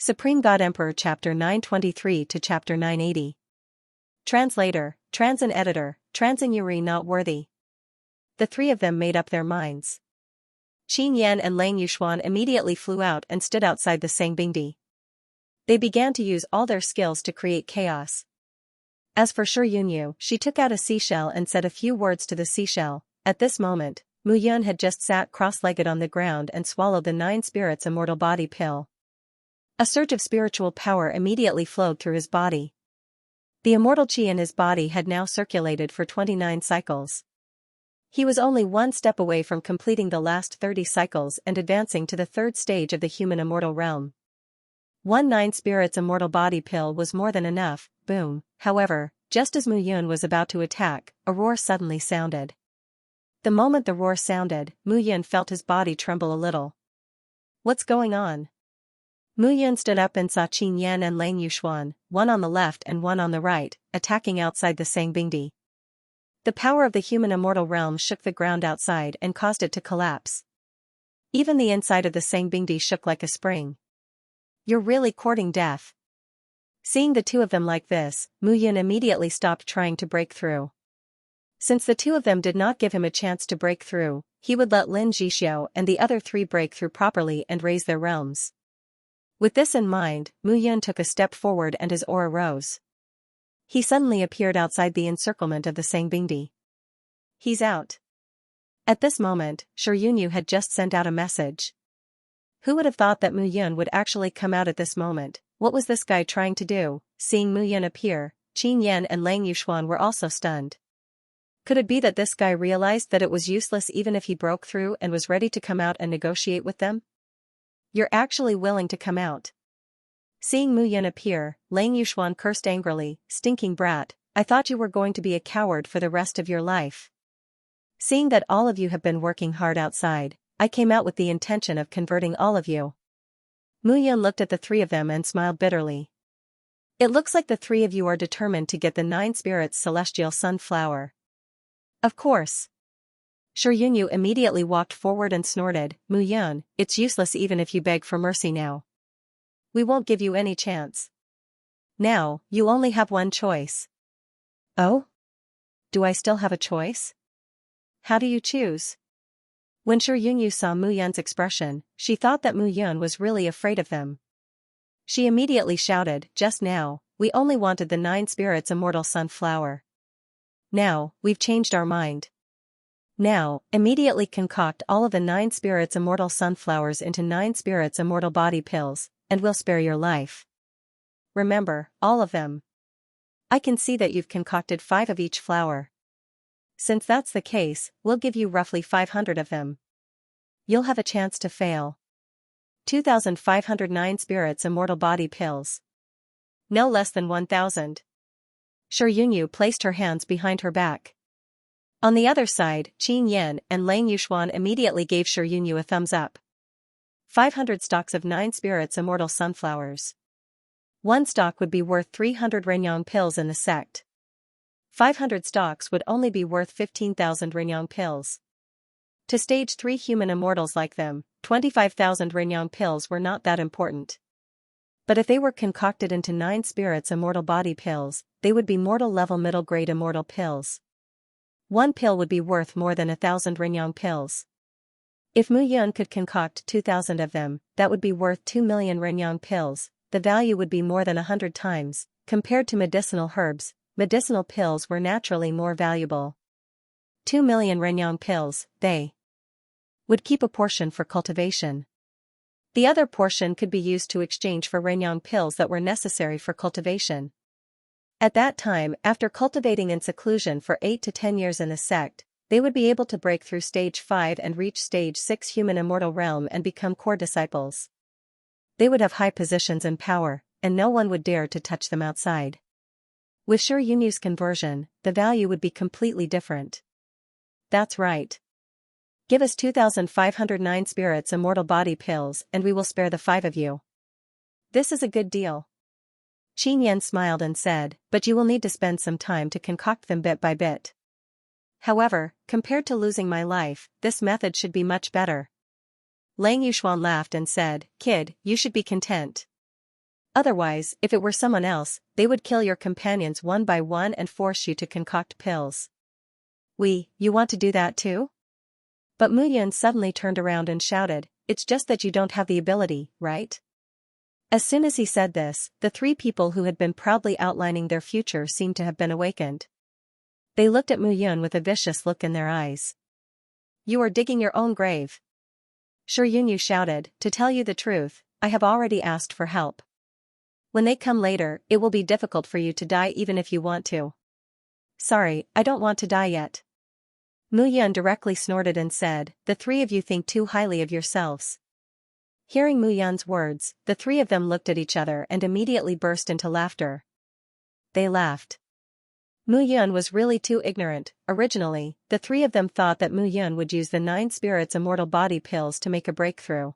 Supreme God Emperor Chapter 923 to Chapter 980. Translator, Transin Editor, Transin Yuri not worthy. The three of them made up their minds. Qin Yan and Lang Yushuan immediately flew out and stood outside the Sangbingdi. They began to use all their skills to create chaos. As for Shi Yunyu, she took out a seashell and said a few words to the seashell. At this moment, Mu Yun had just sat cross-legged on the ground and swallowed the 9 spirits immortal body pill. A surge of spiritual power immediately flowed through his body. The immortal chi in his body had now circulated for 29 cycles. He was only one step away from completing the last 30 cycles and advancing to the third stage of the human immortal realm. 9 spirits immortal body pill was more than enough. Boom. However, just as Mu Yun was about to attack, a roar suddenly sounded. The moment the roar sounded, Mu Yun felt his body tremble a little. What's going on? Mu Yun stood up and saw Qin Yan and Lang Yushuan, one on the left and one on the right, attacking outside the Sangbingdi. The power of the human immortal realm shook the ground outside and caused it to collapse. Even the inside of the Sangbingdi shook like a spring. You're really courting death. Seeing the two of them like this, Mu Yun immediately stopped trying to break through. Since the two of them did not give him a chance to break through, he would let Lin Zhixiu and the other three break through properly and raise their realms. With this in mind, Mu Yun took a step forward and his aura rose. He suddenly appeared outside the encirclement of the Sangbingdi. He's out. At this moment, Shi Yunyu had just sent out a message. Who would have thought that Mu Yun would actually come out at this moment? What was this guy trying to do? Seeing Mu Yun appear, Qin Yan and Lang Yushuan were also stunned. Could it be that this guy realized that it was useless even if he broke through and was ready to come out and negotiate with them? You're actually willing to come out. Seeing Mu Yun appear, Lang Yushuan cursed angrily, stinking brat, I thought you were going to be a coward for the rest of your life. Seeing that all of you have been working hard outside, I came out with the intention of converting all of you. Mu Yun looked at the three of them and smiled bitterly. It looks like the three of you are determined to get the 9 spirits celestial sunflower. Of course. Shi Yunyu immediately walked forward and snorted, Mu Yun, it's useless even if you beg for mercy now. We won't give you any chance. Now, you only have one choice. Oh? Do I still have a choice? How do you choose? When Shi Yunyu saw Mu Yun's expression, she thought that Mu Yun was really afraid of them. She immediately shouted, just now, we only wanted the 9 spirits immortal sunflower. Now, we've changed our mind. Now, immediately concoct all of the 9 spirits immortal sunflowers into 9 spirits immortal body pills, and we'll spare your life. Remember, all of them. I can see that you've concocted 5 of each flower. Since that's the case, we'll give you roughly 500 of them. You'll have a chance to fail. 2,509 spirits immortal body pills. No less than 1,000. Shi Yunyu placed her hands behind her back. On the other side, Qin Yan and Lang Yushuan immediately gave Shi Yunyu a thumbs up. 500 stalks of 9 spirits immortal sunflowers. One stalk would be worth 300 Renyang pills in the sect. 500 stalks would only be worth 15,000 Renyang pills. To stage 3 human immortals like them, 25,000 Renyang pills were not that important. But if they were concocted into 9 spirits immortal body pills, they would be mortal level middle grade immortal pills. One pill would be worth more than 1,000 Renyang pills. If Mu Yun could concoct 2,000 of them, that would be worth 2 million Renyang pills. The value would be more than 100 times. Compared to medicinal herbs, medicinal pills were naturally more valuable. 2 million Renyang pills, they would keep a portion for cultivation. The other portion could be used to exchange for Renyang pills that were necessary for cultivation. At that time, after cultivating in seclusion for 8 to 10 years in the sect, they would be able to break through stage 5 and reach stage 6 human immortal realm and become core disciples. They would have high positions and power, and no one would dare to touch them outside. With Shi Yunyu's conversion, the value would be completely different. That's right. Give us 2,509 spirits immortal body pills and we will spare the 5 of you. This is a good deal. Qin Yan smiled and said, but you will need to spend some time to concoct them bit by bit. However, compared to losing my life, this method should be much better. Lang Yushuan laughed and said, kid, you should be content. Otherwise, if it were someone else, they would kill your companions one by one and force you to concoct pills. You want to do that too? But Mu Yun suddenly turned around and shouted, "It's just that you don't have the ability, right?" As soon as he said this, the three people who had been proudly outlining their future seemed to have been awakened. They looked at Mu Yun with a vicious look in their eyes. "You are digging your own grave." Xianxia shouted, "To tell you the truth, I have already asked for help. When they come later, it will be difficult for you to die even if you want to." "Sorry, I don't want to die yet." Mu Yun directly snorted and said, "The three of you think too highly of yourselves." Hearing Mu Yun's words, the three of them looked at each other and immediately burst into laughter. They laughed. Mu Yun was really too ignorant. Originally, the three of them thought that Mu Yun would use the 9 spirits immortal body pills to make a breakthrough.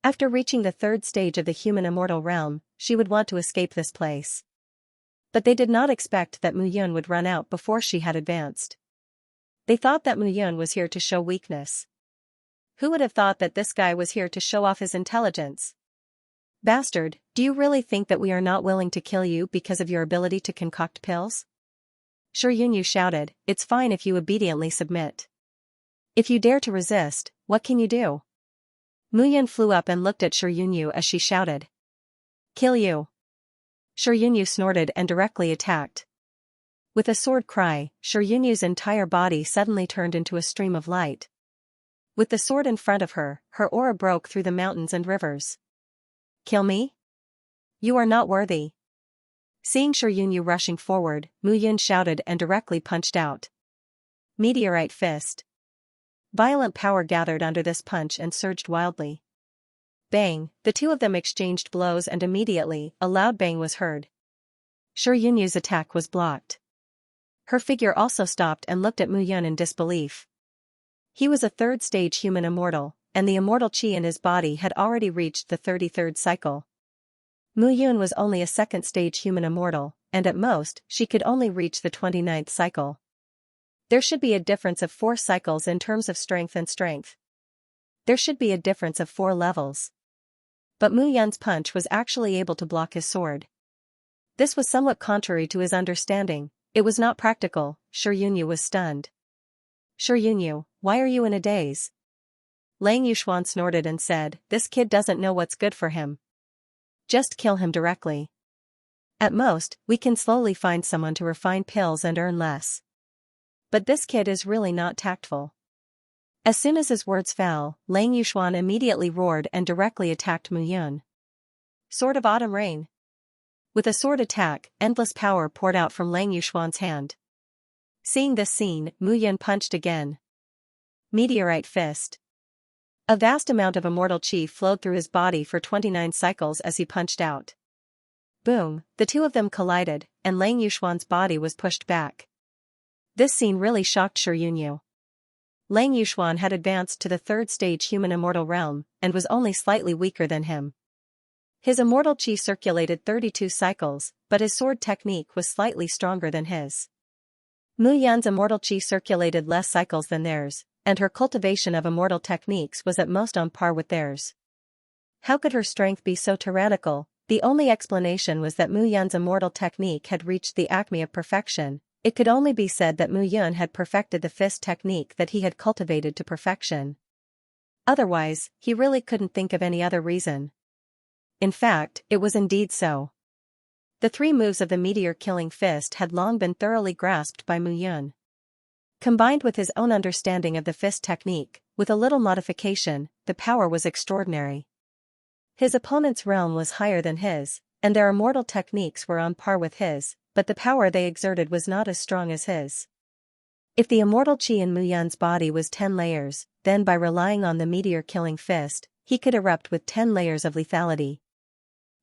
After reaching the 3rd stage of the human immortal realm, she would want to escape this place. But they did not expect that Mu Yun would run out before she had advanced. They thought that Mu Yun was here to show weakness. Who would have thought that this guy was here to show off his intelligence? "Bastard, do you really think that we are not willing to kill you because of your ability to concoct pills?" Xianxia shouted, "It's fine if you obediently submit. If you dare to resist, what can you do?" Mu Yun flew up and looked at Xianxia as she shouted, "Kill you." Xianxia snorted and directly attacked. With a sword cry, Xianxia's entire body suddenly turned into a stream of light. With the sword in front of her, her aura broke through the mountains and rivers. "Kill me? You are not worthy." Seeing Xianxia rushing forward, Mu Yun shouted and directly punched out. Meteorite fist. Violent power gathered under this punch and surged wildly. Bang, the two of them exchanged blows and immediately, a loud bang was heard. Xianxia's attack was blocked. Her figure also stopped and looked at Mu Yun in disbelief. He was a 3rd stage human immortal, and the immortal chi in his body had already reached the 33rd cycle. Mu Yun was only a 2nd stage human immortal, and at most, she could only reach the 29th cycle. There should be a difference of 4 cycles in terms of strength and strength. There should be a difference of 4 levels. But Mu Yun's punch was actually able to block his sword. This was somewhat contrary to his understanding. It was not practical. Xianxia was stunned. "Xianxia, why are you in a daze?" Lang Yuxuan snorted and said, "This kid doesn't know what's good for him. Just kill him directly. At most, we can slowly find someone to refine pills and earn less. But this kid is really not tactful." As soon as his words fell, Lang Yuxuan immediately roared and directly attacked Mu Yun. Sword of Autumn Rain. With a sword attack, endless power poured out from Lang Yuxuan's hand. Seeing this scene, Mu Yun punched again. Meteorite fist. A vast amount of immortal chi flowed through his body for 29 cycles as he punched out. Boom, the two of them collided, and Lang Yuxuan's body was pushed back. This scene really shocked Xianxia. Lang Yuxuan had advanced to the 3rd stage human immortal realm, and was only slightly weaker than him. His immortal chi circulated 32 cycles, but his sword technique was slightly stronger than his. Mu Yun's immortal chi circulated less cycles than theirs, and her cultivation of immortal techniques was at most on par with theirs. How could her strength be so tyrannical? The only explanation was that Mu Yun's immortal technique had reached the acme of perfection. It could only be said that Mu Yun had perfected the fist technique that he had cultivated to perfection. Otherwise, he really couldn't think of any other reason. In fact, it was indeed so. The 3 moves of the meteor-killing fist had long been thoroughly grasped by Mu Yun. Combined with his own understanding of the fist technique, with a little modification, the power was extraordinary. His opponent's realm was higher than his, and their immortal techniques were on par with his, but the power they exerted was not as strong as his. If the immortal chi in Mu Yun's body was 10 layers, then by relying on the meteor-killing fist, he could erupt with 10 layers of lethality.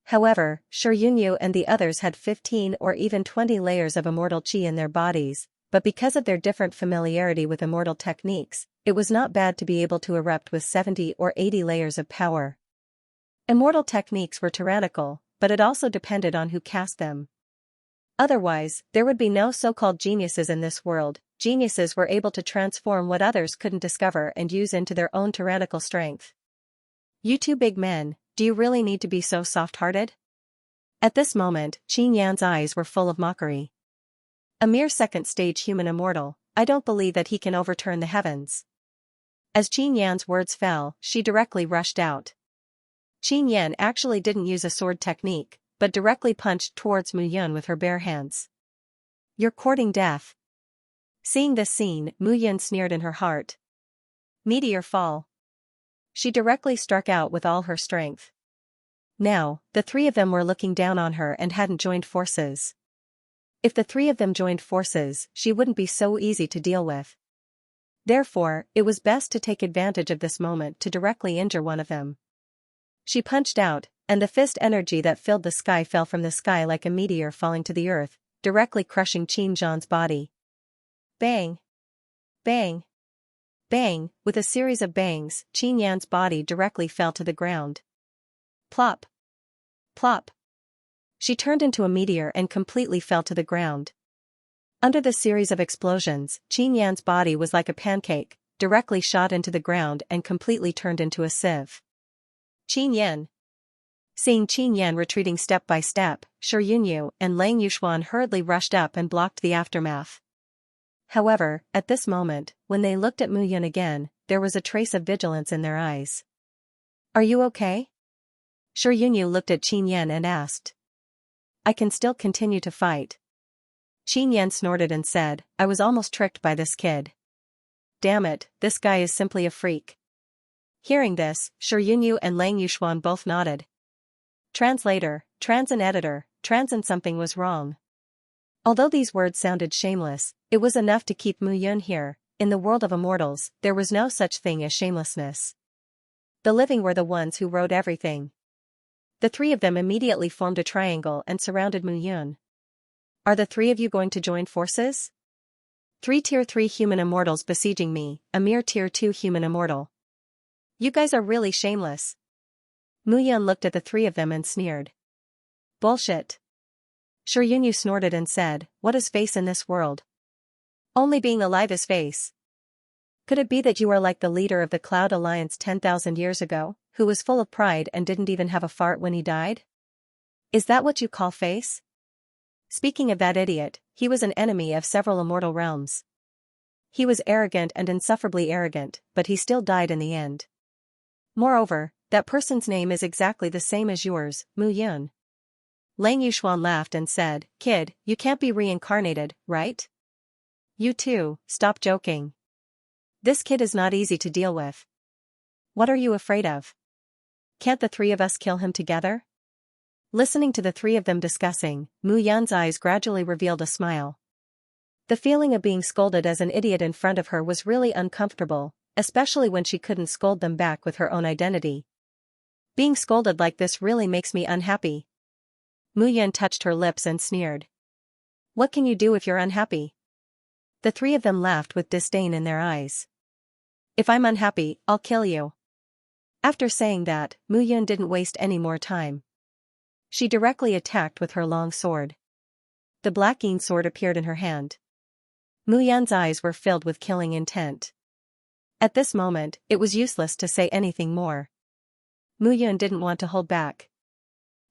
However, Xianxia and the others had 15 or even 20 layers of immortal chi in their bodies, but because of their different familiarity with immortal techniques, it was not bad to be able to erupt with 70 or 80 layers of power. Immortal techniques were tyrannical, but it also depended on who cast them. Otherwise, there would be no so-called geniuses in this world. Geniuses were able to transform what others couldn't discover and use into their own tyrannical strength. "You two big men, do you really need to be so soft-hearted?" At this moment, Xianxia's eyes were full of mockery. A mere second-stage human immortal, I don't believe that he can overturn the heavens. As Xianxia's words fell, she directly rushed out. Xianxia actually didn't use a sword technique, but directly punched towards Mu Yun with her bare hands. You're courting death. Seeing this scene, Mu Yun sneered in her heart. Meteor fall. She directly struck out with all her strength. Now, the three of them were looking down on her and hadn't joined forces. If the three of them joined forces, she wouldn't be so easy to deal with. Therefore, it was best to take advantage of this moment to directly injure one of them. She punched out, and the fist energy that filled the sky fell from the sky like a meteor falling to the earth, directly crushing Xianxia's body. Bang! Bang! Bang! With a series of bangs, Xianxia's body directly fell to the ground. Plop! Plop! She turned into a meteor and completely fell to the ground. Under the series of explosions, Xianxia's body was like a pancake, directly shot into the ground and completely turned into a sieve. Xianxia. Seeing Xianxia retreating step by step, Shi Yunyu and Lang Yuxuan hurriedly rushed up and blocked the aftermath. However, at this moment, when they looked at Mu Yun again, there was a trace of vigilance in their eyes. Are you okay? Shi Yunyu looked at Xianxia and asked. I can still continue to fight. Xianxia snorted and said, I was almost tricked by this kid. Damn it, this guy is simply a freak. Hearing this, Shi Yunyu and Lang Yuxuan both nodded. Translator, trans and editor, trans and something was wrong. Although these words sounded shameless, it was enough to keep Mu Yun here. In the world of immortals, there was no such thing as shamelessness. The living were the ones who wrote everything. The three of them immediately formed a triangle and surrounded Mu Yun. Are the three of you going to join forces? 3 Tier 3 human immortals besieging me, a mere Tier 2 human immortal. You guys are really shameless. Mu Yun looked at the three of them and sneered. Bullshit. Shi Yunyu snorted and said, what is face in this world? Only being alive is face. Could it be that you are like the leader of the Cloud Alliance 10,000 years ago, who was full of pride and didn't even have a fart when he died? Is that what you call face? Speaking of that idiot, he was an enemy of several immortal realms. He was arrogant and insufferably arrogant, but he still died in the end. Moreover, that person's name is exactly the same as yours, Mu Yun. Lang Yuxuan laughed and said, Kid, you can't be reincarnated, right? You too, stop joking. This kid is not easy to deal with. What are you afraid of? Can't the three of us kill him together? Listening to the three of them discussing, Mu Yun's eyes gradually revealed a smile. The feeling of being scolded as an idiot in front of her was really uncomfortable, especially when she couldn't scold them back with her own identity. Being scolded like this really makes me unhappy. Mu Yun touched her lips and sneered. What can you do if you're unhappy? The three of them laughed with disdain in their eyes. If I'm unhappy, I'll kill you. After saying that, Mu Yun didn't waste any more time. She directly attacked with her long sword. The black Yin sword appeared in her hand. Mu Yun's eyes were filled with killing intent. At this moment, it was useless to say anything more. Mu Yun didn't want to hold back.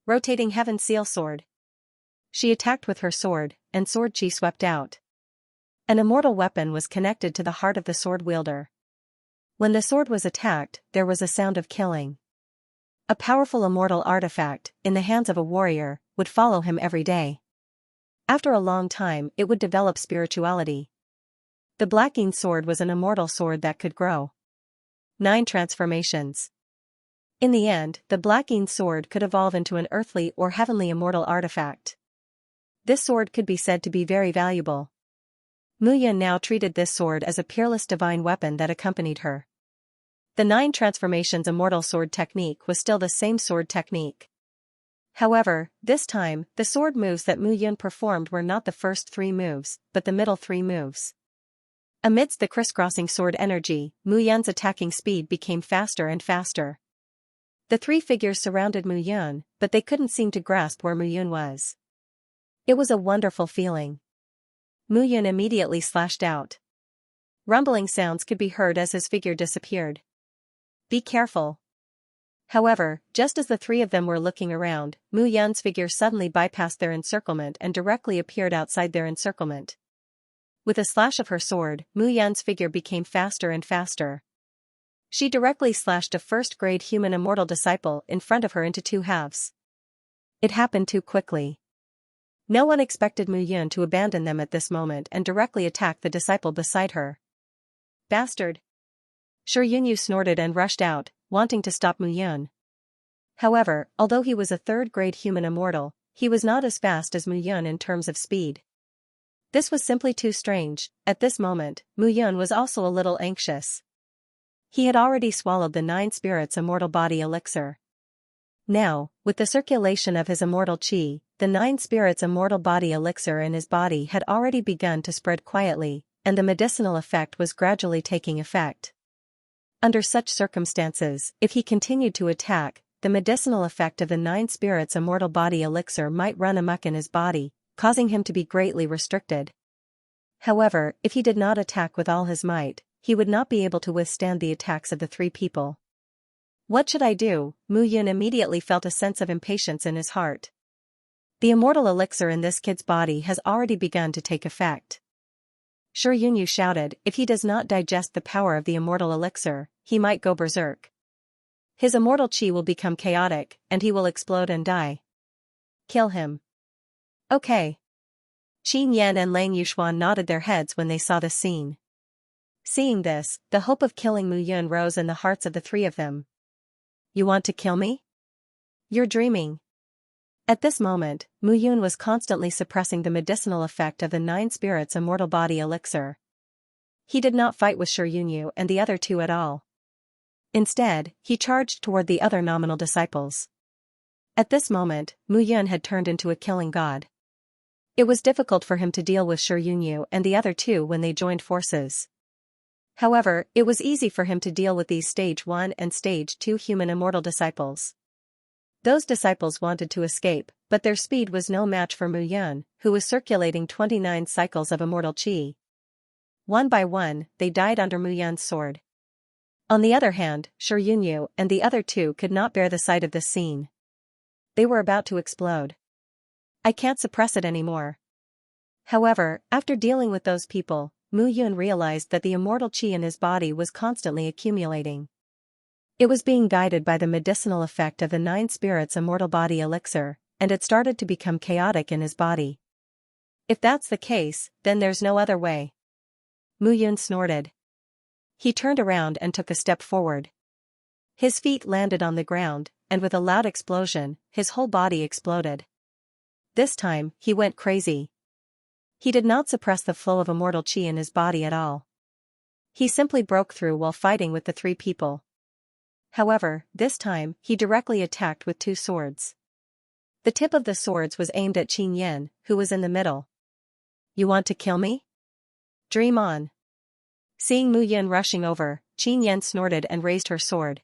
Rotating Heaven Seal Sword. She attacked with her sword, and sword chi swept out. An immortal weapon was connected to the heart of the sword wielder. When the sword was attacked, there was a sound of killing. A powerful immortal artifact, in the hands of a warrior, would follow him every day. After a long time, it would develop spirituality. The black Yin sword was an immortal sword that could grow. 9 transformations. In the end, the black Yin sword could evolve into an earthly or heavenly immortal artifact. This sword could be said to be very valuable. Mu Yun now treated this sword as a peerless divine weapon that accompanied her. The 9 transformations immortal sword technique was still the same sword technique. However, this time, the sword moves that Mu Yun performed were not the first 3 moves, but the middle 3 moves. Amidst the crisscrossing sword energy, Mu Yun's attacking speed became faster and faster. The 3 figures surrounded Mu Yun, but they couldn't seem to grasp where Mu Yun was. It was a wonderful feeling. Mu Yun immediately slashed out. Rumbling sounds could be heard as his figure disappeared. Be careful. However, just as the three of them were looking around, Mu Yan's figure suddenly bypassed their encirclement and directly appeared outside their encirclement. With a slash of her sword, Mu Yan's figure became faster and faster. She directly slashed a first-grade human immortal disciple in front of her into two halves. It happened too quickly. No one expected Mu Yan to abandon them at this moment and directly attack the disciple beside her. Bastard! Shi Yunyu snorted and rushed out, wanting to stop Mu Yan. However, although he was a third-grade human immortal, he was not as fast as Mu Yan in terms of speed. This was simply too strange. At this moment, Mu Yan was also a little anxious. He had already swallowed the 9 spirits immortal body elixir. Now, with the circulation of his immortal chi, the 9 spirits immortal body elixir in his body had already begun to spread quietly, and the medicinal effect was gradually taking effect. Under such circumstances, if he continued to attack, the medicinal effect of the 9 spirits immortal body elixir might run amok in his body, causing him to be greatly restricted. However, if he did not attack with all his might, he would not be able to withstand the attacks of the 3 people. What should I do? Mu Yan immediately felt a sense of impatience in his heart. The immortal elixir in this kid's body has already begun to take effect. Shi Yunyu shouted, if he does not digest the power of the immortal elixir, he might go berserk. His immortal chi will become chaotic, and he will explode and die. Kill him. Okay. Qin Yan and Lang Yuxuan nodded their heads when they saw the scene. Seeing this, the hope of killing Mu Yan rose in the hearts of the 3 of them. You want to kill me? You're dreaming. At this moment, Mu Yan was constantly suppressing the medicinal effect of the 9 spirits immortal body elixir. He did not fight with Shi Yunyu and the other 2 at all. Instead, he charged toward the other nominal disciples. At this moment, Mu Yan had turned into a killing god. It was difficult for him to deal with Shi Yunyu and the other 2 when they joined forces. However, it was easy for him to deal with these Stage 1 and Stage 2 human immortal disciples. Those disciples wanted to escape, but their speed was no match for Mu Yan, who was circulating 29 cycles of immortal chi. One by one, they died under Mu Yan's sword. On the other hand, Shi Yunyu and the other 2 could not bear the sight of this scene. They were about to explode. I can't suppress it anymore. However, after dealing with those people, Mu Yan realized that the immortal chi in his body was constantly accumulating. It was being guided by the medicinal effect of the 9 spirits immortal body elixir, and it started to become chaotic in his body. If that's the case, then there's no other way. Mu Yan snorted. He turned around and took a step forward. His feet landed on the ground, and with a loud explosion, his whole body exploded. This time, he went crazy. He did not suppress the flow of immortal chi in his body at all. He simply broke through while fighting with the 3 people. However, this time, he directly attacked with 2 swords. The tip of the swords was aimed at Qin Yan, who was in the middle. You want to kill me? Dream on. Seeing Mu Yan rushing over, Qin Yan snorted and raised her sword.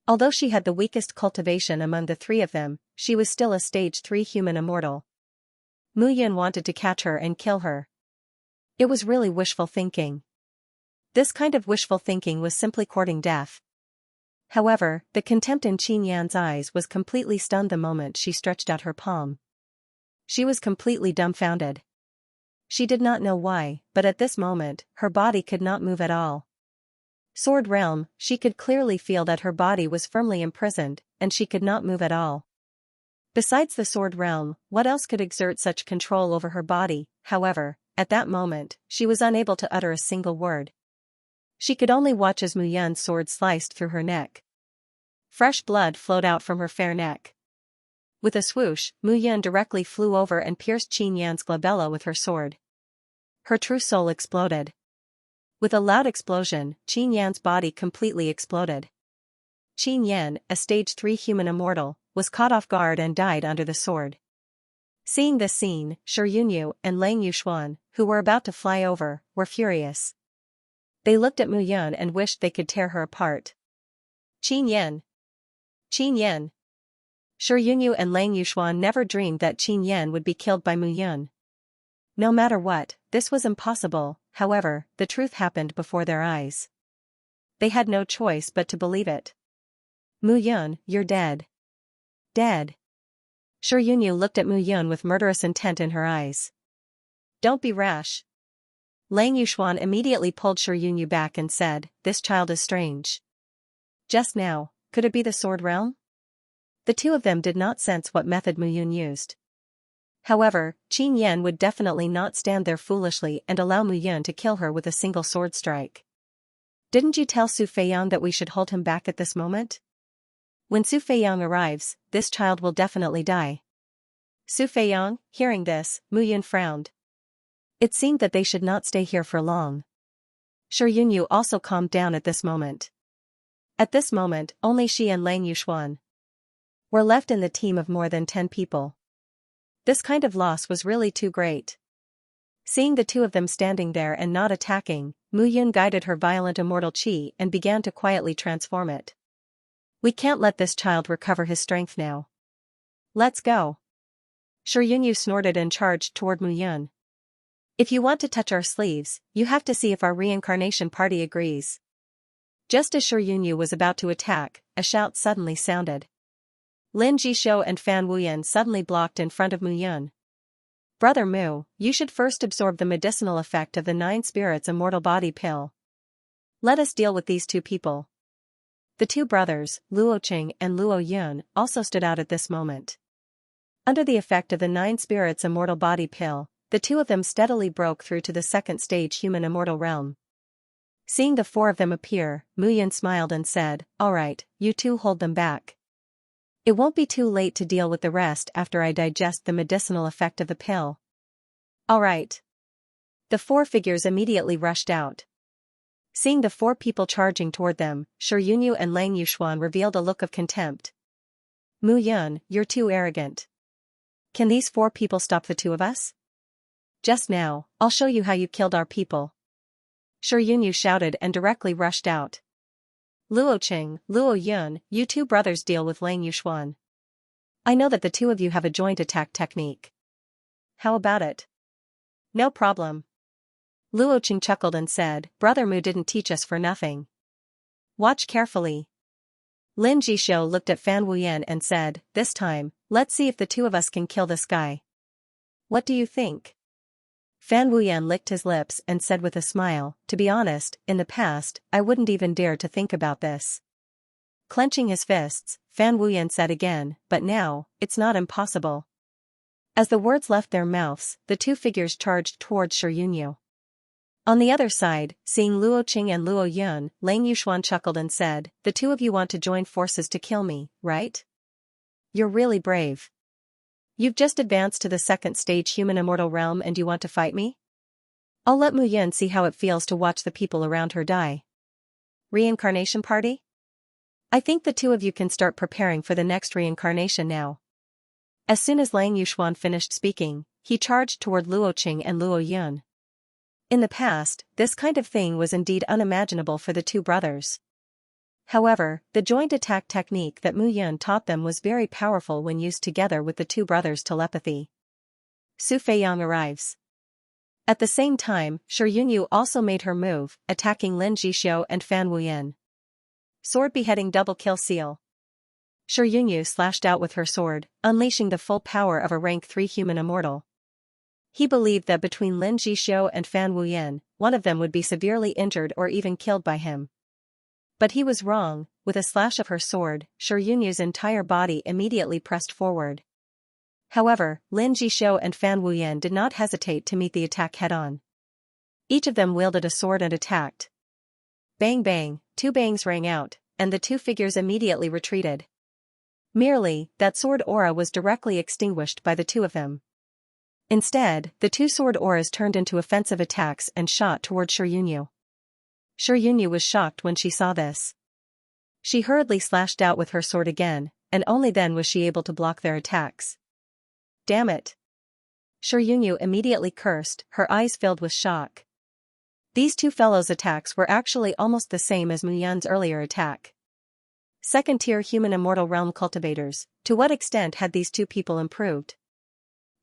Although she had the weakest cultivation among the 3 of them, she was still a Stage 3 human immortal. Mu Yan wanted to catch her and kill her. It was really wishful thinking. This kind of wishful thinking was simply courting death. However, the contempt in Qin Yan's eyes was completely stunned the moment she stretched out her palm. She was completely dumbfounded. She did not know why, but at this moment, her body could not move at all. Sword realm, she could clearly feel that her body was firmly imprisoned, and she could not move at all. Besides the sword realm, what else could exert such control over her body? However, at that moment, she was unable to utter a single word. She could only watch as Mu Yan's sword sliced through her neck. Fresh blood flowed out from her fair neck. With a swoosh, Mu Yan directly flew over and pierced Qin Yan's glabella with her sword. Her true soul exploded. With a loud explosion, Qin Yan's body completely exploded. Qin Yan, a Stage 3 human immortal, was caught off guard and died under the sword. Seeing this scene, Shi Yunyu and Lang Yuxuan, who were about to fly over, were furious. They looked at Mu Yan and wished they could tear her apart. Qin Yan! Qin Yan! Shi Yunyu and Lang Yuxuan never dreamed that Qin Yan would be killed by Mu Yan. No matter what, this was impossible. However, the truth happened before their eyes. They had no choice but to believe it. Mu Yun, you're dead. Dead. Shi Yunyu looked at Mu Yun with murderous intent in her eyes. Don't be rash. Lang Yuxuan immediately pulled Shi Yunyu back and said, this child is strange. Just now, could it be the sword realm? The two of them did not sense what method Mu Yun used. However, Qin Yan would definitely not stand there foolishly and allow Mu Yun to kill her with a single sword strike. Didn't you tell Su Feiyang that we should hold him back at this moment? When Su Feiyang arrives, this child will definitely die. Su Feiyang, hearing this, Mu Yun frowned. It seemed that they should not stay here for long. Shi Yunyu also calmed down at this moment. At this moment, only she and Lang Yuxuan were left in the team of more than 10 people. This kind of loss was really too great. Seeing the two of them standing there and not attacking, Mu Yun guided her violent immortal qi and began to quietly transform it. We can't let this child recover his strength now. Let's go. Shi Yunyu snorted and charged toward Mu Yun. If you want to touch our sleeves, you have to see if our reincarnation party agrees. Just as Shi Yunyu was about to attack, a shout suddenly sounded. Lin Jishou and Fan Wuyan suddenly blocked in front of Mu Yun. Brother Mu, you should first absorb the medicinal effect of the 9 spirits immortal body pill. Let us deal with these two people. The two brothers, Luo Qing and Luo Yun, also stood out at this moment. Under the effect of the 9 spirits immortal body pill, the two of them steadily broke through to the second stage human immortal realm. Seeing the 4 of them appear, Mu Yun smiled and said, all right, you two hold them back. It won't be too late to deal with the rest after I digest the medicinal effect of the pill. All right. The 4 figures immediately rushed out. Seeing the 4 people charging toward them, Shi Yunyu and Lang Yuxuan revealed a look of contempt. Mu Yun, you're too arrogant. Can these 4 people stop the 2 of us? Just now, I'll show you how you killed our people. Shi Yunyu shouted and directly rushed out. Luo Qing, Luo Yun, you two brothers deal with Lang Yuxuan. I know that the 2 of you have a joint attack technique. How about it? No problem. Luo Qing chuckled and said, Brother Mu didn't teach us for nothing. Watch carefully. Lin Jishou looked at Fan Wuyan and said, this time, let's see if the 2 of us can kill this guy. What do you think? Fan Wuyan licked his lips and said with a smile, to be honest, in the past, I wouldn't even dare to think about this. Clenching his fists, Fan Wuyan said again, but now, it's not impossible. As the words left their mouths, the 2 figures charged towards Shi Yunyu. On the other side, seeing Luo Qing and Luo Yun, Lang Yuxuan chuckled and said, the 2 of you want to join forces to kill me, right? You're really brave. You've just advanced to the second stage human immortal realm and you want to fight me? I'll let Mu Yun see how it feels to watch the people around her die. Reincarnation party? I think the 2 of you can start preparing for the next reincarnation now. As soon as Lang Yuxuan finished speaking, he charged toward Luo Qing and Luo Yun. In the past, this kind of thing was indeed unimaginable for the 2 brothers. However, the joint attack technique that Mu Yun taught them was very powerful when used together with the 2 brothers' telepathy. Su Feiyang arrives. At the same time, Shi Yunyu also made her move, attacking Lin Jishou and Fan Wuyan. Sword beheading double kill seal. Shi Yunyu slashed out with her sword, unleashing the full power of a rank 3 human immortal. He believed that between Lin Jishou and Fan Wuyan, one of them would be severely injured or even killed by him. But he was wrong. With a slash of her sword, Shi Yunyu's entire body immediately pressed forward. However, Lin Jishou and Fan Wuyan did not hesitate to meet the attack head-on. Each of them wielded a sword and attacked. Bang bang, 2 bangs rang out, and the 2 figures immediately retreated. Merely, that sword aura was directly extinguished by the 2 of them. Instead, the 2 sword auras turned into offensive attacks and shot toward Shi Yunyu. Shi Yunyu was shocked when she saw this. She hurriedly slashed out with her sword again, and only then was she able to block their attacks. Damn it! Shi Yunyu immediately cursed, her eyes filled with shock. These 2 fellows' attacks were actually almost the same as Mu Yun's earlier attack. Second-tier human immortal realm cultivators, to what extent had these 2 people improved?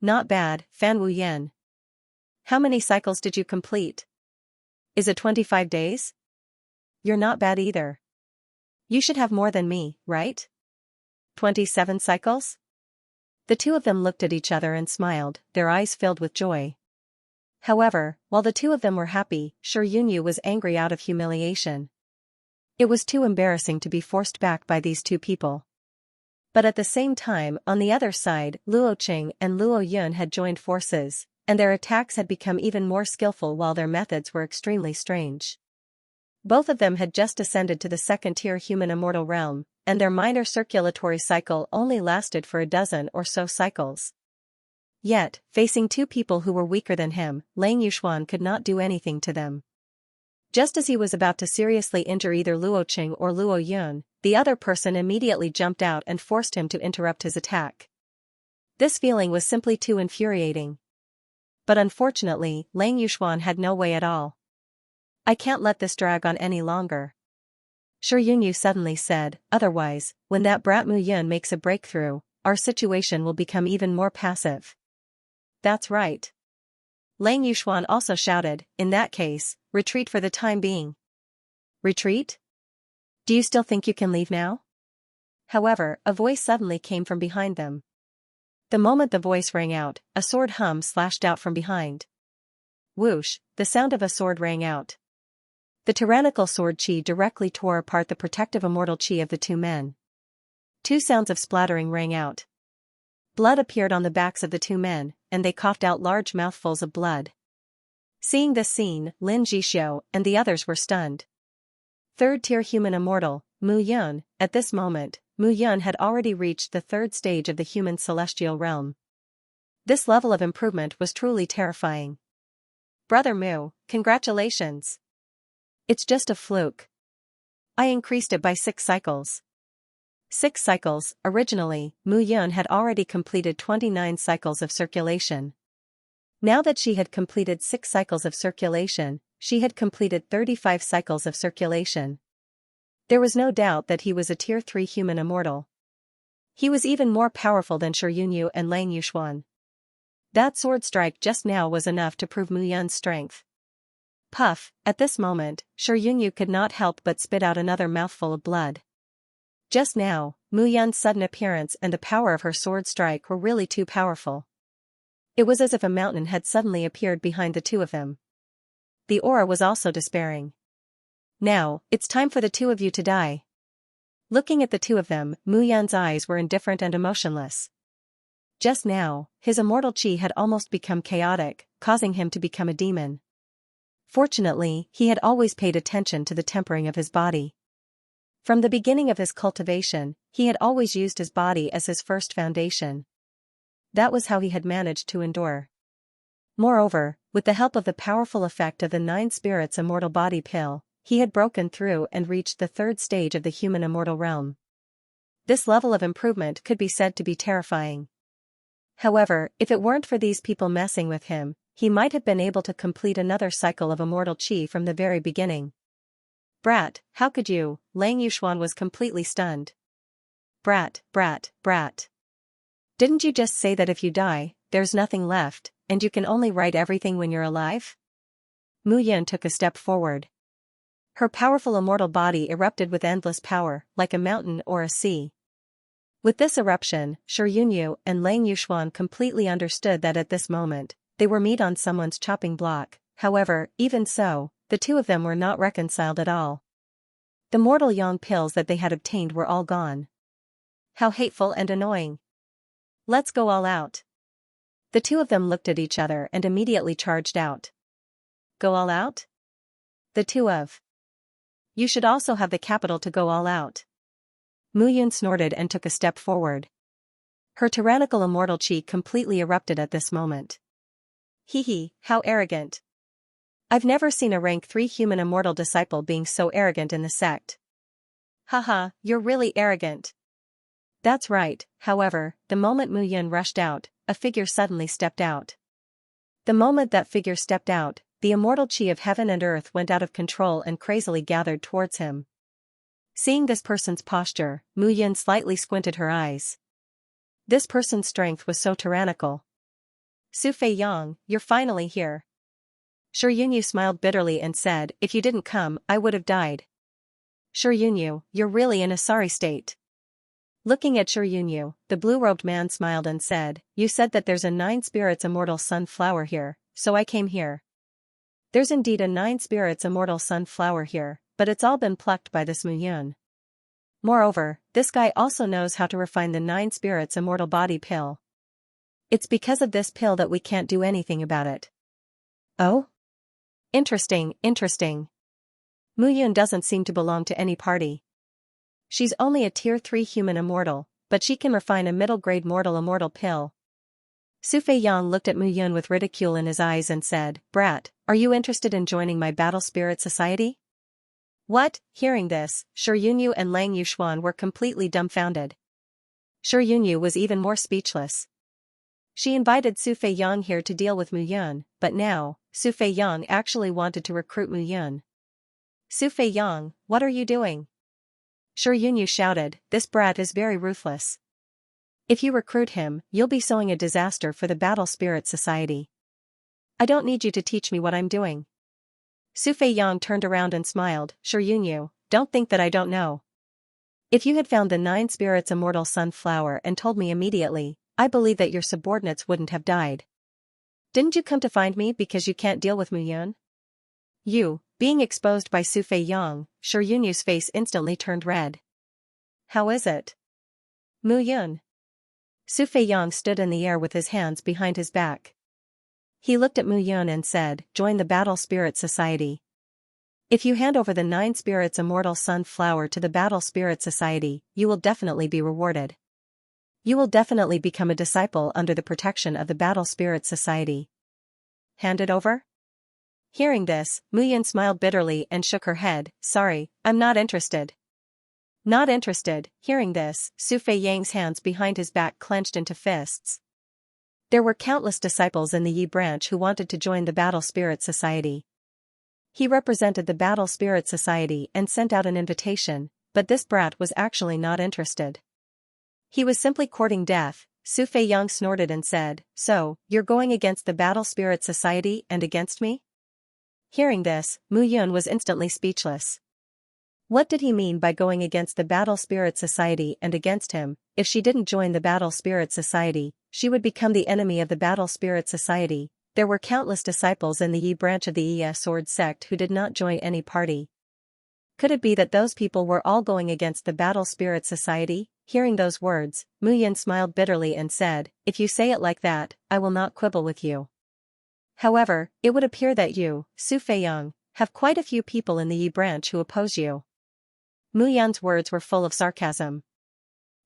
Not bad, Fan Wuyan. How many cycles did you complete? Is it 25 days? You're not bad either. You should have more than me, right? 27 cycles? The two of them looked at each other and smiled, their eyes filled with joy. However, while the two of them were happy, Xianxia was angry out of humiliation. It was too embarrassing to be forced back by these two people. But at the same time, on the other side, Luo Qing and Luo Yun had joined forces, and their attacks had become even more skillful while their methods were extremely strange. Both of them had just ascended to the second-tier human immortal realm, and their minor circulatory cycle only lasted for a dozen or so cycles. Yet, facing two people who were weaker than him, Lang Yuxuan could not do anything to them. Just as he was about to seriously injure either Luo Qing or Luo Yun, the other person immediately jumped out and forced him to interrupt his attack. This feeling was simply too infuriating. But unfortunately, Lang Yuxuan had no way at all. I can't let this drag on any longer. Xianxia suddenly said, otherwise, when that brat Mu Yun makes a breakthrough, our situation will become even more passive. That's right. Lang Yuxuan also shouted, in that case, retreat for the time being. Retreat? Do you still think you can leave now? However, a voice suddenly came from behind them. The moment the voice rang out, a sword hum slashed out from behind. Whoosh, the sound of a sword rang out. The tyrannical sword chi directly tore apart the protective immortal chi of the two men. Two sounds of splattering rang out. Blood appeared on the backs of the two men, and they coughed out large mouthfuls of blood. Seeing this scene, Lin Jixio and the others were stunned. Third-tier human immortal, Mu Yun. At this moment, Mu Yun had already reached the third stage of the human celestial realm. This level of improvement was truly terrifying. Brother Mu, congratulations. It's just a fluke. I increased it by 6 cycles. 6 cycles. Originally, Mu Yun had already completed 29 cycles of circulation. Now that she had completed 6 cycles of circulation, she had completed 35 cycles of circulation. There was no doubt that he was a Tier 3 human immortal. He was even more powerful than Xianxia and Lang Yuxuan. That sword strike just now was enough to prove Mu Yun's strength. Puff, at this moment, Xianxia could not help but spit out another mouthful of blood. Just now, Mu Yun's sudden appearance and the power of her sword strike were really too powerful. It was as if a mountain had suddenly appeared behind the two of them. The aura was also despairing. Now, it's time for the two of you to die. Looking at the two of them, Mu Yun's eyes were indifferent and emotionless. Just now, his immortal chi had almost become chaotic, causing him to become a demon. Fortunately, he had always paid attention to the tempering of his body. From the beginning of his cultivation, he had always used his body as his first foundation. That was how he had managed to endure. Moreover, with the help of the powerful effect of the 9 spirits immortal body pill, he had broken through and reached the 3rd stage of the human immortal realm. This level of improvement could be said to be terrifying. However, if it weren't for these people messing with him, he might have been able to complete another cycle of immortal chi from the very beginning. Brat, how could you? Lang Yuxuan was completely stunned. Brat. Didn't you just say that if you die, there's nothing left, and you can only write everything when you're alive? Mu Yun took a step forward. Her powerful immortal body erupted with endless power, like a mountain or a sea. With this eruption, Xianxia and Lang Yuxuan completely understood that at this moment, they were meat on someone's chopping block. However, even so, the two of them were not reconciled at all. The mortal yang pills that they had obtained were all gone. How hateful and annoying. Let's go all out. The two of them looked at each other and immediately charged out. Go all out? The two of you should also have the capital to go all out. Mu Yun snorted and took a step forward. Her tyrannical immortal chi completely erupted at this moment. Hee, how arrogant. I've never seen a rank 3 human immortal disciple being so arrogant in the sect. Haha, you're really arrogant. That's right. However, the moment Mu Yun rushed out, a figure suddenly stepped out. The moment that figure stepped out, the immortal chi of heaven and earth went out of control and crazily gathered towards him. Seeing this person's posture, Mu Yun slightly squinted her eyes. This person's strength was so tyrannical. Su Fei Yang, you're finally here. Xianxia smiled bitterly and said, if you didn't come, I would have died. Shi Yunyu, you're really in a sorry state. Looking at Shi Yunyu, the blue-robed man smiled and said, you said that there's a 9 spirits immortal sunflower here, so I came here. There's indeed a 9 spirits immortal sunflower here, but it's all been plucked by this Mu Yun. Moreover, this guy also knows how to refine the 9 spirits immortal body pill. It's because of this pill that we can't do anything about it. Oh? Interesting, interesting. Mu Yun doesn't seem to belong to any party. She's only a tier 3 human immortal, but she can refine a middle-grade mortal immortal pill. Su Fei Yang looked at Mu Yun with ridicule in his eyes and said, Brat, are you interested in joining my Battle Spirit Society? What? Hearing this, Shi Yunyu and Lang Yuxuan were completely dumbfounded. Shi Yunyu was even more speechless. She invited Su Fei Yang here to deal with Mu Yun, but now, Su Fei Yang actually wanted to recruit Mu Yun. Su Fei Yang, what are you doing? Shi Yunyu shouted, this brat is very ruthless. If you recruit him, you'll be sowing a disaster for the Battle Spirit Society. I don't need you to teach me what I'm doing. Su Fei Yang turned around and smiled, Shi Yunyu, don't think that I don't know. If you had found the 9 spirits immortal sunflower and told me immediately, I believe that your subordinates wouldn't have died. Didn't you come to find me because you can't deal with Mu Yun? You, being exposed by Su Fei Yang, Shi Yunyu's face instantly turned red. How is it? Mu Yun. Su Fei Yang stood in the air with his hands behind his back. He looked at Mu Yun and said, join the Battle Spirit Society. If you hand over the 9 spirits immortal sunflower to the Battle Spirit Society, you will definitely be rewarded. You will definitely become a disciple under the protection of the Battle Spirit Society. Hand it over? Hearing this, Mu Yun smiled bitterly and shook her head, sorry, I'm not interested. Not interested. Hearing this, Su Fei Yang's hands behind his back clenched into fists. There were countless disciples in the Yi branch who wanted to join the Battle Spirit Society. He represented the Battle Spirit Society and sent out an invitation, but this brat was actually not interested. He was simply courting death. Su Fei Yang snorted and said, so, you're going against the Battle Spirit Society and against me? Hearing this, Mu Yun was instantly speechless. What did he mean by going against the Battle Spirit Society and against him? If she didn't join the Battle Spirit Society, she would become the enemy of the Battle Spirit Society. There were countless disciples in the Yi branch of the Yi Sword sect who did not join any party. Could it be that those people were all going against the Battle Spirit Society? Hearing those words, Mu Yun smiled bitterly and said, if you say it like that, I will not quibble with you. However, it would appear that you, Su Fei Yang, have quite a few people in the Yi branch who oppose you. Mu Yun's words were full of sarcasm.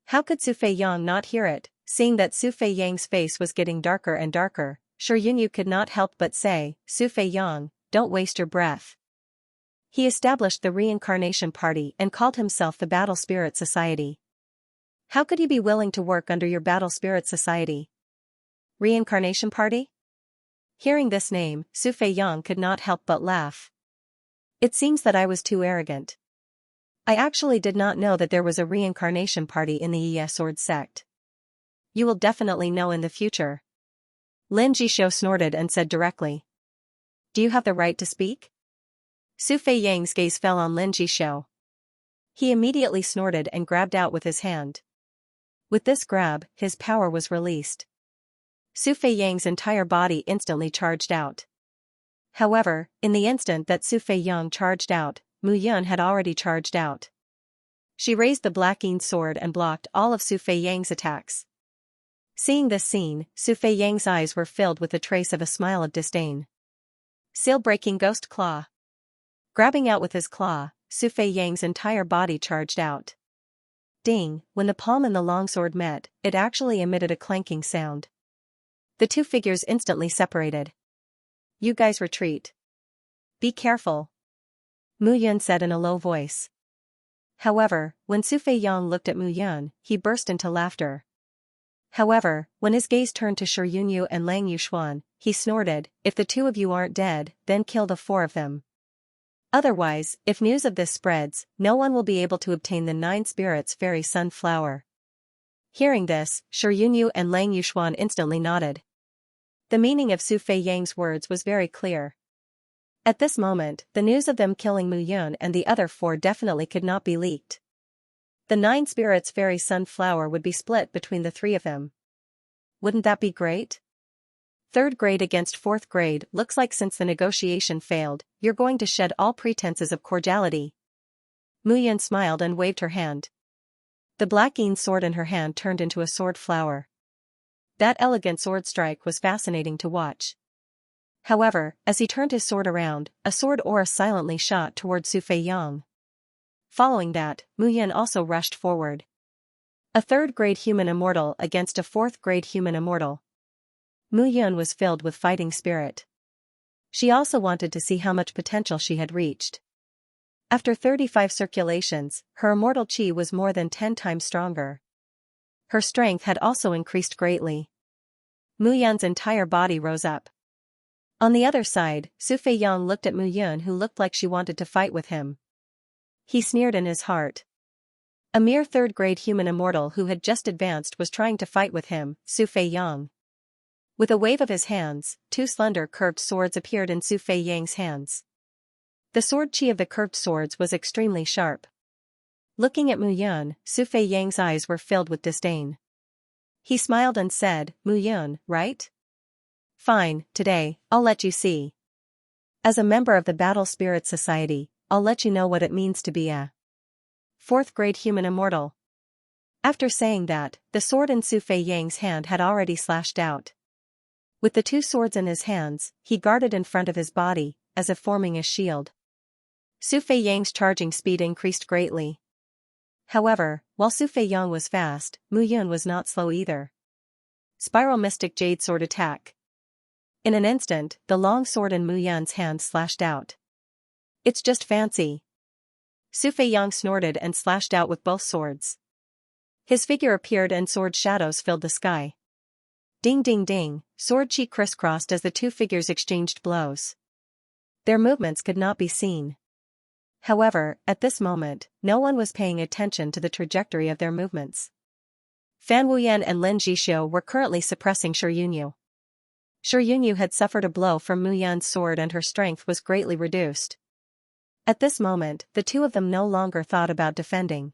How could Su Fei Yang not hear it? Seeing that Su Fei Yang's face was getting darker and darker, Shi Yunyu could not help but say, Su Fei Yang, don't waste your breath. He established the Reincarnation Party and called himself the Battle Spirit Society. How could he be willing to work under your Battle Spirit Society? Reincarnation Party? Hearing this name, Su Fei Yang could not help but laugh. It seems that I was too arrogant. I actually did not know that there was a reincarnation party in the Yi Sword sect. You will definitely know in the future. Lin Jishou snorted and said directly. Do you have the right to speak? Su Fei Yang's gaze fell on Lin Jishou. He immediately snorted and grabbed out with his hand. With this grab, his power was released. Su Fei Yang's entire body instantly charged out. However, in the instant that Su Fei Yang charged out, Mu Yun had already charged out. She raised the black Yin sword and blocked all of Su Fei Yang's attacks. Seeing this scene, Su Fei Yang's eyes were filled with a trace of a smile of disdain. Seal-breaking ghost claw. Grabbing out with his claw, Su Fei Yang's entire body charged out. Ding, when the palm and the longsword met, it actually emitted a clanking sound. The two figures instantly separated. You guys retreat. Be careful. Mu Yun said in a low voice. However, when Su Fei Yang looked at Mu Yun, he burst into laughter. However, when his gaze turned to Shi Yunyu and Lang Yuxuan, he snorted, if the two of you aren't dead, then kill the 4 of them. Otherwise, if news of this spreads, no one will be able to obtain the 9 spirits fairy sunflower. Hearing this, Shi Yunyu and Lang Yuxuan instantly nodded. The meaning of Su Fei Yang's words was very clear. At this moment, the news of them killing Mu Yun and the other four definitely could not be leaked. The 9 spirits fairy sunflower would be split between the 3 of them. Wouldn't that be great? 3rd grade against 4th grade. Looks like since the negotiation failed, you're going to shed all pretenses of cordiality. Mu Yun smiled and waved her hand. The black Yin sword in her hand turned into a sword flower. That elegant sword strike was fascinating to watch. However, as he turned his sword around, a sword aura silently shot toward Su Feiyang. Following that, Mu Yun also rushed forward. A 3rd grade human immortal against a 4th grade human immortal. Mu Yun was filled with fighting spirit. She also wanted to see how much potential she had reached. After 35 circulations, her immortal chi was more than 10 times stronger. Her strength had also increased greatly. Mu Yun's entire body rose up. On the other side, Su Feiyang looked at Mu Yun, who looked like she wanted to fight with him. He sneered in his heart. A mere 3rd grade human immortal who had just advanced was trying to fight with him, Su Feiyang. With a wave of his hands, 2 slender curved swords appeared in Su Feiyang's hands. The sword chi of the curved swords was extremely sharp. Looking at Mu Yun, Su Feiyang's eyes were filled with disdain. He smiled and said, "Mu Yun, right? Fine, today, I'll let you see. As a member of the Battle Spirit Society, I'll let you know what it means to be a 4th grade human immortal." After saying that, the sword in Su Feiyang's hand had already slashed out. With the 2 swords in his hands, he guarded in front of his body, as if forming a shield. Su Feiyang's charging speed increased greatly. However, while Su Feiyang was fast, Mu Yun was not slow either. Spiral Mystic Jade Sword Attack. In an instant, the long sword in Mu Yun's hand slashed out. "It's just fancy." Su Feiyang snorted and slashed out with both swords. His figure appeared and sword shadows filled the sky. Ding ding ding, sword chi crisscrossed as the 2 figures exchanged blows. Their movements could not be seen. However, at this moment, no one was paying attention to the trajectory of their movements. Fan Wuyan and Lin Jixio were currently suppressing Shi Yunyu. Shi Yunyu had suffered a blow from Mu Yun's sword and her strength was greatly reduced. At this moment, the 2 of them no longer thought about defending.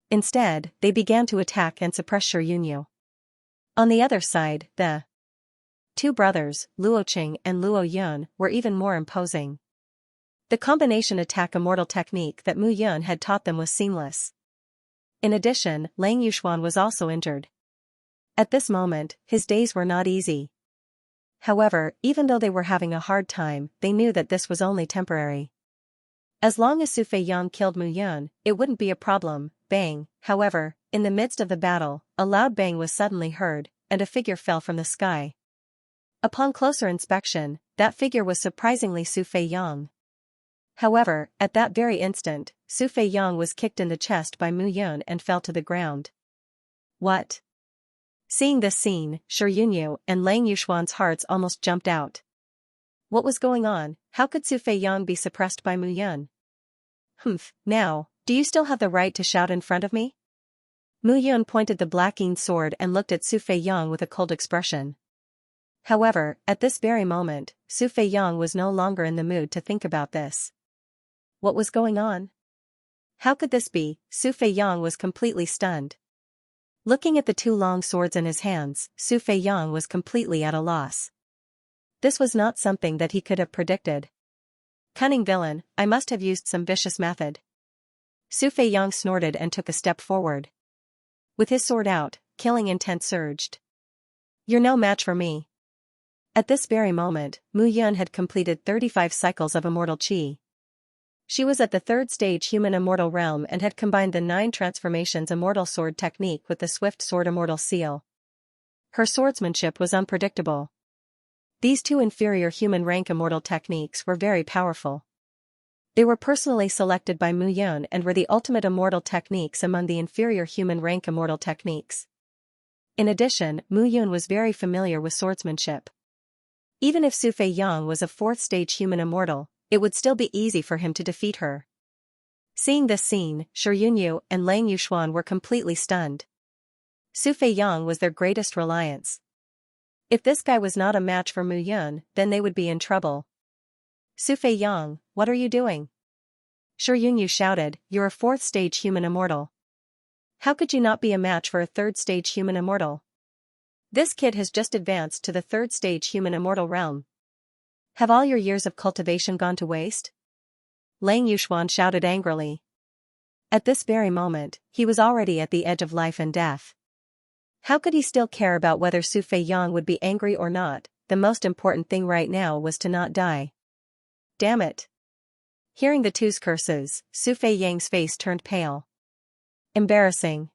Instead, they began to attack and suppress Shi Yunyu. On the other side, the 2 brothers, Luo Qing and Luo Yun, were even more imposing. The combination attack immortal technique that Mu Yun had taught them was seamless. In addition, Lang Yuxuan was also injured. At this moment, his days were not easy. However, even though they were having a hard time, they knew that this was only temporary. As long as Su Feiyang killed Mu Yun, it wouldn't be a problem. Bang! However, in the midst of the battle, a loud bang was suddenly heard, and a figure fell from the sky. Upon closer inspection, that figure was surprisingly Su Feiyang. However, at that very instant, Su Feiyang was kicked in the chest by Mu Yun and fell to the ground. What? Seeing this scene, Shi Yunyu and Lang Yuxuan's hearts almost jumped out. What was going on? How could Su Feiyang be suppressed by Mu Yun? Now, do you still have the right to shout in front of me? Mu Yun pointed the black Yin sword and looked at Su Feiyang with a cold expression. However, at this very moment, Su Feiyang was no longer in the mood to think about this. What was going on? How could this be? Su Feiyang was completely stunned. Looking at the 2 long swords in his hands, Su Feiyang was completely at a loss. This was not something that he could have predicted. Cunning villain, I must have used some vicious method. Su Feiyang snorted and took a step forward. With his sword out, killing intent surged. "You're no match for me." At this very moment, Mu Yun had completed 35 cycles of immortal chi. She was at the 3rd stage human immortal realm and had combined the 9 transformations immortal sword technique with the swift sword immortal seal. Her swordsmanship was unpredictable. These 2 inferior human rank immortal techniques were very powerful. They were personally selected by Mu Yun and were the ultimate immortal techniques among the inferior human rank immortal techniques. In addition, Mu Yun was very familiar with swordsmanship. Even if Su Feiyang was a 4th stage human immortal, it would still be easy for him to defeat her. Seeing this scene, Shi Yunyu and Lang Yuxuan were completely stunned. Su Feiyang was their greatest reliance. If this guy was not a match for Mu Yun, then they would be in trouble. Su Fei Yang, what are you doing? Shi Yunyu shouted, you're a fourth stage human immortal. How could you not be a match for a third stage human immortal? This kid has just advanced to the third stage human immortal realm. Have all your years of cultivation gone to waste? Lang Yuxuan shouted angrily. At this very moment, he was already at the edge of life and death. How could he still care about whether Su Fei Yang would be angry or not? The most important thing right now was to not die. Damn it. Hearing the two's curses, Su Fei Yang's face turned pale. Embarrassing.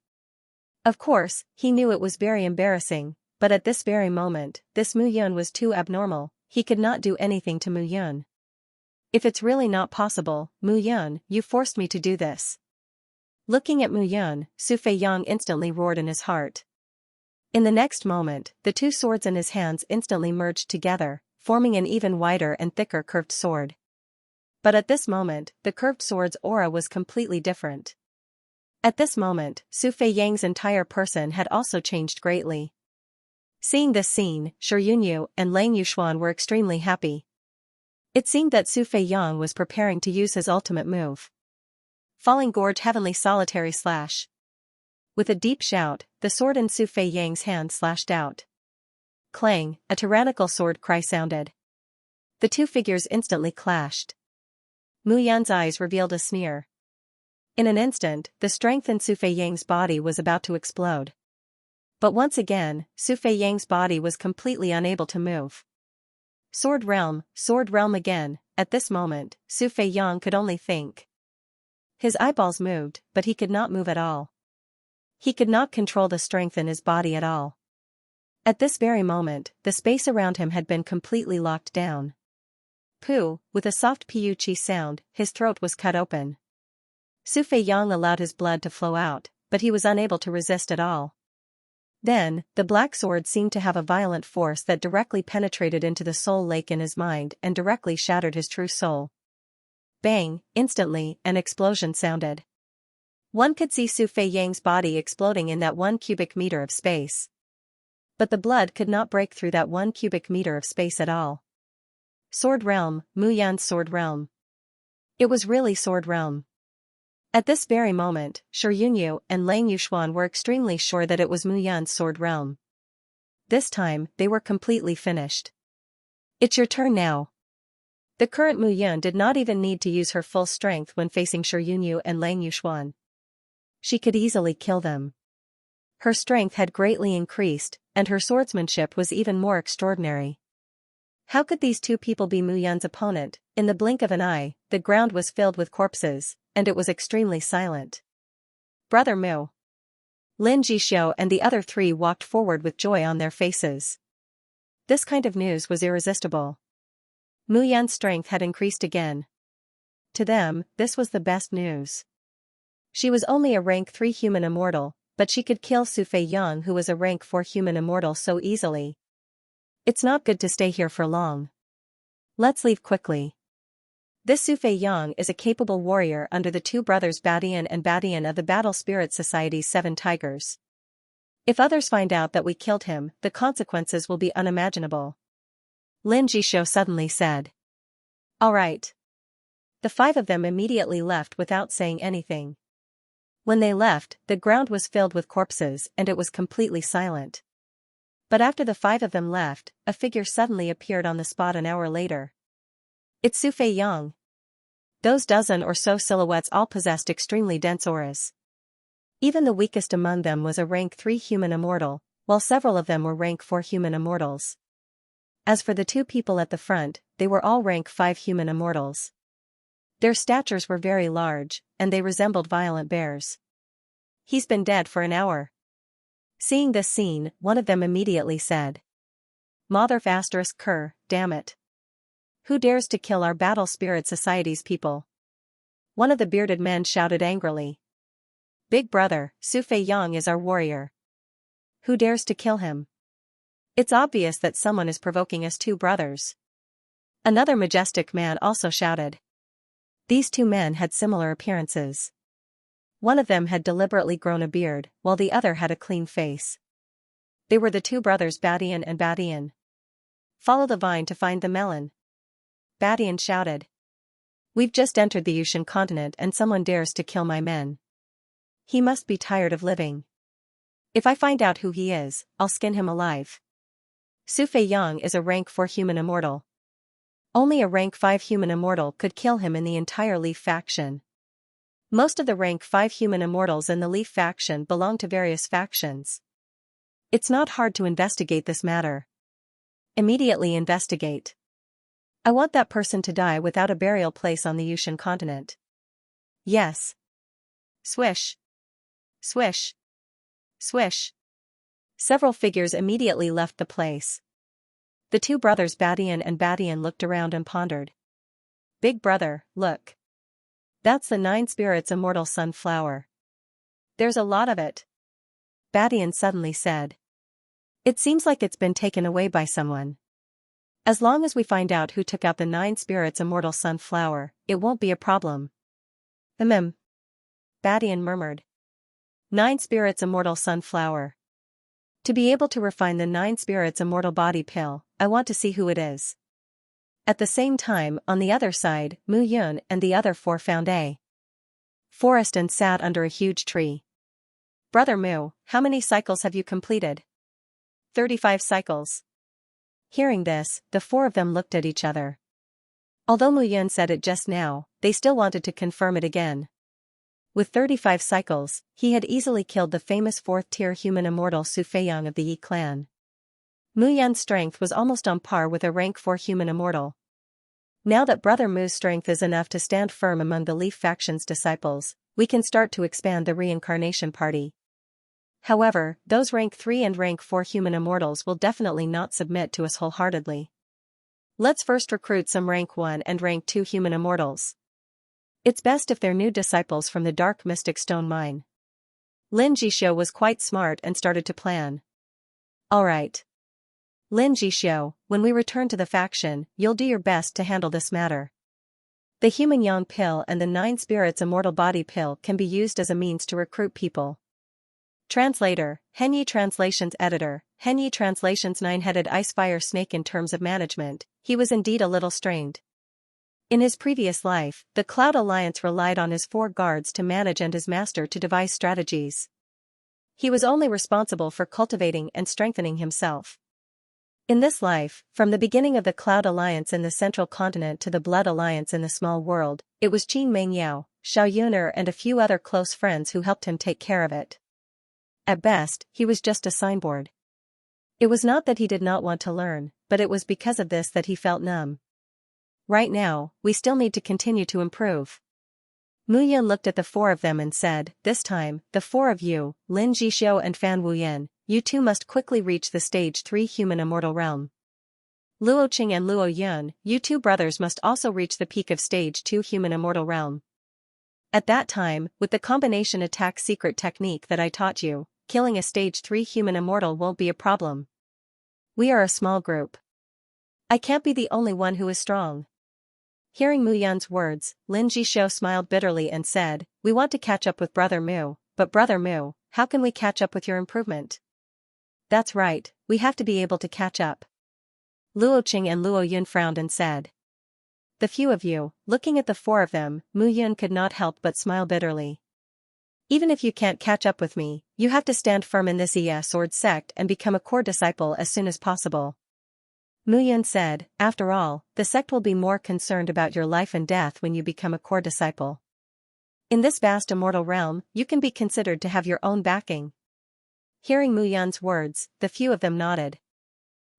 Of course, he knew it was very embarrassing, but at this very moment, this Mu Yun was too abnormal, he could not do anything to Mu Yun. If it's really not possible, Mu Yun, you forced me to do this. Looking at Mu Yun, Su Fei Yang instantly roared in his heart. In the next moment, the two swords in his hands instantly merged together, forming an even wider and thicker curved sword. But at this moment, the curved sword's aura was completely different. At this moment, Su Fei Yang's entire person had also changed greatly. Seeing this scene, Shi Yunyu and Lang Yuxuan were extremely happy. It seemed that Su Fei Yang was preparing to use his ultimate move. Falling Gorge Heavenly Solitary Slash. With a deep shout, the sword in Su Fei Yang's hand slashed out. Clang, a tyrannical sword cry sounded. The two figures instantly clashed. Mu Yun's eyes revealed a sneer. In an instant, the strength in Su Fei Yang's body was about to explode. But once again, Su Fei Yang's body was completely unable to move. Sword realm again. At this moment, Su Fei Yang could only think. His eyeballs moved, but he could not move at all. He could not control the strength in his body at all. At this very moment, the space around him had been completely locked down. Pooh, with a soft pu-chi sound, his throat was cut open. Su Fei Yang allowed his blood to flow out, but he was unable to resist at all. Then, the black sword seemed to have a violent force that directly penetrated into the soul lake in his mind and directly shattered his true soul. Bang, instantly, an explosion sounded. One could see Su Fei Yang's body exploding in that 1 cubic meter of space. But the blood could not break through that 1 cubic meter of space at all. Sword Realm, Mu Yan's Sword Realm. It was really Sword Realm. At this very moment, Shi Yunyu and Lang Yuxuan were extremely sure that it was Mu Yan's Sword Realm. This time, they were completely finished. It's your turn now. The current Mu Yun did not even need to use her full strength when facing Shi Yunyu and Lang Yuxuan. She could easily kill them. Her strength had greatly increased, and her swordsmanship was even more extraordinary. How could these two people be Mu Yun's opponent? In the blink of an eye, the ground was filled with corpses, and it was extremely silent. Brother Mu. Lin Jixio and the other three walked forward with joy on their faces. This kind of news was irresistible. Mu Yun's strength had increased again. To them, this was the best news. She was only a rank 3 human immortal, but she could kill Su Fei Yang, who was a rank 4 human immortal, so easily. It's not good to stay here for long. Let's leave quickly. This Su Fei Yang is a capable warrior under the two brothers Badian and Badian of the Battle Spirit Society's 7 Tigers. If others find out that we killed him, the consequences will be unimaginable. Lin Jixio suddenly said. All right. The 5 of them immediately left without saying anything. When they left, the ground was filled with corpses and it was completely silent. But after the 5 of them left, a figure suddenly appeared on the spot an hour later. It's Su Fei Yang. Those dozen or so silhouettes all possessed extremely dense auras. Even the weakest among them was a rank 3 human immortal, while several of them were rank 4 human immortals. As for the 2 people at the front, they were all rank 5 human immortals. Their statures were very large, and they resembled violent bears. He's been dead for an hour. Seeing this scene, one of them immediately said. Motherf asterisk cur, damn it. Who dares to kill our Battle Spirit Society's people? One of the bearded men shouted angrily. Big brother, Su Fei Yang is our warrior. Who dares to kill him? It's obvious that someone is provoking us 2 brothers. Another majestic man also shouted. These 2 men had similar appearances. One of them had deliberately grown a beard, while the other had a clean face. They were the 2 brothers Badian and Badian. Follow the vine to find the melon. Badian shouted. We've just entered the Yushan continent and someone dares to kill my men. He must be tired of living. If I find out who he is, I'll skin him alive. Su Feiyang is a rank 4 human immortal. Only a rank 5 human immortal could kill him in the entire Leaf faction. Most of the rank 5 human immortals in the Leaf faction belong to various factions. It's not hard to investigate this matter. Immediately investigate. I want that person to die without a burial place on the Yushan continent. Yes. Swish. Swish. Swish. Several figures immediately left the place. The two brothers Badian and Badian looked around and pondered. Big brother, look. That's the 9 spirits immortal sunflower. There's a lot of it. Badian suddenly said. It seems like it's been taken away by someone. As long as we find out who took out the 9 spirits immortal sunflower, it won't be a problem. Badian murmured. 9 spirits immortal sunflower. To be able to refine the 9 spirits immortal body pill, I want to see who it is. At the same time, on the other side, Mu Yun and the other 4 found a forest and sat under a huge tree. Brother Mu, how many cycles have you completed? 35 cycles. Hearing this, the 4 of them looked at each other. Although Mu Yun said it just now, they still wanted to confirm it again. With 35 cycles, he had easily killed the famous 4th-tier human immortal Su Feiyang of the Yi clan. Mu Yun's strength was almost on par with a rank 4 human immortal. Now that Brother Mu's strength is enough to stand firm among the Leaf faction's disciples, we can start to expand the reincarnation party. However, those rank 3 and rank 4 human immortals will definitely not submit to us wholeheartedly. Let's first recruit some rank 1 and rank 2 human immortals. It's best if they're new disciples from the Dark Mystic Stone Mine. Lin Jishou was quite smart and started to plan. Alright. Lin Jishou, when we return to the faction, you'll do your best to handle this matter. The Human Yang pill and the 9 spirits immortal body pill can be used as a means to recruit people. Translator, Henyi Translations Editor, Henyi Translations 9-headed ice-fire snake. In terms of management, he was indeed a little strained. In his previous life, the Cloud Alliance relied on his 4 guards to manage and his master to devise strategies. He was only responsible for cultivating and strengthening himself. In this life, from the beginning of the Cloud Alliance in the Central Continent to the Blood Alliance in the Small World, it was Qin Mengyao, Xiao Yuner and a few other close friends who helped him take care of it. At best, he was just a signboard. It was not that he did not want to learn, but it was because of this that he felt numb. Right now, we still need to continue to improve. Mu Yun looked at the 4 of them and said, this time, the 4 of you, Lin Jishou and Fan Wuyan, you 2 must quickly reach the stage 3 human immortal realm. Luo Qing and Luo Yun, you 2 brothers must also reach the peak of stage 2 human immortal realm. At that time, with the combination attack secret technique that I taught you, killing a stage 3 human immortal won't be a problem. We are a small group. I can't be the only one who is strong. Hearing Mu Yun's words, Lin Jishou smiled bitterly and said, we want to catch up with Brother Mu, but Brother Mu, how can we catch up with your improvement? That's right, we have to be able to catch up. Luo Qing and Luo Yun frowned and said. The few of you, looking at the 4 of them, Mu Yun could not help but smile bitterly. Even if you can't catch up with me, you have to stand firm in this sword sect and become a core disciple as soon as possible. Mu Yun said, after all, the sect will be more concerned about your life and death when you become a core disciple. In this vast immortal realm, you can be considered to have your own backing. Hearing Mu Yun's words, the few of them nodded.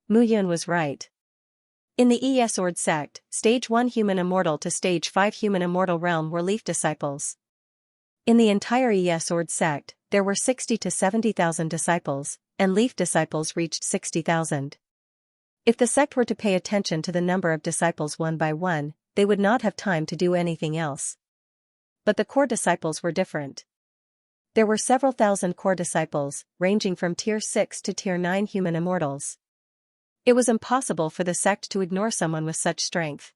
Mu Yun was right. In the sword sect, stage 1 human immortal to stage 5 human immortal realm were Leaf disciples. In the entire sword sect, there were 60 to 70,000 disciples, and Leaf disciples reached 60,000. If the sect were to pay attention to the number of disciples one by one, they would not have time to do anything else. But the core disciples were different. There were several thousand core disciples, ranging from tier 6 to tier 9 human immortals. It was impossible for the sect to ignore someone with such strength.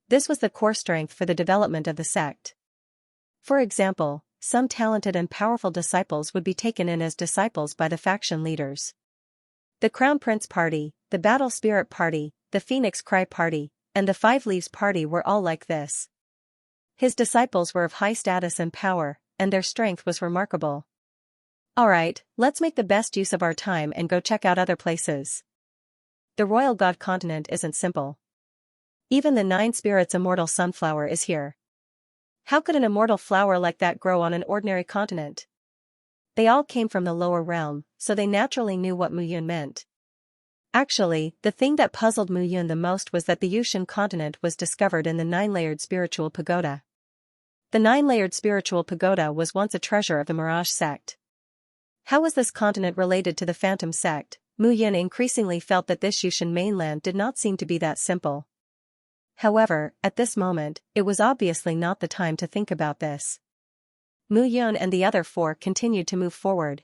This was the core strength for the development of the sect. For example, some talented and powerful disciples would be taken in as disciples by the faction leaders. The Crown Prince Party, the Battle Spirit Party, the Phoenix Cry Party, and the Five Leaves party were all like this. His disciples were of high status and power, and their strength was remarkable. Alright, let's make the best use of our time and go check out other places. The royal god continent isn't simple. Even the 9 spirits immortal sunflower is here. How could an immortal flower like that grow on an ordinary continent? They all came from the lower realm, so they naturally knew what Mu Yun meant. Actually, the thing that puzzled Mu Yun the most was that the Yushan continent was discovered in the 9-layered spiritual pagoda. The 9-layered spiritual pagoda was once a treasure of the Mirage sect. How was this continent related to the Phantom sect? Mu Yun increasingly felt that this Yushan mainland did not seem to be that simple. However, at this moment, it was obviously not the time to think about this. Mu Yun and the other 4 continued to move forward.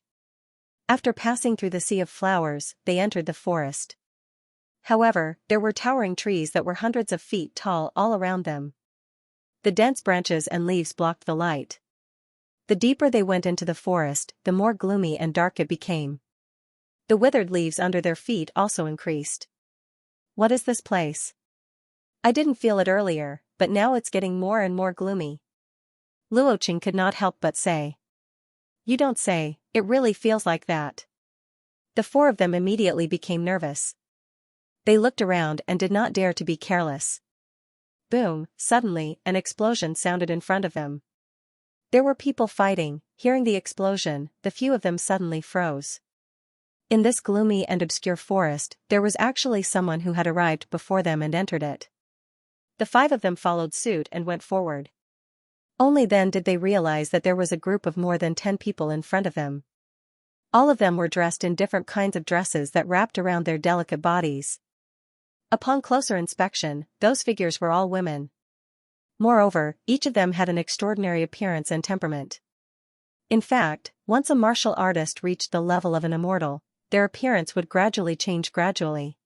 After passing through the sea of flowers, they entered the forest. However, there were towering trees that were hundreds of feet tall all around them. The dense branches and leaves blocked the light. The deeper they went into the forest, the more gloomy and dark it became. The withered leaves under their feet also increased. What is this place? I didn't feel it earlier, but now it's getting more and more gloomy. Luoqing could not help but say. You don't say, it really feels like that. The 4 of them immediately became nervous. They looked around and did not dare to be careless. Boom, suddenly, an explosion sounded in front of them. There were people fighting. Hearing the explosion, the few of them suddenly froze. In this gloomy and obscure forest, there was actually someone who had arrived before them and entered it. The 5 of them followed suit and went forward. Only then did they realize that there was a group of more than 10 people in front of them. All of them were dressed in different kinds of dresses that wrapped around their delicate bodies. Upon closer inspection, those figures were all women. Moreover, each of them had an extraordinary appearance and temperament. In fact, once a martial artist reached the level of an immortal, their appearance would gradually change gradually.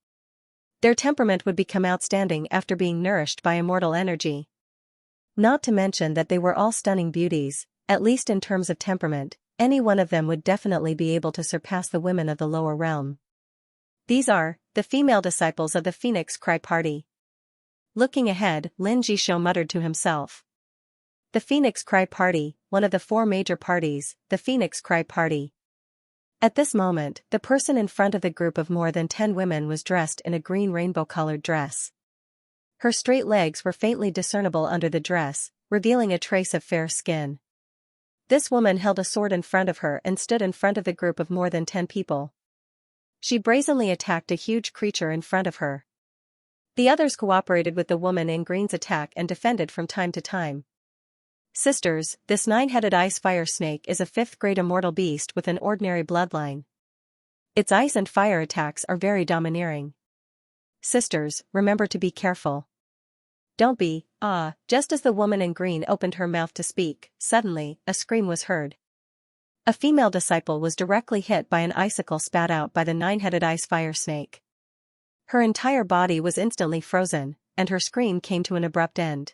Their temperament would become outstanding after being nourished by immortal energy. Not to mention that they were all stunning beauties, at least in terms of temperament, any one of them would definitely be able to surpass the women of the lower realm. These are the female disciples of the Phoenix Cry Party. Looking ahead, Lin Jishou muttered to himself. The Phoenix Cry Party, one of the 4 major parties, the Phoenix Cry Party. At this moment, the person in front of the group of more than 10 women was dressed in a green rainbow-colored dress. Her straight legs were faintly discernible under the dress, revealing a trace of fair skin. This woman held a sword in front of her and stood in front of the group of more than 10 people. She brazenly attacked a huge creature in front of her. The others cooperated with the woman in green's attack and defended from time to time. Sisters, this 9-headed ice fire snake is a 5th-grade immortal beast with an ordinary bloodline. Its ice and fire attacks are very domineering. Sisters, remember to be careful. Don't be, just as the woman in green opened her mouth to speak, suddenly, a scream was heard. A female disciple was directly hit by an icicle spat out by the 9-headed ice fire snake. Her entire body was instantly frozen, and her scream came to an abrupt end.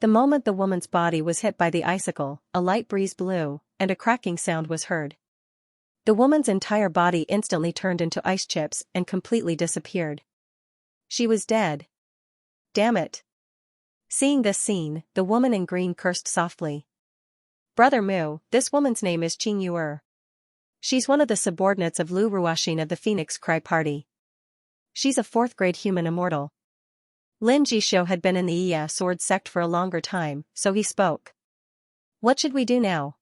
The moment the woman's body was hit by the icicle, a light breeze blew, and a cracking sound was heard. The woman's entire body instantly turned into ice chips and completely disappeared. She was dead. Damn it. Seeing this scene, the woman in green cursed softly. Brother Mu, this woman's name is Qing Yuer. She's one of the subordinates of Lu Ruoxin of the Phoenix Cry Party. She's a 4th-grade human immortal. Lin Jishou had been in the Iya Sword sect for a longer time, so he spoke. What should we do now?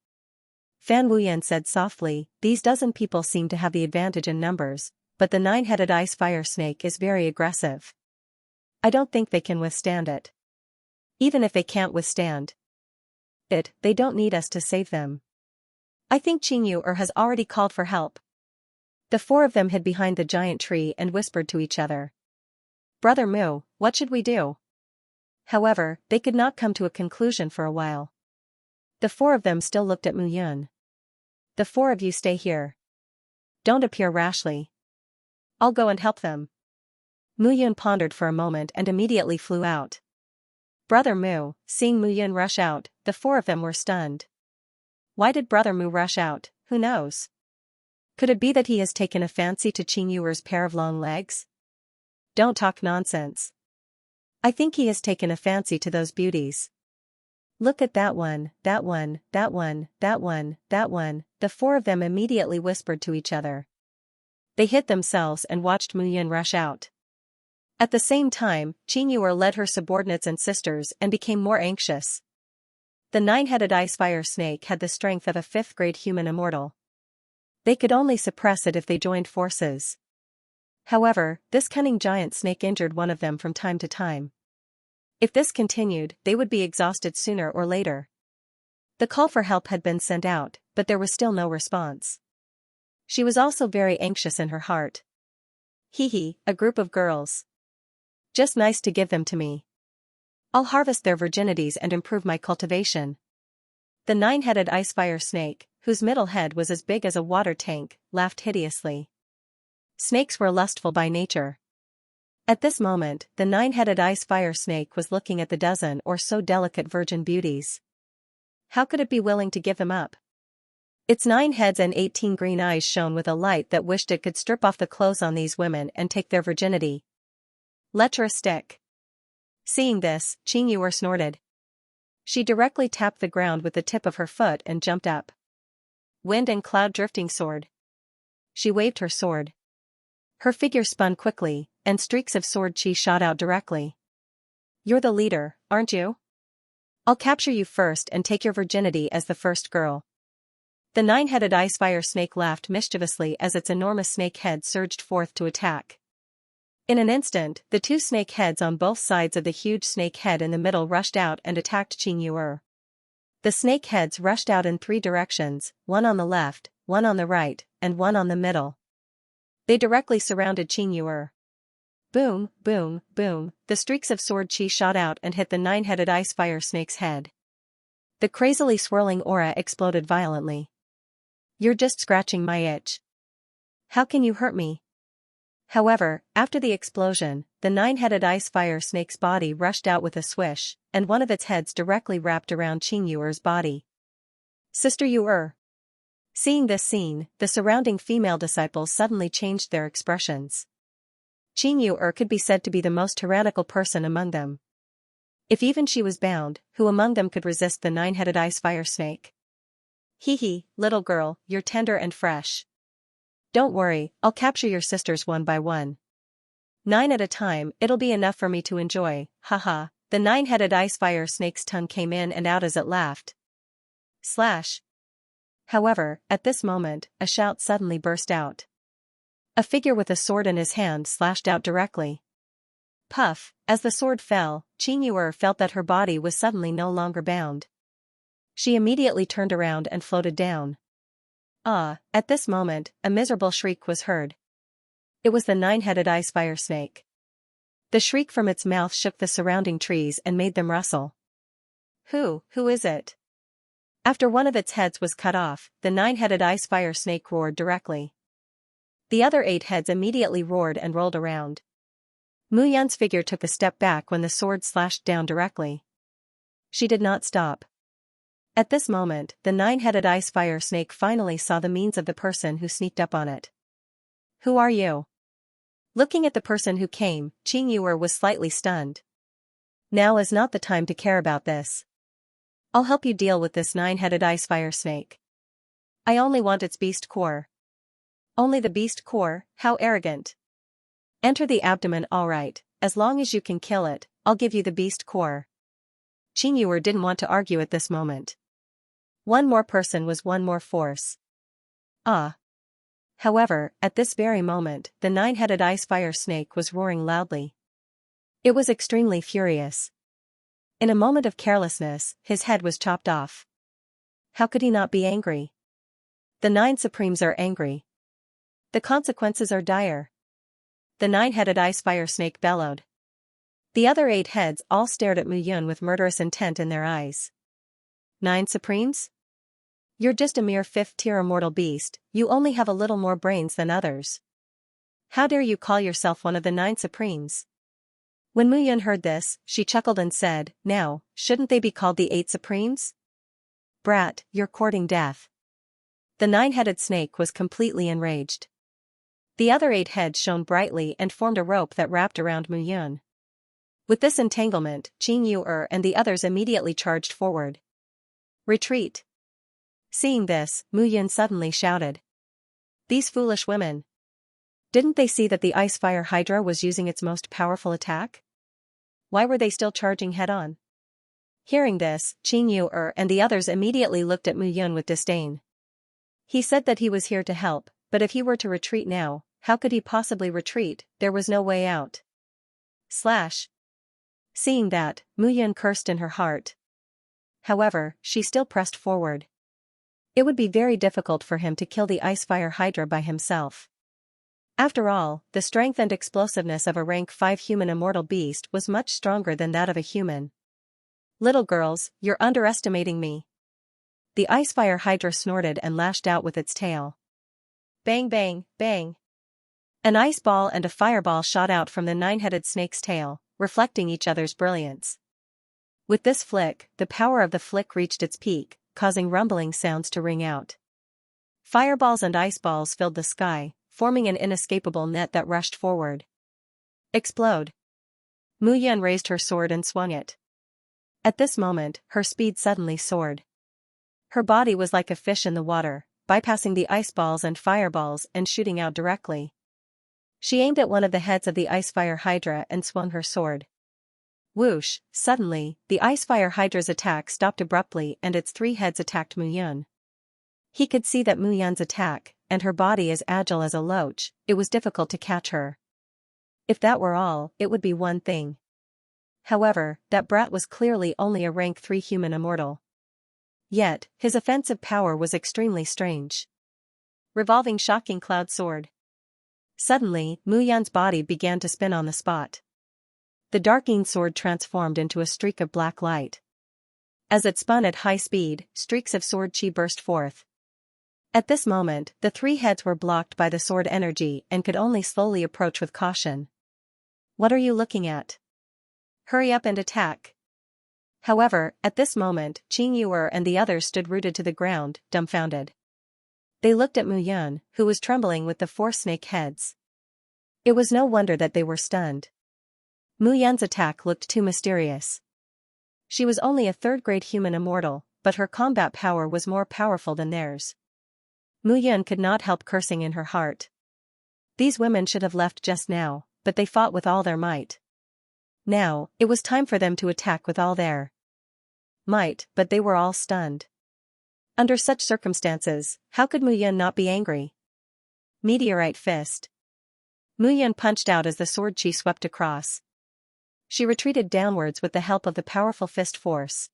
Fan Wuyan said softly, these dozen people seem to have the advantage in numbers, but the 9-headed ice fire snake is very aggressive. I don't think they can withstand it. Even if they can't withstand it, they don't need us to save them. I think Qing Yuer has already called for help. The 4 of them hid behind the giant tree and whispered to each other. Brother Mu, what should we do? However, they could not come to a conclusion for a while. The 4 of them still looked at Mu Yun. The 4 of you stay here. Don't appear rashly. I'll go and help them. Mu Yun pondered for a moment and immediately flew out. Brother Mu, seeing Mu Yun rush out, the 4 of them were stunned. Why did Brother Mu rush out? Who knows? Could it be that he has taken a fancy to Qing Yuer's pair of long legs? Don't talk nonsense. I think he has taken a fancy to those beauties. Look at that one, that one, that one, that one, that one, the four of them immediately whispered to each other. They hid themselves and watched Mu Yun rush out. At the same time, Qing Yuer led her subordinates and sisters and became more anxious. The nine-headed ice-fire snake had the strength of a fifth-grade human immortal. They could only suppress it if they joined forces. However, this cunning giant snake injured one of them from time to time. If this continued, they would be exhausted sooner or later. The call for help had been sent out, but there was still no response. She was also very anxious in her heart. Hee, a group of girls. Just nice to give them to me. I'll harvest their virginities and improve my cultivation. The nine-headed ice-fire snake, whose middle head was as big as a water tank, laughed hideously. Snakes were lustful by nature. At this moment, the nine-headed ice-fire snake was looking at the dozen or so delicate virgin beauties. How could it be willing to give them up? Its 9 heads and 18 green eyes shone with a light that wished it could strip off the clothes on these women and take their virginity. Let her stick. Seeing this, Qing Yuer snorted. She directly tapped the ground with the tip of her foot and jumped up. Wind and cloud drifting sword. She waved her sword. Her figure spun quickly, and streaks of sword chi shot out directly. You're the leader, aren't you? I'll capture you first and take your virginity as the first girl. The nine-headed ice-fire snake laughed mischievously as its enormous snake head surged forth to attack. In an instant, the 2 snake heads on both sides of the huge snake head in the middle rushed out and attacked Qing Yuer. The snake heads rushed out in 3 directions, one on the left, one on the right, and one on the middle. They directly surrounded Qing Yuer. Boom, boom, boom, the streaks of sword chi shot out and hit the nine-headed ice-fire snake's head. The crazily swirling aura exploded violently. You're just scratching my itch. How can you hurt me? However, after the explosion, the nine-headed ice-fire snake's body rushed out with a swish, and one of its heads directly wrapped around Qing Yuer's body. Sister Yuer. Seeing this scene, the surrounding female disciples suddenly changed their expressions. Qing Yuer could be said to be the most tyrannical person among them. If even she was bound, who among them could resist the nine-headed ice-fire snake? Hee, little girl, you're tender and fresh. Don't worry, I'll capture your sisters one by one. 9 at a time, it'll be enough for me to enjoy, haha. The nine-headed ice-fire snake's tongue came in and out as it laughed. Slash. However, at this moment, a shout suddenly burst out. A figure with a sword in his hand slashed out directly. Puff, as the sword fell, Qing Yuer felt that her body was suddenly no longer bound. She immediately turned around and floated down. At this moment, a miserable shriek was heard. It was the nine-headed ice-fire snake. The shriek from its mouth shook the surrounding trees and made them rustle. Who is it? After one of its heads was cut off, the nine-headed ice-fire snake roared directly. The other 8 heads immediately roared and rolled around. Mu Yun's figure took a step back when the sword slashed down directly. She did not stop. At this moment, the nine-headed ice-fire snake finally saw the means of the person who sneaked up on it. Who are you? Looking at the person who came, Qing Yuer was slightly stunned. Now is not the time to care about this. I'll help you deal with this nine-headed ice-fire snake. I only want its beast core. Only the beast core, how arrogant. Enter the abdomen all right, as long as you can kill it, I'll give you the beast core. Qing Yuer didn't want to argue at this moment. One more person was one more force. However, at this very moment, the nine-headed ice-fire snake was roaring loudly. It was extremely furious. In a moment of carelessness, his head was chopped off. How could he not be angry? The 9 Supremes are angry. The consequences are dire. The nine-headed ice-fire snake bellowed. The other 8 heads all stared at Mu Yun with murderous intent in their eyes. 9 Supremes? You're just a mere 5th-tier immortal beast, you only have a little more brains than others. How dare you call yourself one of the 9 Supremes? When Mu Yun heard this, she chuckled and said, now, shouldn't they be called the 8 Supremes? Brat, you're courting death. The nine-headed snake was completely enraged. The other 8 heads shone brightly and formed a rope that wrapped around Mu Yun. With this entanglement, Xianxia and the others immediately charged forward. Retreat! Seeing this, Mu Yun suddenly shouted. These foolish women! Didn't they see that the Ice Fire Hydra was using its most powerful attack? Why were they still charging head-on? Hearing this, Xianxia and the others immediately looked at Mu Yun with disdain. He said that he was here to help, but if he were to retreat now, how could he possibly retreat? There was no way out. Slash. Seeing that, Mu Yun cursed in her heart. However, she still pressed forward. It would be very difficult for him to kill the Ice Fire Hydra by himself. After all, the strength and explosiveness of a rank 5 human immortal beast was much stronger than that of a human. Little girls, you're underestimating me. The Ice Fire Hydra snorted and lashed out with its tail. Bang bang, bang. An ice ball and a fireball shot out from the 9-headed snake's tail, reflecting each other's brilliance. With this flick, the power of the flick reached its peak, causing rumbling sounds to ring out. Fireballs and ice balls filled the sky, forming an inescapable net that rushed forward. Explode! Mu Yun raised her sword and swung it. At this moment, her speed suddenly soared. Her body was like a fish in the water, bypassing the ice balls and fireballs and shooting out directly. She aimed at one of the heads of the Ice Fire Hydra and swung her sword. Whoosh! Suddenly, the Ice Fire Hydra's attack stopped abruptly and its 3 heads attacked Mu Yun. He could see that Mu Yun's attack, and her body as agile as a loach, it was difficult to catch her. If that were all, it would be one thing. However, that brat was clearly only a rank 3 human immortal. Yet, his offensive power was extremely strange. Revolving Shocking Cloud Sword. Suddenly, Mu Yun's body began to spin on the spot. The darkening sword transformed into a streak of black light. As it spun at high speed, streaks of sword chi burst forth. At this moment, the 3 heads were blocked by the sword energy and could only slowly approach with caution. What are you looking at? Hurry up and attack. However, at this moment, Xianxia and the others stood rooted to the ground, dumbfounded. They looked at Mu Yun, who was trembling with the 4 snake heads. It was no wonder that they were stunned. Mu Yun's attack looked too mysterious. She was only a 3rd-grade human immortal, but her combat power was more powerful than theirs. Mu Yun could not help cursing in her heart. These women should have left just now, but they fought with all their might. Now, it was time for them to attack with all their might, but they were all stunned. Under such circumstances, how could Mu Yun not be angry? Meteorite Fist. Mu Yun punched out as the sword chi swept across. She retreated downwards with the help of the powerful fist force.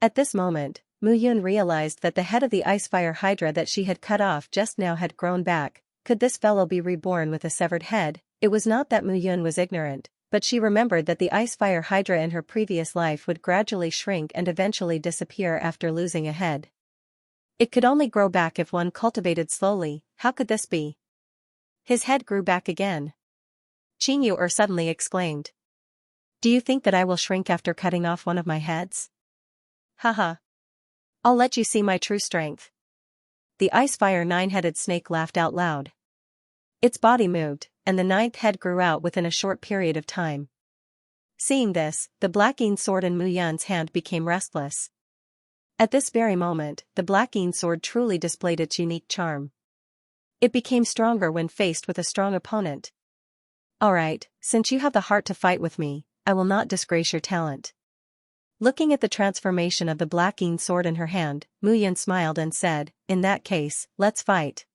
At this moment, Mu Yun realized that the head of the Ice Fire Hydra that she had cut off just now had grown back. Could this fellow be reborn with a severed head? It was not that Mu Yun was ignorant, but she remembered that the Ice Fire Hydra in her previous life would gradually shrink and eventually disappear after losing a head. It could only grow back if one cultivated slowly. How could this be? His head grew back again. Xianxia suddenly exclaimed. Do you think that I will shrink after cutting off one of my heads? Haha. I'll let you see my true strength. The Ice Fire 9-headed snake laughed out loud. Its body moved, and the 9th head grew out within a short period of time. Seeing this, the blacking sword in Mu Yun's hand became restless. At this very moment, the blacking sword truly displayed its unique charm. It became stronger when faced with a strong opponent. Alright, since you have the heart to fight with me, I will not disgrace your talent. Looking at the transformation of the blacking sword in her hand, Mu Yun smiled and said, in that case, let's fight.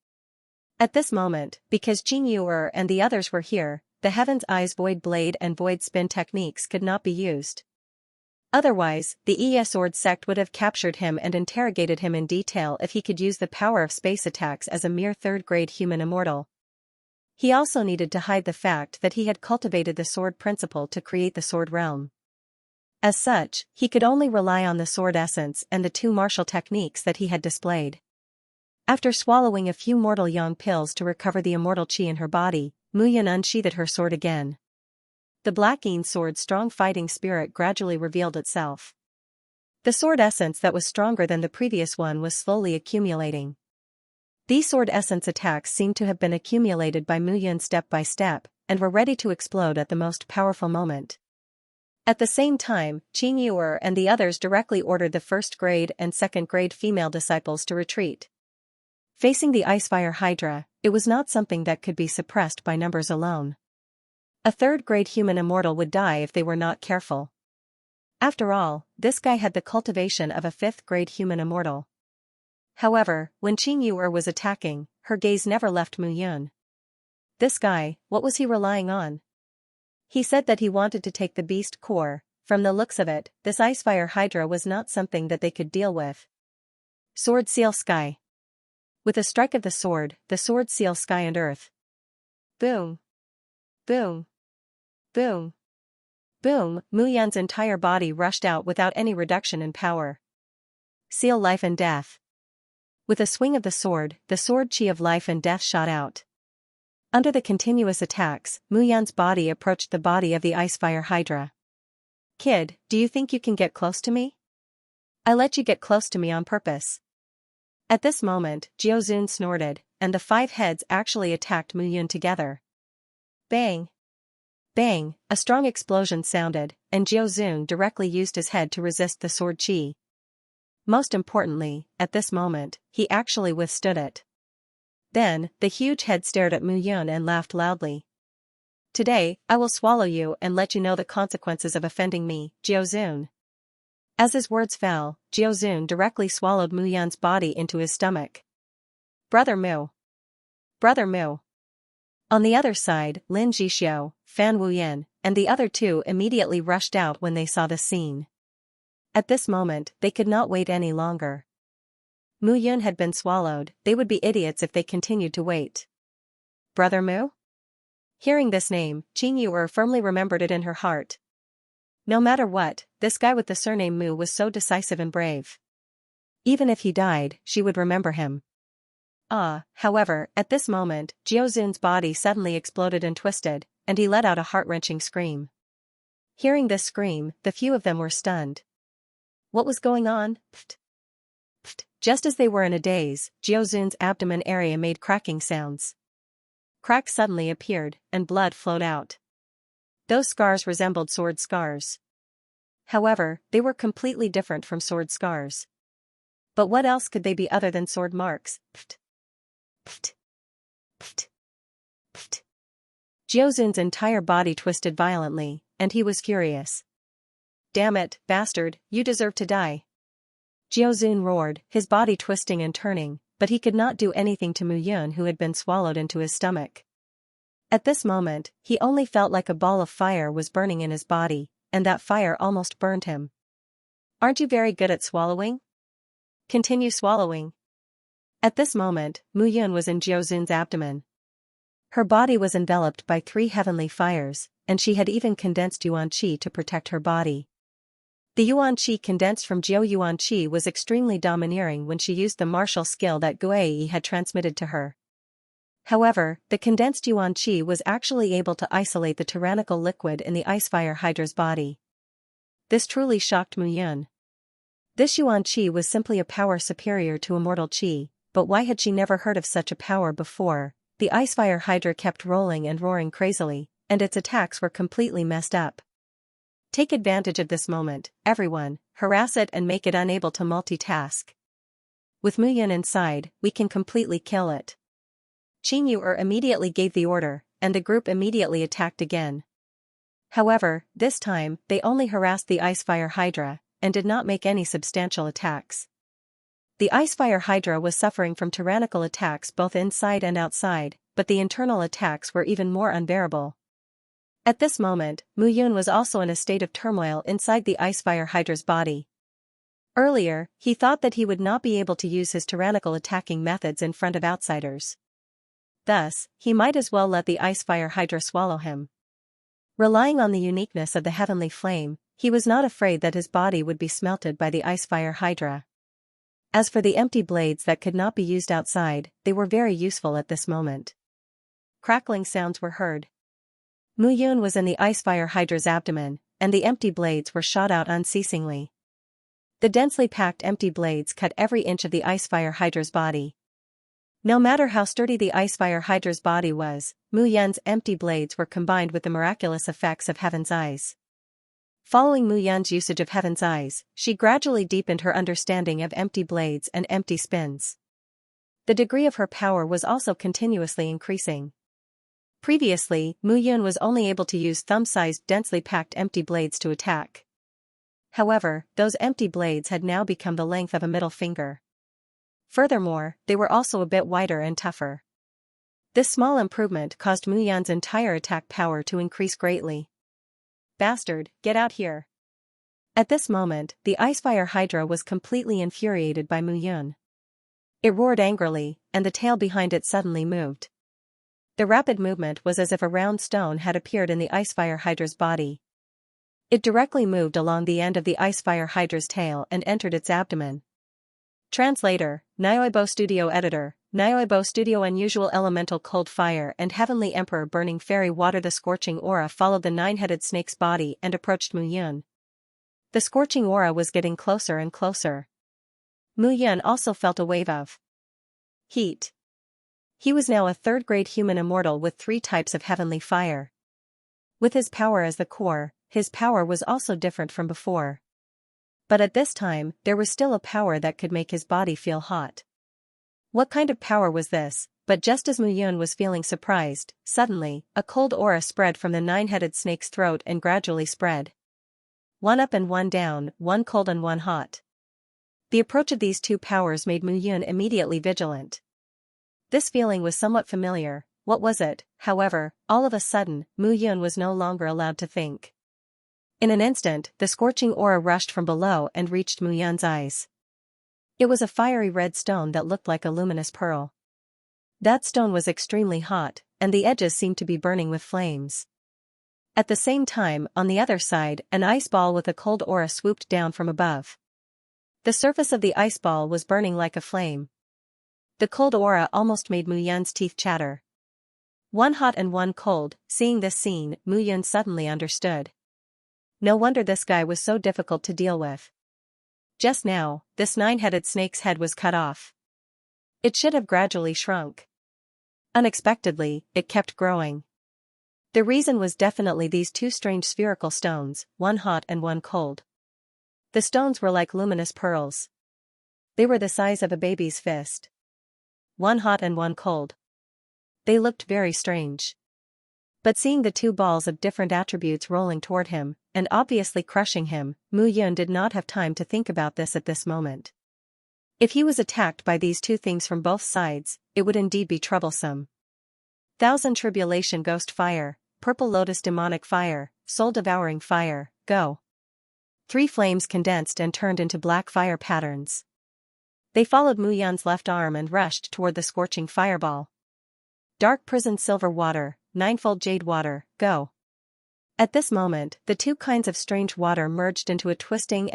At this moment, because Xianxia and the others were here, the Heaven's Eyes Void Blade and Void Spin techniques could not be used. Otherwise, the Sword sect would have captured him and interrogated him in detail if he could use the power of space attacks as a mere 3rd-grade human immortal. He also needed to hide the fact that he had cultivated the sword principle to create the sword realm. As such, he could only rely on the sword essence and the 2 martial techniques that he had displayed. After swallowing a few mortal yang pills to recover the immortal chi in her body, Mu Yun unsheathed her sword again. The blacking sword's strong fighting spirit gradually revealed itself. The sword essence that was stronger than the previous one was slowly accumulating. These sword essence attacks seemed to have been accumulated by Mu Yun step by step, and were ready to explode at the most powerful moment. At the same time, Qing Yuer and the others directly ordered the first-grade and second-grade female disciples to retreat. Facing the Icefire Hydra, it was not something that could be suppressed by numbers alone. A third-grade human immortal would die if they were not careful. After all, this guy had the cultivation of a fifth-grade human immortal. However, when Qing Yuer was attacking, her gaze never left Mu Yun. This guy, what was he relying on? He said that he wanted to take the beast core. From the looks of it, this Icefire Hydra was not something that they could deal with. Sword seal sky. With a strike of the sword seal sky and earth. Boom. Boom. Boom. Boom, Mu Yun's entire body rushed out without any reduction in power. Seal life and death. With a swing of the sword chi of life and death shot out. Under the continuous attacks, Mu Yun's body approached the body of the Icefire Hydra. Kid, do you think you can get close to me? I let you get close to me on purpose. At this moment, Jiao Zun snorted, and the 5 heads actually attacked Mu Yun together. Bang! Bang! A strong explosion sounded, and Jiao Zun directly used his head to resist the sword chi. Most importantly, at this moment, he actually withstood it. Then, the huge head stared at Mu Yun and laughed loudly. Today, I will swallow you and let you know the consequences of offending me, Jiao Zun. As his words fell, Jiao Zun directly swallowed Mu Yun's body into his stomach. Brother Mu. Brother Mu. On the other side, Lin Zhixiu, Fan Wuyan, and the other 2 immediately rushed out when they saw the scene. At this moment, they could not wait any longer. Mu Yun had been swallowed, they would be idiots if they continued to wait. Brother Mu? Hearing this name, Qing Yuer firmly remembered it in her heart. No matter what, this guy with the surname Mu was so decisive and brave. Even if he died, she would remember him. However, at this moment, Jiao Zun's body suddenly exploded and twisted, and he let out a heart-wrenching scream. Hearing this scream, the few of them were stunned. What was going on? Pft. Pft. Just as they were in a daze, Jiao Zun's abdomen area made cracking sounds. Cracks suddenly appeared, and blood flowed out. Those scars resembled sword scars. However, they were completely different from sword scars. But what else could they be other than sword marks? Pft. Pft. Pft. Pft. Jiao Zun's entire body twisted violently, and he was furious. Damn it, bastard, you deserve to die. Jiao Zun roared, his body twisting and turning, but he could not do anything to Mu Yun who had been swallowed into his stomach. At this moment, he only felt like a ball of fire was burning in his body, and that fire almost burned him. Aren't you very good at swallowing? Continue swallowing. At this moment, Mu Yun was in Jiao Zun's abdomen. Her body was enveloped by 3 heavenly fires, and she had even condensed Yuan Qi to protect her body. The Yuan Qi condensed from Jiao Yuan Qi was extremely domineering when she used the martial skill that Guai had transmitted to her. However, the condensed Yuan Qi was actually able to isolate the tyrannical liquid in the Icefire Hydra's body. This truly shocked Mu Yun. This Yuan Qi was simply a power superior to immortal Qi, but why had she never heard of such a power before? The Icefire Hydra kept rolling and roaring crazily, and its attacks were completely messed up. Take advantage of this moment, everyone, harass it and make it unable to multitask. With Mu Yun inside, we can completely kill it. Qing Yuer immediately gave the order, and the group immediately attacked again. However, this time, they only harassed the Icefire Hydra, and did not make any substantial attacks. The Icefire Hydra was suffering from tyrannical attacks both inside and outside, but the internal attacks were even more unbearable. At this moment, Mu Yun was also in a state of turmoil inside the Icefire Hydra's body. Earlier, he thought that he would not be able to use his tyrannical attacking methods in front of outsiders. Thus, he might as well let the Icefire Hydra swallow him. Relying on the uniqueness of the heavenly flame, he was not afraid that his body would be smelted by the Icefire Hydra. As for the empty blades that could not be used outside, they were very useful at this moment. Crackling sounds were heard. Mu Yun was in the Icefire Hydra's abdomen, and the empty blades were shot out unceasingly. The densely packed empty blades cut every inch of the Icefire Hydra's body. No matter how sturdy the Icefire Hydra's body was, Mu Yun's empty blades were combined with the miraculous effects of Heaven's eyes. Following Mu Yun's usage of Heaven's Eyes, she gradually deepened her understanding of empty blades and empty spins. The degree of her power was also continuously increasing. Previously, Mu Yun was only able to use thumb-sized densely packed empty blades to attack. However, those empty blades had now become the length of a middle finger. Furthermore, they were also a bit wider and tougher. This small improvement caused Mu Yun's entire attack power to increase greatly. "Bastard, get out here." At this moment, the Icefire Hydra was completely infuriated by Mu Yun. It roared angrily, and the tail behind it suddenly moved. The rapid movement was as if a round stone had appeared in the Icefire Hydra's body. It directly moved along the end of the Icefire Hydra's tail and entered its abdomen. Translator, Nioibo Studio Editor, Nioibo Studio Unusual Elemental Cold Fire and Heavenly Emperor Burning Fairy Water. The scorching aura followed the nine-headed snake's body and approached Mu Yun. The scorching aura was getting closer and closer. Mu Yun also felt a wave of heat. He was now a third-grade human immortal with 3 types of heavenly fire. With his power as the core, his power was also different from before. But at this time, there was still a power that could make his body feel hot. What kind of power was this? But just as Mu Yun was feeling surprised, suddenly, a cold aura spread from the nine-headed snake's throat and gradually spread. One up and one down, one cold and one hot. The approach of these 2 powers made Mu Yun immediately vigilant. This feeling was somewhat familiar. What was it? However, all of a sudden, Mu Yun was no longer allowed to think. In an instant, the scorching aura rushed from below and reached Mu Yun's eyes. It was a fiery red stone that looked like a luminous pearl. That stone was extremely hot, and the edges seemed to be burning with flames. At the same time, on the other side, an ice ball with a cold aura swooped down from above. The surface of the ice ball was burning like a flame. The cold aura almost made Mu Yun's teeth chatter. One hot and one cold. Seeing this scene, Mu Yun suddenly understood. No wonder this guy was so difficult to deal with. Just now, this nine-headed snake's head was cut off. It should have gradually shrunk. Unexpectedly, it kept growing. The reason was definitely these 2 strange spherical stones, one hot and one cold. The stones were like luminous pearls. They were the size of a baby's fist. One hot and one cold. They looked very strange. But seeing the 2 balls of different attributes rolling toward him, and obviously crushing him, Mu Yun did not have time to think about this at this moment. If he was attacked by these 2 things from both sides, it would indeed be troublesome. Thousand Tribulation Ghost Fire, Purple Lotus Demonic Fire, Soul Devouring Fire, go. 3 flames condensed and turned into black fire patterns. They followed Mu Yun's left arm and rushed toward the scorching fireball. Dark Prison Silver Water, Ninefold Jade Water, go. At this moment, the 2 kinds of strange water merged into a twisting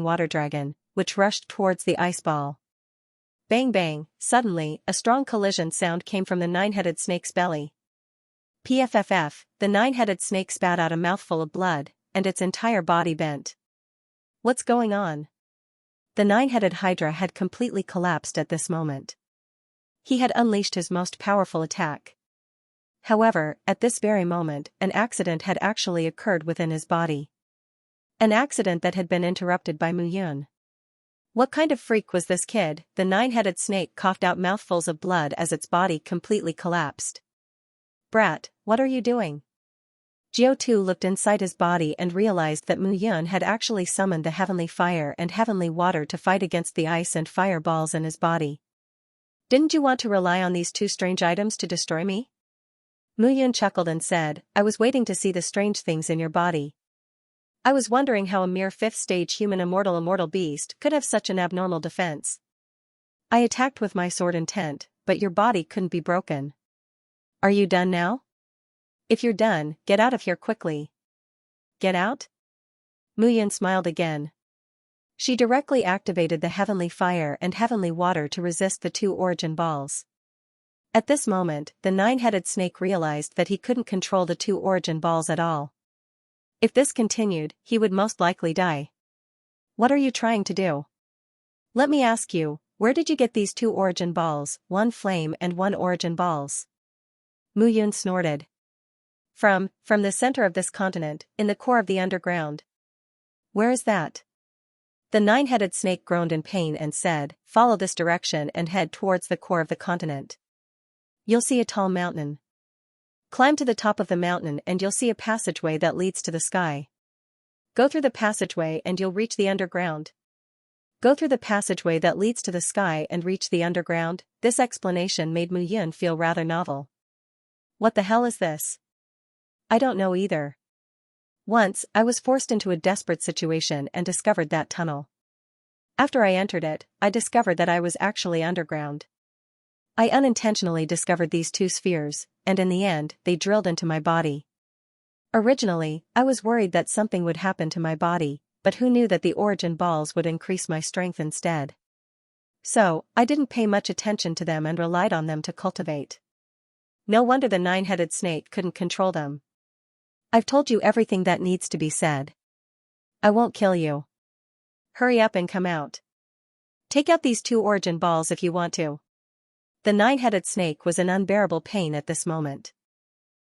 water dragon, which rushed towards the ice ball. Bang bang, suddenly, a strong collision sound came from the nine-headed snake's belly. Pfff, the nine-headed snake spat out a mouthful of blood, and its entire body bent. What's going on? The nine-headed Hydra had completely collapsed at this moment. He had unleashed his most powerful attack. However, at this very moment, an accident had actually occurred within his body. An accident that had been interrupted by Mu Yun. What kind of freak was this kid? The nine-headed snake coughed out mouthfuls of blood as its body completely collapsed. Brat, what are you doing? Jiao Tu looked inside his body and realized that Mu Yun had actually summoned the heavenly fire and heavenly water to fight against the ice and fire balls in his body. Didn't you want to rely on these 2 strange items to destroy me? Mu Yun chuckled and said, I was waiting to see the strange things in your body. I was wondering how a mere 5th-stage human immortal beast could have such an abnormal defense. I attacked with my sword intent, but your body couldn't be broken. Are you done now? If you're done, get out of here quickly. Get out? Mu Yun smiled again. She directly activated the heavenly fire and heavenly water to resist the 2 origin balls. At this moment, the nine-headed snake realized that he couldn't control the 2 origin balls at all. If this continued, he would most likely die. What are you trying to do? Let me ask you, where did you get these 2 origin balls, 1 flame and 1 origin balls? Mu Yun snorted. From the center of this continent, in the core of the underground. Where is that? The nine-headed snake groaned in pain and said, follow this direction and head towards the core of the continent. You'll see a tall mountain. Climb to the top of the mountain and you'll see a passageway that leads to the sky. Go through the passageway and you'll reach the underground. Go through the passageway that leads to the sky and reach the underground. This explanation made Mu Yun feel rather novel. What the hell is this? I don't know either. Once, I was forced into a desperate situation and discovered that tunnel. After I entered it, I discovered that I was actually underground. I unintentionally discovered these two spheres, and in the end, they drilled into my body. Originally, I was worried that something would happen to my body, but who knew that the origin balls would increase my strength instead? So, I didn't pay much attention to them and relied on them to cultivate. No wonder the nine-headed snake couldn't control them. I've told you everything that needs to be said. I won't kill you. Hurry up and come out. Take out these two origin balls if you want to. The nine-headed snake was in unbearable pain at this moment.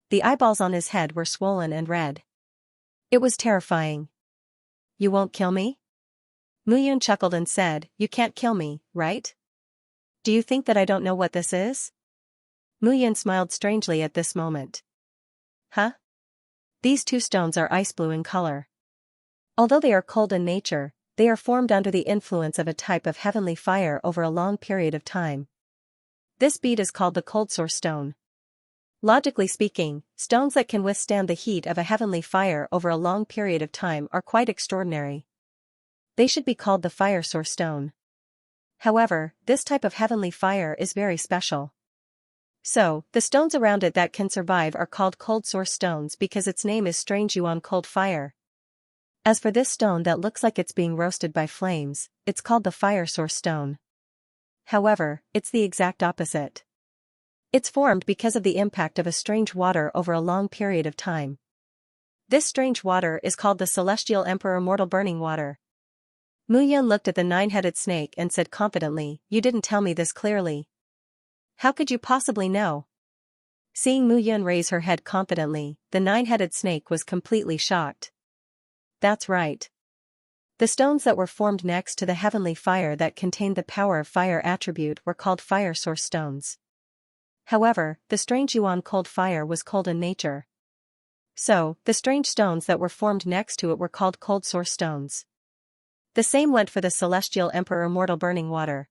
The eyeballs on his head were swollen and red. It was terrifying. You won't kill me? Mu Yun chuckled and said, you can't kill me, right? Do you think that I don't know what this is? Mu Yun smiled strangely at this moment. Huh? These two stones are ice blue in color. Although they are cold in nature, they are formed under the influence of a type of heavenly fire over a long period of time. This bead is called the cold source stone. Logically speaking, stones that can withstand the heat of a heavenly fire over a long period of time are quite extraordinary. They should be called the fire source stone. However, this type of heavenly fire is very special. So, the stones around it that can survive are called cold source stones because its name is Strange Yuan Cold Fire. As for this stone that looks like it's being roasted by flames, it's called the fire source stone. However, it's the exact opposite. It's formed because of the impact of a strange water over a long period of time. This strange water is called the Celestial Emperor Mortal Burning Water. Mu Yun looked at the nine-headed snake and said confidently, you didn't tell me this clearly. How could you possibly know? Seeing Mu Yun raise her head confidently, the nine-headed snake was completely shocked. That's right. The stones that were formed next to the heavenly fire that contained the power of fire attribute were called fire source stones. However, the strange Yuan cold fire was cold in nature. So, the strange stones that were formed next to it were called cold source stones. The same went for the Celestial Emperor Mortal Burning Water.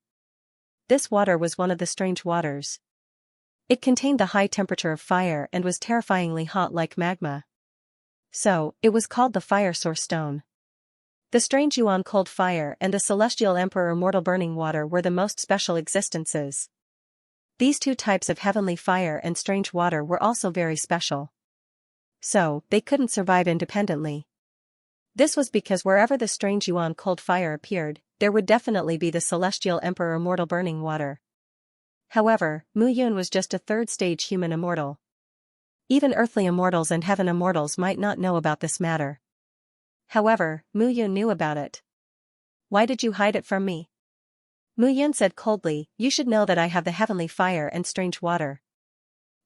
This water was one of the strange waters. It contained the high temperature of fire and was terrifyingly hot like magma. So, it was called the fire source stone. The strange Yuan cold fire and the Celestial Emperor Mortal Burning Water were the most special existences. These two types of heavenly fire and strange water were also very special. So, they couldn't survive independently. This was because wherever the strange Yuan cold fire appeared, there would definitely be the Celestial Emperor Mortal Burning Water. However, Mu Yun was just a third-stage human immortal. Even earthly immortals and heaven immortals might not know about this matter. However, Mu Yun knew about it. Why did you hide it from me? Mu Yun said coldly, you should know that I have the heavenly fire and strange water.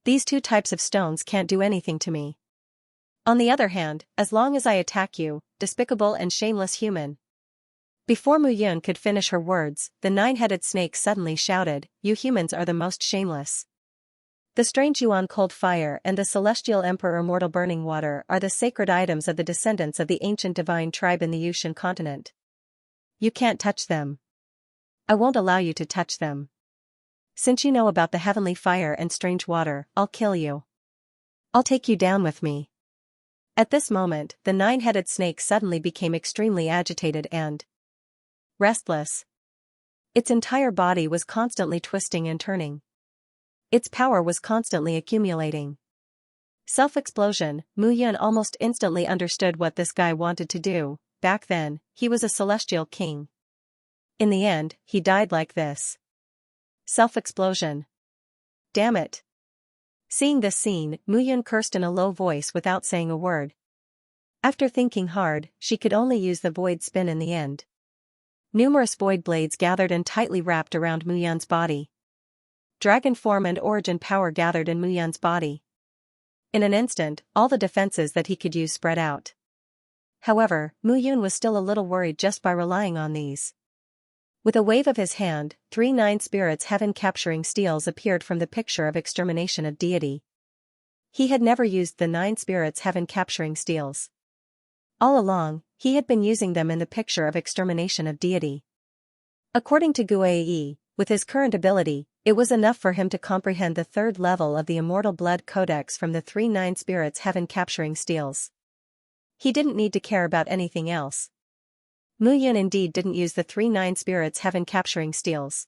These two types of stones can't do anything to me. On the other hand, as long as I attack you, despicable and shameless human. Before Mu Yun could finish her words, the nine-headed snake suddenly shouted, you humans are the most shameless. The strange Yuan cold fire and the Celestial Emperor Mortal Burning Water are the sacred items of the descendants of the ancient divine tribe in the Yushan continent. You can't touch them. I won't allow you to touch them. Since you know about the heavenly fire and strange water, I'll kill you. I'll take you down with me. At this moment, the nine-headed snake suddenly became extremely agitated and restless. Its entire body was constantly twisting and turning. Its power was constantly accumulating. Self-explosion, Mu Yun almost instantly understood what this guy wanted to do. Back then, he was a celestial king. In the end, he died like this. Self-explosion. Damn it. Seeing this scene, Mu Yun cursed in a low voice without saying a word. After thinking hard, she could only use the void spin in the end. Numerous void blades gathered and tightly wrapped around Mu Yun's body. Dragon form and origin power gathered in Mu Yun's body. In an instant, all the defenses that he could use spread out. However, Mu Yun was still a little worried just by relying on these. With a wave of his hand, 3 9 spirits heaven-capturing steels appeared from the picture of extermination of deity. He had never used the 9 spirits heaven-capturing steels. All along, he had been using them in the picture of extermination of deity. According to Guai, with his current ability, it was enough for him to comprehend the 3rd level of the Immortal Blood Codex from the 3 9 spirits heaven-capturing steels. He didn't need to care about anything else. Mu Yun indeed didn't use the 3 9 spirits heaven-capturing steels.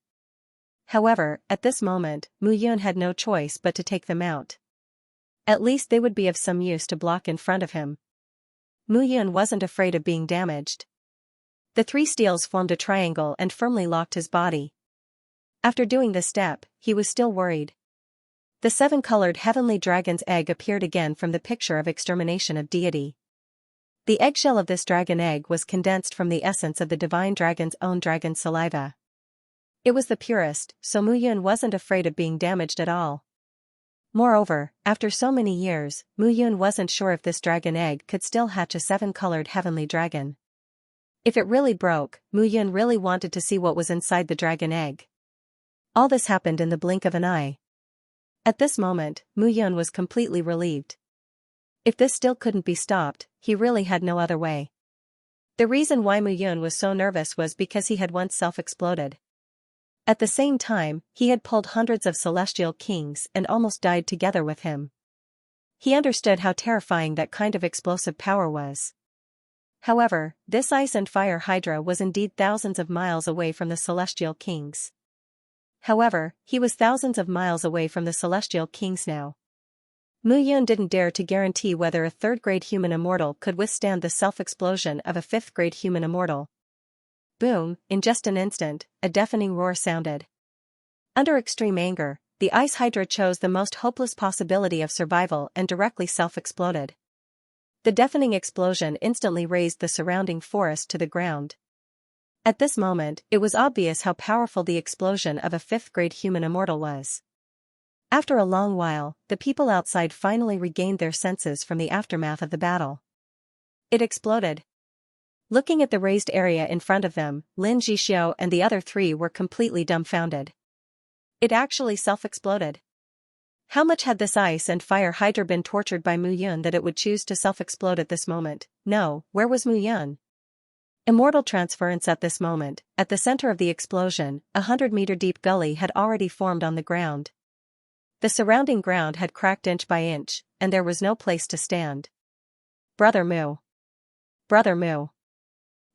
However, at this moment, Mu Yun had no choice but to take them out. At least they would be of some use to block in front of him. Mu Yun wasn't afraid of being damaged. The 3 steels formed a triangle and firmly locked his body. After doing this step, he was still worried. The 7-colored heavenly dragon's egg appeared again from the picture of extermination of deity. The eggshell of this dragon egg was condensed from the essence of the divine dragon's own dragon saliva. It was the purest, so Mu Yun wasn't afraid of being damaged at all. Moreover, after so many years, Mu Yun wasn't sure if this dragon egg could still hatch a 7-colored heavenly dragon. If it really broke, Mu Yun really wanted to see what was inside the dragon egg. All this happened in the blink of an eye. At this moment, Mu Yun was completely relieved. If this still couldn't be stopped, he really had no other way. The reason why Mu Yun was so nervous was because he had once self-exploded. At the same time, he had pulled hundreds of celestial kings and almost died together with him. He understood how terrifying that kind of explosive power was. However, this ice and fire hydra was indeed thousands of miles away from the celestial kings. However, he was thousands of miles away from the celestial kings now. Mu Yun didn't dare to guarantee whether a 3rd-grade human immortal could withstand the self-explosion of a 5th-grade human immortal. Boom, in just an instant, a deafening roar sounded. Under extreme anger, the ice hydra chose the most hopeless possibility of survival and directly self-exploded. The deafening explosion instantly razed the surrounding forest to the ground. At this moment, it was obvious how powerful the explosion of a 5th-grade human immortal was. After a long while, the people outside finally regained their senses from the aftermath of the battle. It exploded. Looking at the raised area in front of them, Lin Zhixiu and the other 3 were completely dumbfounded. It actually self-exploded. How much had this ice and fire hydra been tortured by Mu Yun that it would choose to self-explode at this moment? No, where was Mu Yun? Immortal transference at this moment. At the center of the explosion, a 100-meter deep gully had already formed on the ground. The surrounding ground had cracked inch by inch, and there was no place to stand. Brother Mu! Brother Mu!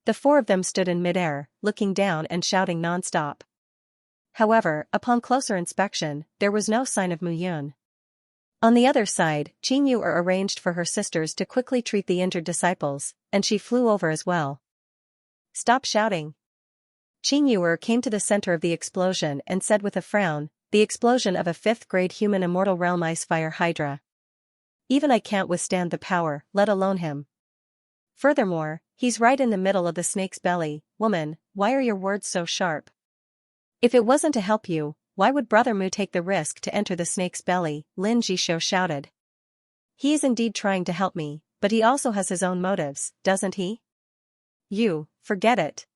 The 4 of them stood in midair, looking down and shouting non-stop. However, upon closer inspection, there was no sign of Mu Yun. On the other side, Xianxia arranged for her sisters to quickly treat the injured disciples, and she flew over as well. Stop shouting! Xianxia came to the center of the explosion and said with a frown, the explosion of a 5th-grade human immortal realm ice fire hydra. Even I can't withstand the power, let alone him. Furthermore, he's right in the middle of the snake's belly. Woman, why are your words so sharp? If it wasn't to help you, why would Brother Mu take the risk to enter the snake's belly? Lin Zhixiu shouted. He is indeed trying to help me, but he also has his own motives, doesn't he? You, forget it.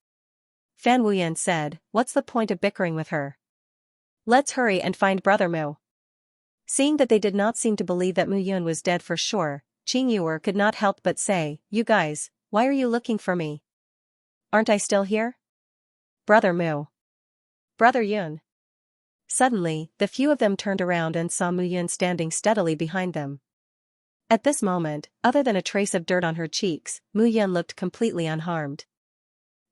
Fan Wuyan said, what's the point of bickering with her? Let's hurry and find Brother Mu. Seeing that they did not seem to believe that Mu Yun was dead for sure, Xianxia could not help but say, you guys, why are you looking for me? Aren't I still here? Brother Mu. Brother Yun. Suddenly, the few of them turned around and saw Mu Yun standing steadily behind them. At this moment, other than a trace of dirt on her cheeks, Mu Yun looked completely unharmed.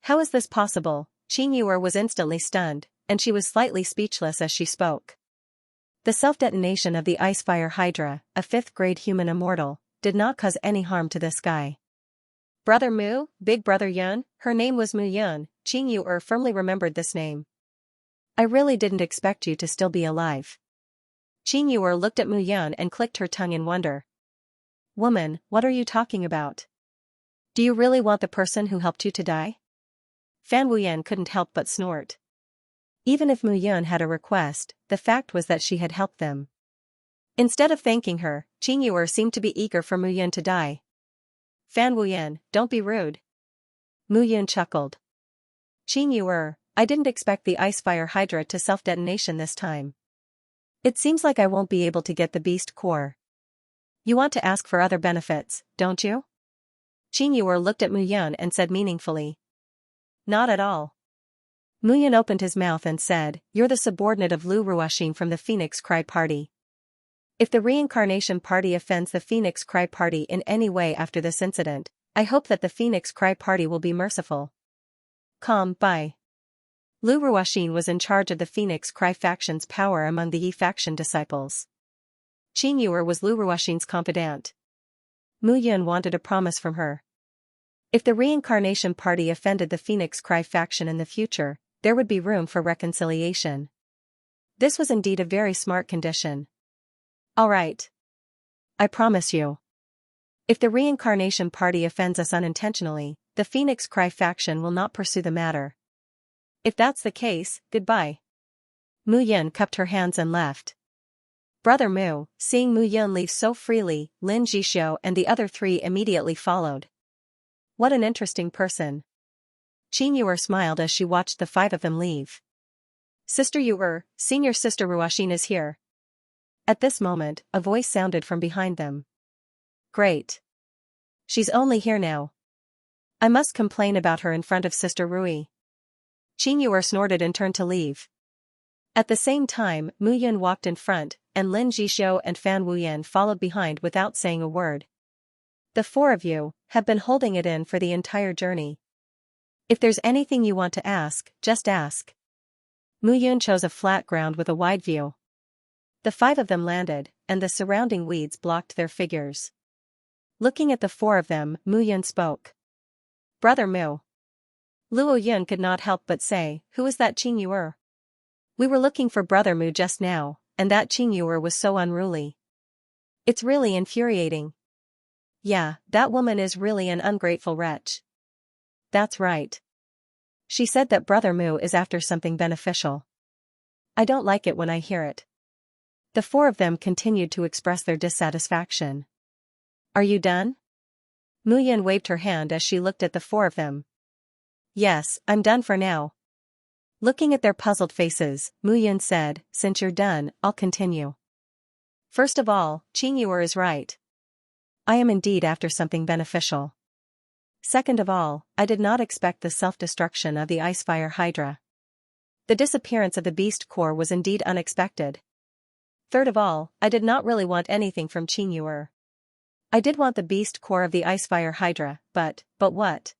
How is this possible? Xianxia was instantly stunned, and she was slightly speechless as she spoke. The self-detonation of the ice fire hydra, a 5th-grade human immortal, did not cause any harm to this guy. Brother Mu, Big Brother Yun, her name was Mu Yun. Xianxia firmly remembered this name. I really didn't expect you to still be alive. Xianxia looked at Mu Yun and clicked her tongue in wonder. Woman, what are you talking about? Do you really want the person who helped you to die? Fan Wuyan couldn't help but snort. Even if Mu Yun had a request, the fact was that she had helped them. Instead of thanking her, Xianxia seemed to be eager for Mu Yun to die. Fan Wuyan, don't be rude. Mu Yun chuckled. Qin Yuer, I didn't expect the Ice Fire Hydra to self-detonation this time. It seems like I won't be able to get the beast core. You want to ask for other benefits, don't you? Qin Yuer looked at Mu Yun and said meaningfully. Not at all. Mu Yun opened his mouth and said, you're the subordinate of Lu Ruoxin from the Phoenix Cry Party. If the Reincarnation Party offends the Phoenix Cry Party in any way after this incident, I hope that the Phoenix Cry Party will be merciful. Bye. Lu Ruoxin was in charge of the Phoenix Cry faction's power among the Yi faction disciples. Qin Yuer was Lu Ruoxin's confidant. Mu Yun wanted a promise from her. If the Reincarnation Party offended the Phoenix Cry faction in the future, there would be room for reconciliation. This was indeed a very smart condition. All right. I promise you. If the Reincarnation Party offends us unintentionally, the Phoenix Cry faction will not pursue the matter. If that's the case, goodbye. Mu Yun cupped her hands and left. Brother Mu, seeing Mu Yun leave so freely, Lin Jishou and the other three immediately followed. What an interesting person. Qin Yuer smiled as she watched the five of them leave. Sister Yuer, senior sister Ruoxin is here. At this moment, a voice sounded from behind them. Great. She's only here now. I must complain about her in front of Sister Rui. Qin Yuer snorted and turned to leave. At the same time, Mu Yun walked in front, and Lin Jishou and Fan Wuyan followed behind without saying a word. The four of you have been holding it in for the entire journey. If there's anything you want to ask, just ask. Mu Yun chose a flat ground with a wide view. The five of them landed, and the surrounding weeds blocked their figures. Looking at the four of them, Mu Yun spoke. Brother Mu. Luo Yun could not help but say, who is that Qin Yuer? We were looking for Brother Mu just now, and that Qin Yuer was so unruly. It's really infuriating. Yeah, that woman is really an ungrateful wretch. That's right. She said that Brother Mu is after something beneficial. I don't like it when I hear it. The four of them continued to express their dissatisfaction. Are you done? Mu Yun waved her hand as she looked at the four of them. Yes, I'm done for now. Looking at their puzzled faces, Mu Yun said, since you're done, I'll continue. First of all, Qin Yuer is right. I am indeed after something beneficial. Second of all, I did not expect the self-destruction of the Ice Fire Hydra. The disappearance of the beast core was indeed unexpected. Third of all, I did not really want anything from Qin Yuer. I did want the beast core of the Ice Fire Hydra, but what?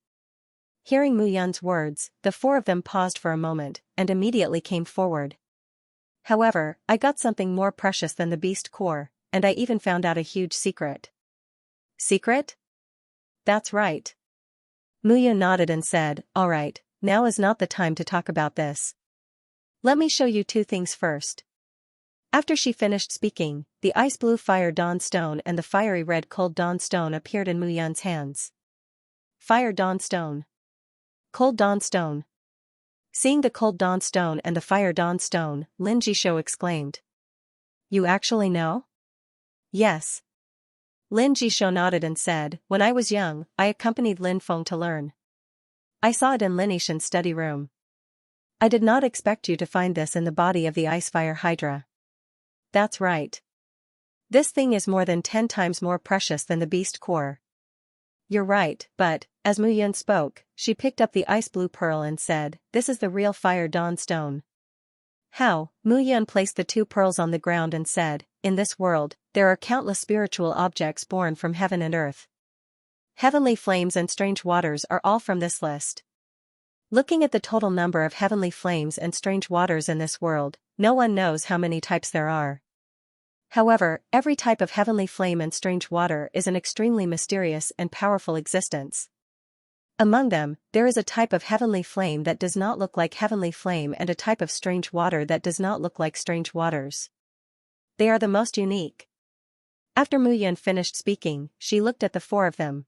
Hearing Mu Yun's words, the four of them paused for a moment, and immediately came forward. However, I got something more precious than the beast core, and I even found out a huge secret. Secret? That's right. Mu Yun nodded and said, all right, now is not the time to talk about this. Let me show you two things first. After she finished speaking, the ice blue fire dawn stone and the fiery red cold dawn stone appeared in Mu Yun's hands. Fire dawn stone. Cold dawn stone. Seeing the cold dawn stone and the fire dawn stone, Lin Jishou exclaimed. You actually know? Yes. Lin Jishou nodded and said, when I was young, I accompanied Lin Feng to learn. I saw it in Lin Yishan's study room. I did not expect you to find this in the body of the Ice Fire Hydra. That's right. This thing is more than 10 times more precious than the beast core. You're right, but, as Mu Yun spoke, she picked up the ice blue pearl and said, this is the real fire dawn stone. How? Mu Yun placed the two pearls on the ground and said, in this world, there are countless spiritual objects born from heaven and earth. Heavenly flames and strange waters are all from this list. Looking at the total number of heavenly flames and strange waters in this world, no one knows how many types there are. However, every type of heavenly flame and strange water is an extremely mysterious and powerful existence. Among them, there is a type of heavenly flame that does not look like heavenly flame and a type of strange water that does not look like strange waters. They are the most unique. After Mu Yun finished speaking, she looked at the four of them.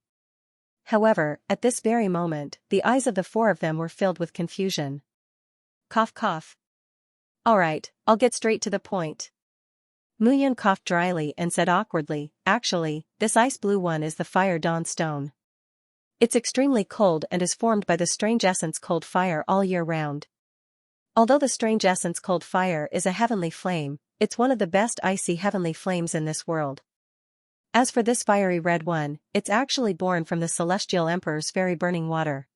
However, at this very moment, the eyes of the four of them were filled with confusion. Cough cough. All right, I'll get straight to the point. Mu Yun coughed dryly and said awkwardly, actually, this ice blue one is the fire dawn stone. It's extremely cold and is formed by the strange essence cold fire all year round. Although the strange essence cold fire is a heavenly flame, it's one of the best icy heavenly flames in this world. As for this fiery red one, it's actually born from the celestial emperor's fairy burning water.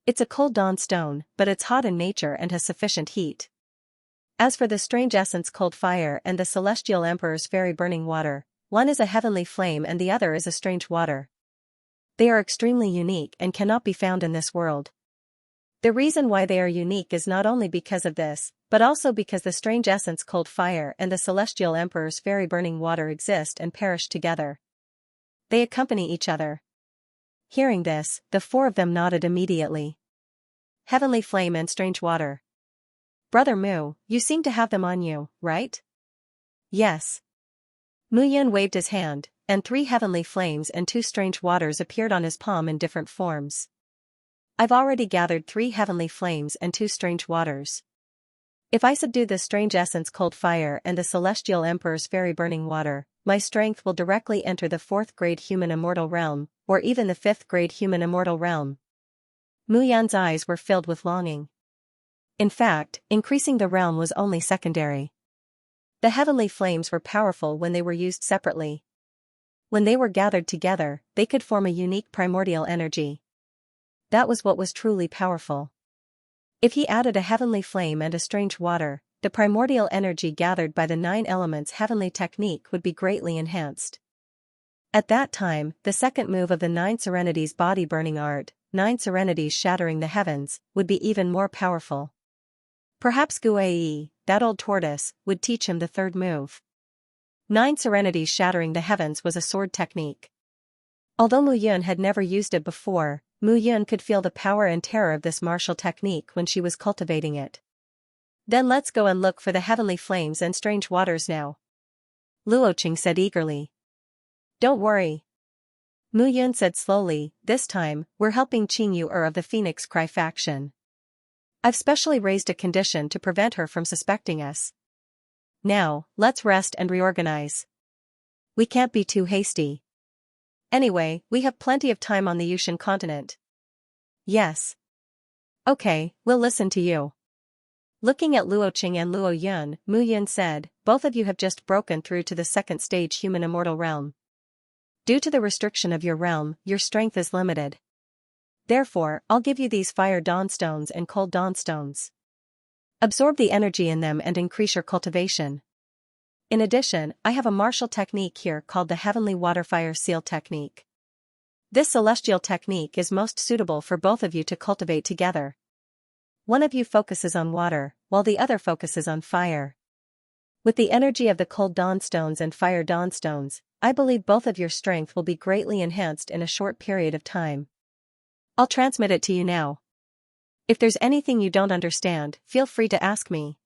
It's a cold dawn stone, but it's hot in nature and has sufficient heat. As for the strange essence cold fire and the celestial emperor's fairy burning water, one is a heavenly flame and the other is a strange water. They are extremely unique and cannot be found in this world. The reason why they are unique is not only because of this, but also because the strange essence cold fire and the celestial emperor's fairy burning water exist and perish together. They accompany each other. Hearing this, the four of them nodded immediately. Heavenly flame and strange water. Brother Mu, you seem to have them on you, right? Yes. Mu Yun waved his hand, and 3 heavenly flames and 2 strange waters appeared on his palm in different forms. I've already gathered 3 heavenly flames and 2 strange waters. If I subdue the strange essence cold fire and the celestial emperor's fairy burning water, my strength will directly enter the 4th grade human immortal realm, or even the 5th grade human immortal realm. Mu Yan's eyes were filled with longing. In fact, increasing the realm was only secondary. The heavenly flames were powerful when they were used separately. When they were gathered together, they could form a unique primordial energy. That was what was truly powerful. If he added a heavenly flame and a strange water, the primordial energy gathered by the 9 elements heavenly technique would be greatly enhanced. At that time, the second move of the 9 serenities body burning art, 9 serenities shattering the heavens, would be even more powerful. Perhaps Guai, that old tortoise, would teach him the 3rd move. 9 serenities shattering the heavens was a sword technique. Although Mu Yun had never used it before, Mu Yun could feel the power and terror of this martial technique when she was cultivating it. Then let's go and look for the heavenly flames and strange waters now. Luoqing said eagerly. Don't worry. Mu Yun said slowly, this time, we're helping Qing Yu of the Phoenix Cry faction. I've specially raised a condition to prevent her from suspecting us. Now, let's rest and reorganize. We can't be too hasty. Anyway, we have plenty of time on the Yushan continent. Yes. Okay, we'll listen to you. Looking at Luoqing and Luo Yun, Mu Yun said, both of you have just broken through to the 2nd stage human immortal realm. Due to the restriction of your realm, your strength is limited. Therefore, I'll give you these fire dawn stones and cold dawn stones. Absorb the energy in them and increase your cultivation. In addition, I have a martial technique here called the Heavenly Water Fire Seal Technique. This celestial technique is most suitable for both of you to cultivate together. One of you focuses on water, while the other focuses on fire. With the energy of the cold dawn stones and fire dawn stones, I believe both of your strength will be greatly enhanced in a short period of time. I'll transmit it to you now. If there's anything you don't understand, feel free to ask me.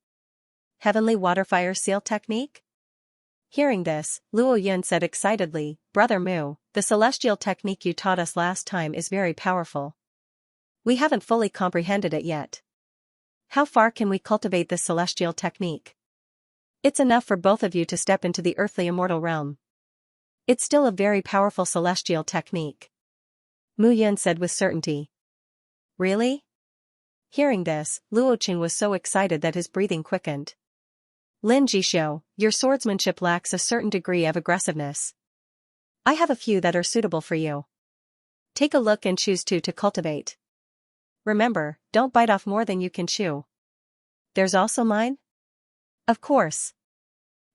Heavenly Water Fire Seal Technique? Hearing this, Luo Yun said excitedly, Brother Mu, the celestial technique you taught us last time is very powerful. We haven't fully comprehended it yet. How far can we cultivate this celestial technique? It's enough for both of you to step into the earthly immortal realm. It's still a very powerful celestial technique. Mu Yun said with certainty. Really? Hearing this, Luoqing was so excited that his breathing quickened. Lin Jishou, your swordsmanship lacks a certain degree of aggressiveness. I have a few that are suitable for you. Take a look and choose 2 to cultivate. Remember, don't bite off more than you can chew. There's also mine? Of course.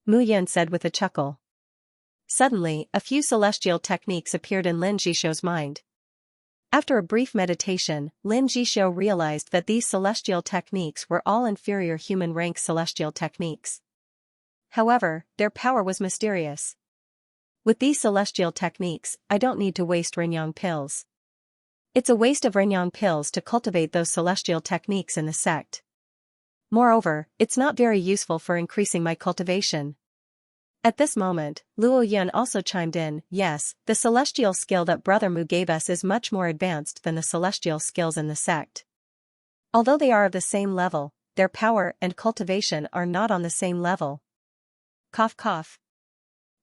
Mu Yun said with a chuckle. Suddenly, a few celestial techniques appeared in Lin Jishou's mind. After a brief meditation, Lin Jishou realized that these celestial techniques were all inferior human rank celestial techniques. However, their power was mysterious. With these celestial techniques, I don't need to waste Renyang pills. It's a waste of Renyang pills to cultivate those celestial techniques in the sect. Moreover, it's not very useful for increasing my cultivation. At this moment, Luo Yun also chimed in, yes, the celestial skill that Brother Mu gave us is much more advanced than the celestial skills in the sect. Although they are of the same level, their power and cultivation are not on the same level. Cough cough.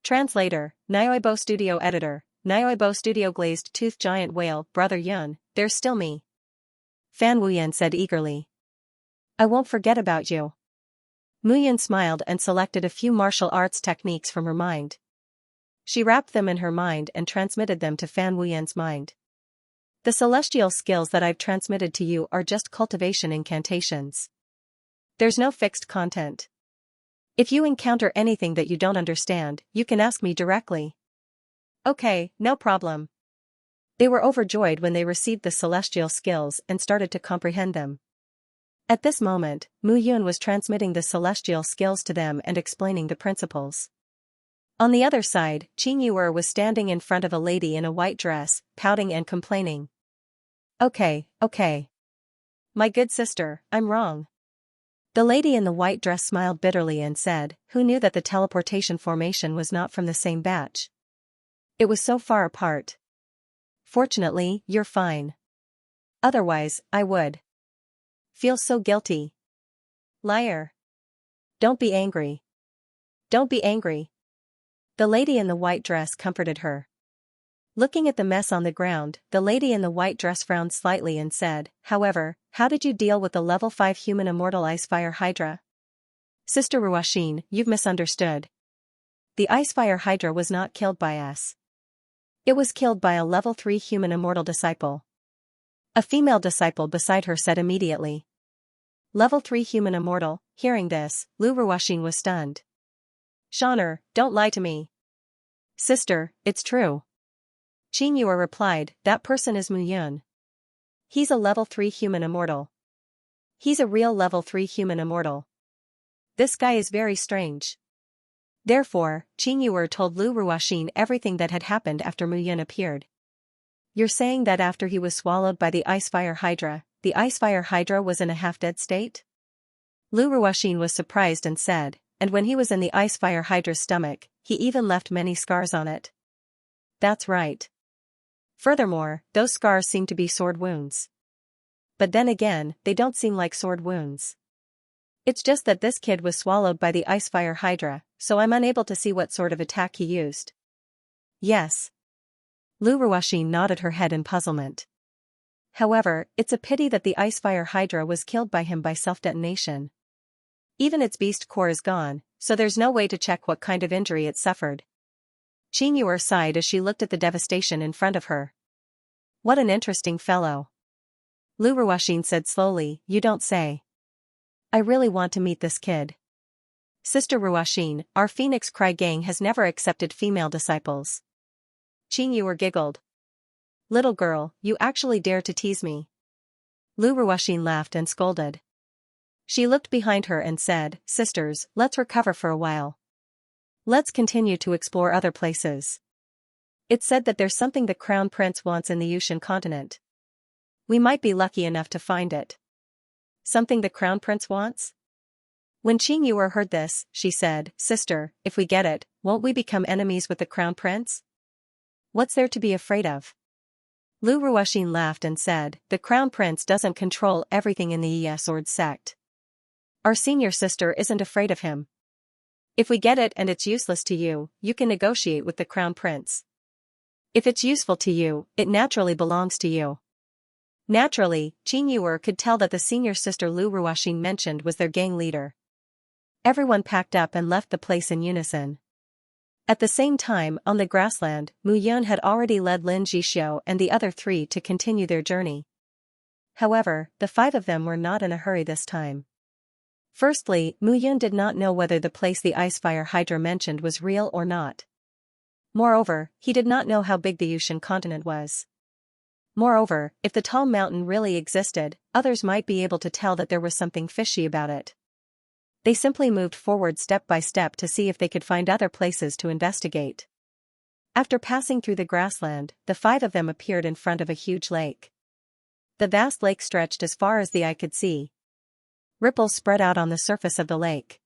Translator, Nyoibo Studio Editor, Nioibo Studio glazed tooth giant whale, brother Yun, there's still me. Fan Wuyan said eagerly. I won't forget about you. Muyun smiled and selected a few martial arts techniques from her mind. She wrapped them in her mind and transmitted them to Fan Wuyan's mind. The celestial skills that I've transmitted to you are just cultivation incantations. There's no fixed content. If you encounter anything that you don't understand, you can ask me directly. Okay, no problem. They were overjoyed when they received the celestial skills and started to comprehend them. At this moment, Mu Yun was transmitting the celestial skills to them and explaining the principles. On the other side, Qing Yuer was standing in front of a lady in a white dress, pouting and complaining. Okay. My good sister, I'm wrong. The lady in the white dress smiled bitterly and said, who knew that the teleportation formation was not from the same batch? It was so far apart. Fortunately, you're fine. Otherwise, I would feel so guilty. Liar. Don't be angry. Don't be angry. The lady in the white dress comforted her. Looking at the mess on the ground, the lady in the white dress frowned slightly and said, however, how did you deal with the level 5 human immortal Icefire Hydra? Sister Ruashin, you've misunderstood. The Icefire Hydra was not killed by us. It was killed by a level 3 human immortal disciple. A female disciple beside her said immediately. Level 3 human immortal. Hearing this, Lu Ruashin was stunned. Shaner, don't lie to me. Sister, it's true. Qing Yuer replied, that person is Mu Yun. He's a level 3 human immortal. He's a real level 3 human immortal. This guy is very strange. Therefore, Qing Yuer told Lu Ruashin everything that had happened after Mu Yun appeared. You're saying that after he was swallowed by the Icefire Hydra, the Icefire Hydra was in a half-dead state? Lu Ruashin was surprised and said, and when he was in the Icefire Hydra's stomach, he even left many scars on it. That's right. Furthermore, those scars seem to be sword wounds. But then again, they don't seem like sword wounds. It's just that this kid was swallowed by the Icefire Hydra, so I'm unable to see what sort of attack he used. Yes. Lu Ruashin nodded her head in puzzlement. However, it's a pity that the Icefire Hydra was killed by him by self-detonation. Even its beast core is gone, so there's no way to check what kind of injury it suffered. Qing Yuer sighed as she looked at the devastation in front of her. What an interesting fellow. Lu Ruashin said slowly, you don't say. I really want to meet this kid. Sister Ruashin, our Phoenix Cry gang has never accepted female disciples. Qing Yuer giggled. Little girl, you actually dare to tease me. Lu Ruashin laughed and scolded. She looked behind her and said, sisters, let's recover for a while. Let's continue to explore other places. It's said that there's something the Crown Prince wants in the Yushan continent. We might be lucky enough to find it. Something the Crown Prince wants? When Qing Yuer heard this, she said, sister, if we get it, won't we become enemies with the Crown Prince? What's there to be afraid of? Lu Ruashin laughed and said, the Crown Prince doesn't control everything in the Yi Sword sect. Our senior sister isn't afraid of him. If we get it and it's useless to you, you can negotiate with the Crown Prince. If it's useful to you, it naturally belongs to you. Naturally, Qing Yuer could tell that the senior sister Lu Ruashin mentioned was their gang leader. Everyone packed up and left the place in unison. At the same time, on the grassland, Mu Yun had already led Lin Jixio and the other 3 to continue their journey. However, the 5 of them were not in a hurry this time. Firstly, Mu Yun did not know whether the place the Icefire Hydra mentioned was real or not. Moreover, he did not know how big the Yushan continent was. Moreover, if the tall mountain really existed, others might be able to tell that there was something fishy about it. They simply moved forward step by step to see if they could find other places to investigate. After passing through the grassland, the 5 of them appeared in front of a huge lake. The vast lake stretched as far as the eye could see. Ripples spread out on the surface of the lake.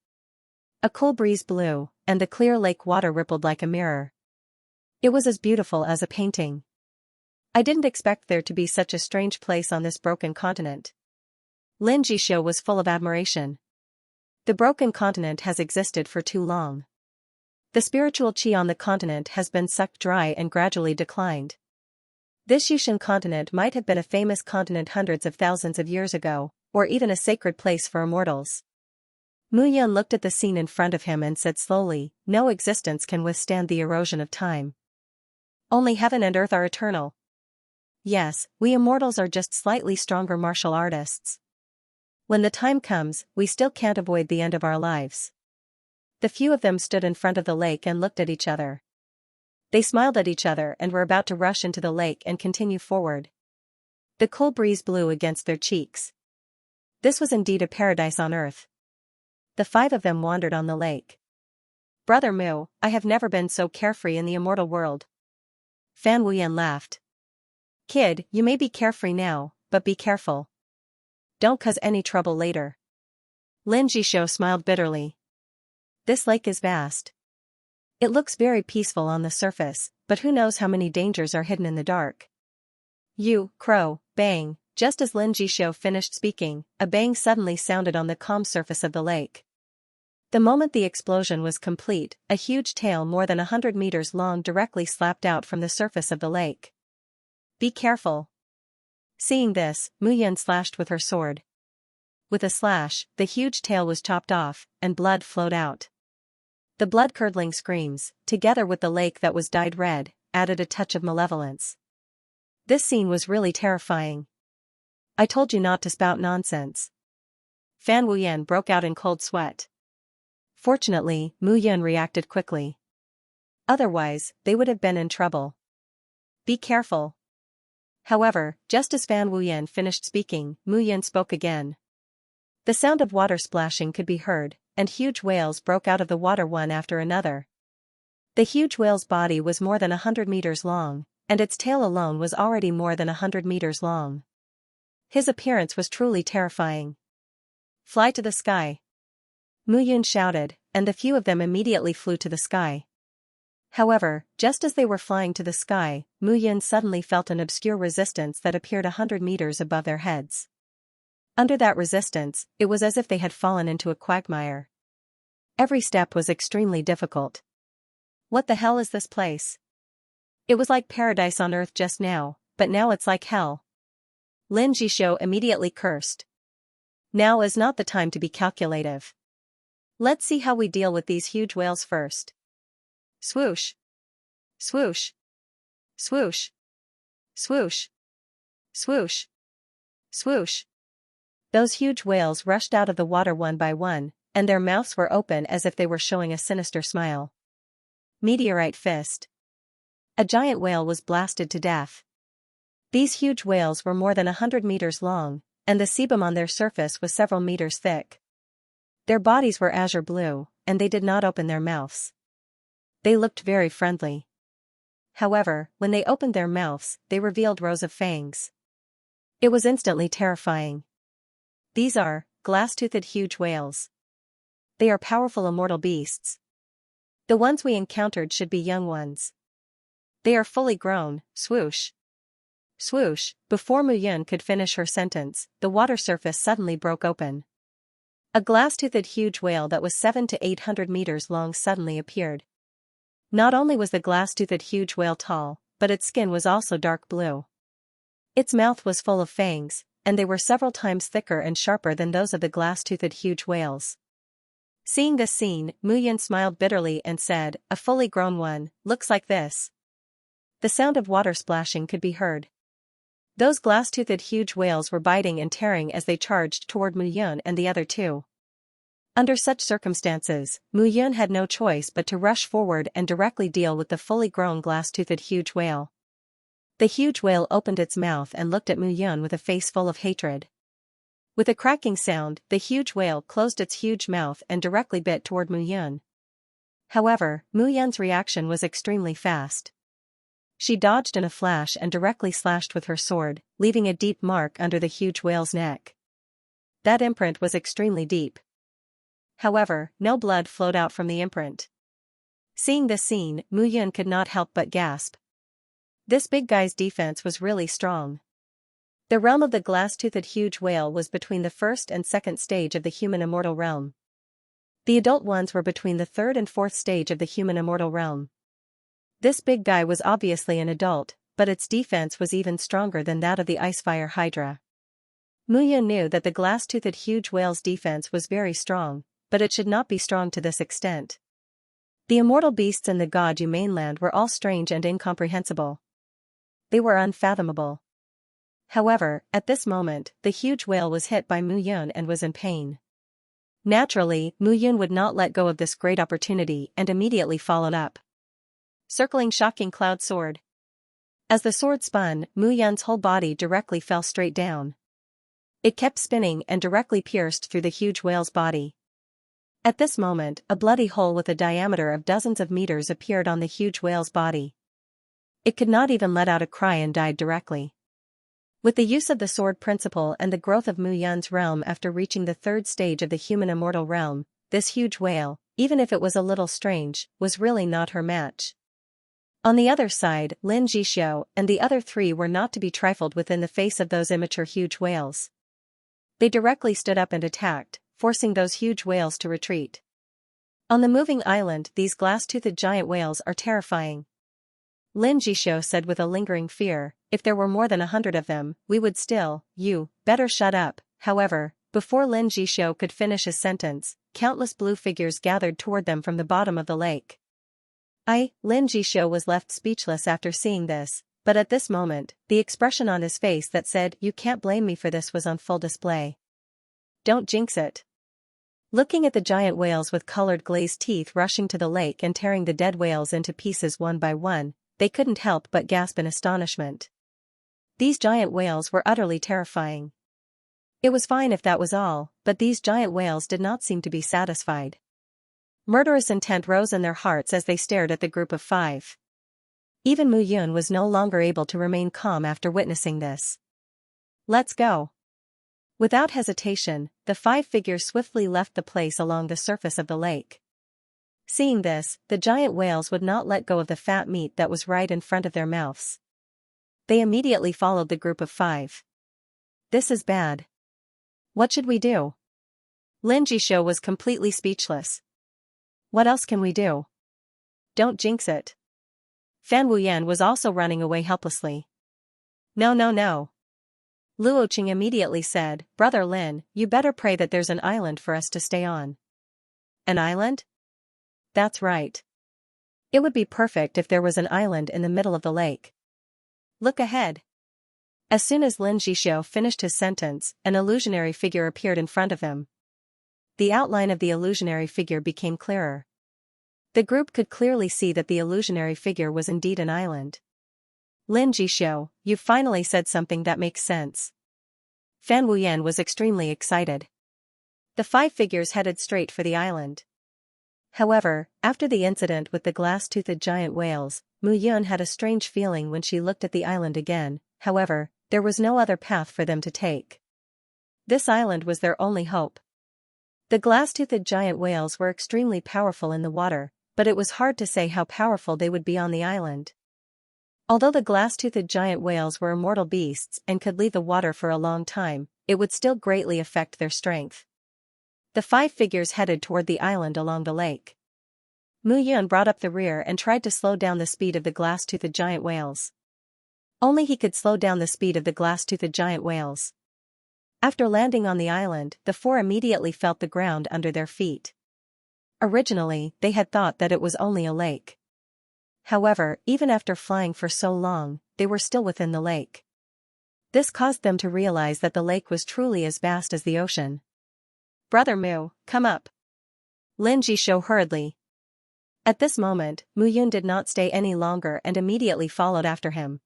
A cool breeze blew, and the clear lake water rippled like a mirror. It was as beautiful as a painting. I didn't expect there to be such a strange place on this broken continent. Lin Jixio was full of admiration. The broken continent has existed for too long. The spiritual qi on the continent has been sucked dry and gradually declined. This Yushan continent might have been a famous continent hundreds of thousands of years ago, or even a sacred place for immortals. Mu Yun looked at the scene in front of him and said slowly, "No existence can withstand the erosion of time. Only heaven and earth are eternal. Yes, we immortals are just slightly stronger martial artists. When the time comes, we still can't avoid the end of our lives." The few of them stood in front of the lake and looked at each other. They smiled at each other and were about to rush into the lake and continue forward. The cool breeze blew against their cheeks. This was indeed a paradise on earth. The five of them wandered on the lake. "Brother Mu, I have never been so carefree in the immortal world." Fan Wuyan laughed. "Kid, you may be carefree now, but be careful. Don't cause any trouble later." Lin Jishou smiled bitterly. "This lake is vast. It looks very peaceful on the surface, but who knows how many dangers are hidden in the dark." "You, crow, bang." Just as Lin Jishou finished speaking, a bang suddenly sounded on the calm surface of the lake. The moment the explosion was complete, a huge tail more than 100 meters long directly slapped out from the surface of the lake. "Be careful." Seeing this, Mu Yun slashed with her sword. With a slash, the huge tail was chopped off, and blood flowed out. The blood-curdling screams, together with the lake that was dyed red, added a touch of malevolence. This scene was really terrifying. "I told you not to spout nonsense." Fan Wuyan broke out in cold sweat. Fortunately, Mu Yun reacted quickly. Otherwise, they would have been in trouble. "Be careful." However, just as Fan Wuyan finished speaking, Mu Yun spoke again. The sound of water splashing could be heard, and huge whales broke out of the water one after another. The huge whale's body was more than 100 meters long, and its tail alone was already more than 100 meters long. His appearance was truly terrifying. "Fly to the sky." Mu Yun shouted, and the few of them immediately flew to the sky. However, just as they were flying to the sky, Mu Yun suddenly felt an obscure resistance that appeared 100 meters above their heads. Under that resistance, it was as if they had fallen into a quagmire. Every step was extremely difficult. "What the hell is this place? It was like paradise on earth just now, but now it's like hell." Lin Jishou immediately cursed. "Now is not the time to be calculative. Let's see how we deal with these huge whales first." Swoosh! Swoosh! Swoosh! Swoosh! Swoosh! Swoosh! Those huge whales rushed out of the water one by one, and their mouths were open as if they were showing a sinister smile. Meteorite fist. A giant whale was blasted to death. These huge whales were more than 100 meters long, and the sebum on their surface was several meters thick. Their bodies were azure blue, and they did not open their mouths. They looked very friendly. However, when they opened their mouths, they revealed rows of fangs. It was instantly terrifying. These are glass-toothed huge whales. They are powerful immortal beasts. The ones we encountered should be young ones. They are fully grown. Swoosh! Swoosh! Before Mu Yun could finish her sentence, the water surface suddenly broke open. A glass-toothed huge whale that was 700 to 800 meters long suddenly appeared. Not only was the glass-toothed huge whale tall, but its skin was also dark blue. Its mouth was full of fangs, and they were several times thicker and sharper than those of the glass-toothed huge whales. Seeing this scene, Mu Yun smiled bitterly and said, "A fully grown one, looks like this." The sound of water splashing could be heard. Those glass-toothed huge whales were biting and tearing as they charged toward Mu Yun and the other two. Under such circumstances, Mu Yun had no choice but to rush forward and directly deal with the fully grown glass-toothed huge whale. The huge whale opened its mouth and looked at Mu Yun with a face full of hatred. With a cracking sound, the huge whale closed its huge mouth and directly bit toward Mu Yun. However, Mu Yun's reaction was extremely fast. She dodged in a flash and directly slashed with her sword, leaving a deep mark under the huge whale's neck. That imprint was extremely deep. However, no blood flowed out from the imprint. Seeing this scene, Mu Yun could not help but gasp. This big guy's defense was really strong. The realm of the glass-toothed huge whale was between the first and second stage of the human immortal realm. The adult ones were between the third and fourth stage of the human immortal realm. This big guy was obviously an adult, but its defense was even stronger than that of the Icefire Hydra. Mu Yun knew that the glass-toothed huge whale's defense was very strong, but it should not be strong to this extent. The immortal beasts in the God Yu mainland were all strange and incomprehensible. They were unfathomable. However, at this moment, the huge whale was hit by Mu Yun and was in pain. Naturally, Mu Yun would not let go of this great opportunity and immediately followed up. Circling Shocking Cloud Sword. As the sword spun, Mu Yun's whole body directly fell straight down. It kept spinning and directly pierced through the huge whale's body. At this moment, a bloody hole with a diameter of dozens of meters appeared on the huge whale's body. It could not even let out a cry and died directly. With the use of the sword principle and the growth of Mu Yun's realm after reaching the third stage of the human immortal realm, this huge whale, even if it was a little strange, was really not her match. On the other side, Lin Jixio and the other three were not to be trifled with in the face of those immature huge whales. They directly stood up and attacked, forcing those huge whales to retreat. On the moving island, these glass-toothed giant whales are terrifying. Lin Jixio said with a lingering fear, if there were more than 100 of them, we would still, you, better shut up. However, before Lin Jixio could finish his sentence, countless blue figures gathered toward them from the bottom of the lake. Lin Jixio was left speechless after seeing this, but at this moment, the expression on his face that said, you can't blame me for this was on full display. Don't jinx it. Looking at the giant whales with colored glazed teeth rushing to the lake and tearing the dead whales into pieces one by one, they couldn't help but gasp in astonishment. These giant whales were utterly terrifying. It was fine if that was all, but these giant whales did not seem to be satisfied. Murderous intent rose in their hearts as they stared at the group of 5. Even Mu Yun was no longer able to remain calm after witnessing this. Let's go. Without hesitation, the 5 figures swiftly left the place along the surface of the lake. Seeing this, the giant whales would not let go of the fat meat that was right in front of their mouths. They immediately followed the group of 5. This is bad. What should we do? Lin Jixio was completely speechless. What else can we do? Don't jinx it. Fan Wuyan was also running away helplessly. No. Luo Qing immediately said, Brother Lin, you better pray that there's an island for us to stay on. An island? That's right. It would be perfect if there was an island in the middle of the lake. Look ahead. As soon as Lin Jixio finished his sentence, an illusionary figure appeared in front of him. The outline of the illusionary figure became clearer. The group could clearly see that the illusionary figure was indeed an island. Lin Jixio, you've finally said something that makes sense. Fan Wuyan was extremely excited. The 5 figures headed straight for the island. However, after the incident with the glass-toothed giant whales, Mu Yun had a strange feeling when she looked at the island again. However, there was no other path for them to take. This island was their only hope. The glass-toothed giant whales were extremely powerful in the water, but it was hard to say how powerful they would be on the island. Although the glass-toothed giant whales were immortal beasts and could leave the water for a long time, it would still greatly affect their strength. The 5 figures headed toward the island along the lake. Mu Yun brought up the rear and tried to slow down the speed of the glass-toothed giant whales. Only he could slow down the speed of the glass-toothed giant whales. After landing on the island, the 4 immediately felt the ground under their feet. Originally, they had thought that it was only a lake. However, even after flying for so long, they were still within the lake. This caused them to realize that the lake was truly as vast as the ocean. Brother Mu, come up. Lin Jixio hurriedly. At this moment, Mu Yun did not stay any longer and immediately followed after him.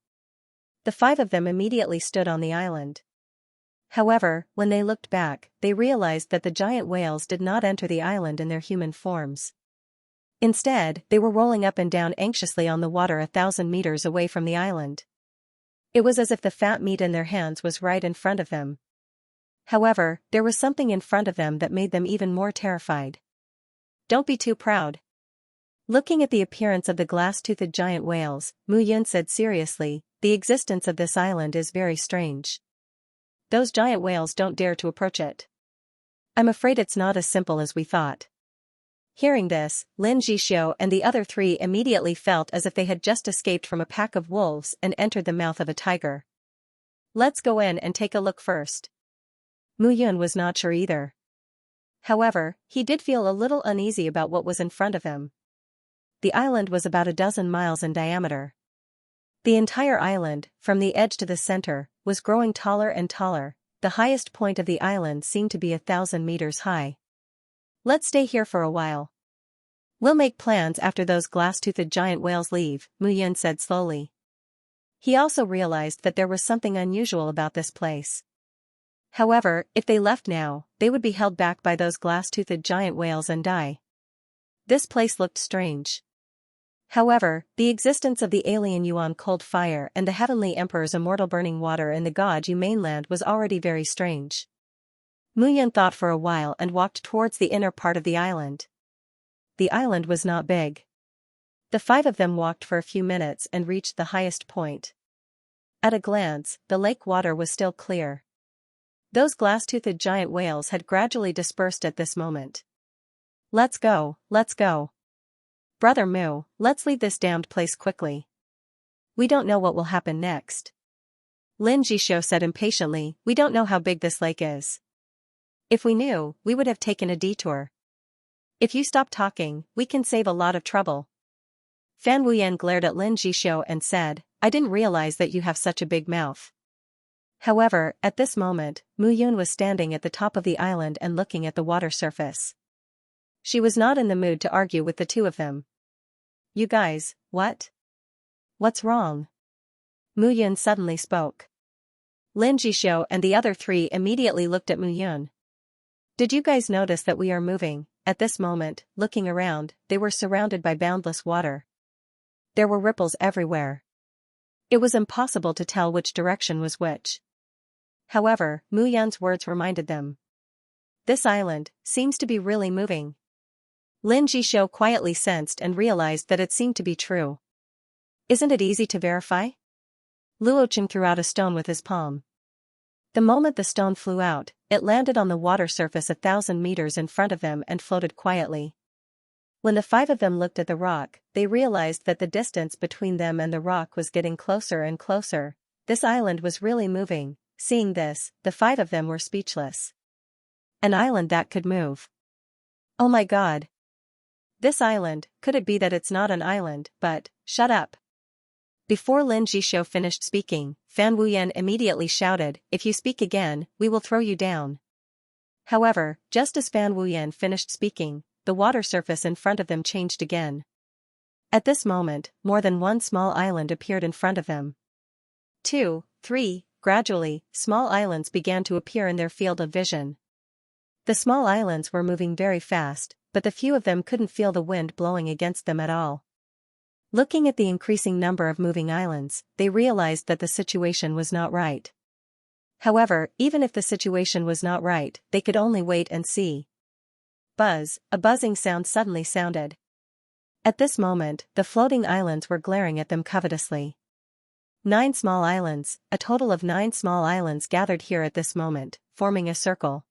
The 5 of them immediately stood on the island. However, when they looked back, they realized that the giant whales did not enter the island in their human forms. Instead, they were rolling up and down anxiously on the water 1,000 meters away from the island. It was as if the fat meat in their hands was right in front of them. However, there was something in front of them that made them even more terrified. Don't be too proud. Looking at the appearance of the glass-toothed giant whales, Mu Yun said seriously, the existence of this island is very strange. Those giant whales don't dare to approach it. I'm afraid it's not as simple as we thought. Hearing this, Lin Jixio and the other three immediately felt as if they had just escaped from a pack of wolves and entered the mouth of a tiger. Let's go in and take a look first. Mu Yun was not sure either. However, he did feel a little uneasy about what was in front of him. The island was about a dozen miles in diameter. The entire island, from the edge to the center, was growing taller and taller. The highest point of the island seemed to be 1,000 meters high. Let's stay here for a while. We'll make plans after those glass-toothed giant whales leave, Mu Yun said slowly. He also realized that there was something unusual about this place. However, if they left now, they would be held back by those glass-toothed giant whales and die. This place looked strange. However, the existence of the alien Yuan cold fire and the Heavenly Emperor's immortal burning water in the God Yu mainland was already very strange. Mu Yun thought for a while and walked towards the inner part of the island. The island was not big. The five of them walked for a few minutes and reached the highest point. At a glance, the lake water was still clear. Those glass-toothed giant whales had gradually dispersed at this moment. Let's go, let's go. Brother Mu, let's leave this damned place quickly. We don't know what will happen next. Lin Jixio said impatiently, we don't know how big this lake is. If we knew, we would have taken a detour. If you stop talking, we can save a lot of trouble. Fan Wuyan glared at Lin Jixio and said, I didn't realize that you have such a big mouth. However, at this moment, Mu Yun was standing at the top of the island and looking at the water surface. She was not in the mood to argue with the two of them. You guys, what? What's wrong? Mu Yun suddenly spoke. Lin Jixio and the other three immediately looked at Mu Yun. Did you guys notice that we are moving? At this moment, looking around, they were surrounded by boundless water. There were ripples everywhere. It was impossible to tell which direction was which. However, Mu Yun's words reminded them. This island seems to be really moving. Lin Jixio quietly sensed and realized that it seemed to be true. Isn't it easy to verify? Luochen threw out a stone with his palm. The moment the stone flew out, it landed on the water surface 1,000 meters in front of them and floated quietly. When the five of them looked at the rock, they realized that the distance between them and the rock was getting closer and closer. This island was really moving. Seeing this, the five of them were speechless. An island that could move. Oh my God. This island, could it be that it's not an island, but, shut up. Before Lin Jixio finished speaking, Fan Wuyan immediately shouted, if you speak again, we will throw you down. However, just as Fan Wuyan finished speaking, the water surface in front of them changed again. At this moment, more than one small island appeared in front of them. 2, 3, gradually, small islands began to appear in their field of vision. The small islands were moving very fast, but the few of them couldn't feel the wind blowing against them at all. Looking at the increasing number of moving islands, they realized that the situation was not right. However, even if the situation was not right, they could only wait and see. Buzz, a buzzing sound suddenly sounded. At this moment, the floating islands were glaring at them covetously. 9 small islands, a total of 9 small islands gathered here at this moment, forming a circle.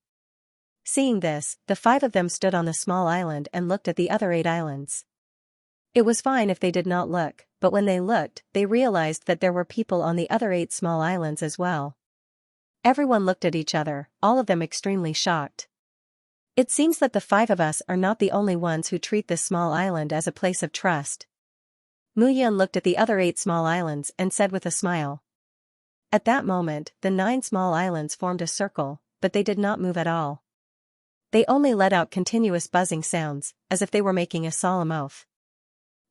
Seeing this, the 5 of them stood on the small island and looked at the other 8 islands. It was fine if they did not look, but when they looked, they realized that there were people on the other 8 small islands as well. Everyone looked at each other, all of them extremely shocked. It seems that the 5 of us are not the only ones who treat this small island as a place of trust. Mu Yun looked at the other 8 small islands and said with a smile. At that moment, the 9 small islands formed a circle, but they did not move at all. They only let out continuous buzzing sounds, as if they were making a solemn oath.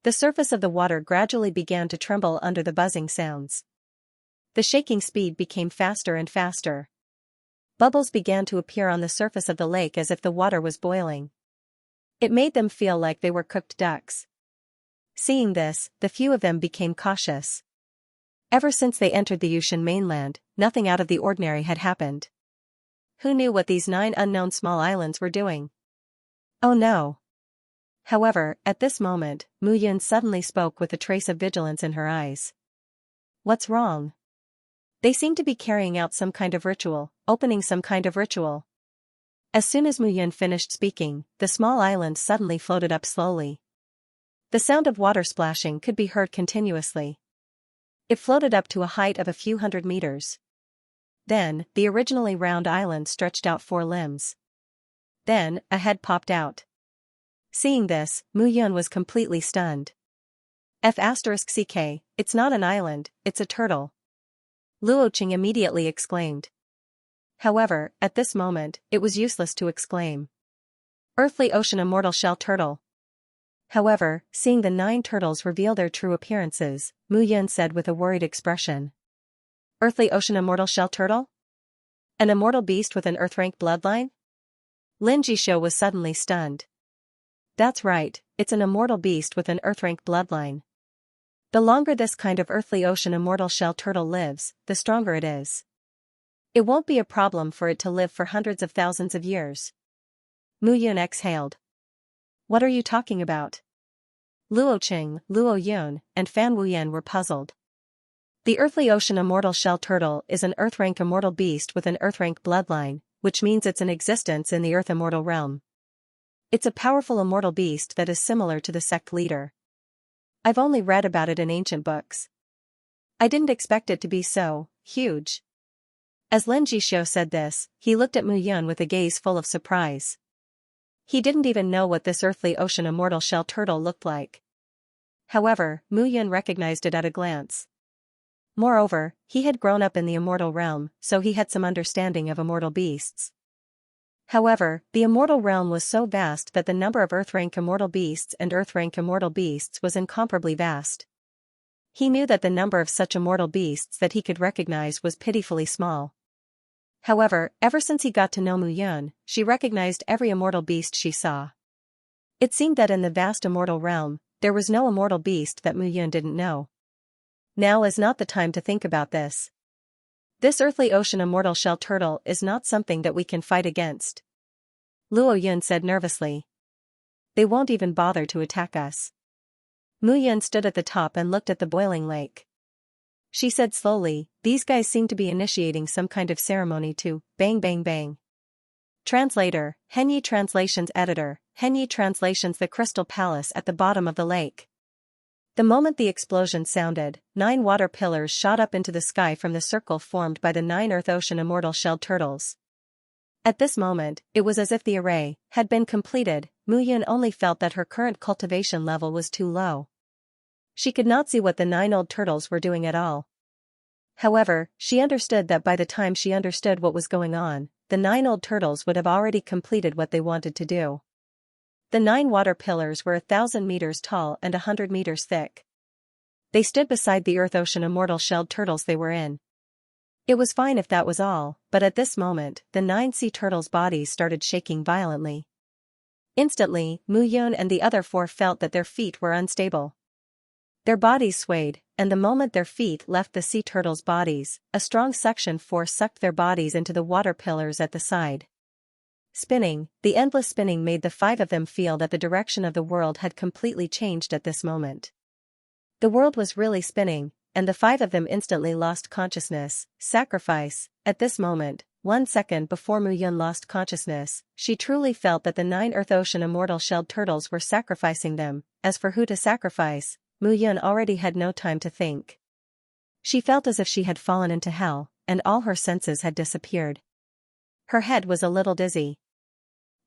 The surface of the water gradually began to tremble under the buzzing sounds. The shaking speed became faster and faster. Bubbles began to appear on the surface of the lake as if the water was boiling. It made them feel like they were cooked ducks. Seeing this, the few of them became cautious. Ever since they entered the Yushan mainland, nothing out of the ordinary had happened. Who knew what these 9 unknown small islands were doing? Oh no. However, at this moment, Mu Yun suddenly spoke with a trace of vigilance in her eyes. What's wrong? They seem to be carrying out some kind of ritual, opening some kind of ritual. As soon as Mu Yun finished speaking, the small island suddenly floated up slowly. The sound of water splashing could be heard continuously. It floated up to a height of a few hundred meters. Then, the originally round island stretched out 4 limbs. Then, a head popped out. Seeing this, Mu Yun was completely stunned. F***ck, it's not an island, it's a turtle. Luo Qing immediately exclaimed. However, at this moment, it was useless to exclaim. Earthly ocean immortal shell turtle. However, seeing the 9 turtles reveal their true appearances, Mu Yun said with a worried expression. Earthly ocean immortal shell turtle? An immortal beast with an earth-rank bloodline? Lin Jisho was suddenly stunned. That's right, it's an immortal beast with an earth-rank bloodline. The longer this kind of earthly ocean immortal shell turtle lives, the stronger it is. It won't be a problem for it to live for hundreds of thousands of years. Mu Yun exhaled. What are you talking about? Luo Qing, Luo Yun, and Fan Wuyan were puzzled. The earthly ocean immortal shell turtle is an earth-rank immortal beast with an earth-rank bloodline, which means it's in existence in the earth immortal realm. It's a powerful immortal beast that is similar to the sect leader. I've only read about it in ancient books. I didn't expect it to be so huge. As Lin Jisho said this, he looked at Mu Yun with a gaze full of surprise. He didn't even know what this earthly ocean immortal shell turtle looked like. However, Mu Yun recognized it at a glance. Moreover, he had grown up in the immortal realm, so he had some understanding of immortal beasts. However, the immortal realm was so vast that the number of earth-rank immortal beasts and earth-rank immortal beasts was incomparably vast. He knew that the number of such immortal beasts that he could recognize was pitifully small. However, ever since he got to know Mu Yun, she recognized every immortal beast she saw. It seemed that in the vast immortal realm, there was no immortal beast that Mu Yun didn't know. Now is not the time to think about this. This earthly ocean immortal shell turtle is not something that we can fight against. Luo Yun said nervously. They won't even bother to attack us. Mu Yun stood at the top and looked at the boiling lake. She said slowly, these guys seem to be initiating some kind of ceremony to bang bang bang. Translator, Henyi Translations Editor, Henyi Translations. The crystal palace at the bottom of the lake. The moment the explosion sounded, 9 water pillars shot up into the sky from the circle formed by the 9 earth-ocean immortal shelled turtles. At this moment, it was as if the array had been completed. Mu Yun only felt that her current cultivation level was too low. She could not see what the 9 old turtles were doing at all. However, she understood that by the time she understood what was going on, the 9 old turtles would have already completed what they wanted to do. The 9 water pillars were 1,000 meters tall and 100 meters thick. They stood beside the earth-ocean immortal shelled turtles they were in. It was fine if that was all, but at this moment, the 9 sea turtles' bodies started shaking violently. Instantly, Mu Yun and the other 4 felt that their feet were unstable. Their bodies swayed, and the moment their feet left the sea turtles' bodies, a strong suction force sucked their bodies into the water pillars at the side. Spinning, the endless spinning made the 5 of them feel that the direction of the world had completely changed at this moment. The world was really spinning, and the 5 of them instantly lost consciousness. Sacrifice. At this moment, 1 second before Mu Yun lost consciousness, she truly felt that the 9 earth-ocean immortal shelled turtles were sacrificing them. As for who to sacrifice, Mu Yun already had no time to think. She felt as if she had fallen into hell, and all her senses had disappeared. Her head was a little dizzy.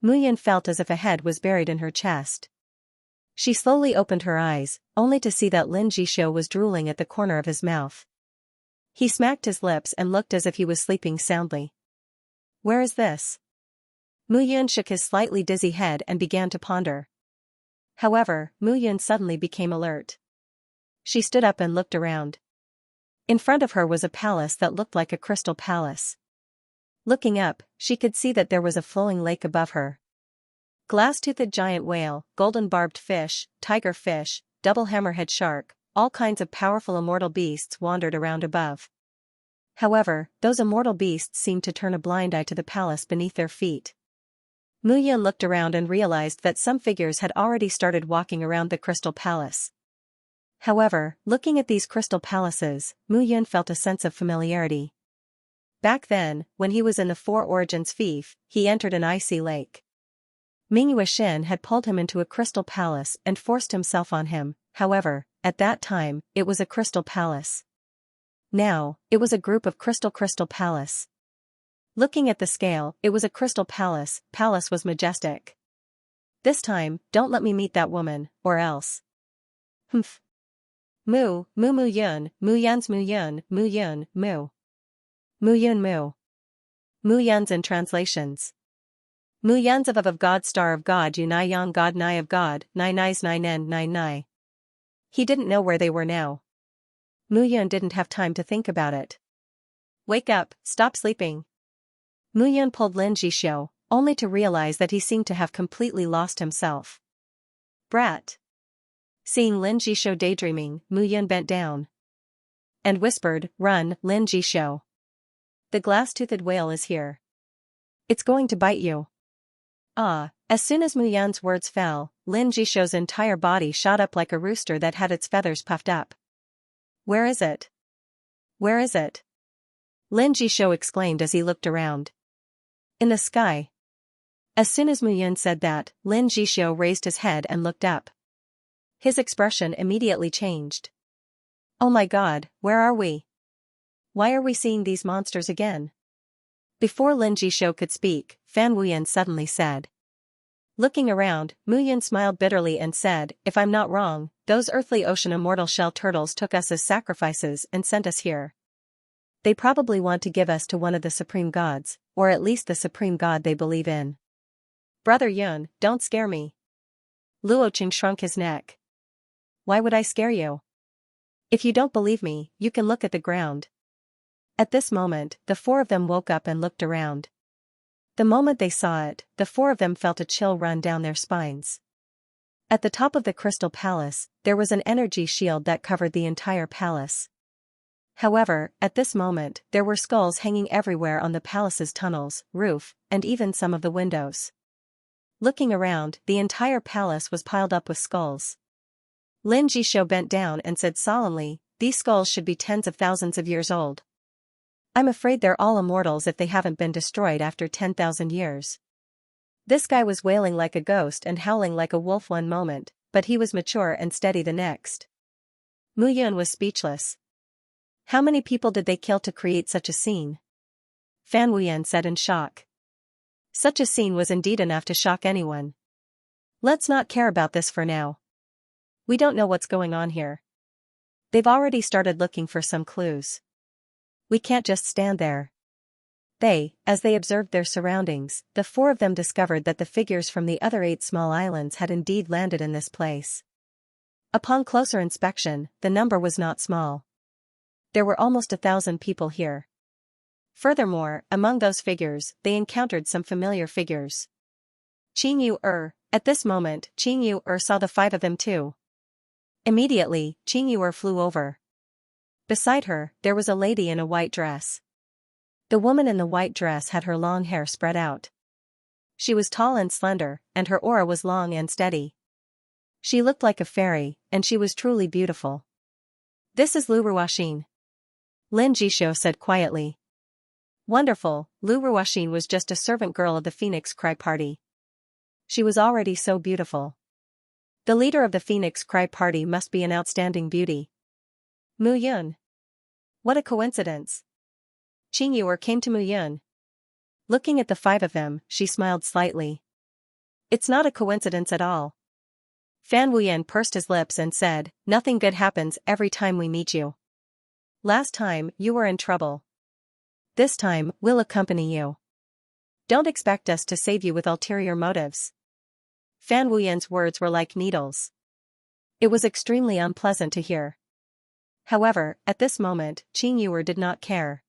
Mu Yun felt as if a head was buried in her chest. She slowly opened her eyes, only to see that Lin Jisho was drooling at the corner of his mouth. He smacked his lips and looked as if he was sleeping soundly. Where is this? Mu Yun shook his slightly dizzy head and began to ponder. However, Mu Yun suddenly became alert. She stood up and looked around. In front of her was a palace that looked like a crystal palace. Looking up, she could see that there was a flowing lake above her. Glass-toothed giant whale, golden-barbed fish, tiger fish, double hammerhead shark, all kinds of powerful immortal beasts wandered around above. However, those immortal beasts seemed to turn a blind eye to the palace beneath their feet. Mu Yun looked around and realized that some figures had already started walking around the crystal palace. However, looking at these crystal palaces, Mu Yun felt a sense of familiarity. Back then, when he was in the Four Origins fief, he entered an icy lake. Ming Yuexin had pulled him into a crystal palace and forced himself on him. However, at that time, it was a crystal palace. Now, it was a group of crystal palace. Looking at the scale, it was a crystal palace. Palace was majestic. This time, don't let me meet that woman, or else. Humph. Mu yun, mu yuns mu yun, mu yun, mu. Mu yun mu. Mu yuns in translations. Mu yuns of God star of God yu nai yang God nai of God, nai nais nai nen nai nai. He didn't know where they were now. Mu Yun didn't have time to think about it. Wake up, stop sleeping. Mu Yun pulled Lin Jishou, only to realize that he seemed to have completely lost himself. Brat. Seeing Lin Jishou daydreaming, Mu Yun bent down and whispered, "Run, Lin Jishou. The glass-toothed whale is here. It's going to bite you." Ah, as soon as Mu Yun's words fell, Lin Jishou's entire body shot up like a rooster that had its feathers puffed up. Where is it? Where is it? Lin Jishou exclaimed as he looked around. In the sky. As soon as Mu Yun said that, Lin Jishou raised his head and looked up. His expression immediately changed. Oh my God, where are we? Why are we seeing these monsters again? Before Lin Jishou could speak, Fan Wuyan suddenly said. Looking around, Mu Yun smiled bitterly and said, "If I'm not wrong, those earthly ocean immortal shell turtles took us as sacrifices and sent us here. They probably want to give us to one of the supreme gods, or at least the supreme god they believe in." Brother Yun, don't scare me. Luo Qing shrunk his neck. Why would I scare you? If you don't believe me, you can look at the ground. At this moment, the four of them woke up and looked around. The moment they saw it, the four of them felt a chill run down their spines. At the top of the crystal palace, there was an energy shield that covered the entire palace. However, at this moment, there were skulls hanging everywhere on the palace's tunnels, roof, and even some of the windows. Looking around, the entire palace was piled up with skulls. Lin Jishou bent down and said solemnly, "These skulls should be tens of thousands of years old. I'm afraid they're all immortals if they haven't been destroyed after 10,000 years." This guy was wailing like a ghost and howling like a wolf one moment, but he was mature and steady the next. Mu Yun was speechless. How many people did they kill to create such a scene? Fan Wuyan said in shock. Such a scene was indeed enough to shock anyone. Let's not care about this for now. We don't know what's going on here. They've already started looking for some clues. We can't just stand there. As they observed their surroundings, the four of them discovered that the figures from the other 8 small islands had indeed landed in this place. Upon closer inspection, the number was not small. There were almost 1,000 people here. Furthermore, among those figures, they encountered some familiar figures. Qing Yu At this moment, Qing Yu saw the 5 of them too. Immediately, Qing Yu flew over. Beside her, there was a lady in a white dress. The woman in the white dress had her long hair spread out. She was tall and slender, and her aura was long and steady. She looked like a fairy, and she was truly beautiful. "This is Lu Ruoxin," Lin Jishou said quietly. Wonderful, Lu Ruoxin was just a servant girl of the Phoenix Cry Party. She was already so beautiful. The leader of the Phoenix Cry Party must be an outstanding beauty. Mu Yun. What a coincidence. Qing Yu came to Mu Yun. Looking at the 5 of them, she smiled slightly. It's not a coincidence at all. Fan Wuyan pursed his lips and said, "Nothing good happens every time we meet you. Last time, you were in trouble. This time, we'll accompany you. Don't expect us to save you with ulterior motives." Fan Wuyan's words were like needles. It was extremely unpleasant to hear. However, at this moment, Qing Yu did not care.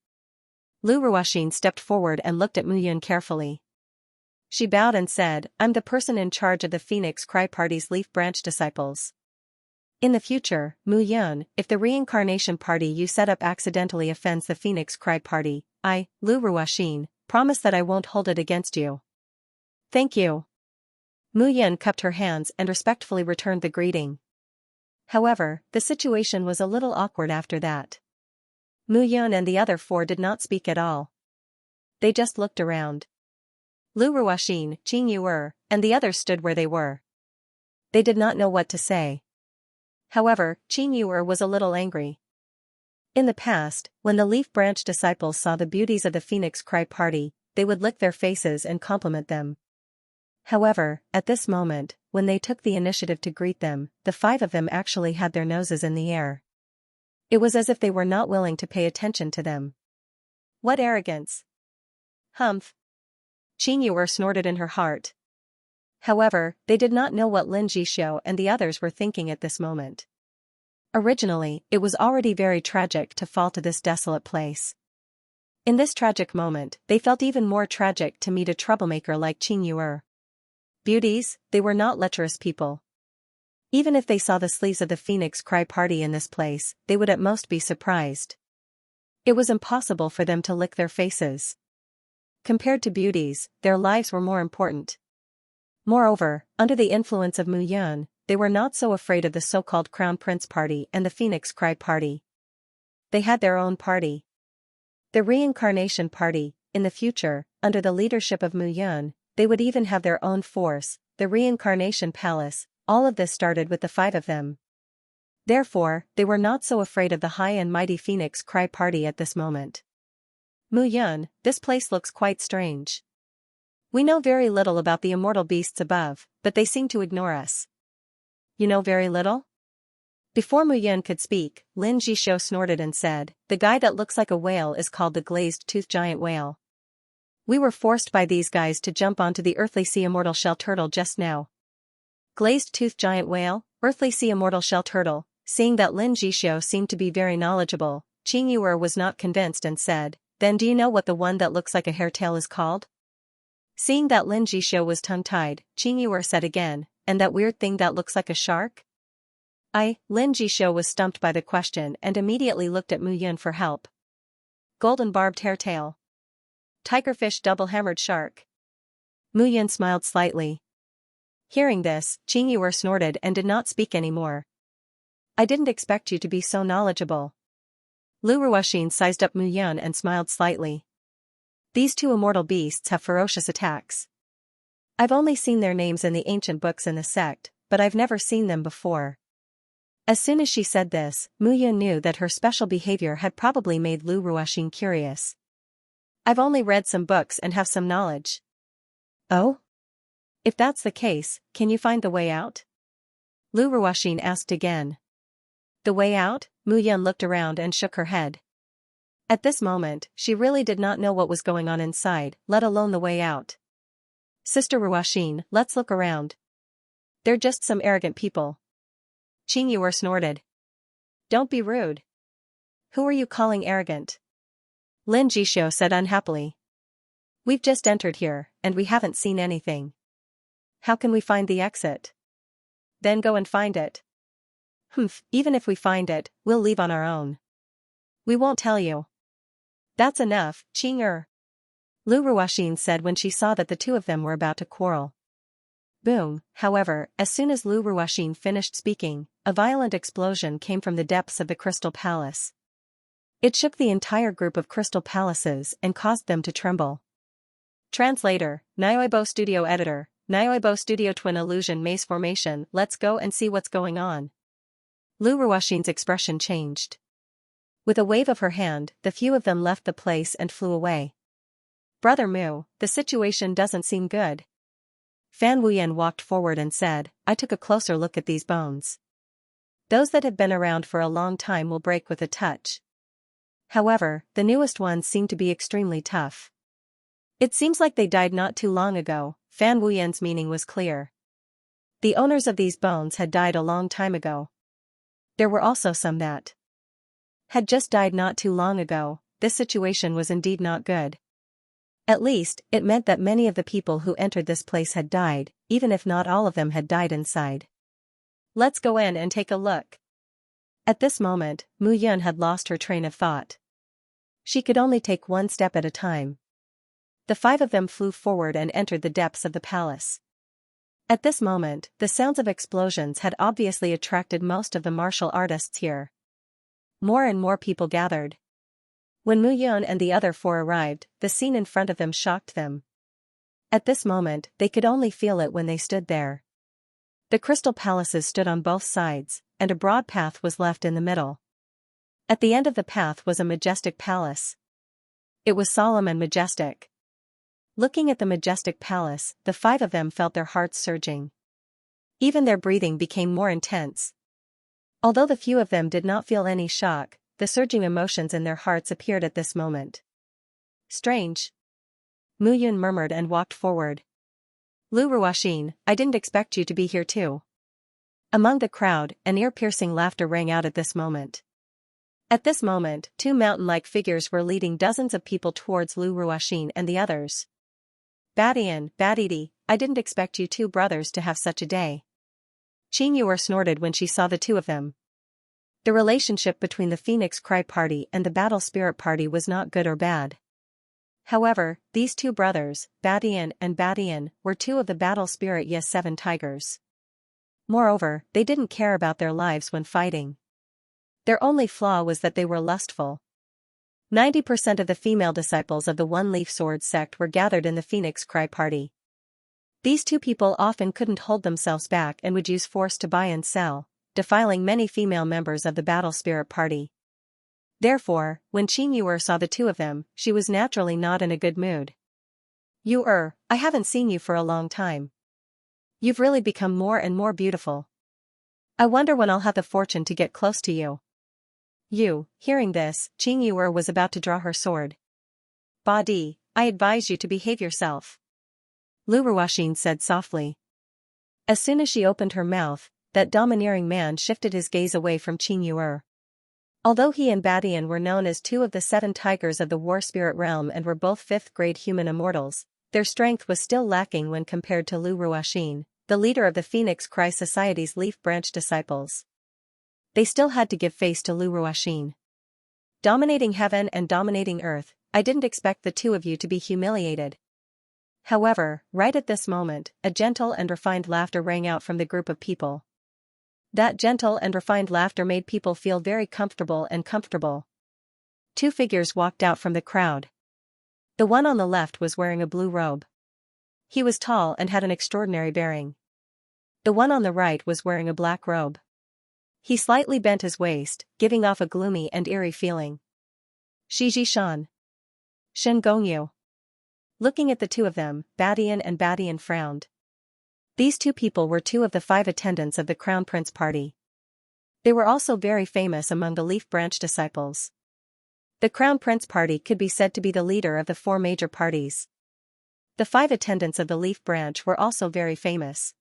Lu Ruoxin stepped forward and looked at Mu Yun carefully. She bowed and said, "I'm the person in charge of the Phoenix Cry Party's Leaf Branch disciples. In the future, Mu Yun, if the reincarnation party you set up accidentally offends the Phoenix Cry Party, I, Lu Ruoxin, promise that I won't hold it against you." "Thank you." Mu Yun cupped her hands and respectfully returned the greeting. However, the situation was a little awkward after that. Mu Yun and the other 4 did not speak at all. They just looked around. Lu Ruoxin, Qing Yuer, and the others stood where they were. They did not know what to say. However, Qing Yuer was a little angry. In the past, when the Leaf Branch disciples saw the beauties of the Phoenix Cry party, they would lick their faces and compliment them. However, at this moment, when they took the initiative to greet them, the 5 of them actually had their noses in the air. It was as if they were not willing to pay attention to them. What arrogance! Humph! Qing Yuer snorted in her heart. However, they did not know what Lin Jixio and the others were thinking at this moment. Originally, it was already very tragic to fall to this desolate place. In this tragic moment, they felt even more tragic to meet a troublemaker like Qing Yuer. Beauties, they were not lecherous people. Even if they saw the sleeves of the Phoenix Cry party in this place, they would at most be surprised. It was impossible for them to lick their faces. Compared to beauties, their lives were more important. Moreover, under the influence of Mu Yun, they were not so afraid of the so-called Crown Prince party and the Phoenix Cry party. They had their own party. The Reincarnation Party. In the future, under the leadership of Mu Yun, they would even have their own force, the Reincarnation Palace. All of this started with the 5 of them. Therefore, they were not so afraid of the high and mighty Phoenix Cry party at this moment. Mu Yun, this place looks quite strange. We know very little about the immortal beasts above, but they seem to ignore us. You know very little? Before Mu Yun could speak, Lin Jixio snorted and said, "The guy that looks like a whale is called the glazed-toothed giant whale. We were forced by these guys to jump onto the earthly sea immortal shell turtle just now." Glazed-toothed giant whale, earthly sea immortal shell turtle. Seeing that Lin Jixio seemed to be very knowledgeable, Qing Yuer was not convinced and said, "Then do you know what the one that looks like a hairtail is called?" Seeing that Lin Jixio was tongue-tied, Qing Yuer said again, "And that weird thing that looks like a shark?" Lin Jixio was stumped by the question and immediately looked at Mu Yun for help. Golden barbed hairtail. Tigerfish double-hammered shark. Mu Yun smiled slightly. Hearing this, Qing Yuer snorted and did not speak anymore. "I didn't expect you to be so knowledgeable." Lu Ruoxin sized up Mu Yun and smiled slightly. "These 2 immortal beasts have ferocious attacks. I've only seen their names in the ancient books in the sect, but I've never seen them before." As soon as she said this, Mu Yun knew that her special behavior had probably made Lu Ruoxin curious. "I've only read some books and have some knowledge." "Oh? If that's the case, can you find the way out?" Lu Ruoxin asked again. "The way out?" Mu Yun looked around and shook her head. At this moment, she really did not know what was going on inside, let alone the way out. "Sister Ruoxin, let's look around. They're just some arrogant people." Qing Yuer snorted. "Don't be rude. Who are you calling arrogant?" Lin Jixio said unhappily. "We've just entered here, and we haven't seen anything. How can we find the exit?" "Then go and find it." "Humph, even if we find it, we'll leave on our own. We won't tell you." "That's enough, Qing Yuer," Lu Ruoxin said when she saw that the 2 of them were about to quarrel. Boom. However, as soon as Lu Ruoxin finished speaking, a violent explosion came from the depths of the Crystal Palace. It shook the entire group of Crystal Palaces and caused them to tremble. Translator, Nioibo Studio Editor, Nioibo Studio Twin Illusion Maze Formation. Let's go and see what's going on. Lu Ruoxin's expression changed. With a wave of her hand, the few of them left the place and flew away. "Brother Mu, the situation doesn't seem good." Fan Wuyan walked forward and said, "I took a closer look at these bones. Those that have been around for a long time will break with a touch. However, the newest ones seem to be extremely tough. It seems like they died not too long ago." Fan Wuyan's meaning was clear. The owners of these bones had died a long time ago. There were also some that had just died not too long ago. This situation was indeed not good. At least, it meant that many of the people who entered this place had died, even if not all of them had died inside. "Let's go in and take a look." At this moment, Mu Yun had lost her train of thought. She could only take one step at a time. The 5 of them flew forward and entered the depths of the palace. At this moment, the sounds of explosions had obviously attracted most of the martial artists here. More and more people gathered. When Mu Yun and the other four arrived, the scene in front of them shocked them. At this moment, they could only feel it when they stood there. The crystal palaces stood on both sides, and a broad path was left in the middle. At the end of the path was a majestic palace. It was solemn and majestic. Looking at the majestic palace, the five of them felt their hearts surging. Even their breathing became more intense. Although the few of them did not feel any shock, the surging emotions in their hearts appeared at this moment. Strange. Mu Yun murmured and walked forward. Lu Ruoxin, I didn't expect you to be here too. Among the crowd, an ear-piercing laughter rang out at this moment. At this moment, two mountain-like figures were leading dozens of people towards Lu Ruoxin and the others. Badian, Badidi, I didn't expect you two brothers to have such a day. Qing Yuer snorted when she saw the two of them. The relationship between the Phoenix Cry Party and the Battle Spirit Party was not good or bad. However, these two brothers, Badian and Badian, were two of the Battle Spirit Yes 7 Tigers. Moreover, they didn't care about their lives when fighting. Their only flaw was that they were lustful. 90% of the female disciples of the One Leaf Sword sect were gathered in the Phoenix Cry Party. These two people often couldn't hold themselves back and would use force to buy and sell, defiling many female members of the Battle Spirit Party. Therefore, when Qing Yuer saw the two of them, she was naturally not in a good mood. Yuer, I haven't seen you for a long time. You've really become more and more beautiful. I wonder when I'll have the fortune to get close to you. Hearing this, Qing Yuer was about to draw her sword. Ba Di, I advise you to behave yourself. Lu Ruoxin said softly. As soon as she opened her mouth, that domineering man shifted his gaze away from Qing Yuer. Although he and Badian were known as two of the 7 tigers of the War Spirit realm and were both 5th-grade human immortals, their strength was still lacking when compared to Lu Ruoxin, the leader of the Phoenix Cry Society's Leaf Branch disciples. They still had to give face to Lu Ruoxin. Dominating heaven and dominating earth, I didn't expect the two of you to be humiliated. However, right at this moment, a gentle and refined laughter rang out from the group of people. That gentle and refined laughter made people feel very comfortable and comfortable. Two figures walked out from the crowd. The one on the left was wearing a blue robe. He was tall and had an extraordinary bearing. The one on the right was wearing a black robe. He slightly bent his waist, giving off a gloomy and eerie feeling. Shi Shan. Shen Gongyu. Looking at the two of them, Badian and Badian frowned. These two people were two of the 5 attendants of the Crown Prince Party. They were also very famous among the Leaf Branch disciples. The Crown Prince Party could be said to be the leader of the 4 major parties. The 5 attendants of the Leaf Branch were also very famous.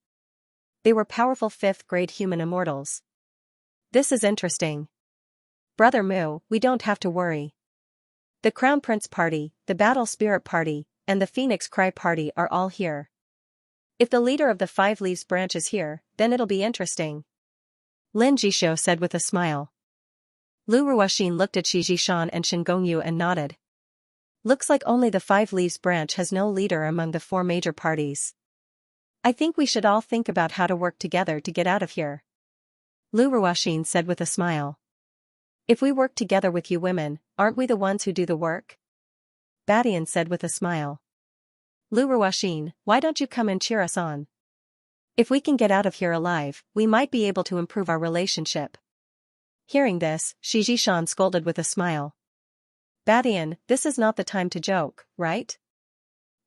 They were powerful 5th-grade human immortals. This is interesting. Brother Mu, we don't have to worry. The Crown Prince Party, the Battle Spirit Party, and the Phoenix Cry Party are all here. If the leader of the 5 Leaves Branch is here, then it'll be interesting. Lin Jisho said with a smile. Lu Ruoxin looked at Shi Shan and Shen Gongyu and nodded. Looks like only the 5 Leaves Branch has no leader among the 4 major parties. I think we should all think about how to work together to get out of here. Lu Ruoxin said with a smile. If we work together with you women, aren't we the ones who do the work? Badian said with a smile. Lu Ruoxin, why don't you come and cheer us on? If we can get out of here alive, we might be able to improve our relationship. Hearing this, Shi Shan scolded with a smile. Badian, this is not the time to joke, right?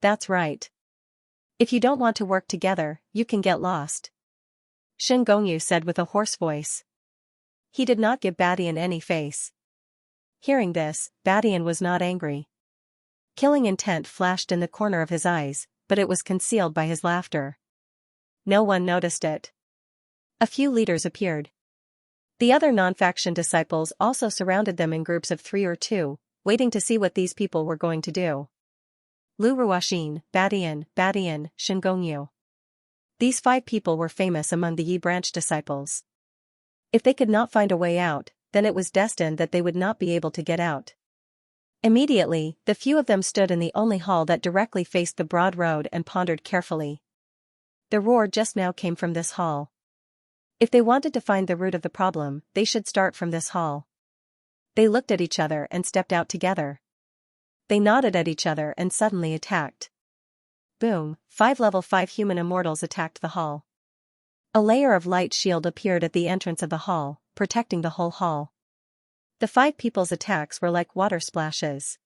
That's right. If you don't want to work together, you can get lost. Shen Gongyu said with a hoarse voice. He did not give Badian any face. Hearing this, Badian was not angry. Killing intent flashed in the corner of his eyes, but it was concealed by his laughter. No one noticed it. A few leaders appeared. The other non-faction disciples also surrounded them in groups of 3 or 2, waiting to see what these people were going to do. Lu Ruoxin, Badian, Shen Gongyu. These 5 people were famous among the Yi Branch disciples. If they could not find a way out, then it was destined that they would not be able to get out. Immediately, the few of them stood in the only hall that directly faced the broad road and pondered carefully. The roar just now came from this hall. If they wanted to find the root of the problem, they should start from this hall. They looked at each other and stepped out together. They nodded at each other and suddenly attacked. Boom, 5 level 5 human immortals attacked the hall. A layer of light shield appeared at the entrance of the hall, protecting the whole hall. The 5 people's attacks were like water splashes.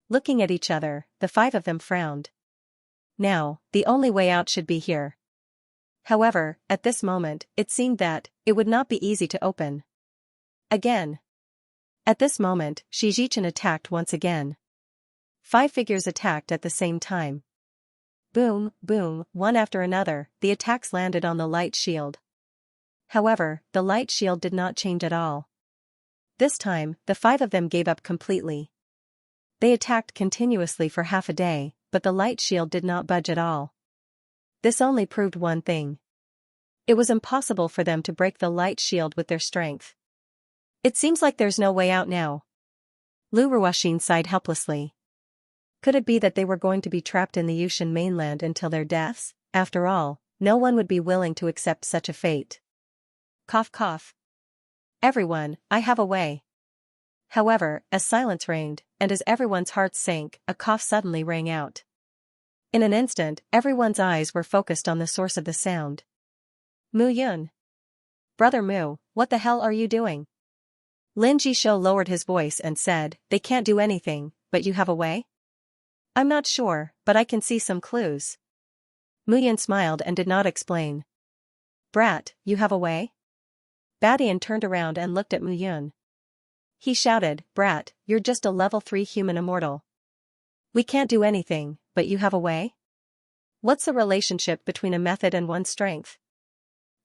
Looking at each other, the 5 of them frowned. Now, the only way out should be here. However, at this moment, it seemed that it would not be easy to open. Again. At this moment, Xianxia attacked once again. 5 figures attacked at the same time. Boom, boom, one after another, the attacks landed on the light shield. However, the light shield did not change at all. This time, the 5 of them gave up completely. They attacked continuously for half a day, but the light shield did not budge at all. This only proved one thing. It was impossible for them to break the light shield with their strength. It seems like there's no way out now. Lu Ruoxin sighed helplessly. Could it be that they were going to be trapped in the Yushan mainland until their deaths? After all, no one would be willing to accept such a fate. Cough cough. Everyone, I have a way. However, as silence reigned, and as everyone's hearts sank, a cough suddenly rang out. In an instant, everyone's eyes were focused on the source of the sound. Mu Yun. Brother Mu, what the hell are you doing? Lin Jishou lowered his voice and said, they can't do anything, but you have a way? I'm not sure, but I can see some clues. Mu Yun smiled and did not explain. Brat, you have a way? Badian turned around and looked at Mu Yun. He shouted, Brat, you're just a level 3 human immortal. We can't do anything, but you have a way? What's the relationship between a method and one's strength?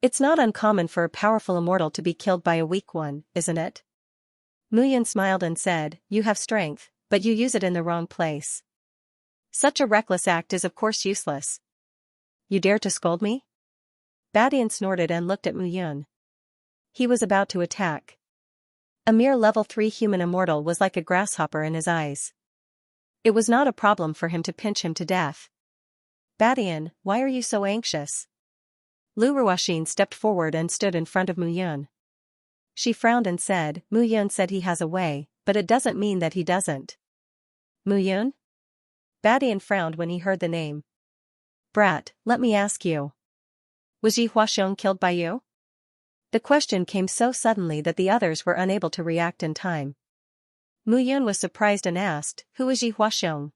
It's not uncommon for a powerful immortal to be killed by a weak one, isn't it? Mu Yun smiled and said, you have strength, but you use it in the wrong place. Such a reckless act is of course useless. You dare to scold me? Badian snorted and looked at Mu Yun. He was about to attack. A mere level 3 human immortal was like a grasshopper in his eyes. It was not a problem for him to pinch him to death. Badian, why are you so anxious? Lu Ruoxin stepped forward and stood in front of Mu Yun. She frowned and said, Mu Yun said he has a way, but it doesn't mean that he doesn't. Mu Yun? Badian frowned when he heard the name. Brat, let me ask you. Was Yi Huaxiong killed by you? The question came so suddenly that the others were unable to react in time. Mu Yun was surprised and asked, who is Yi Huaxiong?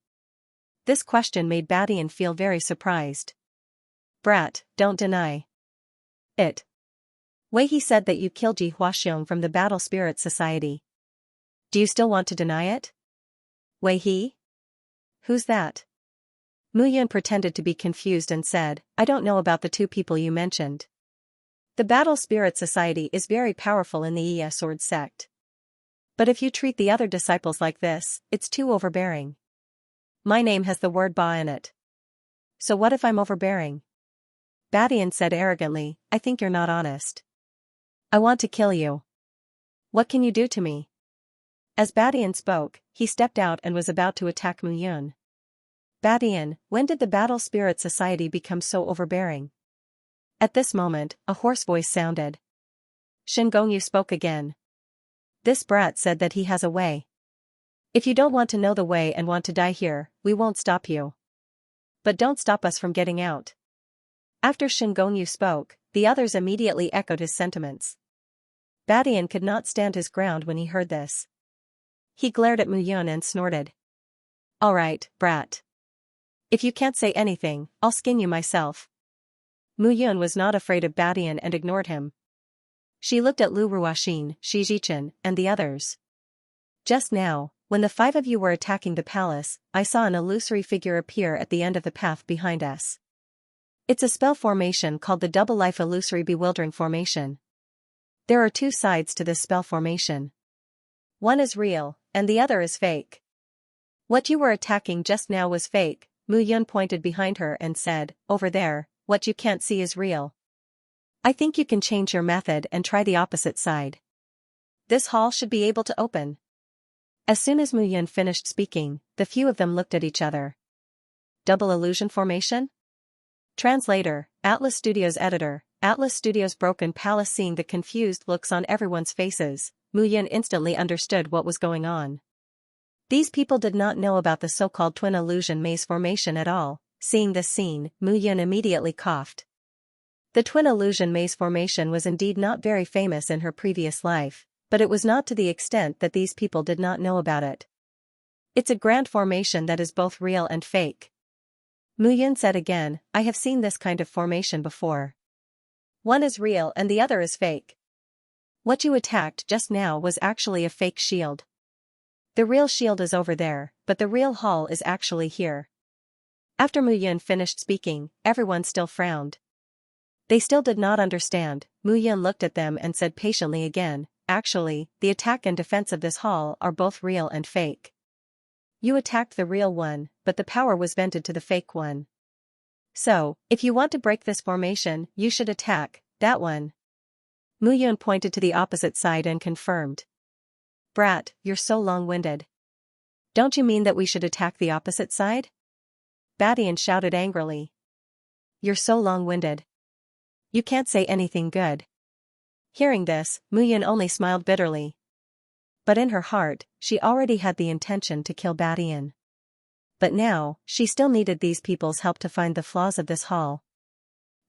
This question made Badian feel very surprised. Brat, don't deny it. Wei He said that you killed Yi Huaxiong from the Battle Spirit Society. Do you still want to deny it? Wei He? Who's that? Mu Yun pretended to be confused and said, I don't know about the 2 people you mentioned. The Battle Spirit Society is very powerful in the Yi Sword sect. But if you treat the other disciples like this, it's too overbearing. My name has the word Ba in it. So what if I'm overbearing? Badian said arrogantly, I think you're not honest. I want to kill you. What can you do to me? As Badian spoke, he stepped out and was about to attack Mu Yun. Badian, when did the Battle Spirit Society become so overbearing? At this moment, a hoarse voice sounded. Shen Gongyu spoke again. This brat said that he has a way. If you don't want to know the way and want to die here, we won't stop you. But don't stop us from getting out. After Shen Gongyu spoke, the others immediately echoed his sentiments. Badian could not stand his ground when he heard this. He glared at Mu Yun and snorted. All right, brat. If you can't say anything, I'll skin you myself. Mu Yun was not afraid of Badian and ignored him. She looked at Lu Ruoxin, Xianxia, and the others. Just now, when the 5 of you were attacking the palace, I saw an illusory figure appear at the end of the path behind us. It's a spell formation called the Double Life Illusory Bewildering Formation. There are 2 sides to this spell formation. One is real, and the other is fake. What you were attacking just now was fake. Mu Yun pointed behind her and said, over there, what you can't see is real. I think you can change your method and try the opposite side. This hall should be able to open. As soon as Mu Yun finished speaking, the few of them looked at each other. Double illusion formation? Translator, Atlas Studios editor, Atlas Studios Broken Palace. Seeing the confused looks on everyone's faces, Mu-Yun instantly understood what was going on. These people did not know about the so-called twin illusion maze formation at all. Seeing this scene, Mu-Yun immediately coughed. The twin illusion maze formation was indeed not very famous in her previous life, but it was not to the extent that these people did not know about it. It's a grand formation that is both real and fake. Mu-Yun said again, I have seen this kind of formation before. One is real and the other is fake. What you attacked just now was actually a fake shield. The real shield is over there, but the real hall is actually here. After Mu-Yun finished speaking, everyone still frowned. They still did not understand. Mu-Yun looked at them and said patiently again, actually, the attack and defense of this hall are both real and fake. You attacked the real one, but the power was vented to the fake one. So, if you want to break this formation, you should attack that one. Mu-Yun pointed to the opposite side and confirmed. Brat, you're so long-winded. Don't you mean that we should attack the opposite side? Badian shouted angrily. You're so long-winded. You can't say anything good. Hearing this, Mu-Yun only smiled bitterly. But in her heart, she already had the intention to kill Badian. But now, she still needed these people's help to find the flaws of this hall.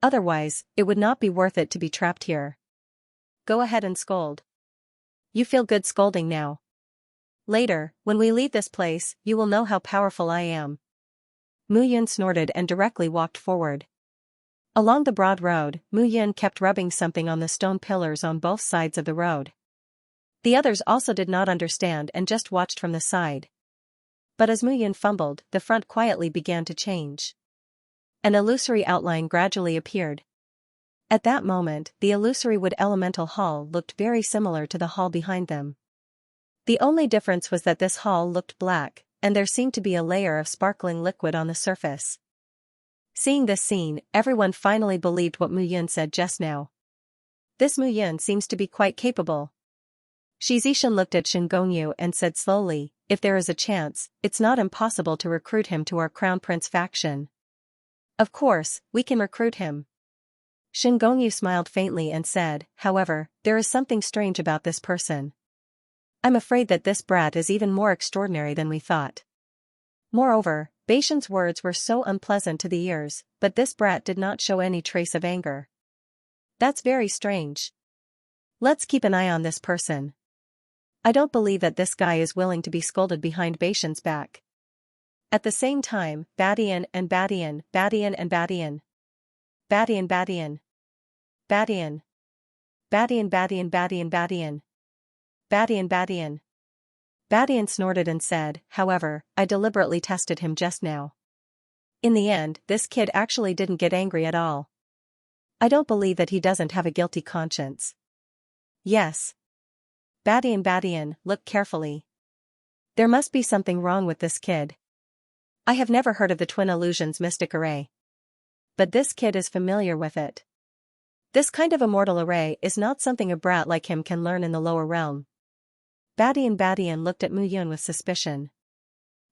Otherwise, it would not be worth it to be trapped here. Go ahead and scold. You feel good scolding now. Later, when we leave this place, you will know how powerful I am. Mu-Yun snorted and directly walked forward. Along the broad road, Mu-Yun kept rubbing something on the stone pillars on both sides of the road. The others also did not understand and just watched from the side. But as Mu-Yun fumbled, the front quietly began to change. An illusory outline gradually appeared. At that moment, the illusory wood elemental hall looked very similar to the hall behind them. The only difference was that this hall looked black, and there seemed to be a layer of sparkling liquid on the surface. Seeing this scene, everyone finally believed what Mu-Yun said just now. This Mu-Yun seems to be quite capable. Xianxia looked at Shen Gongyu and said slowly, if there is a chance, it's not impossible to recruit him to our Crown Prince faction. Of course, we can recruit him. Shen Gongyu smiled faintly and said, however, there is something strange about this person. I'm afraid that this brat is even more extraordinary than we thought. Moreover, Beishan's words were so unpleasant to the ears, but this brat did not show any trace of anger. That's very strange. Let's keep an eye on this person. I don't believe that this guy is willing to be scolded behind Beishan's back. At the same time, Badian and Badian, Badian and Badian. Badian, Badian. Badian. Badian, Badian, Badian, Badian. Badian, Badian. Badian snorted and said, however, I deliberately tested him just now. In the end, this kid actually didn't get angry at all. I don't believe that he doesn't have a guilty conscience. Yes. Badian, Badian, look carefully. There must be something wrong with this kid. I have never heard of the twin illusions mystic array. But this kid is familiar with it. This kind of immortal array is not something a brat like him can learn in the lower realm. Badian looked at Mu-Yun with suspicion.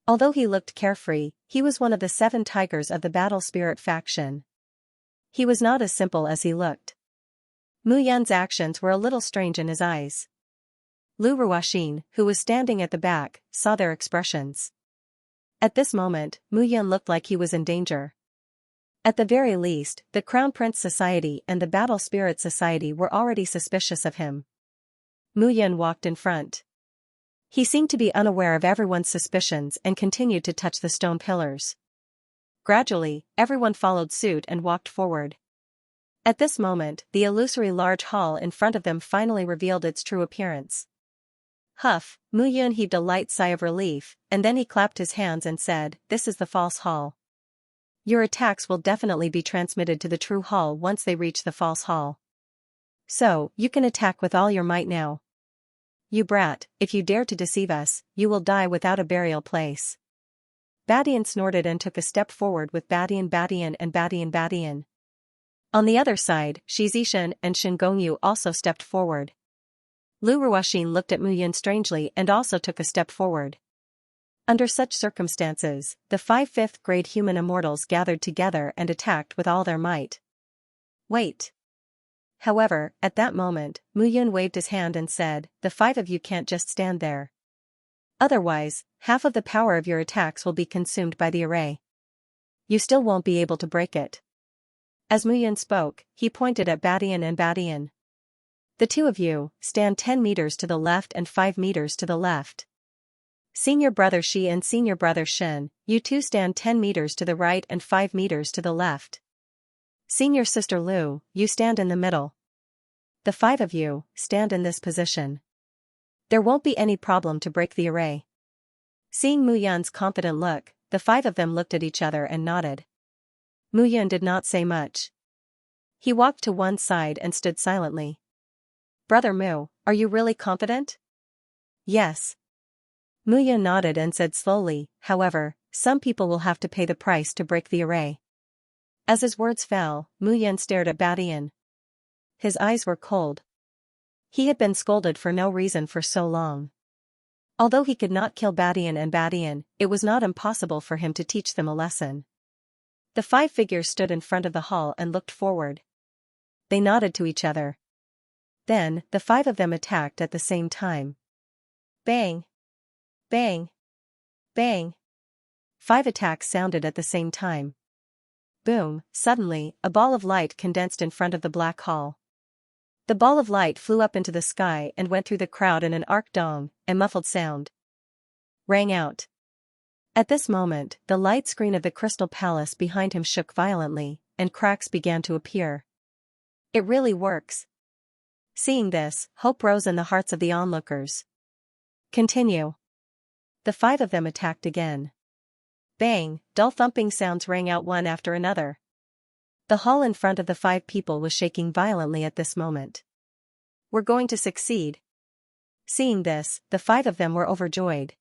Although he looked carefree, he was one of the 7 tigers of the battle spirit faction. He was not as simple as he looked. Mu-Yun's actions were a little strange in his eyes. Lu Ruoxin, who was standing at the back, saw their expressions. At this moment, Mu-Yun looked like he was in danger. At the very least, the Crown Prince Society and the Battle Spirit Society were already suspicious of him. Mu-Yun walked in front. He seemed to be unaware of everyone's suspicions and continued to touch the stone pillars. Gradually, everyone followed suit and walked forward. At this moment, the illusory large hall in front of them finally revealed its true appearance. Huff, Mu-Yun heaved a light sigh of relief, and then he clapped his hands and said, this is the false hall. Your attacks will definitely be transmitted to the true hall once they reach the false hall. So, you can attack with all your might now. You brat, if you dare to deceive us, you will die without a burial place. Badian snorted and took a step forward with Badian and Badian. On the other side, Xianxia and Shen Gongyu also stepped forward. Lu Ruoxin looked at Mu-Yun strangely and also took a step forward. Under such circumstances, the 5 5th-grade human immortals gathered together and attacked with all their might. Wait. However, at that moment, Mu Yun waved his hand and said, "The 5 of you can't just stand there. Otherwise, half of the power of your attacks will be consumed by the array. You still won't be able to break it." As Mu Yun spoke, he pointed at Badian and Badian. "The 2 of you, stand 10 meters to the left and 5 meters to the left. Senior brother Shi and senior brother Shen, you two stand 10 meters to the right and 5 meters to the left. Senior sister Lu, you stand in the middle. The 5 of you, stand in this position. There won't be any problem to break the array." Seeing Mu Yun's confident look, the 5 of them looked at each other and nodded. Mu Yun did not say much. He walked to one side and stood silently. "Brother Mu, are you really confident?" "Yes." Mu Yun nodded and said slowly, "However, some people will have to pay the price to break the array." As his words fell, Mu Yun stared at Badian. His eyes were cold. He had been scolded for no reason for so long. Although he could not kill Badian and Badian, it was not impossible for him to teach them a lesson. The 5 figures stood in front of the hall and looked forward. They nodded to each other. Then, the 5 of them attacked at the same time. Bang! Bang! Bang! 5 attacks sounded at the same time. Boom! Suddenly, a ball of light condensed in front of the black hall. The ball of light flew up into the sky and went through the crowd in an arc dong, a muffled sound rang out. At this moment, the light screen of the crystal palace behind him shook violently, and cracks began to appear. It really works. Seeing this, hope rose in the hearts of the onlookers. Continue. The 5 of them attacked again. Bang! Dull thumping sounds rang out one after another. The hall in front of the 5 people was shaking violently at this moment. "We're going to succeed." Seeing this, the 5 of them were overjoyed.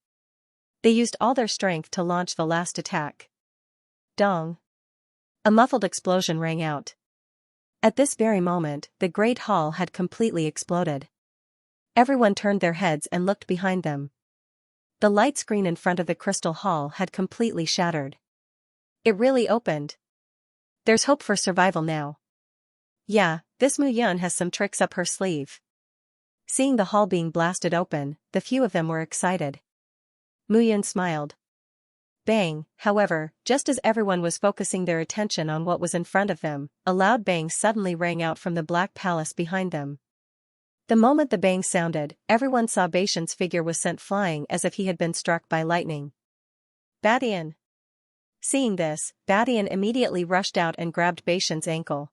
They used all their strength to launch the last attack. Dong! A muffled explosion rang out. At this very moment, the great hall had completely exploded. Everyone turned their heads and looked behind them. The light screen in front of the crystal hall had completely shattered. It really opened. There's hope for survival now. Yeah, this Mu Yun has some tricks up her sleeve. Seeing the hall being blasted open, the few of them were excited. Mu Yun smiled. Bang! However, just as everyone was focusing their attention on what was in front of them, a loud bang suddenly rang out from the black palace behind them. The moment the bang sounded, everyone saw Batian's figure was sent flying as if he had been struck by lightning. Badian! Seeing this, Badian immediately rushed out and grabbed Batian's ankle.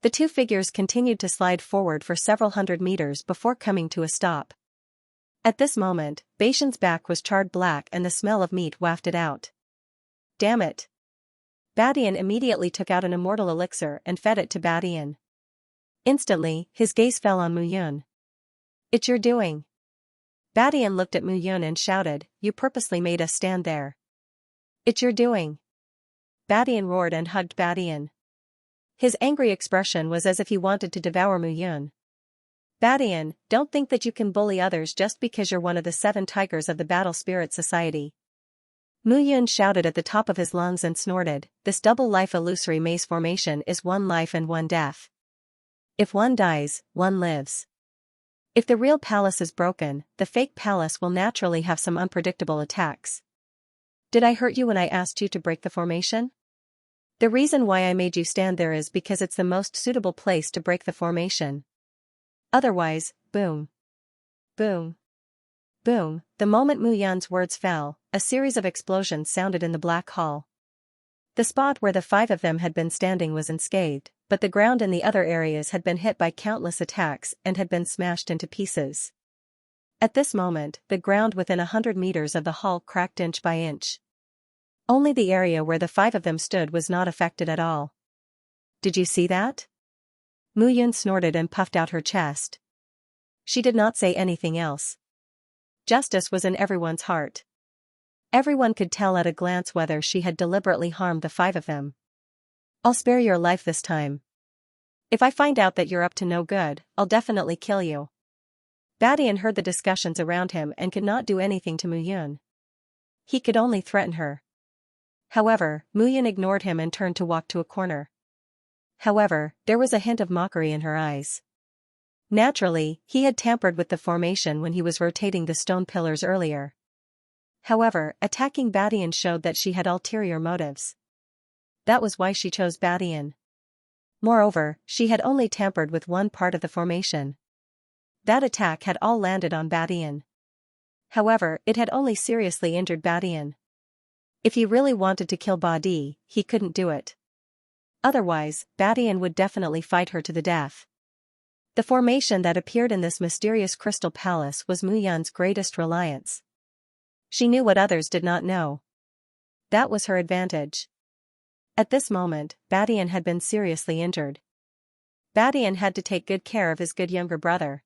The 2 figures continued to slide forward for several hundred meters before coming to a stop. At this moment, Batian's back was charred black and the smell of meat wafted out. Damn it! Badian immediately took out an immortal elixir and fed it to Badian. Instantly, his gaze fell on Mu Yun. "It's your doing." Badian looked at Mu Yun and shouted, "You purposely made us stand there." "It's your doing." Badian roared and hugged Badian. His angry expression was as if he wanted to devour Mu Yun. "Badian, don't think that you can bully others just because you're one of the 7 tigers of the Battle Spirit Society." Mu Yun shouted at the top of his lungs and snorted, "This double life illusory maze formation is 1 life and 1 death. If one dies, one lives. If the real palace is broken, the fake palace will naturally have some unpredictable attacks. Did I hurt you when I asked you to break the formation? The reason why I made you stand there is because it's the most suitable place to break the formation. Otherwise, boom. Boom. Boom." The moment Mu Yun's words fell, a series of explosions sounded in the black hall. The spot where the 5 of them had been standing was unscathed, but the ground in the other areas had been hit by countless attacks and had been smashed into pieces. At this moment, the ground within 100 meters of the hall cracked inch by inch. Only the area where the 5 of them stood was not affected at all. "Did you see that?" Mu Yun snorted and puffed out her chest. She did not say anything else. Justice was in everyone's heart. Everyone could tell at a glance whether she had deliberately harmed the 5 of them. "I'll spare your life this time. If I find out that you're up to no good, I'll definitely kill you." Badian heard the discussions around him and could not do anything to Mu Yun. He could only threaten her. However, Mu Yun ignored him and turned to walk to a corner. However, there was a hint of mockery in her eyes. Naturally, he had tampered with the formation when he was rotating the stone pillars earlier. However, attacking Badian showed that she had ulterior motives. That was why she chose Badian. Moreover, she had only tampered with one part of the formation. That attack had all landed on Badian. However, it had only seriously injured Badian. If he really wanted to kill Badi, he couldn't do it. Otherwise, Badian would definitely fight her to the death. The formation that appeared in this mysterious crystal palace was Mu Yun's greatest reliance. She knew what others did not know. That was her advantage. At this moment, Badian had been seriously injured. Badian had to take good care of his good younger brother.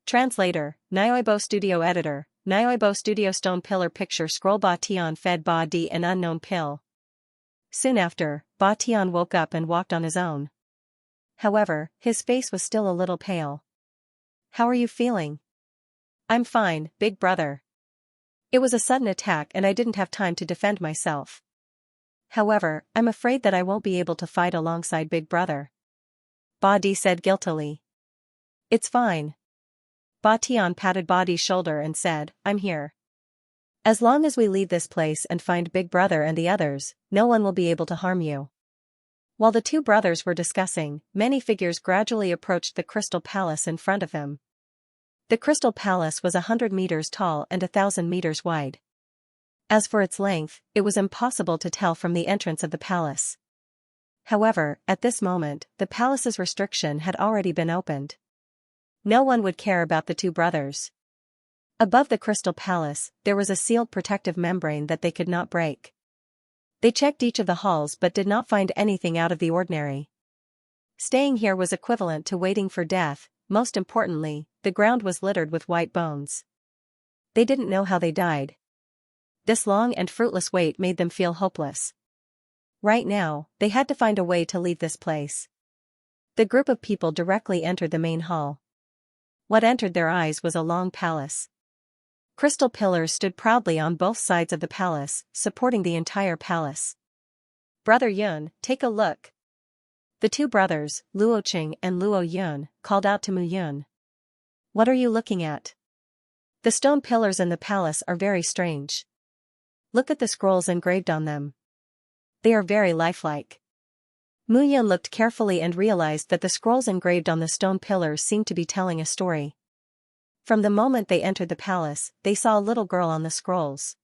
Translator, Nyoibo Studio Editor, Nyoibo Studio Stone Pillar Picture Scroll Ba Tian fed Ba Di an unknown pill. Soon after, Ba Tian woke up and walked on his own. However, his face was still a little pale. How are you feeling? I'm fine, big brother. It was a sudden attack and I didn't have time to defend myself. However, I'm afraid that I won't be able to fight alongside big brother. Ba Di said guiltily. It's fine. Ba Tian patted Ba Di's shoulder and said, I'm here. As long as we leave this place and find big brother and the others, no one will be able to harm you. While the two brothers were discussing, many figures gradually approached the crystal palace in front of him. The crystal palace was 100 meters tall and 1,000 meters wide. As for its length, it was impossible to tell from the entrance of the palace. However, at this moment, the palace's restriction had already been opened. No one would care about the two brothers. Above the crystal palace, there was a sealed protective membrane that they could not break. They checked each of the halls but did not find anything out of the ordinary. Staying here was equivalent to waiting for death. Most importantly, the ground was littered with white bones. They didn't know how they died. This long and fruitless wait made them feel hopeless. Right now, they had to find a way to leave this place. The group of people directly entered the main hall. What entered their eyes was a long palace. Crystal pillars stood proudly on both sides of the palace, supporting the entire palace. Brother Yun, take a luo. The two brothers, Luo Qing and Luo Yun, called out to Mu Yun. What are you looking at? The stone pillars in the palace are very strange. Look at the scrolls engraved on them. They are very lifelike. Mu Yun looked carefully and realized that the scrolls engraved on the stone pillars seemed to be telling a story. From the moment they entered the palace, they saw a little girl on the scrolls.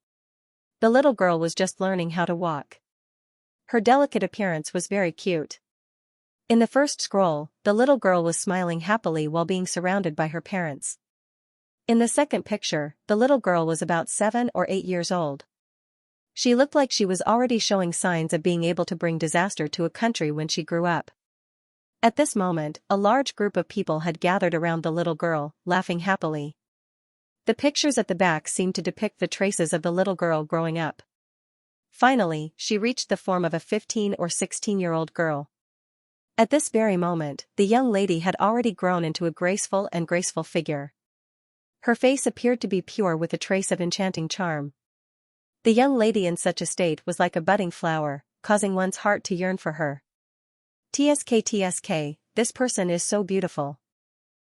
The little girl was just learning how to walk. Her delicate appearance was very cute. In the first scroll, the little girl was smiling happily while being surrounded by her parents. In the second picture, the little girl was about 7 or 8 years old. She looked like she was already showing signs of being able to bring disaster to a country when she grew up. At this moment, a large group of people had gathered around the little girl, laughing happily. The pictures at the back seemed to depict the traces of the little girl growing up. Finally, she reached the form of a 15 or 16-year-old girl. At this very moment, the young lady had already grown into a graceful figure. Her face appeared to be pure with a trace of enchanting charm. The young lady in such a state was like a budding flower, causing one's heart to yearn for her. TSK, this person is so beautiful.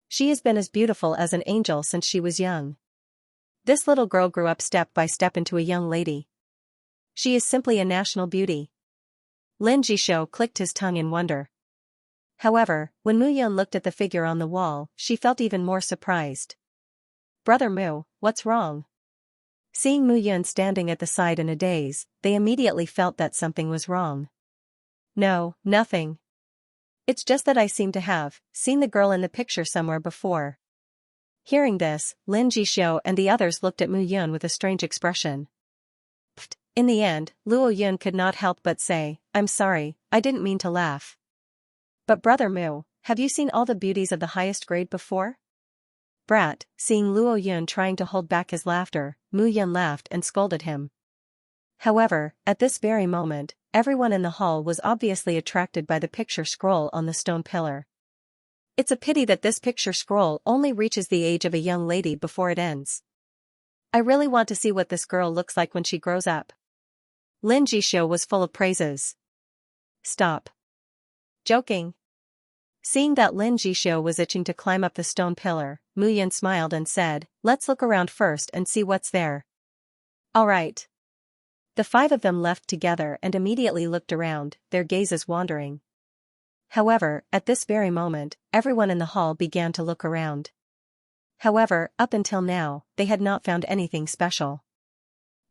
She has been as beautiful as an angel since she was young. This little girl grew up step by step into a young lady. She is simply a national beauty. Lin Jishou clicked his tongue in wonder. However, when Mu Yun looked at the figure on the wall, she felt even more surprised. Brother Mu, what's wrong? Seeing Mu Yun standing at the side in a daze, they immediately felt that something was wrong. No, nothing. It's just that I seem to have seen the girl in the picture somewhere before. Hearing this, Lin Jishou and the others looked at Mu Yun with a strange expression. Pfft. In the end, Luo Yun could not help but say, I'm sorry, I didn't mean to laugh. But Brother Mu, have you seen all the beauties of the highest grade before? Brat, seeing Luo Yun trying to hold back his laughter, Mu Yun laughed and scolded him. However, at this very moment, everyone in the hall was obviously attracted by the picture scroll on the stone pillar. It's a pity that this picture scroll only reaches the age of a young lady before it ends. I really want to see what this girl looks like when she grows up. Lin Jishou was full of praises. Stop. Joking. Seeing that Lin Jixio was itching to climb up the stone pillar, Mu Yun smiled and said, "Let's look around first and see what's there." "All right." The five of them left together and immediately looked around, their gazes wandering. However, at this very moment, everyone in the hall began to look around. However, up until now, they had not found anything special.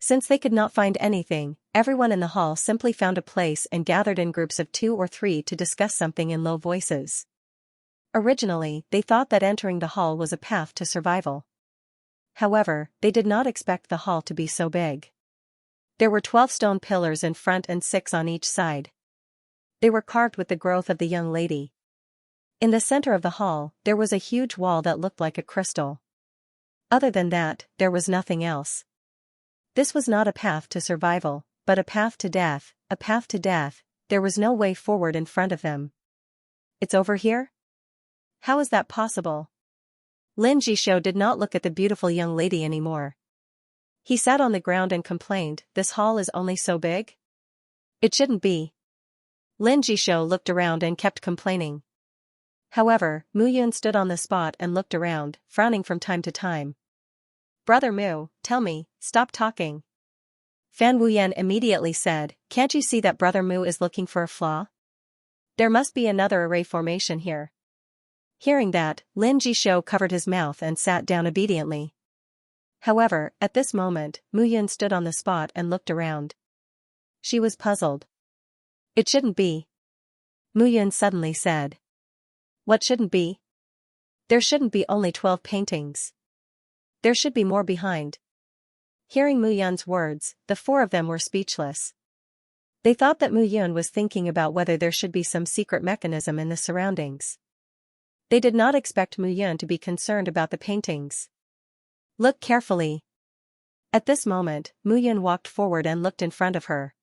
Since they could not find anything, everyone in the hall simply found a place and gathered in groups of 2 or 3 to discuss something in low voices. Originally, they thought that entering the hall was a path to survival. However, they did not expect the hall to be so big. There were 12 stone pillars in front and 6 on each side. They were carved with the growth of the young lady. In the center of the hall, there was a huge wall that looked like a crystal. Other than that, there was nothing else. This was not a path to survival, but a path to death, a path to death. There was no way forward in front of them. "It's over here? How is that possible?" Lin Jixio did not look at the beautiful young lady anymore. He sat on the ground and complained, "This hall is only so big? It shouldn't be." Lin Jixio looked around and kept complaining. However, Mu Yun stood on the spot and looked around, frowning from time to time. "Brother Mu, tell me, stop talking." Fan Wuyan immediately said, "Can't you see that Brother Mu is looking for a flaw? There must be another array formation here." Hearing that, Lin Jixio covered his mouth and sat down obediently. However, at this moment, Mu Yun stood on the spot and looked around. She was puzzled. "It shouldn't be." Mu Yun suddenly said. "What shouldn't be?" "There shouldn't be only 12 paintings. There should be more behind." Hearing Mu Yun's words, the 4 of them were speechless. They thought that Mu Yun was thinking about whether there should be some secret mechanism in the surroundings. They did not expect Mu Yun to be concerned about the paintings. "Look carefully." At this moment, Mu Yun walked forward and looked in front of her.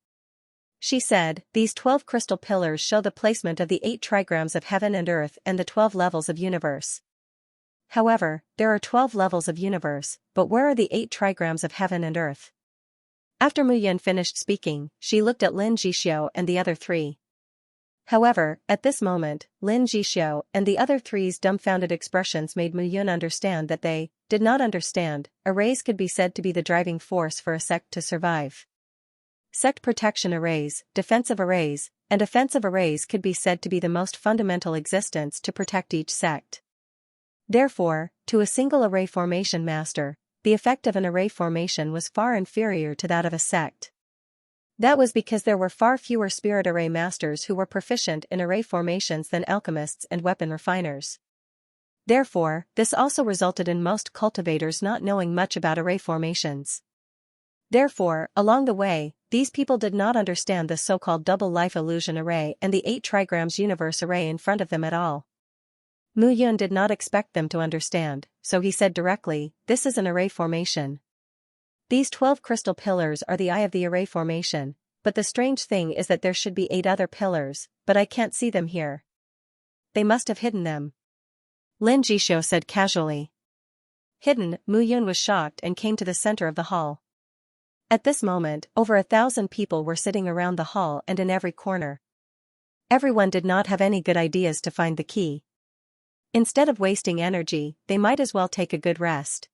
She said, "These 12 crystal pillars show the placement of the 8 trigrams of heaven and earth and the 12 levels of universe. However, there are 12 levels of universe, but where are the 8 trigrams of heaven and earth?" After Mu Yun finished speaking, she looked at Lin Jixio and the other 3. However, at this moment, Lin Jixio and the other 3's dumbfounded expressions made Mu Yun understand that they did not understand. Arrays could be said to be the driving force for a sect to survive. Sect protection arrays, defensive arrays, and offensive arrays could be said to be the most fundamental existence to protect each sect. Therefore, to a single array formation master, the effect of an array formation was far inferior to that of a sect. That was because there were far fewer spirit array masters who were proficient in array formations than alchemists and weapon refiners. Therefore, this also resulted in most cultivators not knowing much about array formations. Therefore, along the way, these people did not understand the so-called double life illusion array and the 8 trigrams universe array in front of them at all. Mu Yun did not expect them to understand, so he said directly, "This is an array formation. These 12 crystal pillars are the eye of the array formation, but the strange thing is that there should be 8 other pillars, but I can't see them here. They must have hidden them." Lin Jixio said casually. "Hidden?" Mu Yun was shocked and came to the center of the hall. At this moment, over 1,000 people were sitting around the hall and in every corner. Everyone did not have any good ideas to find the key. Instead of wasting energy, they might as well take a good rest.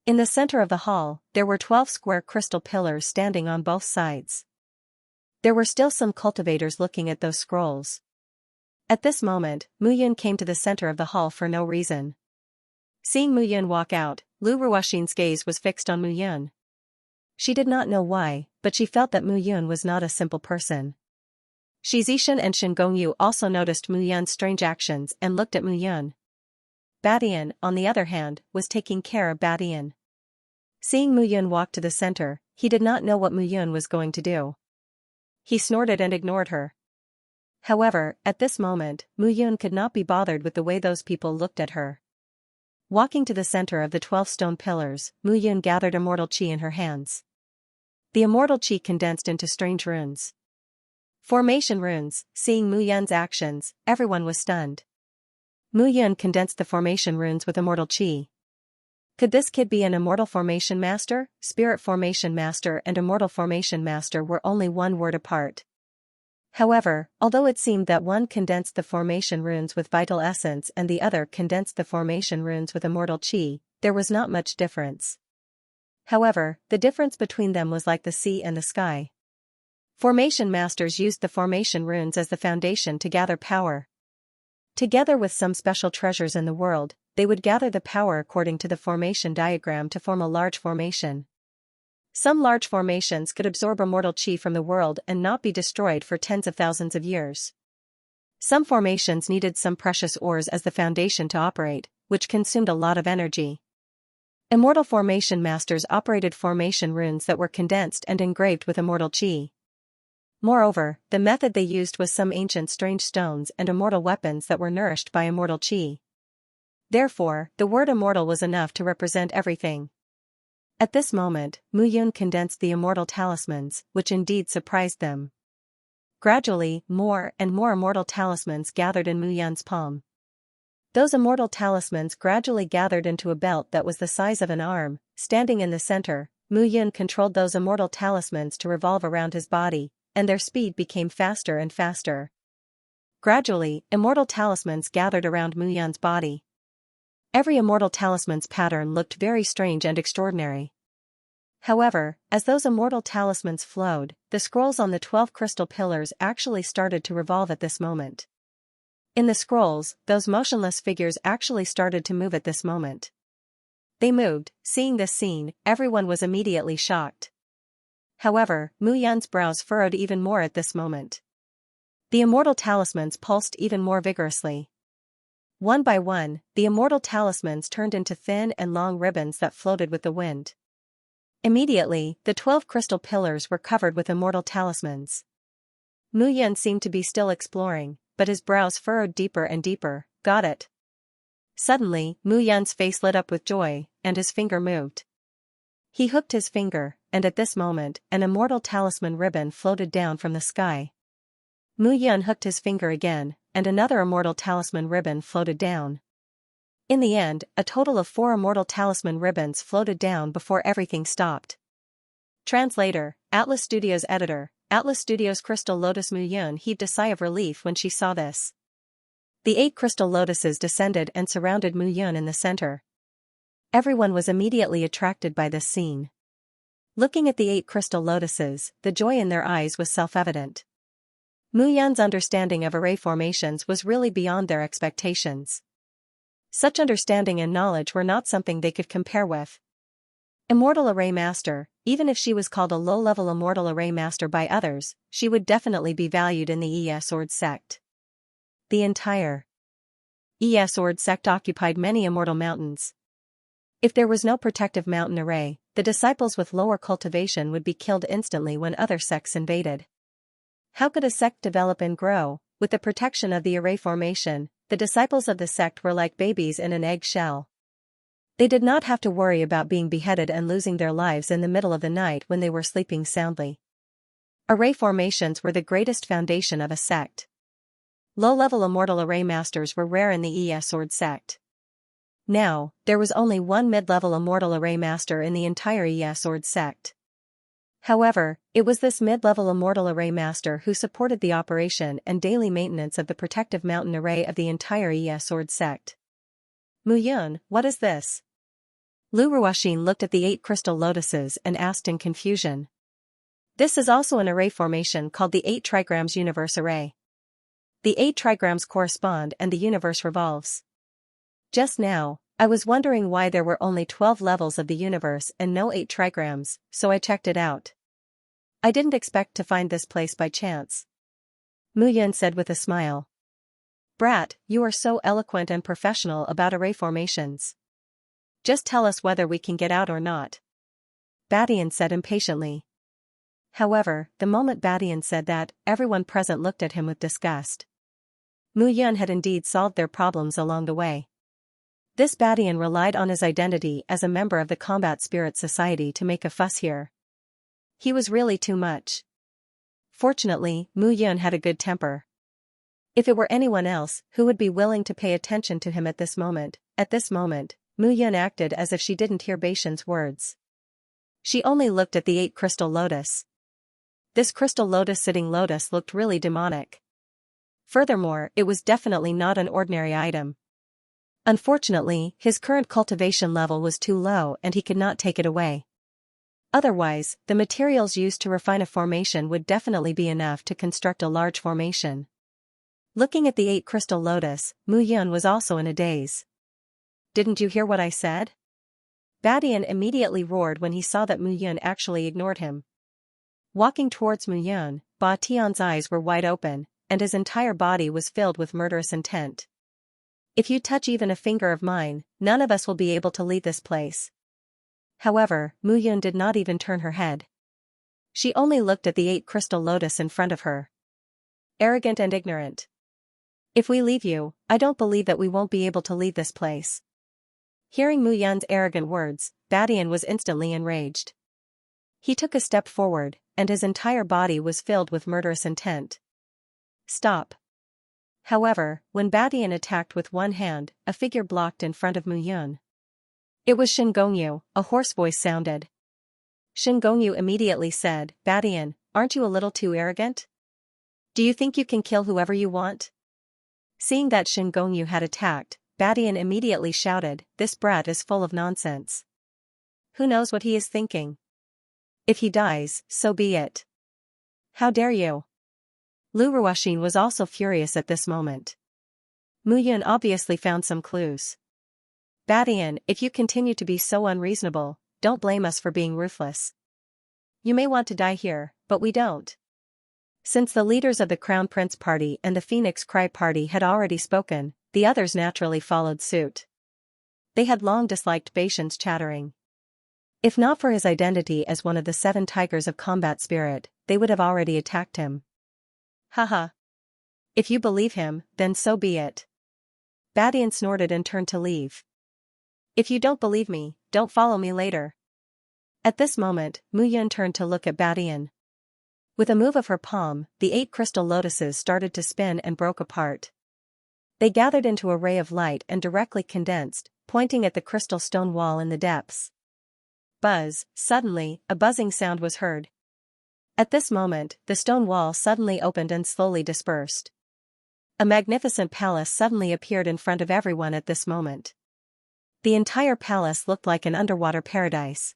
In the center of the hall, there were 12 square crystal pillars standing on both sides. There were still some cultivators looking at those scrolls. At this moment, Mu Yun came to the center of the hall for no reason. Seeing Mu Yun walk out, Lu Ruoxin's gaze was fixed on Mu Yun. She did not know why, but she felt that Mu Yun was not a simple person. Shi Zishan and Shen Gongyu also noticed Mu Yun's strange actions and looked at Mu Yun. Badian, on the other hand, was taking care of Badian. Seeing Mu Yun walk to the center, he did not know what Mu Yun was going to do. He snorted and ignored her. However, at this moment, Mu Yun could not be bothered with the way those people looked at her. Walking to the center of the 12 stone pillars, Mu Yun gathered immortal qi in her hands. The immortal qi condensed into strange runes. Formation runes. Seeing Mu Yun's actions, everyone was stunned. Mu Yun condensed the formation runes with immortal qi. Could this kid be an immortal formation master? Spirit formation master and immortal formation master were only one word apart. However, although it seemed that one condensed the formation runes with vital essence and the other condensed the formation runes with immortal chi, there was not much difference. However, the difference between them was like the sea and the sky. Formation masters used the formation runes as the foundation to gather power. Together with some special treasures in the world, they would gather the power according to the formation diagram to form a large formation. Some large formations could absorb immortal chi from the world and not be destroyed for tens of thousands of years. Some formations needed some precious ores as the foundation to operate, which consumed a lot of energy. Immortal formation masters operated formation runes that were condensed and engraved with immortal chi. Moreover, the method they used was some ancient strange stones and immortal weapons that were nourished by immortal chi. Therefore, the word immortal was enough to represent everything. At this moment, Mu Yun condensed the immortal talismans, which indeed surprised them. Gradually, more and more immortal talismans gathered in Mu Yun's palm. Those immortal talismans gradually gathered into a belt that was the size of an arm. Standing in the center, Mu Yun controlled those immortal talismans to revolve around his body, and their speed became faster and faster. Gradually, immortal talismans gathered around Mu Yun's body. Every immortal talisman's pattern looked very strange and extraordinary. However, as those immortal talismans flowed, the scrolls on the 12 crystal pillars actually started to revolve at this moment. In the scrolls, those motionless figures actually started to move at this moment. They moved. Seeing this scene, everyone was immediately shocked. However, Mu Yun's brows furrowed even more at this moment. The immortal talismans pulsed even more vigorously. One by one, the immortal talismans turned into thin and long ribbons that floated with the wind. Immediately, the 12 crystal pillars were covered with immortal talismans. Mu Yun seemed to be still exploring, but his brows furrowed deeper and deeper. Got it. Suddenly, Mu Yun's face lit up with joy, and his finger moved. He hooked his finger, and at this moment, an immortal talisman ribbon floated down from the sky. Mu Yun hooked his finger again, and another immortal talisman ribbon floated down. In the end, a total of 4 immortal talisman ribbons floated down before everything stopped. Translator, Atlas Studios Editor, Atlas Studios Crystal Lotus. Mu Yun heaved a sigh of relief when she saw this. The 8 crystal lotuses descended and surrounded Mu Yun in the center. Everyone was immediately attracted by this scene. Looking at the 8 crystal lotuses, the joy in their eyes was self-evident. Mu Yun's understanding of array formations was really beyond their expectations. Such understanding and knowledge were not something they could compare with. Immortal Array Master, even if she was called a low-level Immortal Array Master by others, she would definitely be valued in the Sword sect. The entire Sword sect occupied many immortal mountains. If there was no protective mountain array, the disciples with lower cultivation would be killed instantly when other sects invaded. How could a sect develop and grow? With the protection of the array formation, the disciples of the sect were like babies in an egg shell. They did not have to worry about being beheaded and losing their lives in the middle of the night when they were sleeping soundly. Array formations were the greatest foundation of a sect. Low-level immortal array masters were rare in the Sword sect. Now, there was only one mid-level immortal array master in the entire Sword sect. However, it was this mid-level immortal array master who supported the operation and daily maintenance of the protective mountain array of the entire Sword sect. Mu Yun, what is this? Lu Ruoxin looked at the 8 crystal lotuses and asked in confusion. This is also an array formation called the 8 trigrams universe array. The 8 trigrams correspond and the universe revolves. Just now, I was wondering why there were only 12 levels of the universe and no 8 trigrams, so I checked it out. I didn't expect to find this place by chance. Mu Yun said with a smile. Brat, you are so eloquent and professional about array formations. Just tell us whether we can get out or not. Badian said impatiently. However, the moment Badian said that, everyone present looked at him with disgust. Mu Yun had indeed solved their problems along the way. This Badian relied on his identity as a member of the Combat Spirit Society to make a fuss here. He was really too much. Fortunately, Mu Yun had a good temper. If it were anyone else who would be willing to pay attention to him at this moment, Mu Yun acted as if she didn't hear Batian's words. She only looked at the 8 crystal lotus. This crystal lotus sitting lotus looked really demonic. Furthermore, it was definitely not an ordinary item. Unfortunately, his current cultivation level was too low and he could not take it away. Otherwise, the materials used to refine a formation would definitely be enough to construct a large formation. Looking at the 8 crystal lotus, Mu Yun was also in a daze. Didn't you hear what I said? Badian immediately roared when he saw that Mu Yun actually ignored him. Walking towards Mu Yun, Ba Tian's eyes were wide open, and his entire body was filled with murderous intent. If you touch even a finger of mine, none of us will be able to leave this place. However, Mu Yun did not even turn her head. She only looked at the 8 crystal lotus in front of her. Arrogant and ignorant. If we leave you, I don't believe that we won't be able to leave this place. Hearing Mu Yun's arrogant words, Badian was instantly enraged. He took a step forward, and his entire body was filled with murderous intent. Stop. However, when Badian attacked with one hand, a figure blocked in front of Mu Yun. It was Shin Gongyu, a hoarse voice sounded. Shin Gongyu immediately said, Badian, aren't you a little too arrogant? Do you think you can kill whoever you want? Seeing that Shin Gongyu had attacked, Badian immediately shouted, this brat is full of nonsense. Who knows what he is thinking? If he dies, so be it. How dare you? Lu Ruoxin was also furious at this moment. Mu Yun obviously found some clues. Badian, if you continue to be so unreasonable, don't blame us for being ruthless. You may want to die here, but we don't. Since the leaders of the Crown Prince Party and the Phoenix Cry Party had already spoken, the others naturally followed suit. They had long disliked Beishan's chattering. If not for his identity as one of the 7 tigers of combat spirit, they would have already attacked him. Haha. If you believe him, then so be it. Badian snorted and turned to leave. If you don't believe me, don't follow me later. At this moment, Mu Yun turned to look at Badian. With a move of her palm, the 8 crystal lotuses started to spin and broke apart. They gathered into a ray of light and directly condensed, pointing at the crystal stone wall in the depths. Buzz, suddenly, a buzzing sound was heard. At this moment, the stone wall suddenly opened and slowly dispersed. A magnificent palace suddenly appeared in front of everyone at this moment. The entire palace looked like an underwater paradise.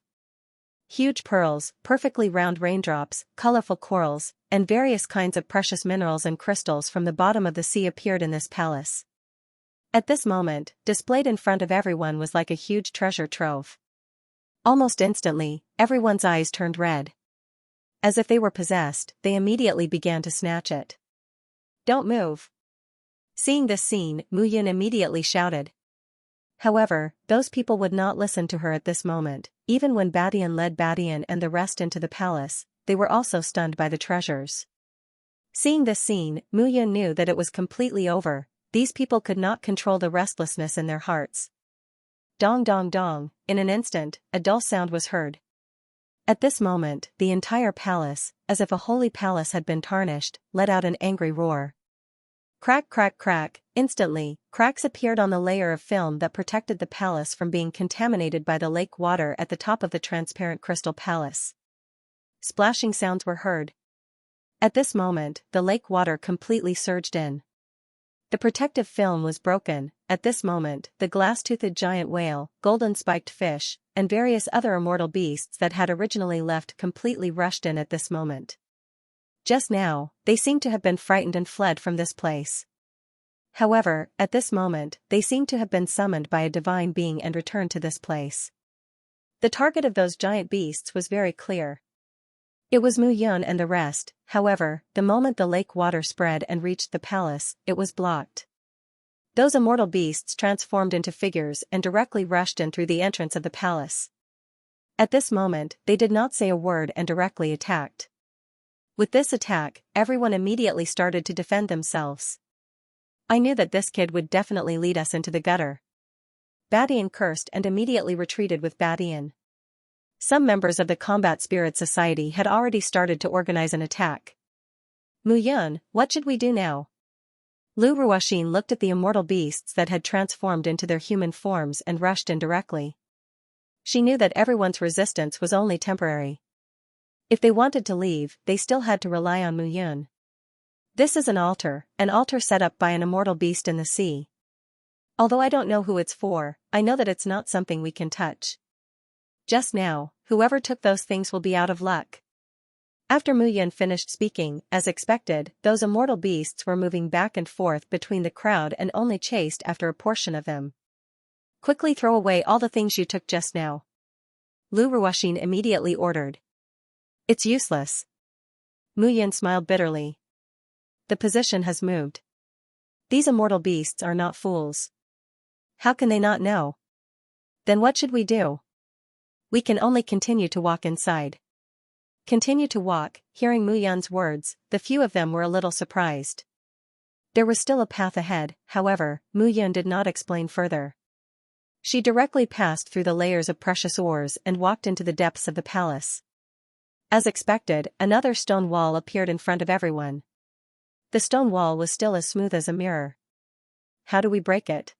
Huge pearls, perfectly round raindrops, colorful corals, and various kinds of precious minerals and crystals from the bottom of the sea appeared in this palace. At this moment, displayed in front of everyone was like a huge treasure trove. Almost instantly, everyone's eyes turned red. As if they were possessed, they immediately began to snatch it. Don't move. Seeing this scene, Mu Yun immediately shouted. However, those people would not listen to her at this moment. Even when Badian led Badian and the rest into the palace, they were also stunned by the treasures. Seeing this scene, Mu Yun knew that it was completely over. These people could not control the restlessness in their hearts. Dong dong dong, in an instant, a dull sound was heard. At this moment, the entire palace, as if a holy palace had been tarnished, let out an angry roar. Crack crack crack, instantly, cracks appeared on the layer of film that protected the palace from being contaminated by the lake water at the top of the transparent crystal palace. Splashing sounds were heard. At this moment, the lake water completely surged in. The protective film was broken. At this moment, the glass-toothed giant whale, golden-spiked fish, and various other immortal beasts that had originally left completely rushed in at this moment. Just now, they seemed to have been frightened and fled from this place. However, at this moment, they seemed to have been summoned by a divine being and returned to this place. The target of those giant beasts was very clear. It was Mu Yun and the rest. However, the moment the lake water spread and reached the palace, it was blocked. Those immortal beasts transformed into figures and directly rushed in through the entrance of the palace. At this moment, they did not say a word and directly attacked. With this attack, everyone immediately started to defend themselves. I knew that this kid would definitely lead us into the gutter. Badian cursed and immediately retreated with Badian. Some members of the Combat Spirit Society had already started to organize an attack. Mu Yun, what should we do now? Lu Ruoxin looked at the immortal beasts that had transformed into their human forms and rushed in directly. She knew that everyone's resistance was only temporary. If they wanted to leave, they still had to rely on Mu Yun. This is an altar set up by an immortal beast in the sea. Although I don't know who it's for, I know that it's not something we can touch. Just now, whoever took those things will be out of luck. After Mu Yun finished speaking, as expected, those immortal beasts were moving back and forth between the crowd and only chased after a portion of them. Quickly throw away all the things you took just now. Lu Ruoxin immediately ordered. It's useless. Mu Yun smiled bitterly. The position has moved. These immortal beasts are not fools. How can they not know? Then what should we do? We can only continue to walk inside. Continue to walk. Hearing Mu Yun's words, the few of them were a little surprised. There was still a path ahead, however, Mu Yun did not explain further. She directly passed through the layers of precious ores and walked into the depths of the palace. As expected, another stone wall appeared in front of everyone. The stone wall was still as smooth as a mirror. How do we break it?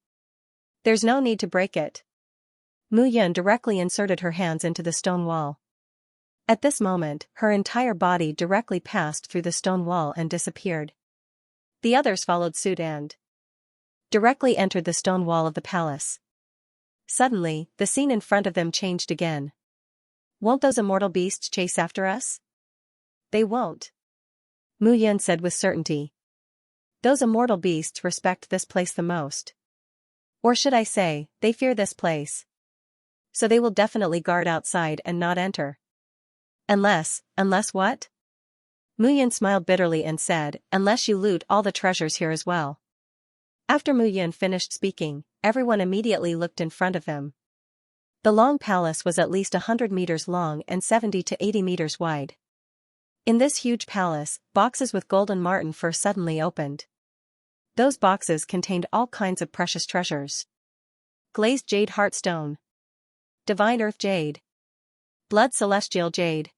There's no need to break it. Mu Yun directly inserted her hands into the stone wall. At this moment, her entire body directly passed through the stone wall and disappeared. The others followed suit and directly entered the stone wall of the palace. Suddenly, the scene in front of them changed again. Won't those immortal beasts chase after us? They won't. Mu Yun said with certainty. Those immortal beasts respect this place the most. Or should I say, they fear this place. So they will definitely guard outside and not enter. Unless what? Mu Yun smiled bitterly and said, unless you loot all the treasures here as well. After Mu Yun finished speaking, everyone immediately looked in front of them. The long palace was at least 100 meters long and 70 to 80 meters wide. In this huge palace, boxes with golden marten fur suddenly opened. Those boxes contained all kinds of precious treasures. Glazed jade heartstone. Divine earth jade. Blood celestial jade.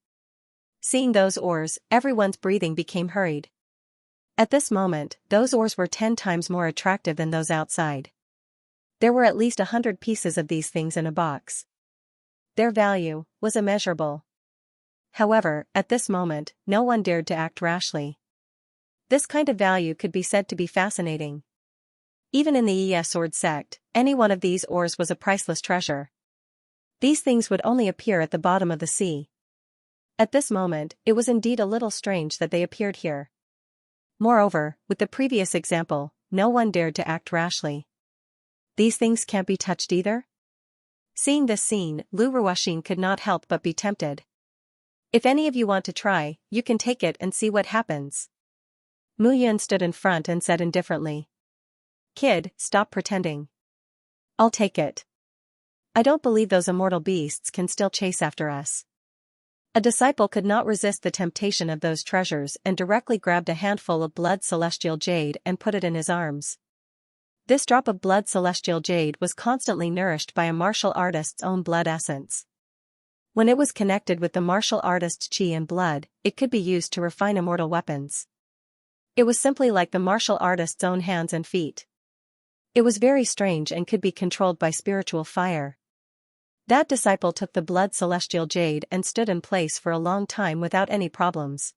Seeing those ores, everyone's breathing became hurried. At this moment, those ores were 10 times more attractive than those outside. There were at least 100 pieces of these things in a box. Their value was immeasurable. However, at this moment, no one dared to act rashly. This kind of value could be said to be fascinating. Even in the Sword sect, any one of these ores was a priceless treasure. These things would only appear at the bottom of the sea. At this moment, it was indeed a little strange that they appeared here. Moreover, with the previous example, no one dared to act rashly. These things can't be touched either? Seeing this scene, Lu Ruoxin could not help but be tempted. If any of you want to try, you can take it and see what happens. Mu Yun stood in front and said indifferently. Kid, stop pretending. I'll take it. I don't believe those immortal beasts can still chase after us. A disciple could not resist the temptation of those treasures and directly grabbed a handful of blood celestial jade and put it in his arms. This drop of blood celestial jade was constantly nourished by a martial artist's own blood essence. When it was connected with the martial artist's chi and blood, it could be used to refine immortal weapons. It was simply like the martial artist's own hands and feet. It was very strange and could be controlled by spiritual fire. That disciple took the blood celestial jade and stood in place for a long time without any problems.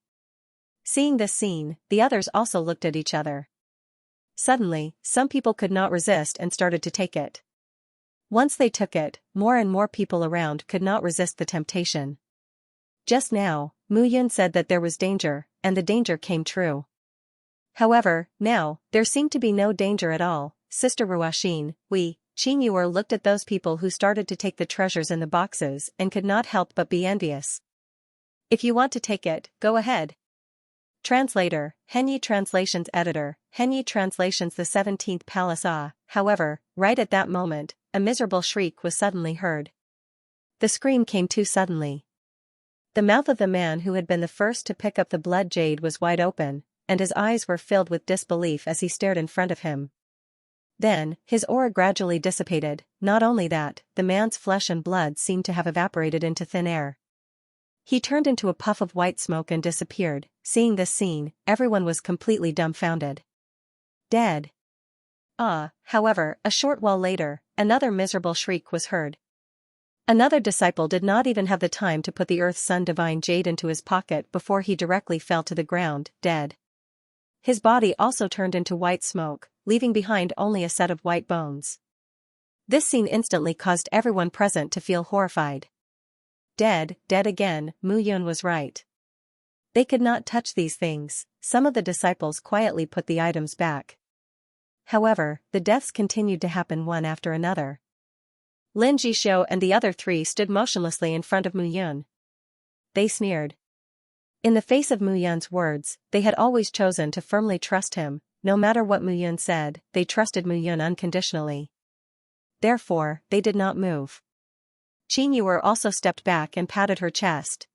Seeing this scene, the others also looked at each other. Suddenly, some people could not resist and started to take it. Once they took it, more and more people around could not resist the temptation. Just now, Mu Yun said that there was danger, and the danger came true. However, now, there seemed to be no danger at all. Sister Ruoxin, Qing Yuer looked at those people who started to take the treasures in the boxes and could not help but be envious. If you want to take it, go ahead. Translator, Henyi Translations Editor, Henyi Translations The 17th Palace. However, right at that moment, a miserable shriek was suddenly heard. The scream came too suddenly. The mouth of the man who had been the first to pick up the blood jade was wide open, and his eyes were filled with disbelief as he stared in front of him. Then, his aura gradually dissipated. Not only that, the man's flesh and blood seemed to have evaporated into thin air. He turned into a puff of white smoke and disappeared. Seeing this scene, everyone was completely dumbfounded. Dead. However, a short while later, another miserable shriek was heard. Another disciple did not even have the time to put the Earth's Sun Divine Jade into his pocket before he directly fell to the ground, dead. His body also turned into white smoke, leaving behind only a set of white bones. This scene instantly caused everyone present to feel horrified. Dead again, Mu Yun was right. They could not touch these things. Some of the disciples quietly put the items back. However, the deaths continued to happen one after another. Lin Jishou and the other three stood motionlessly in front of Mu Yun. They sneered. In the face of Mu Yun's words, they had always chosen to firmly trust him. No matter what Mu Yun said, they trusted Mu Yun unconditionally. Therefore, they did not move. Qin Yuer also stepped back and patted her chest.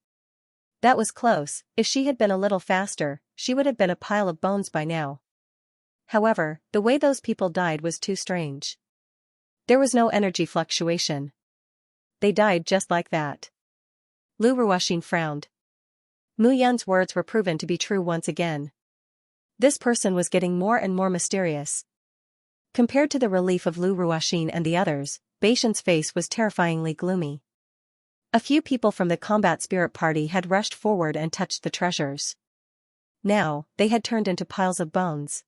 That was close. If she had been a little faster, she would have been a pile of bones by now. However, the way those people died was too strange. There was no energy fluctuation. They died just like that. Lu Ruoxin frowned. Mu Yun's words were proven to be true once again. This person was getting more and more mysterious. Compared to the relief of Lu Ruoxin and the others, Beishan's face was terrifyingly gloomy. A few people from the combat spirit party had rushed forward and touched the treasures. Now, they had turned into piles of bones.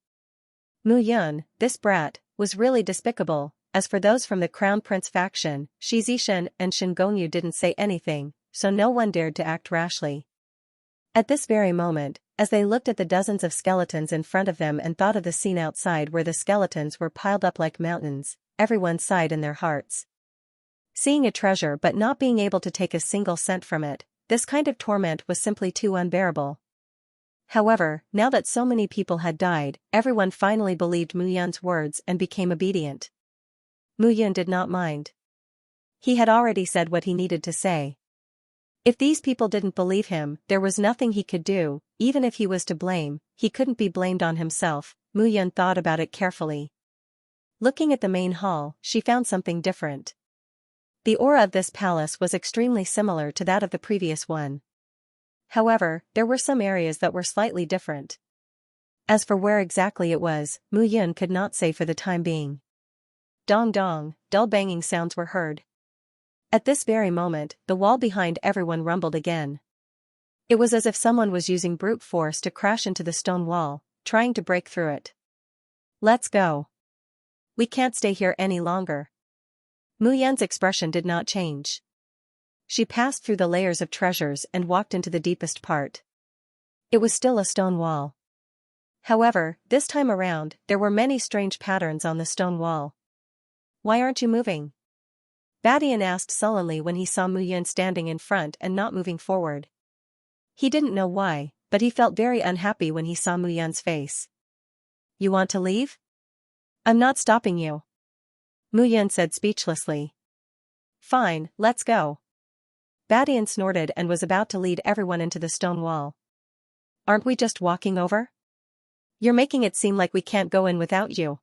Mu Yun, this brat, was really despicable. As for those from the Crown Prince faction, Shi Zishan and Shen Gongyu didn't say anything, so no one dared to act rashly. At this very moment, as they looked at the dozens of skeletons in front of them and thought of the scene outside where the skeletons were piled up like mountains, everyone sighed in their hearts. Seeing a treasure but not being able to take a single cent from it, this kind of torment was simply too unbearable. However, now that so many people had died, everyone finally believed Mu Yun's words and became obedient. Mu Yun did not mind. He had already said what he needed to say. If these people didn't believe him, there was nothing he could do. Even if he was to blame, he couldn't be blamed on himself. Mu Yun thought about it carefully. Looking at the main hall, she found something different. The aura of this palace was extremely similar to that of the previous one. However, there were some areas that were slightly different. As for where exactly it was, Mu Yun could not say for the time being. Dong dong, dull banging sounds were heard. At this very moment, the wall behind everyone rumbled again. It was as if someone was using brute force to crash into the stone wall, trying to break through it. Let's go. We can't stay here any longer. Mu Yun's expression did not change. She passed through the layers of treasures and walked into the deepest part. It was still a stone wall. However, this time around, there were many strange patterns on the stone wall. Why aren't you moving? Badian asked sullenly when he saw Mu Yun standing in front and not moving forward. He didn't know why, but he felt very unhappy when he saw Mu Yun's face. You want to leave? I'm not stopping you. Mu Yun said speechlessly. Fine, let's go. Badian snorted and was about to lead everyone into the stone wall. Aren't we just walking over? You're making it seem like we can't go in without you.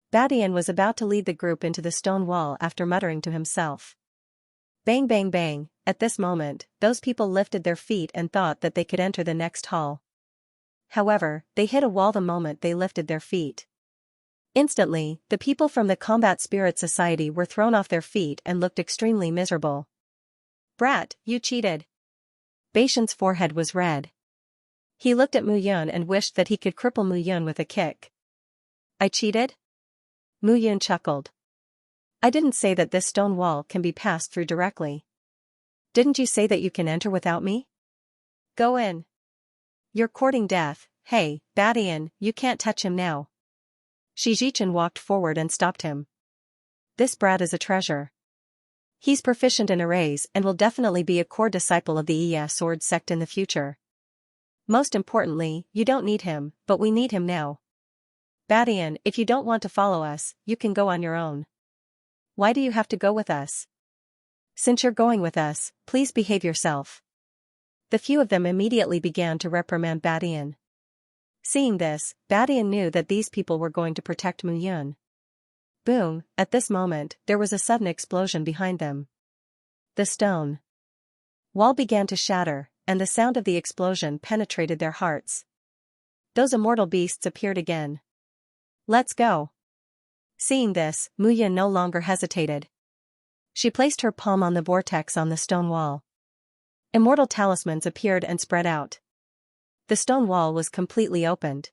Badian was about to lead the group into the stone wall after muttering to himself. Bang bang bang, at this moment, those people lifted their feet and thought that they could enter the next hall. However, they hit a wall the moment they lifted their feet. Instantly, the people from the Combat Spirit Society were thrown off their feet and looked extremely miserable. Brat, you cheated. Beishan's forehead was red. He looked at Mu Yun and wished that he could cripple Mu Yun with a kick. I cheated? Mu Yun chuckled. I didn't say that this stone wall can be passed through directly. Didn't you say that you can enter without me? Go in. You're courting death. Hey, Badian, you can't touch him now. Shi Zhichen walked forward and stopped him. This brat is a treasure. He's proficient in arrays and will definitely be a core disciple of the Iya Sword sect in the future. Most importantly, you don't need him, but we need him now. Badian, if you don't want to follow us, you can go on your own. Why do you have to go with us? Since you're going with us, please behave yourself. The few of them immediately began to reprimand Badian. Seeing this, Badian knew that these people were going to protect Mu Yun. Boom, at this moment, there was a sudden explosion behind them. The stone wall began to shatter, and the sound of the explosion penetrated their hearts. Those immortal beasts appeared again. Let's go. Seeing this, Mu Yun no longer hesitated. She placed her palm on the vortex on the stone wall. Immortal talismans appeared and spread out. The stone wall was completely opened.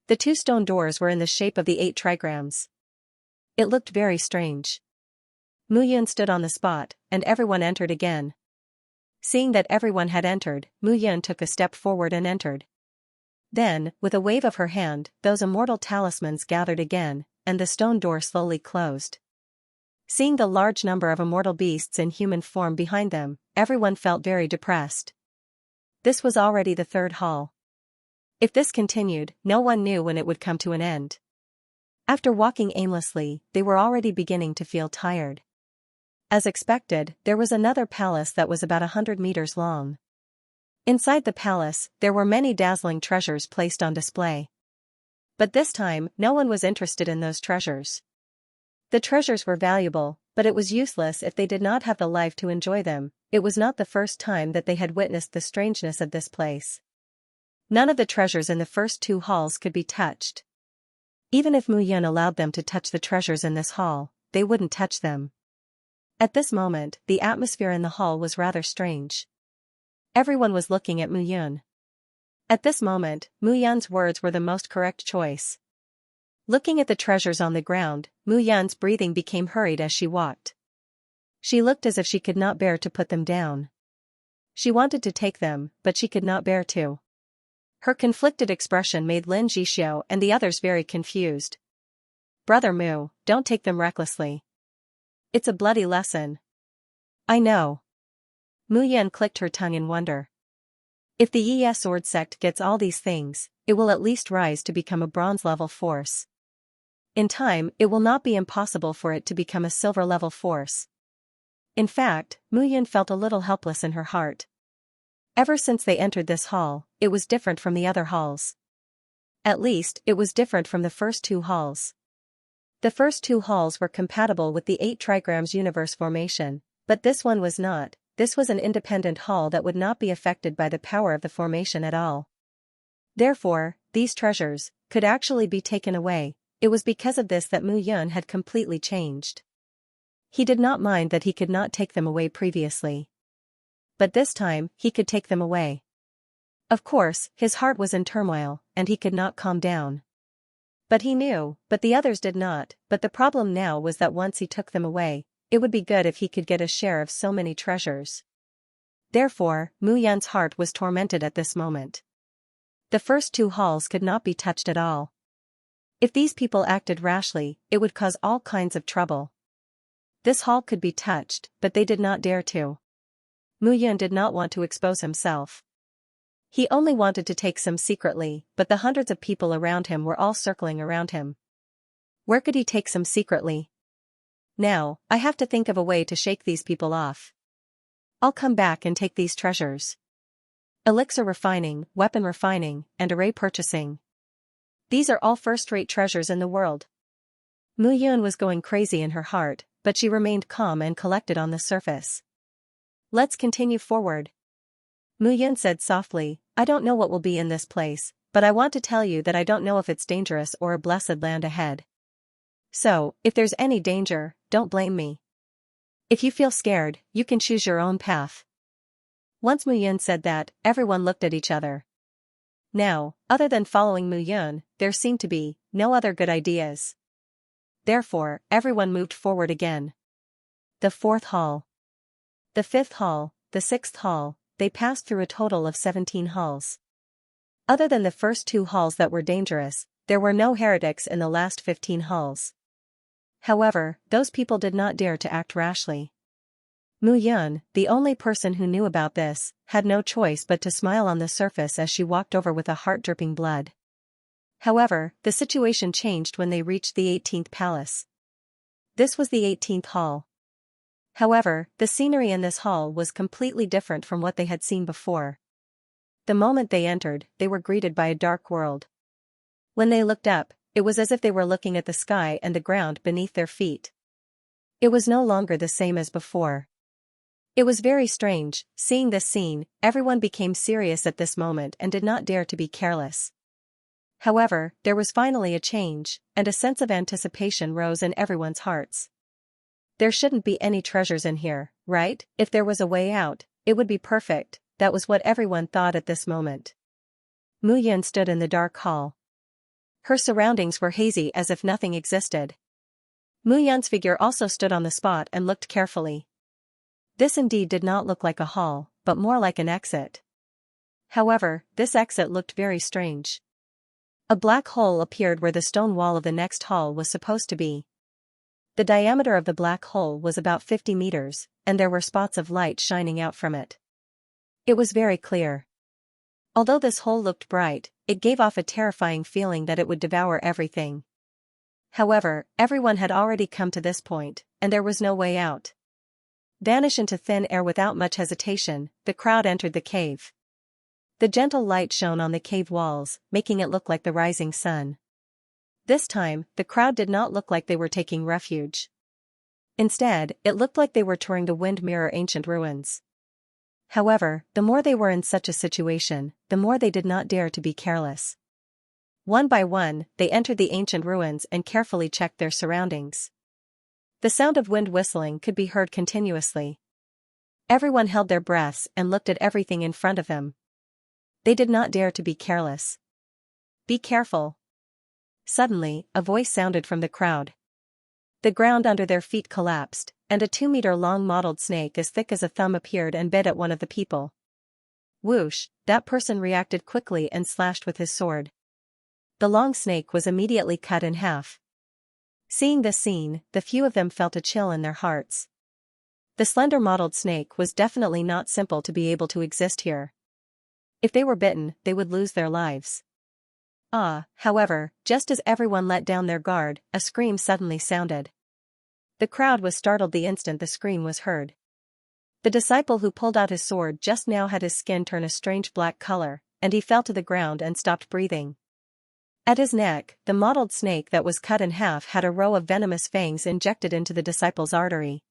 The 2 stone doors were in the shape of the 8 trigrams. It looked very strange. Mu Yun stood on the spot, and everyone entered again. Seeing that everyone had entered, Mu Yun took a step forward and entered. Then, with a wave of her hand, those immortal talismans gathered again, and the stone door slowly closed. Seeing the large number of immortal beasts in human form behind them, everyone felt very depressed. This was already the 3rd hall. If this continued, no one knew when it would come to an end. After walking aimlessly, they were already beginning to feel tired. As expected, there was another palace that was about 100 meters long. Inside the palace, there were many dazzling treasures placed on display. But this time, no one was interested in those treasures. The treasures were valuable, but it was useless if they did not have the life to enjoy them. It was not the first time that they had witnessed the strangeness of this place. None of the treasures in the first 2 halls could be touched. Even if Mu Yun allowed them to touch the treasures in this hall, they wouldn't touch them. At this moment, the atmosphere in the hall was rather strange. Everyone was looking at Mu Yun. At this moment, Mu Yun's words were the most correct choice. Looking at the treasures on the ground, Mu Yun's breathing became hurried as she walked. She looked as if she could not bear to put them down. She wanted to take them, but she could not bear to. Her conflicted expression made Lin Jixio and the others very confused. "Brother Mu, don't take them recklessly. It's a bloody lesson." "I know." Mu Yun clicked her tongue in wonder. If the Yi Sword sect gets all these things, it will at least rise to become a bronze-level force. In time, it will not be impossible for it to become a silver-level force. In fact, Mu Yun felt a little helpless in her heart. Ever since they entered this hall, it was different from the other halls. At least, it was different from the first 2 halls. The first 2 halls were compatible with the 8 trigrams universe formation, but this one was not. This was an independent hall that would not be affected by the power of the formation at all. Therefore, these treasures could actually be taken away. It was because of this that Mu Yun had completely changed. He did not mind that he could not take them away previously. But this time, he could take them away. Of course, his heart was in turmoil, and he could not calm down. But he knew, but the others did not, but the problem now was that once he took them away, it would be good if he could get a share of so many treasures. Therefore, Mu Yun's heart was tormented at this moment. The first 2 halls could not be touched at all. If these people acted rashly, it would cause all kinds of trouble. This hall could be touched, but they did not dare to. Mu Yun did not want to expose himself. He only wanted to take some secretly, but the hundreds of people around him were all circling around him. Where could he take some secretly? Now, I have to think of a way to shake these people off. I'll come back and take these treasures. Elixir refining, weapon refining, and array purchasing. These are all first-rate treasures in the world. Mu Yun was going crazy in her heart, but she remained calm and collected on the surface. Let's continue forward. Mu Yun said softly, I don't know what will be in this place, but I want to tell you that I don't know if it's dangerous or a blessed land ahead. So, if there's any danger, don't blame me. If you feel scared, you can choose your own path. Once Mu Yun said that, everyone looked at each other. Now, other than following Mu Yun, there seemed to be no other good ideas. Therefore, everyone moved forward again. The 4th hall. The 5th hall, the 6th hall, they passed through a total of 17 halls. Other than the first 2 halls that were dangerous, there were no heretics in the last 15 halls. However, those people did not dare to act rashly. Mu Yun, the only person who knew about this, had no choice but to smile on the surface as she walked over with a heart dripping blood. However, the situation changed when they reached the 18th palace. This was the 18th hall. However, the scenery in this hall was completely different from what they had seen before. The moment they entered, they were greeted by a dark world. When they looked up, it was as if they were looking at the sky and the ground beneath their feet. It was no longer the same as before. It was very strange. Seeing this scene, everyone became serious at this moment and did not dare to be careless. However, there was finally a change, and a sense of anticipation rose in everyone's hearts. There shouldn't be any treasures in here, right? If there was a way out, it would be perfect. That was what everyone thought at this moment. Mu Yun stood in the dark hall. Her surroundings were hazy as if nothing existed. Mu Yun's figure also stood on the spot and looked carefully. This indeed did not look like a hall, but more like an exit. However, this exit looked very strange. A black hole appeared where the stone wall of the next hall was supposed to be. The diameter of the black hole was about 50 meters, and there were spots of light shining out from it. It was very clear. Although this hole looked bright, it gave off a terrifying feeling that it would devour everything. However, everyone had already come to this point, and there was no way out. Vanish into thin air without much hesitation, the crowd entered the cave. The gentle light shone on the cave walls, making it look like the rising sun. This time, the crowd did not look like they were taking refuge. Instead, it looked like they were touring the Wind Mirror ancient ruins. However, the more they were in such a situation, the more they did not dare to be careless. One by one, they entered the ancient ruins and carefully checked their surroundings. The sound of wind whistling could be heard continuously. Everyone held their breaths and looked at everything in front of them. They did not dare to be careless. Be careful. Suddenly, a voice sounded from the crowd. The ground under their feet collapsed, and a 2-meter-long mottled snake as thick as a thumb appeared and bit at one of the people. Whoosh, that person reacted quickly and slashed with his sword. The long snake was immediately cut in half. Seeing this scene, the few of them felt a chill in their hearts. The slender mottled snake was definitely not simple to be able to exist here. If they were bitten, they would lose their lives. However, just as everyone let down their guard, a scream suddenly sounded. The crowd was startled the instant the scream was heard. The disciple who pulled out his sword just now had his skin turn a strange black color, and he fell to the ground and stopped breathing. At his neck, the mottled snake that was cut in half had a row of venomous fangs injected into the disciple's artery.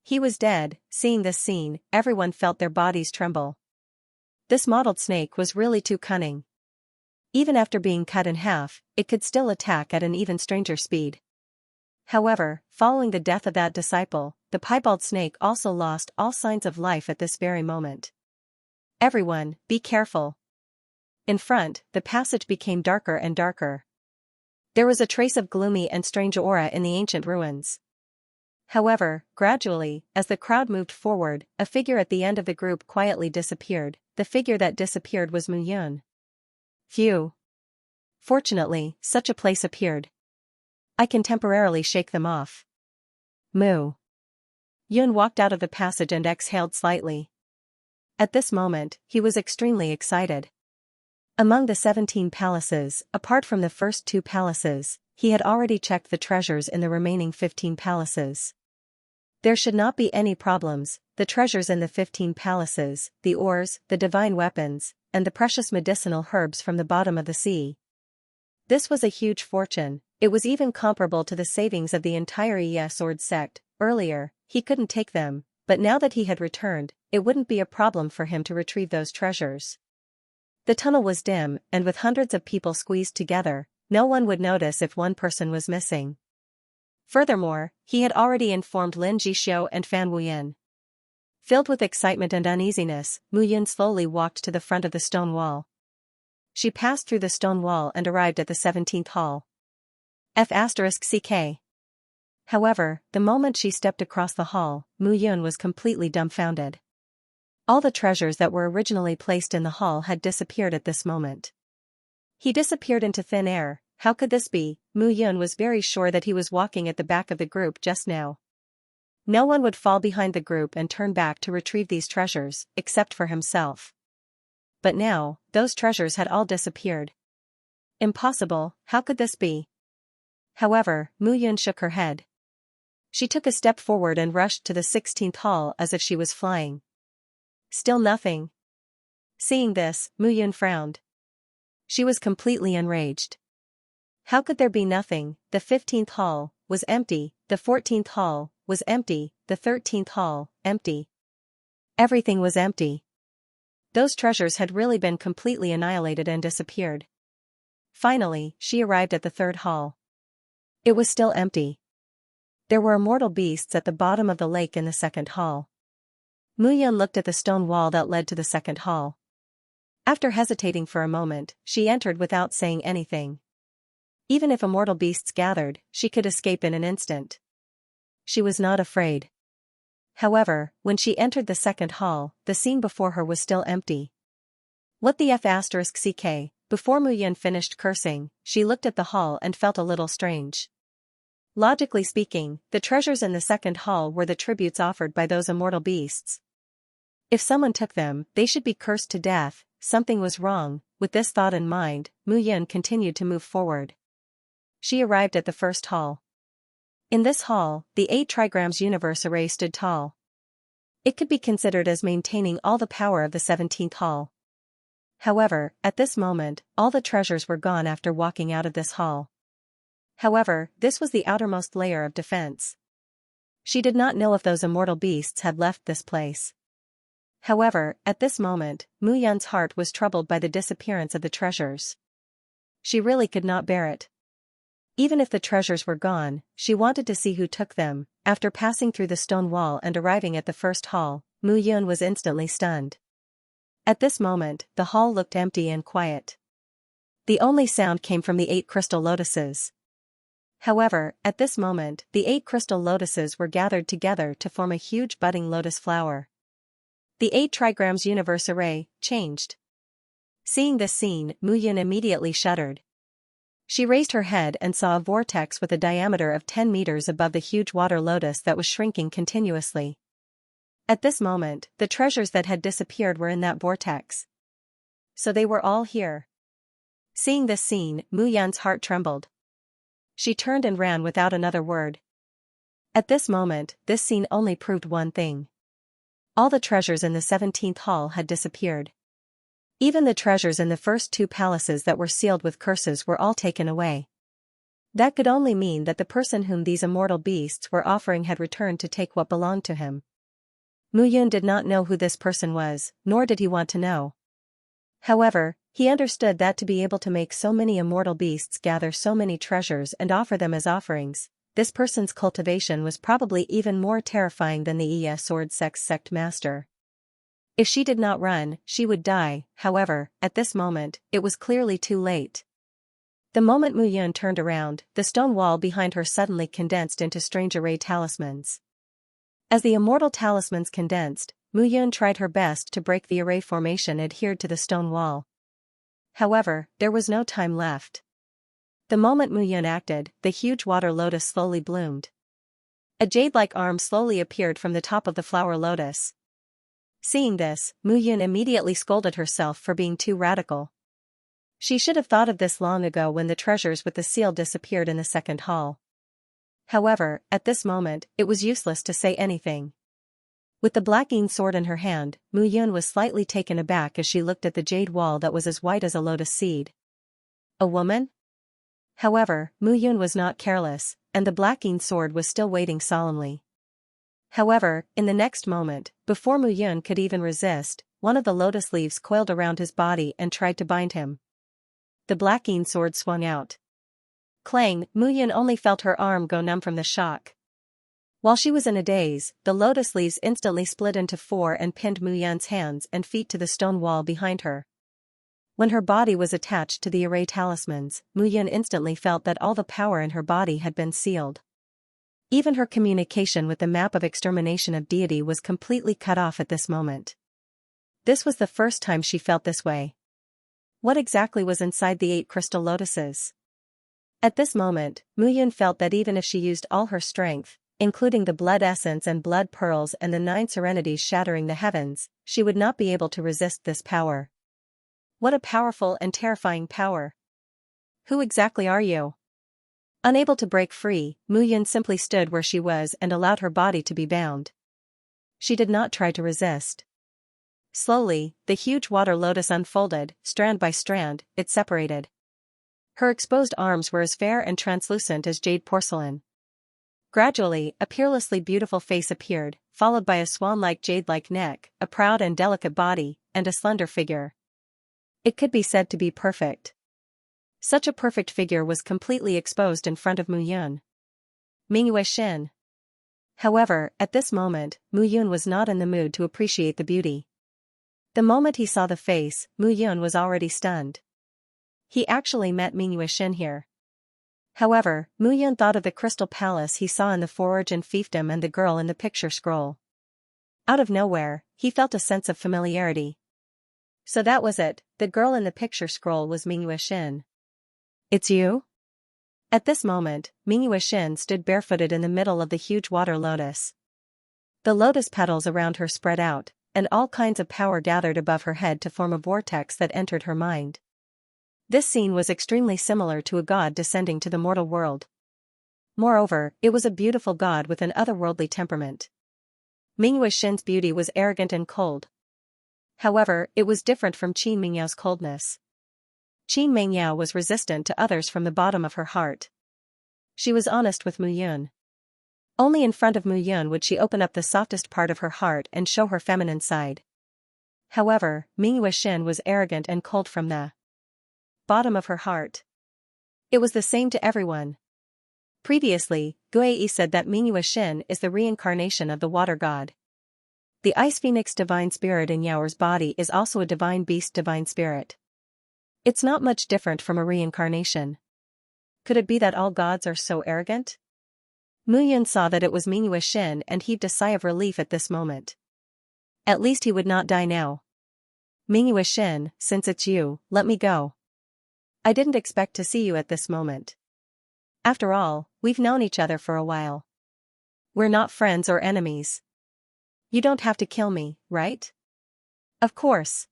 He was dead. Seeing this scene, everyone felt their bodies tremble. This mottled snake was really too cunning. Even after being cut in half, it could still attack at an even stranger speed. However, following the death of that disciple, the piebald snake also lost all signs of life at this very moment. Everyone, be careful. In front, the passage became darker and darker. There was a trace of gloomy and strange aura in the ancient ruins. However, gradually, as the crowd moved forward, a figure at the end of the group quietly disappeared. The figure that disappeared was Mu Yun. Phew. Fortunately, such a place appeared. I can temporarily shake them off. Mu Yun walked out of the passage and exhaled slightly. At this moment, he was extremely excited. Among the 17 palaces, apart from the first 2 palaces, he had already checked the treasures in the remaining 15 palaces. There should not be any problems. The treasures in the 15 palaces, the ores, the divine weapons, and the precious medicinal herbs from the bottom of the sea. This was a huge fortune. It was even comparable to the savings of the entire Yi sword sect. Earlier, he couldn't take them, but now that he had returned, it wouldn't be a problem for him to retrieve those treasures. The tunnel was dim, and with hundreds of people squeezed together, no one would notice if one person was missing. Furthermore, he had already informed Lin Jixio and Fan Wuyan. Filled with excitement and uneasiness, Mu Yun slowly walked to the front of the stone wall. She passed through the stone wall and arrived at the 17th hall. F***CK. However, the moment she stepped across the hall, Mu Yun was completely dumbfounded. All the treasures that were originally placed in the hall had disappeared at this moment. He disappeared into thin air. How could this be? Mu Yun was very sure that he was walking at the back of the group just now. No one would fall behind the group and turn back to retrieve these treasures, except for himself. But now, those treasures had all disappeared. Impossible, how could this be? However, Mu Yun shook her head. She took a step forward and rushed to the 16th hall as if she was flying. Still nothing. Seeing this, Mu Yun frowned. She was completely enraged. How could there be nothing? The 15th hall was empty, the 14th hall was empty, the 13th hall, empty. Everything was empty. Those treasures had really been completely annihilated and disappeared. Finally, she arrived at the 3rd hall. It was still empty. There were immortal beasts at the bottom of the lake in the second hall. Mu Yun looked at the stone wall that led to the second hall. After hesitating for a moment, she entered without saying anything. Even if immortal beasts gathered, she could escape in an instant. She was not afraid. However, when she entered the second hall, the scene before her was still empty. What the f***ck? Before Mu Yun finished cursing, she looked at the hall and felt a little strange. Logically speaking, the treasures in the second hall were the tributes offered by those immortal beasts. If someone took them, they should be cursed to death. Something was wrong. With this thought in mind, Mu Yun continued to move forward. She arrived at the first hall. In this hall, the 8 trigrams universe array stood tall. It could be considered as maintaining all the power of the 17th hall. However, at this moment, all the treasures were gone after walking out of this hall. However, this was the outermost layer of defense. She did not know if those immortal beasts had left this place. However, at this moment, Mu Yun's heart was troubled by the disappearance of the treasures. She really could not bear it. Even if the treasures were gone, she wanted to see who took them. After passing through the stone wall and arriving at the first hall, Mu Yun was instantly stunned. At this moment, the hall looked empty and quiet. The only sound came from the 8 crystal lotuses. However, at this moment, the 8 crystal lotuses were gathered together to form a huge budding lotus flower. The 8 trigrams universe array changed. Seeing this scene, Mu Yun immediately shuddered. She raised her head and saw a vortex with a diameter of 10 meters above the huge water lotus that was shrinking continuously. At this moment, the treasures that had disappeared were in that vortex. So they were all here. Seeing this scene, Mu Yun's heart trembled. She turned and ran without another word. At this moment, this scene only proved one thing. All the treasures in the 17th hall had disappeared. Even the treasures in the first 2 palaces that were sealed with curses were all taken away. That could only mean that the person whom these immortal beasts were offering had returned to take what belonged to him. Mu Yun did not know who this person was, nor did he want to know. However, he understood that to be able to make so many immortal beasts gather so many treasures and offer them as offerings, this person's cultivation was probably even more terrifying than the sword sect master. If she did not run, she would die. However, at this moment, it was clearly too late. The moment Mu Yun turned around, the stone wall behind her suddenly condensed into strange array talismans. As the immortal talismans condensed, Mu Yun tried her best to break the array formation adhered to the stone wall. However, there was no time left. The moment Mu Yun acted, the huge water lotus slowly bloomed. A jade-like arm slowly appeared from the top of the flower lotus. Seeing this, Mu Yun immediately scolded herself for being too radical. She should have thought of this long ago when the treasures with the seal disappeared in the second hall. However, at this moment, it was useless to say anything. With the blacking sword in her hand, Mu Yun was slightly taken aback as she looked at the jade wall that was as white as a lotus seed. A woman? However, Mu Yun was not careless, and the blacking sword was still waiting solemnly. However, in the next moment, before Mu Yun could even resist, one of the lotus leaves coiled around his body and tried to bind him. The blacking sword swung out. Clang! Mu Yun only felt her arm go numb from the shock. While she was in a daze, the lotus leaves instantly split into 4 and pinned Mu Yun's hands and feet to the stone wall behind her. When her body was attached to the array talismans, Mu Yun instantly felt that all the power in her body had been sealed. Even her communication with the map of extermination of deity was completely cut off at this moment. This was the first time she felt this way. What exactly was inside the 8 crystal lotuses? At this moment, Mu Yun felt that even if she used all her strength, including the blood essence and blood pearls and the 9 serenities shattering the heavens, she would not be able to resist this power. What a powerful and terrifying power! Who exactly are you? Unable to break free, Mu Yun simply stood where she was and allowed her body to be bound. She did not try to resist. Slowly, the huge water lotus unfolded, strand by strand, it separated. Her exposed arms were as fair and translucent as jade porcelain. Gradually, a peerlessly beautiful face appeared, followed by a swan-like jade-like neck, a proud and delicate body, and a slender figure. It could be said to be perfect. Such a perfect figure was completely exposed in front of Mu Yun. Mingyue Shin. However, at this moment, Mu Yun was not in the mood to appreciate the beauty. The moment he saw the face, Mu Yun was already stunned. He actually met Mingyue Xin here. However, Mu Yun thought of the crystal palace he saw in the forge and fiefdom and the girl in the picture scroll. Out of nowhere, he felt a sense of familiarity. So that was it, the girl in the picture scroll was Mingyue Xin. It's you? At this moment, Mingyue Xin stood barefooted in the middle of the huge water lotus. The lotus petals around her spread out, and all kinds of power gathered above her head to form a vortex that entered her mind. This scene was extremely similar to a god descending to the mortal world. Moreover, it was a beautiful god with an otherworldly temperament. Mingyue Xin's beauty was arrogant and cold. However, it was different from Qin Mingyao's coldness. Qin Mingyao was resistant to others from the bottom of her heart. She was honest with Mu Yun. Only in front of Mu Yun would she open up the softest part of her heart and show her feminine side. However, Mingyue Xin was arrogant and cold from the bottom of her heart. It was the same to everyone. Previously, Guiyi said that Mingyue Xin is the reincarnation of the water god. The ice phoenix divine spirit in Yaoer's body is also a divine beast divine spirit. It's not much different from a reincarnation. Could it be that all gods are so arrogant? Mu Yun saw that it was Mingyue Xin and heaved a sigh of relief at this moment. At least he would not die now. Mingyue Xin, since it's you, let me go. I didn't expect to see you at this moment. After all, we've known each other for a while. We're not friends or enemies. You don't have to kill me, right? Of course.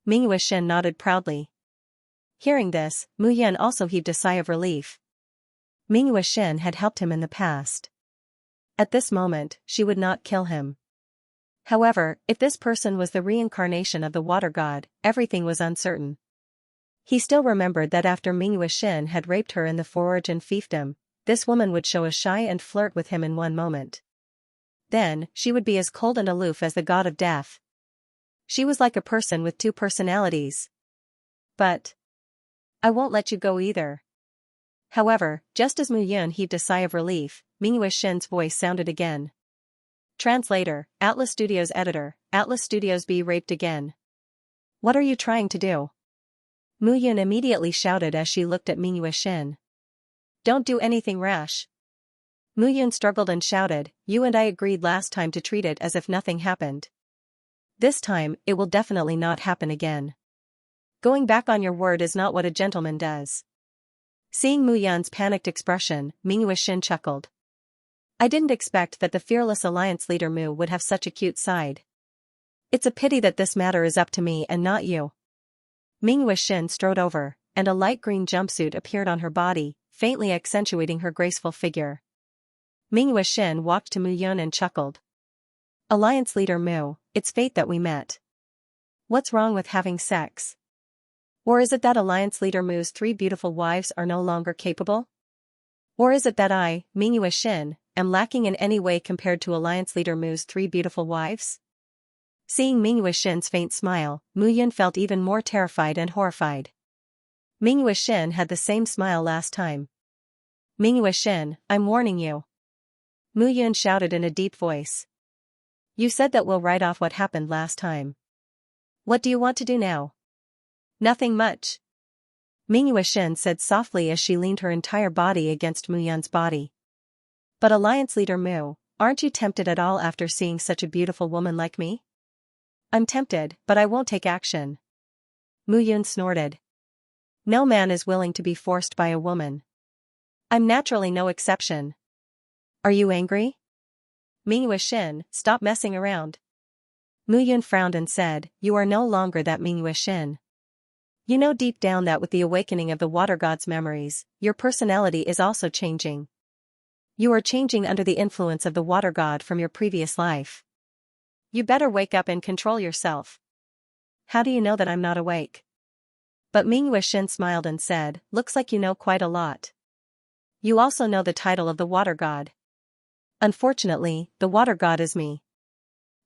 Mingyue Xin nodded proudly. Hearing this, Mu Yun also heaved a sigh of relief. Mingyue Xin had helped him in the past. At this moment, she would not kill him. However, if this person was the reincarnation of the water god, everything was uncertain. He still remembered that after Mingyue Xin had raped her in the forge and fiefdom, this woman would show a shy and flirt with him in one moment. Then, she would be as cold and aloof as the god of death. She was like a person with two personalities. But I won't let you go either. However, just as Mu Yun heaved a sigh of relief, Mingyue Xin's voice sounded again. Translator, Atlas Studios editor, Atlas Studios be raped again. What are you trying to do? Mu Yun immediately shouted as she looked at Mingyue Xin. Don't do anything rash. Mu Yun struggled and shouted, you and I agreed last time to treat it as if nothing happened. This time, it will definitely not happen again. Going back on your word is not what a gentleman does. Seeing Mu Yun's panicked expression, Mingyue Xin chuckled. I didn't expect that the fearless alliance leader Mu would have such a cute side. It's a pity that this matter is up to me and not you. Mingyue Xin strode over, and a light green jumpsuit appeared on her body, faintly accentuating her graceful figure. Mingyue Xin walked to Mu Yun and chuckled. Alliance leader Mu, it's fate that we met. What's wrong with having sex? Or is it that Alliance leader Mu's 3 beautiful wives are no longer capable? Or is it that I, Mingyue Xin, am lacking in any way compared to Alliance leader Mu's 3 beautiful wives? Seeing Mingyue Xin's faint smile, Mu Yun felt even more terrified and horrified. Mingyue Xin had the same smile last time. Mingyue Xin, I'm warning you. Mu Yun shouted in a deep voice. You said that we'll write off what happened last time. What do you want to do now? Nothing much. Mingyue Xin said softly as she leaned her entire body against Mu Yun's body. But Alliance leader Mu, aren't you tempted at all after seeing such a beautiful woman like me? I'm tempted, but I won't take action. Mu Yun snorted. No man is willing to be forced by a woman. I'm naturally no exception. Are you angry? Mingyue Xin, stop messing around. Mu Yun frowned and said, you are no longer that Mingyue Xin. You know deep down that with the awakening of the water god's memories, your personality is also changing. You are changing under the influence of the water god from your previous life. You better wake up and control yourself. How do you know that I'm not awake? But Mingyue Xin smiled and said, looks like you know quite a lot. You also know the title of the water god. Unfortunately, the water god is me.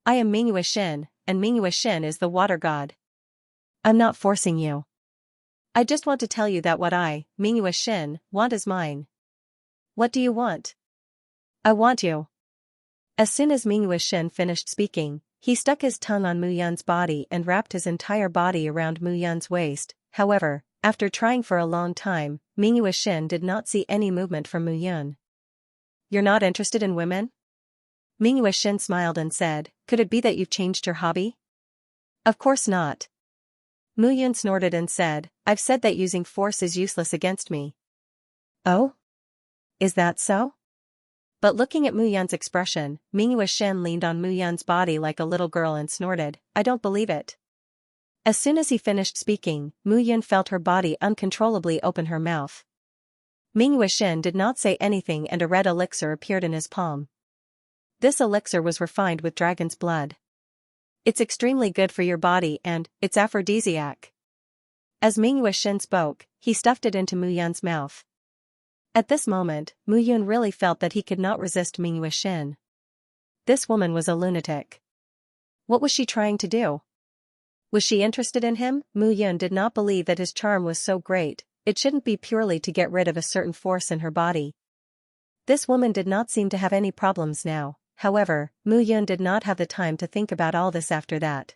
I am Mingyue Xin, and Mingyue Xin is the water god. I'm not forcing you. I just want to tell you that what I, Mingyue Xin, want is mine. What do you want? I want you. As soon as Ming Wuxian finished speaking, he stuck his tongue on Mu Yun's body and wrapped his entire body around Mu Yun's waist. However, after trying for a long time, Ming Wuxian did not see any movement from Mu Yun. "You're not interested in women?" Ming Wuxian smiled and said, "Could it be that you've changed your hobby?" "Of course not." Mu Yun snorted and said, "I've said that using force is useless against me." "Oh? Is that so?" But looking at Mu Yun's expression, Ming Wuxian leaned on Mu Yun's body like a little girl and snorted, "I don't believe it." As soon as he finished speaking, Mu Yun felt her body uncontrollably open her mouth. Ming Wuxian did not say anything and a red elixir appeared in his palm. This elixir was refined with dragon's blood. "It's extremely good for your body and it's aphrodisiac." As Ming Wuxian spoke, he stuffed it into Mu Yun's mouth. At this moment, Mu Yun really felt that he could not resist Ming Wuxian. This woman was a lunatic. What was she trying to do? Was she interested in him? Mu Yun did not believe that his charm was so great. It shouldn't be purely to get rid of a certain force in her body. This woman did not seem to have any problems now. However, Mu Yun did not have the time to think about all this after that.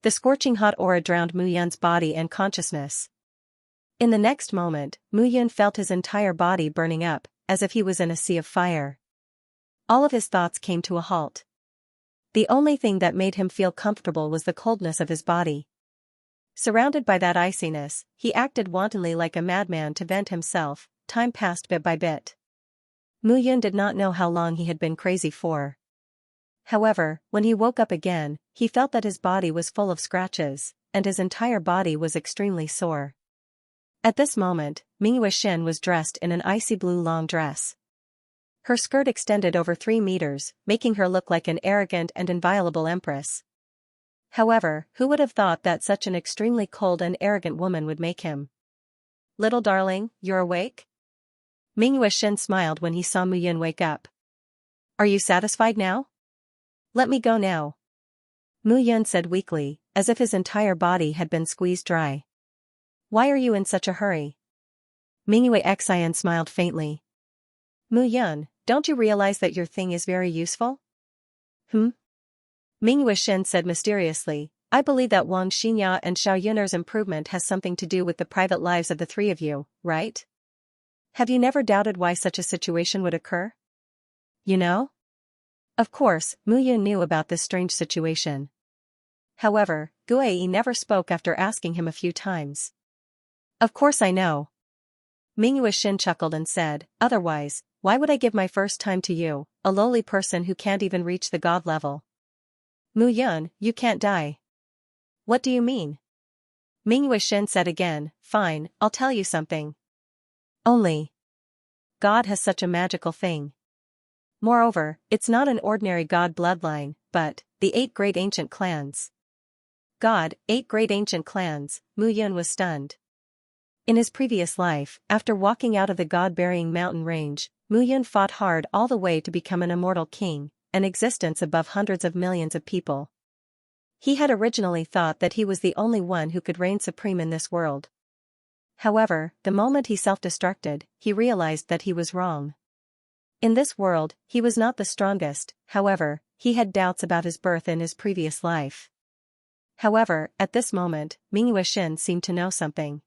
The scorching hot aura drowned Mu Yun's body and consciousness. In the next moment, Mu Yun felt his entire body burning up, as if he was in a sea of fire. All of his thoughts came to a halt. The only thing that made him feel comfortable was the coldness of his body. Surrounded by that iciness, he acted wantonly like a madman to vent himself. Time passed bit by bit. Mu Yun did not know how long he had been crazy for. However, when he woke up again, he felt that his body was full of scratches, and his entire body was extremely sore. At this moment, Ming Wuxian was dressed in an icy blue long dress. Her skirt extended over 3 meters, making her look like an arrogant and inviolable empress. However, who would have thought that such an extremely cold and arrogant woman would make him? "Little darling, you're awake?" Ming Wuxian smiled when he saw Mu Yun wake up. "Are you satisfied now? Let me go now." Mu Yun said weakly, as if his entire body had been squeezed dry. "Why are you in such a hurry?" Ming Wuxian smiled faintly. "Mu Yun, don't you realize that your thing is very useful?" "Hmm?" Ming Wuxian said mysteriously, "I believe that Wang Xianxia and Xiao Yun'er's improvement has something to do with the private lives of the three of you, right? Have you never doubted why such a situation would occur? You know?" Of course, Mu Yun knew about this strange situation. However, Guai never spoke after asking him a few times. "Of course I know." Ming Wuxian chuckled and said, "Otherwise, why would I give my first time to you, a lowly person who can't even reach the god level?" "Mu Yun, you can't die." "What do you mean?" Ming Wuxian said again, "Fine, I'll tell you something. Only God has such a magical thing. Moreover, it's not an ordinary god bloodline, but the 8 great ancient clans." God, 8 great ancient clans. Mu Yun was stunned. In his previous life, after walking out of the god-burying mountain range, Mu Yun fought hard all the way to become an immortal king, an existence above hundreds of millions of people. He had originally thought that he was the only one who could reign supreme in this world. However, the moment he self-destructed, he realized that he was wrong. In this world, he was not the strongest. However, he had doubts about his birth in his previous life. However, at this moment, Ming Wuxian seemed to know something.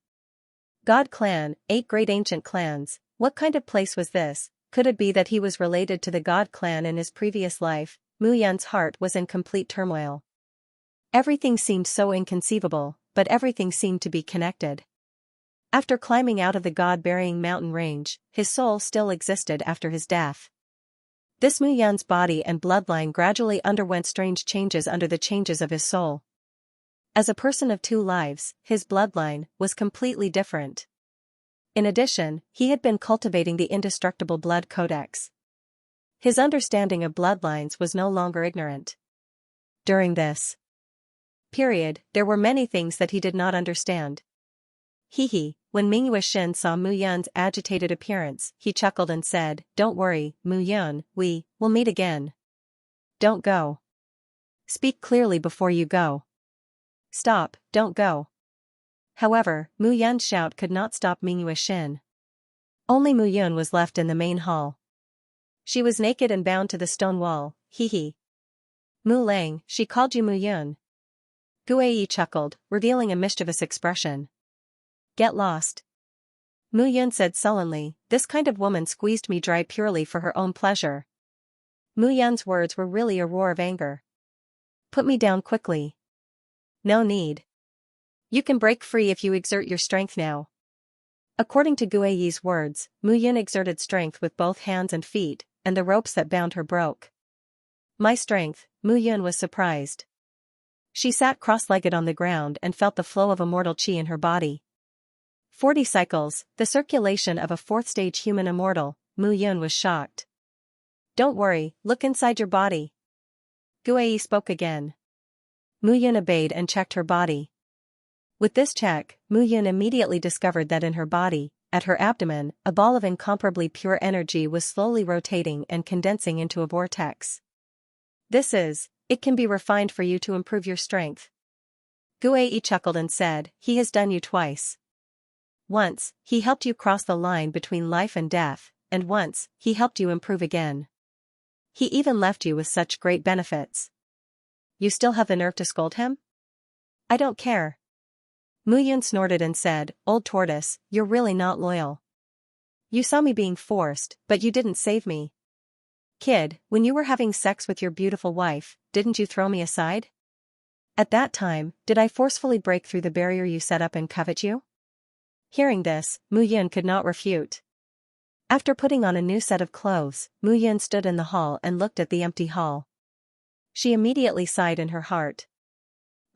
God clan, 8 great ancient clans, what kind of place was this? Could it be that he was related to the God clan in his previous life? Mu Yun's heart was in complete turmoil. Everything seemed so inconceivable, but everything seemed to be connected. After climbing out of the god-burying mountain range, his soul still existed after his death. This Mu Yun's body and bloodline gradually underwent strange changes under the changes of his soul. As a person of 2 lives, his bloodline was completely different. In addition, he had been cultivating the indestructible blood codex. His understanding of bloodlines was no longer ignorant. During this period, there were many things that he did not understand. When Ming Wuxian saw Mu Yun's agitated appearance, he chuckled and said, "Don't worry, Mu Yun, we will meet again. Don't go. Speak clearly before you go. Stop, don't go." However, Mu Yun's shout could not stop Ming Wuxian. Only Mu Yun was left in the main hall. She was naked and bound to the stone wall. hee hee. Mu Lang, she called you Mu Yun. Guai chuckled, revealing a mischievous expression. Get lost. Mu Yun said sullenly, this kind of woman squeezed me dry purely for her own pleasure. Mu Yun's words were really a roar of anger. Put me down quickly. No need. You can break free if you exert your strength now. According to Guai's words, Mu Yun exerted strength with both hands and feet, and the ropes that bound her broke. My strength, Mu Yun was surprised. She sat cross-legged on the ground and felt the flow of immortal qi in her body. 40 cycles, the circulation of a fourth-stage human immortal, Mu Yun was shocked. Don't worry, look inside your body. Guai spoke again. Mu Yun obeyed and checked her body. With this check, Mu Yun immediately discovered that in her body, at her abdomen, a ball of incomparably pure energy was slowly rotating and condensing into a vortex. It can be refined for you to improve your strength. Guai chuckled and said, he has done you twice. Once, he helped you cross the line between life and death, and once, he helped you improve again. He even left you with such great benefits. You still have the nerve to scold him? I don't care. Mu Yun snorted and said, old tortoise, you're really not loyal. You saw me being forced, but you didn't save me. Kid, when you were having sex with your beautiful wife, didn't you throw me aside? At that time, did I forcefully break through the barrier you set up and covet you? Hearing this, Mu Yun could not refute. After putting on a new set of clothes, Mu Yun stood in the hall and looked at the empty hall. She immediately sighed in her heart.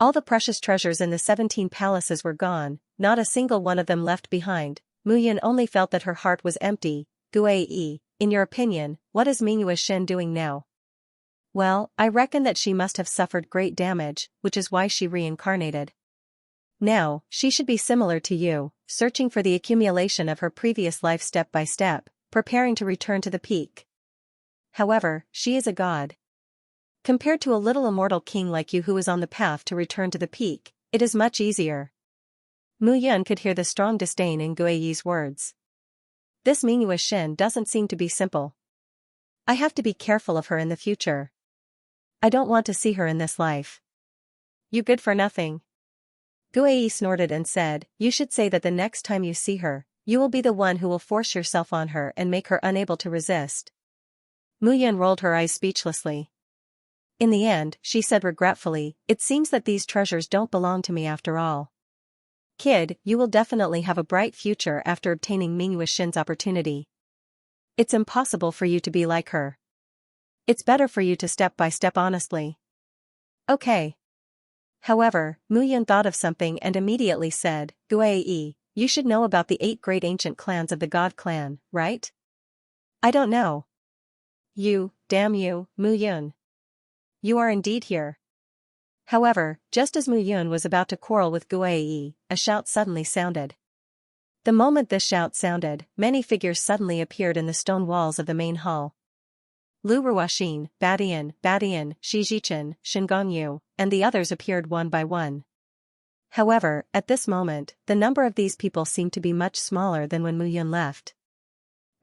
All the precious treasures in the 17 palaces were gone, not a single one of them left behind. Mu Yun only felt that her heart was empty. Guai, in your opinion, what is Mingyue Shen doing now? Well, I reckon that she must have suffered great damage, which is why she reincarnated. Now, she should be similar to you, searching for the accumulation of her previous life step by step, preparing to return to the peak. However, she is a god. Compared to a little immortal king like you who is on the path to return to the peak, it is much easier. Mu Yun could hear the strong disdain in Guai's words. This Mingyue Shen doesn't seem to be simple. I have to be careful of her in the future. I don't want to see her in this life. You good for nothing. Guai snorted and said, you should say that the next time you see her, you will be the one who will force yourself on her and make her unable to resist. Mu Yun rolled her eyes speechlessly. In the end, she said regretfully, it seems that these treasures don't belong to me after all. Kid, you will definitely have a bright future after obtaining Mingyue Shen's opportunity. It's impossible for you to be like her. It's better for you to step by step honestly. Okay. However, Mu Yun thought of something and immediately said, Guai, you should know about the 8 great ancient clans of the God clan, right? I don't know. You, damn you, Mu Yun. You are indeed here. However, just as Mu Yun was about to quarrel with Guai, a shout suddenly sounded. The moment this shout sounded, many figures suddenly appeared in the stone walls of the main hall. Lu Ruoxin, Badian, Shi Jichen, Shingongyu, and the others appeared one by one. However, at this moment, the number of these people seemed to be much smaller than when Mu Yun left.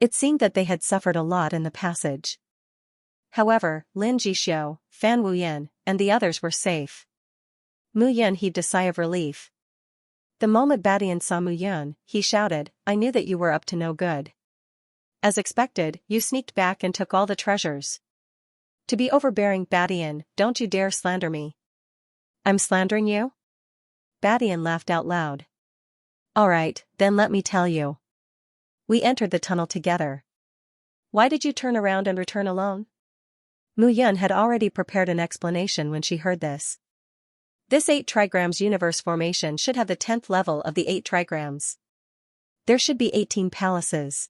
It seemed that they had suffered a lot in the passage. However, Lin Jixio, Fan Wuyan, and the others were safe. Mu Yun heaved a sigh of relief. The moment Badian saw Mu Yun, he shouted, I knew that you were up to no good. As expected, you sneaked back and took all the treasures. To be overbearing, Badian, don't you dare slander me. I'm slandering you? Badian laughed out loud. Alright, then let me tell you. We entered the tunnel together. Why did you turn around and return alone? Mu Yun had already prepared an explanation when she heard this. This 8 trigrams universe formation should have the 10th level of the 8 trigrams. There should be 18 palaces.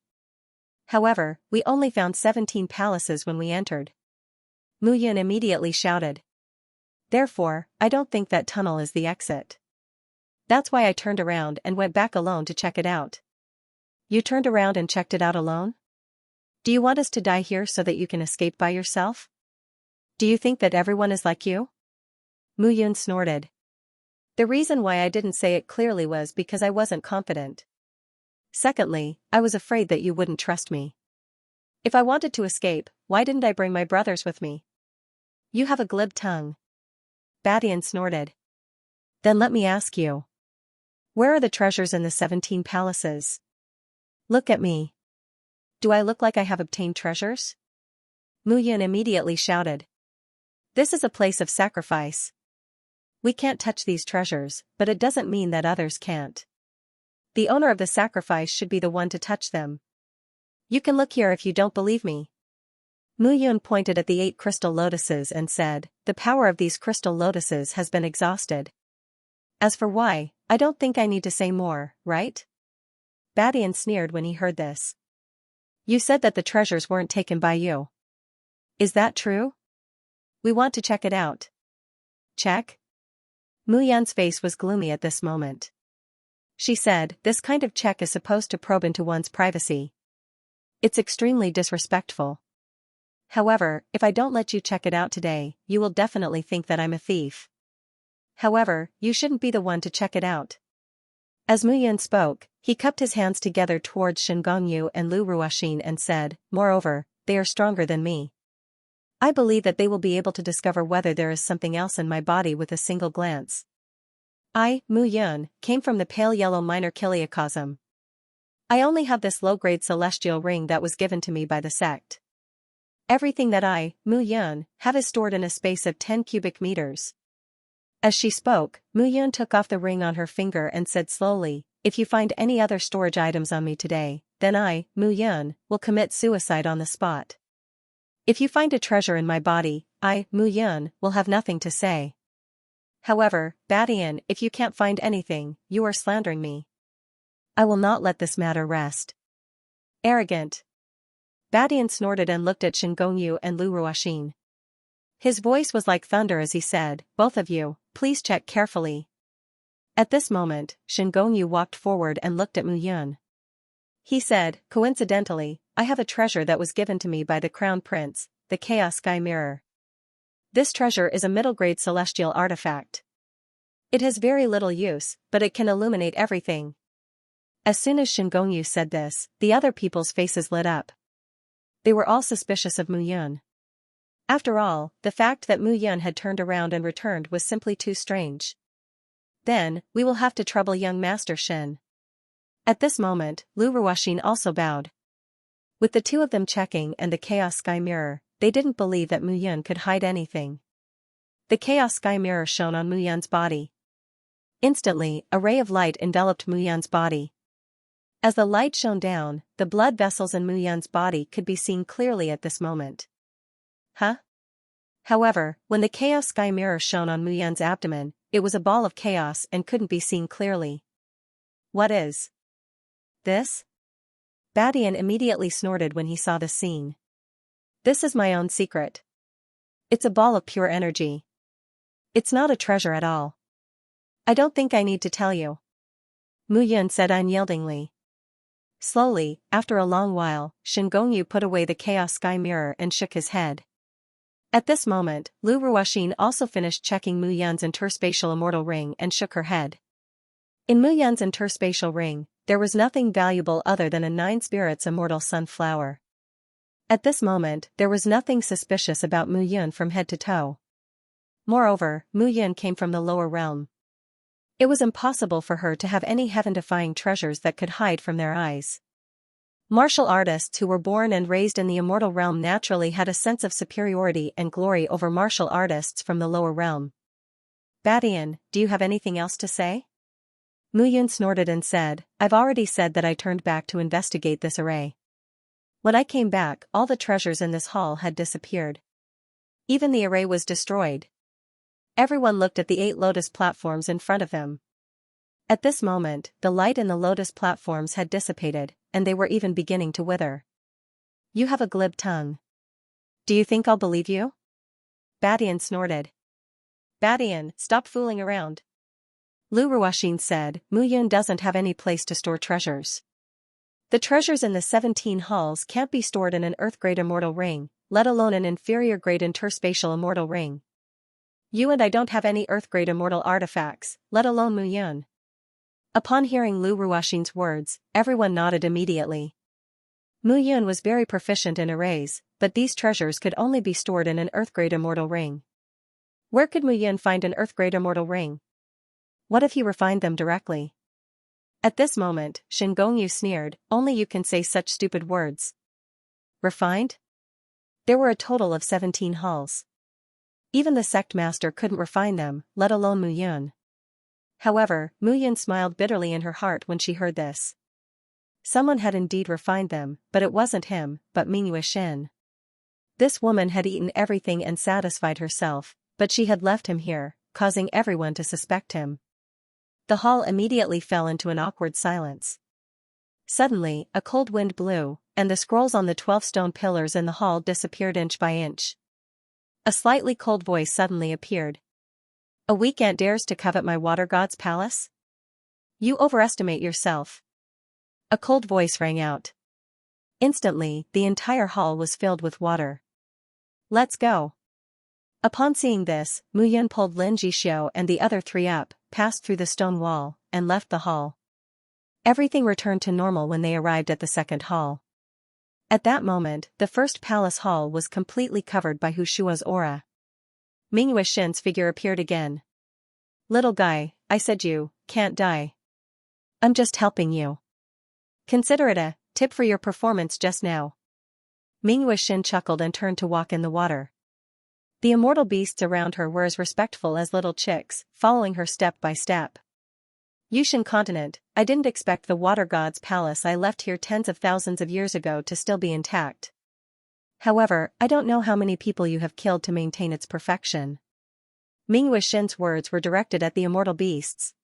However, we only found 17 palaces when we entered. Mu Yun immediately shouted. Therefore, I don't think that tunnel is the exit. That's why I turned around and went back alone to check it out. You turned around and checked it out alone? Do you want us to die here so that you can escape by yourself? Do you think that everyone is like you? Mu Yun snorted. The reason why I didn't say it clearly was because I wasn't confident. Secondly, I was afraid that you wouldn't trust me. If I wanted to escape, why didn't I bring my brothers with me? You have a glib tongue. Badian snorted. Then let me ask you. Where are the treasures in the 17 palaces? Look at me. Do I look like I have obtained treasures? Mu Yun immediately shouted. This is a place of sacrifice. We can't touch these treasures, but it doesn't mean that others can't. The owner of the sacrifice should be the one to touch them. You can look here if you don't believe me. Mu Yun pointed at the 8 crystal lotuses and said, the power of these crystal lotuses has been exhausted. As for why, I don't think I need to say more, right? Badian sneered when he heard this. You said that the treasures weren't taken by you. Is that true? We want to check it out. Check? Mu Yan's face was gloomy at this moment. She said, this kind of check is supposed to probe into one's privacy. It's extremely disrespectful. However, if I don't let you check it out today, you will definitely think that I'm a thief. However, you shouldn't be the one to check it out. As Mu Yan spoke, he cupped his hands together towards Shen Gongyu and Lu Ruoxin and said, moreover, they are stronger than me. I believe that they will be able to discover whether there is something else in my body with a single glance. I, Mu Yun, came from the pale yellow minor chiliocosm. I only have this low-grade celestial ring that was given to me by the sect. Everything that I, Mu Yun, have is stored in a space of 10 cubic meters. As she spoke, Mu Yun took off the ring on her finger and said slowly, if you find any other storage items on me today, then I, Mu Yun, will commit suicide on the spot. If you find a treasure in my body, I, Mu Yun, will have nothing to say. However, Badian, if you can't find anything, you are slandering me. I will not let this matter rest. Arrogant. Badian snorted and looked at Shen Gongyu and Lu Ruoxin. His voice was like thunder as he said, both of you, please check carefully. At this moment, Shen Gongyu walked forward and looked at Mu Yun. He said, coincidentally, I have a treasure that was given to me by the Crown Prince, the Chaos Sky Mirror. This treasure is a middle-grade celestial artifact. It has very little use, but it can illuminate everything. As soon as Shen Gongyu said this, the other people's faces lit up. They were all suspicious of Mu Yun. After all, the fact that Mu Yun had turned around and returned was simply too strange. Then, we will have to trouble young Master Shen. At this moment, Lu Ruoxin also bowed. With the two of them checking and the Chaos Sky Mirror, they didn't believe that Mu Yun could hide anything. The Chaos Sky Mirror shone on Mu Yun's body. Instantly, a ray of light enveloped Mu Yun's body. As the light shone down, the blood vessels in Mu Yun's body could be seen clearly at this moment. Huh? However, when the Chaos Sky Mirror shone on Mu Yun's abdomen, it was a ball of chaos and couldn't be seen clearly. What is this? Badian immediately snorted when he saw the scene. This is my own secret. It's a ball of pure energy. It's not a treasure at all. I don't think I need to tell you. Mu Yun said unyieldingly. Slowly, after a long while, Shen Gongyu put away the Chaos Sky Mirror and shook his head. At this moment, Lu Ruoxin also finished checking Mu Yun's interspatial immortal ring and shook her head. In Mu Yun's interspatial ring, there was nothing valuable other than a 9 spirits immortal sunflower. At this moment, there was nothing suspicious about Mu Yun from head to toe. Moreover, Mu Yun came from the lower realm. It was impossible for her to have any heaven-defying treasures that could hide from their eyes. Martial artists who were born and raised in the immortal realm naturally had a sense of superiority and glory over martial artists from the lower realm. Badian, do you have anything else to say? Mu Yun snorted and said, I've already said that I turned back to investigate this array. When I came back, all the treasures in this hall had disappeared. Even the array was destroyed. Everyone looked at the 8 lotus platforms in front of them. At this moment, the light in the lotus platforms had dissipated, and they were even beginning to wither. You have a glib tongue. Do you think I'll believe you? Badian snorted. Badian, stop fooling around. Lu Ruoxin said, Mu Yun doesn't have any place to store treasures. The treasures in the 17 halls can't be stored in an earth-grade immortal ring, let alone an inferior-grade interspatial immortal ring. You and I don't have any earth-grade immortal artifacts, let alone Mu Yun. Upon hearing Lu Ruoxin's words, everyone nodded immediately. Mu Yun was very proficient in arrays, but these treasures could only be stored in an Earth-grade immortal ring. Where could Mu Yun find an Earth-grade immortal ring? What if he refined them directly? At this moment, Shen Gongyu sneered, only you can say such stupid words. Refined? There were a total of 17 hulls. Even the sect master couldn't refine them, let alone Mu Yun. However, Mu Yun smiled bitterly in her heart when she heard this. Someone had indeed refined them, but it wasn't him, but Mingyue Shen. This woman had eaten everything and satisfied herself, but she had left him here, causing everyone to suspect him. The hall immediately fell into an awkward silence. Suddenly, a cold wind blew, and the scrolls on the 12 stone pillars in the hall disappeared inch by inch. A slightly cold voice suddenly appeared. A weak ant dares to covet my water god's palace? You overestimate yourself. A cold voice rang out. Instantly, the entire hall was filled with water. Let's go. Upon seeing this, Mu Yun pulled Lin Jixio and the other three up, passed through the stone wall, and left the hall. Everything returned to normal when they arrived at the second hall. At that moment, the first palace hall was completely covered by Hu Shua's aura. Mingyue Shen's figure appeared again. Little guy, I said you can't die. I'm just helping you. Consider it a tip for your performance just now. Mingyue Shen chuckled and turned to walk in the water. The immortal beasts around her were as respectful as little chicks, following her step by step. Yushan continent, I didn't expect the water god's palace I left here tens of thousands of years ago to still be intact. However, I don't know how many people you have killed to maintain its perfection. Mingyue Shen's words were directed at the immortal beasts.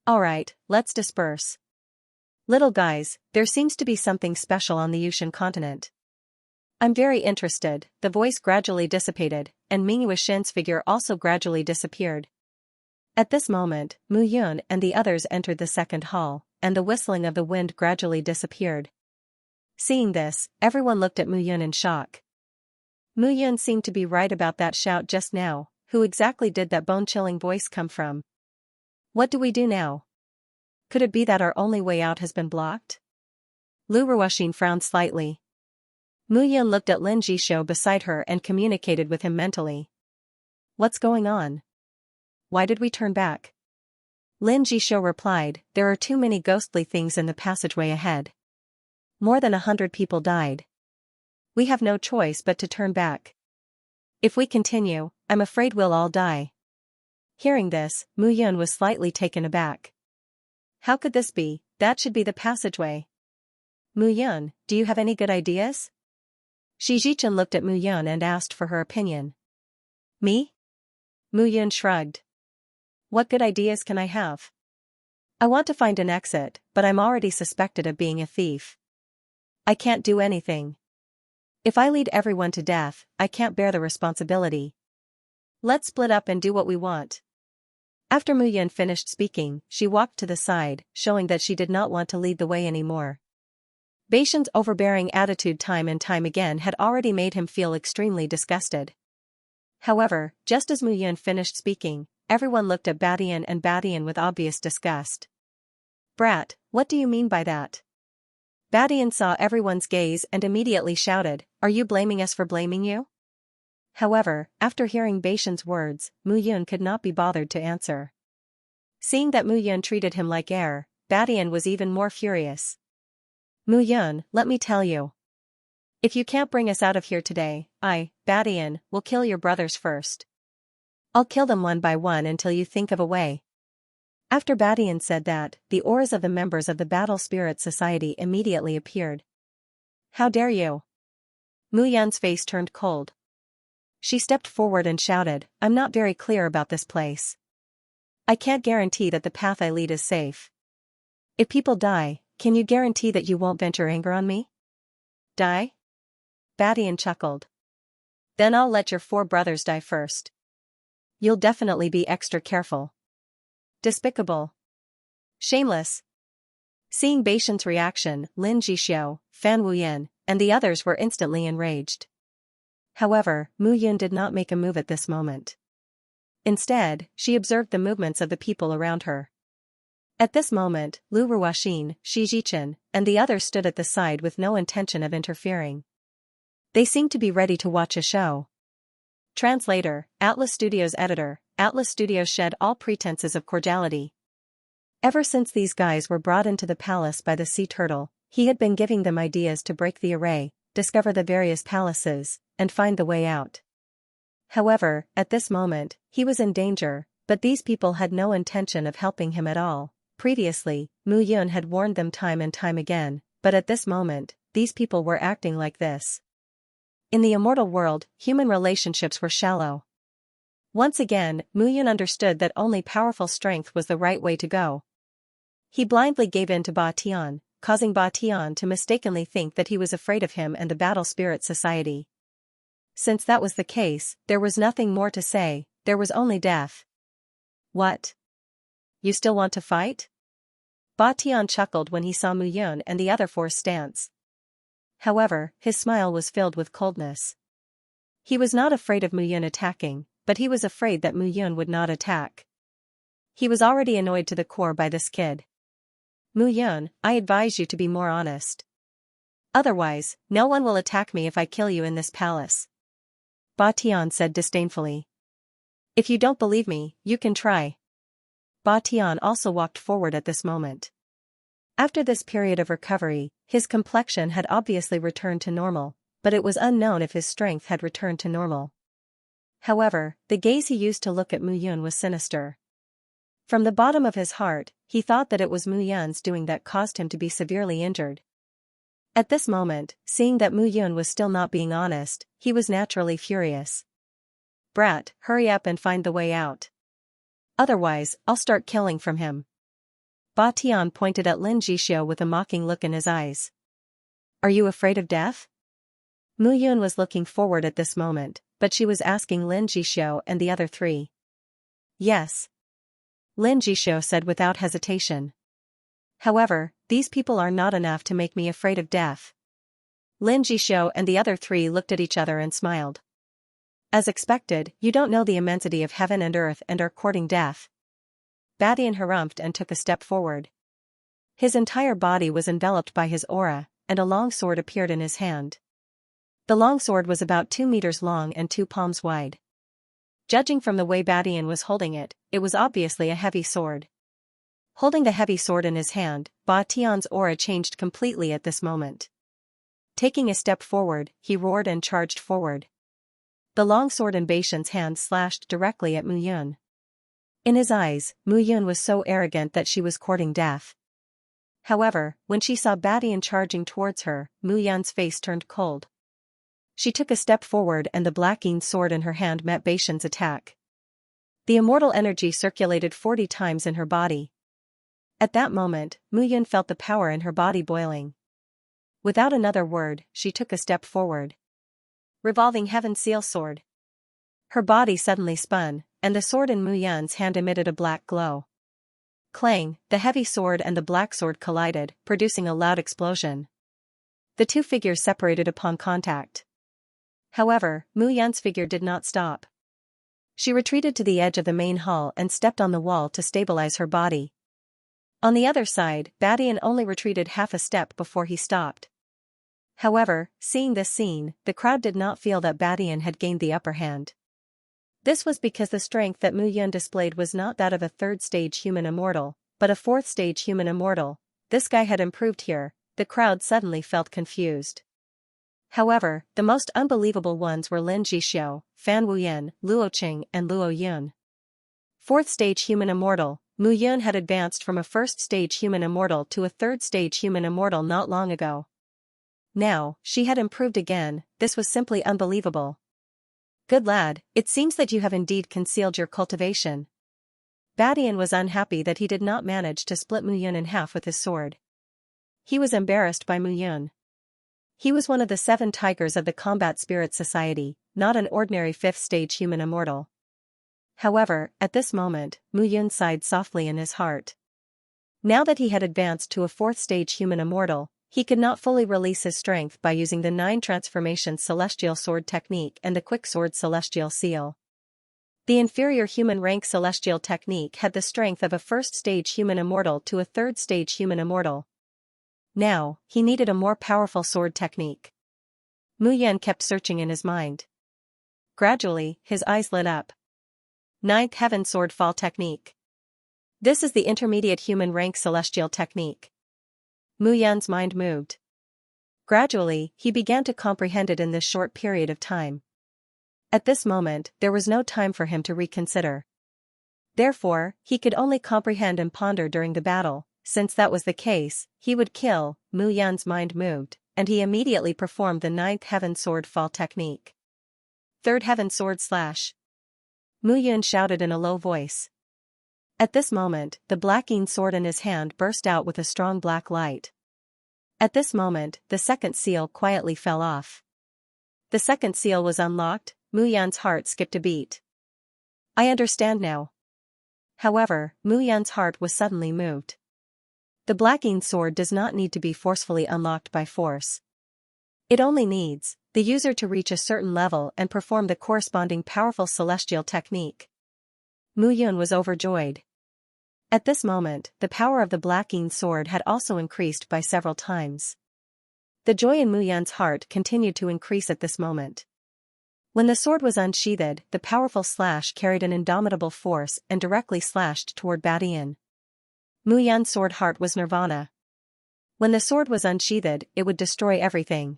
Alright, let's disperse. Little guys, there seems to be something special on the Yushan continent. I'm very interested. The voice gradually dissipated, and Mingyue Shen's figure also gradually disappeared. At this moment, Mu Yun and the others entered the second hall, and the whistling of the wind gradually disappeared. Seeing this, everyone looked at Mu Yun in shock. Mu Yun seemed to be right about that shout just now. Who exactly did that bone-chilling voice come from? What do we do now? Could it be that our only way out has been blocked? Lu Ruoxin frowned slightly. Mu Yun looked at Lin Jixio beside her and communicated with him mentally. What's going on? Why did we turn back? Lin Jixio replied, there are too many ghostly things in the passageway ahead. More than 100 people died. We have no choice but to turn back. If we continue, I'm afraid we'll all die. Hearing this, Mu Yun was slightly taken aback. How could this be? That should be the passageway. Mu Yun, do you have any good ideas? Shi Zhichen looked at Mu Yun and asked for her opinion. Me? Mu Yun shrugged. What good ideas can I have? I want to find an exit, but I'm already suspected of being a thief. I can't do anything. If I lead everyone to death, I can't bear the responsibility. Let's split up and do what we want. After Mu Yun finished speaking, she walked to the side, showing that she did not want to lead the way anymore. Beishan's overbearing attitude time and time again had already made him feel extremely disgusted. However, just as Mu Yun finished speaking, everyone looked at Badian and Badian with obvious disgust. Brat, what do you mean by that? Badian saw everyone's gaze and immediately shouted, are you blaming us for blaming you? However, after hearing Beishan's words, Mu Yun could not be bothered to answer. Seeing that Mu Yun treated him like air, Badian was even more furious. Mu Yun, let me tell you. If you can't bring us out of here today, I, Badian, will kill your brothers first. I'll kill them one by one until you think of a way. After Badian said that, the auras of the members of the Battle Spirit Society immediately appeared. How dare you? Mu Yun's face turned cold. She stepped forward and shouted, I'm not very clear about this place. I can't guarantee that the path I lead is safe. If people die, can you guarantee that you won't vent your anger on me? Die? Badian chuckled. Then I'll let your 4 brothers die first. You'll definitely be extra careful. Despicable. Shameless. Seeing Beishan's reaction, Lin Jixio, Fan Wuyan, and the others were instantly enraged. However, Mu Yun did not make a move at this moment. Instead, she observed the movements of the people around her. At this moment, Lu Ruoxin, Shi Jichen, and the others stood at the side with no intention of interfering. They seemed to be ready to watch a show. Translator, Atlas Studios editor, Atlas Studios shed all pretenses of cordiality. Ever since these guys were brought into the palace by the sea turtle, he had been giving them ideas to break the array, discover the various palaces, and find the way out. However, at this moment, he was in danger, but these people had no intention of helping him at all. Previously, Mu Yun had warned them time and time again, but at this moment, these people were acting like this. In the immortal world, human relationships were shallow. Once again, Mu Yun understood that only powerful strength was the right way to go. He blindly gave in to Ba Tian, causing Ba Tian to mistakenly think that he was afraid of him and the Battle Spirit Society. Since that was the case, there was nothing more to say, there was only death. What? You still want to fight? Ba Tian chuckled when he saw Mu Yun and the other four's stance. However, his smile was filled with coldness. He was not afraid of Mu Yun attacking, but he was afraid that Mu Yun would not attack. He was already annoyed to the core by this kid. Mu Yun, I advise you to be more honest. Otherwise, no one will attack me if I kill you in this palace. Ba Tian said disdainfully. If you don't believe me, you can try. Ba Tian also walked forward at this moment. After this period of recovery, his complexion had obviously returned to normal, but it was unknown if his strength had returned to normal. However, the gaze he used to look at Mu Yun was sinister. From the bottom of his heart, he thought that it was Mu Yun's doing that caused him to be severely injured. At this moment, seeing that Mu Yun was still not being honest, he was naturally furious. Brat, hurry up and find the way out. Otherwise, I'll start killing from him. Ba Tian pointed at Lin Jixio with a mocking look in his eyes. Are you afraid of death? Mu Yun was looking forward at this moment, but she was asking Lin Jixio and the other three. Yes. Lin Jixio said without hesitation. However, these people are not enough to make me afraid of death. Lin Jixio and the other three looked at each other and smiled. As expected, you don't know the immensity of heaven and earth and are courting death. Badian harumphed and took a step forward. His entire body was enveloped by his aura, and a long sword appeared in his hand. The long sword was about 2 meters long and 2 palms wide. Judging from the way Badian was holding it, it was obviously a heavy sword. Holding the heavy sword in his hand, Ba Tian's aura changed completely at this moment. Taking a step forward, he roared and charged forward. The long sword in Baishan's hand slashed directly at Mu Yun. In his eyes, Mu Yun was so arrogant that she was courting death. However, when she saw Badian charging towards her, Mu Yun's face turned cold. She took a step forward and the blackened sword in her hand met Baishan's attack. The immortal energy circulated 40 times in her body. At that moment, Mu Yun felt the power in her body boiling. Without another word, she took a step forward. Revolving Heaven Seal Sword. Her body suddenly spun, and the sword in Mu Yun's hand emitted a black glow. Clang, the heavy sword and the black sword collided, producing a loud explosion. The two figures separated upon contact. However, Mu Yun's figure did not stop. She retreated to the edge of the main hall and stepped on the wall to stabilize her body. On the other side, Badian only retreated half a step before he stopped. However, seeing this scene, the crowd did not feel that Badian had gained the upper hand. This was because the strength that Mu Yun displayed was not that of a 3rd-stage human immortal, but a 4th-stage human immortal. This guy had improved here. The crowd suddenly felt confused. However, the most unbelievable ones were Lin Jixio, Fan Wuyan, Luo Qing and Luo Yun. 4th-stage human immortal, Mu Yun had advanced from a 1st-stage human immortal to a 3rd-stage human immortal not long ago. Now, she had improved again. This was simply unbelievable. Good lad, it seems that you have indeed concealed your cultivation. Badian was unhappy that he did not manage to split Mu Yun in half with his sword. He was embarrassed by Mu Yun. He was one of the 7 tigers of the Combat Spirit Society, not an ordinary 5th-stage human immortal. However, at this moment, Mu Yun sighed softly in his heart. Now that he had advanced to a 4th-stage human immortal, he could not fully release his strength by using the 9 transformations celestial sword technique and the quick sword celestial seal. The inferior human rank celestial technique had the strength of a first-stage human immortal to a third-stage human immortal. Now, he needed a more powerful sword technique. Mu Yan kept searching in his mind. Gradually, his eyes lit up. Ninth Heaven Sword Fall Technique. This is the intermediate human rank celestial technique. Mu Yan's mind moved. Gradually, he began to comprehend it in this short period of time. At this moment, there was no time for him to reconsider. Therefore, he could only comprehend and ponder during the battle. Since that was the case, he would kill. Mu Yan's mind moved, and he immediately performed the Ninth Heaven Sword Fall Technique. Third Heaven Sword Slash. Mu Yan shouted in a low voice. At this moment, the blacking sword in his hand burst out with a strong black light. At this moment, the second seal quietly fell off. The second seal was unlocked. Mu Yan's heart skipped a beat. I understand now. However, Mu Yan's heart was suddenly moved. The blacking sword does not need to be forcefully unlocked by force. It only needs the user to reach a certain level and perform the corresponding powerful celestial technique. Mu Yan was overjoyed. At this moment, the power of the blacking sword had also increased by several times. The joy in Mu Yan's heart continued to increase at this moment. When the sword was unsheathed, the powerful slash carried an indomitable force and directly slashed toward Badian. Mu Yan's sword heart was nirvana. When the sword was unsheathed, it would destroy everything.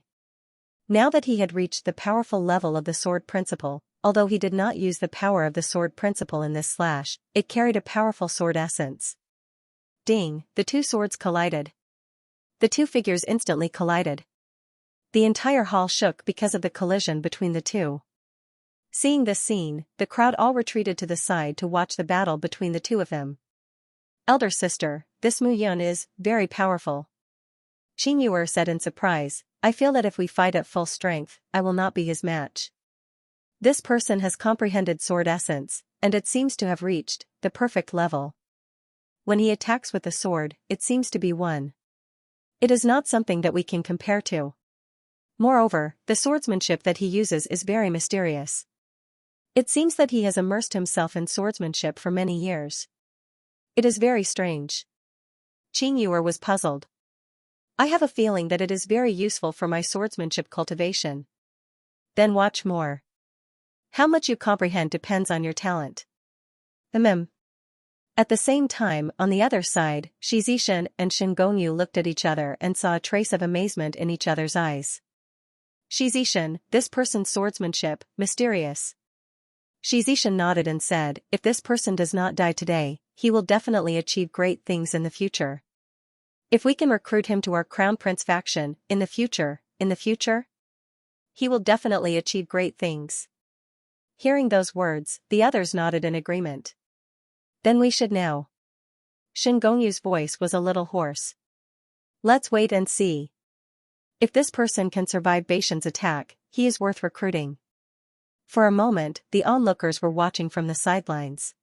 Now that he had reached the powerful level of the sword principle, although he did not use the power of the sword principle in this slash, it carried a powerful sword essence. Ding, the two swords collided. The two figures instantly collided. The entire hall shook because of the collision between the two. Seeing this scene, the crowd all retreated to the side to watch the battle between the two of them. Elder sister, this Mu Yan is very powerful. Xianxia said in surprise, I feel that if we fight at full strength, I will not be his match. This person has comprehended sword essence, and it seems to have reached the perfect level. When he attacks with the sword, it seems to be one. It is not something that we can compare to. Moreover, the swordsmanship that he uses is very mysterious. It seems that he has immersed himself in swordsmanship for many years. It is very strange. Xianxia was puzzled. I have a feeling that it is very useful for my swordsmanship cultivation. Then watch more. How much you comprehend depends on your talent. At the same time, on the other side, Xianxia and Xianxia looked at each other and saw a trace of amazement in each other's eyes. Xianxia, this person's swordsmanship, mysterious. Xianxia nodded and said, if this person does not die today, he will definitely achieve great things in the future. If we can recruit him to our Crown Prince faction, in the future, he will definitely achieve great things. Hearing those words, the others nodded in agreement. Then we should know. Xianxia's voice was a little hoarse. Let's wait and see. If this person can survive Batian's attack, he is worth recruiting. For a moment, the onlookers were watching from the sidelines.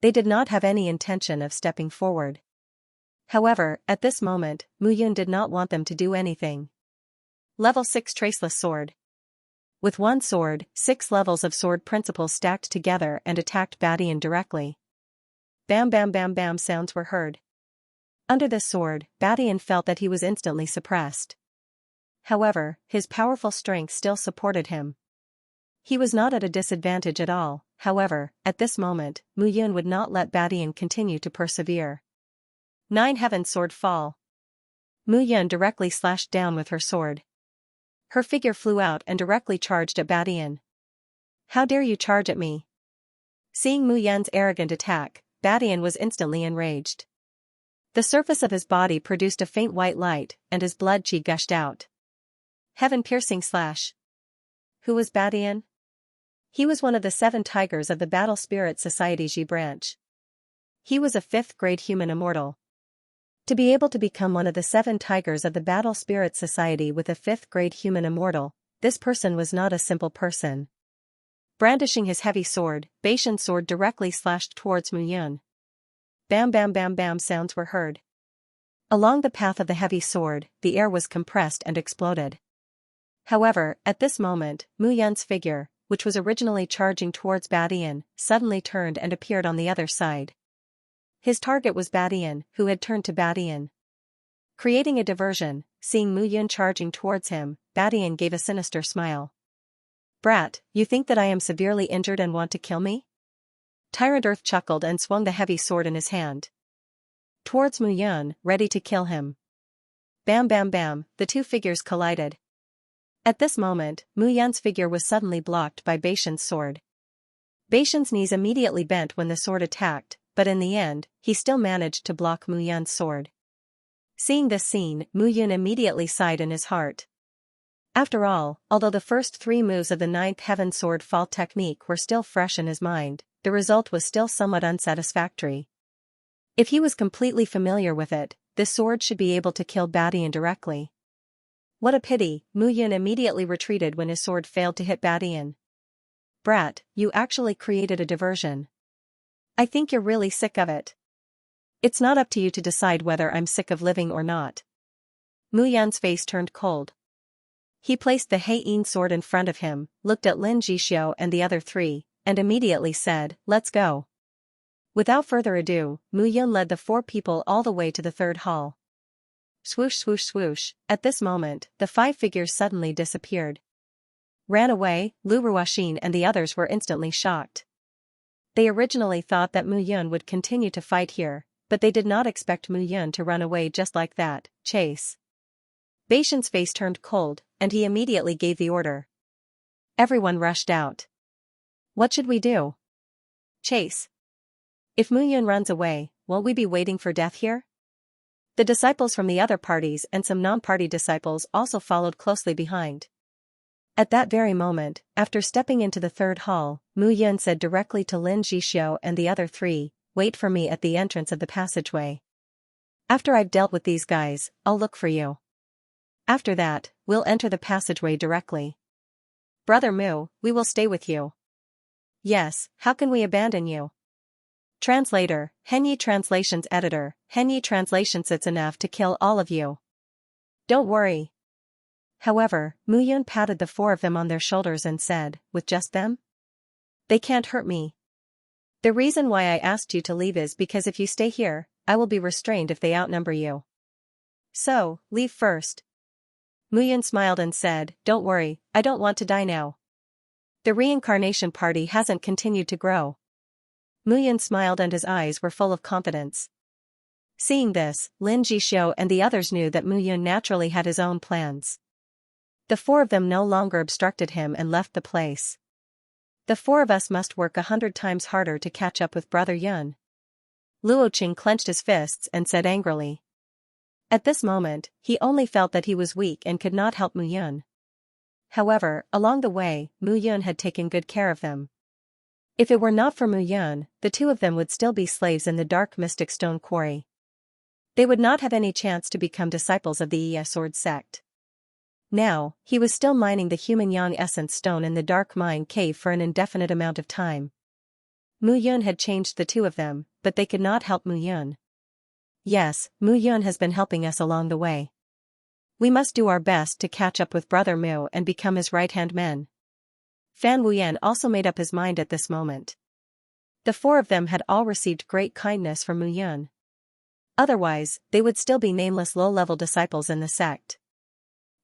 They did not have any intention of stepping forward. However, at this moment, Mu Yan did not want them to do anything. Level 6 Traceless Sword. With one sword, 6 levels of sword principles stacked together and attacked Badian directly. Bam bam bam bam sounds were heard. Under this sword, Badian felt that he was instantly suppressed. However, his powerful strength still supported him. He was not at a disadvantage at all. However, at this moment, Mu Yan would not let Badian continue to persevere. 9 Heaven Sword Fall. Mu Yan directly slashed down with her sword. Her figure flew out and directly charged at Badian. How dare you charge at me? Seeing Mu Yan's arrogant attack, Badian was instantly enraged. The surface of his body produced a faint white light, and his blood chi gushed out. Heaven-piercing slash. Who was Badian? He was one of the 7 tigers of the Battle Spirit Society Ji branch. He was a 5th-grade human immortal. To be able to become one of the 7 tigers of the Battle Spirit Society with a 5th-grade human immortal, this person was not a simple person. Brandishing his heavy sword, Batian's sword directly slashed towards Mu Yan. Bam bam bam bam sounds were heard. Along the path of the heavy sword, the air was compressed and exploded. However, at this moment, Mu Yan's figure, which was originally charging towards Badian, suddenly turned and appeared on the other side. His target was Badian, who had turned to Badian. Creating a diversion, seeing Mu Yun charging towards him, Badian gave a sinister smile. "Brat, you think that I am severely injured and want to kill me?" Tyrant Earth chuckled and swung the heavy sword in his hand towards Mu Yun, ready to kill him. Bam bam bam, the two figures collided. At this moment, Mu Yun's figure was suddenly blocked by Beishan's sword. Beishan's knees immediately bent when the sword attacked, but in the end, he still managed to block Mu Yun's sword. Seeing this scene, Mu Yun immediately sighed in his heart. After all, although the first 3 moves of the 9th Heaven Sword Fall technique were still fresh in his mind, the result was still somewhat unsatisfactory. If he was completely familiar with it, this sword should be able to kill Badian directly. What a pity, Mu Yun immediately retreated when his sword failed to hit Badian. "Brat, you actually created a diversion. I think you're really sick of it." "It's not up to you to decide whether I'm sick of living or not." Mu Yun's face turned cold. He placed the Heian sword in front of him, looked at Lin Jixio and the other 3, and immediately said, "Let's go." Without further ado, Mu Yun led the 4 people all the way to the 3rd hall. Swoosh swoosh swoosh, at this moment, the 5 figures suddenly disappeared. Ran away. Lu Ruoxin and the others were instantly shocked. They originally thought that Mu Yun would continue to fight here, but they did not expect Mu Yun to run away just like that. "Chase." Beishan's face turned cold, and he immediately gave the order. Everyone rushed out. "What should we do?" "Chase. If Mu Yun runs away, won't we be waiting for death here?" The disciples from the other parties and some non-party disciples also followed closely behind. At that very moment, after stepping into the 3rd hall, Mu Yun said directly to Lin Jixio and the other 3, "Wait for me at the entrance of the passageway. After I've dealt with these guys, I'll look for you. After that, we'll enter the passageway directly." "Brother Mu, we will stay with you." "Yes, how can we abandon you?" Translator, Henyi Translations Editor, Henyi Translations. It's enough to kill all of you. Don't worry. However, Mu Yun patted the 4 of them on their shoulders and said, "With just them? They can't hurt me. The reason why I asked you to leave is because if you stay here, I will be restrained if they outnumber you. So, leave first." Mu Yun smiled and said, "Don't worry, I don't want to die now. The reincarnation party hasn't continued to grow." Mu Yun smiled and his eyes were full of confidence. Seeing this, Lin Jixio and the others knew that Mu Yun naturally had his own plans. The 4 of them no longer obstructed him and left the place. "The 4 of us must work 100 times harder to catch up with Brother Yun." Luoqing clenched his fists and said angrily. At this moment, he only felt that he was weak and could not help Mu Yun. However, along the way, Mu Yun had taken good care of them. If it were not for Mu Yun, the 2 of them would still be slaves in the dark mystic stone quarry. They would not have any chance to become disciples of the Iya Sword sect. Now, he was still mining the human yang essence stone in the dark mine cave for an indefinite amount of time. Mu Yun had changed the 2 of them, but they could not help Mu Yun. "Yes, Mu Yun has been helping us along the way. We must do our best to catch up with Brother Mu and become his right-hand men." Fan Wuyan also made up his mind at this moment. The 4 of them had all received great kindness from Mu Yun. Otherwise, they would still be nameless low-level disciples in the sect.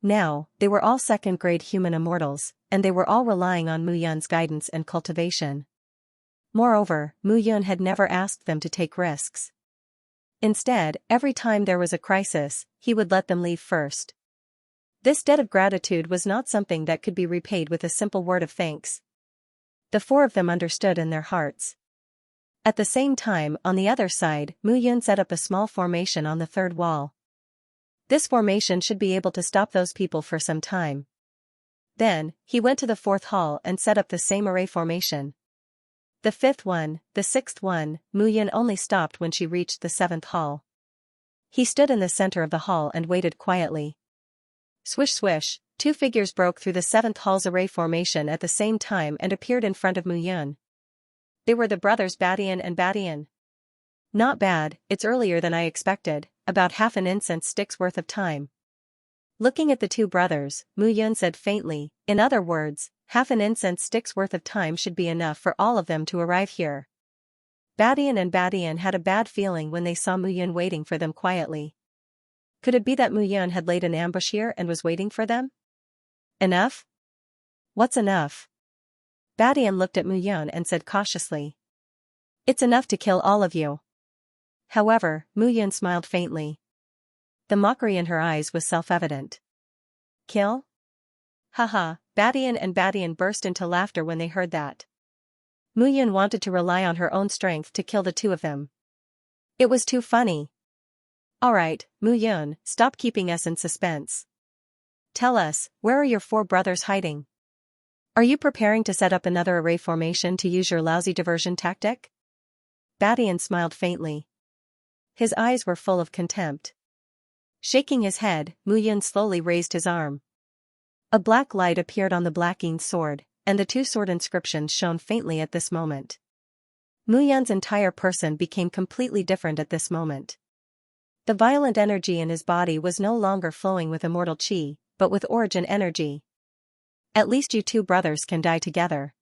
Now, they were all 2nd-grade human immortals, and they were all relying on Mu Yun's guidance and cultivation. Moreover, Mu Yun had never asked them to take risks. Instead, every time there was a crisis, he would let them leave first. This debt of gratitude was not something that could be repaid with a simple word of thanks. The 4 of them understood in their hearts. At the same time, on the other side, Mu Yun set up a small formation on the 3rd wall. This formation should be able to stop those people for some time. Then, he went to the 4th hall and set up the same array formation. The 5th one, the 6th one, Mu Yun only stopped when she reached the 7th hall. He stood in the center of the hall and waited quietly. Swish swish, 2 figures broke through the 7th hall's array formation at the same time and appeared in front of Mu Yun. They were the brothers Badian and Badian. "Not bad, it's earlier than I expected, about half an incense stick's worth of time." Looking at the two brothers, Mu Yun said faintly, in other words, half an incense stick's worth of time should be enough for all of them to arrive here. Badian and Badian had a bad feeling when they saw Mu Yun waiting for them quietly. Could it be that Mu Yun had laid an ambush here and was waiting for them? Enough? What's enough? Badian looked at Mu Yun and said cautiously. It's enough to kill all of you. However, Mu Yun smiled faintly. The mockery in her eyes was self-evident. Kill? Haha, Badian and Badian burst into laughter when they heard that. Mu Yun wanted to rely on her own strength to kill the two of them. It was too funny. Alright, Mu Yun, stop keeping us in suspense. Tell us, where are your four brothers hiding? Are you preparing to set up another array formation to use your lousy diversion tactic? Badian smiled faintly. His eyes were full of contempt. Shaking his head, Mu Yun slowly raised his arm. A black light appeared on the blackened sword, and the two sword inscriptions shone faintly at this moment. Mu Yun's entire person became completely different at this moment. The violent energy in his body was no longer flowing with immortal chi, but with origin energy. At least you two brothers can die together.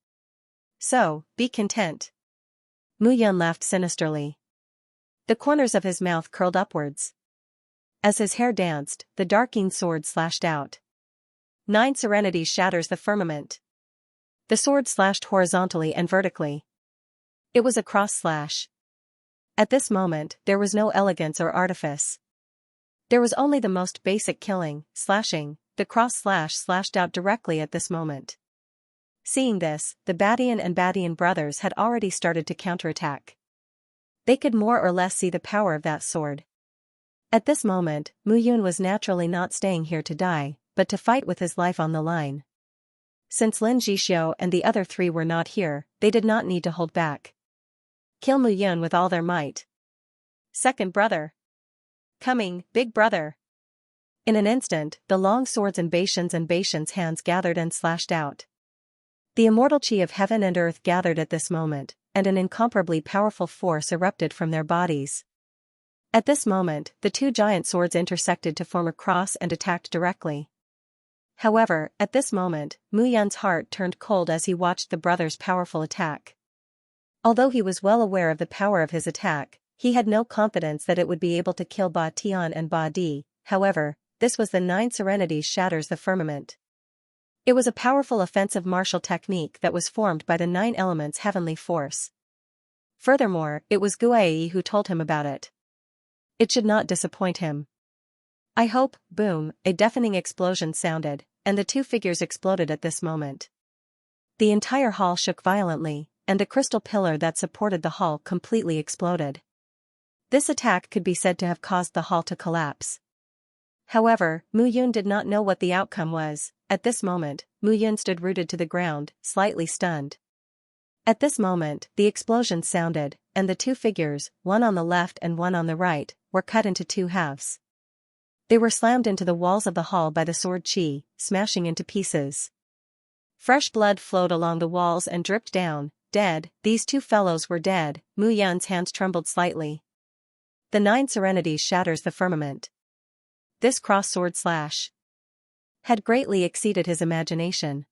So, be content. Mu Yun laughed sinisterly. The corners of his mouth curled upwards. As his hair danced, the darkening sword slashed out. 9 serenities shatters the firmament. The sword slashed horizontally and vertically. It was a cross slash. At this moment, there was no elegance or artifice. There was only the most basic killing, slashing. The cross slash slashed out directly at this moment. Seeing this, the Badian and Badian brothers had already started to counterattack. They could more or less see the power of that sword. At this moment, Mu Yun was naturally not staying here to die, but to fight with his life on the line. Since Lin Zhixiu and the other three were not here, they did not need to hold back. Kill Mu Yun with all their might. Second brother. Coming, big brother. In an instant, the long swords in Baishan's hands gathered and slashed out. The immortal chi of heaven and earth gathered at this moment, and an incomparably powerful force erupted from their bodies. At this moment, the two giant swords intersected to form a cross and attacked directly. However, at this moment, Mu Yun's heart turned cold as he watched the brothers' powerful attack. Although he was well aware of the power of his attack, he had no confidence that it would be able to kill Ba Tian and Ba Di. However, this was the 9 serenities shatters the firmament. It was a powerful offensive martial technique that was formed by the 9 elements' heavenly force. Furthermore, it was Guai who told him about it. It should not disappoint him. I hope, boom, a deafening explosion sounded, and the two figures exploded at this moment. The entire hall shook violently, and the crystal pillar that supported the hall completely exploded. This attack could be said to have caused the hall to collapse. However, Mu Yun did not know what the outcome was. At this moment, Mu Yun stood rooted to the ground, slightly stunned. At this moment, the explosion sounded, and the two figures, one on the left and one on the right, were cut into 2 halves. They were slammed into the walls of the hall by the sword chi, smashing into pieces. Fresh blood flowed along the walls and dripped down. Dead, these two fellows were dead. Mu Yun's hands trembled slightly. The 9 serenities shatters the firmament. This cross-sword slash had greatly exceeded his imagination.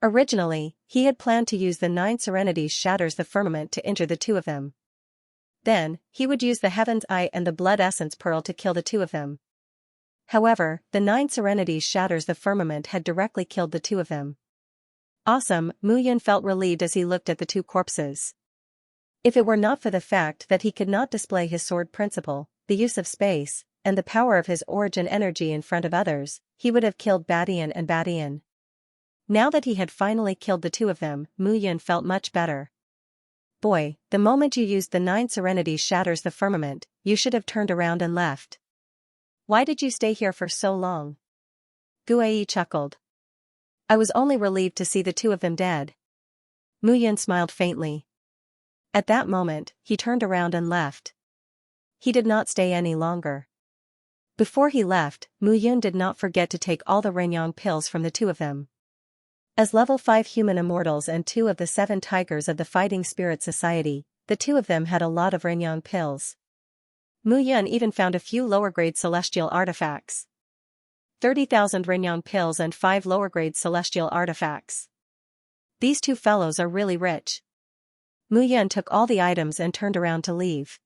Originally, he had planned to use the 9 serenities shatters the firmament to injure the two of them. Then, he would use the Heaven's Eye and the Blood Essence Pearl to kill the two of them. However, the 9 serenities shatters the firmament had directly killed the two of them. Awesome, Mu Yun felt relieved as he looked at the two corpses. If it were not for the fact that he could not display his sword principle, the use of space, and the power of his origin energy in front of others, he would have killed Badian and Badian. Now that he had finally killed the two of them, Mu Yun felt much better. Boy, the moment you used the 9 serenities shatters the firmament, you should have turned around and left. Why did you stay here for so long? Guai chuckled. I was only relieved to see the two of them dead. Mu Yun smiled faintly. At that moment, he turned around and left. He did not stay any longer. Before he left, Mu Yun did not forget to take all the Renyang pills from the two of them. As level 5 human immortals and 2 of the 7 tigers of the Fighting Spirit Society, the two of them had a lot of Renyang pills. Mu Yun even found a few lower-grade celestial artifacts. 30,000 Renyang pills and 5 lower-grade celestial artifacts. These two fellows are really rich. Mu Yun took all the items and turned around to leave.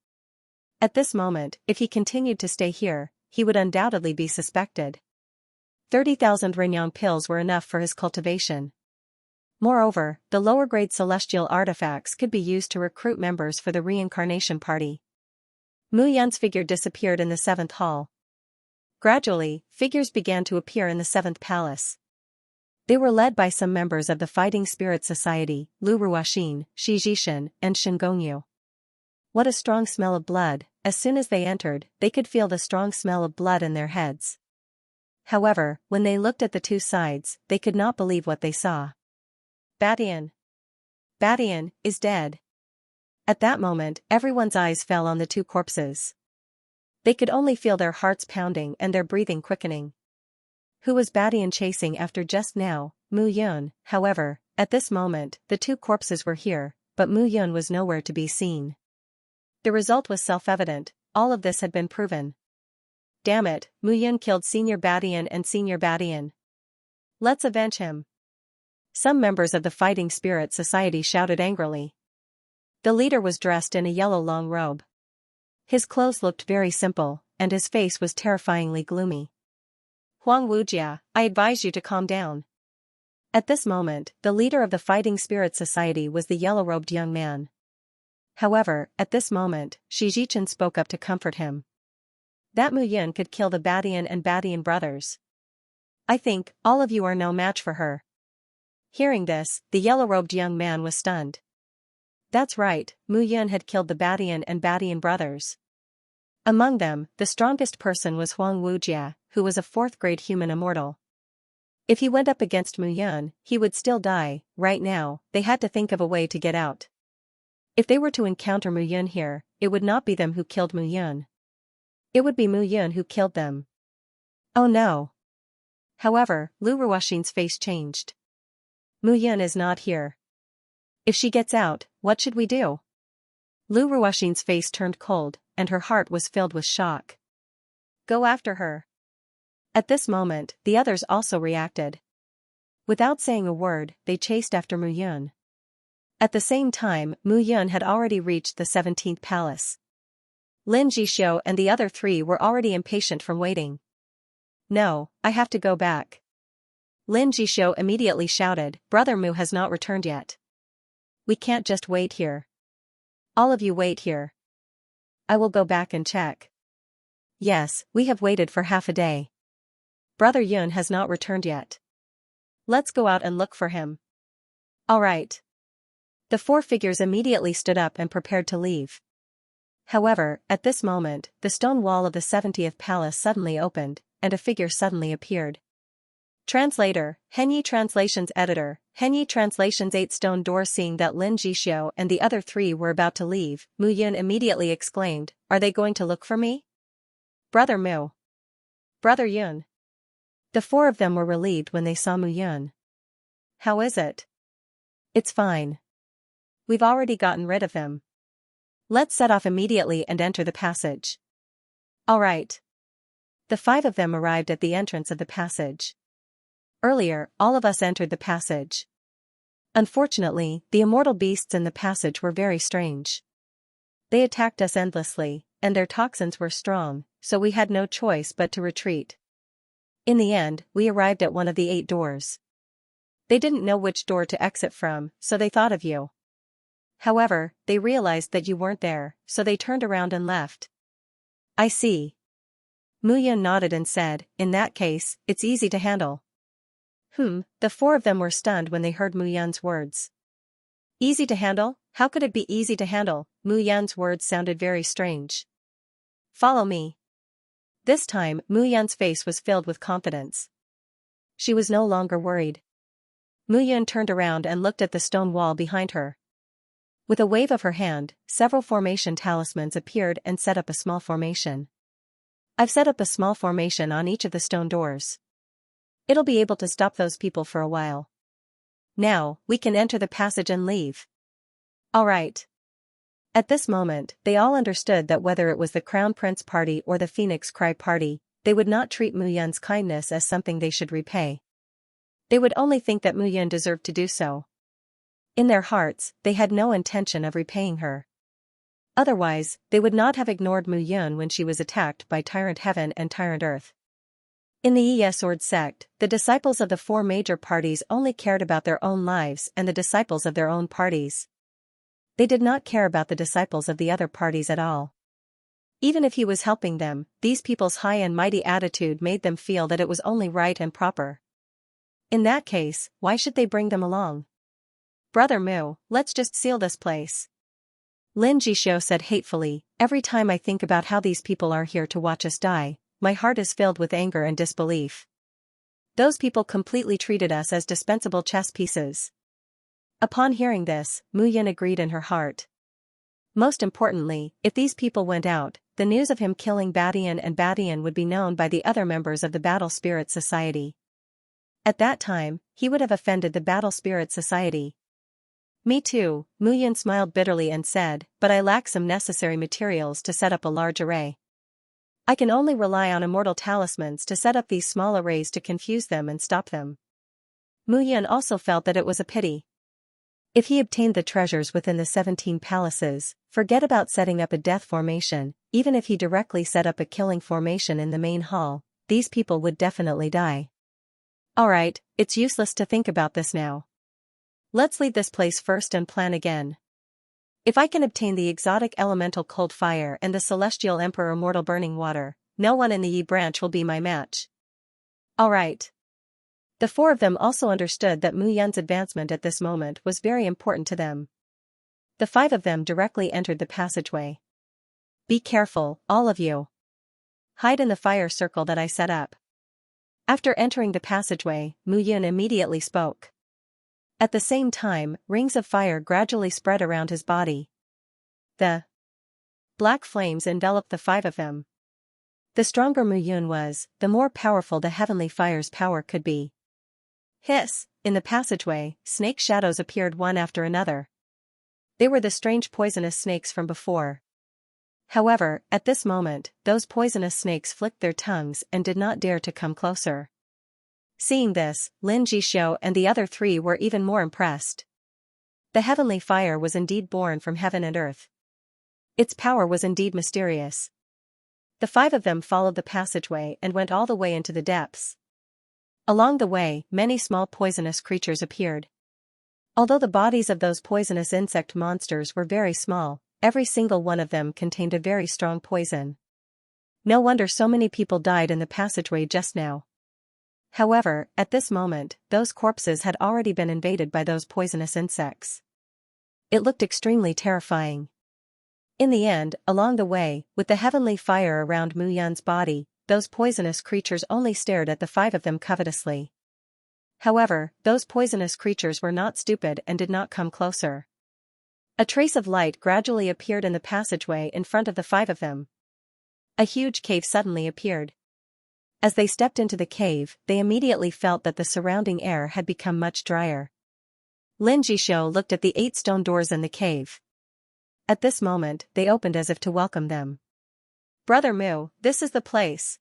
At this moment, if he continued to stay here, he would undoubtedly be suspected. 30,000 Renyang pills were enough for his cultivation. Moreover, the lower-grade celestial artifacts could be used to recruit members for the reincarnation party. Mu Yun's figure disappeared in the 7th hall. Gradually, figures began to appear in the 7th palace. They were led by some members of the Fighting Spirit Society, Lu Ruoxin, Shi Jishan, and Shen Gongyu. What a strong smell of blood! As soon as they entered, they could feel the strong smell of blood in their heads. However, when they looked at the two sides, they could not believe what they saw. Badian is dead. At that moment, everyone's eyes fell on the two corpses. They could only feel their hearts pounding and their breathing quickening. Who was Badian chasing after just now? Mu Yun. However, at this moment, the two corpses were here, but Mu Yun was nowhere to be seen. The result was self-evident, all of this had been proven. Damn it, Mu Yun killed Senior Badian and Senior Badian. Let's avenge him. Some members of the Fighting Spirit Society shouted angrily. The leader was dressed in a yellow long robe. His clothes looked very simple, and his face was terrifyingly gloomy. Huang Wujia, I advise you to calm down. At this moment, the leader of the Fighting Spirit Society was the yellow-robed young man. However, at this moment, Shi Jishan spoke up to comfort him. That Mu Yun could kill the Badian and Badian brothers. I think, all of you are no match for her. Hearing this, the yellow-robed young man was stunned. That's right, Mu Yun had killed the Badian and Badian brothers. Among them, the strongest person was Huang Wujia, who was a 4th-grade human immortal. If he went up against Mu Yun, he would still die. Right now, they had to think of a way to get out. If they were to encounter Mu Yun here, it would not be them who killed Mu Yun. It would be Mu Yun who killed them. Oh no. However, Lu Ruoxin's face changed. Mu Yun is not here. If she gets out, what should we do? Lu Ruoxin's face turned cold, and her heart was filled with shock. Go after her. At this moment, the others also reacted. Without saying a word, they chased after Mu Yun. At the same time, Mu Yun had already reached the 17th palace. Lin Jishou and the other 3 were already impatient from waiting. No, I have to go back. Lin Jishou immediately shouted, Brother Mu has not returned yet. We can't just wait here. All of you wait here. I will go back and check. Yes, we have waited for half a day. Brother Yun has not returned yet. Let's go out and look for him. All right. The 4 figures immediately stood up and prepared to leave. However, at this moment, the stone wall of the 70th palace suddenly opened, and a figure suddenly appeared. Translator, Henyi Translations Editor, Henyi Translations 8 Stone Door. Seeing that Lin Jishou and the other 3 were about to leave, Mu Yun immediately exclaimed, Are they going to look for me? Brother Mu. Brother Yun. The 4 of them were relieved when they saw Mu Yun. How is it? It's fine. We've already gotten rid of them. Let's set off immediately and enter the passage. All right. The 5 of them arrived at the entrance of the passage. Earlier, all of us entered the passage. Unfortunately, the immortal beasts in the passage were very strange. They attacked us endlessly, and their toxins were strong, so we had no choice but to retreat. In the end, we arrived at one of the 8 doors. They didn't know which door to exit from, so they thought of you. However, they realized that you weren't there, so they turned around and left. I see. Mu Yun nodded and said, In that case, it's easy to handle. The 4 of them were stunned when they heard Mu Yun's words. Easy to handle? How could it be easy to handle? Mu Yun's words sounded very strange. Follow me. This time, Mu Yun's face was filled with confidence. She was no longer worried. Mu Yun turned around and looked at the stone wall behind her. With a wave of her hand, several formation talismans appeared and set up a small formation. I've set up a small formation on each of the stone doors. It'll be able to stop those people for a while. Now, we can enter the passage and leave. All right. At this moment, they all understood that whether it was the Crown Prince Party or the Phoenix Cry Party, they would not treat Mu Yun's kindness as something they should repay. They would only think that Mu Yun deserved to do so. In their hearts, they had no intention of repaying her. Otherwise, they would not have ignored Mu Yun when she was attacked by Tyrant Heaven and Tyrant Earth. In the Yi Sword sect, the disciples of the four major parties only cared about their own lives and the disciples of their own parties. They did not care about the disciples of the other parties at all. Even if he was helping them, these people's high and mighty attitude made them feel that it was only right and proper. In that case, why should they bring them along? Brother Mu, let's just seal this place. Lin Jishou said hatefully, every time I think about how these people are here to watch us die, my heart is filled with anger and disbelief. Those people completely treated us as dispensable chess pieces. Upon hearing this, Mu Yun agreed in her heart. Most importantly, if these people went out, the news of him killing Badian and Badian would be known by the other members of the Battle Spirit Society. At that time, he would have offended the Battle Spirit Society. Me too, Mu Yun smiled bitterly and said, but I lack some necessary materials to set up a large array. I can only rely on immortal talismans to set up these small arrays to confuse them and stop them. Mu Yun also felt that it was a pity. If he obtained the treasures within the 17 palaces, forget about setting up a death formation, even if he directly set up a killing formation in the main hall, these people would definitely die. Alright, it's useless to think about this now. Let's leave this place first and plan again. If I can obtain the exotic elemental cold fire and the celestial emperor immortal burning water, no one in the Yi branch will be my match. Alright. The four of them also understood that Mu Yun's advancement at this moment was very important to them. The five of them directly entered the passageway. Be careful, all of you. Hide in the fire circle that I set up. After entering the passageway, Mu Yun immediately spoke. At the same time, rings of fire gradually spread around his body. The black flames enveloped the five of them. The stronger Mu Yun was, the more powerful the heavenly fire's power could be. Hiss! In the passageway, snake shadows appeared one after another. They were the strange poisonous snakes from before. However, at this moment, those poisonous snakes flicked their tongues and did not dare to come closer. Seeing this, Lin Jishou and the other three were even more impressed. The heavenly fire was indeed born from heaven and earth. Its power was indeed mysterious. The five of them followed the passageway and went all the way into the depths. Along the way, many small poisonous creatures appeared. Although the bodies of those poisonous insect monsters were very small, every single one of them contained a very strong poison. No wonder so many people died in the passageway just now. However, at this moment, those corpses had already been invaded by those poisonous insects. It looked extremely terrifying. In the end, along the way, with the heavenly fire around Mu Yun's body, those poisonous creatures only stared at the five of them covetously. However, those poisonous creatures were not stupid and did not come closer. A trace of light gradually appeared in the passageway in front of the five of them. A huge cave suddenly appeared. As they stepped into the cave, they immediately felt that the surrounding air had become much drier. Lin Jishou looked at the 8 stone doors in the cave. At this moment, they opened as if to welcome them. Brother Mu, this is the place.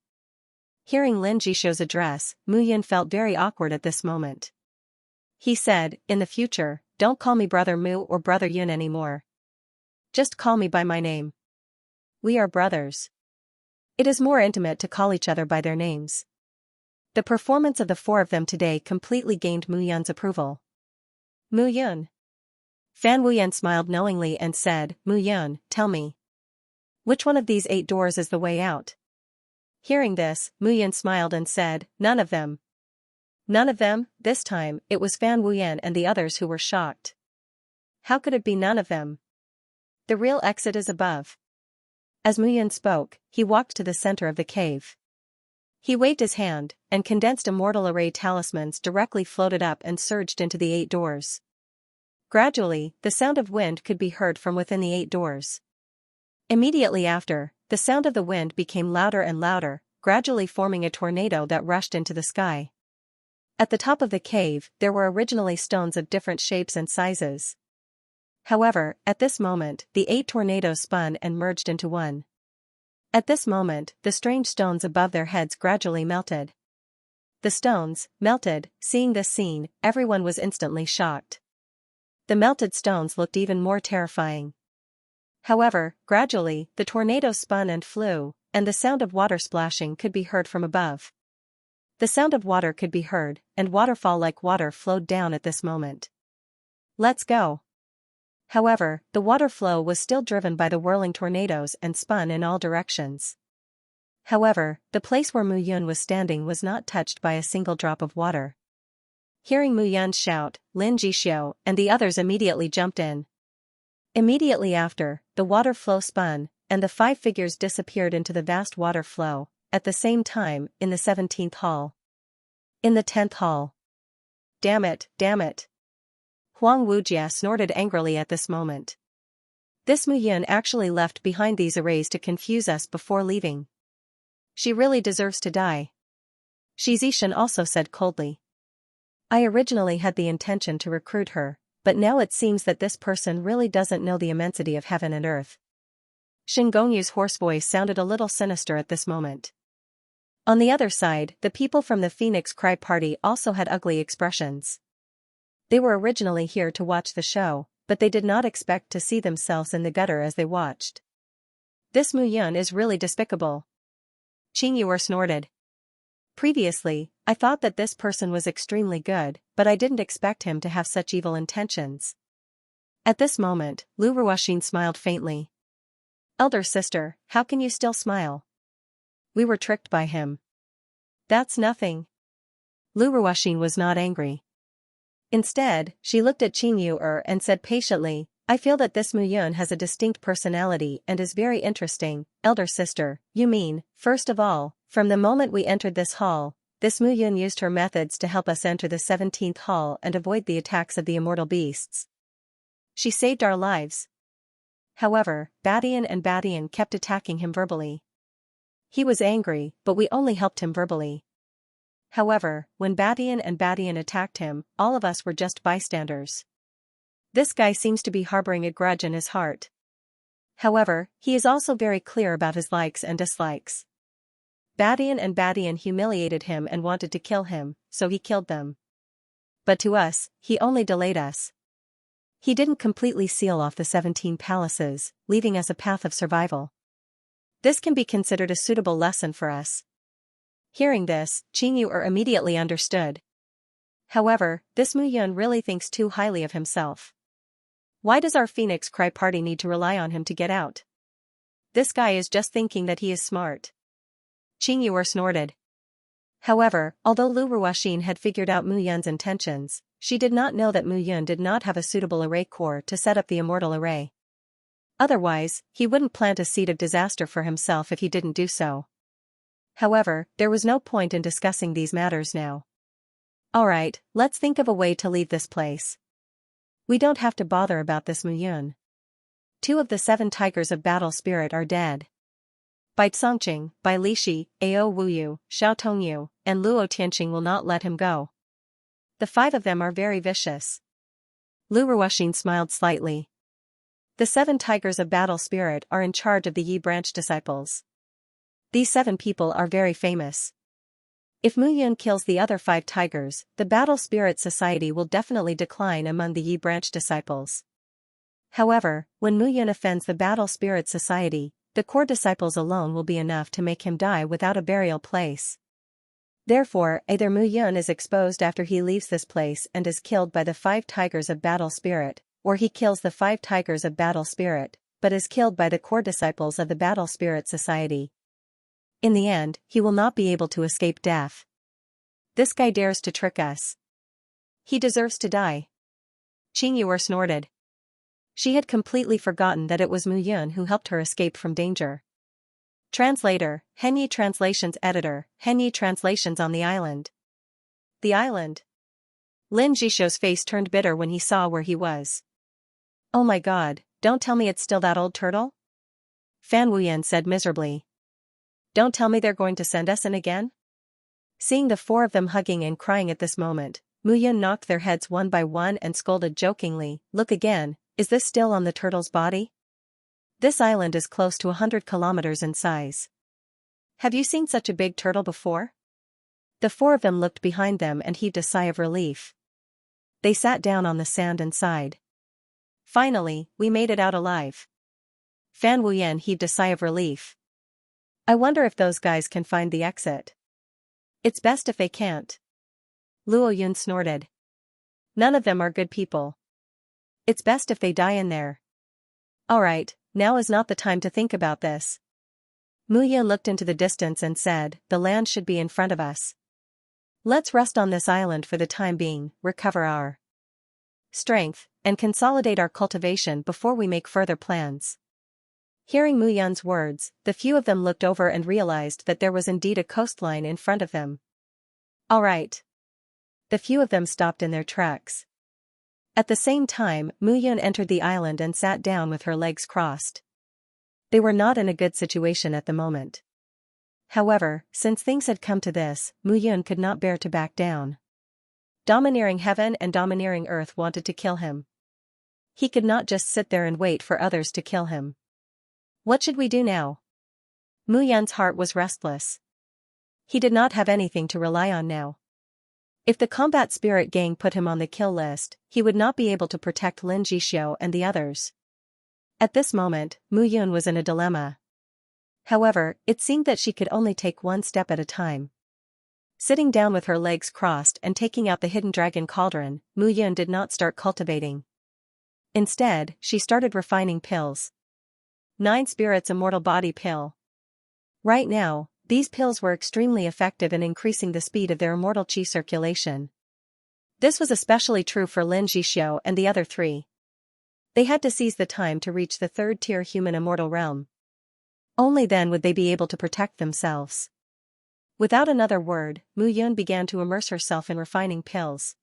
Hearing Lin Jishou's address, Mu Yun felt very awkward at this moment. He said, in the future, don't call me Brother Mu or Brother Yun anymore. Just call me by my name. We are brothers. It is more intimate to call each other by their names. The performance of the four of them today completely gained Mu Yun's approval. Mu Yun. Fan Wuyan smiled knowingly and said, Mu Yun, tell me. Which one of these 8 doors is the way out? Hearing this, Mu Yun smiled and said, none of them. None of them? This time, it was Fan Wuyan and the others who were shocked. How could it be none of them? The real exit is above. As Mu Yun spoke, he walked to the center of the cave. He waved his hand, and condensed immortal array talismans directly floated up and surged into the 8 doors. Gradually, the sound of wind could be heard from within the 8 doors. Immediately after, the sound of the wind became louder and louder, gradually forming a tornado that rushed into the sky. At the top of the cave, there were originally stones of different shapes and sizes. However, at this moment, the 8 tornadoes spun and merged into one. At this moment, the strange stones above their heads gradually melted. The stones melted. Seeing this scene, everyone was instantly shocked. The melted stones looked even more terrifying. However, gradually, the tornado spun and flew, and the sound of water splashing could be heard from above. The sound of water could be heard, and waterfall-like water flowed down at this moment. Let's go. However, the water flow was still driven by the whirling tornadoes and spun in all directions. However, the place where Mu Yun was standing was not touched by a single drop of water. Hearing Mu Yun's shout, Lin Jixiu and the others immediately jumped in. Immediately after, the water flow spun, and the 5 figures disappeared into the vast water flow, at the same time, in the 17th hall. In the 10th hall. Damn it, damn it. Huang Wujia snorted angrily at this moment. This Mu Yun actually left behind these arrays to confuse us before leaving. She really deserves to die. Shi Zishan also said coldly. I originally had the intention to recruit her, but now it seems that this person really doesn't know the immensity of heaven and earth. Shin Gongyu's hoarse voice sounded a little sinister at this moment. On the other side, the people from the Phoenix Cry Party also had ugly expressions. They were originally here to watch the show, but they did not expect to see themselves in the gutter as they watched. This Mu Yun is really despicable. Qing Yuer snorted. Previously, I thought that this person was extremely good, but I didn't expect him to have such evil intentions. At this moment, Lu Ruoxin smiled faintly. Elder sister, how can you still smile? We were tricked by him. That's nothing. Lu Ruoxin was not angry. Instead, she looked at Qing Yuer and said patiently, I feel that this Mu Yun has a distinct personality and is very interesting. Elder sister, you mean, first of all, from the moment we entered this hall, this Mu Yun used her methods to help us enter the 17th hall and avoid the attacks of the immortal beasts. She saved our lives. However, Badian and Badian kept attacking him verbally. He was angry, but we only helped him verbally. However, when Badian and Badian attacked him, all of us were just bystanders. This guy seems to be harboring a grudge in his heart. However, he is also very clear about his likes and dislikes. Badian and Badian humiliated him and wanted to kill him, so he killed them. But to us, he only delayed us. He didn't completely seal off the 17 palaces, leaving us a path of survival. This can be considered a suitable lesson for us. Hearing this, Qing Yuer immediately understood. However, this Mu Yun really thinks too highly of himself. Why does our Phoenix Cry Party need to rely on him to get out? This guy is just thinking that he is smart. Qing Yuer snorted. However, although Lu Ruoxin had figured out Mu Yun's intentions, she did not know that Mu Yun did not have a suitable array core to set up the immortal array. Otherwise, he wouldn't plant a seed of disaster for himself if he didn't do so. However, there was no point in discussing these matters now. Alright, let's think of a way to leave this place. We don't have to bother about this Mu Yun. 2 of the 7 tigers of battle spirit are dead. Bai Congqing, Bai Lishi, Ao Wuyu, Xiao Tongyu, and Luo Tianqing will not let him go. The 5 of them are very vicious. Lu Ruoxin smiled slightly. The 7 tigers of battle spirit are in charge of the Yi branch disciples. These 7 people are very famous. If Mu Yun kills the other 5 tigers, the Battle Spirit Society will definitely decline among the Yi branch disciples. However, when Mu Yun offends the Battle Spirit Society, the core disciples alone will be enough to make him die without a burial place. Therefore, either Mu Yun is exposed after he leaves this place and is killed by the 5 tigers of battle spirit, or he kills the 5 tigers of battle spirit, but is killed by the core disciples of the Battle Spirit Society. In the end, he will not be able to escape death. This guy dares to trick us. He deserves to die. Qing Yuer snorted. She had completely forgotten that it was Mu Yun who helped her escape from danger. Translator, Henyi Translations Editor, Henyi Translations on the Island. The island. Lin Jishou's face turned bitter when he saw where he was. Oh my god, don't tell me it's still that old turtle? Fan Wuyan said miserably. Don't tell me they're going to send us in again? Seeing the 4 of them hugging and crying at this moment, Mu Yun knocked their heads one by one and scolded jokingly, Look again, is this still on the turtle's body? This island is close to 100 kilometers in size. Have you seen such a big turtle before? The four of them looked behind them and heaved a sigh of relief. They sat down on the sand and sighed. Finally, we made it out alive. Fan Wuyan heaved a sigh of relief. I wonder if those guys can find the exit. It's best if they can't. Luo Yun snorted. None of them are good people. It's best if they die in there. Alright, now is not the time to think about this. Mu Yun looked into the distance and said, the land should be in front of us. Let's rest on this island for the time being, recover our strength, and consolidate our cultivation before we make further plans. Hearing Mu Yun's words, the few of them looked over and realized that there was indeed a coastline in front of them. Alright. The few of them stopped in their tracks. At the same time, Mu Yun entered the island and sat down with her legs crossed. They were not in a good situation at the moment. However, since things had come to this, Mu Yun could not bear to back down. Domineering heaven and domineering earth wanted to kill him. He could not just sit there and wait for others to kill him. What should we do now? Mu Yun's heart was restless. He did not have anything to rely on now. If the combat spirit gang put him on the kill list, he would not be able to protect Lin Jixio and the others. At this moment, Mu Yun was in a dilemma. However, it seemed that she could only take one step at a time. Sitting down with her legs crossed and taking out the hidden dragon cauldron, Mu Yun did not start cultivating. Instead, she started refining pills. 9 Spirits Immortal Body Pill. Right now, these pills were extremely effective in increasing the speed of their immortal qi circulation. This was especially true for Lin Jixio and the other 3. They had to seize the time to reach the 3rd-tier human immortal realm. Only then would they be able to protect themselves. Without another word, Mu Yun began to immerse herself in refining pills.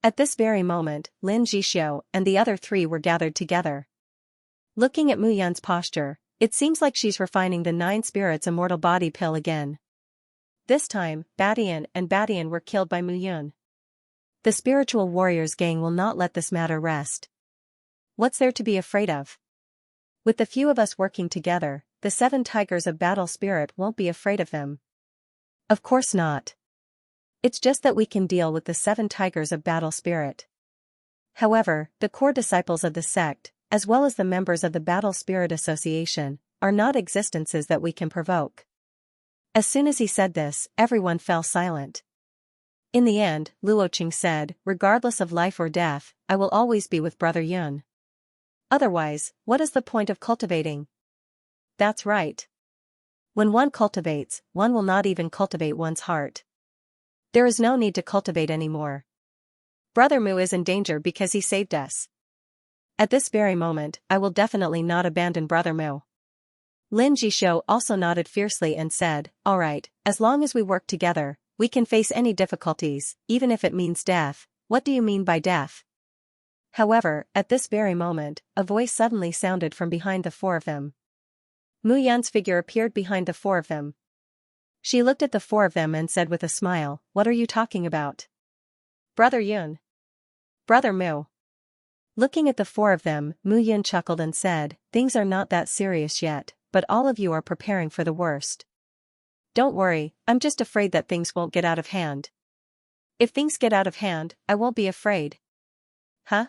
At this very moment, Lin Jixio and the other 3 were gathered together. Looking at Mu Yun's posture, it seems like she's refining the 9 Spirits Immortal Body Pill again. This time, Badian and Badian were killed by Mu Yun. The spiritual warriors gang will not let this matter rest. What's there to be afraid of? With the few of us working together, the 7 tigers of battle spirit won't be afraid of them. Of course not. It's just that we can deal with the 7 tigers of battle spirit. However, the core disciples of the sect, as well as the members of the Battle Spirit Association, are not existences that we can provoke. As soon as he said this, everyone fell silent. In the end, Luo Qing said, regardless of life or death, I will always be with Brother Yun. Otherwise, what is the point of cultivating? That's right. When one cultivates, one will not even cultivate one's heart. There is no need to cultivate anymore. Brother Mu is in danger because he saved us. At this very moment, I will definitely not abandon Brother Mu. Lin Jixio also nodded fiercely and said, alright, as long as we work together, we can face any difficulties, even if it means death. What do you mean by death? However, at this very moment, a voice suddenly sounded from behind the 4 of them. Mu Yun's figure appeared behind the 4 of them. She looked at the 4 of them and said with a smile, what are you talking about? Brother Yun. Brother Mu. Looking at the 4 of them, Mu Yun chuckled and said, things are not that serious yet, but all of you are preparing for the worst. Don't worry, I'm just afraid that things won't get out of hand. If things get out of hand, I won't be afraid. Huh?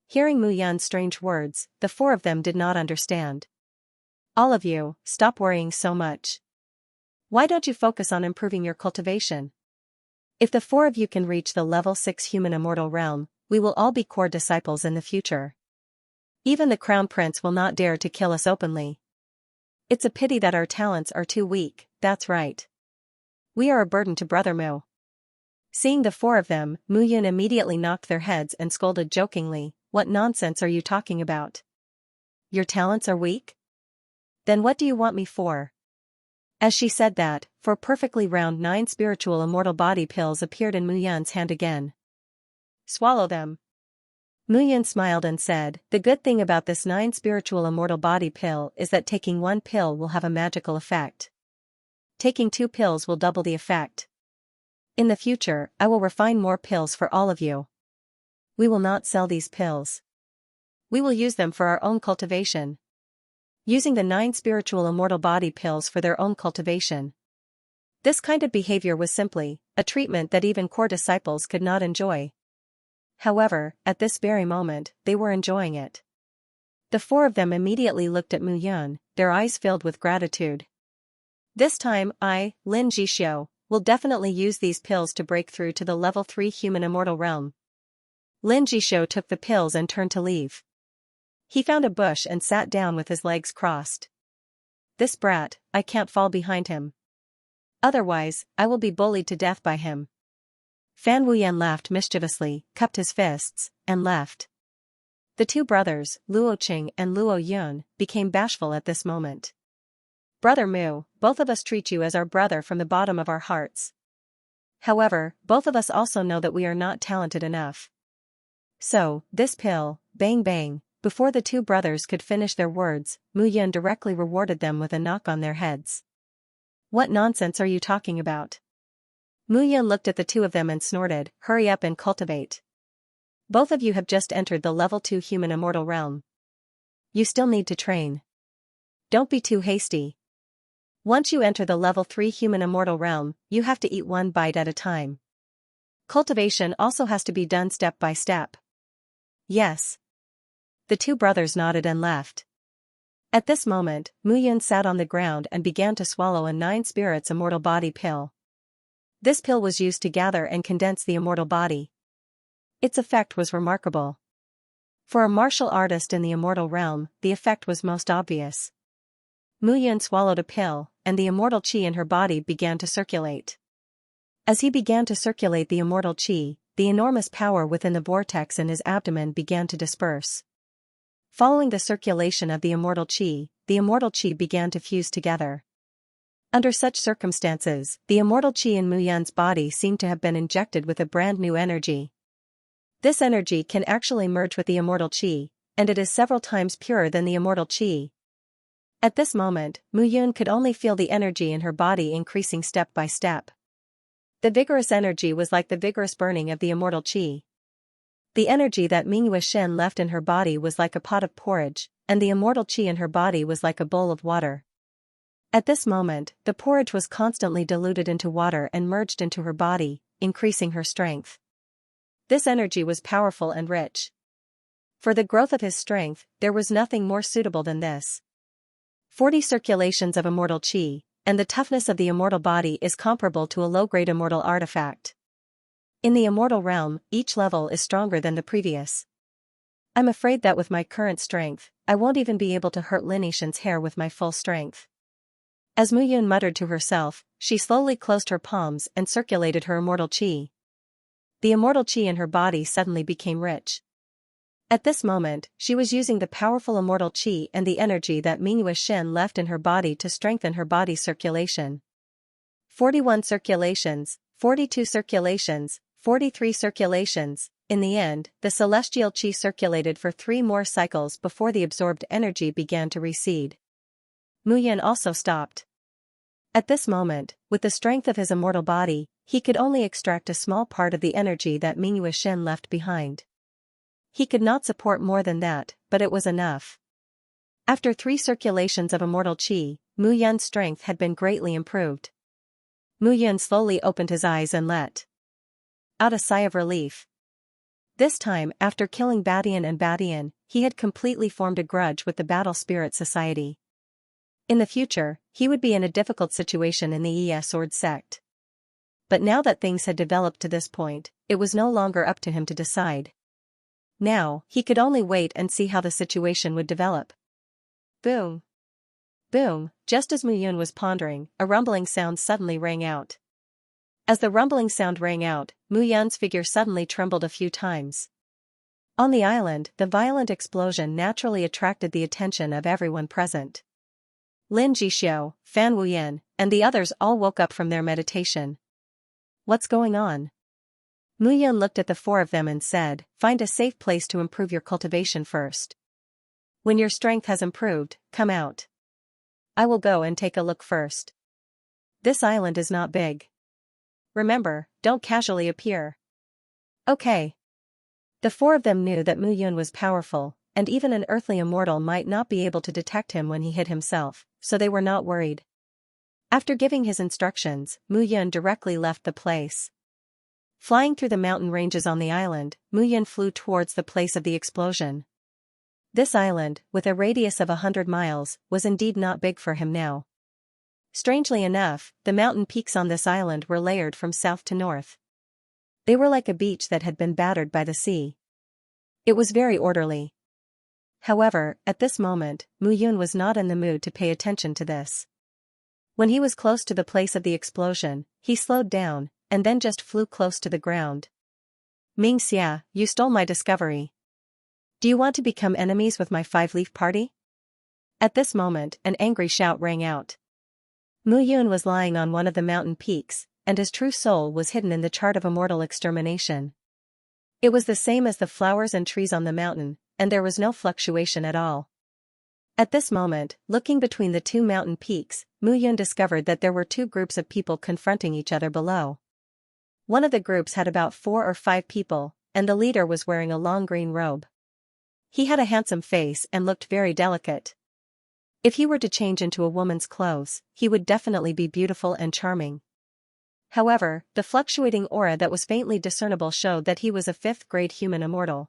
Hearing Mu Yun's strange words, the 4 of them did not understand. All of you, stop worrying so much. Why don't you focus on improving your cultivation? If the 4 of you can reach the level 6 human immortal realm, we will all be core disciples in the future. Even the Crown Prince will not dare to kill us openly. It's a pity that our talents are too weak, that's right. We are a burden to Brother Mu. Seeing the 4 of them, Mu Yun immediately knocked their heads and scolded jokingly, what nonsense are you talking about? Your talents are weak? Then what do you want me for? As she said that, 4 perfectly round 9 spiritual immortal body pills appeared in Mu Yun's hand again. Swallow them. Mu Yun smiled and said, the good thing about this 9 spiritual immortal body pill is that taking 1 pill will have a magical effect. Taking 2 pills will double the effect. In the future, I will refine more pills for all of you. We will not sell these pills. We will use them for our own cultivation. using the 9 spiritual immortal body pills for their own cultivation. This kind of behavior was simply a treatment that even core disciples could not enjoy. However, at this very moment, they were enjoying it. The 4 of them immediately looked at Mu Yun, their eyes filled with gratitude. This time I, Lin Jixio, will definitely use these pills to break through to the level 3 human immortal realm. Lin Jixio took the pills and turned to leave. He found a bush and sat down with his legs crossed. This brat, I can't fall behind him. Otherwise, I will be bullied to death by him. Fan Wuyan laughed mischievously, cupped his fists, and left. The 2 brothers, Luo Qing and Luo Yun, became bashful at this moment. Brother Mu, both of us treat you as our brother from the bottom of our hearts. However, both of us also know that we are not talented enough. So, this pill, bang bang, before the 2 brothers could finish their words, Mu Yun directly rewarded them with a knock on their heads. What nonsense are you talking about? Mu Yun looked at the 2 of them and snorted, hurry up and cultivate. Both of you have just entered the level 2 human immortal realm. You still need to train. Don't be too hasty. Once you enter the level 3 human immortal realm, you have to eat 1 bite at a time. Cultivation also has to be done step by step. Yes. The 2 brothers nodded and left. At this moment, Mu Yun sat on the ground and began to swallow a 9 spirits immortal body pill. This pill was used to gather and condense the immortal body. Its effect was remarkable. For a martial artist in the immortal realm, the effect was most obvious. Mu Yun swallowed a pill, and the immortal qi in her body began to circulate. As he began to circulate the immortal qi, the enormous power within the vortex in his abdomen began to disperse. Following the circulation of the immortal qi began to fuse together. Under such circumstances, the immortal qi in Mu Yun's body seemed to have been injected with a brand new energy. This energy can actually merge with the immortal qi, and it is several times purer than the immortal qi. At this moment, Mu Yun could only feel the energy in her body increasing step by step. The vigorous energy was like the vigorous burning of the immortal qi. The energy that Mingyue Shen left in her body was like a pot of porridge, and the immortal qi in her body was like a bowl of water. At this moment, the porridge was constantly diluted into water and merged into her body, increasing her strength. This energy was powerful and rich. For the growth of his strength, there was nothing more suitable than this. 40 circulations of immortal qi, and the toughness of the immortal body is comparable to a low-grade immortal artifact. In the immortal realm, each level is stronger than the previous. I'm afraid that with my current strength, I won't even be able to hurt Lin Yishan's hair with my full strength. As Mu Yun muttered to herself, she slowly closed her palms and circulated her immortal qi. The immortal qi in her body suddenly became rich. At this moment, she was using the powerful immortal qi and the energy that Mingyue Shen left in her body to strengthen her body's circulation. 41 circulations, 42 circulations, 43 circulations. In the end, the celestial qi circulated for 3 more cycles before the absorbed energy began to recede. Mu Yun also stopped. At this moment, with the strength of his immortal body, he could only extract a small part of the energy that Mingyue Shen left behind. He could not support more than that, but it was enough. After 3 circulations of immortal qi, Mu Yun's strength had been greatly improved. Mu Yun slowly opened his eyes and let out a sigh of relief. This time, after killing Badian and Badian, he had completely formed a grudge with the Battle Spirit Society. In the future, he would be in a difficult situation in the Sword sect. But now that things had developed to this point, it was no longer up to him to decide. Now, he could only wait and see how the situation would develop. Boom! Boom! Just as Mu Yun was pondering, a rumbling sound suddenly rang out. As the rumbling sound rang out, Mu Yun's figure suddenly trembled a few times. On the island, the violent explosion naturally attracted the attention of everyone present. Lin Jixio, Fan Wuyan, and the others all woke up from their meditation. What's going on? Mu Yun looked at the 4 of them and said, find a safe place to improve your cultivation first. When your strength has improved, come out. I will go and take a look first. This island is not big. Remember, don't casually appear. Okay. The 4 of them knew that Mu Yun was powerful, and even an earthly immortal might not be able to detect him when he hid himself, so they were not worried. After giving his instructions, Mu Yun directly left the place. Flying through the mountain ranges on the island, Mu Yun flew towards the place of the explosion. This island, with a radius of 100 miles, was indeed not big for him now. Strangely enough, the mountain peaks on this island were layered from south to north. They were like a beach that had been battered by the sea. It was very orderly. However, at this moment, Mu Yun was not in the mood to pay attention to this. When he was close to the place of the explosion, he slowed down, and then just flew close to the ground. Xianxia, you stole my discovery. Do you want to become enemies with my five-leaf party? At this moment, an angry shout rang out. Mu Yun was lying on one of the mountain peaks, and his true soul was hidden in the chart of immortal extermination. It was the same as the flowers and trees on the mountain, and there was no fluctuation at all. At this moment, looking between the two mountain peaks, Mu Yun discovered that there were two groups of people confronting each other below. One of the groups had about 4 or 5 people, and the leader was wearing a long green robe. He had a handsome face and looked very delicate. If he were to change into a woman's clothes, he would definitely be beautiful and charming. However, the fluctuating aura that was faintly discernible showed that he was a 5th-grade human immortal.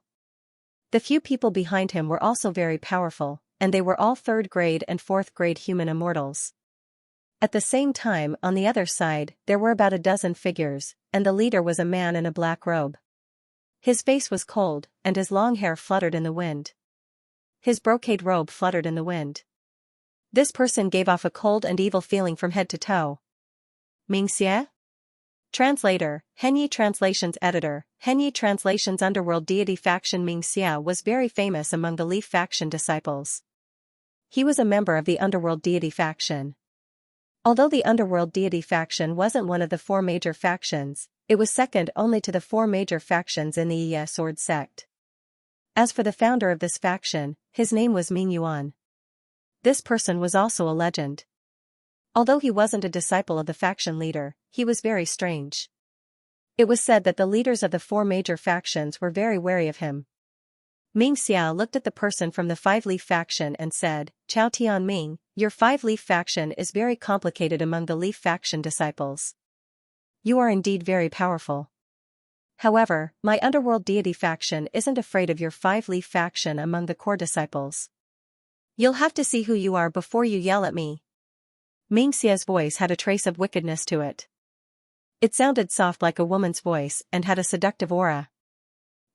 The few people behind him were also very powerful, and they were all 3rd-grade and 4th-grade human immortals. At the same time, on the other side, there were about a dozen figures, and the leader was a man in a black robe. His face was cold, and his long hair fluttered in the wind. His brocade robe fluttered in the wind. This person gave off a cold and evil feeling from head to toe. Xianxia? Translator, Henyi Translations Editor, Henyi Translations Underworld Deity Faction. Xianxia was very famous among the Leaf Faction disciples. He was a member of the Underworld Deity Faction. Although the Underworld Deity Faction wasn't one of the 4 major factions, it was second only to the 4 major factions in the Yi Sword sect. As for the founder of this faction, his name was Ming Yuan. This person was also a legend. Although he wasn't a disciple of the faction leader, he was very strange. It was said that the leaders of the 4 major factions were very wary of him. Xianxia looked at the person from the 5-leaf faction and said, "Chao Tianming, your 5-leaf faction is very complicated among the Leaf faction disciples. You are indeed very powerful. However, my Underworld Deity faction isn't afraid of your 5-leaf faction among the core disciples. You'll have to see who you are before you yell at me." Xia's voice had a trace of wickedness to it. It sounded soft like a woman's voice and had a seductive aura.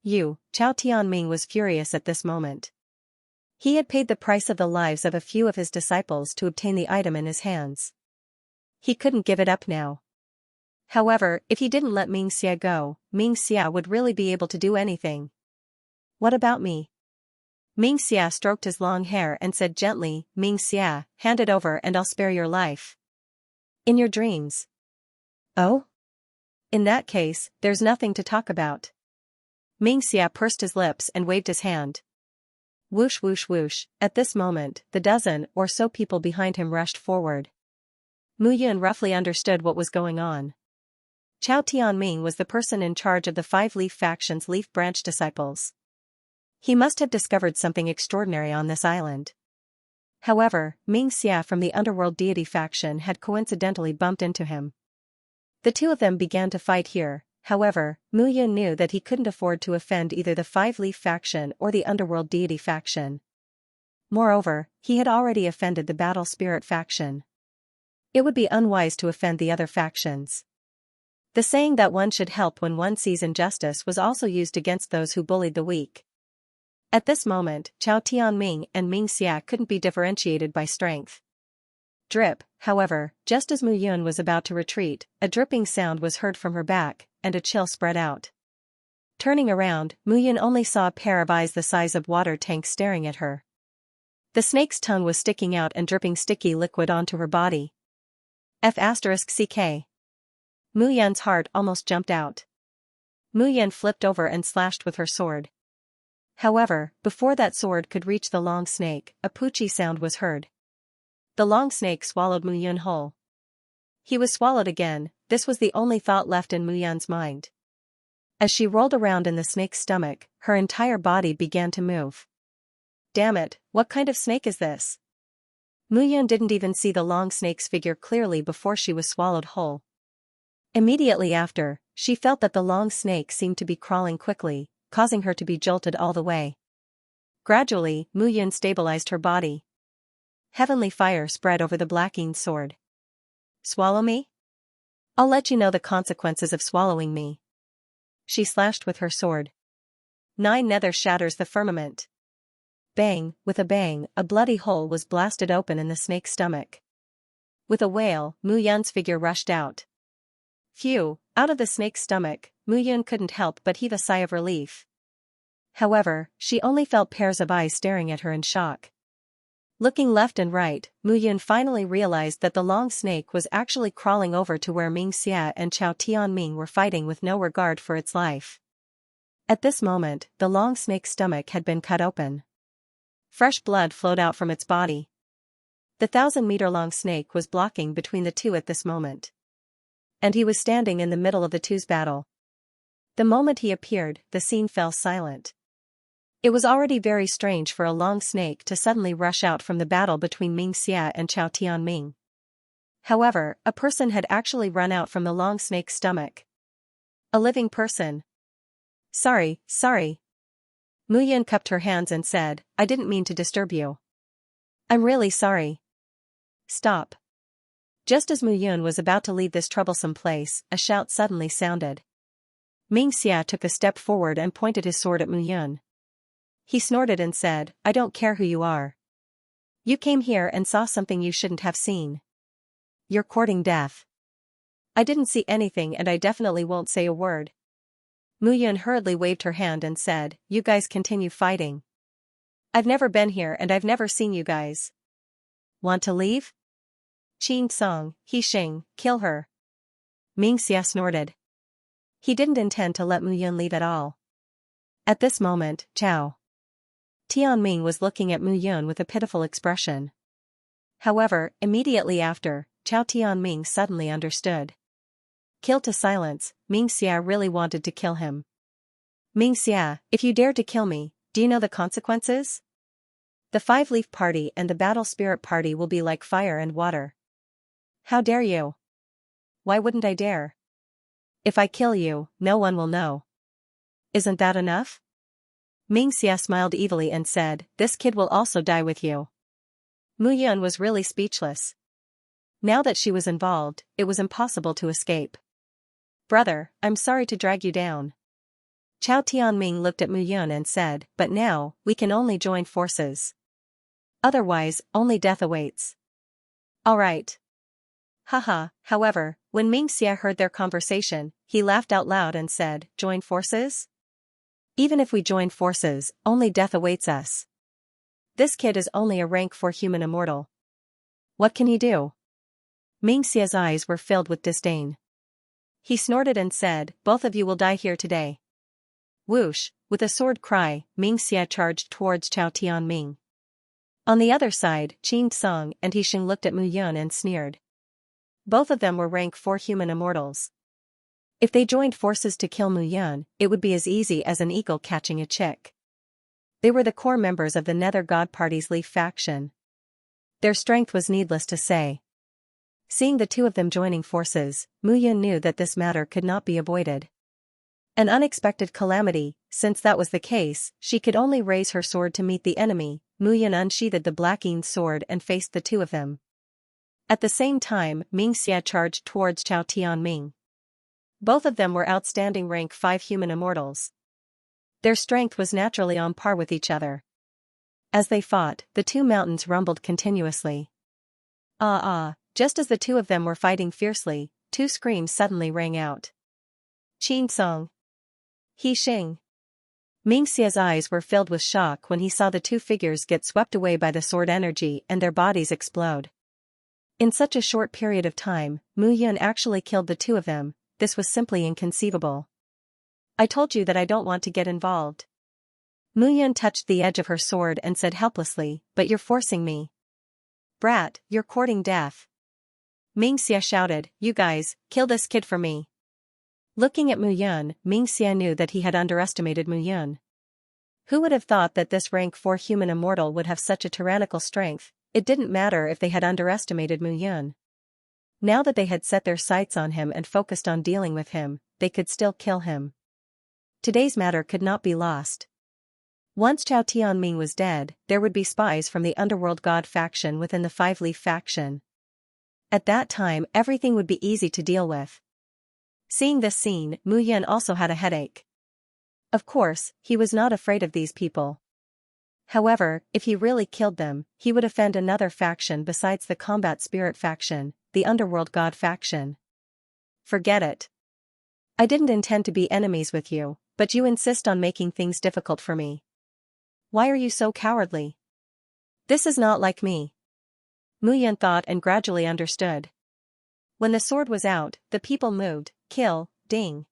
Chao Tianming was furious at this moment. He had paid the price of the lives of a few of his disciples to obtain the item in his hands. He couldn't give it up now. However, if he didn't let Xianxia go, Xianxia would really be able to do anything. "What about me?" Xianxia stroked his long hair and said gently, "Xianxia, hand it over and I'll spare your life." "In your dreams." "Oh? In that case, there's nothing to talk about." Xianxia pursed his lips and waved his hand. Whoosh whoosh whoosh, at this moment, the dozen or so people behind him rushed forward. Mu Yun roughly understood what was going on. Chao Tianming was the person in charge of the 5-leaf faction's leaf branch disciples. He must have discovered something extraordinary on this island. However, Xianxia from the Underworld Deity faction had coincidentally bumped into him. The two of them began to fight here. However, Mu Yun knew that he couldn't afford to offend either the 5-leaf faction or the Underworld Deity faction. Moreover, he had already offended the Battle Spirit faction. It would be unwise to offend the other factions. The saying that one should help when one sees injustice was also used against those who bullied the weak. At this moment, Chao Tianming and Xianxia couldn't be differentiated by strength. Drip, however, just as Mu Yun was about to retreat, a dripping sound was heard from her back, and a chill spread out. Turning around, Mu Yun only saw a pair of eyes the size of water tanks staring at her. The snake's tongue was sticking out and dripping sticky liquid onto her body. F***ck. Mu Yun's heart almost jumped out. Mu Yun flipped over and slashed with her sword. However, before that sword could reach the long snake, a poochie sound was heard. The long snake swallowed Mu Yun whole. He was swallowed again. This was the only thought left in Mu Yun's mind. As she rolled around in the snake's stomach, her entire body began to move. Damn it, what kind of snake is this? Mu Yun didn't even see the long snake's figure clearly before she was swallowed whole. Immediately after, she felt that the long snake seemed to be crawling quickly, causing her to be jolted all the way. Gradually, Mu Yun stabilized her body. Heavenly fire spread over the blackened sword. Swallow me? I'll let you know the consequences of swallowing me. She slashed with her sword. 9 nether shatters the firmament. Bang, with a bang, a bloody hole was blasted open in the snake's stomach. With a wail, Mu Yun's figure rushed out. Phew, out of the snake's stomach, Mu Yun couldn't help but heave a sigh of relief. However, she only felt pairs of eyes staring at her in shock. Looking left and right, Mu Yun finally realized that the long snake was actually crawling over to where Xianxia and Chao Tianming were fighting with no regard for its life. At this moment, the long snake's stomach had been cut open. Fresh blood flowed out from its body. The 1,000-meter-long snake was blocking between the two at this moment. And he was standing in the middle of the two's battle. The moment he appeared, the scene fell silent. It was already very strange for a long snake to suddenly rush out from the battle between Xianxia and Chao Tianming. However, a person had actually run out from the long snake's stomach. A living person. Sorry. Mu Yun cupped her hands and said, I didn't mean to disturb you. I'm really sorry. Stop. Just as Mu Yun was about to leave this troublesome place, a shout suddenly sounded. Xianxia took a step forward and pointed his sword at Mu Yun. He snorted and said, I don't care who you are. You came here and saw something you shouldn't have seen. You're courting death. I didn't see anything and I definitely won't say a word. Mu Yun hurriedly waved her hand and said, you guys continue fighting. I've never been here and I've never seen you guys. Want to leave? Qing Song, He Xing, kill her. Xianxia snorted. He didn't intend to let Mu Yun leave at all. At this moment, Chao Tianming was looking at Mu Yun with a pitiful expression. However, immediately after, Chao Tianming suddenly understood. Kill to silence, Xianxia really wanted to kill him. Xianxia, if you dare to kill me, do you know the consequences? The 5-leaf party and the battle spirit party will be like fire and water. How dare you? Why wouldn't I dare? If I kill you, no one will know. Isn't that enough? Xianxia smiled evilly and said, this kid will also die with you. Mu Yun was really speechless. Now that she was involved, it was impossible to escape. Brother, I'm sorry to drag you down. Chao Tianming looked at Mu Yun and said, but now, we can only join forces. Otherwise, only death awaits. Alright. Haha, however, when Xianxia heard their conversation, he laughed out loud and said, join forces? Even if we join forces, only death awaits us. This kid is only a rank 4 human immortal. What can he do? Xia's eyes were filled with disdain. He snorted and said, both of you will die here today. Whoosh, with a sword cry, Xia charged towards Chao Tianming. On the other side, Qing Song and He Xing looked at Mu Yun and sneered. Both of them were rank 4 human immortals. If they joined forces to kill Mu Yun, it would be as easy as an eagle catching a chick. They were the core members of the Nether God Party's Leaf faction. Their strength was needless to say. Seeing the two of them joining forces, Mu Yun knew that this matter could not be avoided. An unexpected calamity, since that was the case, she could only raise her sword to meet the enemy. Mu Yun unsheathed the blackened sword and faced the two of them. At the same time, Xia charged towards Chao Tianming. Both of them were outstanding rank 5 human immortals. Their strength was naturally on par with each other. As they fought, the two mountains rumbled continuously. Just as the two of them were fighting fiercely, 2 screams suddenly rang out. Qing Song. He Xing. Xia's eyes were filled with shock when he saw the two figures get swept away by the sword energy and their bodies explode. In such a short period of time, Mu Yun actually killed the two of them. This was simply inconceivable. I told you that I don't want to get involved. Mu Yun touched the edge of her sword and said helplessly, but you're forcing me. Brat, you're courting death. Xia shouted, you guys, kill this kid for me. Looking at Mu Yun, Xia knew that he had underestimated Mu Yun. Who would have thought that this rank 4 human immortal would have such a tyrannical strength? It didn't matter if they had underestimated Mu Yun. Now that they had set their sights on him and focused on dealing with him, they could still kill him. Today's matter could not be lost. Once Chao Tianming was dead, there would be spies from the underworld god faction within the Five-Leaf faction. At that time everything would be easy to deal with. Seeing this scene, Mu Yun also had a headache. Of course, he was not afraid of these people. However, if he really killed them, he would offend another faction besides the combat spirit faction, the underworld god faction. Forget it. I didn't intend to be enemies with you, but you insist on making things difficult for me. Why are you so cowardly? This is not like me. Mu Yun thought and gradually understood. When the sword was out, the people moved, kill, ding.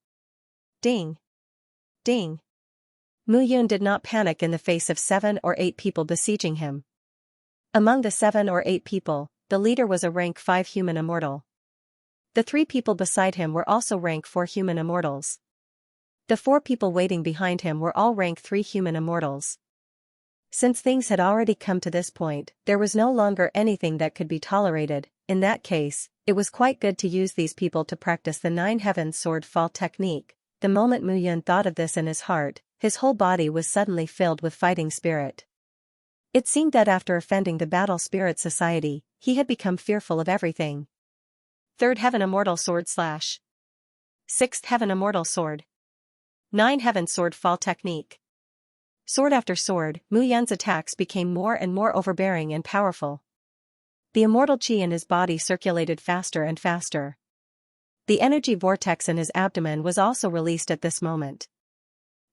Ding. Ding. Mu Yun did not panic in the face of 7 or 8 people besieging him. Among the 7 or 8 people, the leader was a rank 5 human immortal. The 3 people beside him were also rank 4 human immortals. The 4 people waiting behind him were all rank 3 human immortals. Since things had already come to this point, there was no longer anything that could be tolerated. In that case, it was quite good to use these people to practice the 9 heavens sword fall technique. The moment Mu Yun thought of this in his heart, his whole body was suddenly filled with fighting spirit. It seemed that after offending the Battle Spirit Society, he had become fearful of everything. 3rd Heaven Immortal Sword / 6th Heaven Immortal Sword. 9 Heaven Sword Fall Technique. Sword after sword, Mu Yun's attacks became more and more overbearing and powerful. The immortal chi in his body circulated faster and faster. The energy vortex in his abdomen was also released at this moment.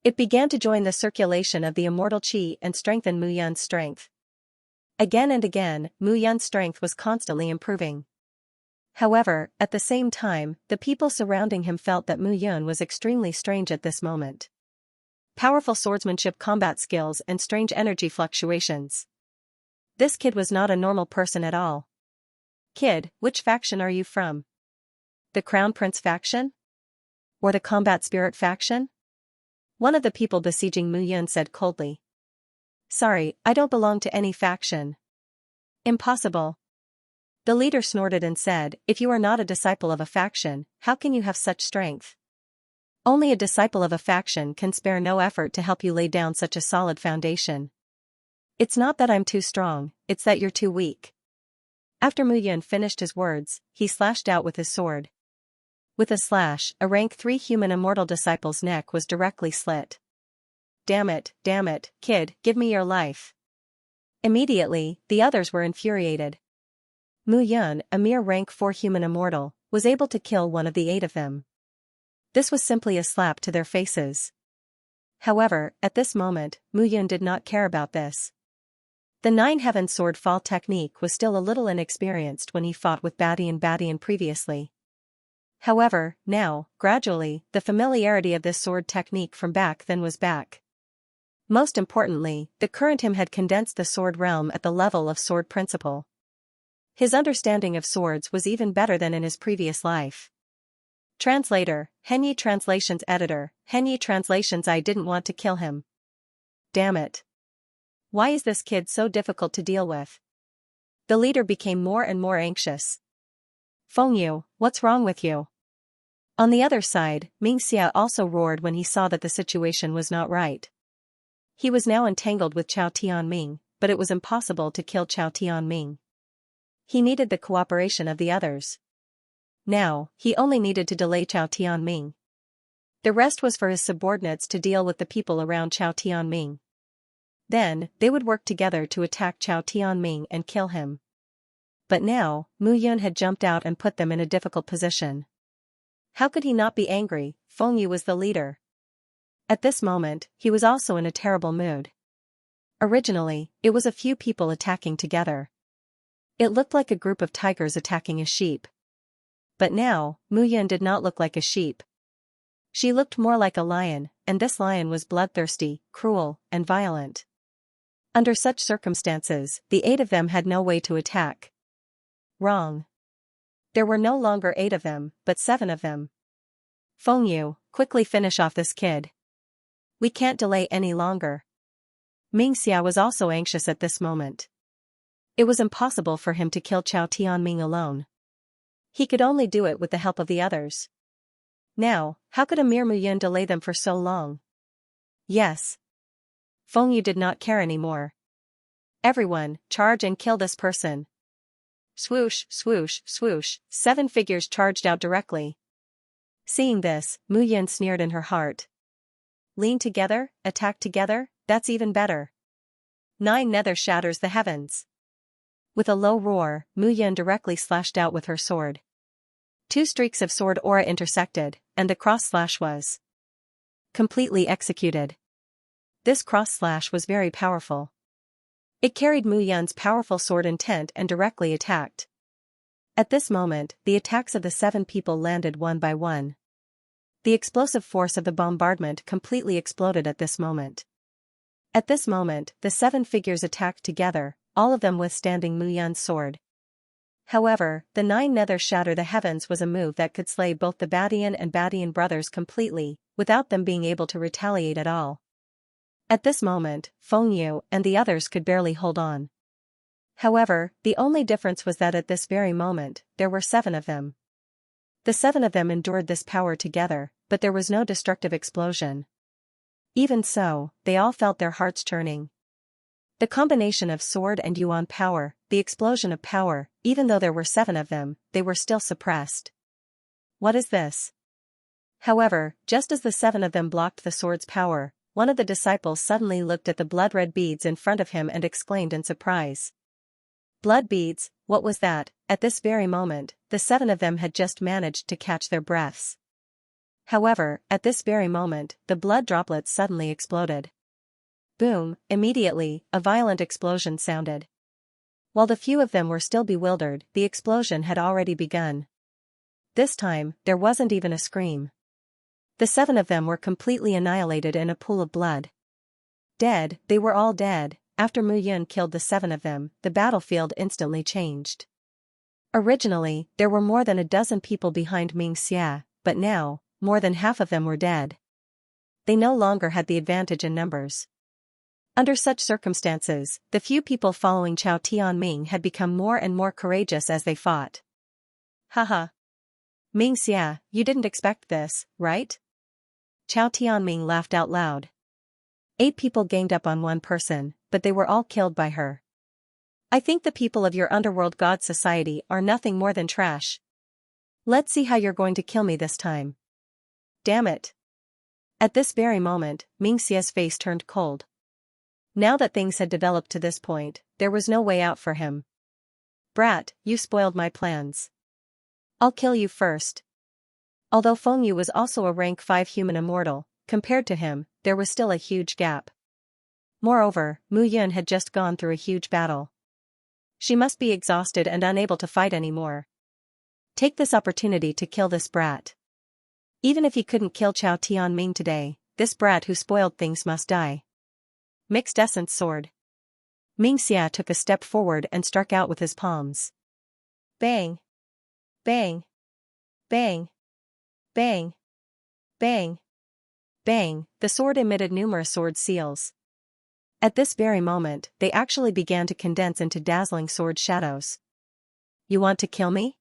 It began to join the circulation of the immortal chi and strengthen Mu Yun's strength. Again and again, Mu Yun's strength was constantly improving. However, at the same time, the people surrounding him felt that Mu Yun was extremely strange at this moment. Powerful swordsmanship combat skills and strange energy fluctuations. This kid was not a normal person at all. Kid, which faction are you from? The Crown Prince faction? Or the Combat Spirit faction? One of the people besieging Mu Yun said coldly. Sorry, I don't belong to any faction. Impossible. The leader snorted and said, if you are not a disciple of a faction, how can you have such strength? Only a disciple of a faction can spare no effort to help you lay down such a solid foundation. It's not that I'm too strong, it's that you're too weak. After Mu Yun finished his words, he slashed out with his sword. With a slash, a rank 3 human immortal disciple's neck was directly slit. Damn it, kid, give me your life. Immediately, the others were infuriated. Mu Yun, a mere rank 4 human immortal, was able to kill one of the 8 of them. This was simply a slap to their faces. However, at this moment, Mu Yun did not care about this. The 9 Heaven Sword Fall technique was still a little inexperienced when he fought with Badian previously. However, now, gradually, the familiarity of this sword technique from back then was back. Most importantly, the current him had condensed the sword realm at the level of sword principle. His understanding of swords was even better than in his previous life. Translator, Henyi Translations Editor, Henyi Translations. I didn't want to kill him. Damn it. Why is this kid so difficult to deal with? The leader became more and more anxious. Fengyu, what's wrong with you? On the other side, Xianxia also roared when he saw that the situation was not right. He was now entangled with Chao Tianming, but it was impossible to kill Chao Tianming. He needed the cooperation of the others. Now, he only needed to delay Chao Tianming. The rest was for his subordinates to deal with the people around Chao Tianming. Then, they would work together to attack Chao Tianming and kill him. But now, Mu Yun had jumped out and put them in a difficult position. How could he not be angry? Fengyu was the leader. At this moment, he was also in a terrible mood. Originally, it was a few people attacking together. It looked like a group of tigers attacking a sheep. But now, Mu Yun did not look like a sheep. She looked more like a lion, and this lion was bloodthirsty, cruel, and violent. Under such circumstances, the 8 of them had no way to attack. Wrong. There were no longer 8 of them, but 7 of them. Fengyu, quickly finish off this kid. We can't delay any longer. Xianxia was also anxious at this moment. It was impossible for him to kill Chao Tianming alone. He could only do it with the help of the others. Now, how could Emir Muyun delay them for so long? Yes. Feng Yu did not care anymore. Everyone, charge and kill this person. Swoosh, swoosh, swoosh, 7 figures charged out directly. Seeing this, Muyun sneered in her heart. Lean together, attack together, that's even better. 9 nether shatters the heavens. With a low roar, Muyun directly slashed out with her sword. 2 streaks of sword aura intersected, and the cross slash was completely executed. This cross slash was very powerful. It carried Muyun's powerful sword intent and directly attacked. At this moment, the attacks of the 7 people landed one by one. The explosive force of the bombardment completely exploded at this moment. At this moment, the 7 figures attacked together, all of them withstanding Muyun's sword. However, the 9 nether shatter the heavens was a move that could slay both the Badian and Badian brothers completely, without them being able to retaliate at all. At this moment, Feng Yu and the others could barely hold on. However, the only difference was that at this very moment, there were 7 of them. The 7 of them endured this power together, but there was no destructive explosion. Even so, they all felt their hearts churning. The combination of sword and yuan power, the explosion of power, even though there were 7 of them, they were still suppressed. What is this? However, just as the 7 of them blocked the sword's power, one of the disciples suddenly looked at the blood-red beads in front of him and exclaimed in surprise. Blood beads, what was that? At this very moment, the 7 of them had just managed to catch their breaths. However, at this very moment, the blood droplets suddenly exploded. Boom, immediately, a violent explosion sounded. While the few of them were still bewildered, the explosion had already begun. This time, there wasn't even a scream. The 7 of them were completely annihilated in a pool of blood. Dead, they were all dead. After Muyun killed the 7 of them, the battlefield instantly changed. Originally, there were more than a dozen people behind Xianxia, but now, more than half of them were dead. They no longer had the advantage in numbers. Under such circumstances, the few people following Chao Tianming had become more and more courageous as they fought. Haha. Xianxia, you didn't expect this, right? Chao Tianming laughed out loud. 8 people ganged up on one person, but they were all killed by her. I think the people of your underworld god society are nothing more than trash. Let's see how you're going to kill me this time. Damn it. At this very moment, Xia's face turned cold. Now that things had developed to this point, there was no way out for him. Brat, you spoiled my plans. I'll kill you first. Although Feng Yu was also a rank 5 human immortal, compared to him, there was still a huge gap. Moreover, Muyun had just gone through a huge battle. She must be exhausted and unable to fight anymore. Take this opportunity to kill this brat. Even if he couldn't kill Chao Tianming today, this brat who spoiled things must die. Mixed essence sword. Xia took a step forward and struck out with his palms. Bang! Bang! Bang! Bang! Bang! Bang! The sword emitted numerous sword seals. At this very moment, they actually began to condense into dazzling sword shadows. You want to kill me?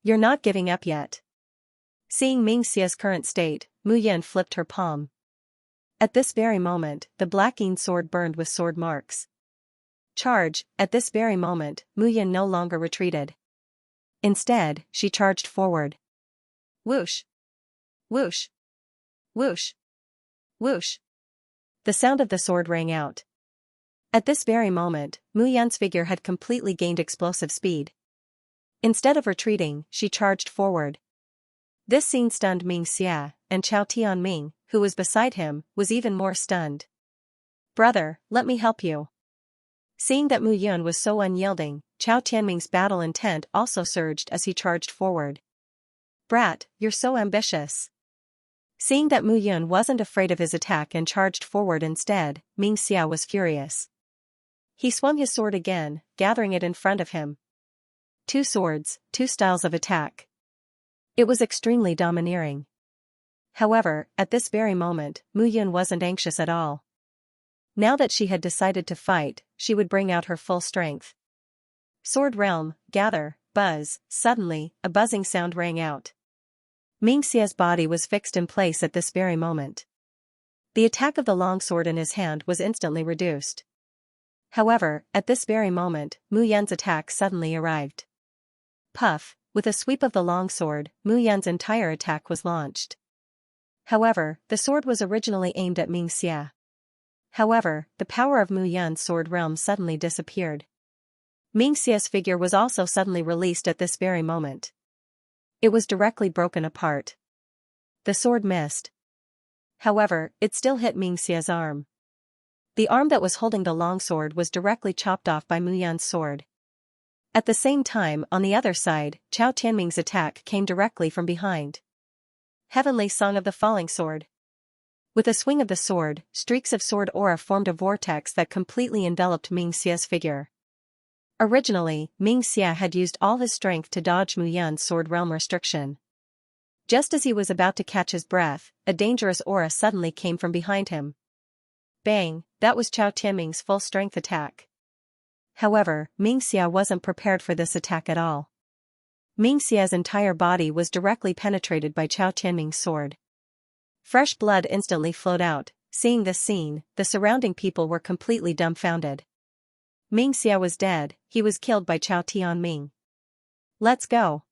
You're not giving up yet. Seeing Xia's current state, Muyun flipped her palm. At this very moment, the blackened sword burned with sword marks. Charge! At this very moment, Muyun no longer retreated. Instead, she charged forward. Whoosh! Whoosh! Whoosh! Whoosh! The sound of the sword rang out. At this very moment, Muyun's figure had completely gained explosive speed. Instead of retreating, she charged forward. This scene stunned Xia, and Chao Tianming, who was beside him, was even more stunned. Brother, let me help you. Seeing that Muyun was so unyielding, Chao Tianming's battle intent also surged as he charged forward. Brat, you're so ambitious. Seeing that Muyun wasn't afraid of his attack and charged forward instead, Xia was furious. He swung his sword again, gathering it in front of him. 2 swords, 2 styles of attack. It was extremely domineering. However, at this very moment, Muyun wasn't anxious at all. Now that she had decided to fight, she would bring out her full strength. Sword realm, gather, buzz. Suddenly, a buzzing sound rang out. Mingxia's body was fixed in place at this very moment. The attack of the longsword in his hand was instantly reduced. However, at this very moment, Mu Yan's attack suddenly arrived. Puff, with a sweep of the longsword, Mu Yan's entire attack was launched. However, the sword was originally aimed at Mingxia. However, the power of Mu Yan's sword realm suddenly disappeared. Mingxia's figure was also suddenly released at this very moment. It was directly broken apart. The sword missed. However, it still hit Mingxia's arm. The arm that was holding the longsword was directly chopped off by Mu Yan's sword. At the same time, on the other side, Chao Tianming's attack came directly from behind. Heavenly Song of the Falling Sword. With a swing of the sword, streaks of sword aura formed a vortex that completely enveloped Mingxia's figure. Originally, Mingxia had used all his strength to dodge Mu Yan's sword realm restriction. Just as he was about to catch his breath, a dangerous aura suddenly came from behind him. Bang, that was Chao Tianming's full strength attack. However, Mingxia wasn't prepared for this attack at all. Mingxia's entire body was directly penetrated by Chao Tianming's sword. Fresh blood instantly flowed out. Seeing this scene, the surrounding people were completely dumbfounded. Mingxia was dead, he was killed by Chao Tianming. Let's go.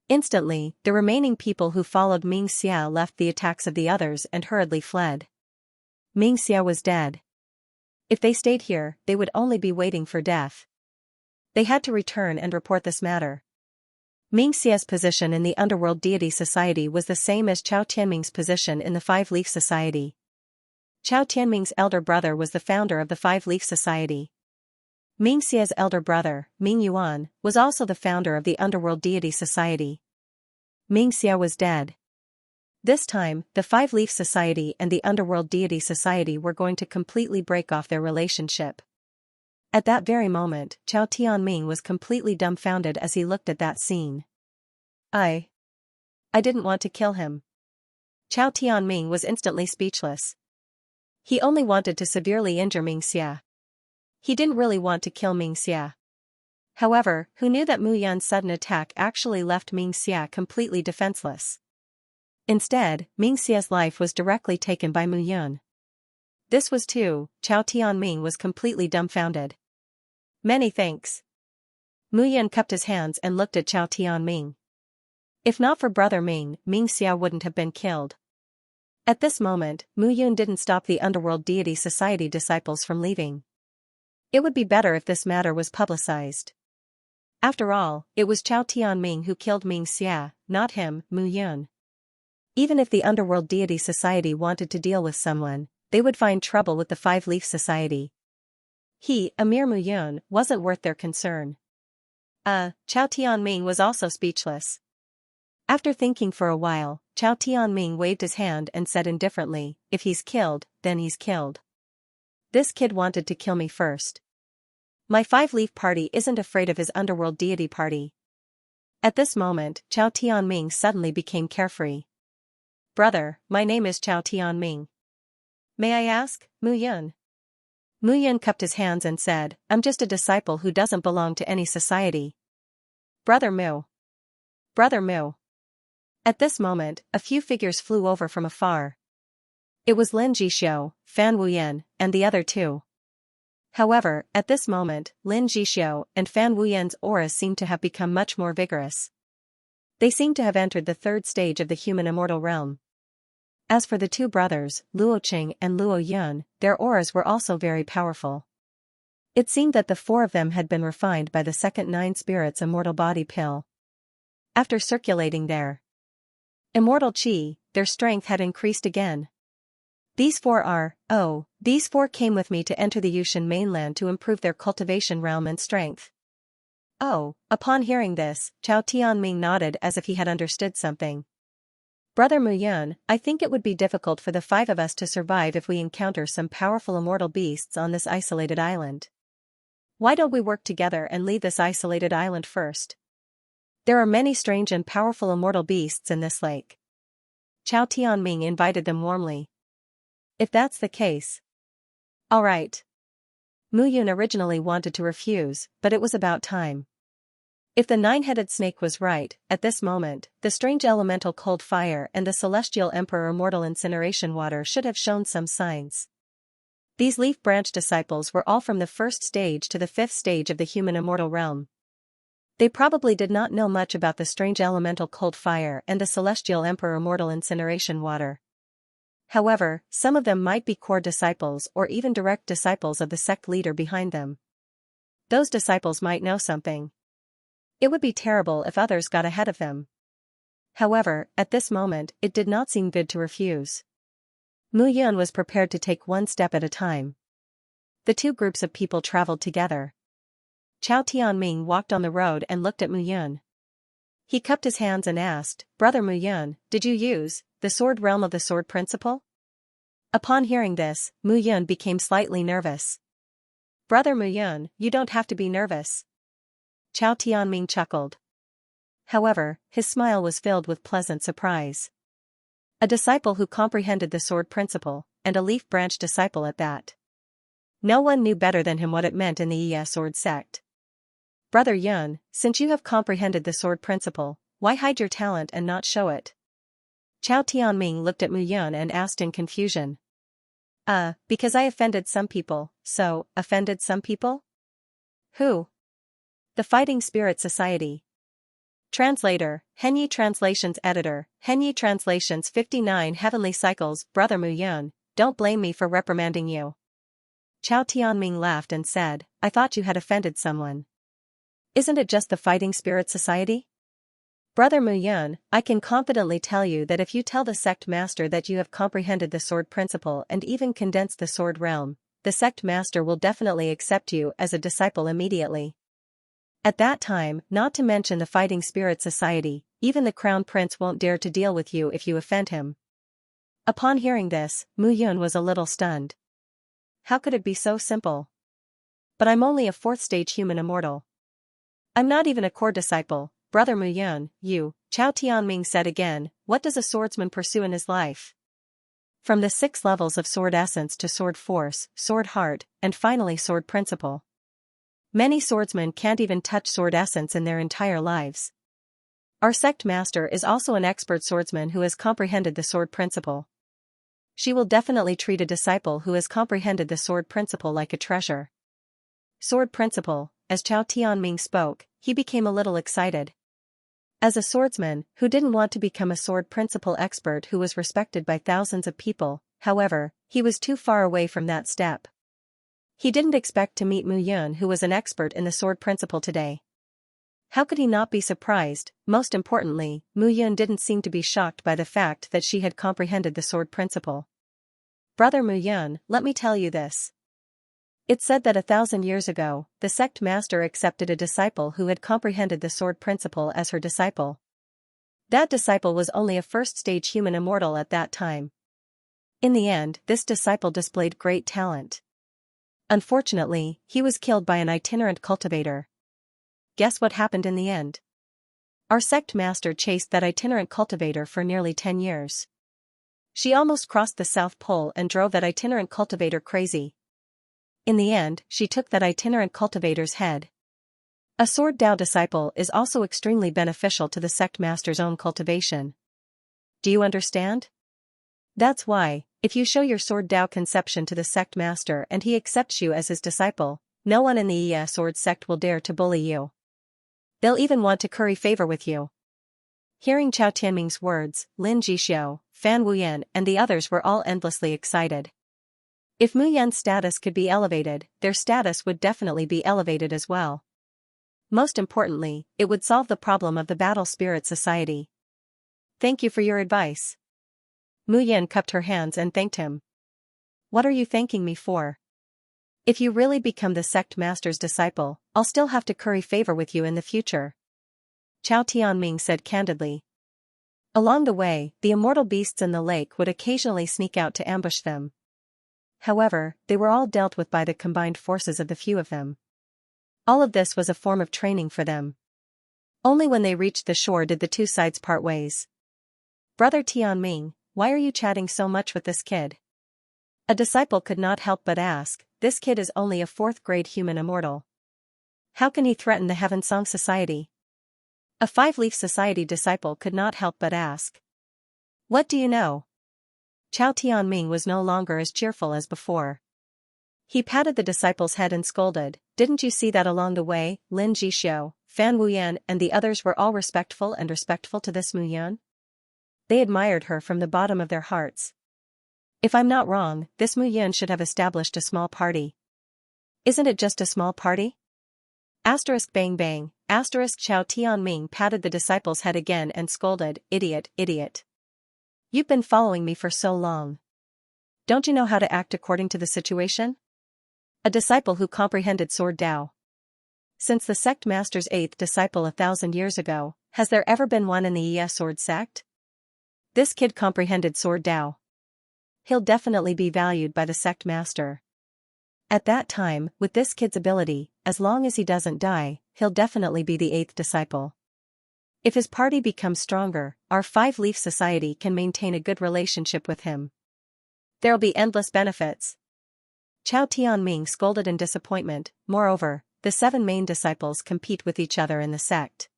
Instantly, the remaining people who followed Mingxia left the attacks of the others and hurriedly fled. Mingxia was dead. If they stayed here, they would only be waiting for death. They had to return and report this matter. Mingxia's position in the Underworld Deity Society was the same as Chao Tianming's position in the Five Leaf Society. Chao Tianming's elder brother was the founder of the Five Leaf Society. Mingxia's elder brother, Ming Yuan, was also the founder of the Underworld Deity Society. Mingxia was dead. This time, the Five Leaf Society and the Underworld Deity Society were going to completely break off their relationship. At that very moment, Chao Tianming was completely dumbfounded as he looked at that scene. I didn't want to kill him. Chao Tianming was instantly speechless. He only wanted to severely injure Mingxia. He didn't really want to kill Mingxia. However, who knew that Mu Yan's sudden attack actually left Mingxia completely defenseless? Instead, Mingxia's life was directly taken by Mu Yan. This was too, Chao Tianming was completely dumbfounded. Many thanks. Mu Yan cupped his hands and looked at Chao Tianming. If not for Brother Ming, Mingxia wouldn't have been killed. At this moment, Mu Yan didn't stop the Underworld Deity Society disciples from leaving. It would be better if this matter was publicized. After all, it was Chao Tianming who killed Mingxia, not him, Mu Yan. Even if the Underworld Deity Society wanted to deal with someone, they would find trouble with the Five Leaf Society. He, a mere Mu Yan, wasn't worth their concern. Chao Tianming was also speechless. After thinking for a while, Chao Tianming waved his hand and said indifferently, if he's killed, then he's killed. This kid wanted to kill me first. My Five-Leaf Party isn't afraid of his Underworld Deity Party. At this moment, Chao Tianming suddenly became carefree. Brother, my name is Chao Tianming. May I ask, Mu Yan? Mu Yan cupped his hands and said, I'm just a disciple who doesn't belong to any society. Brother Mu. Brother Mu. At this moment, a few figures flew over from afar. It was Lin Jixio, Fan Wuyan, and the other two. However, at this moment, Lin Jixio and Fan Wuyan's auras seemed to have become much more vigorous. They seemed to have entered the third stage of the human immortal realm. As for the two brothers, Luo Qing and Luo Yun, their auras were also very powerful. It seemed that the four of them had been refined by the second Nine Spirits immortal body pill. After circulating their immortal chi, their strength had increased again. These four came with me to enter the Yushan mainland to improve their cultivation realm and strength. Upon hearing this, Chao Tianming nodded as if he had understood something. Brother Mu Yan, I think it would be difficult for the five of us to survive if we encounter some powerful immortal beasts on this isolated island. Why don't we work together and leave this isolated island first? There are many strange and powerful immortal beasts in this lake. Chao Tianming invited them warmly. If that's the case. All right. Mu Yun originally wanted to refuse, but it was about time. If the nine-headed snake was right, at this moment, the strange elemental cold fire and the celestial emperor immortal incineration water should have shown some signs. These leaf-branch disciples were all from the first stage to the fifth stage of the human immortal realm. They probably did not know much about the strange elemental cold fire and the celestial emperor immortal incineration water. However, some of them might be core disciples or even direct disciples of the sect leader behind them. Those disciples might know something. It would be terrible if others got ahead of them. However, at this moment, it did not seem good to refuse. Mu Yun was prepared to take one step at a time. The two groups of people traveled together. Chao Tianming walked on the road and looked at Mu Yun. He cupped his hands and asked, "Brother Mu Yun, did you use the sword realm of the sword principle?" Upon hearing this, Mu Yun became slightly nervous. "Brother Mu Yun, you don't have to be nervous." Chao Tianming chuckled. However, his smile was filled with pleasant surprise. A disciple who comprehended the sword principle, and a leaf-branch disciple at that. No one knew better than him what it meant in the sword sect. "Brother Yun, since you have comprehended the sword principle, why hide your talent and not show it?" Chao Tianming looked at Mu Yun and asked in confusion. Because I offended some people." "So, offended some people? Who?" "The Fighting Spirit Society." Translator, Henyi Translations Editor, Henyi Translations 59 Heavenly Cycles. "Brother Mu Yun, don't blame me for reprimanding you." Chao Tianming laughed and said, "I thought you had offended someone. Isn't it just the Fighting Spirit Society?" "Brother Mu Yun, I can confidently tell you that if you tell the sect master that you have comprehended the sword principle and even condensed the sword realm, the sect master will definitely accept you as a disciple immediately. At that time, not to mention the Fighting Spirit Society, even the Crown Prince won't dare to deal with you if you offend him." Upon hearing this, Mu Yun was a little stunned. How could it be so simple? "But I'm only a fourth-stage human immortal. I'm not even a core disciple." "Brother Mu Yun, you," Chao Tianming said again, "what does a swordsman pursue in his life? From the 6 levels of sword essence to sword force, sword heart, and finally sword principle. Many swordsmen can't even touch sword essence in their entire lives. Our sect master is also an expert swordsman who has comprehended the sword principle. She will definitely treat a disciple who has comprehended the sword principle like a treasure." Sword principle. As Chao Tianming spoke, he became a little excited. As a swordsman, who didn't want to become a sword principle expert who was respected by thousands of people, however, he was too far away from that step. He didn't expect to meet Mu Yun, who was an expert in the sword principle today. How could he not be surprised? Most importantly, Mu Yun didn't seem to be shocked by the fact that she had comprehended the sword principle. "Brother Mu Yun, let me tell you this. It's said that 1,000 years ago, the sect master accepted a disciple who had comprehended the sword principle as her disciple. That disciple was only a first-stage human immortal at that time. In the end, this disciple displayed great talent. Unfortunately, he was killed by an itinerant cultivator. Guess what happened in the end? Our sect master chased that itinerant cultivator for nearly 10 years. She almost crossed the South Pole and drove that itinerant cultivator crazy. In the end, she took that itinerant cultivator's head. A sword Dao disciple is also extremely beneficial to the sect master's own cultivation. Do you understand? That's why, if you show your sword Dao conception to the sect master and he accepts you as his disciple, no one in the sword sect will dare to bully you. They'll even want to curry favor with you." Hearing Chao Tianming's words, Lin Jixiu, Fan Wuyan and the others were all endlessly excited. If Mu Yun's status could be elevated, their status would definitely be elevated as well. Most importantly, it would solve the problem of the Battle Spirit Society. "Thank you for your advice." Mu Yun cupped her hands and thanked him. "What are you thanking me for? If you really become the sect master's disciple, I'll still have to curry favor with you in the future," Chao Tianming said candidly. Along the way, the immortal beasts in the lake would occasionally sneak out to ambush them. However, they were all dealt with by the combined forces of the few of them. All of this was a form of training for them. Only when they reached the shore did the two sides part ways. "Brother Tianming, why are you chatting so much with this kid? A disciple could not help but ask, this kid is only a 4th-grade human immortal. How can he threaten the Heaven Song Society? A 5-leaf society disciple could not help but ask. What do you know? Chao Tianming was no longer as cheerful as before. He patted the disciple's head and scolded, didn't you see that along the way, Lin Jixio, Fan Wuyan and the others were all respectful to this Muyuan? They admired her from the bottom of their hearts. If I'm not wrong, this Muyuan should have established a small party. Isn't it just a small party? Asterisk bang bang, asterisk Chao Tianming patted the disciple's head again and scolded, idiot, idiot. You've been following me for so long. Don't you know how to act according to the situation? A disciple who comprehended Sword Dao. Since the sect master's 8th disciple 1,000 years ago, has there ever been one in the ES Sword sect? This kid comprehended Sword Dao. He'll definitely be valued by the sect master. At that time, with this kid's ability, as long as he doesn't die, he'll definitely be the 8th disciple. If his party becomes stronger, our 5-leaf society can maintain a good relationship with him. There'll be endless benefits. Chao Tianming scolded in disappointment. Moreover, the 7 main disciples compete with each other in the sect.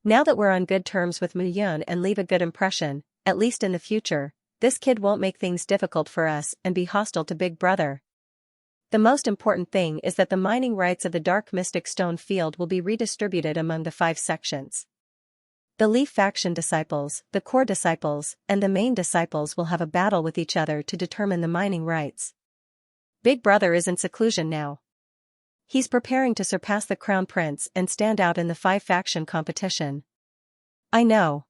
Now that we're on good terms with Muyuan and leave a good impression, at least in the future, this kid won't make things difficult for us and be hostile to Big Brother. The most important thing is that the mining rights of the Dark Mystic Stone Field will be redistributed among the 5 sections. The Leaf Faction disciples, the core disciples, and the main disciples will have a battle with each other to determine the mining rights. Big Brother is in seclusion now. He's preparing to surpass the Crown Prince and stand out in the 5-faction competition. I know.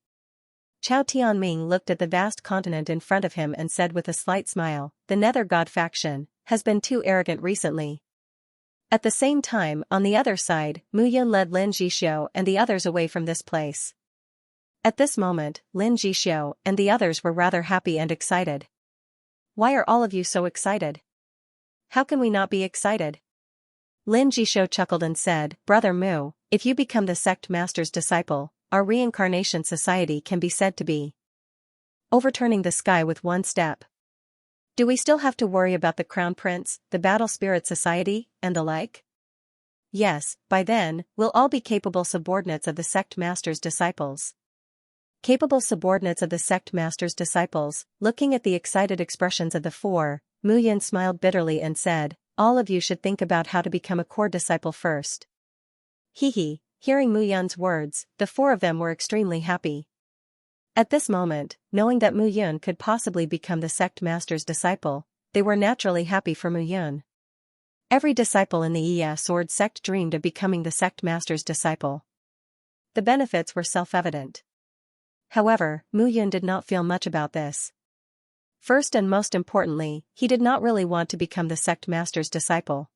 Chao Tianming looked at the vast continent in front of him and said with a slight smile, the Nether God faction has been too arrogant recently. At the same time, on the other side, Muyuan led Lin Jixio and the others away from this place. At this moment, Lin Jixio and the others were rather happy and excited. Why are all of you so excited? How can we not be excited? Lin Jixio chuckled and said, Brother Mu, if you become the sect master's disciple, our reincarnation society can be said to be overturning the sky with one step. Do we still have to worry about the Crown Prince, the Battle Spirit Society, and the like? Yes, by then, we'll all be capable subordinates of the sect master's disciples. Capable subordinates of the sect master's disciples. Looking at the excited expressions of the 4, Muyuan smiled bitterly and said, all of you should think about how to become a core disciple first. Hehe, hearing Muyuan's words, the 4 of them were extremely happy. At this moment, knowing that Muyuan could possibly become the sect master's disciple, they were naturally happy for Muyuan. Every disciple in the ES Sword sect dreamed of becoming the sect master's disciple. The benefits were self-evident. However, Muyuan did not feel much about this. First and most importantly, he did not really want to become the sect master's disciple.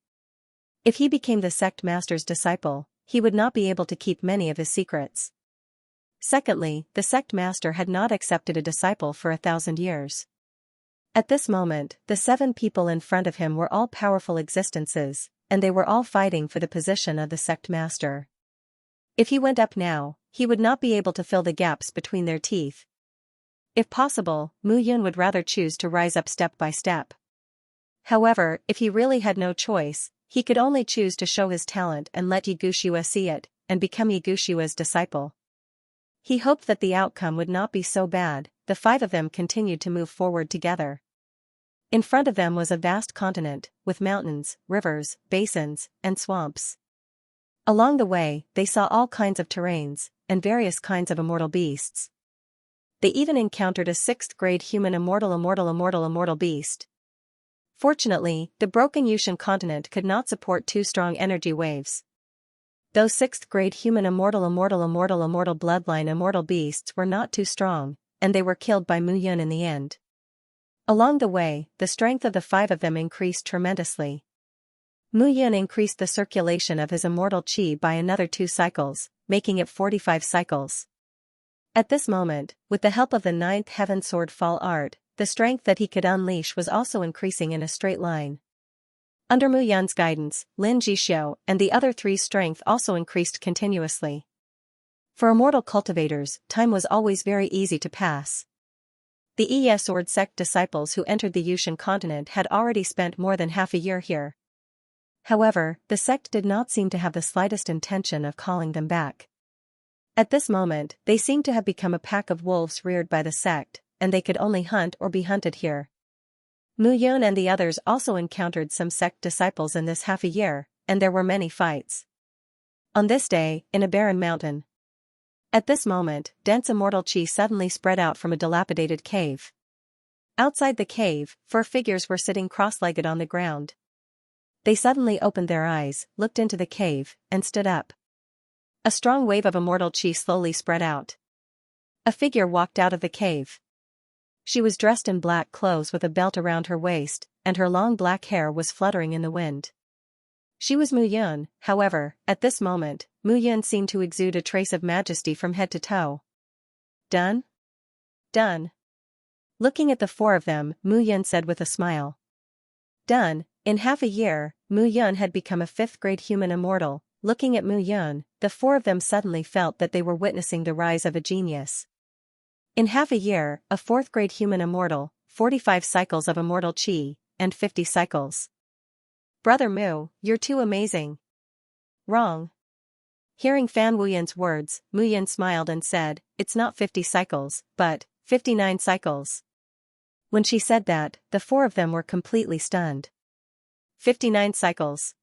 If he became the sect master's disciple, he would not be able to keep many of his secrets. Secondly, the sect master had not accepted a disciple for 1,000 years. At this moment, the 7 people in front of him were all powerful existences, and they were all fighting for the position of the sect master. If he went up now, he would not be able to fill the gaps between their teeth. If possible, Muyuan would rather choose to rise up step by step. However, if he really had no choice, he could only choose to show his talent and let Yiguxiwa see it, and become Yigushiwa's disciple. He hoped that the outcome would not be so bad. The 5 of them continued to move forward together. In front of them was a vast continent, with mountains, rivers, basins, and swamps. Along the way, they saw all kinds of terrains, and various kinds of immortal beasts. They even encountered a 6th-grade human immortal beast. Fortunately, the broken Yushan continent could not support 2 strong energy waves. Those 6th-grade human immortal bloodline immortal beasts were not too strong, and they were killed by Muyuan in the end. Along the way, the strength of the 5 of them increased tremendously. Muyuan increased the circulation of his immortal qi by another 2 cycles, making it 45 cycles. At this moment, with the help of the 9th Heaven Sword Fall art, the strength that he could unleash was also increasing in a straight line. Under Muyuan's guidance, Lin Jixio and the other 3's strength also increased continuously. For immortal cultivators, time was always very easy to pass. The Yi Sword sect disciples who entered the Yushan continent had already spent more than half a year here. However, the sect did not seem to have the slightest intention of calling them back. At this moment, they seemed to have become a pack of wolves reared by the sect, and they could only hunt or be hunted here. Mu Yun and the others also encountered some sect disciples in this half a year, and there were many fights. On this day, in a barren mountain. At this moment, dense immortal chi suddenly spread out from a dilapidated cave. Outside the cave, 4 figures were sitting cross-legged on the ground. They suddenly opened their eyes, looked into the cave, and stood up. A strong wave of immortal chi slowly spread out. A figure walked out of the cave. She was dressed in black clothes with a belt around her waist, and her long black hair was fluttering in the wind. She was Mu Yun. However, at this moment, Mu Yun seemed to exude a trace of majesty from head to toe. Done? Done. Looking at the 4 of them, Mu Yun said with a smile. Done. In half a year, Mu Yun had become a 5th-grade human immortal. Looking at Mu Yun, the 4 of them suddenly felt that they were witnessing the rise of a genius. In half a year, a 4th-grade human immortal, 45 cycles of immortal chi, and 50 cycles. Brother Mu, you're too amazing. Wrong. Hearing Fan Wuyun's words, Mu Yun smiled and said, it's not 50 cycles, but 59 cycles. When she said that, the 4 of them were completely stunned. 59 cycles.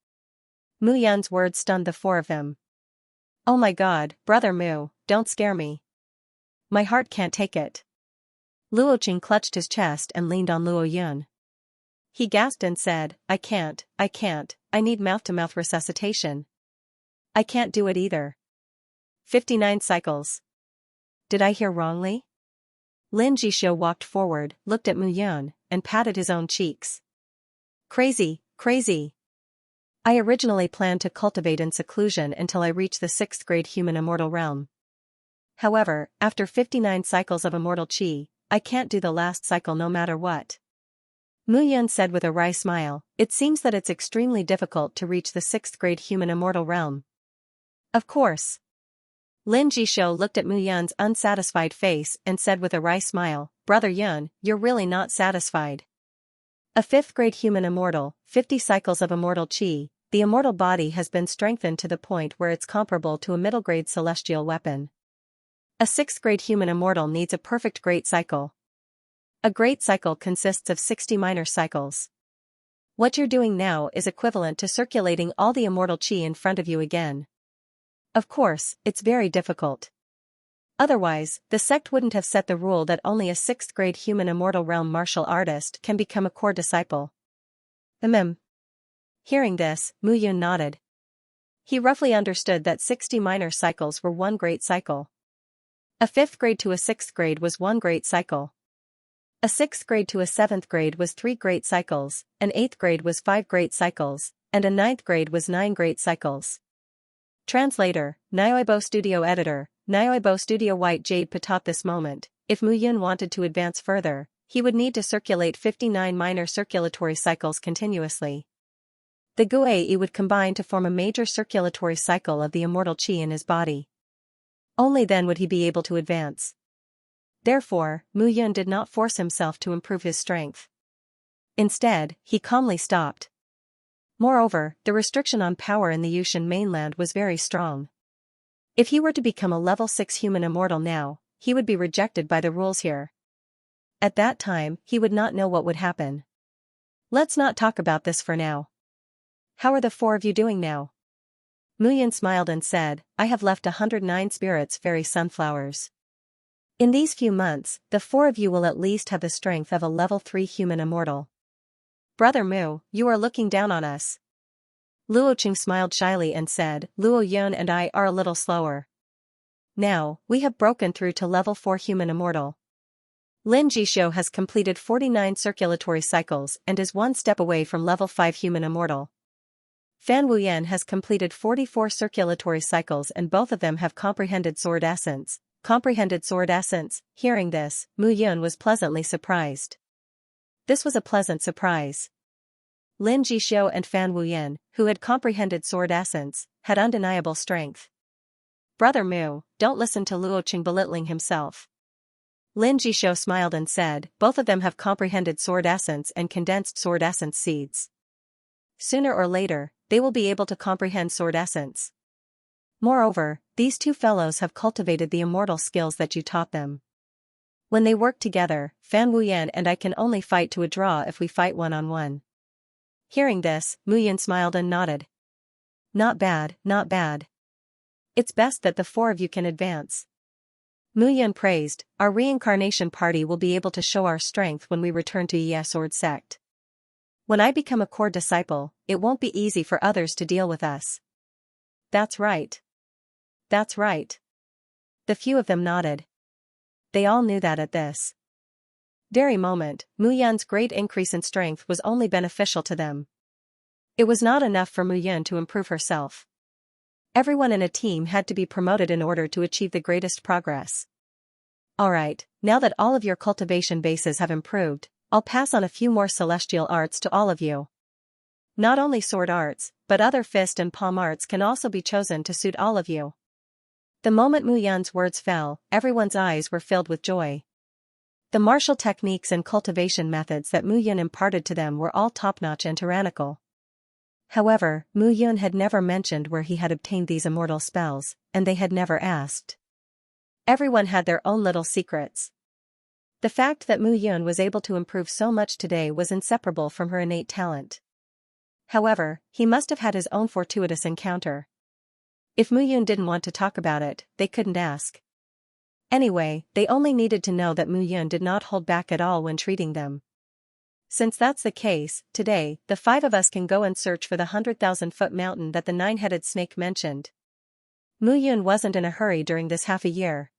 Mu Yun's words stunned the 4 of them. Oh my god, Brother Mu, don't scare me. My heart can't take it. Luo Qing clutched his chest and leaned on Luo Yun. He gasped and said, I can't, I need mouth-to-mouth resuscitation. I can't do it either. 59 cycles. Did I hear wrongly? Lin Jishou walked forward, looked at Mu Yun, and patted his own cheeks. Crazy, crazy. I originally planned to cultivate in seclusion until I reach the 6th-grade human immortal realm. However, after 59 cycles of immortal chi, I can't do the last cycle no matter what. Mu Yun said with a wry smile, it seems that it's extremely difficult to reach the 6th-grade human immortal realm. Of course. Lin Jishou looked at Mu Yun's unsatisfied face and said with a wry smile, Brother Yun, you're really not satisfied. A 5th-grade human immortal, 50 cycles of immortal chi, the immortal body has been strengthened to the point where it's comparable to a middle-grade celestial weapon. A 6th-grade human immortal needs a perfect great cycle. A great cycle consists of 60 minor cycles. What you're doing now is equivalent to circulating all the immortal chi in front of you again. Of course, it's very difficult. Otherwise, the sect wouldn't have set the rule that only a 6th-grade human immortal realm martial artist can become a core disciple. Hearing this, Mu Yun nodded. He roughly understood that 60 minor cycles were one great cycle. A 5th grade to a 6th grade was one great cycle. A 6th grade to a 7th grade was 3 great cycles, an 8th grade was 5 great cycles, and a 9th grade was 9 great cycles. Translator, Nyoibo Studio Editor, Nyoibo Studio White Jade Patat. This moment, if Mu Yun wanted to advance further, he would need to circulate 59 minor circulatory cycles continuously. The Guai would combine to form a major circulatory cycle of the immortal chi in his body. Only then would he be able to advance. Therefore, Mu Yun did not force himself to improve his strength. Instead, he calmly stopped. Moreover, the restriction on power in the Yushan mainland was very strong. If he were to become a level 6 human immortal now, he would be rejected by the rules here. At that time, he would not know what would happen. Let's not talk about this for now. How are the 4 of you doing now? Mu Yun smiled and said, I have left 109 spirits fairy sunflowers. In these few months, the 4 of you will at least have the strength of a level 3 human immortal. Brother Mu, you are looking down on us. Luo Qing smiled shyly and said, Luo Yun and I are a little slower. Now, we have broken through to level 4 human immortal. Lin Jishou has completed 49 circulatory cycles and is one step away from level 5 human immortal. Fan Wuyan has completed 44 circulatory cycles and both of them have comprehended sword essence. Comprehended sword essence. Hearing this, Mu Yun was pleasantly surprised. This was a pleasant surprise. Lin Jishou and Fan Wuyan, who had comprehended sword essence, had undeniable strength. Brother Mu, don't listen to Luo Qing belittling himself. Lin Jisho smiled and said, both of them have comprehended sword essence and condensed sword essence seeds. Sooner or later, they will be able to comprehend sword essence. Moreover, these two fellows have cultivated the immortal skills that you taught them. When they work together, Fan Wuyan and I can only fight to a draw if we fight one-on-one. Hearing this, Muyan smiled and nodded. Not bad, not bad. It's best that the four of you can advance. Muyan praised, our reincarnation party will be able to show our strength when we return to Ye Sword Sect. When I become a core disciple, it won't be easy for others to deal with us. That's right. That's right. The few of them nodded. They all knew that at this very moment, Muyan's great increase in strength was only beneficial to them. It was not enough for Muyan to improve herself. Everyone in a team had to be promoted in order to achieve the greatest progress. Alright, now that all of your cultivation bases have improved, I'll pass on a few more celestial arts to all of you. Not only sword arts, but other fist and palm arts can also be chosen to suit all of you. The moment Muyan's words fell, everyone's eyes were filled with joy. The martial techniques and cultivation methods that Muyan imparted to them were all top-notch and tyrannical. However, Muyan had never mentioned where he had obtained these immortal spells, and they had never asked. Everyone had their own little secrets. The fact that Muyan was able to improve so much today was inseparable from her innate talent. However, he must have had his own fortuitous encounter. If Muyan didn't want to talk about it, they couldn't ask. Anyway, they only needed to know that Muyan did not hold back at all when treating them. Since that's the case, today, the five of us can go and search for the 100,000-foot mountain that the nine-headed snake mentioned. Muyan wasn't in a hurry during this half a year.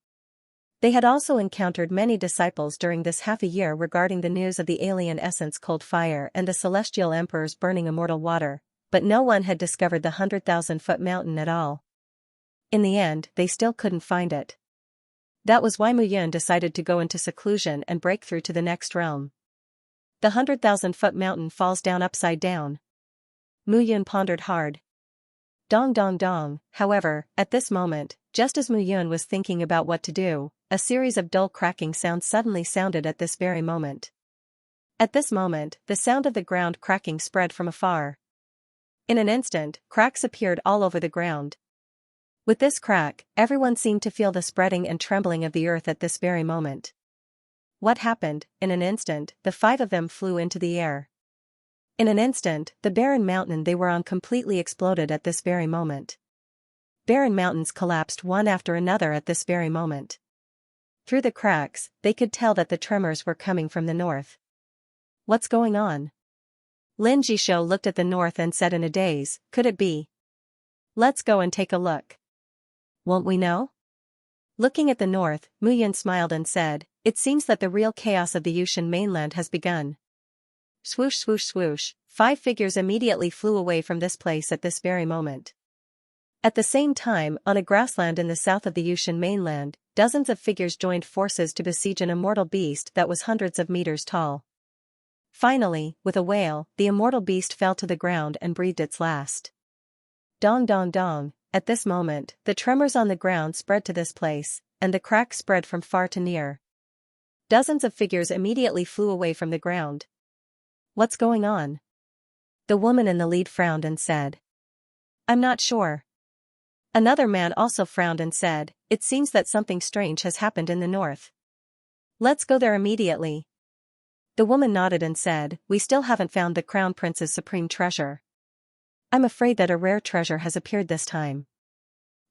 They had also encountered many disciples during this half a year regarding the news of the alien essence cold fire and the celestial emperor's burning immortal water, but no one had discovered the 100,000-foot mountain at all. In the end, they still couldn't find it. That was why Muyan decided to go into seclusion and break through to the next realm. The 100,000-foot mountain falls down upside down. Muyan pondered hard. Dong dong dong, however, at this moment, just as Muyan was thinking about what to do, a series of dull cracking sounds suddenly sounded at this very moment. At this moment, the sound of the ground cracking spread from afar. In an instant, cracks appeared all over the ground. With this crack, everyone seemed to feel the spreading and trembling of the earth at this very moment. What happened? In an instant, the five of them flew into the air. In an instant, the barren mountain they were on completely exploded at this very moment. Barren mountains collapsed one after another at this very moment. Through the cracks, they could tell that the tremors were coming from the north. What's going on? Lin Jisho looked at the north and said in a daze, could it be? Let's go and take a look. Won't we know? Looking at the north, Muyan smiled and said, it seems that the real chaos of the Yushan mainland has begun. Swoosh swoosh swoosh, 5 figures immediately flew away from this place at this very moment. At the same time, on a grassland in the south of the Yushan mainland, dozens of figures joined forces to besiege an immortal beast that was hundreds of meters tall. Finally, with a wail, the immortal beast fell to the ground and breathed its last. Dong dong dong, at this moment, the tremors on the ground spread to this place, and the cracks spread from far to near. Dozens of figures immediately flew away from the ground. What's going on? The woman in the lead frowned and said. I'm not sure. Another man also frowned and said, it seems that something strange has happened in the north. Let's go there immediately. The woman nodded and said, we still haven't found the Crown Prince's supreme treasure. I'm afraid that a rare treasure has appeared this time.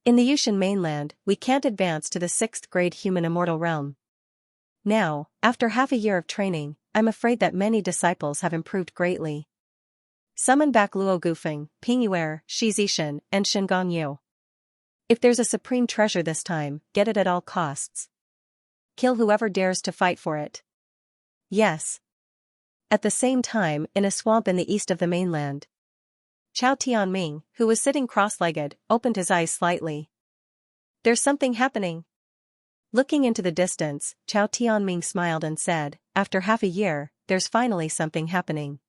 In the Yushan mainland, we can't advance to the 6th grade human immortal realm. Now, after half a year of training, I'm afraid that many disciples have improved greatly. Summon back Luo Gufeng, Ping Yuer, Shi Zishan, and Shen Gongyu. If there's a supreme treasure this time, get it at all costs. Kill whoever dares to fight for it. Yes. At the same time, in a swamp in the east of the mainland, Chao Tianming, who was sitting cross-legged, opened his eyes slightly. There's something happening. Looking into the distance, Chao Tianming smiled and said, after half a year, there's finally something happening.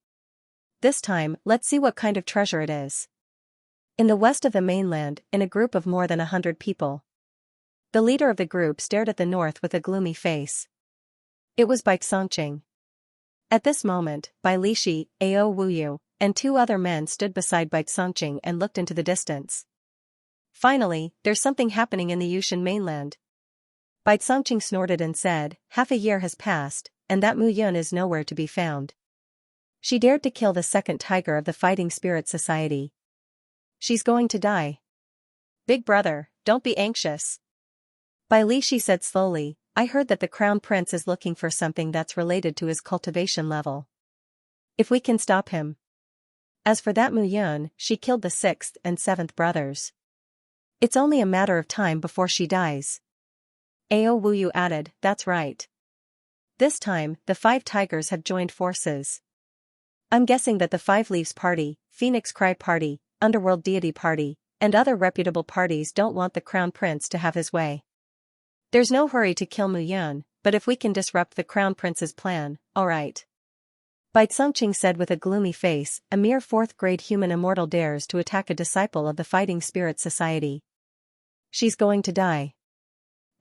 This time, let's see what kind of treasure it is. In the west of the mainland, in a group of more than 100 people. The leader of the group stared at the north with a gloomy face. It was by Xianxia. At this moment, Bai Lishi, Ao Wuyu, and two other men stood beside Bai Xianxia and looked into the distance. Finally, there's something happening in the Yushan mainland. Bai Xianxia snorted and said, half a year has passed, and that Mu Yun is nowhere to be found. She dared to kill the second tiger of the Fighting Spirit Society. She's going to die. Big brother, don't be anxious. Bai Lishi said slowly, I heard that the Crown Prince is looking for something that's related to his cultivation level. If we can stop him. As for that Mu Yun, she killed the 6th and 7th brothers. It's only a matter of time before she dies. Ao Wuyu added, that's right. This time, the 5 tigers have joined forces. I'm guessing that the 5 Leaves Party, Phoenix Cry Party, Underworld Deity Party, and other reputable parties don't want the Crown Prince to have his way. There's no hurry to kill Mu Yun, but if we can disrupt the Crown Prince's plan, alright. Bai Xianxia said with a gloomy face, a mere 4th-grade human immortal dares to attack a disciple of the Fighting Spirit Society. She's going to die.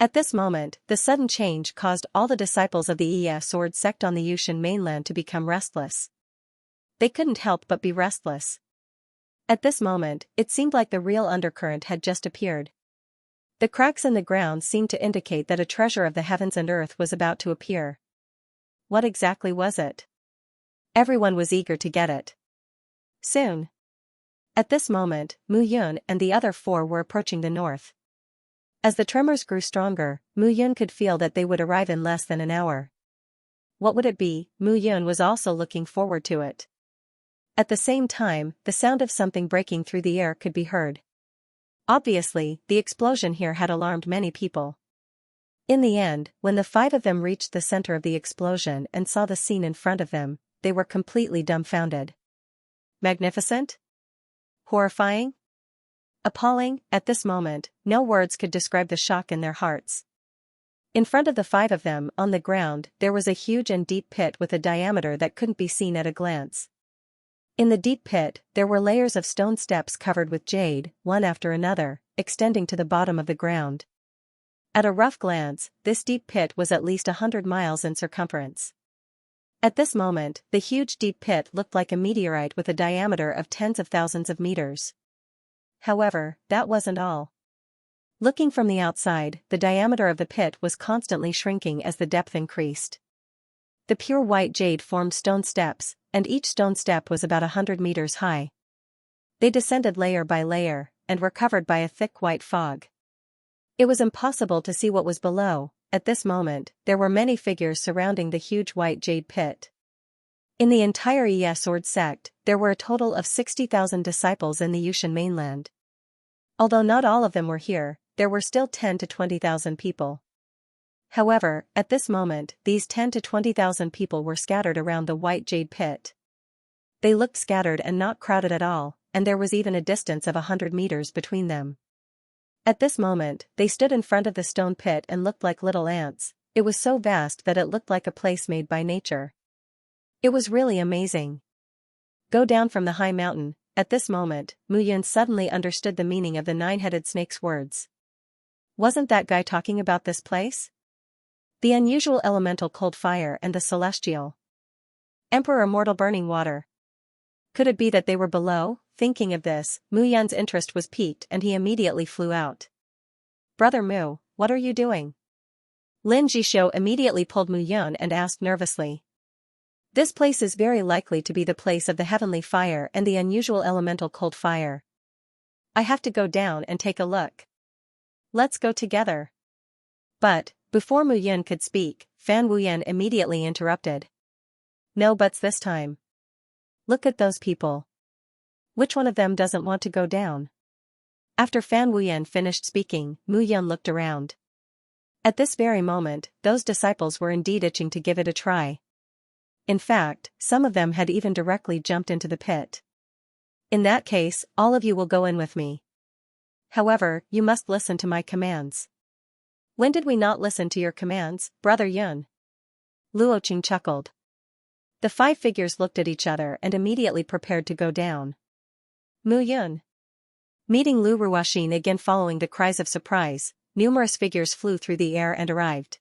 At this moment, the sudden change caused all the disciples of the Iya Sword sect on the Yushan mainland to become restless. They couldn't help but be restless. At this moment, it seemed like the real undercurrent had just appeared. The cracks in the ground seemed to indicate that a treasure of the heavens and earth was about to appear. What exactly was it? Everyone was eager to get it. Soon. At this moment, Mu Yun and the other 4 were approaching the north. As the tremors grew stronger, Mu Yun could feel that they would arrive in less than an hour. What would it be? Mu Yun was also looking forward to it. At the same time, the sound of something breaking through the air could be heard. Obviously, the explosion here had alarmed many people. In the end, when the 5 of them reached the center of the explosion and saw the scene in front of them, they were completely dumbfounded. Magnificent? Horrifying? Appalling? At this moment, no words could describe the shock in their hearts. In front of the 5 of them, on the ground, there was a huge and deep pit with a diameter that couldn't be seen at a glance. In the deep pit, there were layers of stone steps covered with jade, one after another, extending to the bottom of the ground. At a rough glance, this deep pit was at least 100 miles in circumference. At this moment, the huge deep pit looked like a meteorite with a diameter of tens of thousands of meters. However, that wasn't all. Looking from the outside, the diameter of the pit was constantly shrinking as the depth increased. The pure white jade formed stone steps, and each stone step was about 100 meters high. They descended layer by layer, and were covered by a thick white fog. It was impossible to see what was below. At this moment, there were many figures surrounding the huge white jade pit. In the entire Iya Sword sect, there were a total of 60,000 disciples in the Yushan mainland. Although not all of them were here, there were still 10 to 20,000 people. However, at this moment, these 10 to 20,000 people were scattered around the white jade pit. They looked scattered and not crowded at all, and there was even a distance of 100 meters between them. At this moment, they stood in front of the stone pit and looked like little ants. It was so vast that it looked like a place made by nature. It was really amazing. Go down from the high mountain. At this moment, Mu Yun suddenly understood the meaning of the 9-headed snake's words. Wasn't that guy talking about this place? The unusual elemental cold fire and the celestial Emperor immortal burning water. Could it be that they were below? Thinking of this, Mu Yun's interest was piqued and he immediately flew out. Brother Mu, what are you doing? Lin Jishou immediately pulled Mu Yun and asked nervously. This place is very likely to be the place of the heavenly fire and the unusual elemental cold fire. I have to go down and take a look. Let's go together. But, before Mu Yun could speak, Fan Wuyan immediately interrupted. No buts this time. Look at those people. Which one of them doesn't want to go down? After Fan Wuyan finished speaking, Mu Yun looked around. At this very moment, those disciples were indeed itching to give it a try. In fact, some of them had even directly jumped into the pit. In that case, all of you will go in with me. However, you must listen to my commands. When did we not listen to your commands, Brother Yun? Luoqing chuckled. The 5 figures looked at each other and immediately prepared to go down. Mu Yun. Meeting Lu Ruoxin again following the cries of surprise, numerous figures flew through the air and arrived.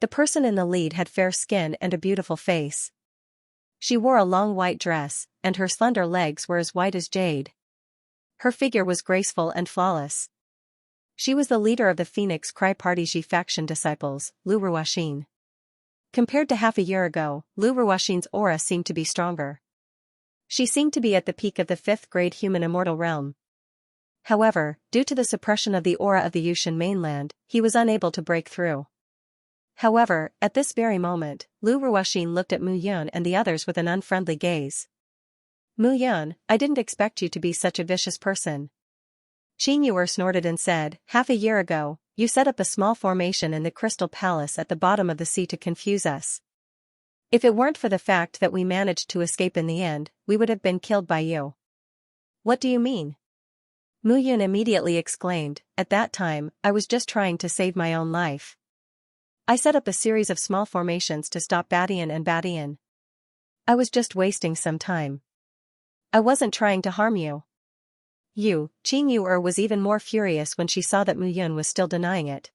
The person in the lead had fair skin and a beautiful face. She wore a long white dress, and her slender legs were as white as jade. Her figure was graceful and flawless. She was the leader of the Phoenix Cry Party Ji faction disciples, Lu Ruoxin. Compared to half a year ago, Lu Ruoxin's aura seemed to be stronger. She seemed to be at the peak of the 5th grade human immortal realm. However, due to the suppression of the aura of the Yushan mainland, he was unable to break through. However, at this very moment, Lu Ruoxin looked at Mu Yun and the others with an unfriendly gaze. Mu Yun, I didn't expect you to be such a vicious person. Xianxia snorted and said, half a year ago, you set up a small formation in the Crystal Palace at the bottom of the sea to confuse us. If it weren't for the fact that we managed to escape in the end, we would have been killed by you. What do you mean? Mu Yun immediately exclaimed, at that time, I was just trying to save my own life. I set up a series of small formations to stop Badian and Badian. I was just wasting some time. I wasn't trying to harm you. Xianxia was even more furious when she saw that Mu Yun was still denying it.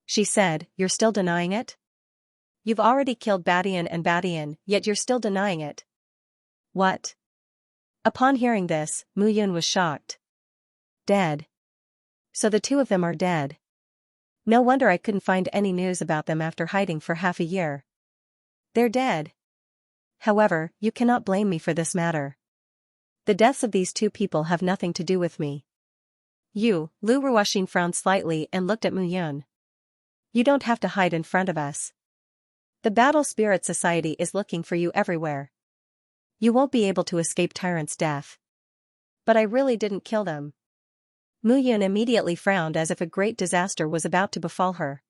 She said, you're still denying it? You've already killed Badian and Badian, yet you're still denying it. What? Upon hearing this, Mu Yun was shocked. Dead. So the two of them are dead. No wonder I couldn't find any news about them after hiding for half a year. They're dead. However, you cannot blame me for this matter. The deaths of these two people have nothing to do with me. Lu Ruoxin frowned slightly and looked at Mu Yun. You don't have to hide in front of us. The Battle Spirit Society is looking for you everywhere. You won't be able to escape Tyrant's death. But I really didn't kill them. Mu Yun immediately frowned as if a great disaster was about to befall her.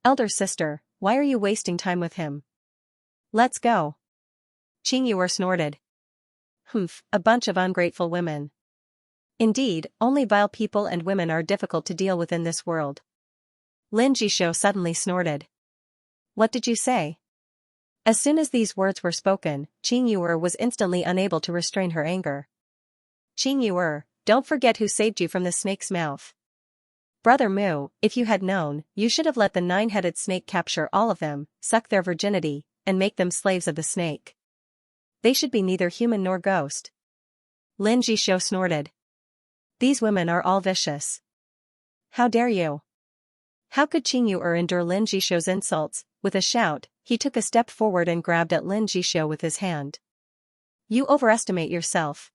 Elder sister, why are you wasting time with him? Let's go. Xianxia snorted. Humph, a bunch of ungrateful women. Indeed, only vile people and women are difficult to deal with in this world. Lin Jisho suddenly snorted. What did you say? As soon as these words were spoken, Xianxia was instantly unable to restrain her anger. Xianxia, don't forget who saved you from the snake's mouth. Brother Mu, if you had known, you should have let the 9-headed snake capture all of them, suck their virginity, and make them slaves of the snake. They should be neither human nor ghost. Lin Jisho snorted. These women are all vicious. How dare you? How could Xianxia endure Lin Jisho's insults? With a shout, he took a step forward and grabbed at Lin Jisho with his hand. You overestimate yourself.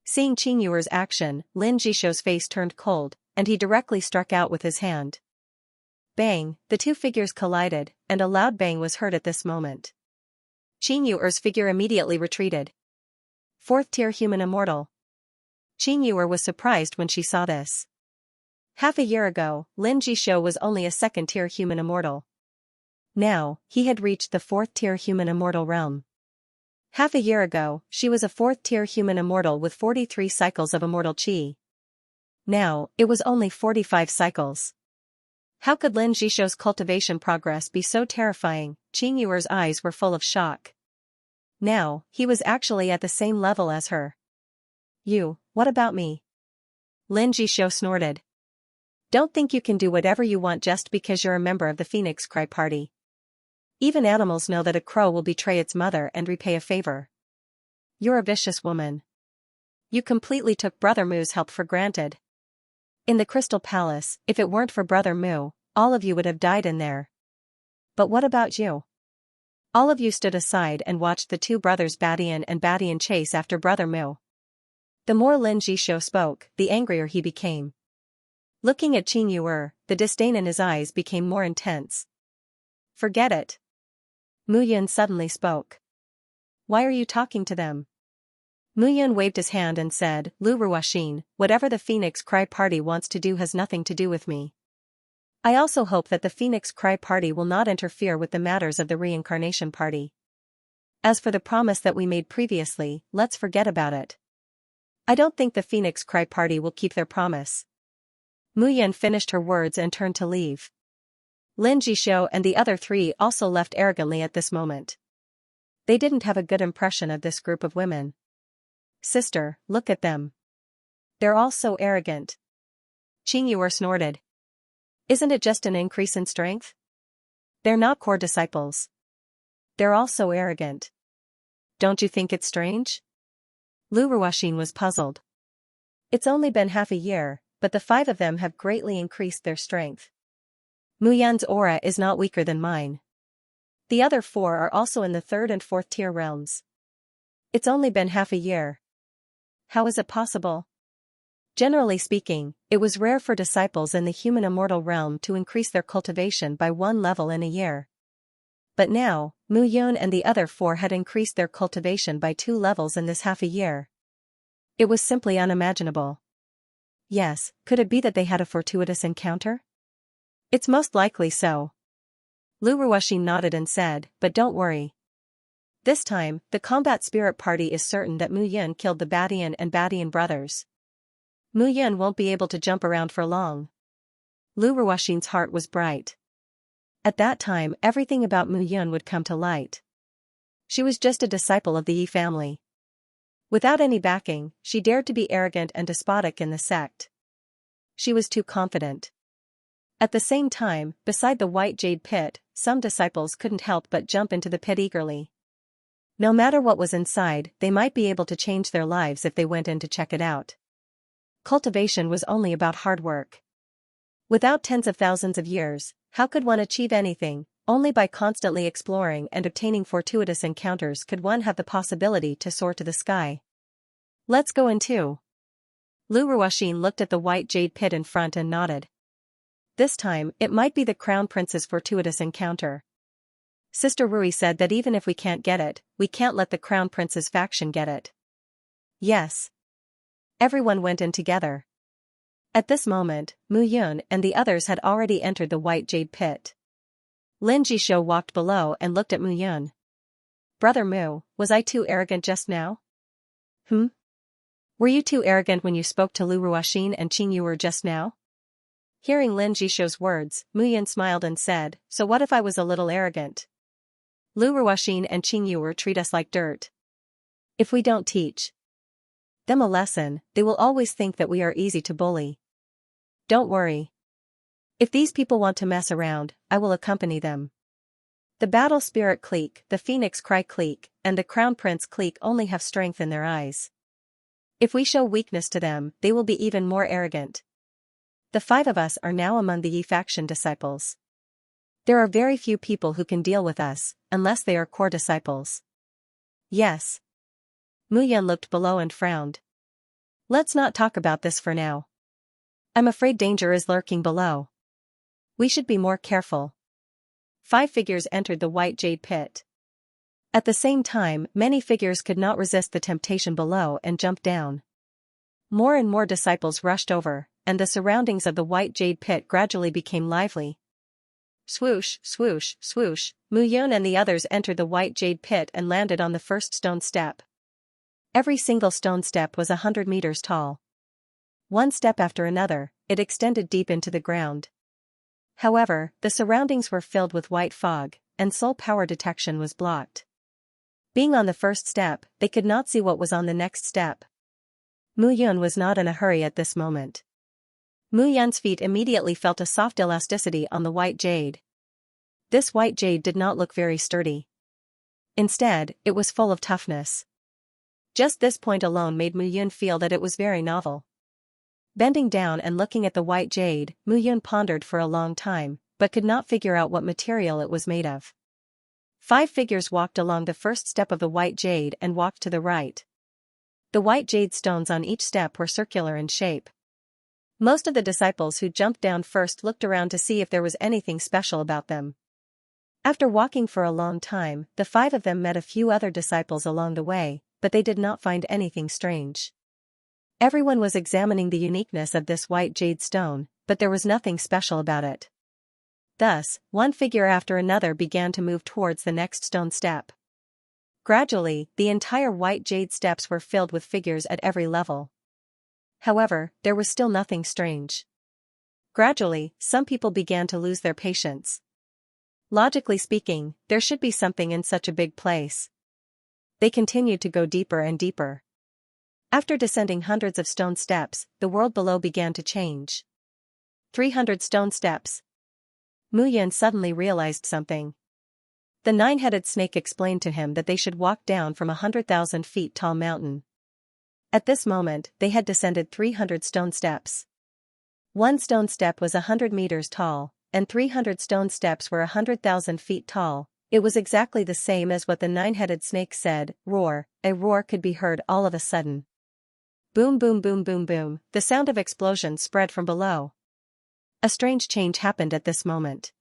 Seeing Xianxia's action, Lin Jisho's face turned cold, and he directly struck out with his hand. Bang, the two figures collided, and a loud bang was heard at this moment. Xianxia's figure immediately retreated. 4th tier human immortal. Xianxia was surprised when she saw this. Half a year ago, Lin Jisho was only a 2nd tier human immortal. Now, he had reached the 4th tier human immortal realm. Half a year ago, she was a 4th tier human immortal with 43 cycles of immortal chi. Now, it was only 45 cycles. How could Lin Jisho's cultivation progress be so terrifying? Xianxia's eyes were full of shock. Now, he was actually at the same level as her. What about me? Lin Jisho snorted. Don't think you can do whatever you want just because you're a member of the Phoenix Cry Party. Even animals know that a crow will betray its mother and repay a favor. You're a vicious woman. You completely took Brother Mu's help for granted. In the Crystal Palace, if it weren't for Brother Mu, all of you would have died in there. But what about you? All of you stood aside and watched the two brothers Badian and Badian chase after Brother Mu. The more Lin Jisho spoke, the angrier he became. Looking at Xianxia, the disdain in his eyes became more intense. Forget it. Mu Yun suddenly spoke. Why are you talking to them? Mu Yun waved his hand and said, Lu Ruoxin, whatever the Phoenix Cry Party wants to do has nothing to do with me. I also hope that the Phoenix Cry Party will not interfere with the matters of the Reincarnation Party. As for the promise that we made previously, let's forget about it. I don't think the Phoenix Cry Party will keep their promise. Mu Yun finished her words and turned to leave. Lin Jisho and the other three also left arrogantly at this moment. They didn't have a good impression of this group of women. Sister, look at them. They're all so arrogant. Xianxia snorted. Isn't it just an increase in strength? They're not core disciples. They're all so arrogant. Don't you think it's strange? Lu Ruoxin was puzzled. It's only been half a year, but the 5 of them have greatly increased their strength. Mu Yan's aura is not weaker than mine. The other 4 are also in the 3rd and 4th tier realms. It's only been half a year. How is it possible? Generally speaking, it was rare for disciples in the human immortal realm to increase their cultivation by 1 level in a year. But now, Mu Yun and the other 4 had increased their cultivation by 2 levels in this half a year. It was simply unimaginable. Yes, could it be that they had a fortuitous encounter? It's most likely so. Lu Ruoxin nodded and said, but don't worry. This time, the combat spirit party is certain that Mu Yun killed the Badian and Badian brothers. Mu Yun won't be able to jump around for long. Lu Ruoxin's heart was bright. At that time, everything about Mu Yun would come to light. She was just a disciple of the Yi family. Without any backing, she dared to be arrogant and despotic in the sect. She was too confident. At the same time, beside the white jade pit, some disciples couldn't help but jump into the pit eagerly. No matter what was inside, they might be able to change their lives if they went in to check it out. Cultivation was only about hard work. Without tens of thousands of years, how could one achieve anything? Only by constantly exploring and obtaining fortuitous encounters could one have the possibility to soar to the sky. Let's go in too. Lu Ruoxin looked at the white jade pit in front and nodded. This time, it might be the Crown Prince's fortuitous encounter. Sister Rui said that even if we can't get it, we can't let the Crown Prince's faction get it. Yes. Everyone went in together. At this moment, Mu Yun and the others had already entered the white jade pit. Lin Jisho walked below and looked at Mu Yun. Brother Mu, was I too arrogant just now? Were you too arrogant when you spoke to Lu Ruoxin and Qing Yuer just now? Hearing Lin Jisho's words, Mu Yun smiled and said, so what if I was a little arrogant? Lu Ruoxin and Qing Yuer treat us like dirt. If we don't teach them a lesson, they will always think that we are easy to bully. Don't worry. If these people want to mess around, I will accompany them. The Battle Spirit clique, the Phoenix Cry clique, and the Crown Prince clique only have strength in their eyes. If we show weakness to them, they will be even more arrogant. The 5 of us are now among the Yi faction disciples. There are very few people who can deal with us, unless they are core disciples. Yes. Mu Yun looked below and frowned. Let's not talk about this for now. I'm afraid danger is lurking below. We should be more careful. 5 figures entered the white jade pit. At the same time, many figures could not resist the temptation below and jumped down. More and more disciples rushed over, and the surroundings of the white jade pit gradually became lively. Swoosh, swoosh, swoosh, Mu Yun and the others entered the white jade pit and landed on the first stone step. Every single stone step was 100 meters tall. One step after another, it extended deep into the ground. However, the surroundings were filled with white fog, and soul power detection was blocked. Being on the first step, they could not see what was on the next step. Mu Yun was not in a hurry at this moment. Mu Yun's feet immediately felt a soft elasticity on the white jade. This white jade did not look very sturdy. Instead, it was full of toughness. Just this point alone made Mu Yun feel that it was very novel. Bending down and looking at the white jade, Mu Yun pondered for a long time, but could not figure out what material it was made of. 5 figures walked along the first step of the white jade and walked to the right. The white jade stones on each step were circular in shape. Most of the disciples who jumped down first looked around to see if there was anything special about them. After walking for a long time, the 5 of them met a few other disciples along the way, but they did not find anything strange. Everyone was examining the uniqueness of this white jade stone, but there was nothing special about it. Thus, one figure after another began to move towards the next stone step. Gradually, the entire white jade steps were filled with figures at every level. However, there was still nothing strange. Gradually, some people began to lose their patience. Logically speaking, there should be something in such a big place. They continued to go deeper and deeper. After descending hundreds of stone steps, the world below began to change. 300 stone steps. Mu Yun suddenly realized something. The nine-headed snake explained to him that they should walk down from 100,000 feet tall mountain. At this moment, they had descended 300 stone steps. One stone step was 100 meters tall, and 300 stone steps were 100,000 feet tall. It was exactly the same as what the nine-headed snake said. Roar. A roar could be heard all of a sudden. Boom boom boom boom boom, the sound of explosions spread from below. A strange change happened at this moment.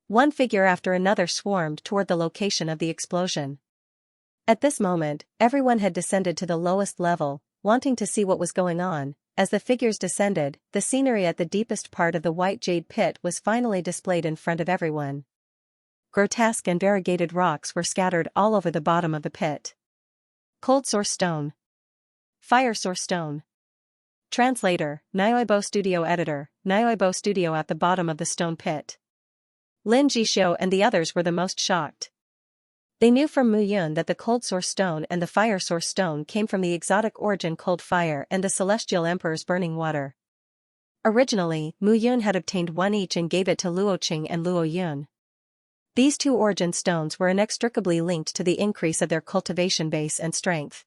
One figure after another swarmed toward the location of the explosion. At this moment, everyone had descended to the lowest level, wanting to see what was going on. As the figures descended, the scenery at the deepest part of the white jade pit was finally displayed in front of everyone. Grotesque and variegated rocks were scattered all over the bottom of the pit. Cold source stone. Fire source stone. Translator, Nyoibo Studio Editor, Nyoibo Studio. At the bottom of the stone pit, Lin Jishou and the others were the most shocked. They knew from Mu Yun that the cold source stone and the fire source stone came from the exotic origin cold fire and the celestial emperor's burning water. Originally, Mu Yun had obtained one each and gave it to Luoqing and Luoyun. These two origin stones were inextricably linked to the increase of their cultivation base and strength.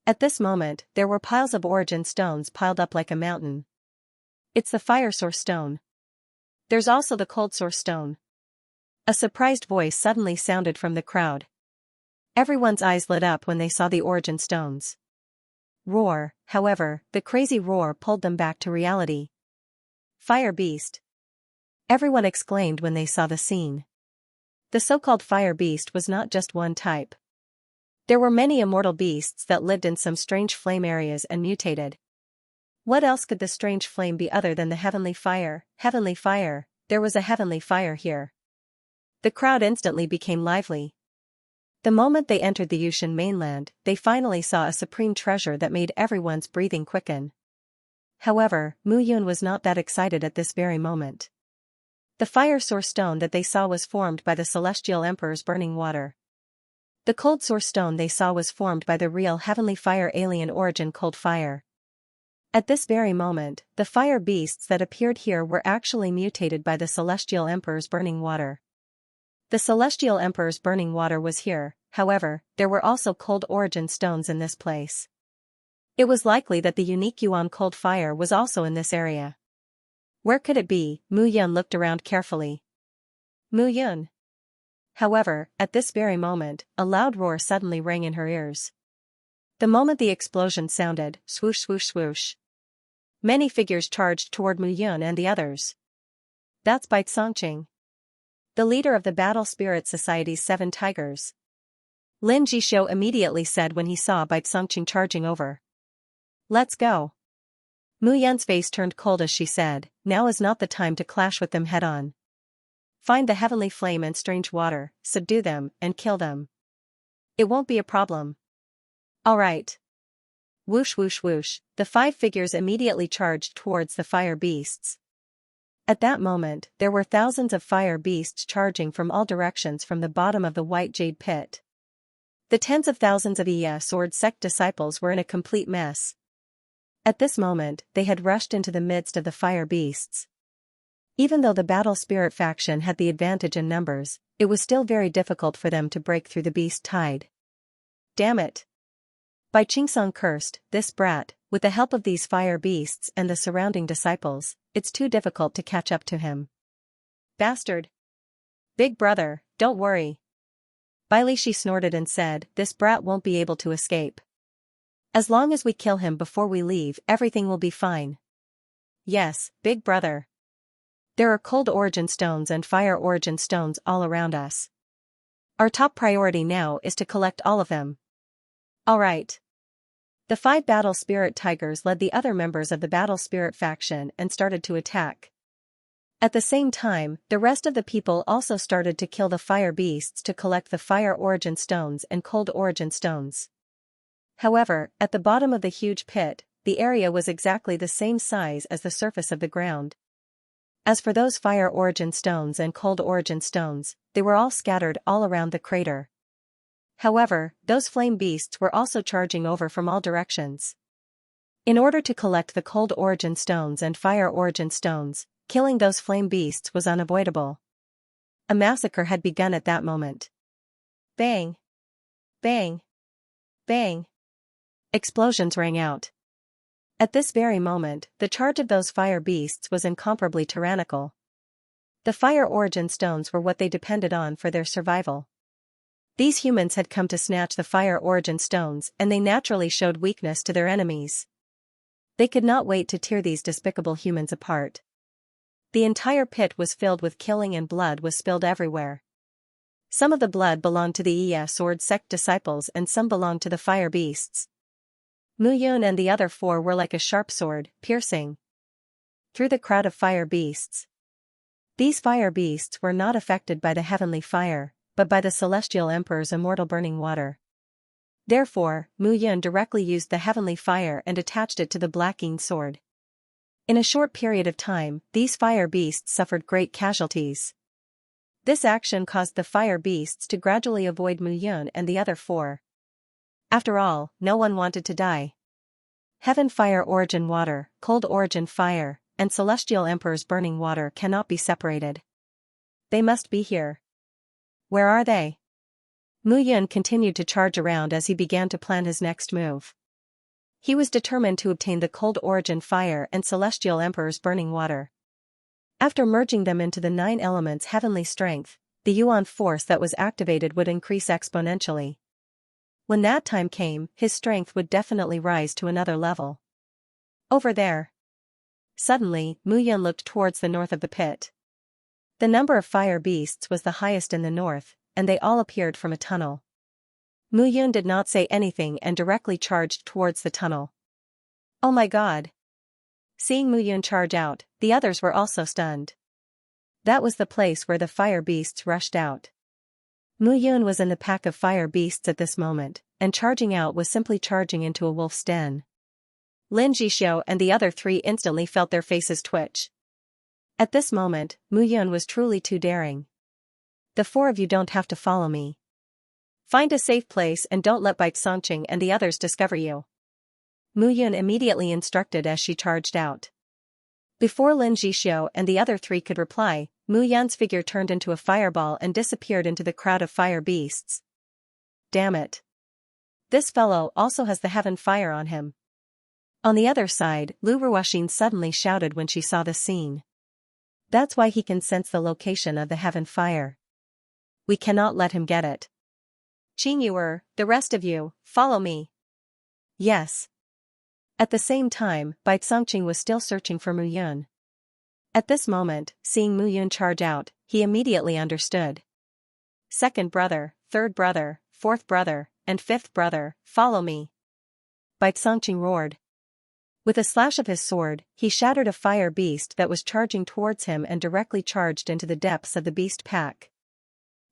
At this moment, there were piles of origin stones piled up like a mountain. It's the fire source stone. There's also the cold source stone. A surprised voice suddenly sounded from the crowd. Everyone's eyes lit up when they saw the origin stones. Roar, however, the crazy roar pulled them back to reality. Fire beast! Everyone exclaimed when they saw the scene. The so-called fire beast was not just one type. There were many immortal beasts that lived in some strange flame areas and mutated. What else could the strange flame be other than the heavenly fire? Heavenly fire, there was a heavenly fire here. The crowd instantly became lively. The moment they entered the Yushan mainland, they finally saw a supreme treasure that made everyone's breathing quicken. However, Mu Yun was not that excited at this very moment. The fire source stone that they saw was formed by the celestial emperor's burning water. The cold source stone they saw was formed by the real heavenly fire alien origin cold fire. At this very moment, the fire beasts that appeared here were actually mutated by the celestial emperor's burning water. The celestial emperor's burning water was here, however, there were also cold origin stones in this place. It was likely that the unique Yuan cold fire was also in this area. Where could it be? Mu Yun looked around carefully. Mu Yun. However, at this very moment, a loud roar suddenly rang in her ears. The moment the explosion sounded, swoosh swoosh swoosh. Many figures charged toward Mu Yun and the others. That's Bai Xianxia, the leader of the Battle Spirit Society's 7 tigers. Lin Jishou immediately said when he saw Bai Xianxia charging over. Let's go. Mu Yun's face turned cold as she said, now is not the time to clash with them head-on. Find the heavenly flame and strange water, subdue them, and kill them. It won't be a problem. All right. Whoosh whoosh whoosh, the 5 figures immediately charged towards the fire beasts. At that moment, there were thousands of fire beasts charging from all directions from the bottom of the white jade pit. The tens of thousands of Iya Sword sect disciples were in a complete mess. At this moment, they had rushed into the midst of the fire beasts. Even though the battle spirit faction had the advantage in numbers, it was still very difficult for them to break through the beast tide. Damn it! Bai Qingsong cursed, this brat, with the help of these fire beasts and the surrounding disciples, it's too difficult to catch up to him. Bastard! Big brother, don't worry. Bai Lishi snorted and said, this brat won't be able to escape. As long as we kill him before we leave, everything will be fine. Yes, big brother. There are cold origin stones and fire origin stones all around us. Our top priority now is to collect all of them. All right. The 5 battle spirit tigers led the other members of the battle spirit faction and started to attack. At the same time, the rest of the people also started to kill the fire beasts to collect the fire origin stones and cold origin stones. However, at the bottom of the huge pit, the area was exactly the same size as the surface of the ground. As for those fire origin stones and cold origin stones, they were all scattered all around the crater. However, those flame beasts were also charging over from all directions. In order to collect the cold origin stones and fire origin stones, Killing those flame beasts was unavoidable. A massacre had begun at that moment. Bang! Bang! Bang! Explosions rang out. At this very moment, the charge of those fire beasts was incomparably tyrannical. The fire origin stones were what they depended on for their survival. These humans had come to snatch the fire origin stones, and they naturally showed weakness to their enemies. They could not wait to tear these despicable humans apart. The entire pit was filled with killing and blood was spilled everywhere. Some of the blood belonged to the sword sect disciples and some belonged to the fire beasts. Mu Yun and the other four were like a sharp sword, piercing through the crowd of fire beasts. These fire beasts were not affected by the heavenly fire, but by the celestial emperor's immortal burning water. Therefore, Mu Yun directly used the heavenly fire and attached it to the Black-Yin sword. In a short period of time, these fire beasts suffered great casualties. This action caused the fire beasts to gradually avoid Mu Yun and the other four. After all, no one wanted to die. Heaven fire origin water, cold origin fire, and celestial emperor's burning water cannot be separated. They must be here. Where are they? Mu Yun continued to charge around as he began to plan his next move. He was determined to obtain the cold origin fire and celestial emperor's burning water. After merging them into the 9 elements' heavenly strength, the Yuan force that was activated would increase exponentially. When that time came, his strength would definitely rise to another level. Over there. Suddenly, Mu Yun looked towards the north of the pit. The number of fire beasts was the highest in the north, and they all appeared from a tunnel. Mu Yun did not say anything and directly charged towards the tunnel. Oh my god! Seeing Mu Yun charge out, the others were also stunned. That was the place where the fire beasts rushed out. Mu Yun was in the pack of fire beasts at this moment, and charging out was simply charging into a wolf's den. Lin Jixio and the other 3 instantly felt their faces twitch. At this moment, Mu Yun was truly too daring. The 4 of you don't have to follow me. Find a safe place and don't let Bai Songqing and the others discover you. Mu Yun immediately instructed as she charged out. Before Lin Jixio and the other 3 could reply, Mu Yun's figure turned into a fireball and disappeared into the crowd of fire beasts. Damn it. This fellow also has the heaven fire on him. On the other side, Lu Ruoxin suddenly shouted when she saw the scene. That's why he can sense the location of the heaven fire. We cannot let him get it. Qing Yuer, the rest of you, follow me. Yes. At the same time, Bai Songqing was still searching for Mu Yun. At this moment, seeing Mu Yun charge out, he immediately understood. Second brother, third brother, fourth brother, and fifth brother, follow me. Bai Songqing roared. With a slash of his sword, he shattered a fire beast that was charging towards him and directly charged into the depths of the beast pack.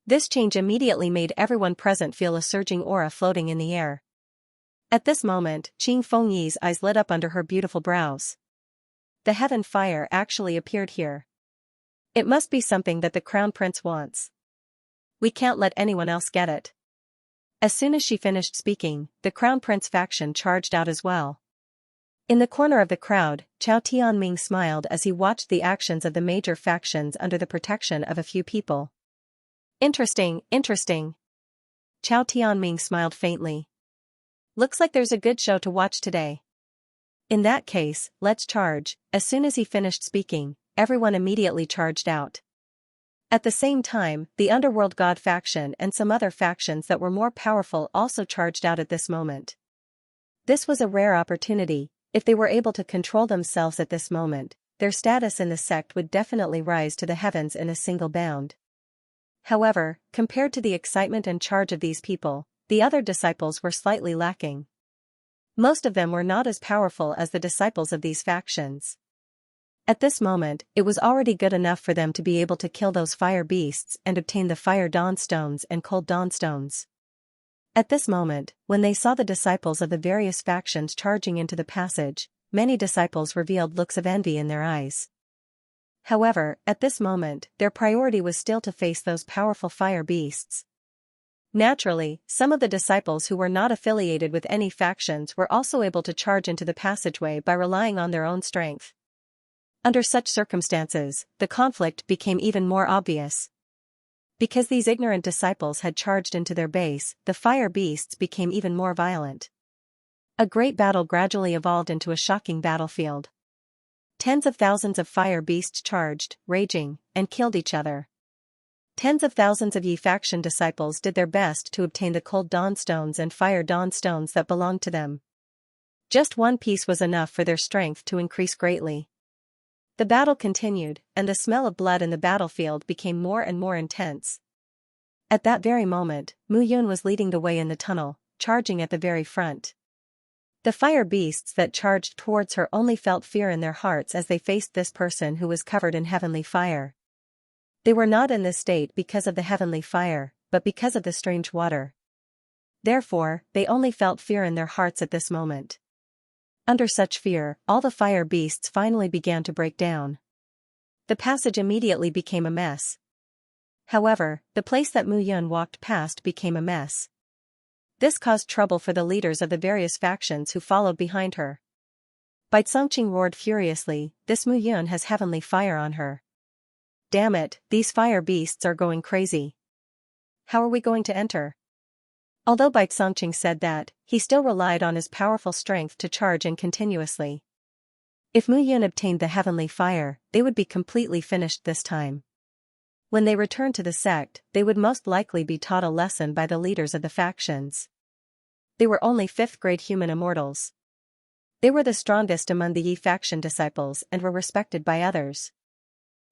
This change immediately made everyone present feel a surging aura floating in the air. At this moment, Qing Fengyi's eyes lit up under her beautiful brows. The heaven fire actually appeared here. It must be something that the crown prince wants. We can't let anyone else get it. As soon as she finished speaking, the crown prince faction charged out as well. In the corner of the crowd, Chao Tianming smiled as he watched the actions of the major factions under the protection of a few people. Interesting, interesting. Chao Tianming smiled faintly. Looks like there's a good show to watch today. In that case, let's charge. As soon as he finished speaking, everyone immediately charged out. At the same time, the Underworld God faction and some other factions that were more powerful also charged out at this moment. This was a rare opportunity. If they were able to control themselves at this moment, their status in the sect would definitely rise to the heavens in a single bound. However, compared to the excitement and charge of these people, the other disciples were slightly lacking. Most of them were not as powerful as the disciples of these factions. At this moment, it was already good enough for them to be able to kill those fire beasts and obtain the fire dawn stones and cold dawn stones. At this moment, when they saw the disciples of the various factions charging into the passage, many disciples revealed looks of envy in their eyes. However, at this moment, their priority was still to face those powerful fire beasts. Naturally, some of the disciples who were not affiliated with any factions were also able to charge into the passageway by relying on their own strength. Under such circumstances, the conflict became even more obvious. Because these ignorant disciples had charged into their base, the fire beasts became even more violent. A great battle gradually evolved into a shocking battlefield. Tens of thousands of fire beasts charged, raging, and killed each other. Tens of thousands of Yi faction disciples did their best to obtain the cold dawn stones and fire dawn stones that belonged to them. Just one piece was enough for their strength to increase greatly. The battle continued, and the smell of blood in the battlefield became more and more intense. At that very moment, Mu Yun was leading the way in the tunnel, charging at the very front. The fire beasts that charged towards her only felt fear in their hearts as they faced this person who was covered in heavenly fire. They were not in this state because of the heavenly fire, but because of the strange water. Therefore, they only felt fear in their hearts at this moment. Under such fear, all the fire beasts finally began to break down. The passage immediately became a mess. However, the place that Mu Yun walked past became a mess. This caused trouble for the leaders of the various factions who followed behind her. Bai Congqing roared furiously, "This Mu Yun has heavenly fire on her. Damn it, these fire beasts are going crazy. How are we going to enter?" Although Bai Congqing said that, he still relied on his powerful strength to charge in continuously. If Mu Yun obtained the heavenly fire, they would be completely finished this time. When they returned to the sect, they would most likely be taught a lesson by the leaders of the factions. They were only 5th-grade human immortals. They were the strongest among the Yi faction disciples and were respected by others.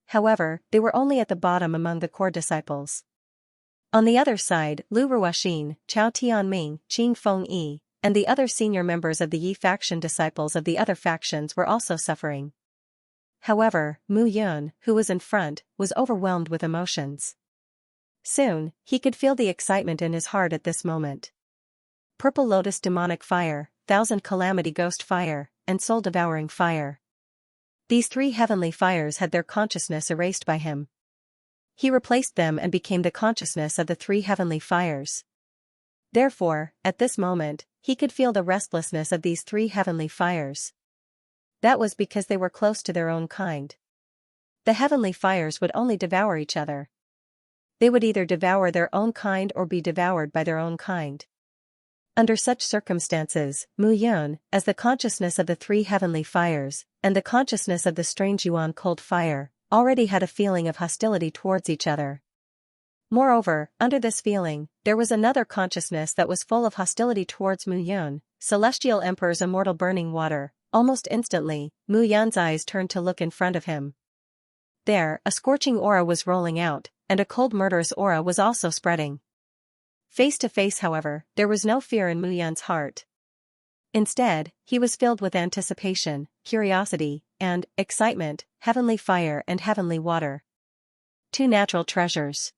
However, they were only at the bottom among the core disciples. On the other side, Lu Ruoxin, Chao Tianming, Qing Fengyi, and the other senior members of the Yi faction disciples of the other factions were also suffering. However, Mu Yun, who was in front, was overwhelmed with emotions. Soon, he could feel the excitement in his heart at this moment. Purple Lotus demonic fire, Thousand Calamity ghost fire, and soul-devouring fire. These 3 heavenly fires had their consciousness erased by him. He replaced them and became the consciousness of the 3 heavenly fires. Therefore, at this moment, he could feel the restlessness of these 3 heavenly fires. That was because they were close to their own kind. The heavenly fires would only devour each other. They would either devour their own kind or be devoured by their own kind. Under such circumstances, Mu Yun, as the consciousness of the 3 heavenly fires, and the consciousness of the strange Yuan cold fire, already had a feeling of hostility towards each other. Moreover, under this feeling, there was another consciousness that was full of hostility towards Mu Yun, Celestial Emperor's immortal burning water. Almost instantly, Mu Yun's eyes turned to look in front of him. There, a scorching aura was rolling out, and a cold murderous aura was also spreading. Face to face, however, there was no fear in Mu Yun's heart. Instead, he was filled with anticipation, curiosity, and excitement, heavenly fire and heavenly water. 2 natural treasures.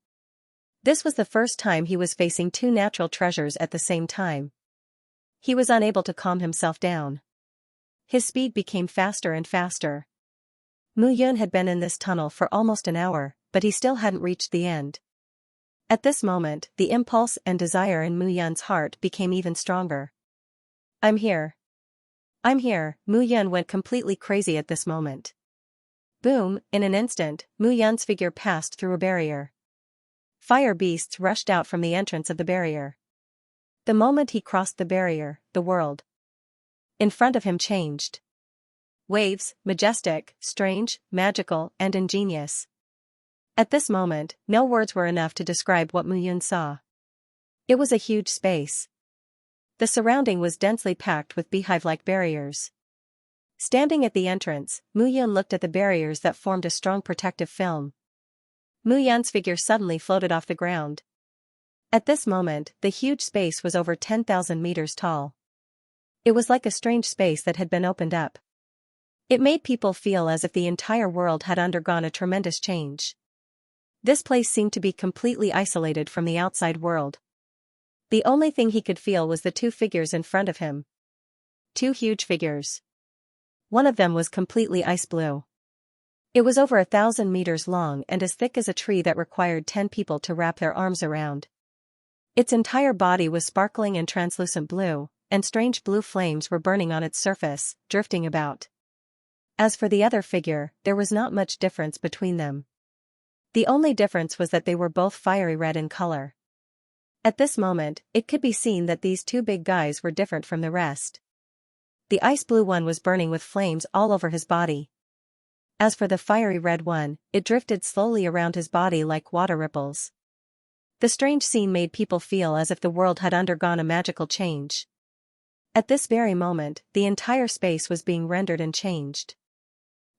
This was the first time he was facing 2 natural treasures at the same time. He was unable to calm himself down. His speed became faster and faster. Mu Yun had been in this tunnel for almost an hour, but he still hadn't reached the end. At this moment, the impulse and desire in Mu Yun's heart became even stronger. "I'm here. I'm here." Mu Yun went completely crazy at this moment. Boom, in an instant, Mu Yun's figure passed through a barrier. Fire beasts rushed out from the entrance of the barrier. The moment he crossed the barrier, the world in front of him changed. Waves, majestic, strange, magical, and ingenious. At this moment, no words were enough to describe what Mu Yun saw. It was a huge space. The surrounding was densely packed with beehive-like barriers. Standing at the entrance, Mu Yun looked at the barriers that formed a strong protective film. Mu Yun's figure suddenly floated off the ground. At this moment, the huge space was over 10,000 meters tall. It was like a strange space that had been opened up. It made people feel as if the entire world had undergone a tremendous change. This place seemed to be completely isolated from the outside world. The only thing he could feel was the 2 figures in front of him. 2 huge figures. One of them was completely ice blue. It was over 1,000 meters long and as thick as a tree that required 10 people to wrap their arms around. Its entire body was sparkling and translucent blue, and strange blue flames were burning on its surface, drifting about. As for the other figure, there was not much difference between them. The only difference was that they were both fiery red in color. At this moment, it could be seen that these two big guys were different from the rest. The ice blue one was burning with flames all over his body. As for the fiery red one, it drifted slowly around his body like water ripples. The strange scene made people feel as if the world had undergone a magical change. At this very moment, the entire space was being rendered and changed.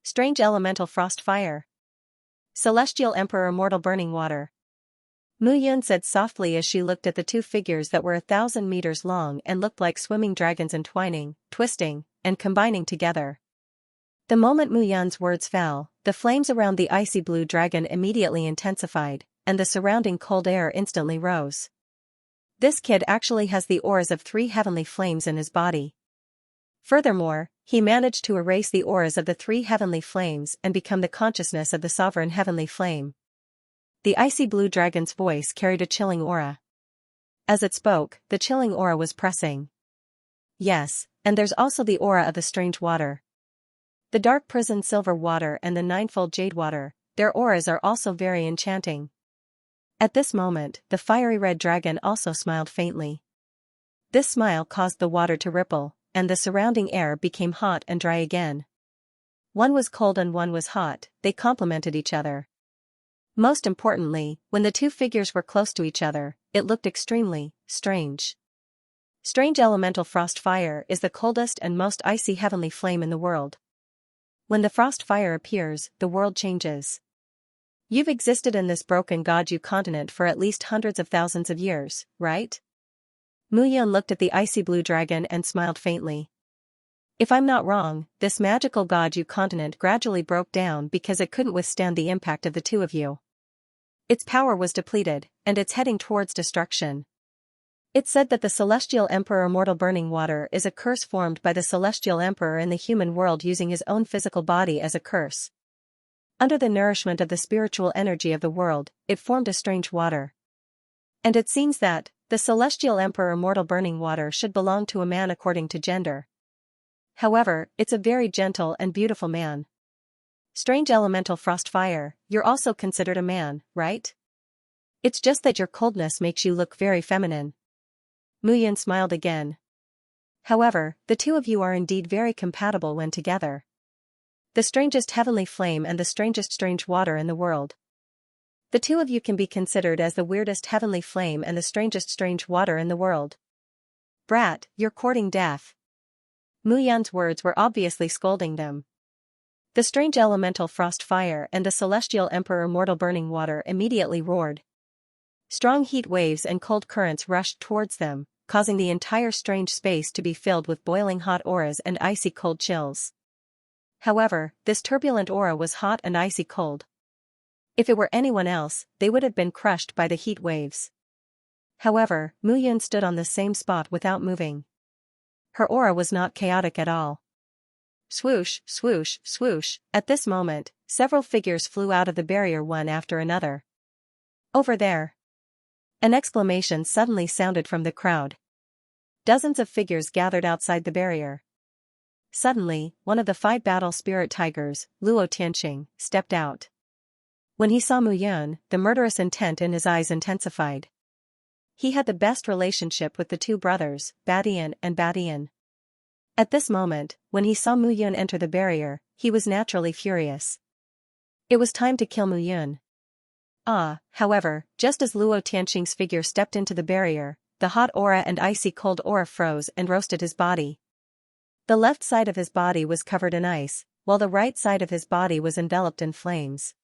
Strange elemental frost fire. Celestial Emperor mortal burning water. Mu Yun said softly as she looked at the two figures that were 1,000 meters long and looked like swimming dragons entwining, twisting, and combining together. The moment Mu Yun's words fell, the flames around the icy blue dragon immediately intensified, and the surrounding cold air instantly rose. This kid actually has the auras of 3 heavenly flames in his body. Furthermore, he managed to erase the auras of the 3 heavenly flames and become the consciousness of the sovereign heavenly flame. The icy blue dragon's voice carried a chilling aura. As it spoke, the chilling aura was pressing. Yes, and there's also the aura of the strange water. The dark prison silver water and the ninefold jade water, their auras are also very enchanting. At this moment, the fiery red dragon also smiled faintly. This smile caused the water to ripple, and the surrounding air became hot and dry again. One was cold and one was hot, they complemented each other. Most importantly, when the two figures were close to each other, it looked extremely strange. Strange elemental frost fire is the coldest and most icy heavenly flame in the world. When the frost fire appears, the world changes. You've existed in this broken Goju continent for at least hundreds of thousands of years, right? Mu Yun looked at the icy blue dragon and smiled faintly. If I'm not wrong, this magical Goju continent gradually broke down because it couldn't withstand the impact of the two of you. Its power was depleted, and it's heading towards destruction. It's said that the Celestial Emperor mortal burning water is a curse formed by the Celestial Emperor in the human world using his own physical body as a curse. Under the nourishment of the spiritual energy of the world, it formed a strange water. And it seems that the Celestial Emperor mortal burning water should belong to a man according to gender. However, it's a very gentle and beautiful man. Strange elemental frost fire, you're also considered a man, right? It's just that your coldness makes you look very feminine. Mu Yun smiled again. However, the two of you are indeed very compatible when together. The strangest heavenly flame and the strangest strange water in the world. The two of you can be considered as the weirdest heavenly flame and the strangest strange water in the world. Brat, you're courting death. Mu Yun's words were obviously scolding them. The strange elemental frost fire and the Celestial Emperor mortal burning water immediately roared. Strong heat waves and cold currents rushed towards them, causing the entire strange space to be filled with boiling hot auras and icy cold chills. However, this turbulent aura was hot and icy cold. If it were anyone else, they would have been crushed by the heat waves. However, Mu Yun stood on the same spot without moving. Her aura was not chaotic at all. Swoosh, swoosh, swoosh. At this moment, several figures flew out of the barrier one after another. Over there! An exclamation suddenly sounded from the crowd. Dozens of figures gathered outside the barrier. Suddenly, one of the 5 battle spirit tigers, Luo Tianqing, stepped out. When he saw Mu Yun, the murderous intent in his eyes intensified. He had the best relationship with the two brothers, Badian and Badian. At this moment, when he saw Mu Yun enter the barrier, he was naturally furious. It was time to kill Mu Yun. However, just as Luo Tianqing's figure stepped into the barrier, the hot aura and icy cold aura froze and roasted his body. The left side of his body was covered in ice, while the right side of his body was enveloped in flames.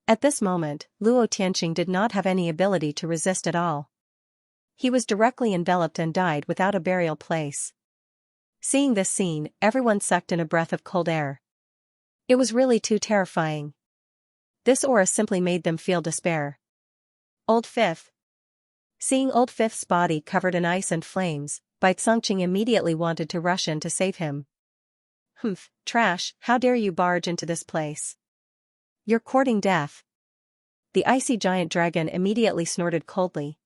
At this moment, Luo Tianqing did not have any ability to resist at all. He was directly enveloped and died without a burial place. Seeing this scene, everyone sucked in a breath of cold air. It was really too terrifying. This aura simply made them feel despair. Old Fifth. Seeing Old Fifth's body covered in ice and flames, Bai Congqing immediately wanted to rush in to save him. Humph, trash, how dare you barge into this place? You're courting death. The icy giant dragon immediately snorted coldly.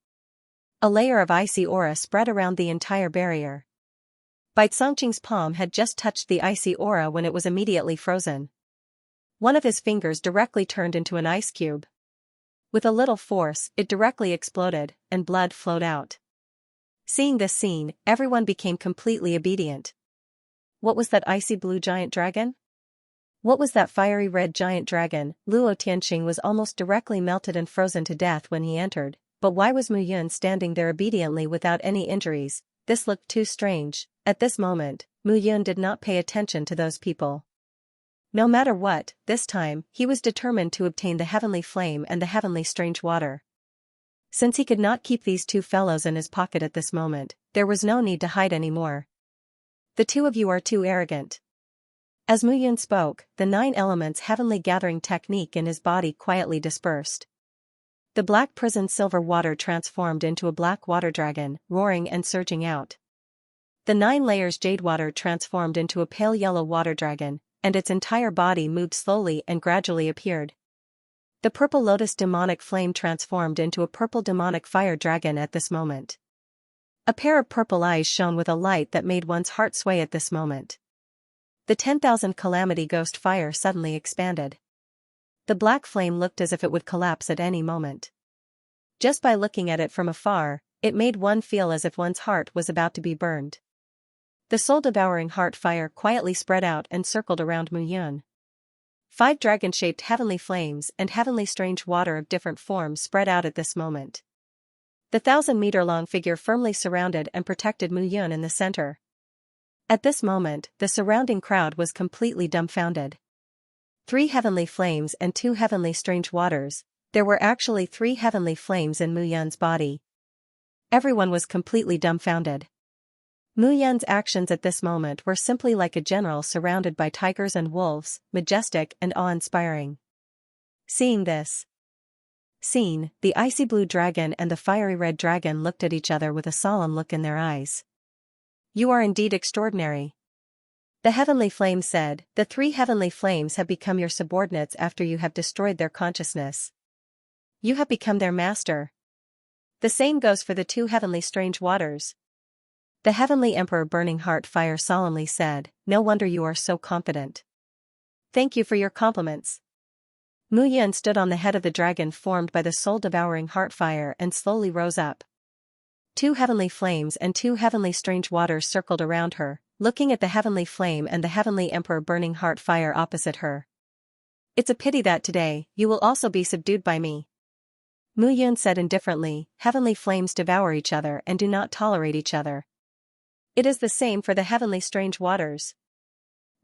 A layer of icy aura spread around the entire barrier. Bai Congqing's palm had just touched the icy aura when it was immediately frozen. One of his fingers directly turned into an ice cube. With a little force, it directly exploded, and blood flowed out. Seeing this scene, everyone became completely obedient. What was that icy blue giant dragon? What was that fiery red giant dragon? Luo Tianqing was almost directly melted and frozen to death when he entered, but why was Mu Yun standing there obediently without any injuries? This looked too strange. At this moment, Mu Yun did not pay attention to those people. No matter what, this time, he was determined to obtain the heavenly flame and the heavenly strange water. Since he could not keep these two fellows in his pocket at this moment, there was no need to hide anymore. The two of you are too arrogant. As Mu Yun spoke, the 9 elements heavenly gathering technique in his body quietly dispersed. The black prison silver water transformed into a black water dragon, roaring and surging out. The 9 layers jade water transformed into a pale yellow water dragon, and its entire body moved slowly and gradually appeared. The purple lotus demonic flame transformed into a purple demonic fire dragon at this moment. A pair of purple eyes shone with a light that made one's heart sway at this moment. The 10,000 calamity ghost fire suddenly expanded. The black flame looked as if it would collapse at any moment. Just by looking at it from afar, it made one feel as if one's heart was about to be burned. The soul-devouring heart fire quietly spread out and circled around Mu Yun. 5 dragon-shaped heavenly flames and heavenly strange water of different forms spread out at this moment. The 1,000-meter-long figure firmly surrounded and protected Mu Yun in the center. At this moment, the surrounding crowd was completely dumbfounded. 3 heavenly flames and 2 heavenly strange waters. There were actually 3 heavenly flames in Mu Yun's body. Everyone was completely dumbfounded. Mu Yun's actions at this moment were simply like a general surrounded by tigers and wolves, majestic and awe-inspiring. Seeing this scene, the icy blue dragon and the fiery red dragon looked at each other with a solemn look in their eyes. You are indeed extraordinary. The heavenly flame said, the 3 heavenly flames have become your subordinates after you have destroyed their consciousness. You have become their master. The same goes for the 2 heavenly strange waters. The heavenly emperor burning heart fire solemnly said, no wonder you are so confident. Thank you for your compliments. Mu Yun stood on the head of the dragon formed by the soul-devouring heart fire and slowly rose up. 2 heavenly flames and 2 heavenly strange waters circled around her, looking at the heavenly flame and the heavenly emperor burning heart fire opposite her. It's a pity that today, you will also be subdued by me. Mu Yun said indifferently, heavenly flames devour each other and do not tolerate each other. It is the same for the heavenly strange waters.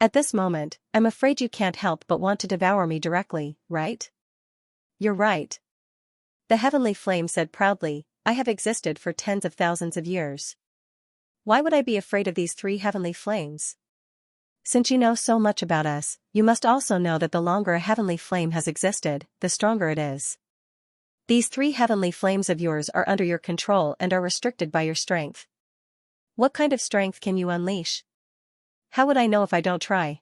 At this moment, I'm afraid you can't help but want to devour me directly, right? You're right. The heavenly flame said proudly, I have existed for tens of thousands of years. Why would I be afraid of these 3 heavenly flames? Since you know so much about us, you must also know that the longer a heavenly flame has existed, the stronger it is. These 3 heavenly flames of yours are under your control and are restricted by your strength. What kind of strength can you unleash? How would I know if I don't try?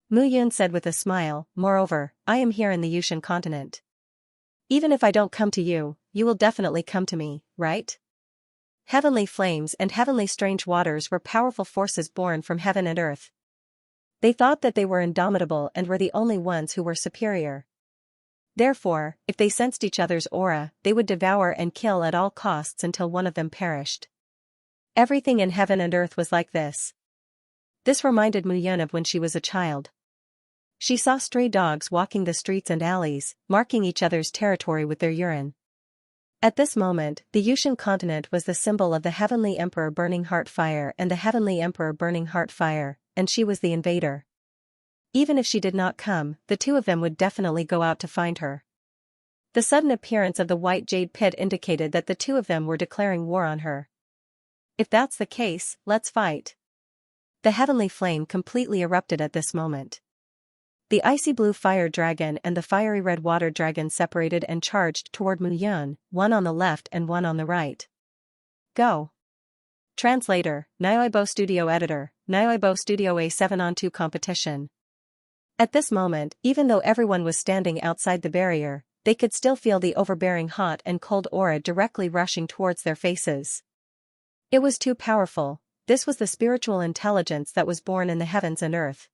Mu Yun said with a smile, moreover, I am here in the Yushan continent. Even if I don't come to you, you will definitely come to me, right? Heavenly flames and heavenly strange waters were powerful forces born from heaven and earth. They thought that they were indomitable and were the only ones who were superior. Therefore, if they sensed each other's aura, they would devour and kill at all costs until one of them perished. Everything in heaven and earth was like this. This reminded Mu Yun of when she was a child. She saw stray dogs walking the streets and alleys, marking each other's territory with their urine. At this moment, the Yushan continent was the symbol of the heavenly emperor burning heart fire and the heavenly emperor burning heart fire, and she was the invader. Even if she did not come, the 2 of them would definitely go out to find her. The sudden appearance of the white jade pit indicated that the 2 of them were declaring war on her. If that's the case, let's fight. The heavenly flame completely erupted at this moment. The icy blue fire dragon and the fiery red water dragon separated and charged toward Mu Yun, one on the left and one on the right. Go. Translator, Nyoibo Studio Editor, Nyoibo Studio A7 on 2 competition. At this moment, even though everyone was standing outside the barrier, they could still feel the overbearing hot and cold aura directly rushing towards their faces. It was too powerful. this was the spiritual intelligence that was born in the heavens and earth.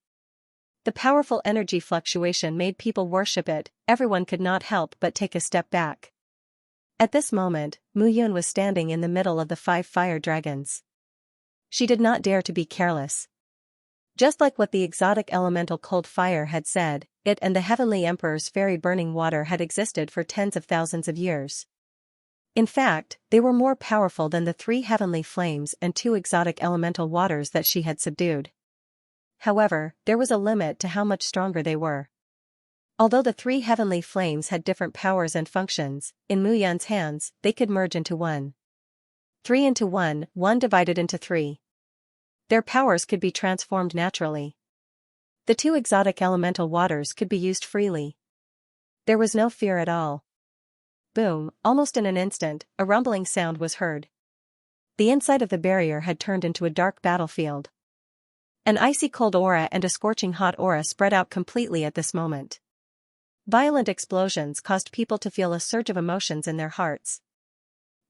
The powerful energy fluctuation made people worship it. Everyone could not help but take a step back. At this moment, Mu Yun was standing in the middle of the 5 fire dragons. She did not dare to be careless. Just like what the exotic elemental cold fire had said, it and the heavenly emperor's fairy burning water had existed for tens of thousands of years. In fact, they were more powerful than the 3 heavenly flames and 2 exotic elemental waters that she had subdued. However, there was a limit to how much stronger they were. Although the 3 heavenly flames had different powers and functions, in Mu Yun's hands, they could merge into one. 3 into 1, 1 divided into 3. Their powers could be transformed naturally. The 2 exotic elemental waters could be used freely. There was no fear at all. Boom, almost in an instant, a rumbling sound was heard. The inside of the barrier had turned into a dark battlefield. An icy cold aura and a scorching hot aura spread out completely at this moment. Violent explosions caused people to feel a surge of emotions in their hearts.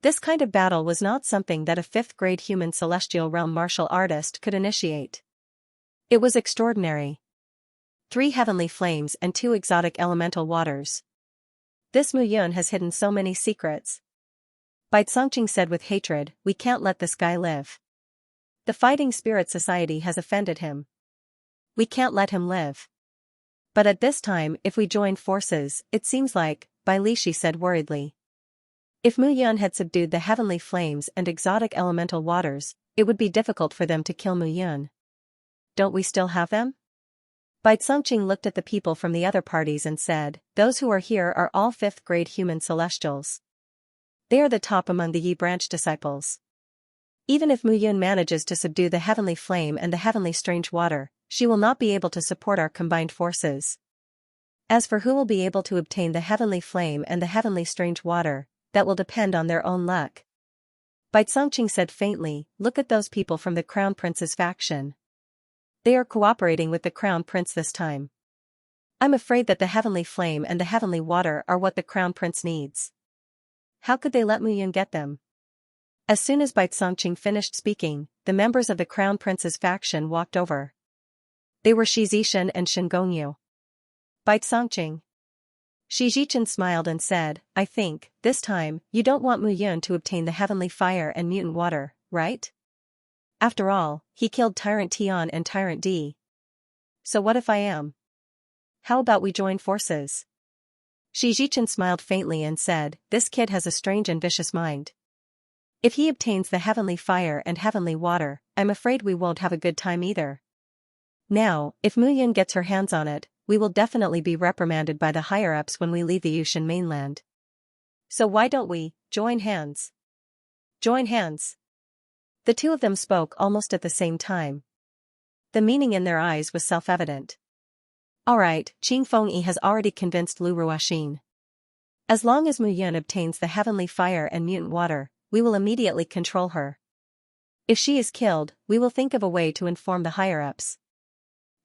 This kind of battle was not something that a 5th-grade human celestial realm martial artist could initiate. It was extraordinary. 3 heavenly flames and 2 exotic elemental waters. This Mu Yun has hidden so many secrets. Bai Congqing said with hatred, "We can't let this guy live. The Fighting Spirit Society has offended him. We can't let him live." But at this time, if we join forces, it seems like, Bai Lishi said worriedly. If Mu Yun had subdued the heavenly flames and exotic elemental waters, it would be difficult for them to kill Mu Yun. Don't we still have them? Bai Congqing looked at the people from the other parties and said, "Those who are here are all 5th-grade human celestials. They are the top among the Yi branch disciples. Even if Mu Yun manages to subdue the heavenly flame and the heavenly strange water, she will not be able to support our combined forces. As for who will be able to obtain the heavenly flame and the heavenly strange water, that will depend on their own luck." Bai Congqing said faintly, "Look at those people from the Crown Prince's faction. They are cooperating with the Crown Prince this time. I'm afraid that the heavenly flame and the heavenly water are what the Crown Prince needs. How could they let Mu Yun get them?" As soon as Bai Congqing finished speaking, the members of the Crown Prince's faction walked over. They were Shi Zishan and Shen Gongyu. Bai Congqing. Shi Zishan smiled and said, "I think, this time, you don't want Mu Yun to obtain the heavenly fire and mutant water, right? After all, he killed Tyrant Tian and Tyrant D. So what if I am? How about we join forces?" Shi Zishan smiled faintly and said, "This kid has a strange and vicious mind. If he obtains the heavenly fire and heavenly water, I'm afraid we won't have a good time either. Now, if Mu Yun gets her hands on it, we will definitely be reprimanded by the higher-ups when we leave the Yushan mainland. So why don't we join hands? Join hands." The 2 of them spoke almost at the same time. The meaning in their eyes was self-evident. Alright, Qing Fengyi has already convinced Lu Ruoxin. As long as Mu Yun obtains the heavenly fire and mutant water, we will immediately control her. If she is killed, we will think of a way to inform the higher-ups.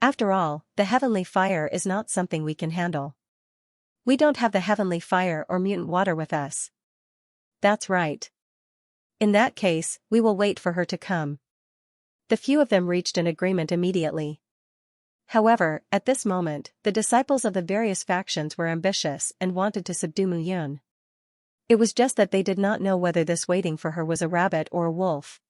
After all, the heavenly fire is not something we can handle. We don't have the heavenly fire or mutant water with us. That's right. In that case, we will wait for her to come. The few of them reached an agreement immediately. However, at this moment, the disciples of the various factions were ambitious and wanted to subdue Mu Yun. It was just that they did not know whether this waiting for her was a rabbit or a wolf.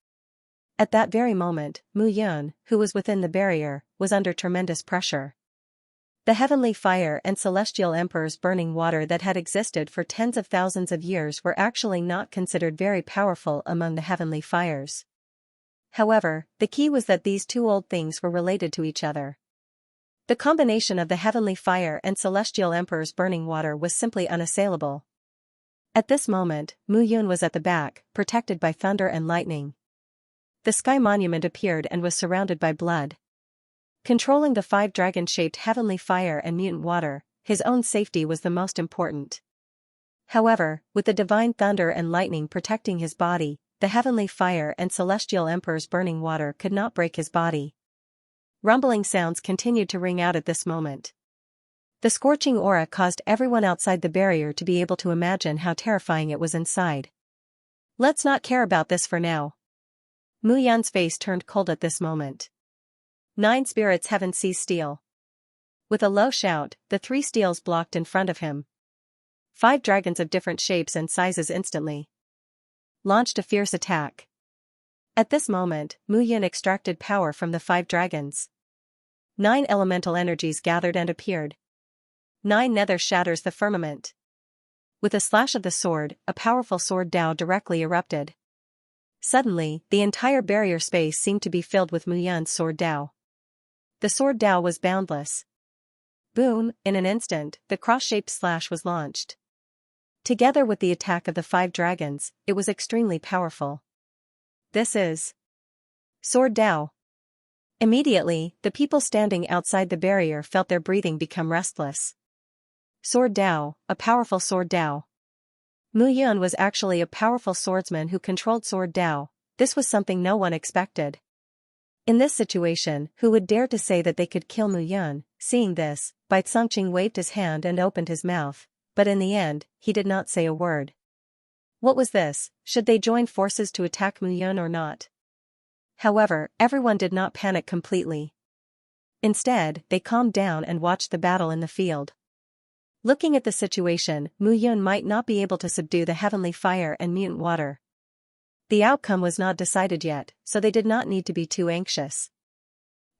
At that very moment, Mu Yun, who was within the barrier, was under tremendous pressure. The heavenly fire and celestial emperor's burning water that had existed for tens of thousands of years were actually not considered very powerful among the heavenly fires. However, the key was that these 2 old things were related to each other. The combination of the heavenly fire and celestial emperor's burning water was simply unassailable. At this moment, Mu Yun was at the back, protected by thunder and lightning. The sky monument appeared and was surrounded by blood. Controlling the 5 dragon-shaped heavenly fire and mutant water, his own safety was the most important. However, with the divine thunder and lightning protecting his body, the heavenly fire and celestial emperor's burning water could not break his body. Rumbling sounds continued to ring out at this moment. The scorching aura caused everyone outside the barrier to be able to imagine how terrifying it was inside. "Let's not care about this for now. Mu Yan's face turned cold at this moment. 9 spirits heaven seize steel. With a low shout, the 3 steels blocked in front of him. 5 dragons of different shapes and sizes instantly launched a fierce attack. At this moment, Mu Yan extracted power from the 5 dragons. 9 elemental energies gathered and appeared. 9 nether shatters the firmament. With a slash of the sword, a powerful sword Dao directly erupted. Suddenly, the entire barrier space seemed to be filled with Mu Yan's sword Dao. The sword Dao was boundless. Boom, in an instant, the cross-shaped slash was launched. Together with the attack of the 5 dragons, it was extremely powerful. This is Sword Dao. Immediately, the people standing outside the barrier felt their breathing become restless. Sword Dao, a powerful Sword Dao. Mu Yan was actually a powerful swordsman who controlled Sword Dao. This was something no one expected. In this situation, who would dare to say that they could kill Mu Yan? Seeing this, Bai Congqing waved his hand and opened his mouth, but in the end, he did not say a word. What was this? Should they join forces to attack Mu Yan or not? However, everyone did not panic completely. Instead, they calmed down and watched the battle in the field. Looking at the situation, Mu Yan might not be able to subdue the heavenly fire and mutant water. The outcome was not decided yet, so they did not need to be too anxious.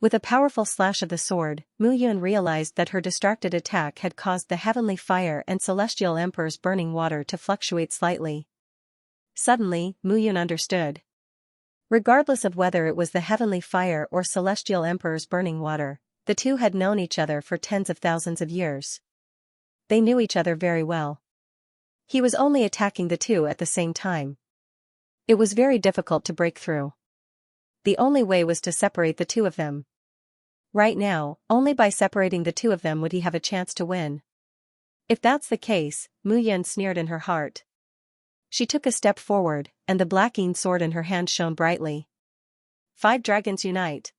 With a powerful slash of the sword, Mu Yan realized that her distracted attack had caused the heavenly fire and celestial emperor's burning water to fluctuate slightly. Suddenly, Mu Yan understood. Regardless of whether it was the heavenly fire or celestial emperor's burning water, the two had known each other for tens of thousands of years. They knew each other very well. He was only attacking the two at the same time. It was very difficult to break through. The only way was to separate the two of them. Right now, only by separating the two of them would he have a chance to win. If that's the case, Mu Yan sneered in her heart. She took a step forward, and the blackened sword in her hand shone brightly. 5 dragons unite.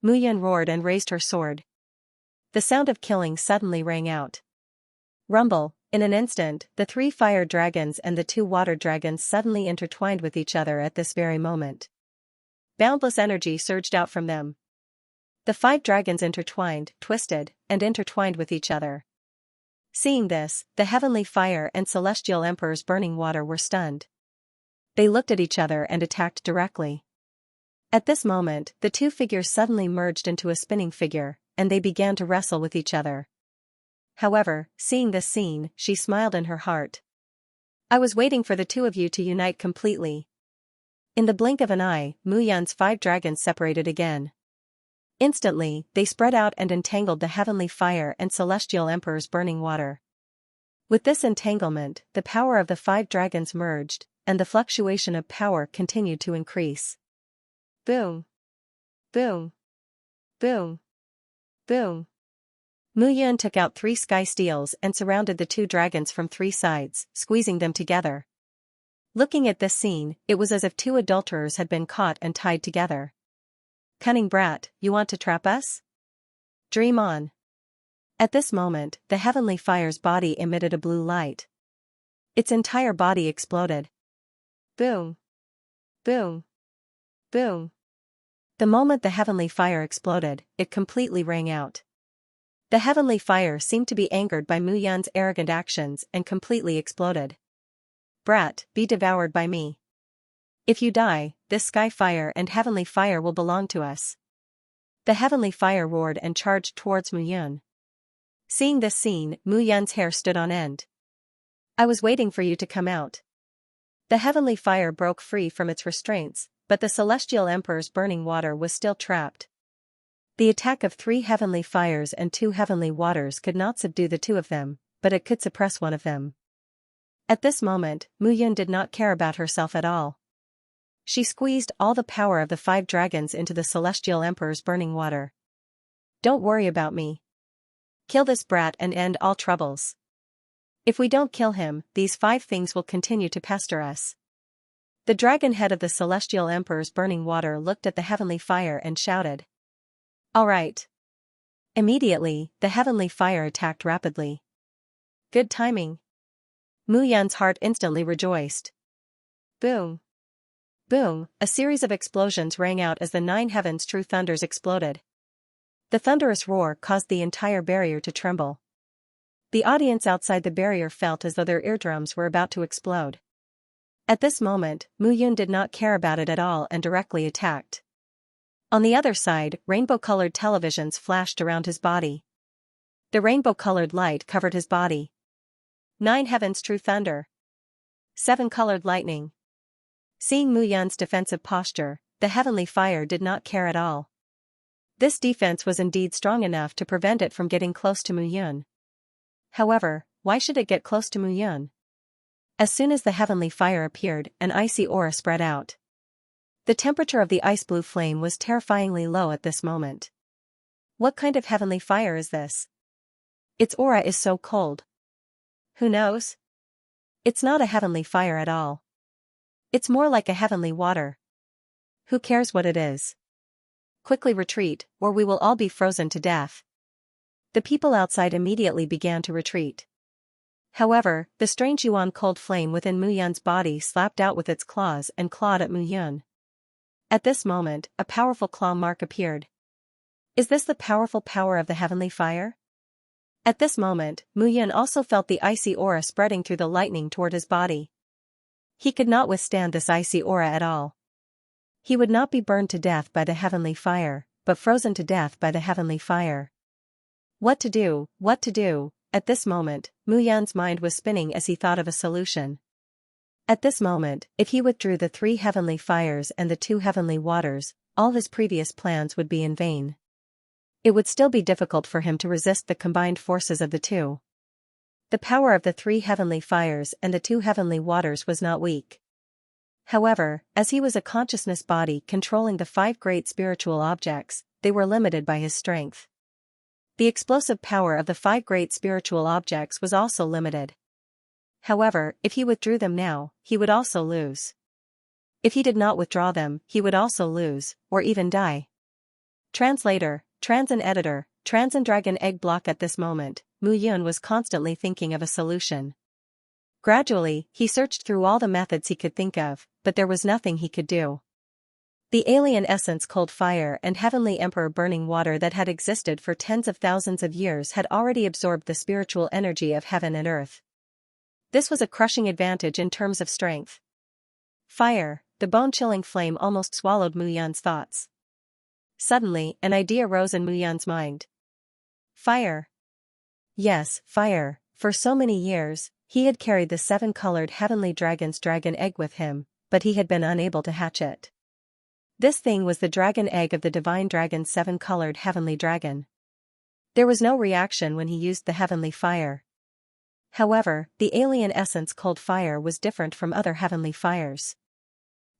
Mu Yan roared and raised her sword. The sound of killing suddenly rang out. Rumble, in an instant, the 3 fire dragons and the 2 water dragons suddenly intertwined with each other at this very moment. Boundless energy surged out from them. The 5 dragons intertwined, twisted, and intertwined with each other. Seeing this, the heavenly fire and celestial emperor's burning water were stunned. They looked at each other and attacked directly. At this moment, the 2 figures suddenly merged into a spinning figure, and they began to wrestle with each other. However, seeing this scene, she smiled in her heart. I was waiting for the 2 of you to unite completely. In the blink of an eye, Mu Yan's 5 dragons separated again. Instantly, they spread out and entangled the heavenly fire and celestial emperor's burning water. With this entanglement, the power of the 5 dragons merged, and the fluctuation of power continued to increase. Boom! Boom! Boom! Boom! Mu Yan took out 3 sky steels and surrounded the 2 dragons from 3 sides, squeezing them together. Looking at this scene, it was as if 2 adulterers had been caught and tied together. Cunning brat, you want to trap us? Dream on. At this moment, the heavenly fire's body emitted a blue light. Its entire body exploded. Boom! Boom! Boom! The moment the heavenly fire exploded, it completely rang out. The heavenly fire seemed to be angered by Mu Yan's arrogant actions and completely exploded. Brat, be devoured by me. If you die, this sky fire and heavenly fire will belong to us. The heavenly fire roared and charged towards Mu Yan. Seeing this scene, Mu Yan's hair stood on end. I was waiting for you to come out. The heavenly fire broke free from its restraints, but the celestial emperor's burning water was still trapped. The attack of 3 heavenly fires and 2 heavenly waters could not subdue the 2 of them, but it could suppress one of them. At this moment, Mu Yan did not care about herself at all. She squeezed all the power of the 5 dragons into the celestial emperor's burning water. Don't worry about me. Kill this brat and end all troubles. If we don't kill him, these 5 things will continue to pester us. The dragon head of the celestial emperor's burning water looked at the heavenly fire and shouted. All right. Immediately, the heavenly fire attacked rapidly. Good timing. Mu Yan's heart instantly rejoiced. Boom! Boom, a series of explosions rang out as the 9 heavens true thunders exploded. The thunderous roar caused the entire barrier to tremble. The audience outside the barrier felt as though their eardrums were about to explode. At this moment, Mu Yun did not care about it at all and directly attacked. On the other side, rainbow-colored televisions flashed around his body. The rainbow-colored light covered his body. 9 heavens true thunder. 7-colored lightning. Seeing Mu Yun's defensive posture, the heavenly fire did not care at all. This defense was indeed strong enough to prevent it from getting close to Mu Yun. However, why should it get close to Mu Yun? As soon as the heavenly fire appeared, an icy aura spread out. The temperature of the ice-blue flame was terrifyingly low at this moment. What kind of heavenly fire is this? Its aura is so cold. Who knows? It's not a heavenly fire at all. It's more like a heavenly water. Who cares what it is? Quickly retreat, or we will all be frozen to death. The people outside immediately began to retreat. However, the strange yuan cold flame within Mu Yun's body slapped out with its claws and clawed at Mu Yun. At this moment, a powerful claw mark appeared. Is this the powerful power of the heavenly fire? At this moment, Mu Yun also felt the icy aura spreading through the lightning toward his body. He could not withstand this icy aura at all. He would not be burned to death by the heavenly fire, but frozen to death by the heavenly fire. What to do, what to do? At this moment, Mu Yun's mind was spinning as he thought of a solution. At this moment, if he withdrew the 3 heavenly fires and the 2 heavenly waters, all his previous plans would be in vain. It would still be difficult for him to resist the combined forces of the 2. The power of the 3 heavenly fires and the 2 heavenly waters was not weak. However, as he was a consciousness body controlling the 5 great spiritual objects, they were limited by his strength. The explosive power of the 5 great spiritual objects was also limited. However, if he withdrew them now, he would also lose. If he did not withdraw them, he would also lose, or even die. Translator, Transin Editor, Transin Dragon Egg Block. At this moment, Mu Yun was constantly thinking of a solution. Gradually, he searched through all the methods he could think of, but there was nothing he could do. The alien essence cold fire and heavenly emperor burning water that had existed for tens of thousands of years had already absorbed the spiritual energy of heaven and earth. This was a crushing advantage in terms of strength. Fire, the bone-chilling flame almost swallowed Mu Yun's thoughts. Suddenly, an idea rose in Mu Yun's mind. Fire. Yes, fire. For so many years, he had carried the 7-colored heavenly dragon's dragon egg with him, but he had been unable to hatch it. This thing was the dragon egg of the divine dragon's 7-colored heavenly dragon. There was no reaction when he used the heavenly fire. However, the alien essence cold fire was different from other heavenly fires.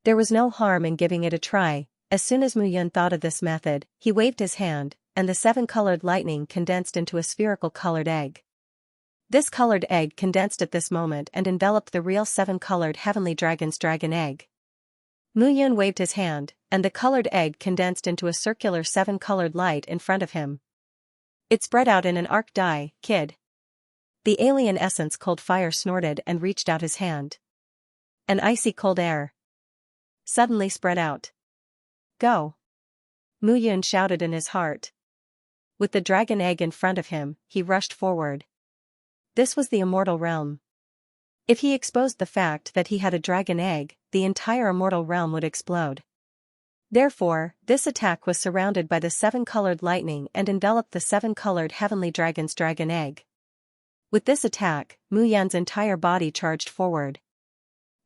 There was no harm in giving it a try. As soon as Mu Yun thought of this method, he waved his hand, and the 7-colored lightning condensed into a spherical colored egg. This colored egg condensed at this moment and enveloped the real 7-colored heavenly dragon's dragon egg. Mu Yun waved his hand, and the colored egg condensed into a circular 7-colored light in front of him. It spread out in an arc. Die, kid. The alien essence cold fire snorted and reached out his hand. An icy cold air suddenly spread out. Go! Mu Yun shouted in his heart. With the dragon egg in front of him, he rushed forward. This was the immortal realm. If he exposed the fact that he had a dragon egg, the entire immortal realm would explode. Therefore, this attack was surrounded by the 7-colored lightning and enveloped the 7-colored heavenly dragon's dragon egg. With this attack, Mu Yun's entire body charged forward.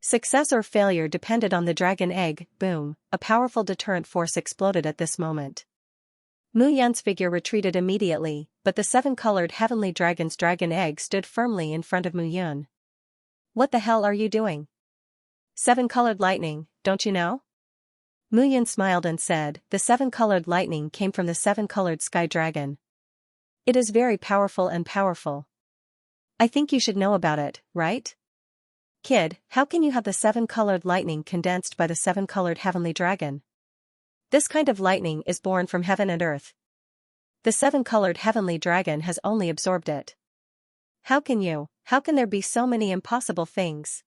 Success or failure depended on the dragon egg. Boom, a powerful deterrent force exploded at this moment. Mu Yun's figure retreated immediately, but the 7-colored heavenly dragon's dragon egg stood firmly in front of Mu Yun. What the hell are you doing? 7-colored lightning, don't you know? Mu Yun smiled and said, the 7-colored lightning came from the 7-colored sky dragon. It is very powerful and powerful. I think you should know about it, right? Kid, how can you have the 7-colored lightning condensed by the 7-colored heavenly dragon? This kind of lightning is born from heaven and earth. The 7-colored heavenly dragon has only absorbed it. How can there be so many impossible things?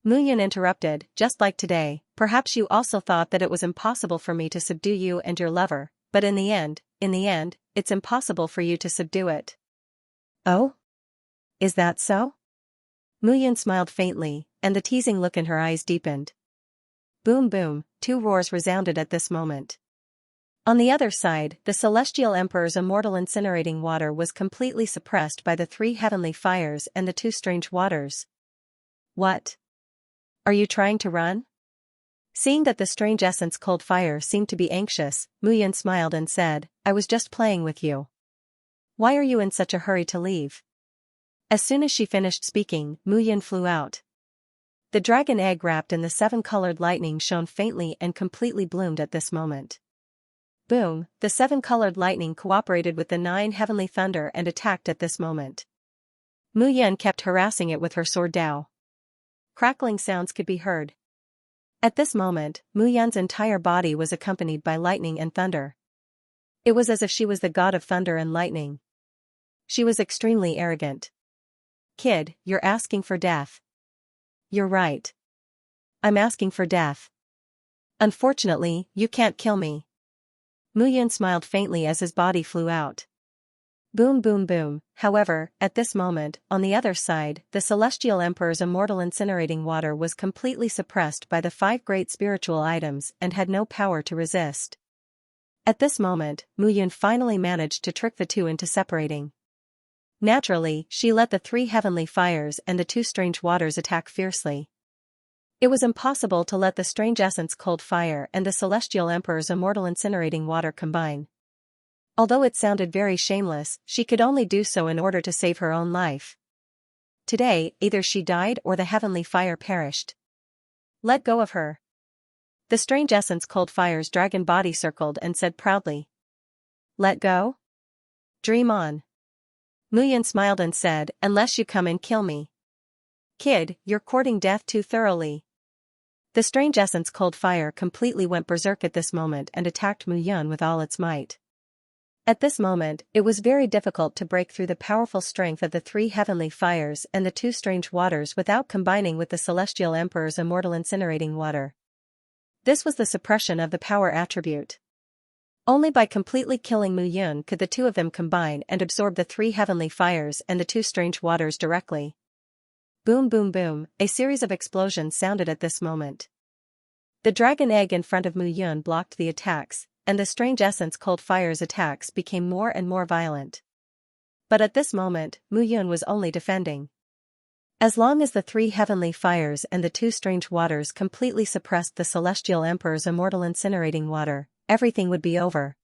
Mu Yun interrupted, just like today, Perhaps you also thought that it was impossible for me to subdue you and your lover, but in the end, it's impossible for you to subdue it. Oh? Is that so? Mu Yun smiled faintly, and the teasing look in her eyes deepened. Boom boom, two roars resounded at this moment. On the other side, the Celestial Emperor's immortal incinerating water was completely suppressed by the three heavenly fires and the two strange waters. What? Are you trying to run? Seeing that the strange essence cold fire seemed to be anxious, Mu Yun smiled and said, I was just playing with you. Why are you in such a hurry to leave? As soon as she finished speaking, Mu Yun flew out. The dragon egg wrapped in the seven-colored lightning shone faintly and completely bloomed at this moment. Boom, the seven-colored lightning cooperated with the 9 heavenly thunder and attacked at this moment. Mu Yun kept harassing it with her sword Dao. Crackling sounds could be heard. At this moment, Mu Yun's entire body was accompanied by lightning and thunder. It was as if she was the god of thunder and lightning. She was extremely arrogant. Kid, you're asking for death. You're right. I'm asking for death. Unfortunately, you can't kill me. Mu Yun smiled faintly as his body flew out. Boom boom boom. However, at this moment, on the other side, the Celestial Emperor's immortal incinerating water was completely suppressed by the 5 great spiritual items and had no power to resist. At this moment, Mu Yun finally managed to trick the two into separating. Naturally, she let the 3 heavenly fires and the 2 strange waters attack fiercely. It was impossible to let the strange essence cold fire and the Celestial Emperor's immortal incinerating water combine. Although it sounded very shameless, she could only do so in order to save her own life. Today, either she died or the heavenly fire perished. Let go of her. The strange essence cold fire's dragon body circled and said proudly. Let go? Dream on. Mu Yun smiled and said, unless you come and kill me. Kid, you're courting death too thoroughly. The strange essence cold fire completely went berserk at this moment and attacked Mu Yun with all its might. At this moment, it was very difficult to break through the powerful strength of the 3 heavenly fires and the 2 strange waters without combining with the Celestial Emperor's immortal incinerating water. This was the suppression of the power attribute. Only by completely killing Mu Yun could the 2 of them combine and absorb the 3 heavenly fires and the 2 strange waters directly. Boom boom boom, a series of explosions sounded at this moment. The dragon egg in front of Mu Yun blocked the attacks, and the strange essence cold fire's attacks became more and more violent. But at this moment, Mu Yun was only defending. As long as the 3 heavenly fires and the 2 strange waters completely suppressed the Celestial Emperor's immortal incinerating water, everything would be over.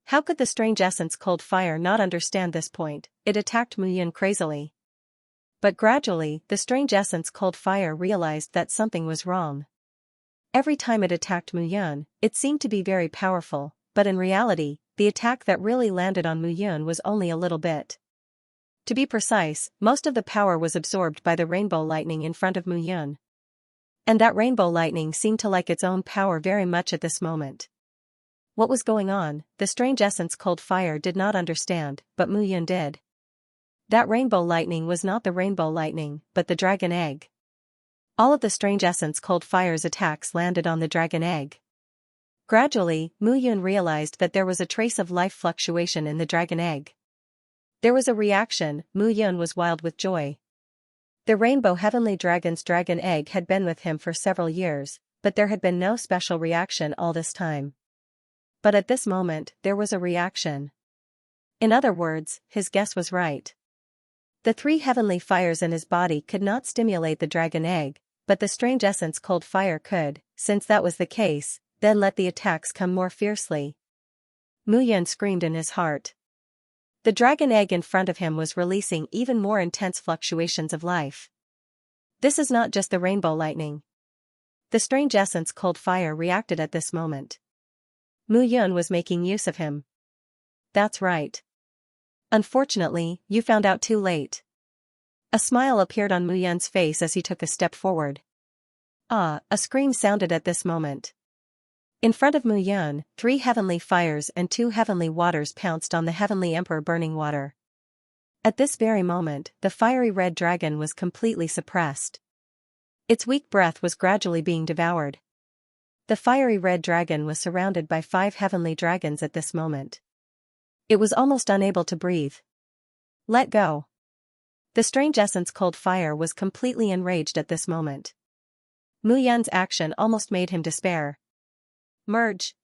How could the strange essence cold fire not understand this point? It attacked Mu Yun crazily. But gradually, the strange essence cold fire realized that something was wrong. Every time it attacked Mu Yun, it seemed to be very powerful, but in reality, the attack that really landed on Mu Yun was only a little bit. To be precise, most of the power was absorbed by the rainbow lightning in front of Mu Yun. And that rainbow lightning seemed to like its own power very much at this moment. What was going on, the strange essence cold fire did not understand, but Mu Yun did. That rainbow lightning was not the rainbow lightning, but the dragon egg. All of the strange essence cold fire's attacks landed on the dragon egg. Gradually, Mu Yun realized that there was a trace of life fluctuation in the dragon egg. There was a reaction. Mu Yun was wild with joy. The rainbow heavenly dragon's dragon egg had been with him for several years, but there had been no special reaction all this time. But at this moment, there was a reaction. In other words, his guess was right. The 3 heavenly fires in his body could not stimulate the dragon egg, but the strange essence cold fire could. Since that was the case, then let the attacks come more fiercely. Mu Yun screamed in his heart. The dragon egg in front of him was releasing even more intense fluctuations of life. This is not just the rainbow lightning. The strange essence cold fire reacted at this moment. Mu Yun was making use of him. That's right. Unfortunately, you found out too late. A smile appeared on Mu Yun's face as he took a step forward. Ah, a scream sounded at this moment. In front of Mu Yun, 3 heavenly fires and 2 heavenly waters pounced on the heavenly emperor burning water. At this very moment, the fiery red dragon was completely suppressed. Its weak breath was gradually being devoured. the fiery red dragon was surrounded by 5 heavenly dragons at this moment. It was almost unable to breathe. Let go. The strange essence cold fire was completely enraged at this moment. Mu Yan's action almost made him despair. Merge.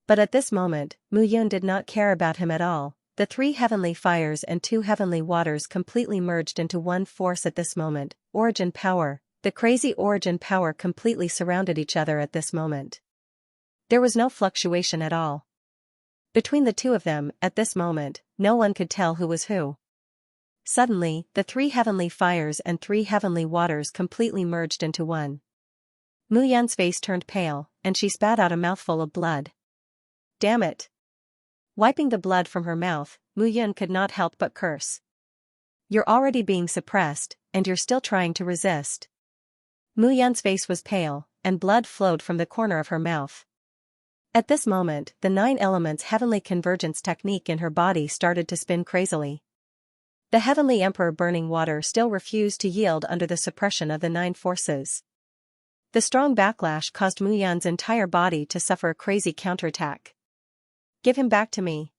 But at this moment, Mu Yan did not care about him at all. The 3 heavenly fires and 2 heavenly waters completely merged into one force at this moment. Origin power. The crazy origin power completely surrounded each other at this moment. There was no fluctuation at all. Between the two of them, at this moment, no one could tell who was who. Suddenly, the 3 heavenly fires and 3 heavenly waters completely merged into one. Mu Yan's face turned pale, and she spat out a mouthful of blood. Damn it! Wiping the blood from her mouth, Mu Yan could not help but curse. You're already being suppressed, and you're still trying to resist. Mu Yan's face was pale, and blood flowed from the corner of her mouth. At this moment, the 9 elements heavenly convergence technique in her body started to spin crazily. The heavenly emperor burning water still refused to yield under the suppression of the 9 forces. The strong backlash caused Mu Yan's entire body to suffer a crazy counterattack. Give him back to me.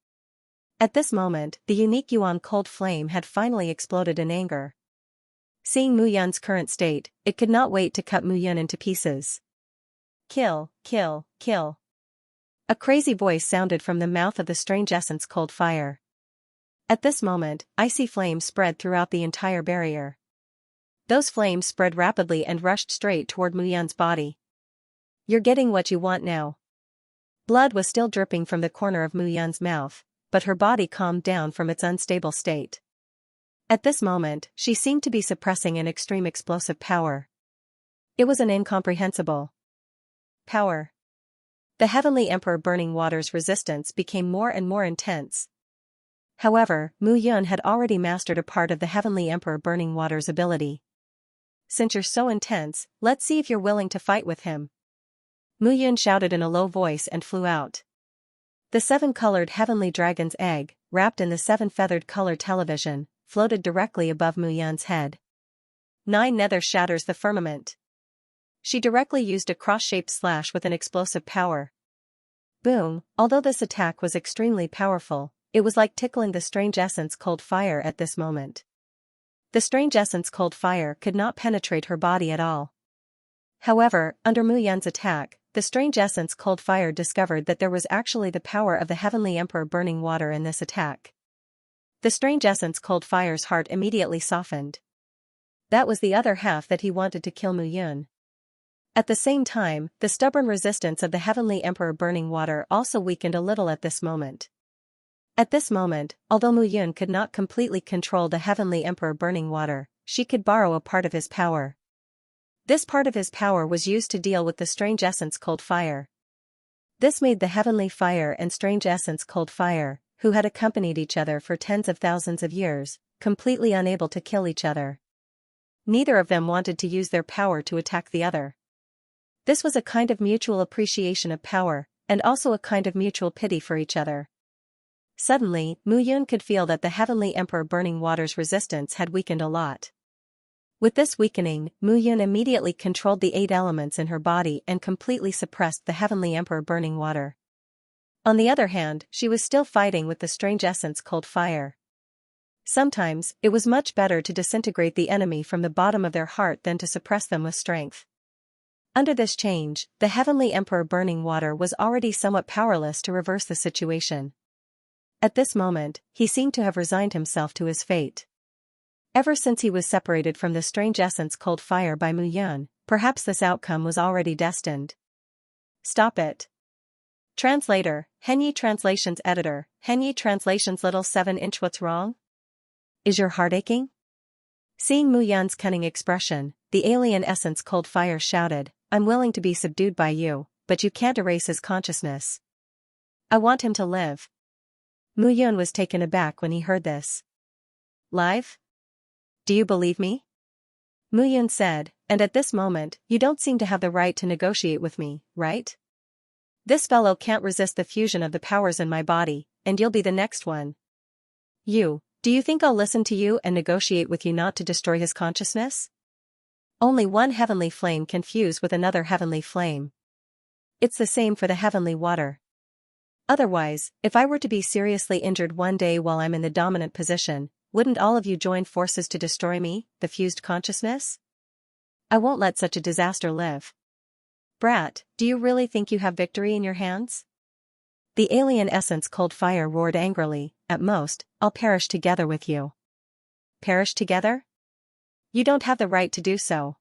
At this moment, the unique Yuan cold flame had finally exploded in anger. Seeing Mu Yan's current state, it could not wait to cut Mu Yan into pieces. Kill, kill, kill. A crazy voice sounded from the mouth of the strange essence cold fire. At this moment, icy flames spread throughout the entire barrier. Those flames spread rapidly and rushed straight toward Mu Yan's body. You're getting what you want now. Blood was still dripping from the corner of Mu Yan's mouth, but her body calmed down from its unstable state. At this moment, she seemed to be suppressing an extreme explosive power. It was an incomprehensible power. The heavenly emperor burning water's resistance became more and more intense. However, Mu Yan had already mastered a part of the heavenly emperor burning water's ability. Since you're so intense, let's see if you're willing to fight with him. Mu Yan shouted in a low voice and flew out. The 7-colored heavenly dragon's egg, wrapped in the 7-feathered color television, floated directly above Mu Yan's head. 9 nether shatters the firmament. She directly used a cross-shaped slash with an explosive power. Boom! Although this attack was extremely powerful, it was like tickling the strange essence cold fire at this moment. The strange essence cold fire could not penetrate her body at all. However, under Mu Yan's attack, the strange essence cold fire discovered that there was actually the power of the heavenly emperor burning water in this attack. The strange essence cold fire's heart immediately softened. That was the other half that he wanted to kill Mu Yan. At the same time, the stubborn resistance of the heavenly emperor burning water also weakened a little at this moment. At this moment, although Mu Yan could not completely control the heavenly emperor burning water, she could borrow a part of his power. This part of his power was used to deal with the strange essence cold fire. This made the heavenly fire and strange essence cold fire, who had accompanied each other for tens of thousands of years, completely unable to kill each other. Neither of them wanted to use their power to attack the other. This was a kind of mutual appreciation of power, and also a kind of mutual pity for each other. Suddenly, Mu Yan could feel that the heavenly emperor burning water's resistance had weakened a lot. With this weakening, Mu Yan immediately controlled the 8 elements in her body and completely suppressed the heavenly emperor burning water. On the other hand, she was still fighting with the strange essence cold fire. Sometimes, it was much better to disintegrate the enemy from the bottom of their heart than to suppress them with strength. Under this change, the heavenly emperor burning water was already somewhat powerless to reverse the situation. At this moment, he seemed to have resigned himself to his fate. Ever since he was separated from the strange essence cold fire by Mu Yan, perhaps this outcome was already destined. Stop it. Translator, Henyi Translations Editor, Henyi Translations Little 7-inch. What's wrong? Is your heart aching? Seeing Mu Yan's cunning expression, the alien essence cold fire shouted, I'm willing to be subdued by you, but you can't erase his consciousness. I want him to live. Mu Yan was taken aback when he heard this. Live? Do you believe me? Mu Yan said, and at this moment, you don't seem to have the right to negotiate with me, right? This fellow can't resist the fusion of the powers in my body, and you'll be the next one. Do you think I'll listen to you and negotiate with you not to destroy his consciousness? Only one heavenly flame can fuse with another heavenly flame. It's the same for the heavenly water. Otherwise, if I were to be seriously injured one day while I'm in the dominant position, wouldn't all of you join forces to destroy me, the fused consciousness? I won't let such a disaster live. Brat, do you really think you have victory in your hands? The alien essence cold fire roared angrily. At most, I'll perish together with you. Perish together? You don't have the right to do so.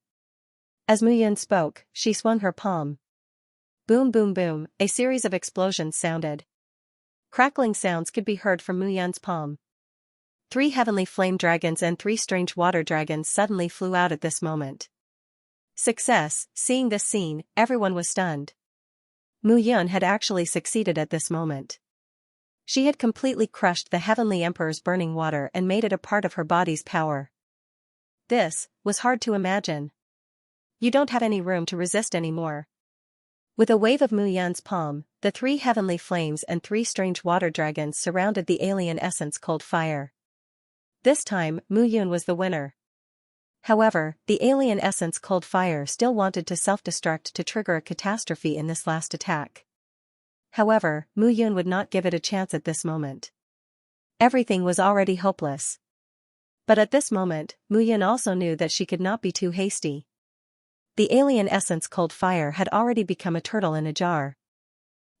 As Mu Yun spoke, she swung her palm. Boom boom boom, a series of explosions sounded. Crackling sounds could be heard from Mu Yun's palm. 3 heavenly flame dragons and 3 strange water dragons suddenly flew out at this moment. Success. Seeing this scene, everyone was stunned. Mu Yun had actually succeeded at this moment. She had completely crushed the Heavenly Emperor's burning water and made it a part of her body's power. This was hard to imagine. You don't have any room to resist anymore. With a wave of Mu Yun's palm, the 3 heavenly flames and 3 strange water dragons surrounded the alien essence cold fire. This time, Mu Yun was the winner. However, the alien essence cold fire still wanted to self-destruct to trigger a catastrophe in this last attack. However, Mu Yun would not give it a chance at this moment. Everything was already hopeless. But at this moment, Mu Yun also knew that she could not be too hasty. The alien essence cold fire had already become a turtle in a jar.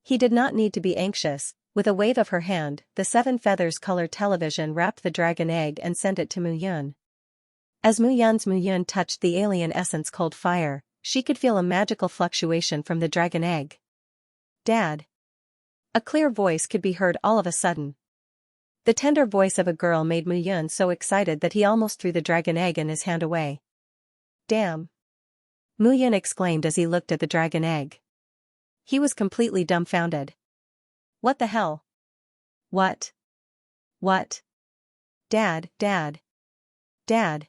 He did not need to be anxious. With a wave of her hand, the 7 feathers color television wrapped the dragon egg and sent it to Mu Yun. As Mu Yun touched the alien essence cold fire, she could feel a magical fluctuation from the dragon egg. Dad. A clear voice could be heard all of a sudden. The tender voice of a girl made Mu Yun so excited that he almost threw the dragon egg in his hand away. Damn! Mu Yun exclaimed as he looked at the dragon egg. He was completely dumbfounded. What the hell? What? What? Dad, Dad. Dad.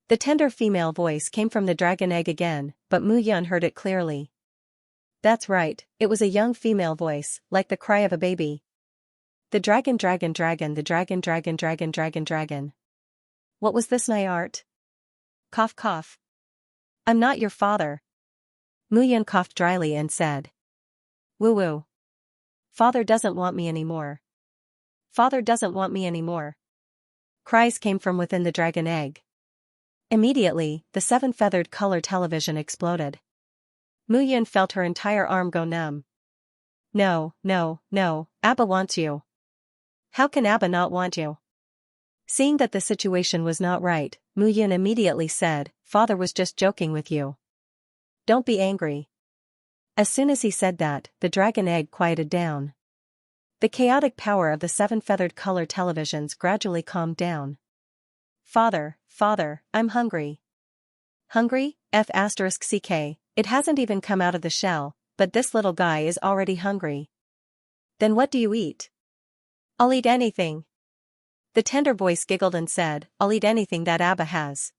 The tender female voice came from the dragon egg again, but Mu Yun heard it clearly. That's right, it was a young female voice, like the cry of a baby. The dragon dragon dragon the dragon dragon dragon dragon dragon. What was this Nyart? Cough cough. I'm not your father. Mu Yun coughed dryly and said. Woo woo. Father doesn't want me anymore. Father doesn't want me anymore. Cries came from within the dragon egg. Immediately, the 7-feathered color television exploded. Mu Yun felt her entire arm go numb. No, no, no, Abba wants you. How can Abba not want you? Seeing that the situation was not right, Mu Yun immediately said, Father was just joking with you. Don't be angry. As soon as he said that, the dragon egg quieted down. The chaotic power of the 7-feathered color televisions gradually calmed down. Father, I'm hungry. Hungry? F***ck, it hasn't even come out of the shell, but this little guy is already hungry. Then what do you eat? I'll eat anything. The tender voice giggled and said, I'll eat anything that Abba has.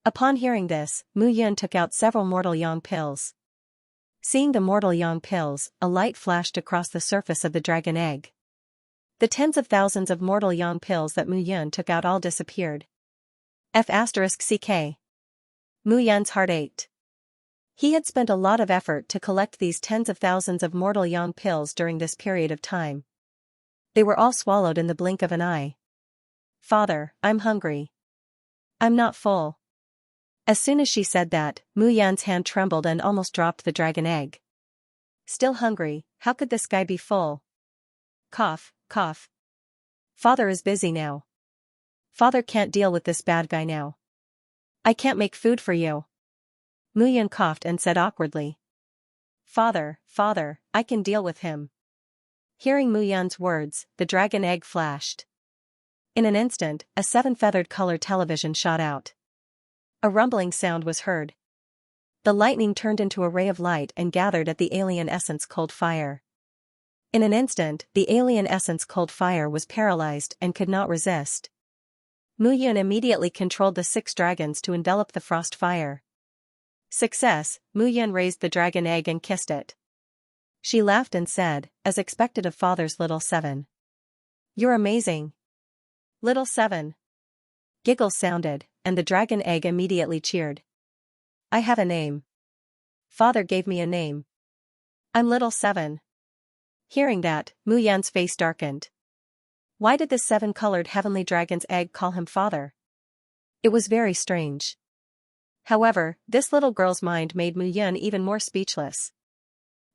Upon hearing this, Mu Yun took out several mortal yang pills. Seeing the mortal yang pills, a light flashed across the surface of the dragon egg. The tens of thousands of mortal yang pills that Mu Yun took out all disappeared. F***ck. Mu Yun's heart ached. He had spent a lot of effort to collect these tens of thousands of mortal yang pills during this period of time. They were all swallowed in the blink of an eye. Father, I'm hungry. I'm not full. As soon as she said that, Mu Yun's hand trembled and almost dropped the dragon egg. Still hungry, how could this guy be full? Cough, cough. Father is busy now. Father can't deal with this bad guy now. I can't make food for you. Mu Yun coughed and said awkwardly. Father, I can deal with him. Hearing Mu Yun's words, the dragon egg flashed. In an instant, a 7-feathered color television shot out. A rumbling sound was heard. The lightning turned into a ray of light and gathered at the alien essence cold fire. In an instant, the alien essence cold fire was paralyzed and could not resist. Mu Yun immediately controlled the 6 dragons to envelop the frost fire. Success, Mu Yun raised the dragon egg and kissed it. She laughed and said, as expected of father's little 7. You're amazing. Little 7. Giggles sounded, and the dragon egg immediately cheered. I have a name. Father gave me a name. I'm little 7. Hearing that, Mu Yan's face darkened. Why did this 7-colored heavenly dragon's egg call him father? It was very strange. However, this little girl's mind made Mu Yan even more speechless.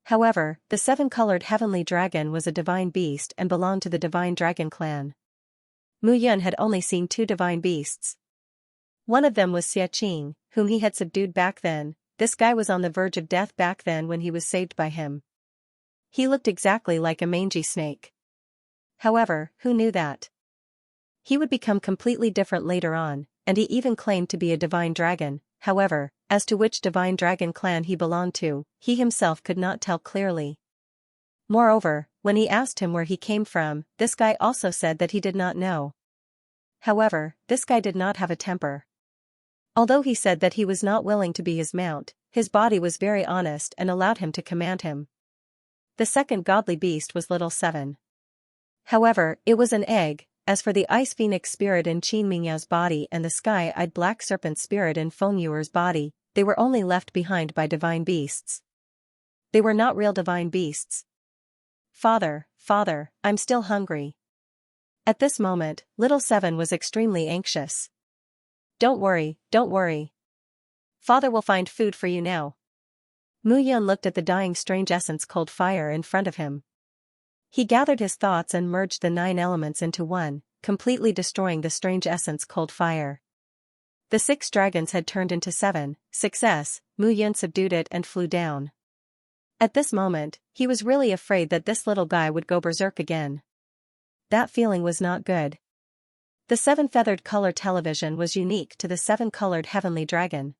However, the 7-colored heavenly dragon was a divine beast and belonged to the divine dragon clan. Mu Yan had only seen 2 divine beasts. One of them was Xianxia, whom he had subdued back then. This guy was on the verge of death back then when he was saved by him. He looked exactly like a mangy snake. However, who knew that? He would become completely different later on, and he even claimed to be a divine dragon. However, as to which divine dragon clan he belonged to, he himself could not tell clearly. Moreover, when he asked him where he came from, this guy also said that he did not know. However, this guy did not have a temper. Although he said that he was not willing to be his mount, his body was very honest and allowed him to command him. The second godly beast was little 7. However, it was an egg. As for the ice phoenix spirit in Qin Mingyao's body and the sky-eyed black serpent spirit in Feng Yuer's body, they were only left behind by divine beasts. They were not real divine beasts. Father, I'm still hungry. At this moment, little 7 was extremely anxious. Don't worry. Father will find food for you now. Mu Yan looked at the dying strange essence cold fire in front of him. He gathered his thoughts and merged the 9 elements into one, completely destroying the strange essence cold fire. The 6 dragons had turned into 7. Success, Mu Yan subdued it and flew down. At this moment, he was really afraid that this little guy would go berserk again. That feeling was not good. The 7-feathered color television was unique to the 7-colored heavenly dragon.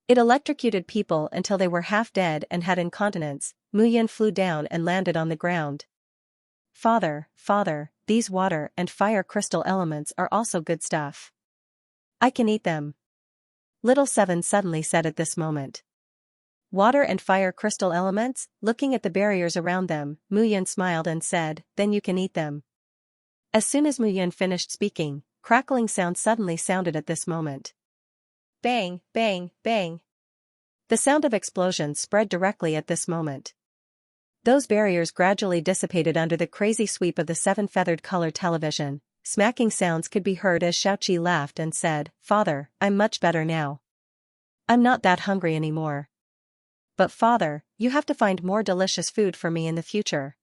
It electrocuted people until they were half dead and had incontinence. Mu Yan flew down and landed on the ground. Father, these water and fire crystal elements are also good stuff. I can eat them. Little 7 suddenly said at this moment. Water and fire crystal elements? Looking at the barriers around them, Mu Yan smiled and said, then you can eat them. As soon as Mu Yan finished speaking, crackling sound suddenly sounded at this moment. Bang, bang, bang. The sound of explosions spread directly at this moment. Those barriers gradually dissipated under the crazy sweep of the 7-feathered color television. Smacking sounds could be heard as Xiaoqi laughed and said, Father, I'm much better now. I'm not that hungry anymore. But father, you have to find more delicious food for me in the future.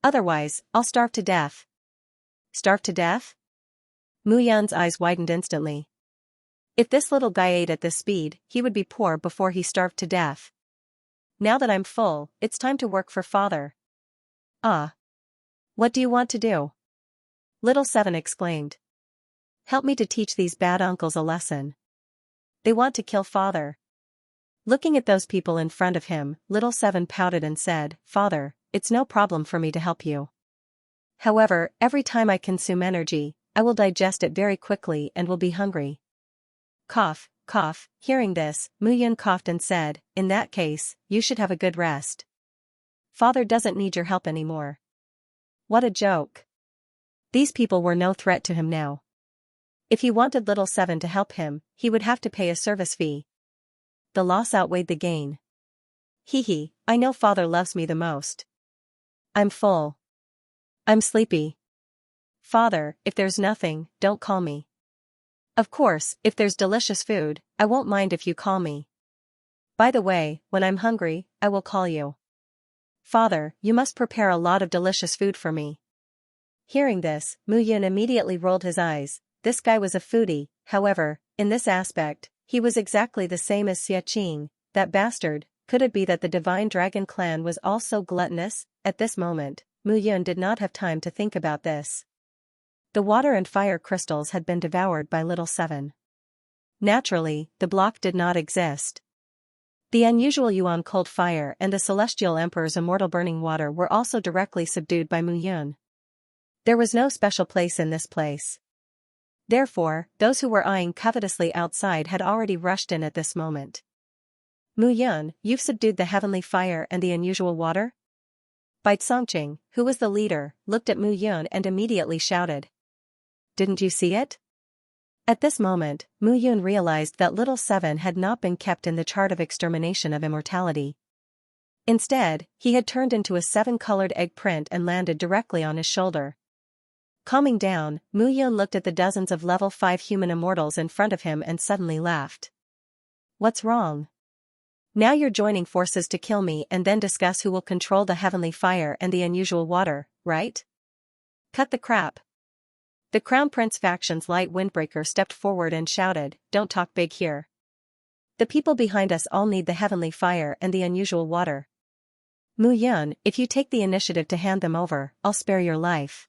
Otherwise, I'll starve to death. Starve to death? Mu Yan's eyes widened instantly. If this little guy ate at this speed, he would be poor before he starved to death. Now that I'm full, it's time to work for father. Ah. What do you want to do? Little 7 exclaimed. Help me to teach these bad uncles a lesson. They want to kill father. Looking at those people in front of him, little 7 pouted and said, Father, it's no problem for me to help you. However, every time I consume energy, I will digest it very quickly and will be hungry. Cough. Hearing this, Mu Yan coughed and said, in that case, you should have a good rest. Father doesn't need your help anymore. What a joke. These people were no threat to him now. If he wanted little 7 to help him, he would have to pay a service fee. The loss outweighed the gain. Hee, I know father loves me the most. I'm full. I'm sleepy. Father, if there's nothing, don't call me. Of course, if there's delicious food, I won't mind if you call me. By the way, when I'm hungry, I will call you. Father, you must prepare a lot of delicious food for me. Hearing this, Mu Yan immediately rolled his eyes. This guy was a foodie. However, in this aspect, he was exactly the same as Xianxia, that bastard. Could it be that the divine dragon clan was also gluttonous? At this moment, Mu Yan did not have time to think about this. The water and fire crystals had been devoured by little 7. Naturally, the block did not exist. The unusual Yuan cold fire and the celestial emperor's immortal burning water were also directly subdued by Mu Yan. There was no special place in this place. Therefore, those who were eyeing covetously outside had already rushed in at this moment. Mu Yan, you've subdued the heavenly fire and the unusual water? Bai Songqing, who was the leader, looked at Mu Yan and immediately shouted. Didn't you see it? At this moment, Mu Yan realized that little 7 had not been kept in the chart of extermination of immortality. Instead, he had turned into a 7-colored eggprint and landed directly on his shoulder. Calming down, Mu Yun looked at the dozens of level 5 human immortals in front of him and suddenly laughed. What's wrong? Now you're joining forces to kill me and then discuss who will control the heavenly fire and the unusual water, right? Cut the crap. The Crown Prince faction's light windbreaker stepped forward and shouted, "Don't talk big here. The people behind us all need the heavenly fire and the unusual water. Mu Yun, if you take the initiative to hand them over, I'll spare your life."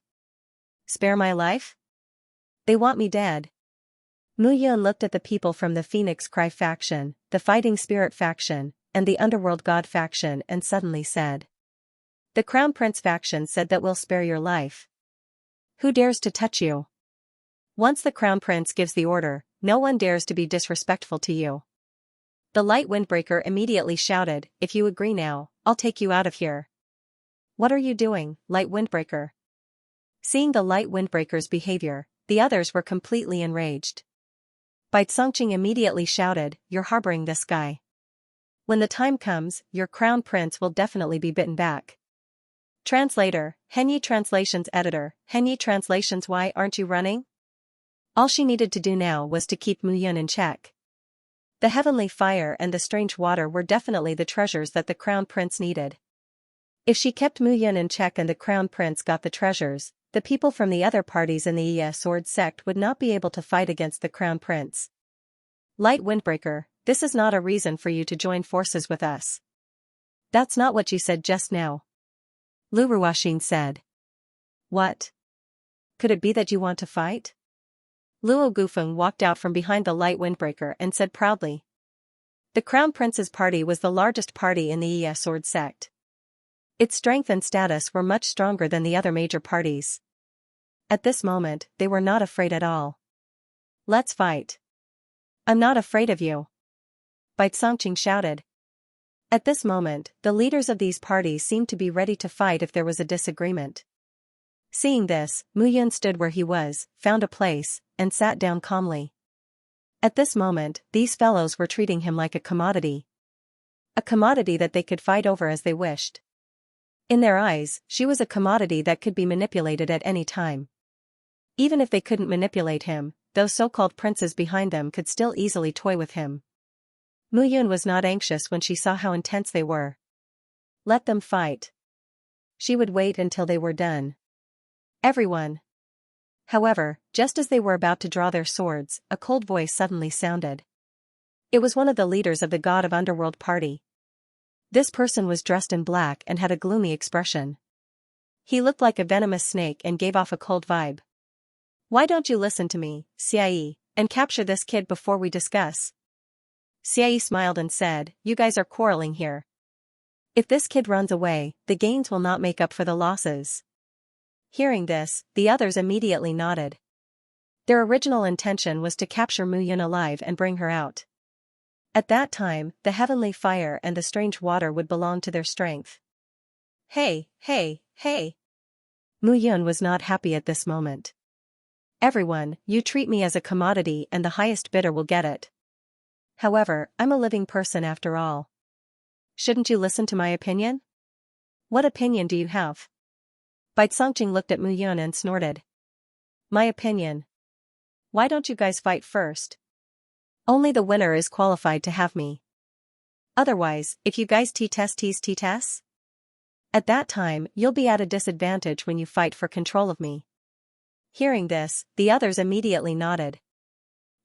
Spare my life? They want me dead. Mu Yun looked at the people from the Phoenix Cry faction, the Fighting Spirit faction, and the Underworld God faction and suddenly said. The Crown Prince faction said that we'll spare your life. Who dares to touch you? Once the Crown Prince gives the order, no one dares to be disrespectful to you. The light windbreaker immediately shouted, "If you agree now, I'll take you out of here." What are you doing, light windbreaker? Seeing the light windbreaker's behavior, the others were completely enraged. Bai Congqing immediately shouted, "You're harboring this guy. When the time comes, your crown prince will definitely be bitten back." Translator, Henyi Translations Editor, Henyi Translations. Why aren't you running? All she needed to do now was to keep Mu Yun in check. The heavenly fire and the strange water were definitely the treasures that the crown prince needed. If she kept Mu Yun in check and the crown prince got the treasures, the people from the other parties in the Sword sect would not be able to fight against the crown prince. Light windbreaker, this is not a reason for you to join forces with us. That's not what you said just now. Lu Ruoxin said. What? Could it be that you want to fight? Luo Gufeng walked out from behind the light windbreaker and said proudly. The crown prince's party was the largest party in the Sword sect. Its strength and status were much stronger than the other major parties. At this moment, they were not afraid at all. Let's fight. I'm not afraid of you. Bai Congqing shouted. At this moment, the leaders of these parties seemed to be ready to fight if there was a disagreement. Seeing this, Mu Yun stood where he was, found a place, and sat down calmly. At this moment, these fellows were treating him like a commodity. A commodity that they could fight over as they wished. In their eyes, she was a commodity that could be manipulated at any time. Even if they couldn't manipulate him, those so-called princes behind them could still easily toy with him. Mu Yun was not anxious when she saw how intense they were. Let them fight. She would wait until they were done. Everyone. However, just as they were about to draw their swords, a cold voice suddenly sounded. It was one of the leaders of the God of Underworld party. This person was dressed in black and had a gloomy expression. He looked like a venomous snake and gave off a cold vibe. Why don't you listen to me, Xie, and capture this kid before we discuss? Xie smiled and said, you guys are quarreling here. If this kid runs away, the gains will not make up for the losses. Hearing this, the others immediately nodded. Their original intention was to capture Mu Yun alive and bring her out. At that time, the heavenly fire and the strange water would belong to their strength. Hey, hey, hey. Mu Yun was not happy at this moment. Everyone, you treat me as a commodity and the highest bidder will get it. However, I'm a living person after all. Shouldn't you listen to my opinion? What opinion do you have? Bai Congqing looked at Mu Yun and snorted. My opinion. Why don't you guys fight first? Only the winner is qualified to have me. Otherwise, if you guys tease, at that time, you'll be at a disadvantage when you fight for control of me. Hearing this, the others immediately nodded.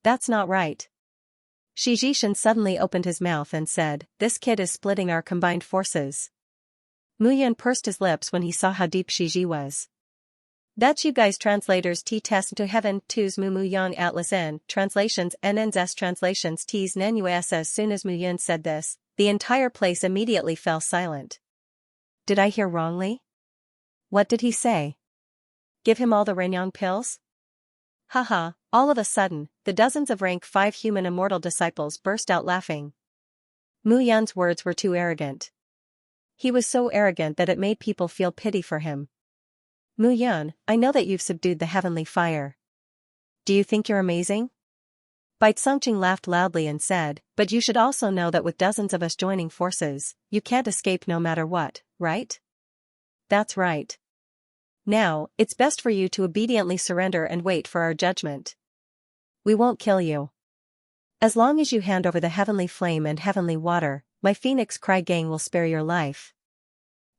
That's not right. Shi Jishan suddenly opened his mouth and said, this kid is splitting our combined forces. Mu Yun pursed his lips when he saw how deep Shi Ji was. That's you guys translators test to heaven tus mu yang atlas n translations nn's translations t's nenuas. As soon as Mu Yun said this, the entire place immediately fell silent. Did I hear wrongly? What did he say? Give him all the Renyang pills? Haha, all of a sudden, the dozens of rank 5 human immortal disciples burst out laughing. Mu Yun's words were too arrogant. He was so arrogant that it made people feel pity for him. Mu Yun, I know that you've subdued the heavenly fire. Do you think you're amazing? Bai Congqing laughed loudly and said, but you should also know that with dozens of us joining forces, you can't escape no matter what, right? That's right. Now, it's best for you to obediently surrender and wait for our judgment. We won't kill you. As long as you hand over the heavenly flame and heavenly water, my Phoenix Cry gang will spare your life.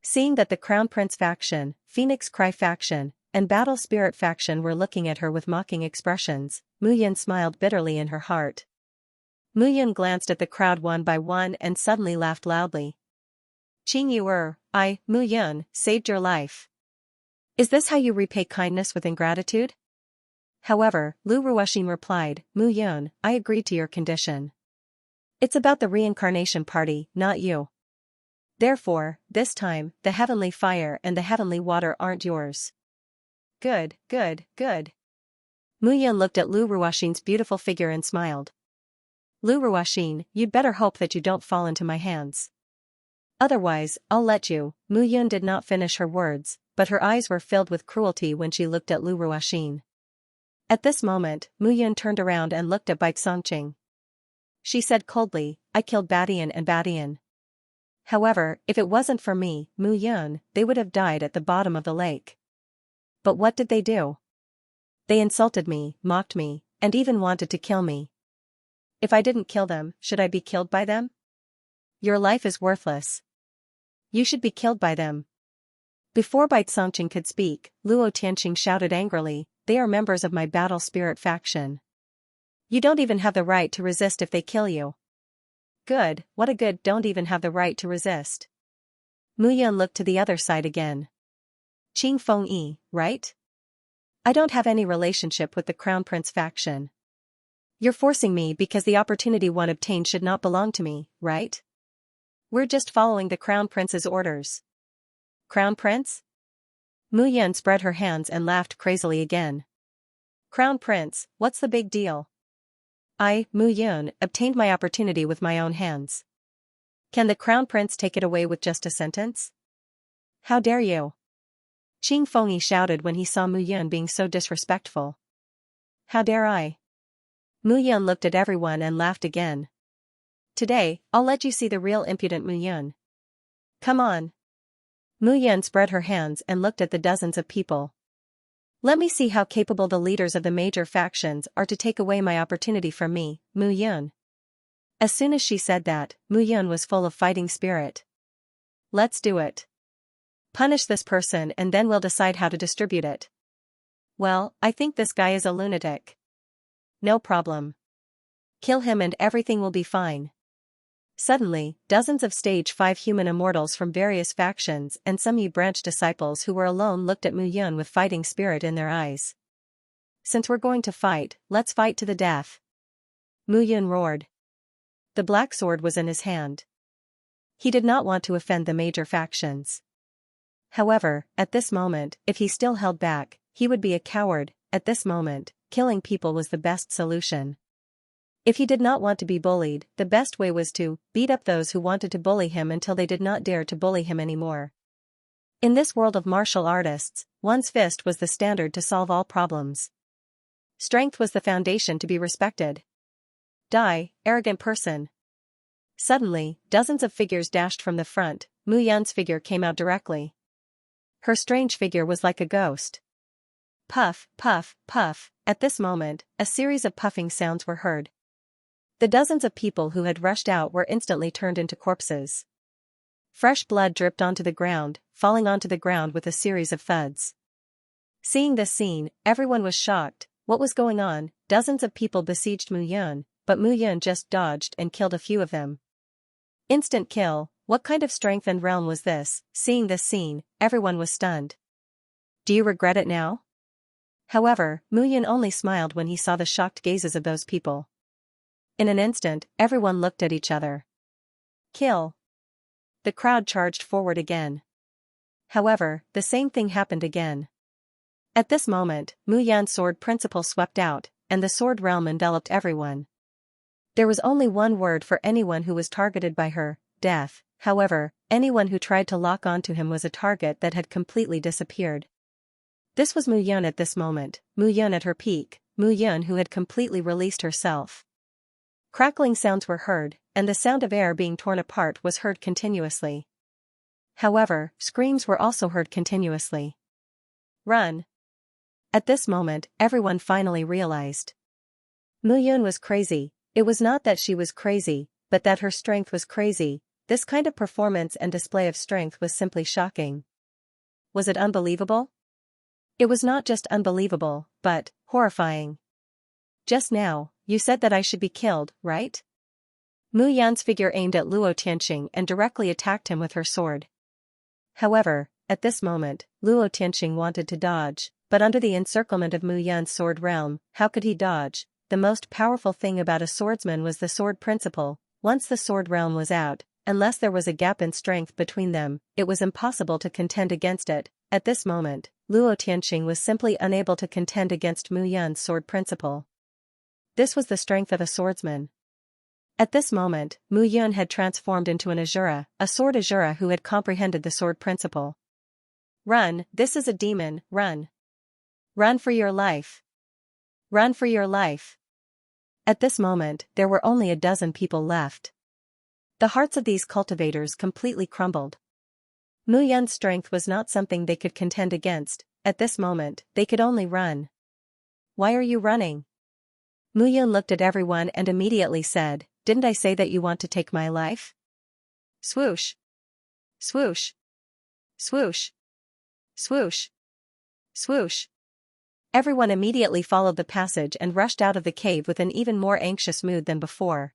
Seeing that the Crown Prince faction, Phoenix Cry faction, and Battle Spirit faction were looking at her with mocking expressions, Mu Yun smiled bitterly in her heart. Mu Yun glanced at the crowd one by one and suddenly laughed loudly. Qing Yu, Mu Yun, saved your life. Is this how you repay kindness with ingratitude? However, Lu Ruoxin replied, Mu Yun, I agreed to your condition. It's about the reincarnation party, not you. Therefore, this time, the heavenly fire and the heavenly water aren't yours. Good, good, good. Mu Yun looked at Lu Ruoxin's beautiful figure and smiled. Lu Ruoxin, you'd better hope that you don't fall into my hands. Otherwise, I'll let you. Mu Yun did not finish her words, but her eyes were filled with cruelty when she looked at Lu Ruoxin. At this moment, Mu Yun turned around and looked at Bai Congqing. She said coldly, I killed Badian and Badian. However, if it wasn't for me, Mu Yun, they would have died at the bottom of the lake. But what did they do? They insulted me, mocked me, and even wanted to kill me. If I didn't kill them, should I be killed by them? Your life is worthless. You should be killed by them. Before Bai Congqing could speak, Luo Tianqing shouted angrily, they are members of my Battle Spirit faction. You don't even have the right to resist if they kill you. Good, what a good don't even have the right to resist. Mu Yun looked to the other side again. Qing Fengyi, right? I don't have any relationship with the Crown Prince faction. You're forcing me because the opportunity one obtained should not belong to me, right? We're just following the Crown Prince's orders. Crown Prince? Mu Yun spread her hands and laughed crazily again. Crown Prince, what's the big deal? I, Mu Yun, obtained my opportunity with my own hands. Can the Crown Prince take it away with just a sentence? How dare you? Qing Fengyi shouted when he saw Mu Yun being so disrespectful. How dare I? Mu Yun looked at everyone and laughed again. Today, I'll let you see the real impudent Mu Yun. Come on. Mu Yun spread her hands and looked at the dozens of people. Let me see how capable the leaders of the major factions are to take away my opportunity from me, Mu Yun. As soon as she said that, Mu Yun was full of fighting spirit. Let's do it. Punish this person and then we'll decide how to distribute it. Well, I think this guy is a lunatic. No problem. Kill him and everything will be fine. Suddenly, dozens of stage 5 human immortals from various factions and some Yi branch disciples who were alone looked at Mu Yun with fighting spirit in their eyes. Since we're going to fight, let's fight to the death. Mu Yun roared. The black sword was in his hand. He did not want to offend the major factions. However, at this moment, if he still held back, he would be a coward. At this moment, killing people was the best solution. If he did not want to be bullied, the best way was to beat up those who wanted to bully him until they did not dare to bully him anymore. In this world of martial artists, one's fist was the standard to solve all problems. Strength was the foundation to be respected. Die, arrogant person. Suddenly, dozens of figures dashed from the front. Mu Yun's figure came out directly. Her strange figure was like a ghost. Puff, puff, puff. At this moment, a series of puffing sounds were heard. The dozens of people who had rushed out were instantly turned into corpses. Fresh blood dripped onto the ground, falling onto the ground with a series of thuds. Seeing this scene, everyone was shocked. What was going on? Dozens of people besieged Mu Yun, but Mu Yun just dodged and killed a few of them. Instant kill. What kind of strength and realm was this? Seeing this scene, everyone was stunned. Do you regret it now? However, Mu Yun only smiled when he saw the shocked gazes of those people. In an instant, everyone looked at each other. Kill. The crowd charged forward again. However, the same thing happened again. At this moment, Mu Yun's sword principle swept out, and the sword realm enveloped everyone. There was only one word for anyone who was targeted by her: death. However, anyone who tried to lock onto him was a target that had completely disappeared. This was Mu Yun at this moment, Mu Yun at her peak, Mu Yun who had completely released herself. Crackling sounds were heard, and the sound of air being torn apart was heard continuously. However, screams were also heard continuously. Run! At this moment, everyone finally realized. Mu Yun was crazy. It was not that she was crazy, but that her strength was crazy. This kind of performance and display of strength was simply shocking. Was it unbelievable? It was not just unbelievable, but horrifying. Just now, you said that I should be killed, right? Mu Yan's figure aimed at Luo Tianxing and directly attacked him with her sword. However, at this moment, Luo Tianxing wanted to dodge, but under the encirclement of Mu Yan's sword realm, how could he dodge? The most powerful thing about a swordsman was the sword principle. Once the sword realm was out, unless there was a gap in strength between them, it was impossible to contend against it. At this moment, Luo Tianxing was simply unable to contend against Mu Yan's sword principle. This was the strength of a swordsman. At this moment, Mu Yun had transformed into an Asura, a sword Asura who had comprehended the sword principle. Run, this is a demon, run. Run for your life. Run for your life. At this moment, there were only a dozen people left. The hearts of these cultivators completely crumbled. Mu Yun's strength was not something they could contend against. At this moment, they could only run. Why are you running? Mu Yun looked at everyone and immediately said, "Didn't I say that you want to take my life?" Swoosh. Swoosh. Swoosh. Swoosh. Swoosh. Everyone immediately followed the passage and rushed out of the cave with an even more anxious mood than before.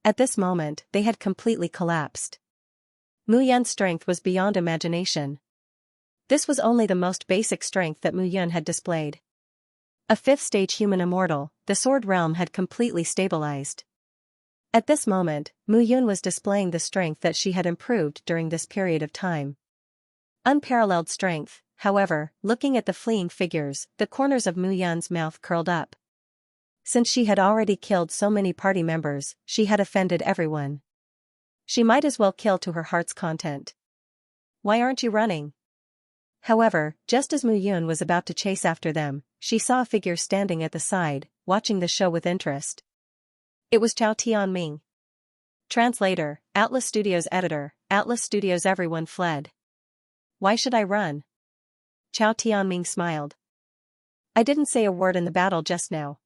At this moment, they had completely collapsed. Mu Yun's strength was beyond imagination. This was only the most basic strength that Mu Yun had displayed. A fifth-stage human immortal, the sword realm had completely stabilized. At this moment, Mu Yun was displaying the strength that she had improved during this period of time. Unparalleled strength. However, looking at the fleeing figures, the corners of Mu Yun's mouth curled up. Since she had already killed so many party members, she had offended everyone. She might as well kill to her heart's content. Why aren't you running? However, just as Mu Yun was about to chase after them, she saw a figure standing at the side, watching the show with interest. It was Chao Tianming. Translator, Atlas Studios editor, Atlas Studios. Everyone fled. Why should I run? Chao Tianming smiled. I didn't say a word in the battle just now.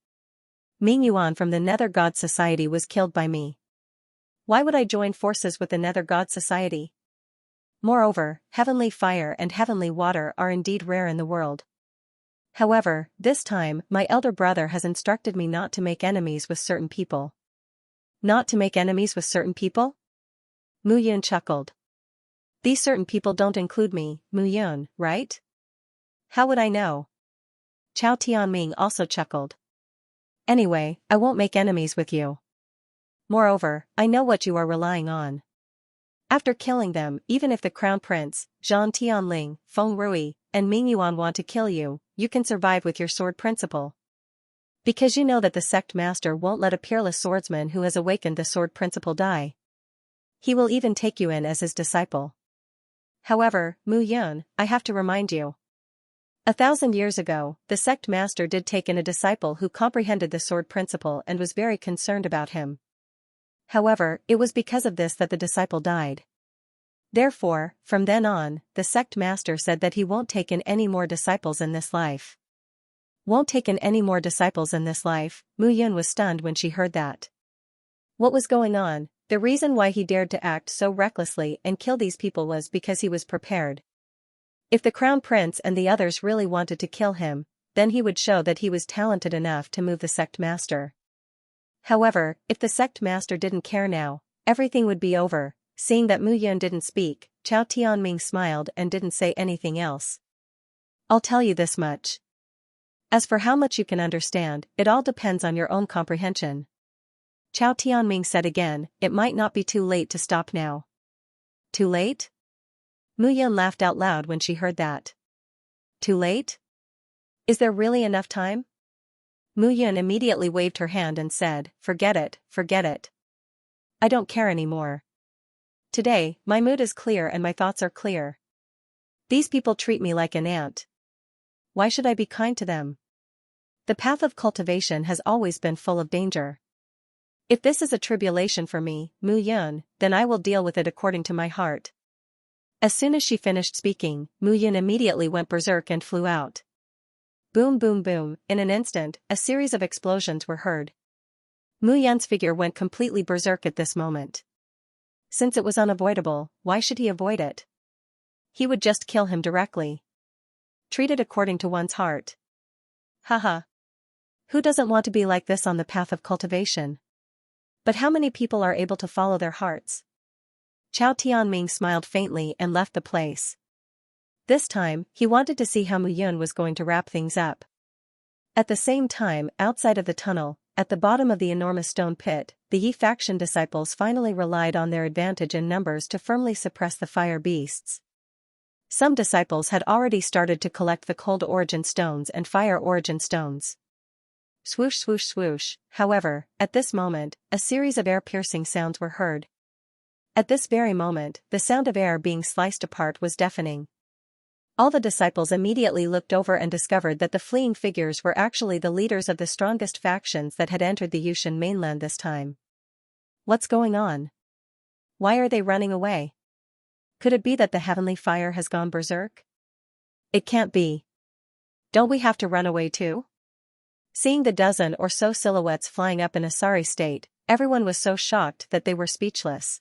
Ming Yuan from the Nether God Society was killed by me. Why would I join forces with the Nether God Society? Moreover, heavenly fire and heavenly water are indeed rare in the world. However, this time, my elder brother has instructed me not to make enemies with certain people. Not to make enemies with certain people? Mu Yun chuckled. These certain people don't include me, Mu Yun, right? How would I know? Chao Tianming also chuckled. Anyway, I won't make enemies with you. Moreover, I know what you are relying on. After killing them, even if the Crown Prince, Zhang Tianling, Feng Rui, and Ming Yuan want to kill you, you can survive with your sword principle. Because you know that the sect master won't let a peerless swordsman who has awakened the sword principle die. He will even take you in as his disciple. However, Mu Yun, I have to remind you. 1,000 years ago, the sect master did take in a disciple who comprehended the sword principle and was very concerned about him. However, it was because of this that the disciple died. Therefore, from then on, the sect master said that he won't take in any more disciples in this life. Won't take in any more disciples in this life. Mu Yun was stunned when she heard that. What was going on? The reason why he dared to act so recklessly and kill these people was because he was prepared. If the Crown Prince and the others really wanted to kill him, then he would show that he was talented enough to move the sect master. However, if the sect master didn't care now, everything would be over. Seeing that Mu Yun didn't speak, Chao Tianming smiled and didn't say anything else. I'll tell you this much. As for how much you can understand, it all depends on your own comprehension. Chao Tianming said again, it might not be too late to stop now. Too late? Mu Yun laughed out loud when she heard that. Too late? Is there really enough time? Mu Yun immediately waved her hand and said, forget it, forget it. I don't care anymore. Today, my mood is clear and my thoughts are clear. These people treat me like an ant. Why should I be kind to them? The path of cultivation has always been full of danger. If this is a tribulation for me, Mu Yun, then I will deal with it according to my heart. As soon as she finished speaking, Mu Yun immediately went berserk and flew out. Boom boom boom, in an instant, a series of explosions were heard. Mu Yun's figure went completely berserk at this moment. Since it was unavoidable, why should he avoid it? He would just kill him directly. Treat it according to one's heart. Haha. Who doesn't want to be like this on the path of cultivation? But how many people are able to follow their hearts? Chao Tianming smiled faintly and left the place. This time, he wanted to see how Mu Yun was going to wrap things up. At the same time, outside of the tunnel, at the bottom of the enormous stone pit, the Yi faction disciples finally relied on their advantage in numbers to firmly suppress the fire beasts. Some disciples had already started to collect the cold origin stones and fire origin stones. Swoosh swoosh swoosh, however, at this moment, a series of air-piercing sounds were heard. At this very moment, the sound of air being sliced apart was deafening. All the disciples immediately looked over and discovered that the fleeing figures were actually the leaders of the strongest factions that had entered the Yushan mainland this time. What's going on? Why are they running away? Could it be that the heavenly fire has gone berserk? It can't be. Don't we have to run away too? Seeing the dozen or so silhouettes flying up in a sorry state, everyone was so shocked that they were speechless.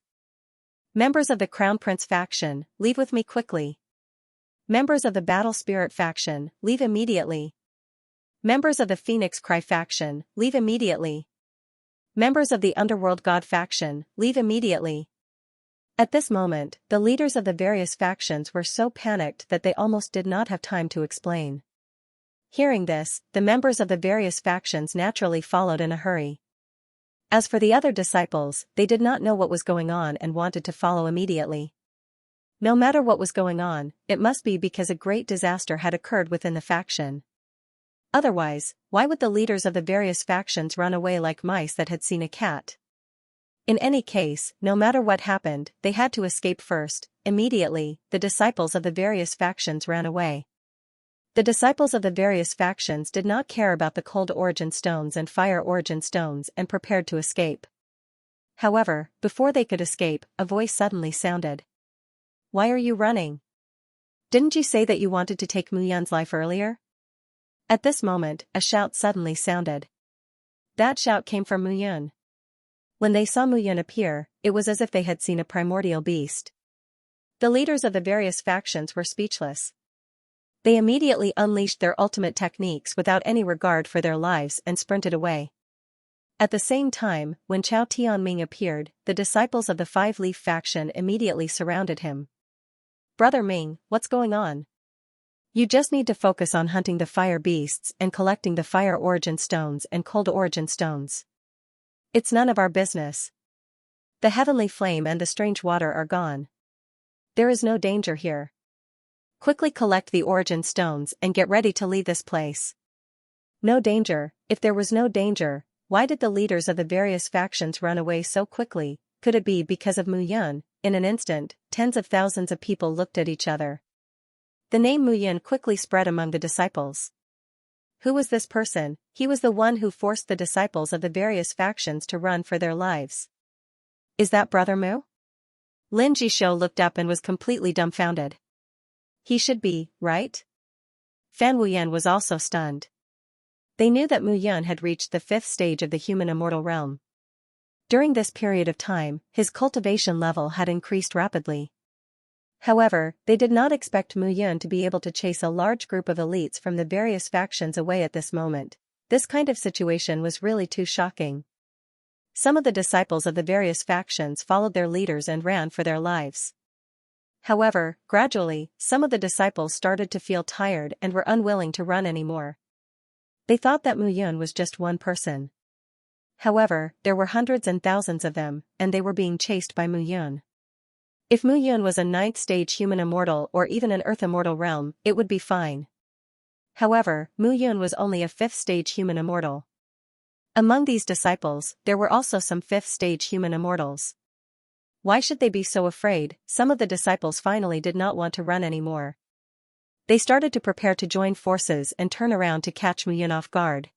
Members of the Crown Prince faction, leave with me quickly. Members of the Battle Spirit faction, leave immediately. Members of the Phoenix Cry faction, leave immediately. Members of the Underworld God faction, leave immediately. At this moment, the leaders of the various factions were so panicked that they almost did not have time to explain. Hearing this, the members of the various factions naturally followed in a hurry. As for the other disciples, they did not know what was going on and wanted to follow immediately. No matter what was going on, it must be because a great disaster had occurred within the faction. Otherwise, why would the leaders of the various factions run away like mice that had seen a cat? In any case, no matter what happened, they had to escape first. Immediately, the disciples of the various factions ran away. The disciples of the various factions did not care about the cold origin stones and fire origin stones and prepared to escape. However, before they could escape, a voice suddenly sounded. Why are you running? Didn't you say that you wanted to take Mu Yun's life earlier? At this moment, a shout suddenly sounded. That shout came from Mu Yun. When they saw Mu Yun appear, it was as if they had seen a primordial beast. The leaders of the various factions were speechless. They immediately unleashed their ultimate techniques without any regard for their lives and sprinted away. At the same time, when Chao Tianming appeared, the disciples of the Five-Leaf faction immediately surrounded him. Brother Ming, what's going on? You just need to focus on hunting the fire beasts and collecting the fire origin stones and cold origin stones. It's none of our business. The heavenly flame and the strange water are gone. There is no danger here. Quickly collect the origin stones and get ready to leave this place. No danger. If there was no danger, why did the leaders of the various factions run away so quickly? Could it be because of Mu Yun? In an instant, tens of thousands of people looked at each other. The name Mu Yun quickly spread among the disciples. Who was this person? He was the one who forced the disciples of the various factions to run for their lives. Is that Brother Mu? Lin Jishou looked up and was completely dumbfounded. He should be, right? Fan Wuyan was also stunned. They knew that Mu Yun had reached the 5th stage of the human immortal realm. During this period of time, his cultivation level had increased rapidly. However, they did not expect Mu Yun to be able to chase a large group of elites from the various factions away at this moment. This kind of situation was really too shocking. Some of the disciples of the various factions followed their leaders and ran for their lives. However, gradually, some of the disciples started to feel tired and were unwilling to run anymore. They thought that Mu Yun was just one person. However, there were hundreds and thousands of them, and they were being chased by Mu Yun. If Mu Yun was a 9th stage human immortal or even an earth immortal realm, it would be fine. However, Mu Yun was only a 5th stage human immortal. Among these disciples, there were also some 5th stage human immortals. Why should they be so afraid? Some of the disciples finally did not want to run anymore. They started to prepare to join forces and turn around to catch Mu Yun off guard.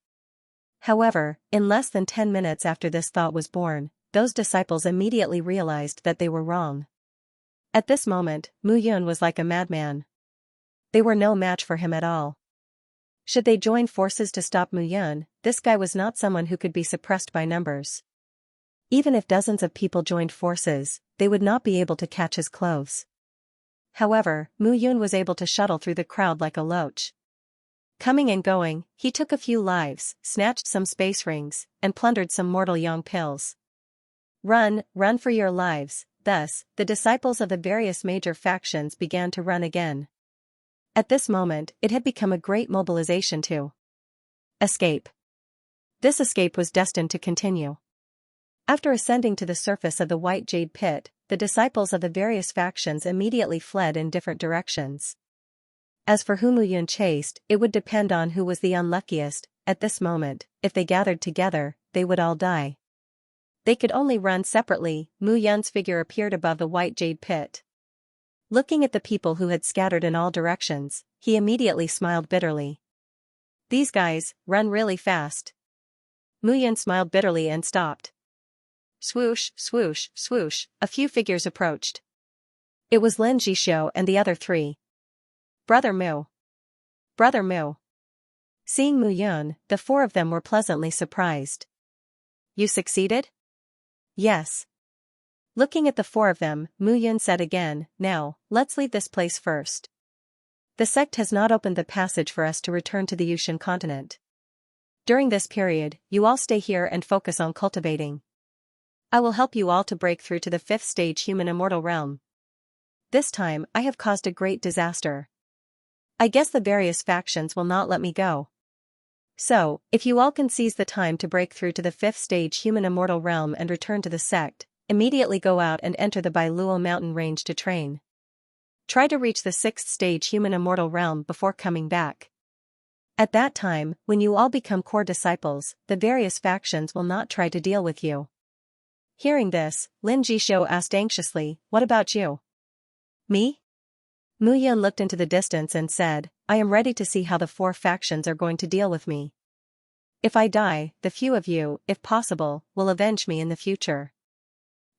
However, in less than 10 minutes after this thought was born, those disciples immediately realized that they were wrong. At this moment, Mu Yun was like a madman. They were no match for him at all. Should they join forces to stop Mu Yun, this guy was not someone who could be suppressed by numbers. Even if dozens of people joined forces, they would not be able to catch his clothes. However, Mu Yun was able to shuttle through the crowd like a loach. Coming and going, he took a few lives, snatched some space rings, and plundered some mortal yang pills. Run, run for your lives. Thus, the disciples of the various major factions began to run again. At this moment, it had become a great mobilization to escape. This escape was destined to continue. After ascending to the surface of the White Jade Pit, the disciples of the various factions immediately fled in different directions. As for whom Mu Yun chased, it would depend on who was the unluckiest. At this moment, if they gathered together, they would all die. They could only run separately. Mu Yun's figure appeared above the White Jade Pit. Looking at the people who had scattered in all directions, he immediately smiled bitterly. These guys run really fast. Mu Yun smiled bitterly and stopped. Swoosh, swoosh, swoosh, a few figures approached. It was Lin Jixio and the other three. Brother Mu. Brother Mu. Seeing Mu Yun, the four of them were pleasantly surprised. You succeeded? Yes. Looking at the four of them, Mu Yun said again, now, let's leave this place first. The sect has not opened the passage for us to return to the Yushan continent. During this period, you all stay here and focus on cultivating. I will help you all to break through to the 5th stage human immortal realm. This time, I have caused a great disaster. I guess the various factions will not let me go. So, if you all can seize the time to break through to the 5th stage human immortal realm and return to the sect, immediately go out and enter the Bailuo mountain range to train. Try to reach the 6th stage human immortal realm before coming back. At that time, when you all become core disciples, the various factions will not try to deal with you. Hearing this, Lin Jixio asked anxiously, what about you? Me? Mu Yun looked into the distance and said, I am ready to see how the four factions are going to deal with me. If I die, the few of you, if possible, will avenge me in the future.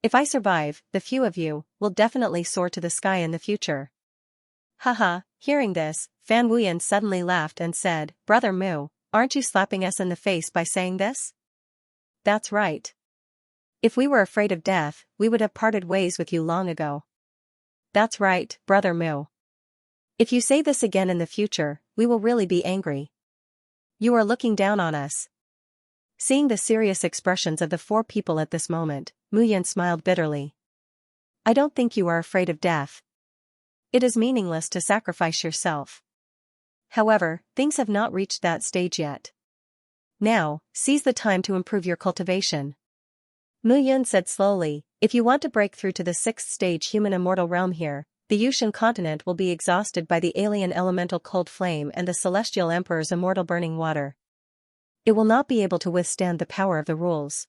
If I survive, the few of you will definitely soar to the sky in the future. Haha, hearing this, Fan Wuyan suddenly laughed and said, Brother Mu, aren't you slapping us in the face by saying this? That's right. If we were afraid of death, we would have parted ways with you long ago. That's right, Brother Mu. If you say this again in the future, we will really be angry. You are looking down on us. Seeing the serious expressions of the four people at this moment, Mu Yun smiled bitterly. I don't think you are afraid of death. It is meaningless to sacrifice yourself. However, things have not reached that stage yet. Now, seize the time to improve your cultivation. Mu Yun said slowly, if you want to break through to the 6th stage human immortal realm here, the Yushan continent will be exhausted by the alien elemental cold flame and the celestial emperor's immortal burning water. It will not be able to withstand the power of the rules.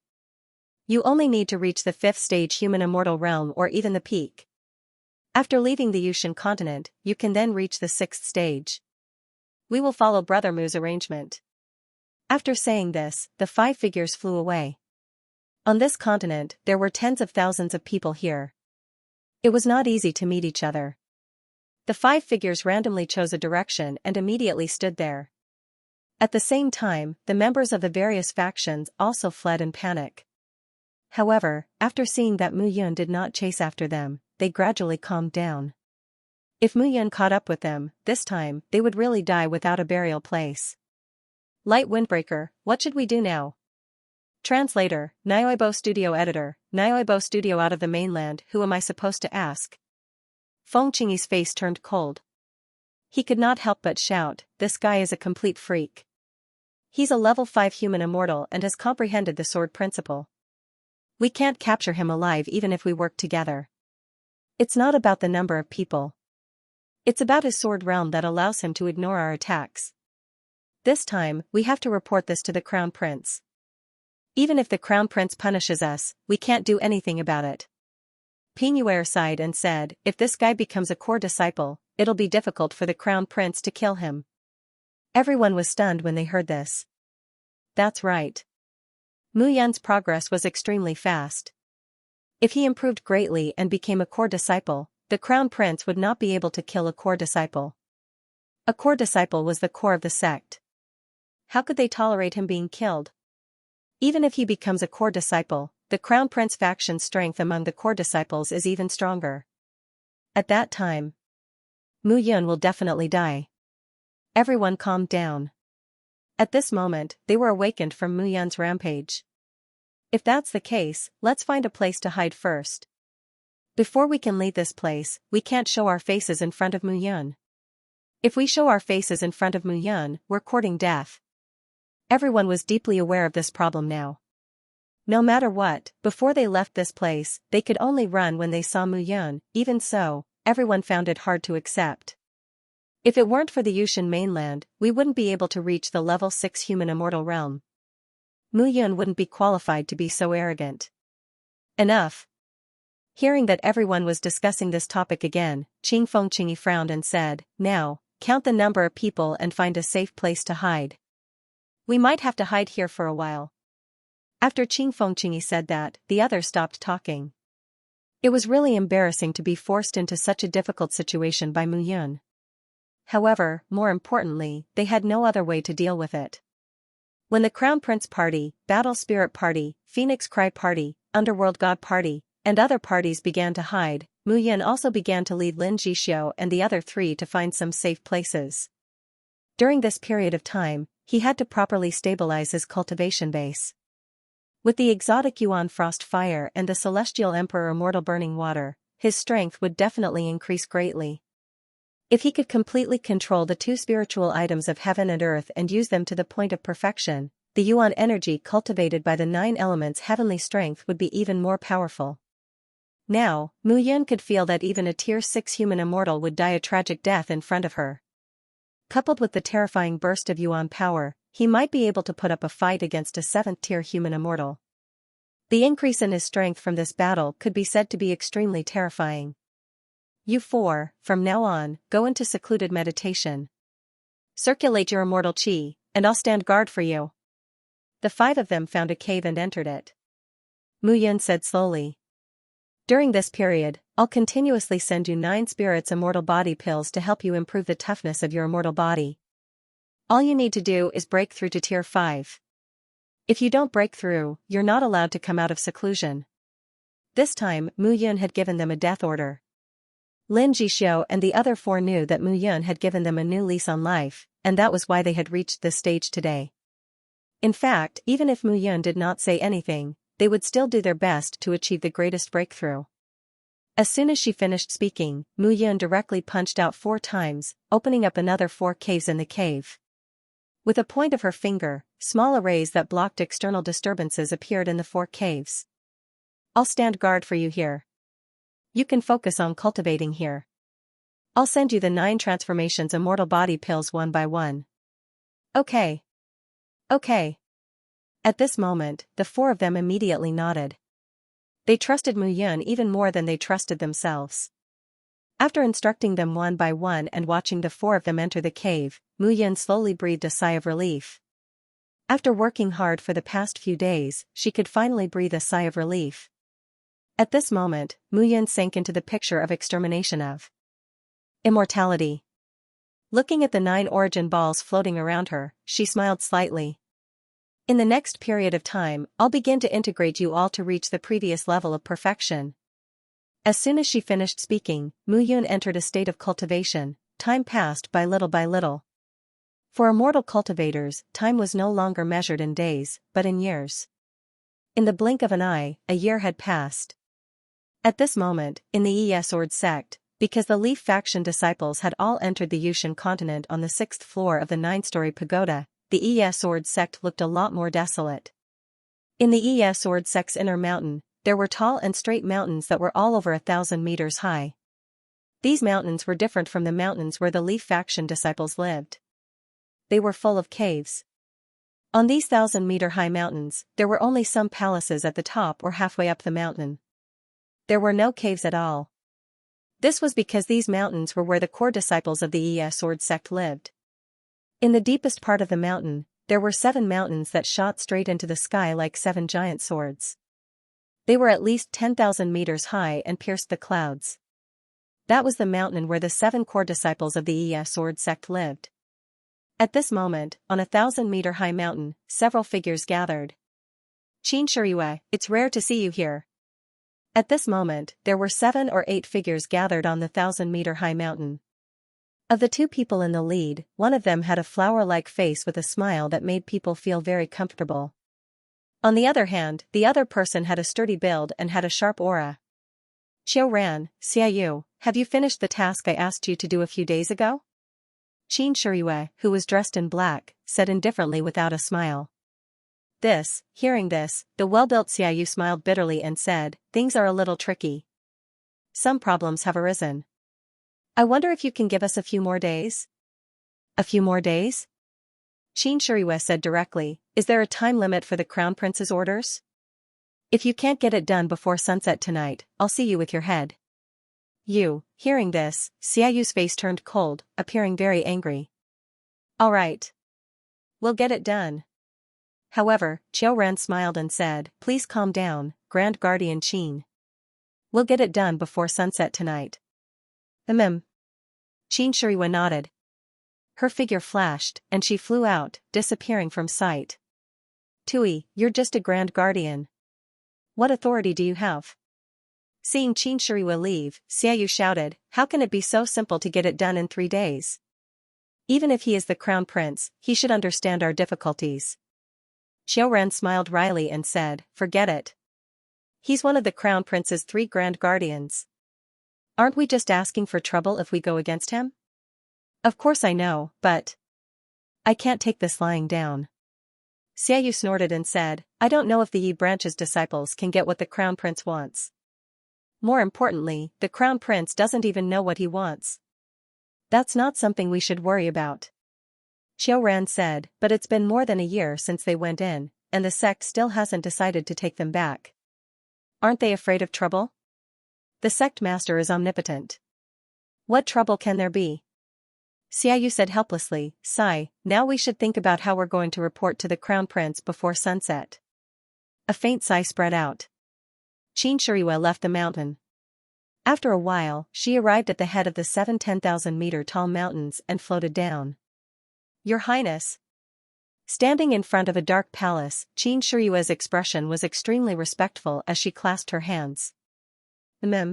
You only need to reach the 5th stage human immortal realm or even the peak. After leaving the Yushan continent, you can then reach the 6th stage. We will follow Brother Mu's arrangement. After saying this, the 5 figures flew away. On this continent, there were tens of thousands of people here. It was not easy to meet each other. The 5 figures randomly chose a direction and immediately stood there. At the same time, the members of the various factions also fled in panic. However, after seeing that Mu Yun did not chase after them, they gradually calmed down. If Mu Yun caught up with them, this time, they would really die without a burial place. Light Windbreaker, what should we do now? Translator, Nioibo Studio Editor, Nioibo Studio out of the mainland, who am I supposed to ask? Feng Qingyi's face turned cold. He could not help but shout, this guy is a complete freak. He's a level 5 human immortal and has comprehended the sword principle. We can't capture him alive even if we work together. It's not about the number of people. It's about his sword realm that allows him to ignore our attacks. This time, we have to report this to the Crown Prince. Even if the Crown Prince punishes us, we can't do anything about it. Pingyuer sighed and said, if this guy becomes a core disciple, it'll be difficult for the Crown Prince to kill him. Everyone was stunned when they heard this. that's right. Mu Yun's progress was extremely fast. If he improved greatly and became a core disciple, the crown prince would not be able to kill a core disciple. A core disciple was the core of the sect. How could they tolerate him being killed? Even if he becomes a core disciple, the crown prince faction's strength among the core disciples is even stronger. At that time, Mu Yun will definitely die. Everyone calmed down. At this moment, they were awakened from Mu Yun's rampage. If that's the case, let's find a place to hide first. Before we can leave this place, we can't show our faces in front of Mu Yun. If we show our faces in front of Mu Yun, we're courting death. Everyone was deeply aware of this problem now. No matter what, before they left this place, they could only run when they saw Mu Yun. Even so, everyone found it hard to accept. If it weren't for the Yushan mainland, we wouldn't be able to reach the level 6 human immortal realm. Mu Yun wouldn't be qualified to be so arrogant. Enough. Hearing that everyone was discussing this topic again, Qing Fengqingyi frowned and said, "Now, count the number of people and find a safe place to hide. We might have to hide here for a while." After Qing Fengqingyi said that, the others stopped talking. It was really embarrassing to be forced into such a difficult situation by Mu Yun. However, more importantly, they had no other way to deal with it. When the Crown Prince Party, Battle Spirit Party, Phoenix Cry Party, Underworld God Party, and other parties began to hide, Mu Yun also began to lead Lin Jixio and the other three to find some safe places. During this period of time, he had to properly stabilize his cultivation base. With the exotic Yuan Frost Fire and the Celestial Emperor Immortal Burning Water, his strength would definitely increase greatly. If he could completely control the two spiritual items of heaven and earth and use them to the point of perfection, the Yuan energy cultivated by the 9 elements' heavenly strength would be even more powerful. Now, Mu Yun could feel that even a tier 6 human immortal would die a tragic death in front of her. Coupled with the terrifying burst of Yuan power, he might be able to put up a fight against a 7th tier human immortal. The increase in his strength from this battle could be said to be extremely terrifying. You 4, from now on, go into secluded meditation. Circulate your immortal qi, and I'll stand guard for you. The 5 of them found a cave and entered it. Mu Yun said slowly. During this period, I'll continuously send you 9 spirits immortal body pills to help you improve the toughness of your immortal body. All you need to do is break through to tier 5. If you don't break through, you're not allowed to come out of seclusion. This time, Mu Yun had given them a death order. Lin Jixio and the other 4 knew that Mu Yun had given them a new lease on life, and that was why they had reached this stage today. In fact, even if Mu Yun did not say anything, they would still do their best to achieve the greatest breakthrough. As soon as she finished speaking, Mu Yun directly punched out 4 times, opening up another 4 caves in the cave. With a point of her finger, small arrays that blocked external disturbances appeared in the 4 caves. I'll stand guard for you here. You can focus on cultivating here. I'll send you the 9 transformations immortal body pills one by one. Okay. Okay. At this moment, the 4 of them immediately nodded. They trusted Mu Yun even more than they trusted themselves. After instructing them one by one and watching the 4 of them enter the cave, Mu Yun slowly breathed a sigh of relief. After working hard for the past few days, she could finally breathe a sigh of relief. At this moment, Mu Yun sank into the picture of extermination of immortality. Looking at the 9 origin balls floating around her, she smiled slightly. In the next period of time, I'll begin to integrate you all to reach the previous level of perfection. As soon as she finished speaking, Mu Yun entered a state of cultivation. Time passed by little. For immortal cultivators, time was no longer measured in days, but in years. In the blink of an eye, a year had passed. At this moment, in the Sword sect, because the Leaf faction disciples had all entered the Yushan continent on the 6th floor of the 9-story pagoda, the Sword sect looked a lot more desolate. In the Sword sect's inner mountain, there were tall and straight mountains that were all over 1,000 meters high. These mountains were different from the mountains where the Leaf faction disciples lived. They were full of caves. On these 1,000-meter-high mountains, there were only some palaces at the top or halfway up the mountain. There were no caves at all. This was because these mountains were where the core disciples of the Sword sect lived. In the deepest part of the mountain, there were 7 mountains that shot straight into the sky like 7 giant swords. They were at least 10,000 meters high and pierced the clouds. That was the mountain where the 7 core disciples of the sword sect lived. At this moment, on a 1,000-meter-high mountain, several figures gathered. Xianxia, it's rare to see you here. At this moment, there were 7 or 8 figures gathered on the 1,000-meter-high mountain. Of the 2 people in the lead, one of them had a flower-like face with a smile that made people feel very comfortable. On the other hand, the other person had a sturdy build and had a sharp aura. Xianxia, have you finished the task I asked you to do a few days ago? Xianxia, who was dressed in black, said indifferently without a smile. Hearing this, the well-built Xiaoyu smiled bitterly and said, things are a little tricky. Some problems have arisen. I wonder if you can give us a few more days? A few more days? Xianxia said directly, is there a time limit for the Crown Prince's orders? If you can't get it done before sunset tonight, I'll see you with your head. Hearing this, Xiaoyu's face turned cold, appearing very angry. All right. We'll get it done. However, Ran smiled and said, please calm down, Grand Guardian Qin. We'll get it done before sunset tonight. Xianxia nodded. Her figure flashed, and she flew out, disappearing from sight. Tui, you're just a Grand Guardian. What authority do you have? Seeing Xianxia leave, Xiaoyu shouted, how can it be so simple to get it done in 3 days? Even if he is the Crown Prince, he should understand our difficulties. Ran smiled wryly and said, forget it. He's one of the Crown Prince's 3 Grand Guardians. Aren't we just asking for trouble if we go against him? Of course I know, but I can't take this lying down. Xiaoyu snorted and said, I don't know if the Yi branch's disciples can get what the Crown Prince wants. More importantly, the Crown Prince doesn't even know what he wants. That's not something we should worry about. Ran said, but it's been more than a year since they went in, and the sect still hasn't decided to take them back. Aren't they afraid of trouble? The sect master is omnipotent. What trouble can there be? Xiaoyu said helplessly, sigh, now we should think about how we're going to report to the Crown Prince before sunset. A faint sigh spread out. Xianxia left the mountain. After a while, she arrived at the head of the 7 10,000-meter tall mountains and floated down. Your Highness. Standing in front of a dark palace, Xianxia's expression was extremely respectful as she clasped her hands.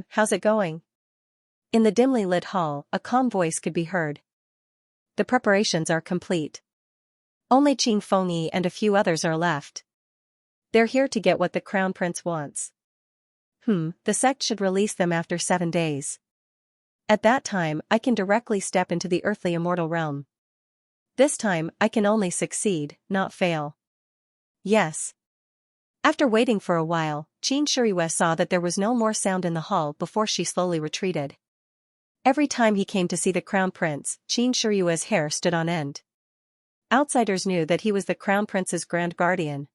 How's it going? In the dimly lit hall, a calm voice could be heard. The preparations are complete. Only Qin Fengyi and a few others are left. They're here to get what the Crown Prince wants. The sect should release them after 7 days. At that time, I can directly step into the earthly immortal realm. This time, I can only succeed, not fail. Yes. After waiting for a while, Xianxia saw that there was no more sound in the hall before she slowly retreated. Every time he came to see the Crown Prince, Xianxia's hair stood on end. Outsiders knew that he was the Crown Prince's Grand Guardian.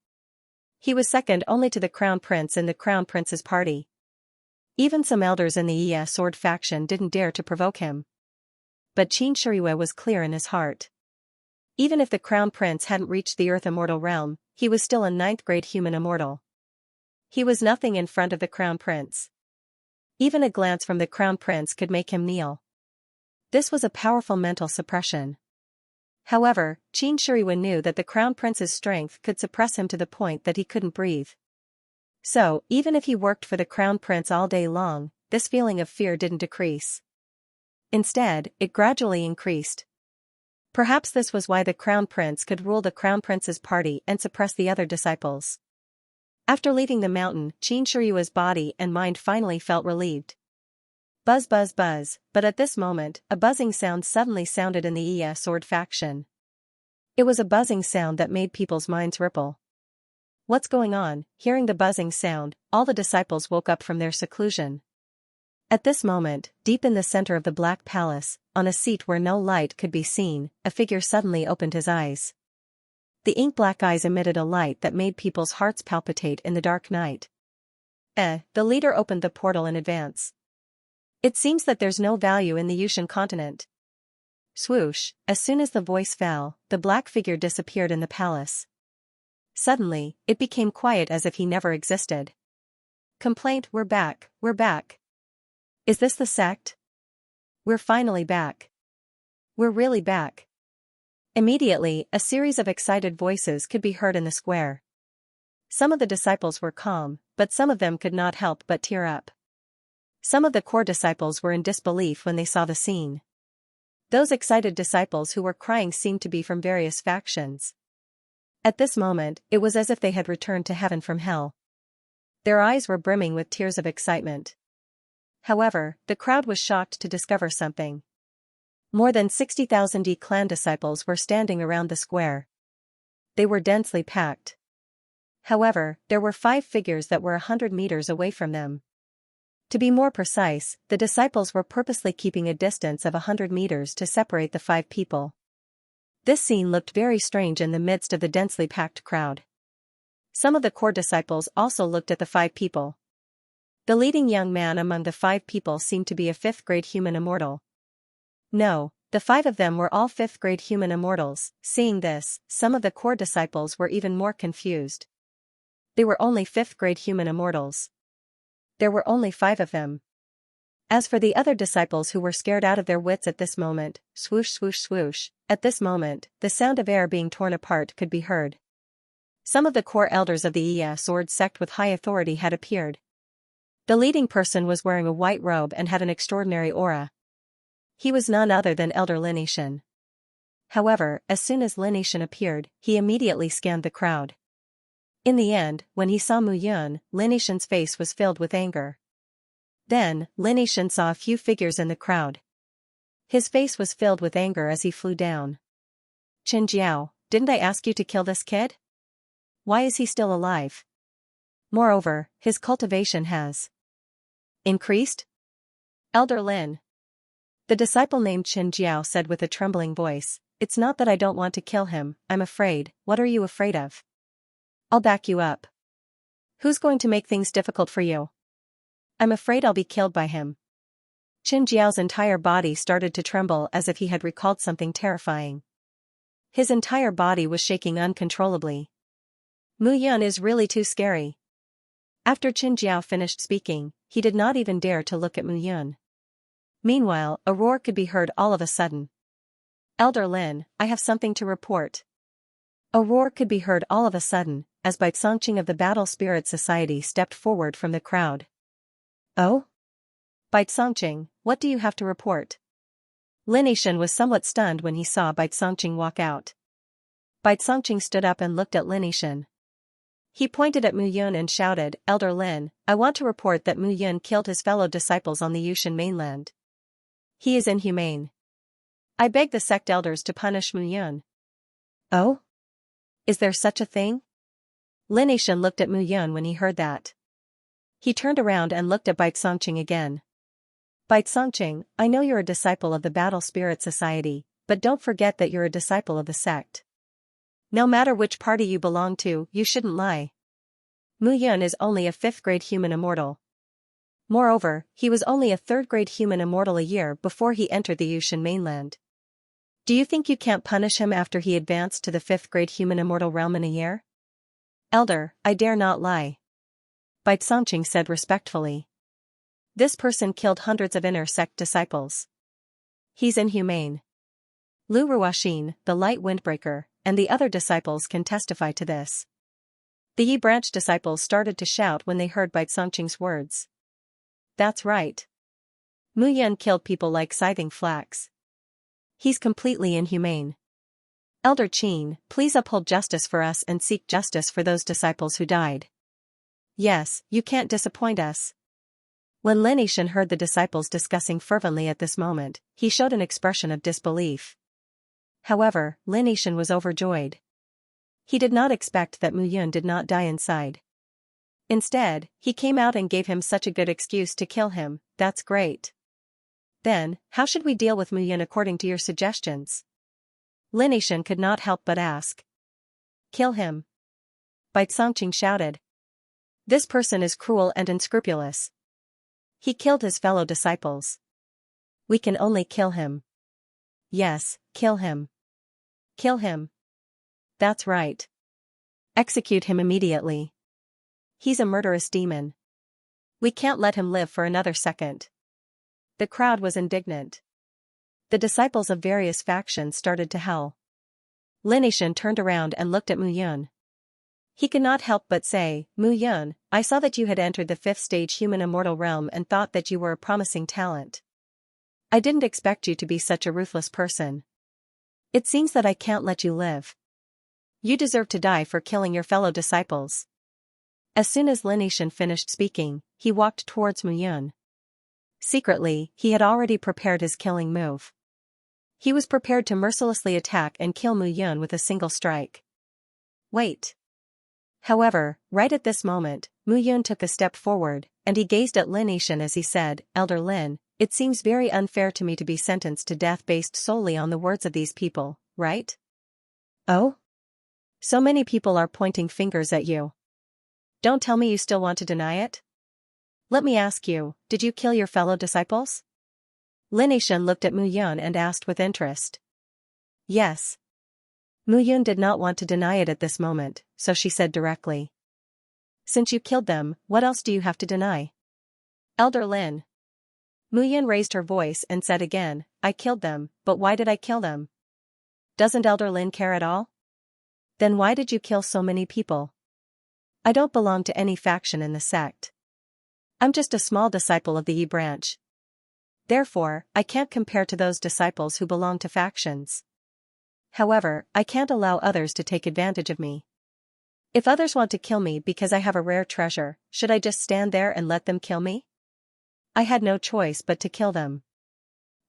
He was second only to the Crown Prince in the Crown Prince's party. Even some elders in the sword faction didn't dare to provoke him. But Xianxia was clear in his heart. Even if the Crown Prince hadn't reached the Earth Immortal Realm, he was still a 9th-grade human immortal. He was nothing in front of the Crown Prince. Even a glance from the Crown Prince could make him kneel. This was a powerful mental suppression. However, Xianxia knew that the Crown Prince's strength could suppress him to the point that he couldn't breathe. So, even if he worked for the Crown Prince all day long, this feeling of fear didn't decrease. Instead, it gradually increased. Perhaps this was why the Crown Prince could rule the Crown Prince's party and suppress the other disciples. After leaving the mountain, Xianxia's body and mind finally felt relieved. Buzz buzz buzz, but at this moment, a buzzing sound suddenly sounded in the sword faction. It was a buzzing sound that made people's minds ripple. What's going on? Hearing the buzzing sound, all the disciples woke up from their seclusion. At this moment, deep in the center of the Black Palace, on a seat where no light could be seen, a figure suddenly opened his eyes. The ink-black eyes emitted a light that made people's hearts palpitate in the dark night. The leader opened the portal in advance. It seems that there's no value in the Yushan continent. swoosh, as soon as the voice fell, the black figure disappeared in the palace. Suddenly, it became quiet as if he never existed. Complaint, we're back, we're back. Is this the sect? We're finally back. We're really back. Immediately, a series of excited voices could be heard in the square. Some of the disciples were calm, but some of them could not help but tear up. Some of the core disciples were in disbelief when they saw the scene. Those excited disciples who were crying seemed to be from various factions. At this moment, it was as if they had returned to heaven from hell. Their eyes were brimming with tears of excitement. However, the crowd was shocked to discover something. More than 60,000 clan disciples were standing around the square. They were densely packed. However, there were 5 figures that were 100 meters away from them. To be more precise, the disciples were purposely keeping a distance of 100 meters to separate the 5 people. This scene looked very strange in the midst of the densely packed crowd. Some of the core disciples also looked at the 5 people. The leading young man among the 5 people seemed to be a 5th-grade human immortal. No, the 5 of them were all 5th-grade human immortals. Seeing this, some of the core disciples were even more confused. They were only 5th-grade human immortals. There were only 5 of them. As for the other disciples who were scared out of their wits at this moment, swoosh swoosh swoosh, at this moment, the sound of air being torn apart could be heard. Some of the core elders of the Xianxia sword sect with high authority had appeared. The leading person was wearing a white robe and had an extraordinary aura. He was none other than Elder Linishan. However, as soon as Linishan appeared, he immediately scanned the crowd. In the end, when he saw Mu Yun, Linishan's face was filled with anger. Then, Linishan saw a few figures in the crowd. His face was filled with anger as he flew down. Xianxia, didn't I ask you to kill this kid? Why is he still alive? Moreover, his cultivation has increased? Elder Lin. The disciple named Xianxia said with a trembling voice, it's not that I don't want to kill him, I'm afraid. What are you afraid of? I'll back you up. Who's going to make things difficult for you? I'm afraid I'll be killed by him. Xianxia's entire body started to tremble as if he had recalled something terrifying. His entire body was shaking uncontrollably. Mu Yun is really too scary. After Xianxia finished speaking, he did not even dare to look at Mu Yun. Meanwhile, a roar could be heard all of a sudden. Elder Lin, I have something to report. A roar could be heard all of a sudden, as Bai Songqing of the Battle Spirit Society stepped forward from the crowd. Oh? Bai Songqing, what do you have to report? Linishan was somewhat stunned when he saw Bai Songqing walk out. Bai Songqing stood up and looked at Linishan. He pointed at Mu Yun and shouted, Elder Lin, I want to report that Mu Yun killed his fellow disciples on the Yushan mainland. He is inhumane. I beg the sect elders to punish Mu Yun. Oh? Is there such a thing? Linishan looked at Mu Yun when he heard that. He turned around and looked at Bai Songqing again. Bai Songqing, I know you're a disciple of the Battle Spirit Society, but don't forget that you're a disciple of the sect. No matter which party you belong to, you shouldn't lie. Mu Yun is only a 5th-grade human immortal. Moreover, he was only a 3rd-grade human immortal a year before he entered the Yushan mainland. Do you think you can't punish him after he advanced to the 5th-grade human immortal realm in a year? Elder, I dare not lie. Bai Songqing said respectfully. This person killed hundreds of inner sect disciples. He's inhumane. Lu Ruoxin, the light windbreaker, and the other disciples can testify to this. The Yi branch disciples started to shout when they heard Bai Songqing's words. That's right. Mu Yun killed people like scything flax. He's completely inhumane. Elder Qin, please uphold justice for us and seek justice for those disciples who died. Yes, you can't disappoint us. When Linishan heard the disciples discussing fervently at this moment, he showed an expression of disbelief. However, Linishan was overjoyed. He did not expect that Mu Yun did not die inside. Instead, he came out and gave him such a good excuse to kill him. That's great. Then, how should we deal with Mu Yun according to your suggestions? Linishan could not help but ask. Kill him. Bai Songqing shouted. This person is cruel and unscrupulous. He killed his fellow disciples. We can only kill him. Yes, kill him. Kill him. That's right. Execute him immediately. He's a murderous demon. We can't let him live for another second. The crowd was indignant. The disciples of various factions started to howl. Lin Yixin turned around and looked at Mu Yun. He could not help but say, Mu Yun, I saw that you had entered the 5th stage human immortal realm and thought that you were a promising talent. I didn't expect you to be such a ruthless person. It seems that I can't let you live. You deserve to die for killing your fellow disciples. As soon as Lin Yixin finished speaking, he walked towards Mu Yun. Secretly, he had already prepared his killing move. He was prepared to mercilessly attack and kill Mu Yun with a single strike. Wait. However, right at this moment, Mu Yun took a step forward, and he gazed at Lin Yixin as he said, Elder Lin, it seems very unfair to me to be sentenced to death based solely on the words of these people, right? Oh? So many people are pointing fingers at you. Don't tell me you still want to deny it? Let me ask you, did you kill your fellow disciples? Lin Yixin looked at Mu Yun and asked with interest. Yes. Mu Yun did not want to deny it at this moment, so she said directly. Since you killed them, what else do you have to deny? Elder Lin. Mu Yun raised her voice and said again, I killed them, but why did I kill them? Doesn't Elder Lin care at all? Then why did you kill so many people? I don't belong to any faction in the sect. I'm just a small disciple of the Yi branch. Therefore, I can't compare to those disciples who belong to factions. However, I can't allow others to take advantage of me. If others want to kill me because I have a rare treasure, should I just stand there and let them kill me? I had no choice but to kill them.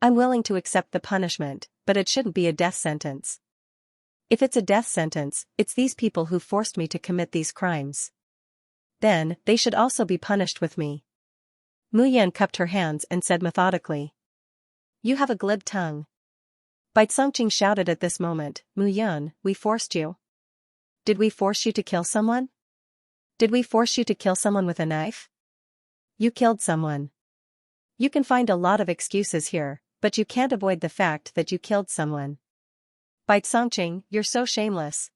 I'm willing to accept the punishment, but it shouldn't be a death sentence. If it's a death sentence, it's these people who forced me to commit these crimes. Then, they should also be punished with me. Mu Yun cupped her hands and said methodically. You have a glib tongue. Bai Congqing shouted at this moment, Mu Yun, we forced you. Did we force you to kill someone? Did we force you to kill someone with a knife? You killed someone. You can find a lot of excuses here, but you can't avoid the fact that you killed someone. Bai Congqing, you're so shameless.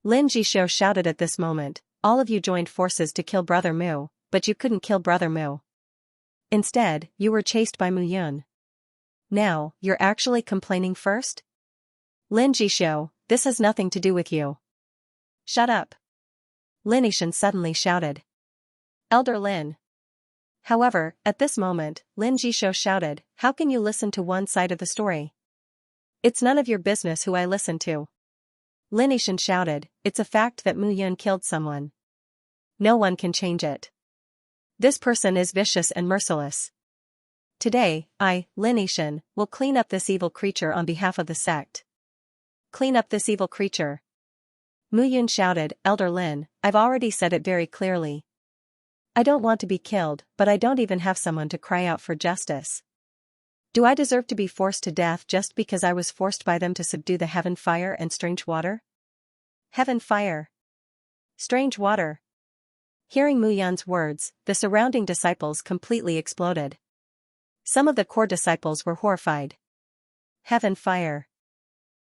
Lin Jishou shouted at this moment, all of you joined forces to kill Brother Mu, but you couldn't kill Brother Mu. Instead, you were chased by Mu Yun. Now, you're actually complaining first? Lin Jishou, this has nothing to do with you. Shut up. Lin Yixin suddenly shouted. Elder Lin. However, at this moment, Lin Jishou shouted, how can you listen to one side of the story? It's none of your business who I listen to. Lin Yixin shouted, it's a fact that Mu Yun killed someone. No one can change it. This person is vicious and merciless. Today, I, Lin Yixin, will clean up this evil creature on behalf of the sect. Clean up this evil creature. Mu Yun shouted, Elder Lin, I've already said it very clearly. I don't want to be killed, but I don't even have someone to cry out for justice. Do I deserve to be forced to death just because I was forced by them to subdue the heaven fire and strange water? Heaven fire. Strange water. Hearing Mu Yun's words, the surrounding disciples completely exploded. Some of the core disciples were horrified. Heaven fire.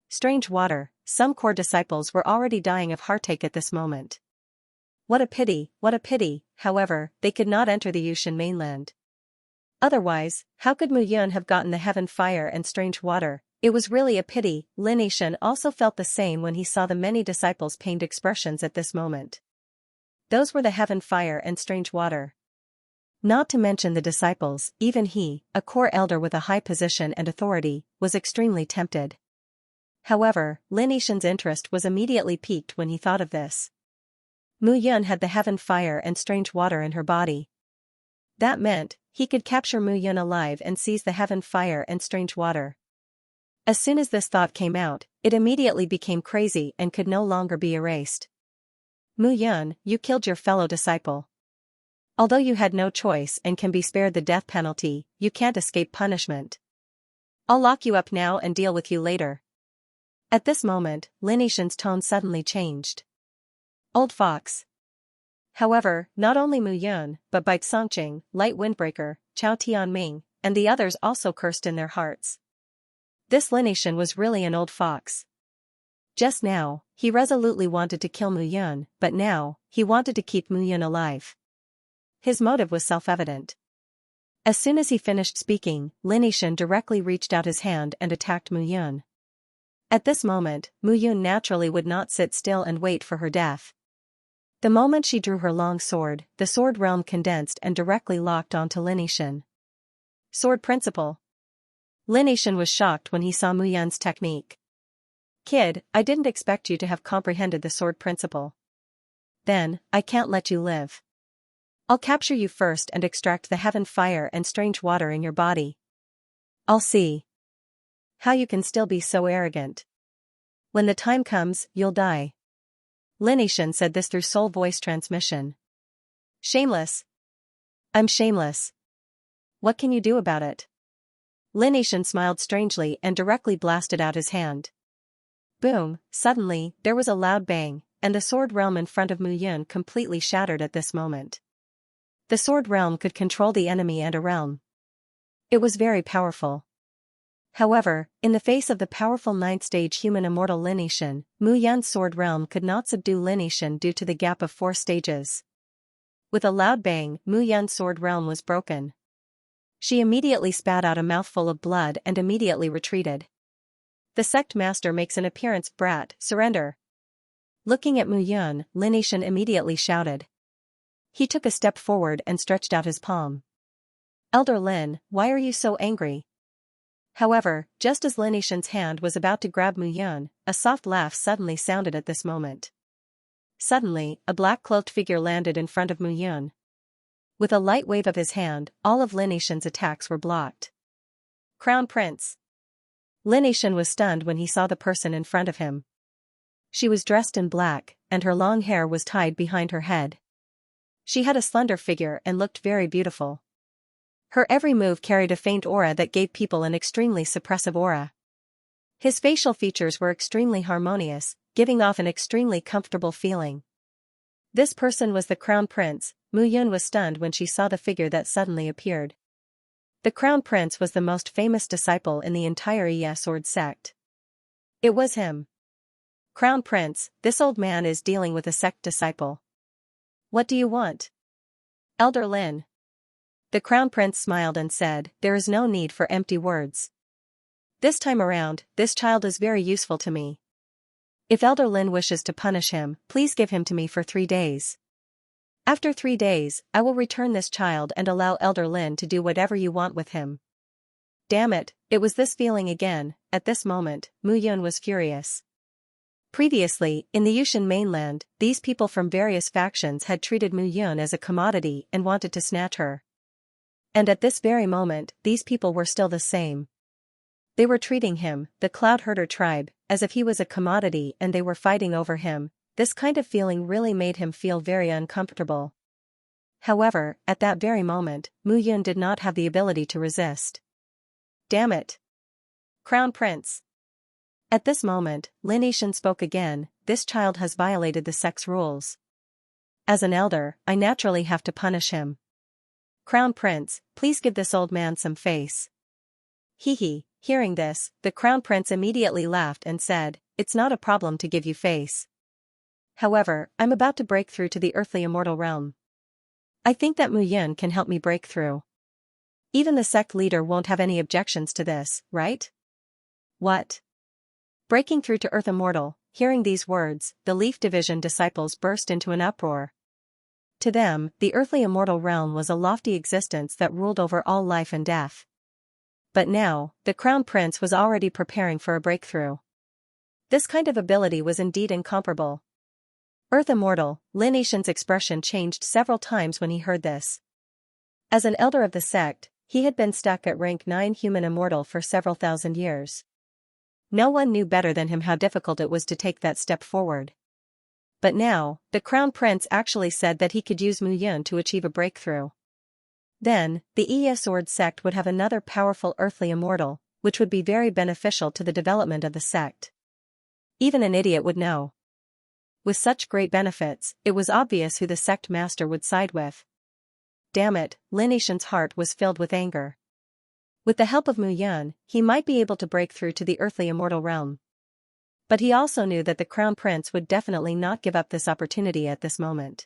Strange water, some core disciples were already dying of heartache at this moment. What a pity, however, they could not enter the Yushan mainland. Otherwise, how could Mu Yun have gotten the heaven fire and strange water? It was really a pity. Lin Yixin also felt the same when he saw the many disciples' pained expressions at this moment. Those were the heaven fire and strange water. Not to mention the disciples, even he, a core elder with a high position and authority, was extremely tempted. However, Lin Yixin's interest was immediately piqued when he thought of this. Mu Yun had the heaven fire and strange water in her body. That meant, he could capture Mu Yun alive and seize the heaven fire and strange water. As soon as this thought came out, it immediately became crazy and could no longer be erased. Mu Yun, you killed your fellow disciple. Although you had no choice and can be spared the death penalty, you can't escape punishment. I'll lock you up now and deal with you later. At this moment, Lin Yixin's tone suddenly changed. Old fox. However, not only Mu Yun, but Bai Congqing, Light Windbreaker, Chao Tianming, and the others also cursed in their hearts. This Lin Yishan was really an old fox. Just now, he resolutely wanted to kill Mu Yun, but now, he wanted to keep Mu Yun alive. His motive was self-evident. As soon as he finished speaking, Lin Yishan directly reached out his hand and attacked Mu Yun. At this moment, Mu Yun naturally would not sit still and wait for her death. The moment she drew her long sword, the sword realm condensed and directly locked onto Lin Yishan. Sword principle. Lin Yishan was shocked when he saw Mu Yun's technique. Kid, I didn't expect you to have comprehended the sword principle. Then, I can't let you live. I'll capture you first and extract the heaven fire and strange water in your body. I'll see how you can still be so arrogant. When the time comes, you'll die. Lin Yishan said this through soul voice transmission. Shameless. I'm shameless. What can you do about it? Lin Yishan smiled strangely and directly blasted out his hand. Boom, suddenly, there was a loud bang, and the sword realm in front of Mu Yun completely shattered at this moment. The sword realm could control the enemy and a realm. It was very powerful. However, in the face of the powerful 9th stage human immortal Lin Yishan, Mu Yun's sword realm could not subdue Lin Yishan due to the gap of 4 stages. With a loud bang, Mu Yun's sword realm was broken. She immediately spat out a mouthful of blood and immediately retreated. The sect master makes an appearance. Brat, surrender. Looking at Mu Yun, Lin Yishan immediately shouted. He took a step forward and stretched out his palm. Elder Lin, why are you so angry? However, just as Lin Yishan's hand was about to grab Mu Yun, a soft laugh suddenly sounded at this moment. Suddenly, a black-cloaked figure landed in front of Mu Yun. With a light wave of his hand, all of Lin Yishan's attacks were blocked. Crown Prince. Lin Yishan was stunned when he saw the person in front of him. She was dressed in black, and her long hair was tied behind her head. She had a slender figure and looked very beautiful. Her every move carried a faint aura that gave people an extremely suppressive aura. His facial features were extremely harmonious, giving off an extremely comfortable feeling. This person was the Crown Prince. Mu Yun was stunned when she saw the figure that suddenly appeared. The Crown Prince was the most famous disciple in the entire Yi Sword sect. It was him. Crown Prince, this old man is dealing with a sect disciple. What do you want? Elder Lin. The Crown Prince smiled and said, there is no need for empty words. This time around, this child is very useful to me. If Elder Lin wishes to punish him, please give him to me for 3 days. After 3 days, I will return this child and allow Elder Lin to do whatever you want with him. Damn it, it was this feeling again. At this moment, Mu Yun was furious. Previously, in the Yushan mainland, these people from various factions had treated Mu Yun as a commodity and wanted to snatch her. And at this very moment, these people were still the same. They were treating him, the Cloud Herder tribe, as if he was a commodity and they were fighting over him. This kind of feeling really made him feel very uncomfortable. However, at that very moment, Mu Yun did not have the ability to resist. Damn it! Crown Prince. At this moment, Lin Yishan spoke again, this child has violated the sect's rules. As an elder, I naturally have to punish him. Crown Prince, please give this old man some face. Hee. Hearing this, the Crown Prince immediately laughed and said, it's not a problem to give you face. However, I'm about to break through to the earthly immortal realm. I think that Mu Yun can help me break through. Even the sect leader won't have any objections to this, right? What? Breaking through to Earth Immortal. Hearing these words, the Leaf Division disciples burst into an uproar. To them, the earthly immortal realm was a lofty existence that ruled over all life and death. But now, the Crown Prince was already preparing for a breakthrough. This kind of ability was indeed incomparable. Earth Immortal, Lin Yishan's expression changed several times when he heard this. As an elder of the sect, he had been stuck at rank 9 human immortal for several thousand years. No one knew better than him how difficult it was to take that step forward. But now, the Crown Prince actually said that he could use Mu Yun to achieve a breakthrough. Then, the Yi Sword sect would have another powerful earthly immortal, which would be very beneficial to the development of the sect. Even an idiot would know. With such great benefits, it was obvious who the sect master would side with. Damn it, Lin Yishan's heart was filled with anger. With the help of Mu Yun, he might be able to break through to the earthly immortal realm. But he also knew that the Crown Prince would definitely not give up this opportunity at this moment.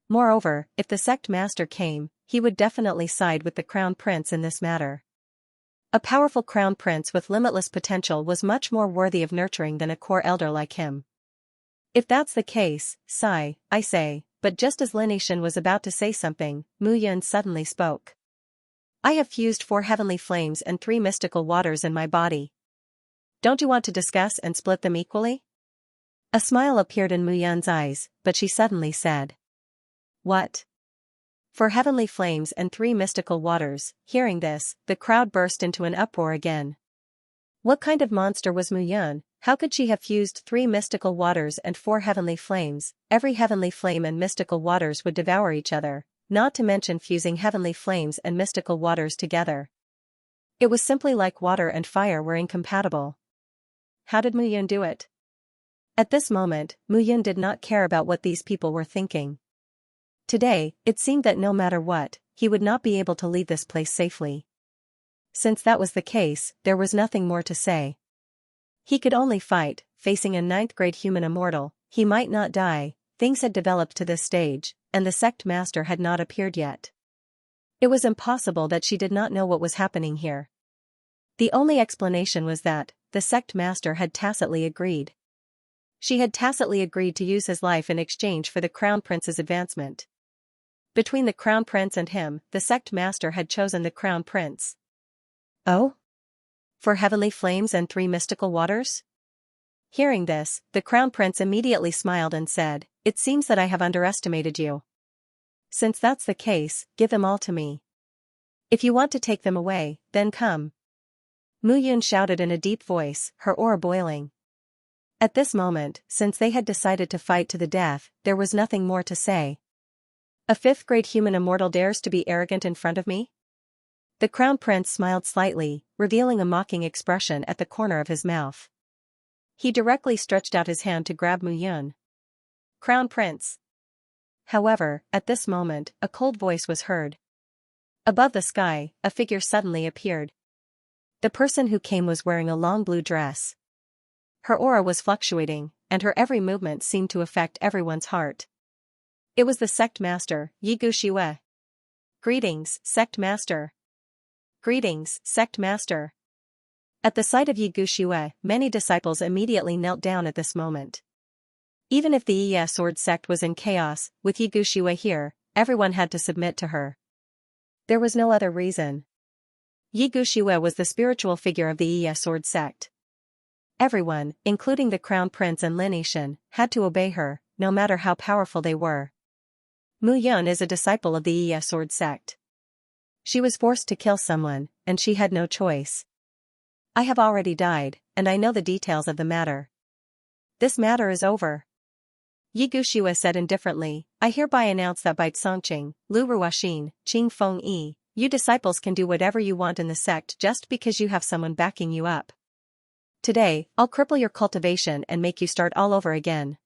Moreover, if the sect master came, he would definitely side with the Crown Prince in this matter. A powerful Crown Prince with limitless potential was much more worthy of nurturing than a core elder like him. If that's the case, sigh, I say, but just as Lin Yixin was about to say something, Mu Yun suddenly spoke. I have fused 4 heavenly flames and 3 mystical waters in my body. Don't you want to discuss and split them equally? A smile appeared in Mu Yun's eyes, but she suddenly said. What? 4 heavenly flames and 3 mystical waters. Hearing this, the crowd burst into an uproar again. What kind of monster was Mu Yun? How could she have fused 3 mystical waters and 4 heavenly flames? Every heavenly flame and mystical waters would devour each other, not to mention fusing heavenly flames and mystical waters together. It was simply like water and fire were incompatible. How did Mu Yun do it? At this moment, Mu Yun did not care about what these people were thinking. Today, it seemed that no matter what, he would not be able to leave this place safely. Since that was the case, there was nothing more to say. He could only fight, facing a 9th-grade human immortal. He might not die. Things had developed to this stage, and the sect master had not appeared yet. It was impossible that she did not know what was happening here. The only explanation was that the sect master had tacitly agreed. She had tacitly agreed to use his life in exchange for the Crown Prince's advancement. Between the Crown Prince and him, the sect master had chosen the Crown Prince. Oh? 4 heavenly flames and 3 mystical waters? Hearing this, the Crown Prince immediately smiled and said, It seems that I have underestimated you. Since that's the case, give them all to me. If you want to take them away, then come. Mu Yun shouted in a deep voice, her aura boiling. At this moment, since they had decided to fight to the death, there was nothing more to say. A 5th-grade human immortal dares to be arrogant in front of me? The Crown Prince smiled slightly, revealing a mocking expression at the corner of his mouth. He directly stretched out his hand to grab Mu Yun. Crown Prince. However, at this moment, a cold voice was heard. Above the sky, a figure suddenly appeared. The person who came was wearing a long blue dress. Her aura was fluctuating, and her every movement seemed to affect everyone's heart. It was the sect master, Yi Guxiue. Greetings, sect master. Greetings, sect master. At the sight of Yi Guxiue, many disciples immediately knelt down at this moment. Even if the Yi Sword sect was in chaos, with Yi Guxiue here, everyone had to submit to her. There was no other reason. Yi Guxiue was the spiritual figure of the Yi Sword sect. Everyone, including the Crown Prince and Lin Yixin, had to obey her, no matter how powerful they were. Mu Yun is a disciple of the Yi Sword sect. She was forced to kill someone, and she had no choice. I have already died, and I know the details of the matter. This matter is over. Yi Guxiue said indifferently, I hereby announce that by Songqing, Lu Ruoxin, Qing Feng Yi, you disciples can do whatever you want in the sect just because you have someone backing you up. Today, I'll cripple your cultivation and make you start all over again.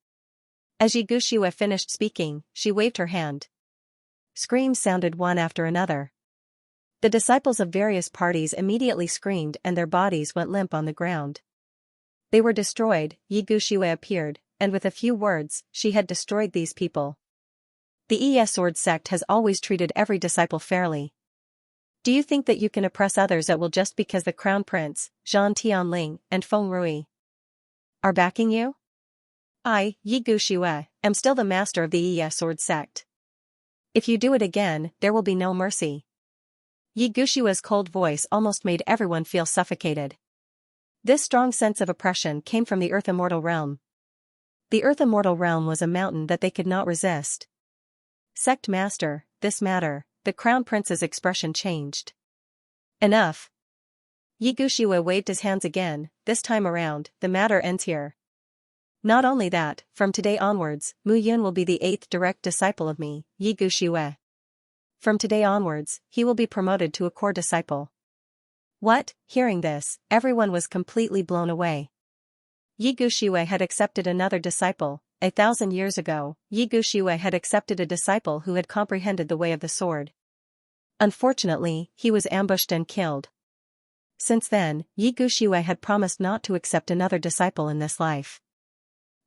As Yi Guxiue finished speaking, she waved her hand. Screams sounded one after another. The disciples of various parties immediately screamed and their bodies went limp on the ground. They were destroyed. Yi Guxiue appeared, and with a few words, she had destroyed these people. The Yi Sword sect has always treated every disciple fairly. Do you think that you can oppress others at will just because the Crown Prince, Zhan Tianling, and Feng Rui are backing you? I, Yi Guxiue, am still the master of the Yi Sword sect. If you do it again, there will be no mercy. Yi Guxiue's cold voice almost made everyone feel suffocated. This strong sense of oppression came from the Earth Immortal Realm. The Earth Immortal Realm was a mountain that they could not resist. Sect Master, this matter, the Crown Prince's expression changed. Enough. Yi Guxiue waved his hands again, this time around, the matter ends here. Not only that, from today onwards, Mu Yun will be the 8th direct disciple of me, Yi Guxiue. From today onwards, he will be promoted to a core disciple. What? Hearing this, everyone was completely blown away. Yi Guxiue had accepted another disciple. 1,000 years ago, Yi Guxiue had accepted a disciple who had comprehended the way of the sword. Unfortunately, he was ambushed and killed. Since then, Yi Guxiue had promised not to accept another disciple in this life.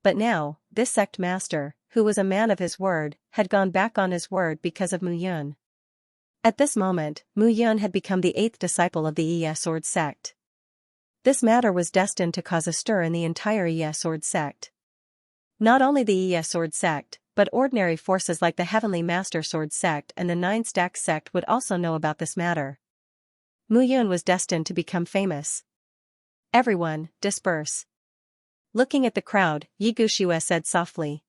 But now, this sect master, who was a man of his word, had gone back on his word because of Mu Yun. At this moment, Mu Yun had become the 8th disciple of the Yi Sword sect. This matter was destined to cause a stir in the entire Yi Sword sect. Not only the Yi Sword sect, but ordinary forces like the Heavenly Master Sword sect and the 9 Stack sect would also know about this matter. Mu Yun was destined to become famous. Everyone, disperse. Looking at the crowd, Yi Guxiue said softly.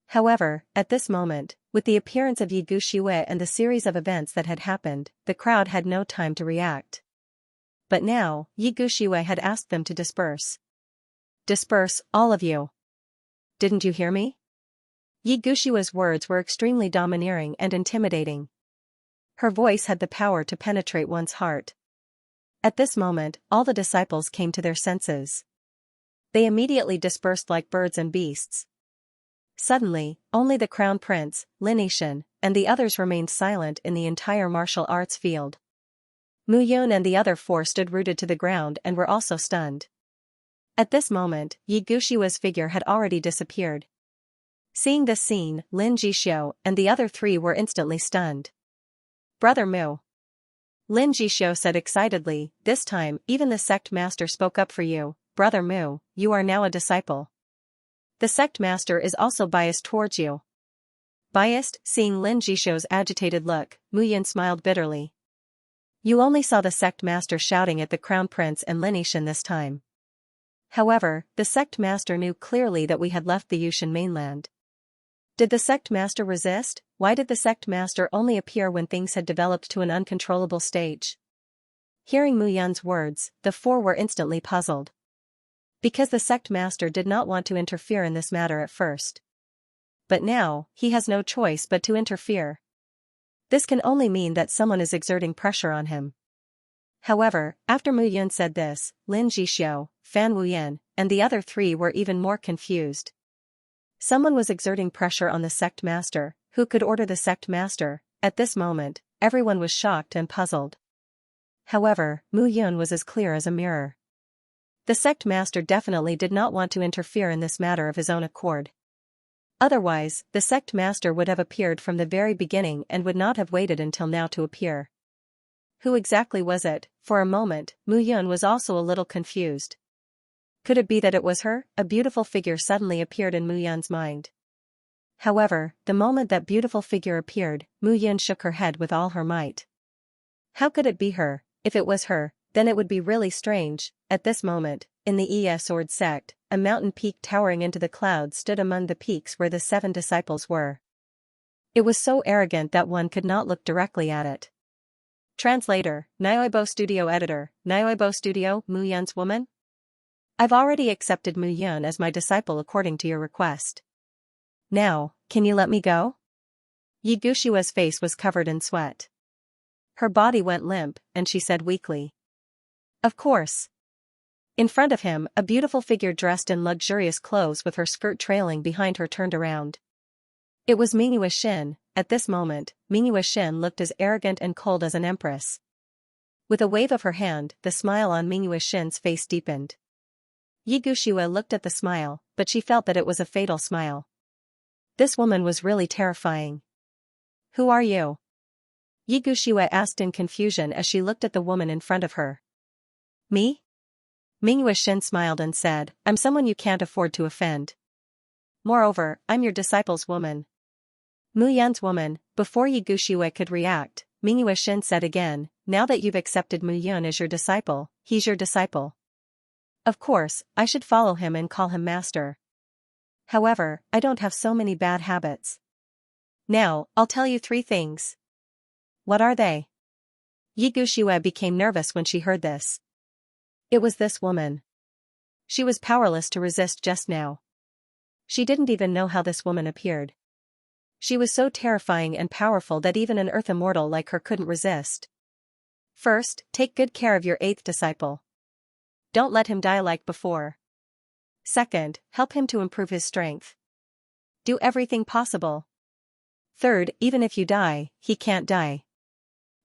However, at this moment, with the appearance of Yi Guxiue and the series of events that had happened, the crowd had no time to react. But now, Yi Guxiue had asked them to disperse. Disperse, all of you. Didn't you hear me? Yi Guxiue's words were extremely domineering and intimidating. Her voice had the power to penetrate one's heart. At this moment, all the disciples came to their senses. They immediately dispersed like birds and beasts. Suddenly, only the crown prince, Lin Yixin, and the others remained silent in the entire martial arts field. Mu Yun and the other 4 stood rooted to the ground and were also stunned. At this moment, Yi Guxiue's figure had already disappeared. Seeing this scene, Lin Jixio and the other 3 were instantly stunned. Brother Mu. Lin Jixio said excitedly, this time, even the sect master spoke up for you, Brother Mu, you are now a disciple. The sect master is also biased towards you. Biased? Seeing Lin Jixio's agitated look, Mu Yun smiled bitterly. You only saw the sect master shouting at the crown prince and Lin Yixin this time. However, the sect master knew clearly that we had left the Yushan mainland. Did the sect master resist? Why did the sect master only appear when things had developed to an uncontrollable stage? Hearing Mu Yun's words, the 4 were instantly puzzled. Because the sect master did not want to interfere in this matter at first. But now, he has no choice but to interfere. This can only mean that someone is exerting pressure on him. However, after Mu Yun said this, Lin Jixio, Fan Wuyan, and the other 3 were even more confused. Someone was exerting pressure on the sect master. Who could order the sect master? At this moment, everyone was shocked and puzzled. However, Mu Yun was as clear as a mirror. The sect master definitely did not want to interfere in this matter of his own accord. Otherwise, the sect master would have appeared from the very beginning and would not have waited until now to appear. Who exactly was it? For a moment, Mu Yun was also a little confused. Could it be that it was her? A beautiful figure suddenly appeared in Mu Yun's mind. However, the moment that beautiful figure appeared, Mu Yun shook her head with all her might. How could it be her? If it was her, then it would be really strange. At this moment, in the Yi Sword sect, a mountain peak towering into the clouds stood among the peaks where the 7 disciples were. It was so arrogant that one could not look directly at it. Translator, Nyoibo Studio Editor, Nyoibo Studio, Mu Yun's woman? I've already accepted Mu Yun as my disciple according to your request. Now, can you let me go? Yi Guxiue's face was covered in sweat. Her body went limp, and she said weakly. Of course. In front of him, a beautiful figure dressed in luxurious clothes with her skirt trailing behind her turned around. It was Mingyue Xin. At this moment, Mingyue Xin looked as arrogant and cold as an empress. With a wave of her hand, the smile on Mingyue Xin's face deepened. Yi Guxiue looked at the smile, but she felt that it was a fatal smile. This woman was really terrifying. Who are you? Yi Guxiue asked in confusion as she looked at the woman in front of her. Me? Mingyue Xin smiled and said, I'm someone you can't afford to offend. Moreover, I'm your disciple's woman. Mu Yun's woman. Before Yi Guxiue could react, Mingyue Xin said again, now that you've accepted Mu Yun as your disciple, he's your disciple. Of course, I should follow him and call him master. However, I don't have so many bad habits. Now, I'll tell you 3 things. What are they? Yi Guxiue became nervous when she heard this. It was this woman. She was powerless to resist just now. She didn't even know how this woman appeared. She was so terrifying and powerful that even an earth immortal like her couldn't resist. First, take good care of your 8th disciple. Don't let him die like before. Second, help him to improve his strength. Do everything possible. Third, even if you die, he can't die.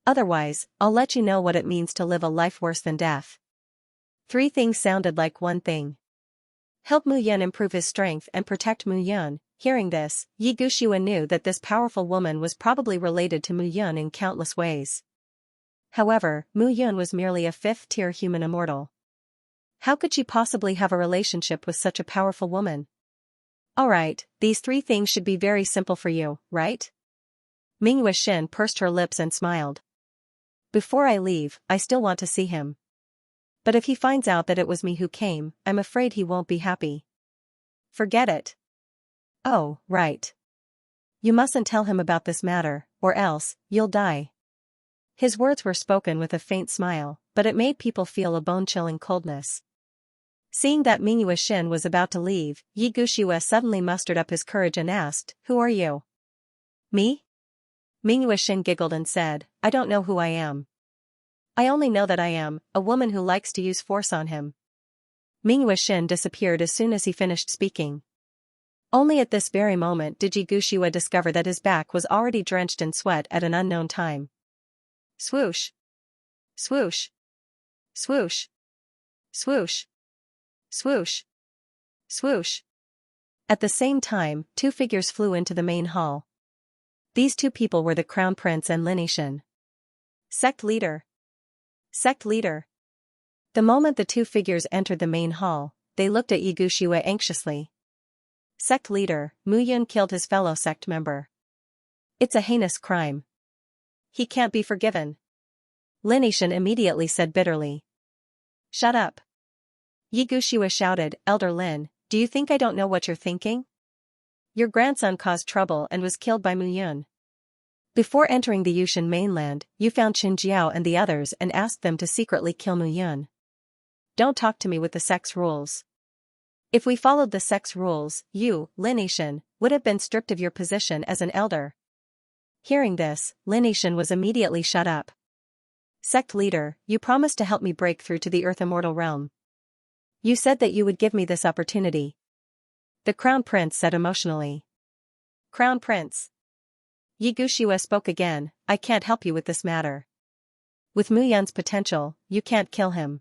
Otherwise, I'll let you know what it means to live a life worse than death. Three things sounded like one thing. Help Mu Yun improve his strength and protect Mu Yun. Hearing this, Yi Gushue knew that this powerful woman was probably related to Mu Yun in countless ways. However, Mu Yun was merely a fifth-tier human immortal. How could she possibly have a relationship with such a powerful woman? Alright, these three things should be very simple for you, right? Ming Wuxin pursed her lips and smiled. Before I leave, I still want to see him. But if he finds out that it was me who came, I'm afraid he won't be happy. Forget it. Oh, right. You mustn't tell him about this matter, or else, you'll die. His words were spoken with a faint smile, but it made people feel a bone-chilling coldness. Seeing that Ming Wuxin was about to leave, Yi Gushue suddenly mustered up his courage and asked, "Who are you?" "Me?" Ming Wuxin giggled and said, "I don't know who I am. I only know that I am a woman who likes to use force on him." Ming Wuxin disappeared as soon as he finished speaking. Only at this very moment did Yi Gushue discover that his back was already drenched in sweat at an unknown time. Swoosh! Swoosh! Swoosh! Swoosh! Swoosh! Swoosh! At the same time, two figures flew into the main hall. These two people were the Crown Prince and Lin Yixin. Sect leader! Sect leader! The moment the two figures entered the main hall, they looked at Yi Gushue anxiously. Sect leader, Mu Yun killed his fellow sect member. It's a heinous crime. He can't be forgiven. Lin Yixin immediately said bitterly. Shut up. Yi Gushue shouted, Elder Lin, do you think I don't know what you're thinking? Your grandson caused trouble and was killed by Mu Yun. Before entering the Yushan mainland, you found Xianxia and the others and asked them to secretly kill Mu Yun. Don't talk to me with the sect's rules. If we followed the sect's rules, you, Lin Yixin, would have been stripped of your position as an elder. Hearing this, Lin Yixin was immediately shut up. Sect leader, you promised to help me break through to the Earth Immortal realm. You said that you would give me this opportunity. The Crown Prince said emotionally. Crown Prince. Yi Gushue spoke again, I can't help you with this matter. With Mu Yun's potential, you can't kill him.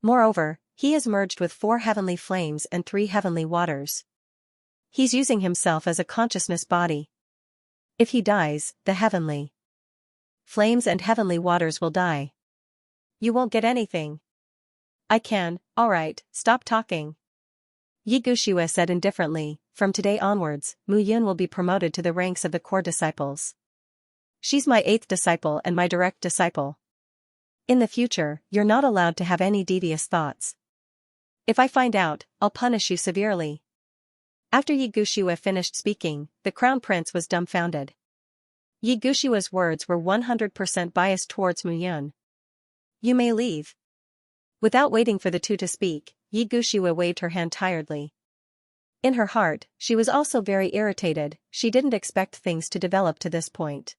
Moreover, he is merged with 4 heavenly flames and 3 heavenly waters. He's using himself as a consciousness body. If he dies, the heavenly flames and heavenly waters will die. You won't get anything. I can, alright, stop talking. Yi Gushue said indifferently, from today onwards, Mu Yun will be promoted to the ranks of the core disciples. She's my 8th disciple and my direct disciple. In the future, you're not allowed to have any devious thoughts. If I find out, I'll punish you severely. After Yi Gushue finished speaking, the Crown Prince was dumbfounded. Yi Gushue's words were 100% biased towards Mu Yun. You may leave. Without waiting for the two to speak, Yi Gushue waved her hand tiredly. In her heart, she was also very irritated, she didn't expect things to develop to this point.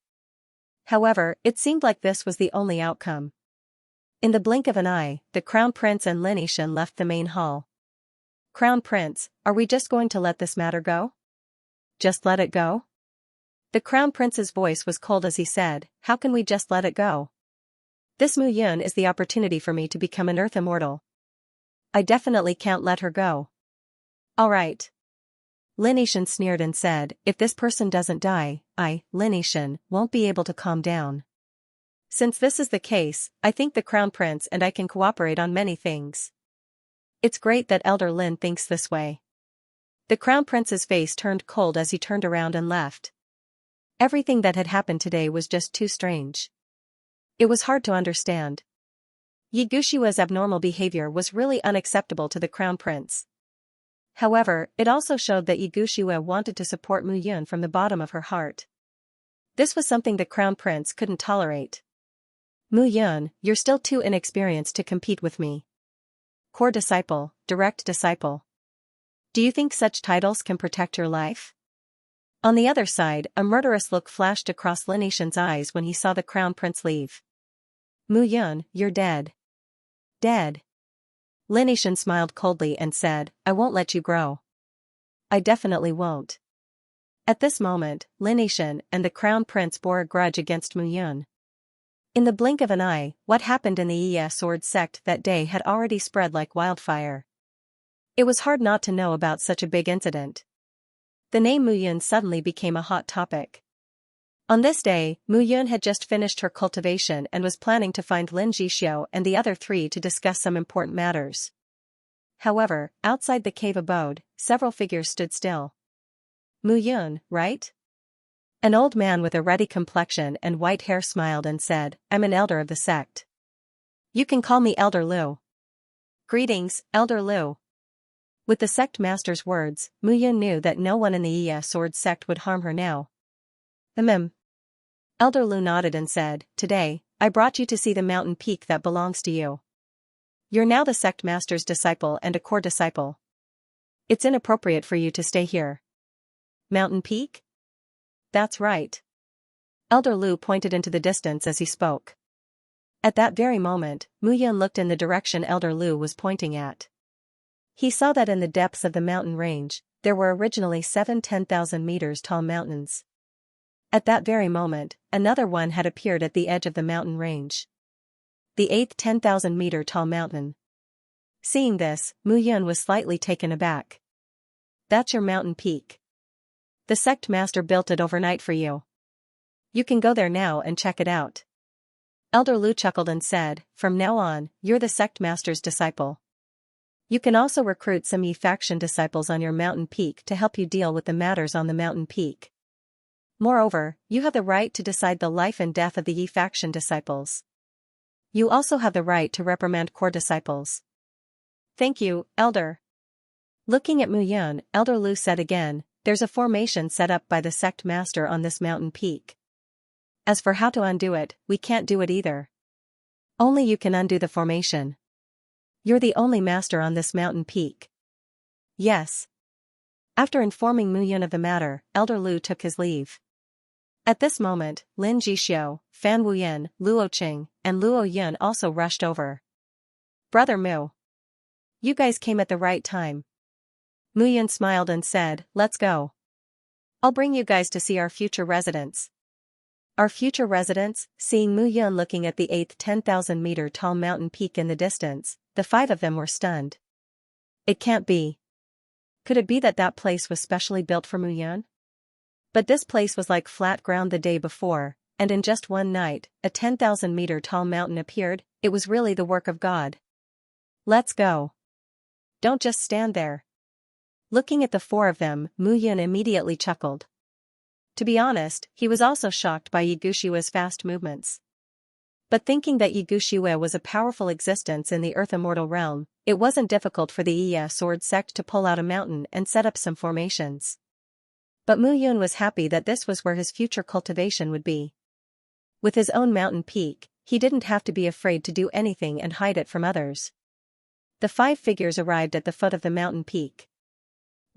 However, it seemed like this was the only outcome. In the blink of an eye, the Crown Prince and Lin Yixin left the main hall. Crown Prince, are we just going to let this matter go? Just let it go? The Crown Prince's voice was cold as he said, how can we just let it go? This Mu Yun is the opportunity for me to become an Earth Immortal. I definitely can't let her go. Alright. Lin Yixin sneered and said, if this person doesn't die, I, Lin Yixin, won't be able to calm down. Since this is the case, I think the Crown Prince and I can cooperate on many things. It's great that Elder Lin thinks this way. The Crown Prince's face turned cold as he turned around and left. Everything that had happened today was just too strange. It was hard to understand. Yi Gushue's abnormal behavior was really unacceptable to the Crown Prince. However, it also showed that Yi Gushue wanted to support Mu Yun from the bottom of her heart. This was something the Crown Prince couldn't tolerate. Mu Yun, you're still too inexperienced to compete with me. Core disciple, direct disciple. Do you think such titles can protect your life? On the other side, a murderous look flashed across Lin Yixin's eyes when he saw the Crown Prince leave. Mu Yun, you're dead. Dead. Lin Yixin smiled coldly and said, I won't let you grow. I definitely won't. At this moment, Lin Yixin and the Crown Prince bore a grudge against Mu Yun. In the blink of an eye, what happened in the Yi sword sect that day had already spread like wildfire. It was hard not to know about such a big incident. The name Mu Yun suddenly became a hot topic. On this day, Mu Yun had just finished her cultivation and was planning to find Lin Jixio and the other three to discuss some important matters. However, outside the cave abode, several figures stood still. Mu Yun, right? An old man with a ruddy complexion and white hair smiled and said, I'm an elder of the sect. You can call me Elder Lu. Greetings, Elder Lu. With the sect master's words, Mu Yun knew that no one in the Yi sword sect would harm her now. Elder Lu nodded and said, Today, I brought you to see the mountain peak that belongs to you. You're now the sect master's disciple and a core disciple. It's inappropriate for you to stay here. Mountain peak? That's right. Elder Lu pointed into the distance as he spoke. At that very moment, Mu Yun looked in the direction Elder Lu was pointing at. He saw that in the depths of the mountain range, there were originally 7 10,000 meters tall mountains. At that very moment, another one had appeared at the edge of the mountain range. The 8th 10,000 meter tall mountain. Seeing this, Mu Yun was slightly taken aback. That's your mountain peak. The sect master built it overnight for you. You can go there now and check it out. Elder Lu chuckled and said, From now on, you're the sect master's disciple. You can also recruit some Yi faction disciples on your mountain peak to help you deal with the matters on the mountain peak. Moreover, you have the right to decide the life and death of the Yi faction disciples. You also have the right to reprimand core disciples. Thank you, Elder. Looking at Mu Yun, Elder Lu said again, There's a formation set up by the sect master on this mountain peak. As for how to undo it, we can't do it either. Only you can undo the formation. You're the only master on this mountain peak. Yes. After informing Mu Yun of the matter, Elder Lu took his leave. At this moment, Lin Jixio, Fan Wuyan, Luo Qing, and Luo Yun also rushed over. Brother Mu. You guys came at the right time. Mu Yun smiled and said, Let's go. I'll bring you guys to see our future residents. Our future residents, seeing Mu Yun looking at the 8th 10,000 meter tall mountain peak in the distance, the 5 of them were stunned. It can't be. Could it be that that place was specially built for Mu Yun? But this place was like flat ground the day before, and in just one night, a 10,000 meter tall mountain appeared. It was really the work of God. Let's go. Don't just stand there. Looking at the 4 of them, Mu Yun immediately chuckled. To be honest, he was also shocked by Yi Gushiwa's fast movements. But thinking that Yi Gushiwa was a powerful existence in the Earth Immortal realm, it wasn't difficult for the Yi sword sect to pull out a mountain and set up some formations. But Mu Yun was happy that this was where his future cultivation would be. With his own mountain peak, he didn't have to be afraid to do anything and hide it from others. The 5 figures arrived at the foot of the mountain peak.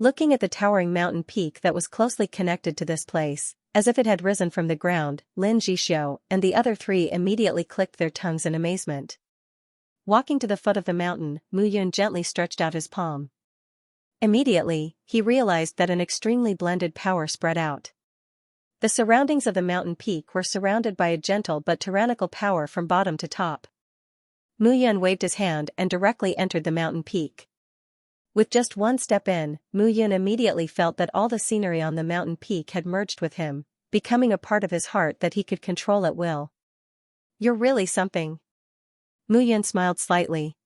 Looking at the towering mountain peak that was closely connected to this place, as if it had risen from the ground, Lin Jixio and the other 3 immediately clicked their tongues in amazement. Walking to the foot of the mountain, Mu Yun gently stretched out his palm. Immediately, he realized that an extremely blended power spread out. The surroundings of the mountain peak were surrounded by a gentle but tyrannical power from bottom to top. Mu Yun waved his hand and directly entered the mountain peak. With just one step in, Mu Yun immediately felt that all the scenery on the mountain peak had merged with him, becoming a part of his heart that he could control at will. You're really something. Mu Yun smiled slightly.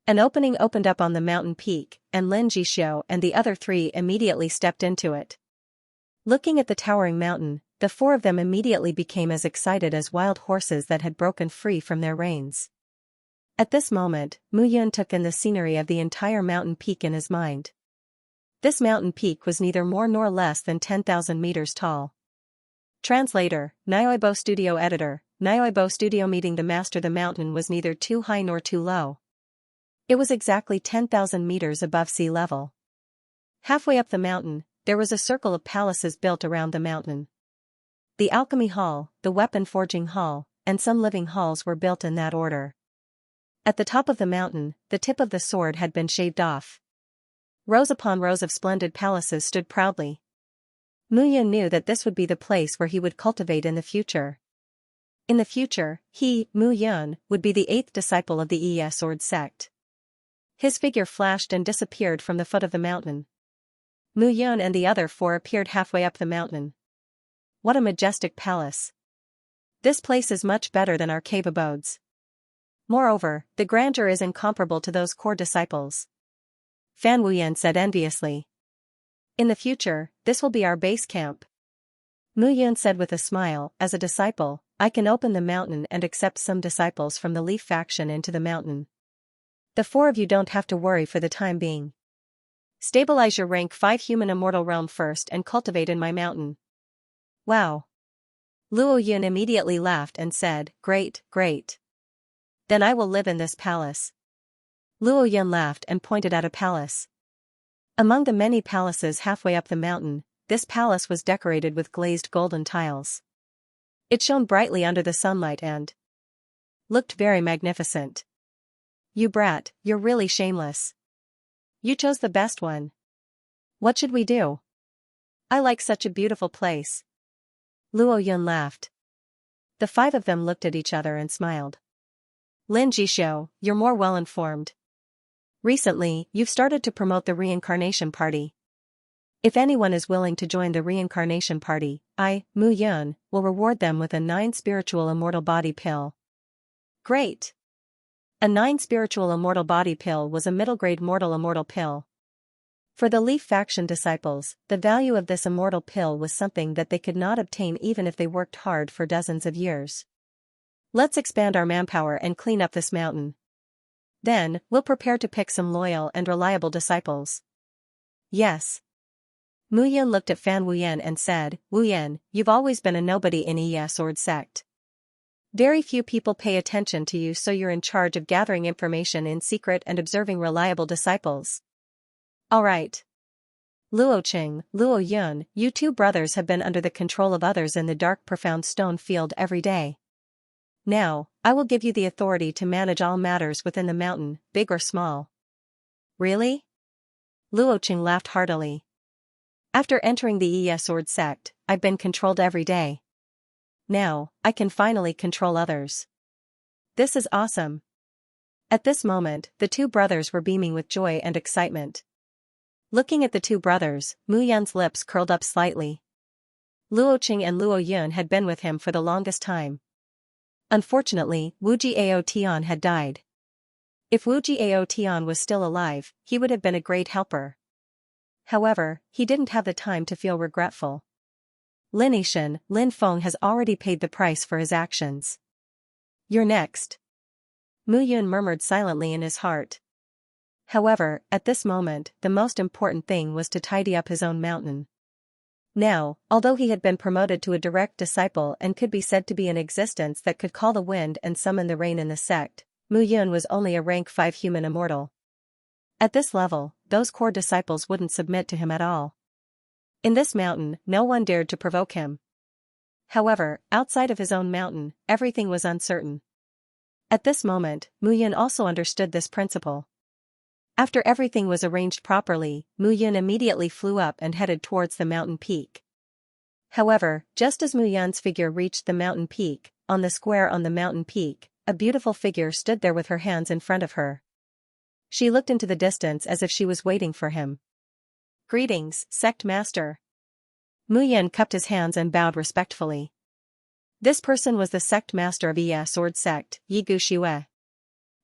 An opening opened up on the mountain peak, and Lin Jixio and the other 3 immediately stepped into it. Looking at the towering mountain, the 4 of them immediately became as excited as wild horses that had broken free from their reins. At this moment, Mu Yun took in the scenery of the entire mountain peak in his mind. This mountain peak was neither more nor less than 10,000 meters tall. Translator, Nyoibo Studio Editor, Nyoibo Studio Meeting the Master. The mountain was neither too high nor too low. It was exactly 10,000 meters above sea level. Halfway up the mountain, there was a circle of palaces built around the mountain. The alchemy hall, the weapon forging hall, and some living halls were built in that order. At the top of the mountain, the tip of the sword had been shaved off. Rows upon rows of splendid palaces stood proudly. Mu Yun knew that this would be the place where he would cultivate in the future. In the future, he, Mu Yun, would be the 8th disciple of the Yi Sword sect. His figure flashed and disappeared from the foot of the mountain. Mu Yun and the other 4 appeared halfway up the mountain. What a majestic palace. This place is much better than our cave abodes. Moreover, the grandeur is incomparable to those core disciples. Fan Wuyan said enviously. In the future, this will be our base camp. Mu Yun said with a smile, as a disciple, I can open the mountain and accept some disciples from the Leaf faction into the mountain. The 4 of you don't have to worry for the time being. Stabilize your rank 5 human immortal realm first and cultivate in my mountain. Wow. Luo Yun immediately laughed and said, great, great. Then I will live in this palace. Luo Yun laughed and pointed at a palace. Among the many palaces halfway up the mountain, this palace was decorated with glazed golden tiles. It shone brightly under the sunlight and looked very magnificent. You brat, you're really shameless. You chose the best one. What should we do? I like such a beautiful place. Luo Yun laughed. The 5 of them looked at each other and smiled. Lin Jishou, you're more well-informed. Recently, you've started to promote the reincarnation party. If anyone is willing to join the reincarnation party, I, Mu Yun, will reward them with a 9 spiritual immortal body pill. Great! A 9 spiritual immortal body pill was a middle-grade mortal immortal pill. For the Leaf faction disciples, the value of this immortal pill was something that they could not obtain even if they worked hard for dozens of years. Let's expand our manpower and clean up this mountain. Then, we'll prepare to pick some loyal and reliable disciples. Yes. Mu Yun looked at Fan Wuyan and said, Wuyan, you've always been a nobody in Yi Sword sect. Very few people pay attention to you, so you're in charge of gathering information in secret and observing reliable disciples. Alright. Luo Qing, Luo Yun, you 2 brothers have been under the control of others in the dark profound stone field every day. Now, I will give you the authority to manage all matters within the mountain, big or small. Really? Luo Qing laughed heartily. After entering the Yi Sword sect, I've been controlled every day. Now, I can finally control others. This is awesome. At this moment, the 2 brothers were beaming with joy and excitement. Looking at the 2 brothers, Mu Yun's lips curled up slightly. Luo Qing and Luo Yun had been with him for the longest time. Unfortunately, Wu Jiao Tian had died. If Wu Jiao Tian was still alive, he would have been a great helper. However, he didn't have the time to feel regretful. Lin Yishan, Lin Feng has already paid the price for his actions. You're next. Mu Yun murmured silently in his heart. However, at this moment, the most important thing was to tidy up his own mountain. Now, although he had been promoted to a direct disciple and could be said to be an existence that could call the wind and summon the rain in the sect, Mu Yun was only a rank 5 human immortal. At this level, those core disciples wouldn't submit to him at all. In this mountain, no one dared to provoke him. However, outside of his own mountain, everything was uncertain. At this moment, Mu Yun also understood this principle. After everything was arranged properly, Mu Yun immediately flew up and headed towards the mountain peak. However, just as Mu Yun's figure reached the mountain peak, on the square on the mountain peak, a beautiful figure stood there with her hands in front of her. She looked into the distance as if she was waiting for him. Greetings, Sect Master. Mu Yun cupped his hands and bowed respectfully. This person was the Sect Master of Yi Sword sect, Yi Guxue.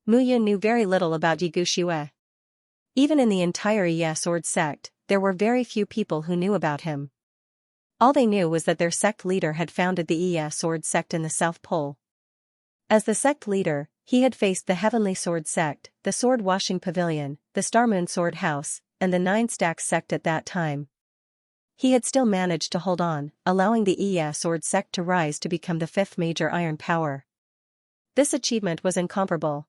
Mu Yun knew very little about Yi Guxue. Even in the entire Yi Sword sect, there were very few people who knew about him. All they knew was that their sect leader had founded the Yi Sword sect in the South Pole. As the sect leader, he had faced the Heavenly Sword sect, the Sword Washing Pavilion, the Star Moon Sword House, and the 9 Stacks sect at that time. He had still managed to hold on, allowing the Yi Sword sect to rise to become the 5th major iron power. This achievement was incomparable.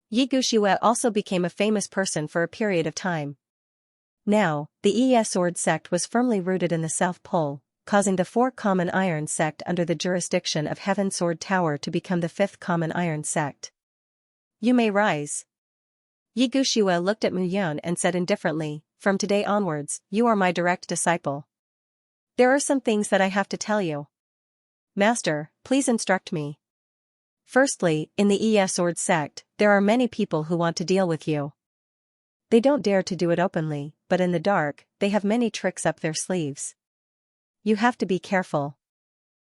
Yi Guxue also became a famous person for a period of time. Now, the Yi Sword sect was firmly rooted in the South Pole, causing the 4 common iron sect under the jurisdiction of Heaven Sword Tower to become the 5th common iron sect. You may rise. Yi Guxue looked at Mu Yun and said indifferently, from today onwards, you are my direct disciple. There are some things that I have to tell you. Master, please instruct me. Firstly, in the Sword sect, there are many people who want to deal with you. They don't dare to do it openly, but in the dark, they have many tricks up their sleeves. You have to be careful.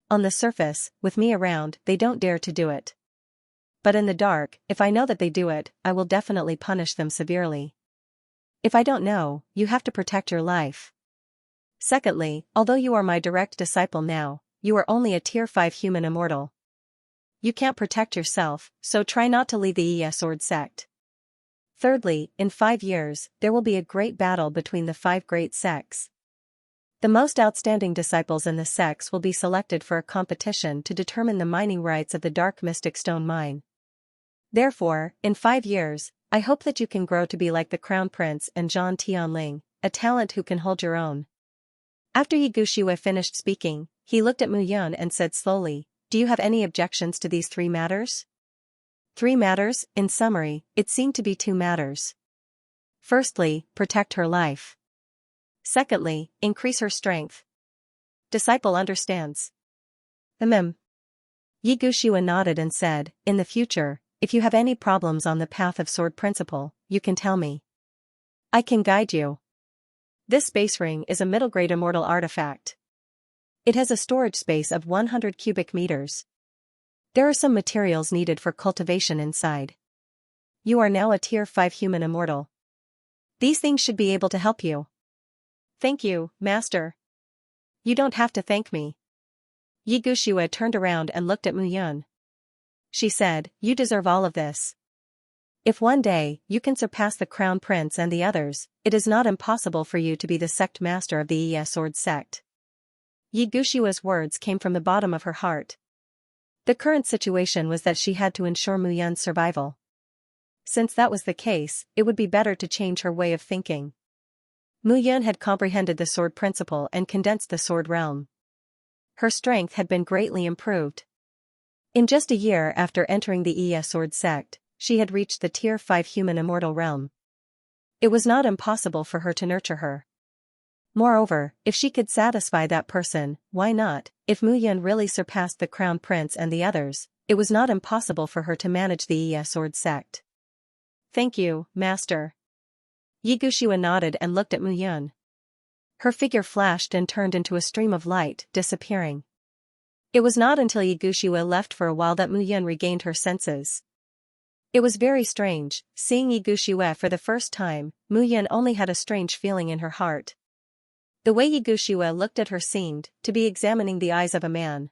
On the surface, with me around, they don't dare to do it. But in the dark, if I know that they do it, I will definitely punish them severely. If I don't know, you have to protect your life. Secondly, although you are my direct disciple now, you are only a tier 5 human immortal. You can't protect yourself, so try not to leave the Sword sect. Thirdly, in 5 years, there will be a great battle between the 5 great sects. The most outstanding disciples in the sects will be selected for a competition to determine the mining rights of the Dark Mystic Stone Mine. Therefore, in 5 years, I hope that you can grow to be like the Crown Prince and Zhang Tianling, a talent who can hold your own. After Ye Guxiue finished speaking, he looked at Mu Yun and said slowly, "Do you have any objections to these 3 matters?" 3 matters, in summary, it seemed to be 2 matters. Firstly, protect her life. Secondly, increase her strength. Disciple understands. Ye Guxiue nodded and said, "In the future, if you have any problems on the path of sword principle, you can tell me. I can guide you." This space ring is a middle-grade immortal artifact. It has a storage space of 100 cubic meters. There are some materials needed for cultivation inside. You are now a tier 5 human immortal. These things should be able to help you. Thank you, Master. You don't have to thank me. Ye Guxiue turned around and looked at Mu Yun. She said, "You deserve all of this. If one day you can surpass the Crown Prince and the others, it is not impossible for you to be the sect master of the Sword sect." Ye Guxiue's words came from the bottom of her heart. The current situation was that she had to ensure Mu Yun's survival. Since that was the case, it would be better to change her way of thinking. Mu Yun had comprehended the sword principle and condensed the sword realm. Her strength had been greatly improved. In just a year after entering the Sword sect, she had reached the tier 5 human immortal realm. It was not impossible for her to nurture her. Moreover, if she could satisfy that person, why not? If Mu Yun really surpassed the Crown Prince and the others, it was not impossible for her to manage the Sword sect. Thank you, Master. Ye Guxiue nodded and looked at Mu Yun. Her figure flashed and turned into a stream of light, disappearing. It was not until Ye Guxiue left for a while that Mu Yun regained her senses. It was very strange, seeing Ye Guxiue for the first time. Mu Yun only had a strange feeling in her heart. The way Ye Guxiue looked at her seemed to be examining the eyes of a man.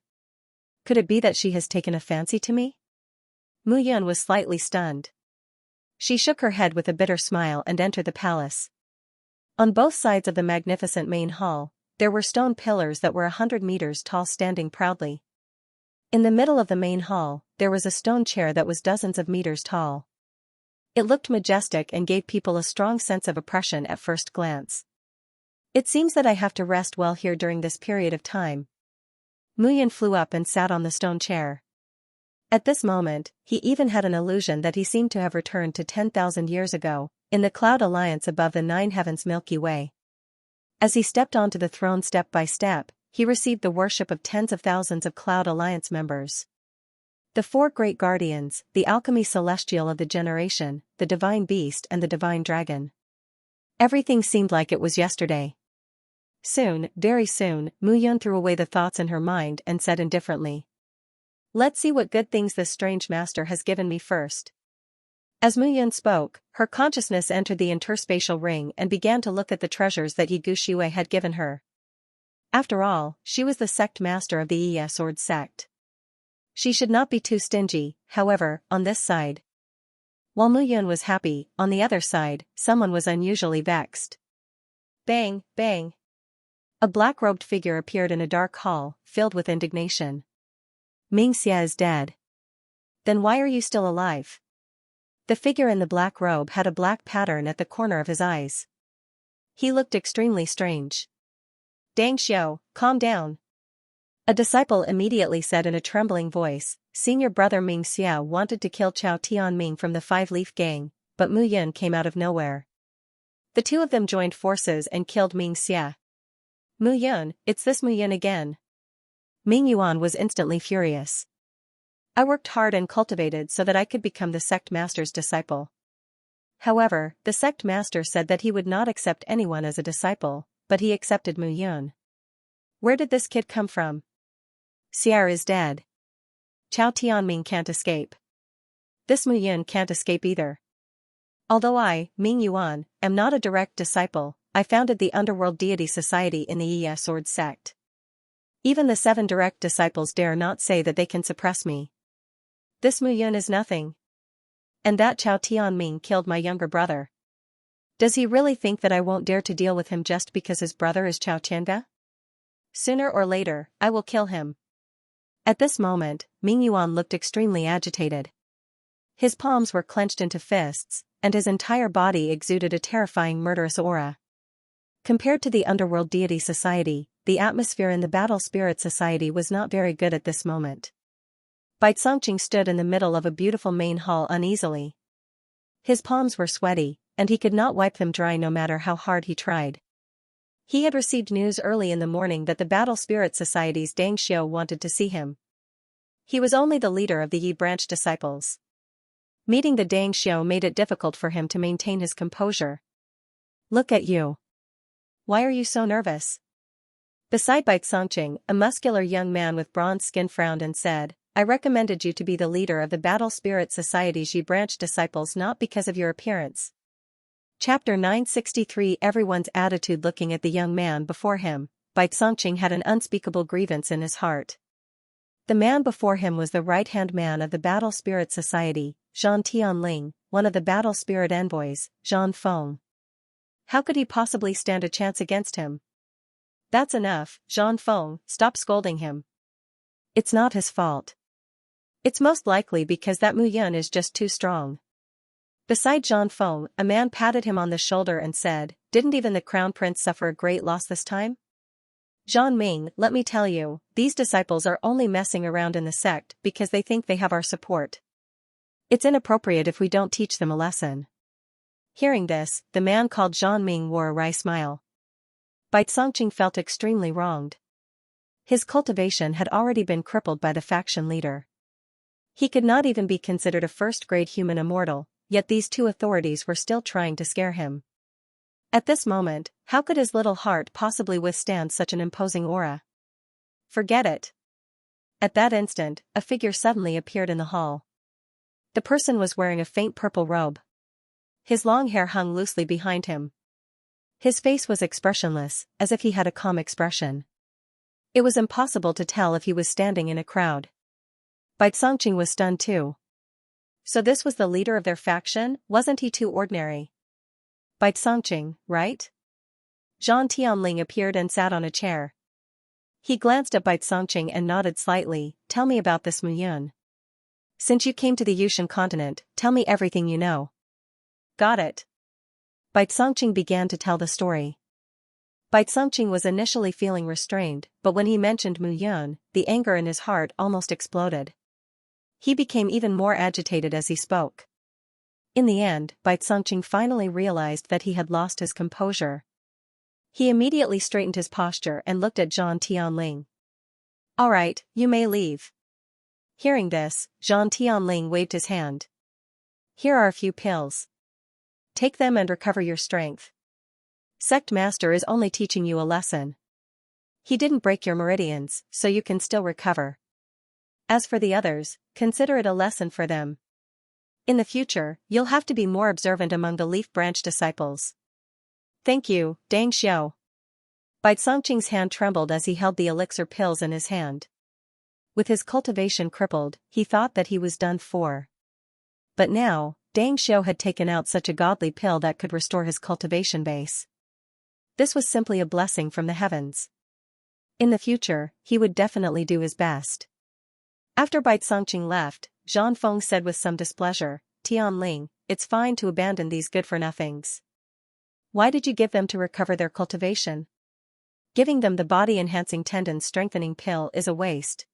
Could it be that she has taken a fancy to me? Mu Yun was slightly stunned. She shook her head with a bitter smile and entered the palace. On both sides of the magnificent main hall, there were stone pillars that were 100 meters tall standing proudly. In the middle of the main hall, there was a stone chair that was dozens of meters tall. It looked majestic and gave people a strong sense of oppression at first glance. It seems that I have to rest well here during this period of time. Mu Yun flew up and sat on the stone chair. At this moment, he even had an illusion that he seemed to have returned to 10,000 years ago, in the Cloud Alliance above the 9 heavens Milky Way. As he stepped onto the throne step by step, he received the worship of tens of thousands of Cloud Alliance members. The 4 great guardians, the alchemy celestial of the generation, the divine beast and the divine dragon. Everything seemed like it was yesterday. Soon, very soon, Mu Yun threw away the thoughts in her mind and said indifferently, "Let's see what good things this strange master has given me first." As Mu Yun spoke, her consciousness entered the interspatial ring and began to look at the treasures that Ye Guxiue had given her. After all, she was the sect master of the Sword sect. She should not be too stingy, however, on this side. While Mu Yun was happy, on the other side, someone was unusually vexed. Bang, bang. A black-robed figure appeared in a dark hall, filled with indignation. Xianxia is dead. Then why are you still alive? The figure in the black robe had a black pattern at the corner of his eyes. He looked extremely strange. Dang Xiao, calm down. A disciple immediately said in a trembling voice, "Senior brother Xiao wanted to kill Chao Tianming from the 5-Leaf Gang, but Mu Yun came out of nowhere. The 2 of them joined forces and killed Xiao. Mu Yun, it's this Mu Yun again." Ming Yuan was instantly furious. I worked hard and cultivated so that I could become the sect master's disciple. However, the sect master said that he would not accept anyone as a disciple, but he accepted Mu Yun. Where did this kid come from? Xiar is dead. Chao Tianming can't escape. This Mu Yun can't escape either. Although I, Ming Yuan, am not a direct disciple, I founded the Underworld Deity Society in the Yi Sword sect. Even the 7 direct disciples dare not say that they can suppress me. This Mu Yun is nothing. And that Chao Tianming killed my younger brother. Does he really think that I won't dare to deal with him just because his brother is Chao Tianga? Sooner or later, I will kill him. At this moment, Ming Yuan looked extremely agitated. His palms were clenched into fists, and his entire body exuded a terrifying murderous aura. Compared to the Underworld Deity Society, the atmosphere in the Battle Spirit Society was not very good at this moment. Bai Songqing stood in the middle of a beautiful main hall uneasily. His palms were sweaty, and he could not wipe them dry no matter how hard he tried. He had received news early in the morning that the Battle Spirit Society's Dang Xiao wanted to see him. He was only the leader of the Yi branch disciples. Meeting the Dang Xiao made it difficult for him to maintain his composure. Look at you. Why are you so nervous? Beside Bai Songqing, a muscular young man with bronze skin frowned and said, I recommended you to be the leader of the Battle Spirit Society's Yi branch disciples not because of your appearance. Chapter 963 Everyone's attitude. Looking at the young man before him, Bai Songqing had an unspeakable grievance in his heart. The man before him was the right-hand man of the Battle Spirit Society, Zhan Tianling, one of the Battle Spirit envoys, Zhan Feng. How could he possibly stand a chance against him? That's enough, Zhan Feng, stop scolding him. It's not his fault. It's most likely because that Mu Yun is just too strong. Beside Zhan Feng, a man patted him on the shoulder and said, didn't even the Crown Prince suffer a great loss this time? Zhan Ming, let me tell you, these disciples are only messing around in the sect because they think they have our support. It's inappropriate if we don't teach them a lesson. Hearing this, the man called Zhan Ming wore a wry smile. Bai Songqing felt extremely wronged. His cultivation had already been crippled by the faction leader. He could not even be considered a first-grade human immortal, yet these 2 authorities were still trying to scare him. At this moment, how could his little heart possibly withstand such an imposing aura? Forget it. At that instant, a figure suddenly appeared in the hall. The person was wearing a faint purple robe. His long hair hung loosely behind him. His face was expressionless, as if he had a calm expression. It was impossible to tell if he was standing in a crowd. Bai Songqing was stunned too. So this was the leader of their faction, wasn't he too ordinary? Bai Songqing, right? Zhan Tianling appeared and sat on a chair. He glanced at Bai Songqing and nodded slightly, tell me about this Mu Yun. Since you came to the Yushan continent, tell me everything you know. Got it. Bai Songqing began to tell the story. Bai Songqing was initially feeling restrained, but when he mentioned Mu Yun, the anger in his heart almost exploded. He became even more agitated as he spoke. In the end, Bai Songqing finally realized that he had lost his composure. He immediately straightened his posture and looked at Zhan Tianling. All right, you may leave. Hearing this, Zhan Tianling waved his hand. Here are a few pills. Take them and recover your strength. Sect Master is only teaching you a lesson. He didn't break your meridians, so you can still recover. As for the others, consider it a lesson for them. In the future, you'll have to be more observant among the Leaf Branch disciples. Thank you, Dang Xiao. Bai Songqing's hand trembled as he held the elixir pills in his hand. With his cultivation crippled, he thought that he was done for. But now, Dang Xiao had taken out such a godly pill that could restore his cultivation base. This was simply a blessing from the heavens. In the future, he would definitely do his best. After Bai Songqing left, Zhan Feng said with some displeasure, Tianling, it's fine to abandon these good-for-nothings. Why did you give them to recover their cultivation? Giving them the body-enhancing tendon-strengthening pill is a waste.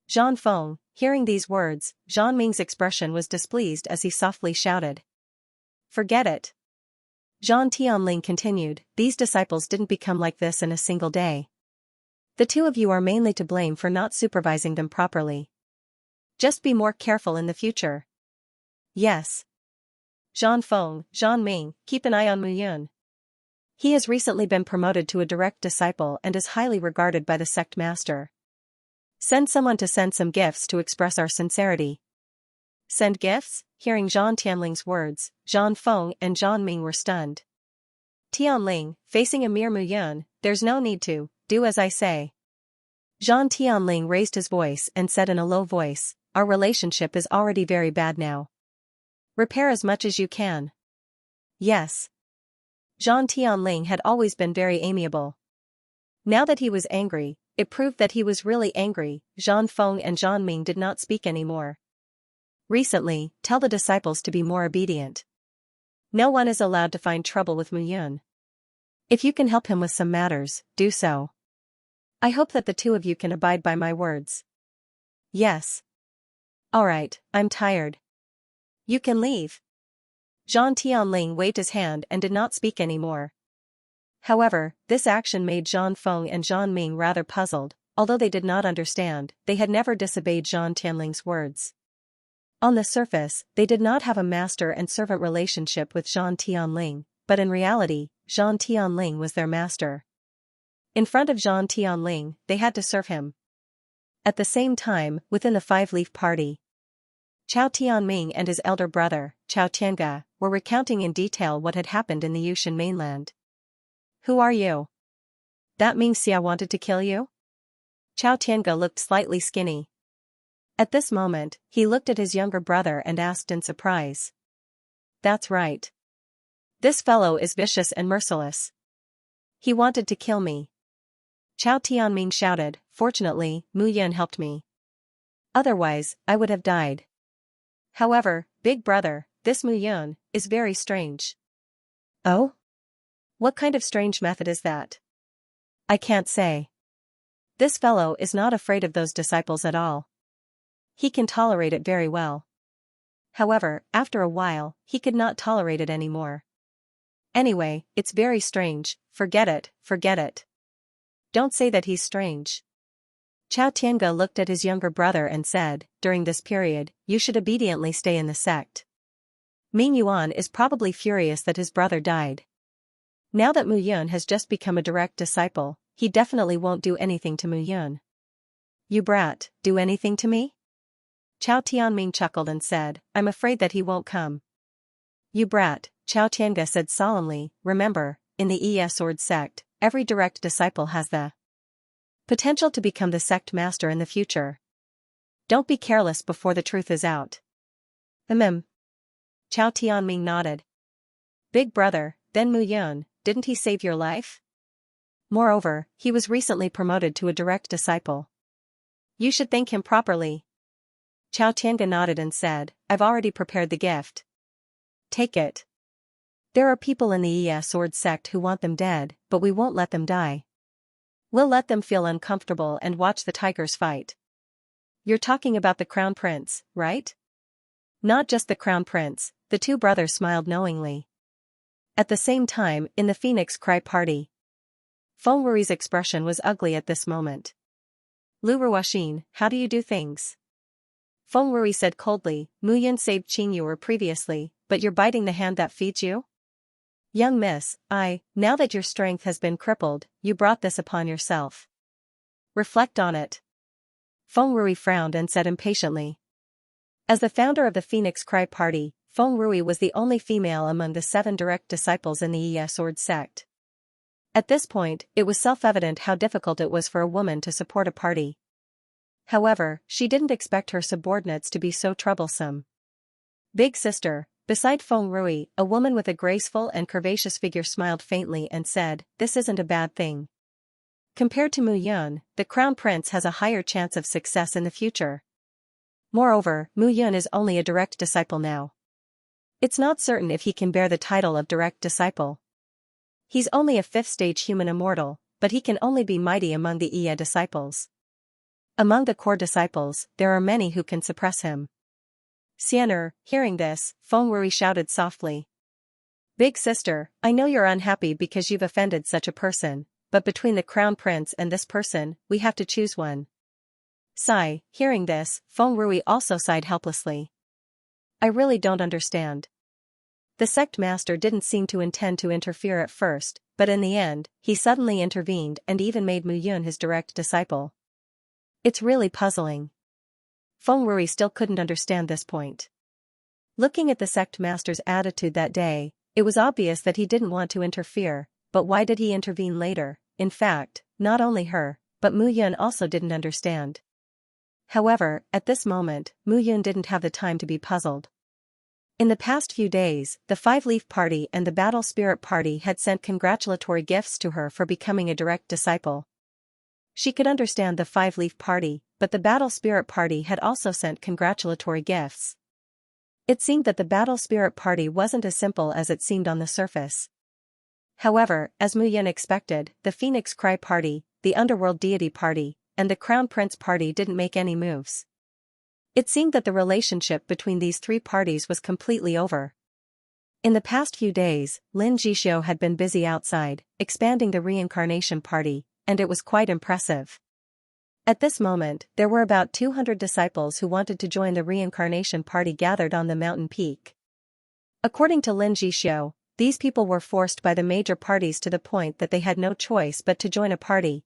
Zhan Feng, hearing these words, Zhan Ming's expression was displeased as he softly shouted. Forget it. Zhan Tianling continued, these disciples didn't become like this in a single day. The two of you are mainly to blame for not supervising them properly. Just be more careful in the future. Yes. Zhan Feng, Zhan Ming, keep an eye on Mu Yun. He has recently been promoted to a direct disciple and is highly regarded by the sect master. Send someone to send some gifts to express our sincerity. Send gifts? Hearing Zhan Tianling's words, Zhan Feng and Zhan Ming were stunned. Tianling, facing a mere Mu Yun, there's no need to, do as I say. Zhan Tianling raised his voice and said in a low voice, our relationship is already very bad now. Repair as much as you can. Yes. Zhan Tianling had always been very amiable. Now that he was angry, it proved that he was really angry. Zhan Feng and Zhan Ming did not speak anymore. Recently, tell the disciples to be more obedient. No one is allowed to find trouble with Mu Yun. If you can help him with some matters, do so. I hope that the two of you can abide by my words. Yes. Alright, I'm tired. You can leave. Zhan Tianling waved his hand and did not speak anymore. However, this action made Zhan Feng and Zhan Ming rather puzzled. Although they did not understand, they had never disobeyed Zhan Tianling's words. On the surface, they did not have a master and servant relationship with Zhan Tianling, but in reality, Zhan Tianling was their master. In front of Zhan Tianling, they had to serve him. At the same time, within the Five-Leaf Party, Chao Tianming and his elder brother, Chao Tianga, were recounting in detail what had happened in the Yushan mainland. Who are you? That Ming Xia wanted to kill you? Chao Tianga looked slightly skinny. At this moment, he looked at his younger brother and asked in surprise. That's right. This fellow is vicious and merciless. He wanted to kill me. Chao Tianming shouted, fortunately, Mu Yun helped me. Otherwise, I would have died. However, big brother, this Mu Yun is very strange. Oh? What kind of strange method is that? I can't say. This fellow is not afraid of those disciples at all. He can tolerate it very well. However, after a while, he could not tolerate it anymore. Anyway, it's very strange, forget it, forget it. Don't say that he's strange. Chao Tianga looked at his younger brother and said, during this period, you should obediently stay in the sect. Ming Yuan is probably furious that his brother died. Now that Mu Yun has just become a direct disciple, he definitely won't do anything to Mu Yun. You brat, do anything to me? Chao Tianming chuckled and said, I'm afraid that he won't come. You brat, Chao Tianga said solemnly, remember, in the Yi Sword sect, every direct disciple has the potential to become the sect master in the future. Don't be careless before the truth is out. Chao Tianming nodded. Big brother, then Mu Yun, didn't he save your life? Moreover, he was recently promoted to a direct disciple. You should thank him properly. Chao Tianga nodded and said, I've already prepared the gift. Take it. There are people in the Yi Sword sect who want them dead, but we won't let them die. We'll let them feel uncomfortable and watch the tigers fight. You're talking about the Crown Prince, right? Not just the Crown Prince, the two brothers smiled knowingly. At the same time, in the Phoenix Cry party, Feng Rui's expression was ugly at this moment. Lu Ruoxin, how do you do things? Feng Rui said coldly, Mu Yun saved Qing Yuer previously, but you're biting the hand that feeds you? Young miss, now that your strength has been crippled, you brought this upon yourself. Reflect on it. Feng Rui frowned and said impatiently. As the founder of the Phoenix Cry party, Feng Rui was the only female among the 7 direct disciples in the Yi Sword sect. At this point, it was self-evident how difficult it was for a woman to support a party. However, she didn't expect her subordinates to be so troublesome. Big sister, beside Feng Rui, a woman with a graceful and curvaceous figure smiled faintly and said, this isn't a bad thing. Compared to Mu Yun, the Crown Prince has a higher chance of success in the future. Moreover, Mu Yun is only a direct disciple now. It's not certain if he can bear the title of direct disciple. He's only a 5th-stage human immortal, but he can only be mighty among the Iya disciples. Among the core disciples, there are many who can suppress him. Xian'er, hearing this, Feng Rui shouted softly. Big sister, I know you're unhappy because you've offended such a person, but between the crown prince and this person, we have to choose one. Sigh, hearing this, Feng Rui also sighed helplessly. I really don't understand. The sect master didn't seem to intend to interfere at first, but in the end, he suddenly intervened and even made Mu Yun his direct disciple. It's really puzzling. Feng Rui still couldn't understand this point. Looking at the sect master's attitude that day, it was obvious that he didn't want to interfere, but why did he intervene later? In fact, not only her, but Mu Yun also didn't understand. However, at this moment, Mu Yun didn't have the time to be puzzled. In the past few days, the Five-Leaf Party and the Battle Spirit Party had sent congratulatory gifts to her for becoming a direct disciple. She could understand the Five-Leaf Party, but the Battle Spirit Party had also sent congratulatory gifts. It seemed that the Battle Spirit Party wasn't as simple as it seemed on the surface. However, as Mu Yun expected, the Phoenix Cry Party, the Underworld Deity Party, and the Crown Prince Party didn't make any moves. It seemed that the relationship between these three parties was completely over. In the past few days, Lin Jixio had been busy outside, expanding the Reincarnation Party, and it was quite impressive. At this moment, there were about 200 disciples who wanted to join the Reincarnation Party gathered on the mountain peak. According to Lin Jixio, these people were forced by the major parties to the point that they had no choice but to join a party.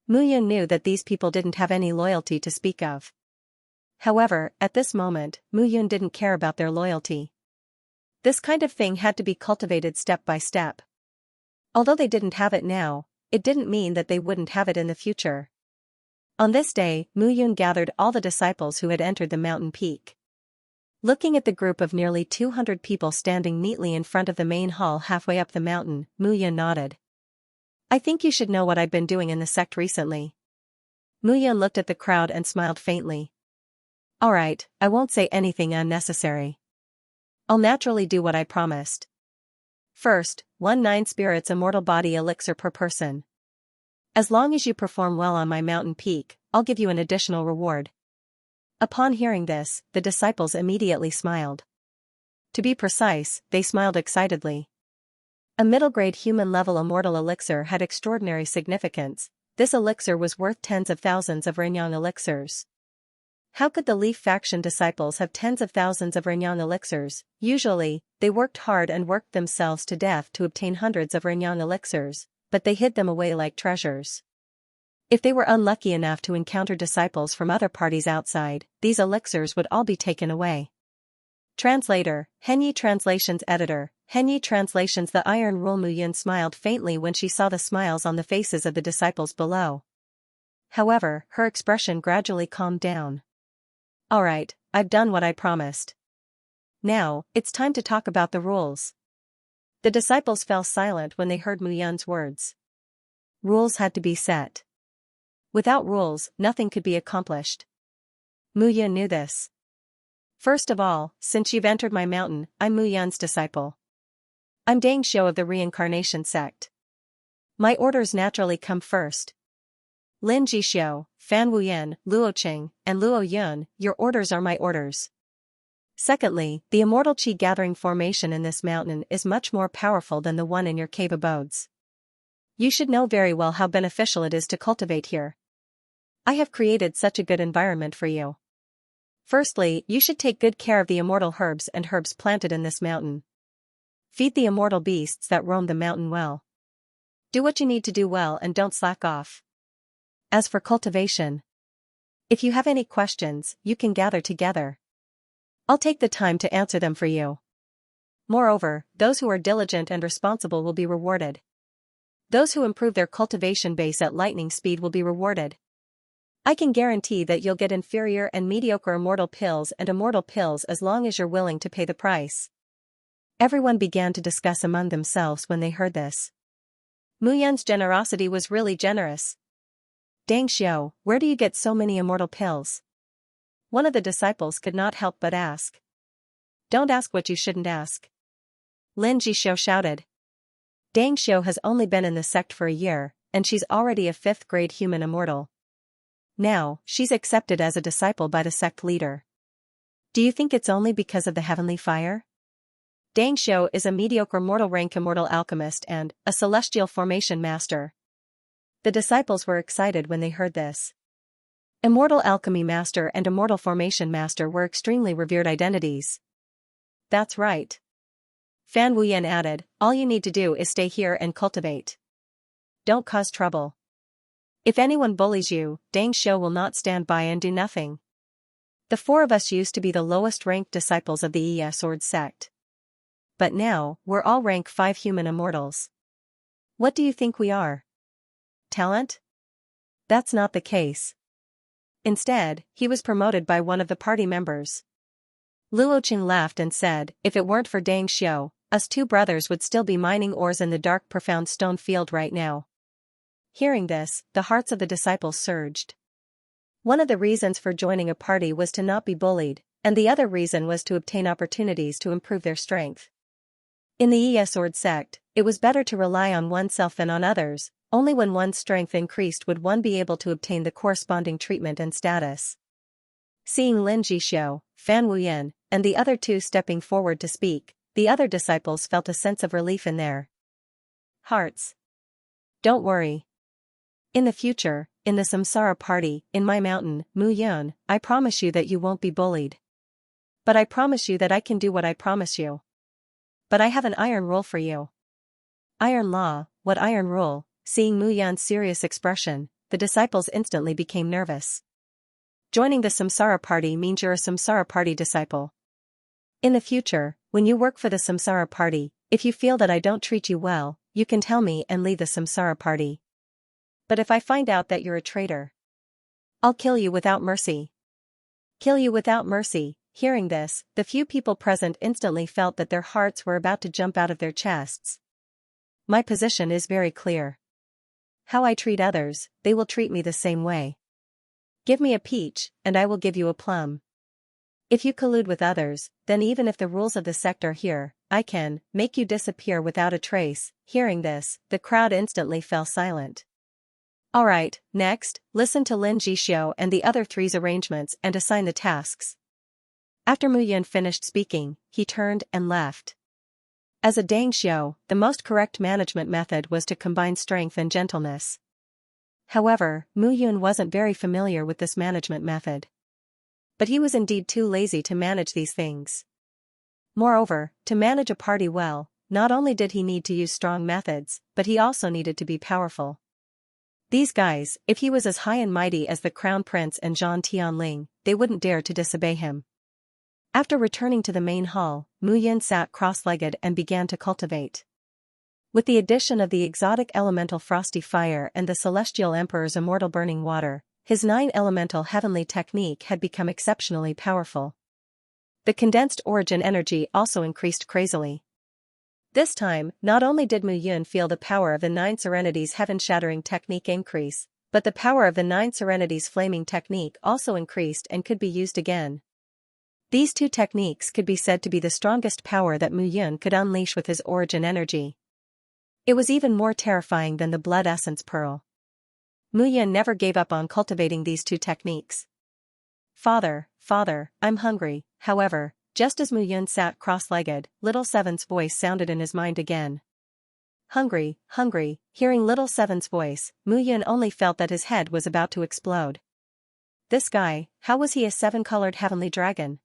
Mu Yun knew that these people didn't have any loyalty to speak of. However, at this moment, Mu Yun didn't care about their loyalty. This kind of thing had to be cultivated step by step. Although they didn't have it now, it didn't mean that they wouldn't have it in the future. On this day, Mu Yun gathered all the disciples who had entered the mountain peak. Looking at the group of nearly 200 people standing neatly in front of the main hall halfway up the mountain, Mu Yun nodded. I think you should know what I've been doing in the sect recently. Mu Yun looked at the crowd and smiled faintly. Alright, I won't say anything unnecessary. I'll naturally do what I promised. First, 9 spirits immortal body elixir per person. As long as you perform well on my mountain peak, I'll give you an additional reward. Upon hearing this, the disciples immediately smiled. To be precise, they smiled excitedly. A middle-grade human-level immortal elixir had extraordinary significance. This elixir was worth tens of thousands of Renyang elixirs. How could the Leaf faction disciples have tens of thousands of Renyang elixirs? Usually, they worked hard and worked themselves to death to obtain hundreds of Renyang elixirs, but they hid them away like treasures. If they were unlucky enough to encounter disciples from other parties outside, these elixirs would all be taken away. Translator, Henyi Translations Editor, Henyi Translations. The Iron Rule. Mu Yun smiled faintly when she saw the smiles on the faces of the disciples below. However, her expression gradually calmed down. Alright, I've done what I promised. Now, it's time to talk about the rules. The disciples fell silent when they heard Mu Yun's words. Rules had to be set. Without rules, nothing could be accomplished. Mu Yun knew this. First of all, since you've entered my mountain, I'm Mu Yun's disciple. I'm Dang Xiu of the Reincarnation Sect. My orders naturally come first. Lin Jixio, Fan Wuyan, Luo Qing, and Luo Yun, your orders are my orders. Secondly, the immortal qi gathering formation in this mountain is much more powerful than the one in your cave abodes. You should know very well how beneficial it is to cultivate here. I have created such a good environment for you. Firstly, you should take good care of the immortal herbs and herbs planted in this mountain. Feed the immortal beasts that roam the mountain well. Do what you need to do well and don't slack off. As for cultivation, if you have any questions, you can gather together. I'll take the time to answer them for you. Moreover, those who are diligent and responsible will be rewarded. Those who improve their cultivation base at lightning speed will be rewarded. I can guarantee that you'll get inferior and mediocre immortal pills and immortal pills as long as you're willing to pay the price. Everyone began to discuss among themselves when they heard this. Mu Yun's generosity was really generous. Dang Xiu, where do you get so many immortal pills? One of the disciples could not help but ask. Don't ask what you shouldn't ask. Lin Jixio shouted. Dang Xiu has only been in the sect for a year, and she's already a 5th-grade human immortal. Now, she's accepted as a disciple by the sect leader. Do you think it's only because of the heavenly fire? Dang Xiu is a mediocre mortal rank immortal alchemist and a celestial formation master. The disciples were excited when they heard this. Immortal Alchemy Master and Immortal Formation Master were extremely revered identities. That's right. Fan Wuyan added, all you need to do is stay here and cultivate. Don't cause trouble. If anyone bullies you, Dang Xiu will not stand by and do nothing. The four of us used to be the lowest ranked disciples of the Yi Sword sect. But now, we're all rank 5 human immortals. What do you think we are? Talent? That's not the case. Instead, he was promoted by one of the party members. Luoqing laughed and said, if it weren't for Dang Xiu, us two brothers would still be mining ores in the dark profound stone field right now. Hearing this, the hearts of the disciples surged. One of the reasons for joining a party was to not be bullied, and the other reason was to obtain opportunities to improve their strength. In the Yi Sword sect, it was better to rely on oneself than on others. Only when one's strength increased would one be able to obtain the corresponding treatment and status. Seeing Lin Jixio, Fan Wuyan, and the other two stepping forward to speak, the other disciples felt a sense of relief in their hearts. Don't worry. In the future, in the Samsara party, in my mountain, Mu Yun, I promise you that you won't be bullied. But I promise you that I can do what I promise you. But I have an iron rule for you. Iron law, what iron rule? Seeing Mu Yun's serious expression, the disciples instantly became nervous. Joining the Samsara party means you're a Samsara party disciple. In the future, when you work for the Samsara party, if you feel that I don't treat you well, you can tell me and leave the Samsara party. But if I find out that you're a traitor, I'll kill you without mercy. Kill you without mercy. Hearing this, the few people present instantly felt that their hearts were about to jump out of their chests. My position is very clear. How I treat others, they will treat me the same way. Give me a peach, and I will give you a plum. If you collude with others, then even if the rules of the sect are here, I can make you disappear without a trace. Hearing this, the crowd instantly fell silent. Alright, next, listen to Lin Jixio and the other three's arrangements and assign the tasks. After Mu Yun finished speaking, he turned and left. As a Dang Xiu, the most correct management method was to combine strength and gentleness. However, Mu Yun wasn't very familiar with this management method. But he was indeed too lazy to manage these things. Moreover, to manage a party well, not only did he need to use strong methods, but he also needed to be powerful. These guys, if he was as high and mighty as the Crown Prince and Zhang Tianling, they wouldn't dare to disobey him. After returning to the main hall, Mu Yun sat cross-legged and began to cultivate. With the addition of the exotic elemental frosty fire and the celestial emperor's immortal burning water, his 9-elemental heavenly technique had become exceptionally powerful. The condensed origin energy also increased crazily. This time, not only did Mu Yun feel the power of the 9 Serenities heaven-shattering technique increase, but the power of the 9 Serenities flaming technique also increased and could be used again. These two techniques could be said to be the strongest power that Mu Yun could unleash with his origin energy. It was even more terrifying than the blood essence pearl. Mu Yun never gave up on cultivating these two techniques. Father, I'm hungry. However, just as Mu Yun sat cross-legged, Little Seven's voice sounded in his mind again. Hungry. Hearing Little Seven's voice, Mu Yun only felt that his head was about to explode. This guy, how was he a 7-colored heavenly dragon?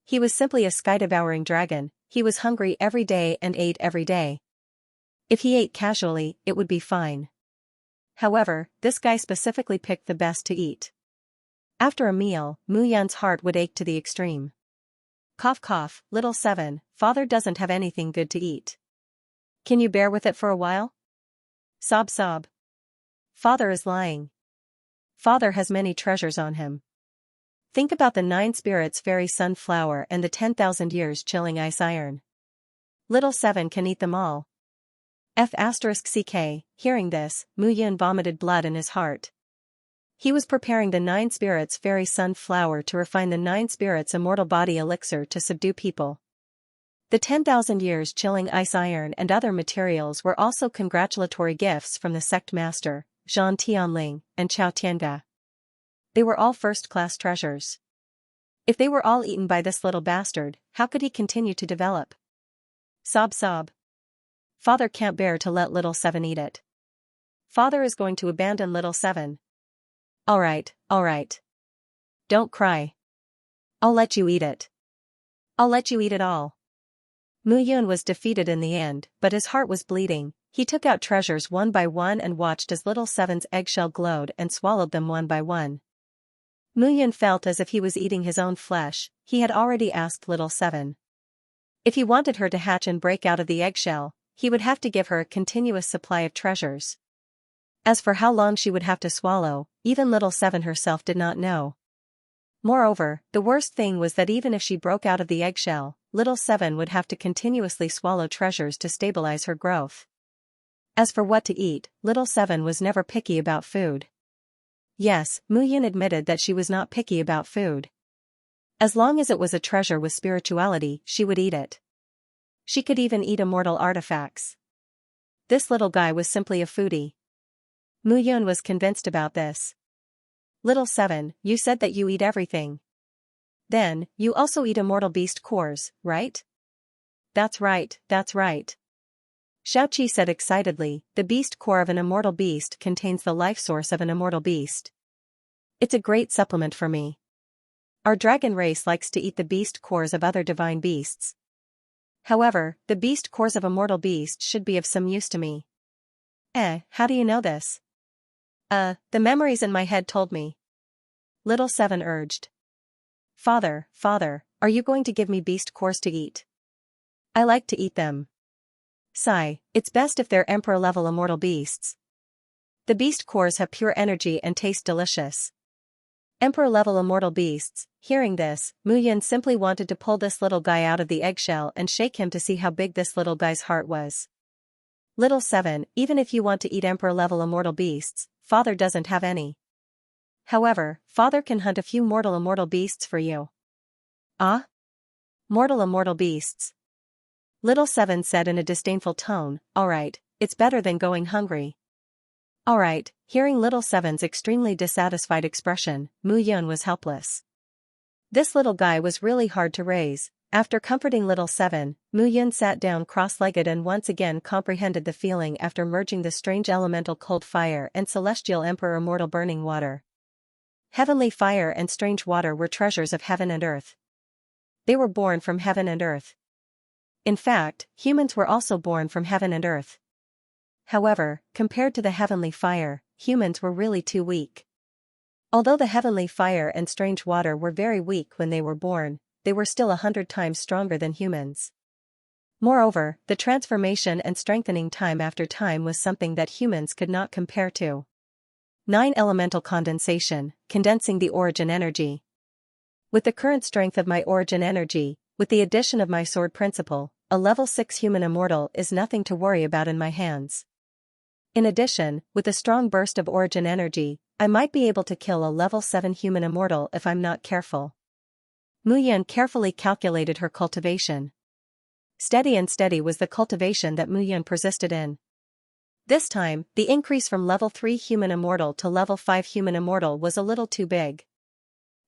He was simply a sky-devouring dragon. He was hungry every day and ate every day. If he ate casually, it would be fine. However, this guy specifically picked the best to eat. After a meal, Mu Yun's heart would ache to the extreme. Cough, Little Seven, father doesn't have anything good to eat. Can you bear with it for a while? Sob. Father is lying. Father has many treasures on him. Think about the 9 spirits fairy sunflower and the 10,000 years chilling ice iron. Little Seven can eat them all. F***ck, hearing this, Mu Yun vomited blood in his heart. He was preparing the 9 spirits fairy sunflower to refine the 9 spirits immortal body elixir to subdue people. The 10,000 years chilling ice iron and other materials were also congratulatory gifts from the sect master, Zhang Tianling, and Chao Tianga. They were all first-class treasures. If they were all eaten by this little bastard, how could he continue to develop? Sob. Father can't bear to let Little Seven eat it. Father is going to abandon little 7. Alright. Don't cry. I'll let you eat it. I'll let you eat it all. Mu Yun was defeated in the end, but his heart was bleeding. He took out treasures one by one and watched as little 7's eggshell glowed and swallowed them one by one. Mu Yun felt as if he was eating his own flesh. He had already asked little 7. If he wanted her to hatch and break out of the eggshell, he would have to give her a continuous supply of treasures. As for how long she would have to swallow, even little 7 herself did not know. Moreover, the worst thing was that even if she broke out of the eggshell, little 7 would have to continuously swallow treasures to stabilize her growth. As for what to eat, little 7 was never picky about food. Yes, Mu Yun admitted that she was not picky about food. As long as it was a treasure with spirituality, she would eat it. She could even eat immortal artifacts. This little guy was simply a foodie. Mu Yun was convinced about this. Little 7, you said that you eat everything. Then, you also eat immortal beast cores, right? That's right. Xiaoqi said excitedly, the beast core of an immortal beast contains the life source of an immortal beast. It's a great supplement for me. Our dragon race likes to eat the beast cores of other divine beasts. However, the beast cores of immortal beasts should be of some use to me. How do you know this? The memories in my head told me. Little 7 urged. Father, are you going to give me beast cores to eat? I like to eat them. Sigh, it's best if they're emperor-level immortal beasts. The beast cores have pure energy and taste delicious. Emperor-level immortal beasts. Hearing this, Mu Yun simply wanted to pull this little guy out of the eggshell and shake him to see how big this little guy's heart was. Little 7, even if you want to eat emperor-level immortal beasts, Father doesn't have any. However, Father can hunt a few mortal immortal beasts for you. Ah? Mortal immortal beasts. Little 7 said in a disdainful tone, alright, it's better than going hungry. Alright, hearing little 7's extremely dissatisfied expression, Mu Yun was helpless. This little guy was really hard to raise. After comforting little 7, Mu Yun sat down cross-legged and once again comprehended the feeling after merging the strange elemental cold fire and celestial emperor immortal burning water. Heavenly fire and strange water were treasures of heaven and earth. They were born from heaven and earth. In fact, humans were also born from heaven and earth. However, compared to the heavenly fire, humans were really too weak. Although the heavenly fire and strange water were very weak when they were born, they were still 100 times stronger than humans. Moreover, the transformation and strengthening time after time was something that humans could not compare to. 9 Elemental condensation, condensing the origin energy. With the current strength of my origin energy, with the addition of my sword principle, a level 6 human immortal is nothing to worry about in my hands. In addition, with a strong burst of origin energy, I might be able to kill a level 7 human immortal if I'm not careful. Mu Yun carefully calculated her cultivation. Steady was the cultivation that Mu Yun persisted in. This time, the increase from level 3 human immortal to level 5 human immortal was a little too big.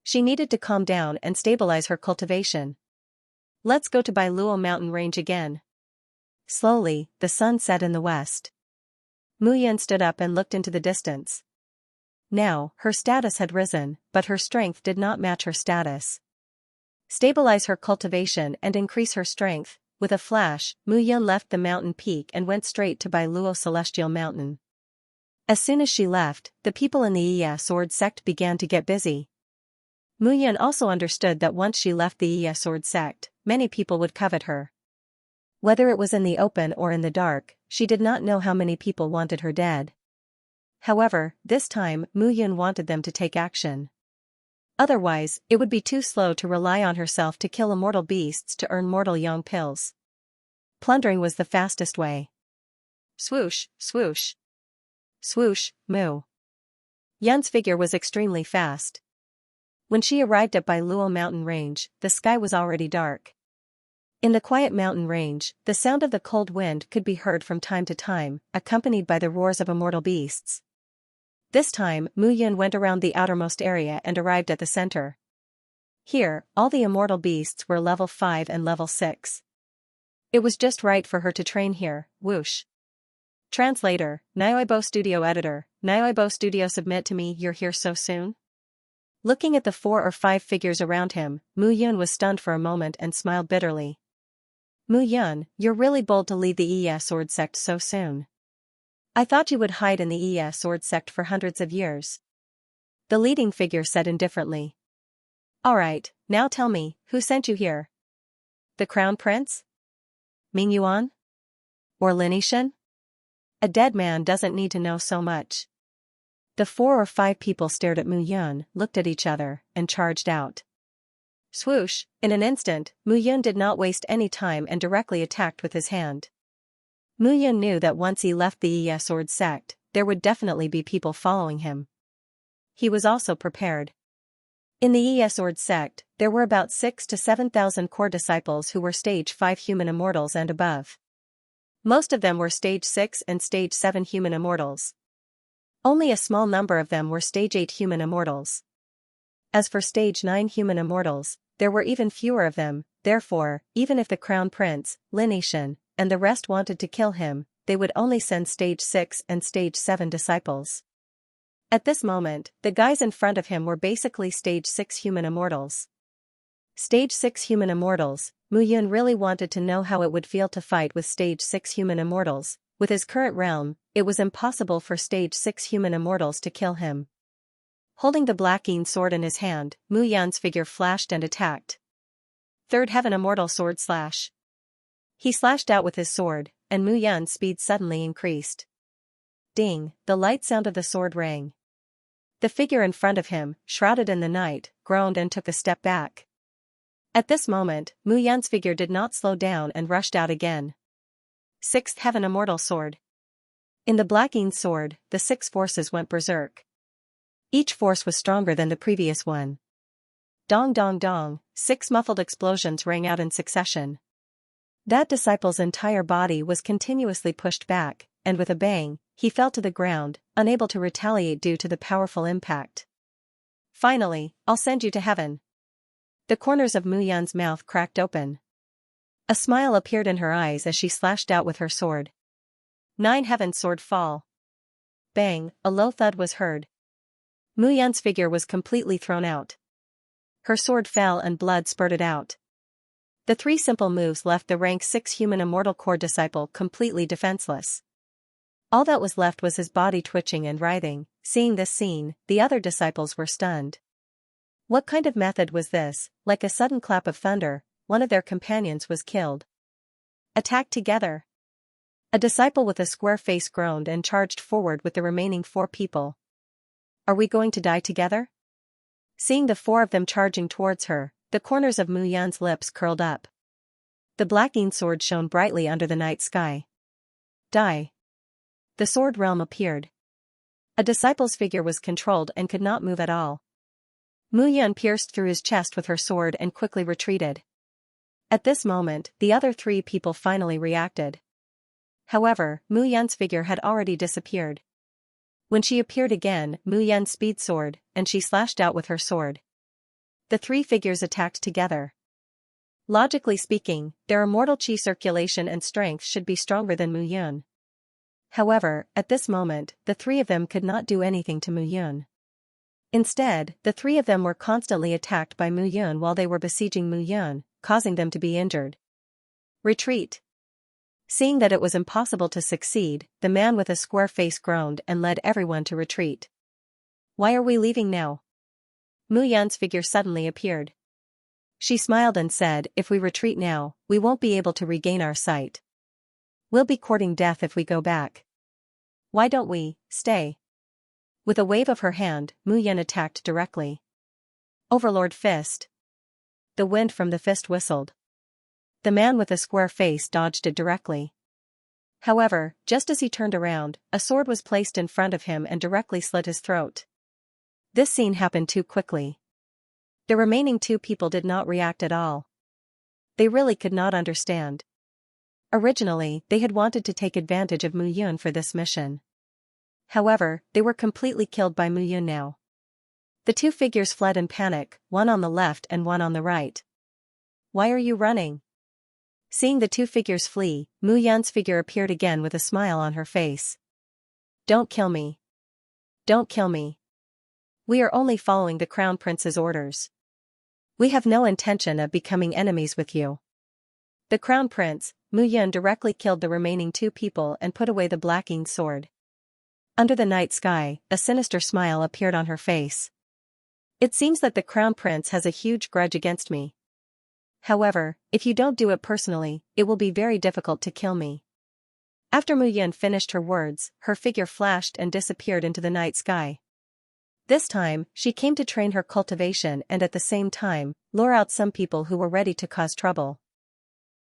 She needed to calm down and stabilize her cultivation. Let's go to Bailuo mountain range again. Slowly, the sun set in the west. Mu Yun stood up and looked into the distance. Now, her status had risen, but her strength did not match her status. Stabilize her cultivation and increase her strength. With a flash, Mu Yun left the mountain peak and went straight to Bailuo Celestial Mountain. As soon as she left, the people in the Iya Sword sect began to get busy. Mu Yun also understood that once she left the Iya Sword sect, many people would covet her. Whether it was in the open or in the dark, she did not know how many people wanted her dead. However, this time, Mu Yun wanted them to take action. Otherwise, it would be too slow to rely on herself to kill immortal beasts to earn mortal yang pills. Plundering was the fastest way. Swoosh, swoosh. Swoosh, moo. Yun's figure was extremely fast. When she arrived at Bailuo mountain range, the sky was already dark. In the quiet mountain range, the sound of the cold wind could be heard from time to time, accompanied by the roars of immortal beasts. This time, Mu Yun went around the outermost area and arrived at the center. Here, all the immortal beasts were level 5 and level 6. It was just right for her to train here, whoosh. Translator, Nyoibo Studio Editor, Nyoibo Studio submit to me you're here so soon? Looking at the 4 or 5 figures around him, Mu Yun was stunned for a moment and smiled bitterly. Mu Yun, you're really bold to leave the Iya Sword Sect so soon. I thought you would hide in the Iya Sword Sect for hundreds of years. The leading figure said indifferently. Alright, now tell me, who sent you here? The Crown Prince? Ming Yuan? Or Lin Yishan? A dead man doesn't need to know so much. The 4 or 5 people stared at Mu Yun, looked at each other, and charged out. Swoosh, in an instant, Mu Yun did not waste any time and directly attacked with his hand. Mu Yun knew that once he left the Iya Sword Sect, there would definitely be people following him. He was also prepared. In the Iya Sword Sect, there were about 6,000 to 7,000 core disciples who were Stage 5 human immortals and above. Most of them were Stage 6 and Stage 7 human immortals. Only a small number of them were Stage 8 human immortals. As for Stage 9 human immortals, there were even fewer of them, therefore, even if the Crown Prince, Lin Yishan, and the rest wanted to kill him, they would only send Stage 6 and Stage 7 disciples. At this moment, the guys in front of him were basically Stage 6 human immortals. Stage 6 human immortals, Mu Yun really wanted to know how it would feel to fight with Stage 6 human immortals. With his current realm, it was impossible for Stage 6 human immortals to kill him. Holding the Black Yin sword in his hand, Mu Yun's figure flashed and attacked. Third Heaven Immortal Sword Slash. He slashed out with his sword, and Mu Yun's speed suddenly increased. Ding, the light sound of the sword rang. The figure in front of him, shrouded in the night, groaned and took a step back. At this moment, Mu Yun's figure did not slow down and rushed out again. Sixth Heaven Immortal Sword. In the Black Yin sword, the 6 forces went berserk. Each force was stronger than the previous one. Dong dong dong, 6 muffled explosions rang out in succession. That disciple's entire body was continuously pushed back, and with a bang, he fell to the ground, unable to retaliate due to the powerful impact. Finally, I'll send you to heaven. The corners of Mu Yun's mouth cracked open. A smile appeared in her eyes as she slashed out with her sword. 9 Heaven Sword Fall. Bang, a low thud was heard. Mu Yun's figure was completely thrown out. Her sword fell and blood spurted out. The 3 simple moves left the rank 6 human immortal core disciple completely defenseless. All that was left was his body twitching and writhing. Seeing this scene, the other disciples were stunned. What kind of method was this? Like a sudden clap of thunder, one of their companions was killed. Attack together. A disciple with a square face groaned and charged forward with the remaining 4 people. Are we going to die together? Seeing the 4 of them charging towards her, the corners of Mu Yun's lips curled up. The Black Yin sword shone brightly under the night sky. Die. The sword realm appeared. A disciple's figure was controlled and could not move at all. Mu Yun pierced through his chest with her sword and quickly retreated. At this moment, the other 3 people finally reacted. However, Mu Yun's figure had already disappeared. When she appeared again, Mu Yun speed soared, and she slashed out with her sword. The 3 figures attacked together. Logically speaking, their immortal chi circulation and strength should be stronger than Mu Yun. However, at this moment, the 3 of them could not do anything to Mu Yun. Instead, the 3 of them were constantly attacked by Mu Yun while they were besieging Mu Yun, causing them to be injured. Retreat. Seeing that it was impossible to succeed, the man with a square face groaned and led everyone to retreat. Why are we leaving now? Mu Yun's figure suddenly appeared. She smiled and said, if we retreat now, we won't be able to regain our sight. We'll be courting death if we go back. Why don't we stay? With a wave of her hand, Mu Yun attacked directly. Overlord Fist. The wind from the fist whistled. The man with a square face dodged it directly. However, just as he turned around, a sword was placed in front of him and directly slit his throat. This scene happened too quickly. The remaining 2 people did not react at all. They really could not understand. Originally, they had wanted to take advantage of Mu Yun for this mission. However, they were completely killed by Mu Yun now. The 2 figures fled in panic, one on the left and one on the right. Why are you running? Seeing the two figures flee, Mu Yan's figure appeared again with a smile on her face. Don't kill me. Don't kill me. We are only following the Crown Prince's orders. We have no intention of becoming enemies with you. The Crown Prince, Mu Yan, directly killed the remaining two people and put away the blacking sword. Under the night sky, a sinister smile appeared on her face. It seems that the Crown Prince has a huge grudge against me. However, if you don't do it personally, it will be very difficult to kill me. After Mu Yan finished her words, her figure flashed and disappeared into the night sky. This time, she came to train her cultivation and at the same time, lure out some people who were ready to cause trouble.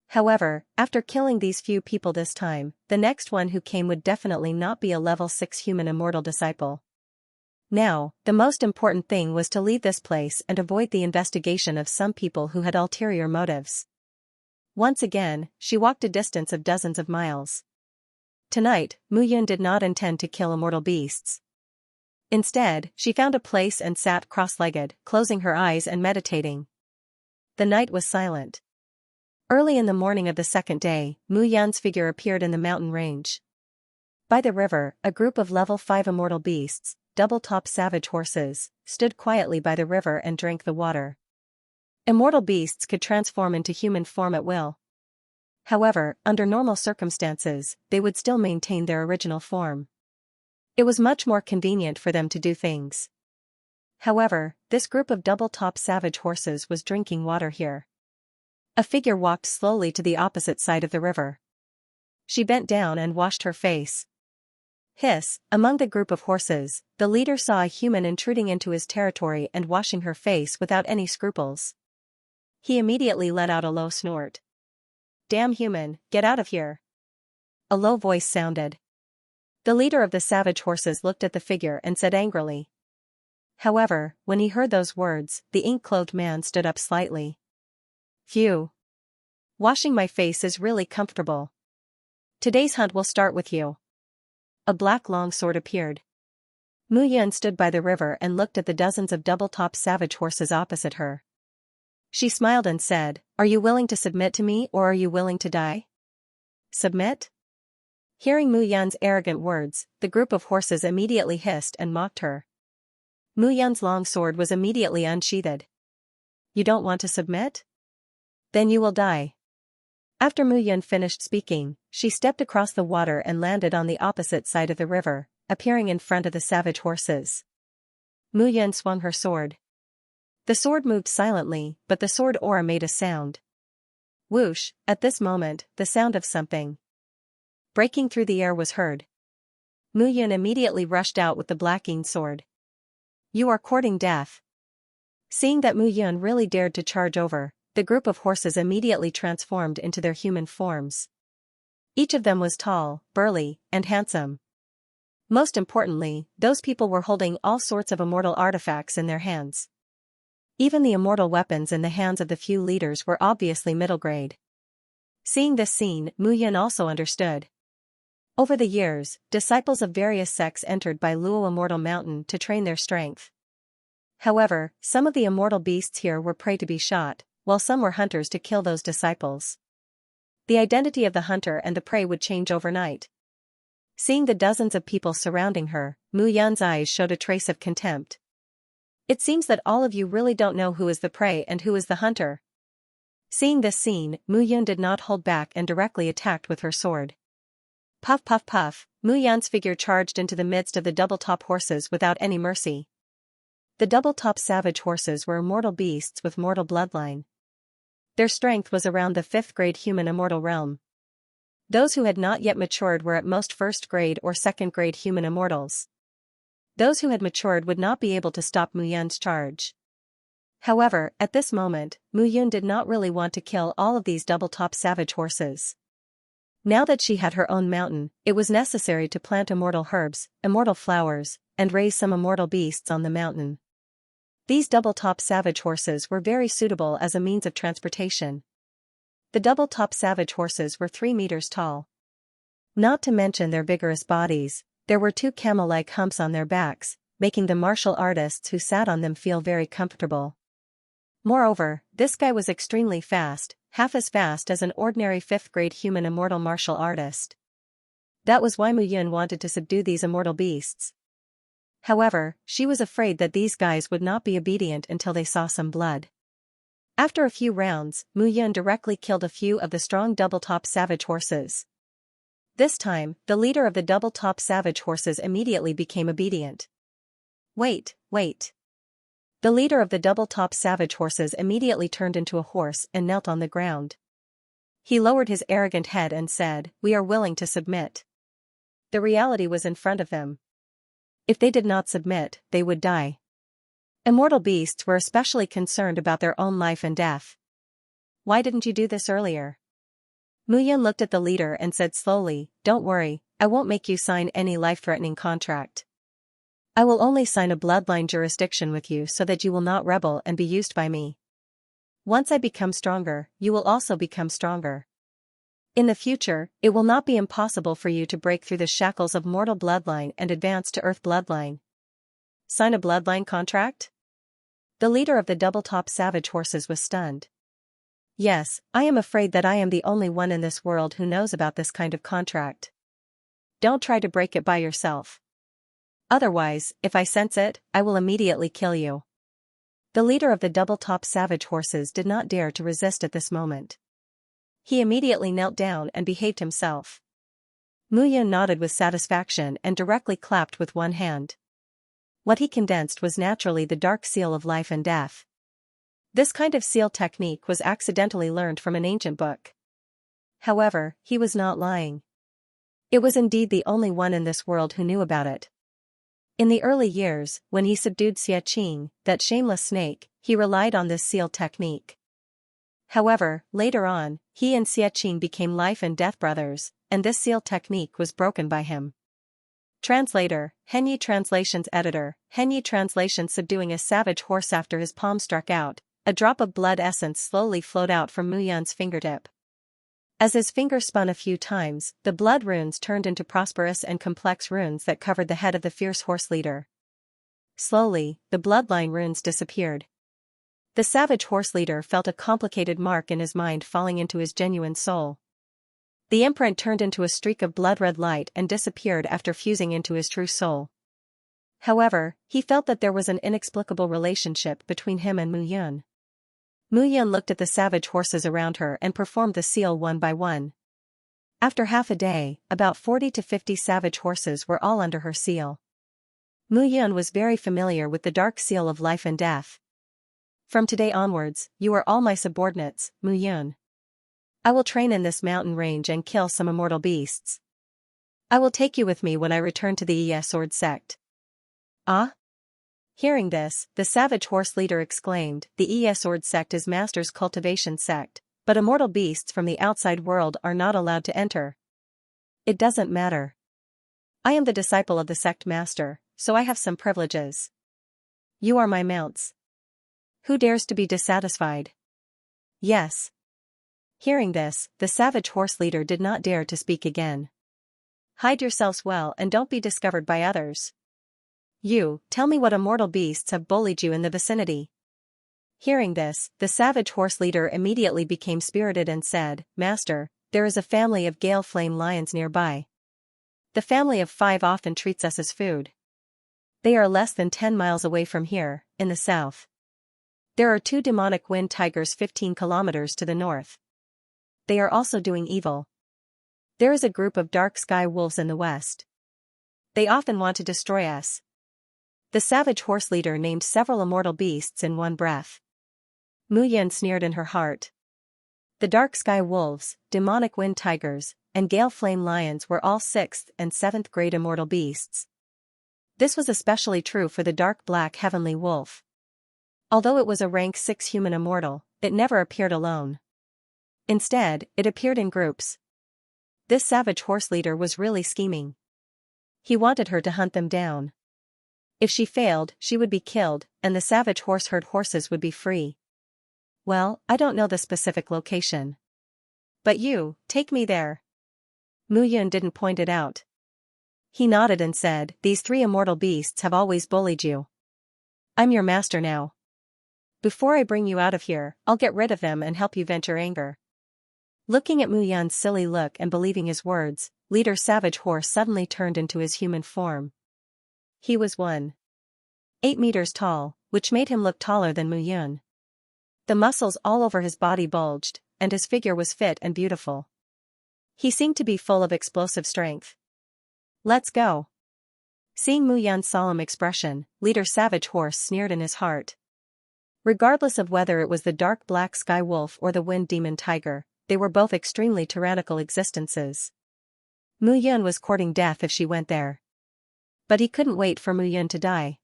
However, after killing these few people this time, the next one who came would definitely not be a level 6 human immortal disciple. Now, the most important thing was to leave this place and avoid the investigation of some people who had ulterior motives. Once again, she walked a distance of dozens of miles. Tonight, Mu Yan did not intend to kill immortal beasts. Instead, she found a place and sat cross-legged, closing her eyes and meditating. The night was silent. Early in the morning of the second day, Mu Yan's figure appeared in the mountain range. By the river, a group of level 5 immortal beasts, double-top savage horses, stood quietly by the river and drank the water. Immortal beasts could transform into human form at will. However, under normal circumstances, they would still maintain their original form. It was much more convenient for them to do things. However, this group of double-top savage horses was drinking water here. A figure walked slowly to the opposite side of the river. She bent down and washed her face. Hiss, among the group of horses, the leader saw a human intruding into his territory and washing her face without any scruples. He immediately let out a low snort. Damn human, get out of here. A low voice sounded. The leader of the savage horses looked at the figure and said angrily. However, when he heard those words, the ink-clothed man stood up slightly. Phew. Washing my face is really comfortable. Today's hunt will start with you. A black longsword appeared. Mu Yan stood by the river and looked at the dozens of double-top savage horses opposite her. She smiled and said, "Are you willing to submit to me or are you willing to die?" Submit? Hearing Mu Yan's arrogant words, the group of horses immediately hissed and mocked her. Mu Yan's long sword was immediately unsheathed. You don't want to submit? Then you will die. After Mu Yan finished speaking, she stepped across the water and landed on the opposite side of the river, appearing in front of the savage horses. Mu Yan swung her sword. The sword moved silently, but the sword aura made a sound. Whoosh, at this moment, the sound of something breaking through the air was heard. Mu Yan immediately rushed out with the blacking sword. You are courting death. Seeing that Mu Yan really dared to charge over, the group of horses immediately transformed into their human forms. Each of them was tall, burly, and handsome. Most importantly, those people were holding all sorts of immortal artifacts in their hands. Even the immortal weapons in the hands of the few leaders were obviously middle grade. Seeing this scene, Mu Yan also understood. Over the years, disciples of various sects entered by Luo Immortal Mountain to train their strength. However, some of the immortal beasts here were prey to be shot, while some were hunters to kill those disciples. The identity of the hunter and the prey would change overnight. Seeing the dozens of people surrounding her, Mu Yan's eyes showed a trace of contempt. It seems that all of you really don't know who is the prey and who is the hunter. Seeing this scene, Mu Yan did not hold back and directly attacked with her sword. Puff puff puff, Mu Yan's figure charged into the midst of the double-top horses without any mercy. The double-top savage horses were immortal beasts with mortal bloodline. Their strength was around the 5th grade human immortal realm. Those who had not yet matured were at most 1st grade or 2nd grade human immortals. Those who had matured would not be able to stop Mu Yan's charge. However, at this moment, Mu Yan did not really want to kill all of these double-top savage horses. Now that she had her own mountain, it was necessary to plant immortal herbs, immortal flowers, and raise some immortal beasts on the mountain. These double-top savage horses were very suitable as a means of transportation. The double-top savage horses were 3 meters tall. Not to mention their vigorous bodies, there were 2 camel-like humps on their backs, making the martial artists who sat on them feel very comfortable. Moreover, this guy was extremely fast, half as fast as an ordinary 5th-grade human immortal martial artist. That was why Mu Yun wanted to subdue these immortal beasts. However, she was afraid that these guys would not be obedient until they saw some blood. After a few rounds, Mu Yun directly killed a few of the strong double-top savage horses. This time, the leader of the double-top savage horses immediately became obedient. Wait. The leader of the double-top savage horses immediately turned into a horse and knelt on the ground. He lowered his arrogant head and said, "We are willing to submit." The reality was in front of them. If they did not submit, they would die. Immortal beasts were especially concerned about their own life and death. "Why didn't you do this earlier?" Mu Yun looked at the leader and said slowly, "Don't worry, I won't make you sign any life-threatening contract. I will only sign a bloodline jurisdiction with you so that you will not rebel and be used by me. Once I become stronger, you will also become stronger. In the future, it will not be impossible for you to break through the shackles of mortal bloodline and advance to earth bloodline." Sign a bloodline contract? The leader of the double-top savage horses was stunned. "Yes, I am afraid that I am the only one in this world who knows about this kind of contract. Don't try to break it by yourself. Otherwise, if I sense it, I will immediately kill you." The leader of the double-top savage horses did not dare to resist at this moment. He immediately knelt down and behaved himself. Mu Yun nodded with satisfaction and directly clapped with one hand. What he condensed was naturally the dark seal of life and death. This kind of seal technique was accidentally learned from an ancient book. However, he was not lying. It was indeed the only one in this world who knew about it. In the early years, when he subdued Xianxia, that shameless snake, he relied on this seal technique. However, later on, he and Xianxia became life and death brothers, and this seal technique was broken by him. Translator, Henyi Translations Editor, Henyi Translation. Subduing a savage horse after his palm struck out, a drop of blood essence slowly flowed out from Mu Yun's fingertip. As his finger spun a few times, the blood runes turned into prosperous and complex runes that covered the head of the fierce horse leader. Slowly, the bloodline runes disappeared. The savage horse leader felt a complicated mark in his mind falling into his genuine soul. The imprint turned into a streak of blood-red light and disappeared after fusing into his true soul. However, he felt that there was an inexplicable relationship between him and Mu Yun. Mu Yun looked at the savage horses around her and performed the seal one by one. After half a day, about 40 to 50 savage horses were all under her seal. Mu Yun was very familiar with the dark seal of life and death. "From today onwards, you are all my subordinates, Mu Yun. I will train in this mountain range and kill some immortal beasts. I will take you with me when I return to the Sword sect." "Ah?" Hearing this, the savage horse leader exclaimed, "The Sword sect is Master's cultivation sect, but immortal beasts from the outside world are not allowed to enter." "It doesn't matter. I am the disciple of the sect master, so I have some privileges. You are my mounts. Who dares to be dissatisfied?" "Yes." Hearing this, the savage horse leader did not dare to speak again. "Hide yourselves well and don't be discovered by others. You, tell me what immortal beasts have bullied you in the vicinity." Hearing this, the savage horse leader immediately became spirited and said, "Master, there is a family of gale flame lions nearby. The family of 5 often treats us as food. They are less than 10 miles away from here, in the south. There are 2 demonic wind tigers 15 kilometers to the north. They are also doing evil. There is a group of dark sky wolves in the west. They often want to destroy us." The savage horse leader named several immortal beasts in one breath. Mu Yun sneered in her heart. The dark sky wolves, demonic wind tigers, and gale flame lions were all 6th and 7th grade immortal beasts. This was especially true for the dark black heavenly wolf. Although it was a rank 6 human immortal, it never appeared alone. Instead, it appeared in groups. This savage horse leader was really scheming. He wanted her to hunt them down. If she failed, she would be killed, and the savage horse herd horses would be free. "Well, I don't know the specific location. But you, take me there." Mu Yun didn't point it out. He nodded and said, "These 3 immortal beasts have always bullied you. I'm your master now. Before I bring you out of here, I'll get rid of them and help you vent your anger. Looking at Mu Yun's silly look and believing his words, Leader Savage Horse suddenly turned into his human form. He was 1.8 meters tall, which made him look taller than Mu Yun. The muscles all over his body bulged, and his figure was fit and beautiful. He seemed to be full of explosive strength. Let's go. Seeing Mu Yun's solemn expression, Leader Savage Horse sneered in his heart. Regardless of whether it was the dark black sky wolf or the wind demon tiger, they were both extremely tyrannical existences. Mu Yun was courting death if she went there. But he couldn't wait for Mu Yun to die.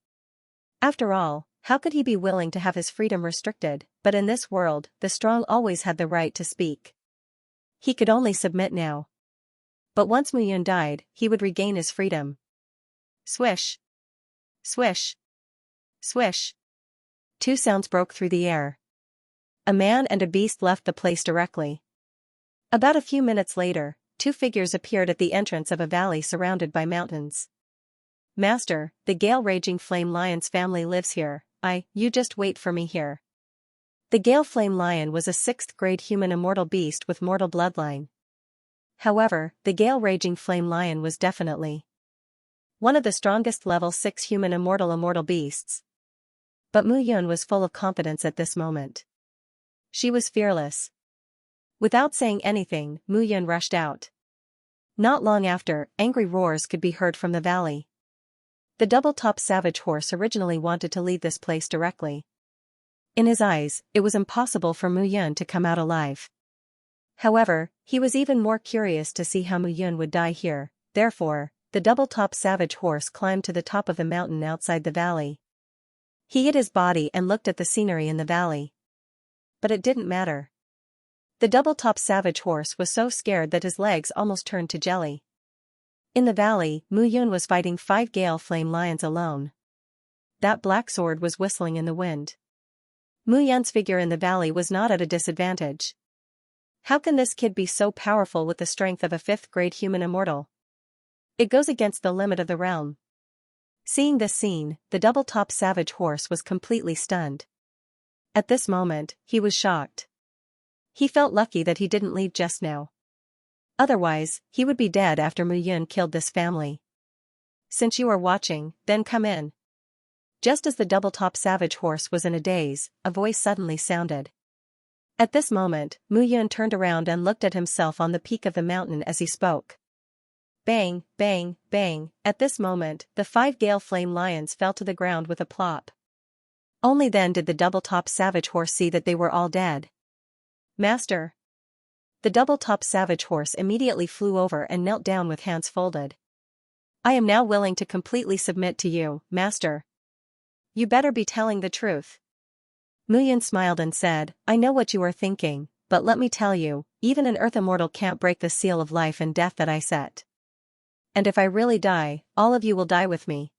After all, how could he be willing to have his freedom restricted? But in this world, the strong always had the right to speak. He could only submit now. But once Mu Yun died, he would regain his freedom. Swish. Swish. Swish. Two sounds broke through the air. A man and a beast left the place directly. About a few minutes later, two figures appeared at the entrance of a valley surrounded by mountains. Master, the gale-raging flame lion's family lives here. You just wait for me here. The Gale Flame Lion was a 6th-grade human immortal beast with mortal bloodline. However, the Gale-Raging Flame Lion was definitely one of the strongest level 6 human immortal beasts. But Mu Yun was full of confidence at this moment. She was fearless. Without saying anything, Mu Yun rushed out. Not long after, angry roars could be heard from the valley. The double-top Savage Horse originally wanted to leave this place directly. In his eyes, it was impossible for Mu Yun to come out alive. However, he was even more curious to see how Mu Yun would die here. Therefore, the double-top Savage Horse climbed to the top of the mountain outside the valley. He hid his body and looked at the scenery in the valley. But it didn't matter. The double-top Savage Horse was so scared that his legs almost turned to jelly. In the valley, Mu Yun was fighting 5 Gale Flame Lions alone. That black sword was whistling in the wind. Mu Yun's figure in the valley was not at a disadvantage. How can this kid be so powerful with the strength of a 5th-grade human immortal? It goes against the limit of the realm. Seeing this scene, the double-top Savage Horse was completely stunned. At this moment, he was shocked. He felt lucky that he didn't leave just now. Otherwise, he would be dead after Mu Yun killed this family. Since you are watching, then come in. Just as the double-top Savage Horse was in a daze, a voice suddenly sounded. At this moment, Mu Yun turned around and looked at himself on the peak of the mountain as he spoke. Bang, bang, bang. At this moment, the 5 Gale Flame Lions fell to the ground with a plop. Only then did the double-top Savage Horse see that they were all dead. Master. The double-top Savage Horse immediately flew over and knelt down with hands folded. I am now willing to completely submit to you, Master. You better be telling the truth. Mu Yun smiled and said, I know what you are thinking, but let me tell you, even an Earth Immortal can't break the seal of life and death that I set. And if I really die, all of you will die with me.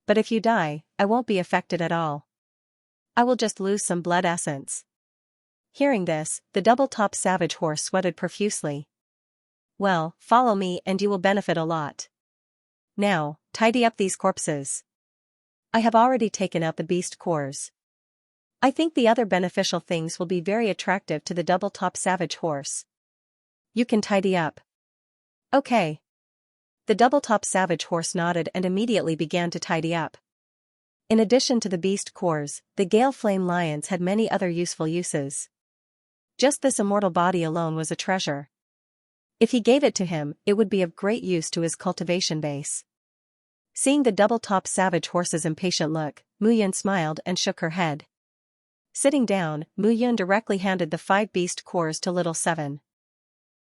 But if you die, I won't be affected at all. I will just lose some blood essence. Hearing this, the double-top Savage Horse sweated profusely. Well, follow me and you will benefit a lot. Now, tidy up these corpses. I have already taken out the beast cores. I think the other beneficial things will be very attractive to the double-top Savage Horse. You can tidy up. Okay. The double-top Savage Horse nodded and immediately began to tidy up. In addition to the beast cores, the Gale Flame Lions had many other useful uses. Just this immortal body alone was a treasure. If he gave it to him, it would be of great use to his cultivation base. Seeing the double-top Savage Horse's impatient look, Mu Yun smiled and shook her head. Sitting down, Mu Yun directly handed the 5 beast cores to Little 7.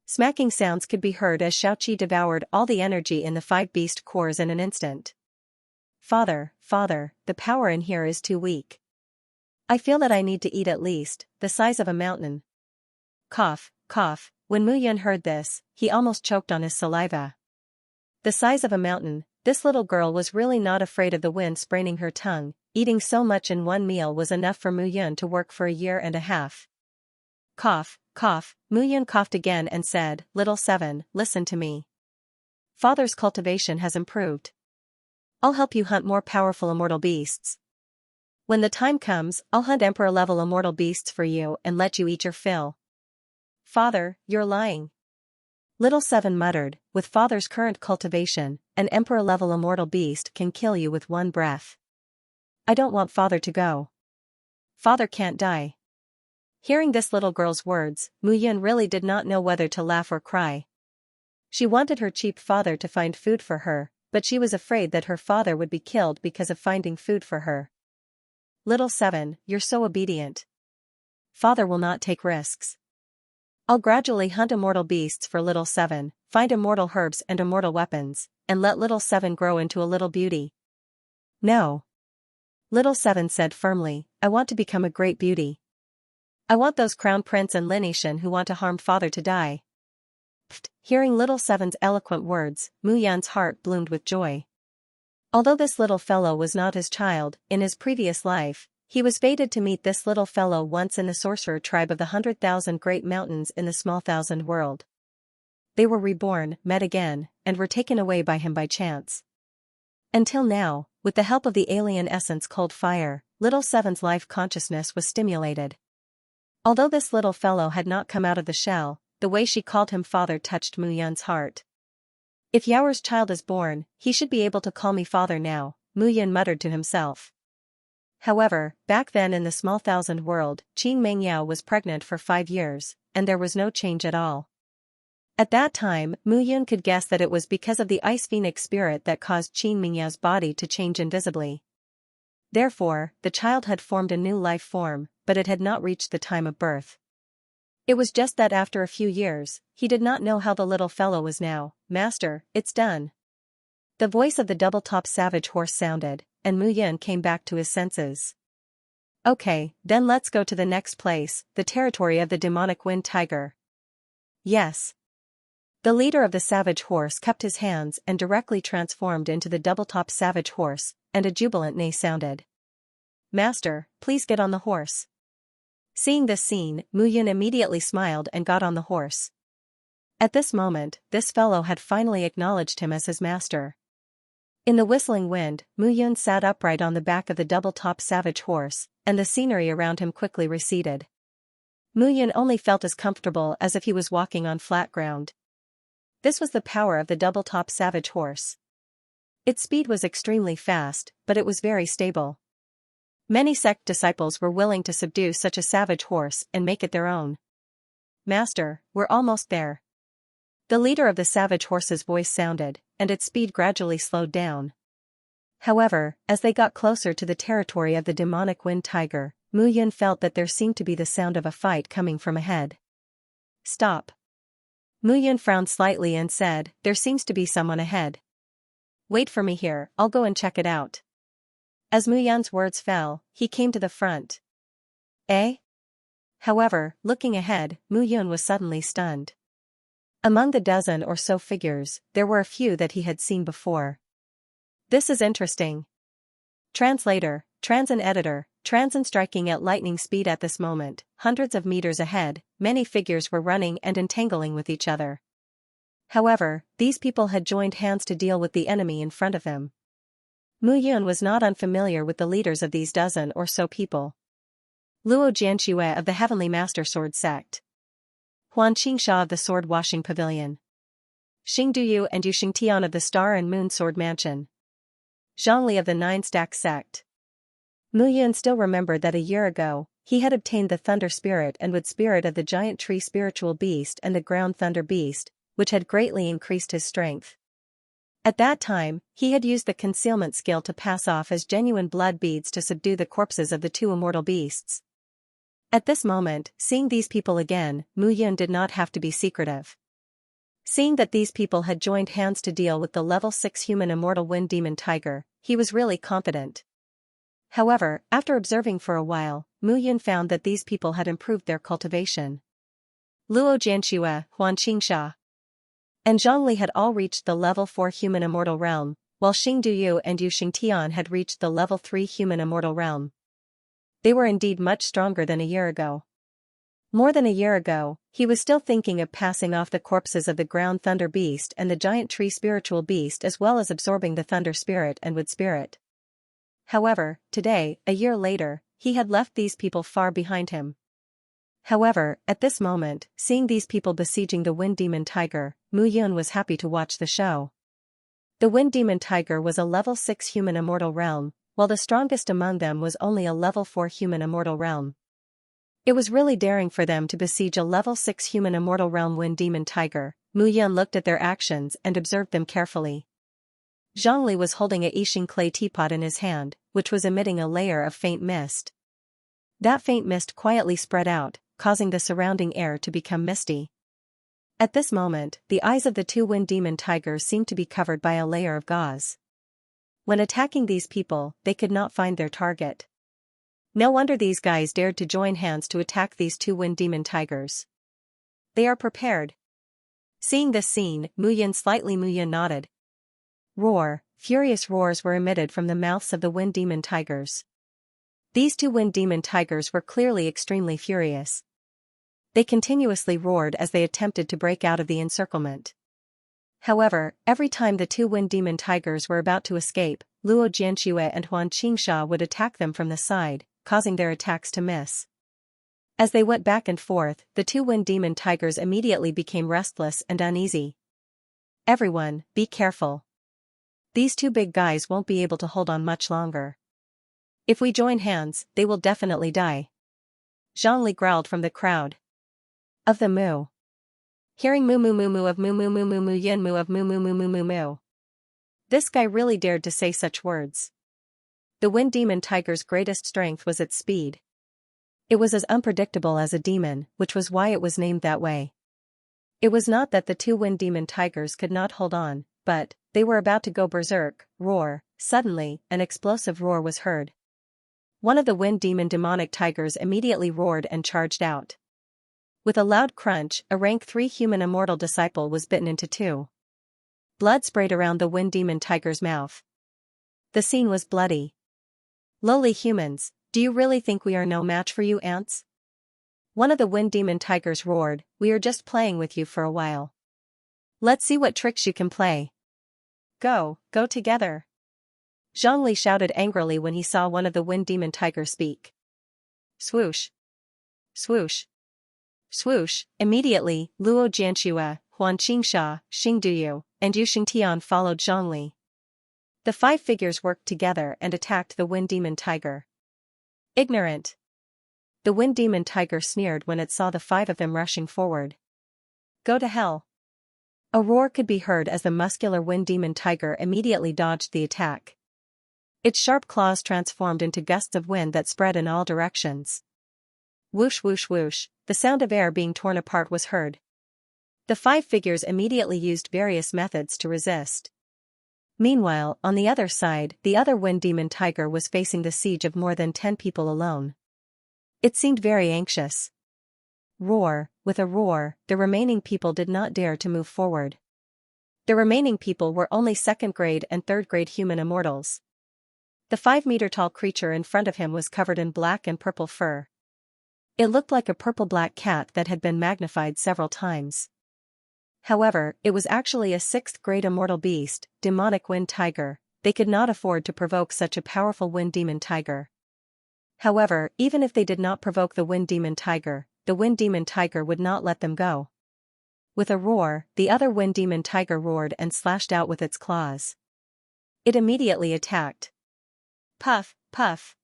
Smacking sounds could be heard as Xianxia devoured all the energy in the 5 beast cores in an instant. Father, the power in here is too weak. I feel that I need to eat at least the size of a mountain. Cough, cough. When Mu Yun heard this, he almost choked on his saliva. The size of a mountain, this little girl was really not afraid of the wind spraining her tongue. Eating so much in one meal was enough for Mu Yun to work for a year and a half. Cough, cough. Mu Yun coughed again and said, Little 7, listen to me. Father's cultivation has improved. I'll help you hunt more powerful immortal beasts. When the time comes, I'll hunt emperor-level immortal beasts for you and let you eat your fill. Father, you're lying. Little Seven muttered, with father's current cultivation, an emperor-level immortal beast can kill you with one breath. I don't want father to go. Father can't die. Hearing this little girl's words, Mu Yun really did not know whether to laugh or cry. She wanted her cheap father to find food for her, but she was afraid that her father would be killed because of finding food for her. Little Seven, you're so obedient. Father will not take risks. I'll gradually hunt immortal beasts for Little Seven, find immortal herbs and immortal weapons, and let Little Seven grow into a little beauty. No. Little Seven said firmly, I want to become a great beauty. I want those crown prince and Linishan who want to harm father to die. Pfft. Hearing Little Seven's eloquent words, Mu Yan's heart bloomed with joy. Although this little fellow was not his child, in his previous life, he was fated to meet this little fellow once in the sorcerer tribe of the 100,000 great mountains in the small thousand world. They were reborn, met again, and were taken away by him by chance. Until now, with the help of the alien essence called fire, Little Seven's life consciousness was stimulated. Although this little fellow had not come out of the shell, the way she called him father touched Mu Yun's heart. If Yaoer's child is born, he should be able to call me father now, Mu Yun muttered to himself. However, back then in the small thousand world, Qin Mengyao was pregnant for 5 years, and there was no change at all. At that time, Mu Yun could guess that it was because of the ice phoenix spirit that caused Qin Mengyao's body to change invisibly. Therefore, the child had formed a new life form, but it had not reached the time of birth. It was just that after a few years, he did not know how the little fellow was now. Master, it's done. The voice of the double-top savage horse sounded, and Mu Yun came back to his senses. Okay, then let's go to the next place, the territory of the demonic wind tiger. Yes. The leader of the savage horse kept his hands and directly transformed into the double-top savage horse, and a jubilant neigh sounded. Master, please get on the horse. Seeing this scene, Mu Yun immediately smiled and got on the horse. At this moment, this fellow had finally acknowledged him as his master. In the whistling wind, Mu Yun sat upright on the back of the double-top savage horse, and the scenery around him quickly receded. Mu Yun only felt as comfortable as if he was walking on flat ground. This was the power of the double-top savage horse. Its speed was extremely fast, but it was very stable. Many sect disciples were willing to subdue such a savage horse and make it their own. Master, we're almost there. The leader of the savage horse's voice sounded, and its speed gradually slowed down. However, as they got closer to the territory of the demonic wind tiger, Mu Yun felt that there seemed to be the sound of a fight coming from ahead. Stop. Mu Yun frowned slightly and said, there seems to be someone ahead. Wait for me here, I'll go and check it out. As Mu Yun's words fell, he came to the front. Eh? However, looking ahead, Mu Yun was suddenly stunned. Among the dozen or so figures, there were a few that he had seen before. This is interesting. Translator, Transin editor, Transin striking at lightning speed at this moment, hundreds of meters ahead, many figures were running and entangling with each other. However, these people had joined hands to deal with the enemy in front of them. Mu Yun was not unfamiliar with the leaders of these dozen or so people. Luo Jianxue of the Heavenly Master Sword Sect. Huan Xianxia of the Sword Washing Pavilion. Xing Duyu and Yu Xingtian of the Star and Moon Sword Mansion. Zhongli of the Nine Stack Sect. Mu Yun still remembered that a year ago, he had obtained the Thunder Spirit and Wood Spirit of the Giant Tree Spiritual Beast and the Ground Thunder Beast, which had greatly increased his strength. At that time, he had used the concealment skill to pass off as genuine blood beads to subdue the corpses of the two immortal beasts. At this moment, seeing these people again, Mu Yun did not have to be secretive. Seeing that these people had joined hands to deal with the level 6 human immortal wind demon tiger, he was really confident. However, after observing for a while, Mu Yun found that these people had improved their cultivation. Luo Jianxue, Huan Xingsha, and Zhongli had all reached the level 4 human immortal realm, while Xing Duyu and Yu Xingtian had reached the level 3 human immortal realm. They were indeed much stronger than a year ago. More than a year ago, he was still thinking of passing off the corpses of the Ground Thunder Beast and the Giant Tree Spiritual Beast as well as absorbing the Thunder Spirit and Wood Spirit. However, today, a year later, he had left these people far behind him. However, at this moment, seeing these people besieging the Wind Demon Tiger, Mu Yun was happy to watch the show. The Wind Demon Tiger was a level 6 human immortal realm, while the strongest among them was only a level 4 human immortal realm. It was really daring for them to besiege a level 6 human immortal realm Wind Demon Tiger. Mu Yun looked at their actions and observed them carefully. Zhongli was holding a Yixing clay teapot in his hand, which was emitting a layer of faint mist. That faint mist quietly spread out, causing the surrounding air to become misty. At this moment, the eyes of the two Wind Demon Tigers seemed to be covered by a layer of gauze. When attacking these people, they could not find their target. No wonder these guys dared to join hands to attack these two Wind Demon Tigers. They are prepared. Seeing this scene, Mu Yun nodded. Roar, furious roars were emitted from the mouths of the Wind Demon Tigers. These two Wind Demon Tigers were clearly extremely furious. They continuously roared as they attempted to break out of the encirclement. However, every time the two Wind Demon Tigers were about to escape, Luo Jianxue and Xianxia would attack them from the side, causing their attacks to miss. As they went back and forth, the two Wind Demon Tigers immediately became restless and uneasy. Everyone, be careful. These two big guys won't be able to hold on much longer. If we join hands, they will definitely die. Zhongli growled from the crowd. Of the Mu. Hearing moo moo moo moo of moo moo moo moo moo yin moo of moo moo moo moo moo moo. This guy really dared to say such words. The Wind Demon Tiger's greatest strength was its speed. It was as unpredictable as a demon, which was why it was named that way. It was not that the two Wind Demon Tigers could not hold on, but they were about to go berserk. Roar. Suddenly, an explosive roar was heard. One of the Wind Demon demonic tigers immediately roared and charged out. With a loud crunch, a rank 3 human immortal disciple was bitten into two. Blood sprayed around the Wind Demon Tiger's mouth. The scene was bloody. Lowly humans, do you really think we are no match for you ants? One of the Wind Demon Tigers roared, we are just playing with you for a while. Let's see what tricks you can play. Go together. Zhongli shouted angrily when he saw one of the Wind Demon Tigers speak. Swoosh. Swoosh. Swoosh. Immediately, Luo Jianxue, Xianxia, Xingduyu, and Yu Xingtian followed Zhongli. The 5 figures worked together and attacked the Wind Demon Tiger. Ignorant. The Wind Demon Tiger sneered when it saw the 5 of them rushing forward. Go to hell. A roar could be heard as the muscular Wind Demon Tiger immediately dodged the attack. Its sharp claws transformed into gusts of wind that spread in all directions. Whoosh whoosh whoosh, the sound of air being torn apart was heard. The 5 figures immediately used various methods to resist. Meanwhile, on the other side, the other Wind Demon Tiger was facing the siege of more than 10 people alone. It seemed very anxious. Roar. With a roar, the remaining people did not dare to move forward. The remaining people were only 2nd grade and 3rd grade human immortals. The 5-meter-tall creature in front of him was covered in black and purple fur. It looked like a purple-black cat that had been magnified several times. However, it was actually a 6th grade immortal beast, demonic wind tiger. They could not afford to provoke such a powerful Wind Demon Tiger. However, even if they did not provoke the Wind Demon Tiger, the Wind Demon Tiger would not let them go. With a roar, the other Wind Demon Tiger roared and slashed out with its claws. It immediately attacked. Puff, puff.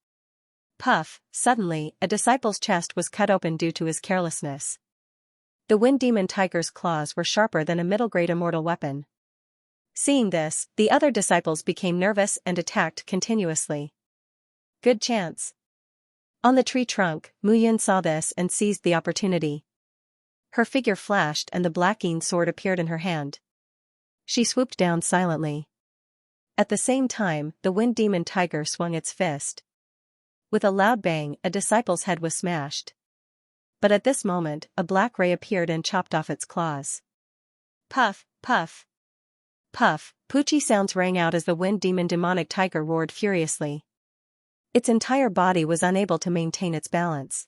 Puff. Suddenly, a disciple's chest was cut open due to his carelessness. The Wind Demon Tiger's claws were sharper than a middle-grade immortal weapon. Seeing this, the other disciples became nervous and attacked continuously. Good chance. On the tree trunk, Mu Yun saw this and seized the opportunity. Her figure flashed and the black-yin sword appeared in her hand. She swooped down silently. At the same time, the Wind Demon Tiger swung its fist. With a loud bang, a disciple's head was smashed. But at this moment, a black ray appeared and chopped off its claws. Puff, puff. Puff, Poochie sounds rang out as the Wind Demon demonic tiger roared furiously. Its entire body was unable to maintain its balance.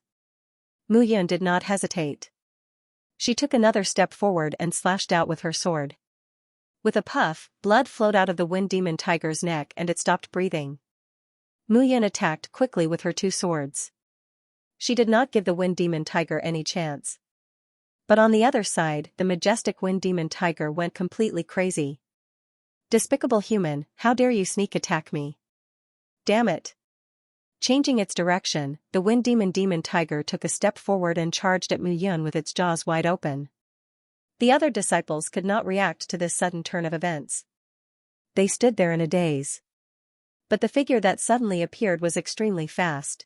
Mu Yun did not hesitate. She took another step forward and slashed out with her sword. With a puff, blood flowed out of the Wind Demon Tiger's neck and it stopped breathing. Mu Yun attacked quickly with her two swords. She did not give the Wind Demon Tiger any chance. But on the other side, the majestic Wind Demon Tiger went completely crazy. Despicable human, how dare you sneak attack me? Damn it! Changing its direction, the Wind Demon Tiger took a step forward and charged at Mu Yun with its jaws wide open. The other disciples could not react to this sudden turn of events. They stood there in a daze. But the figure that suddenly appeared was extremely fast.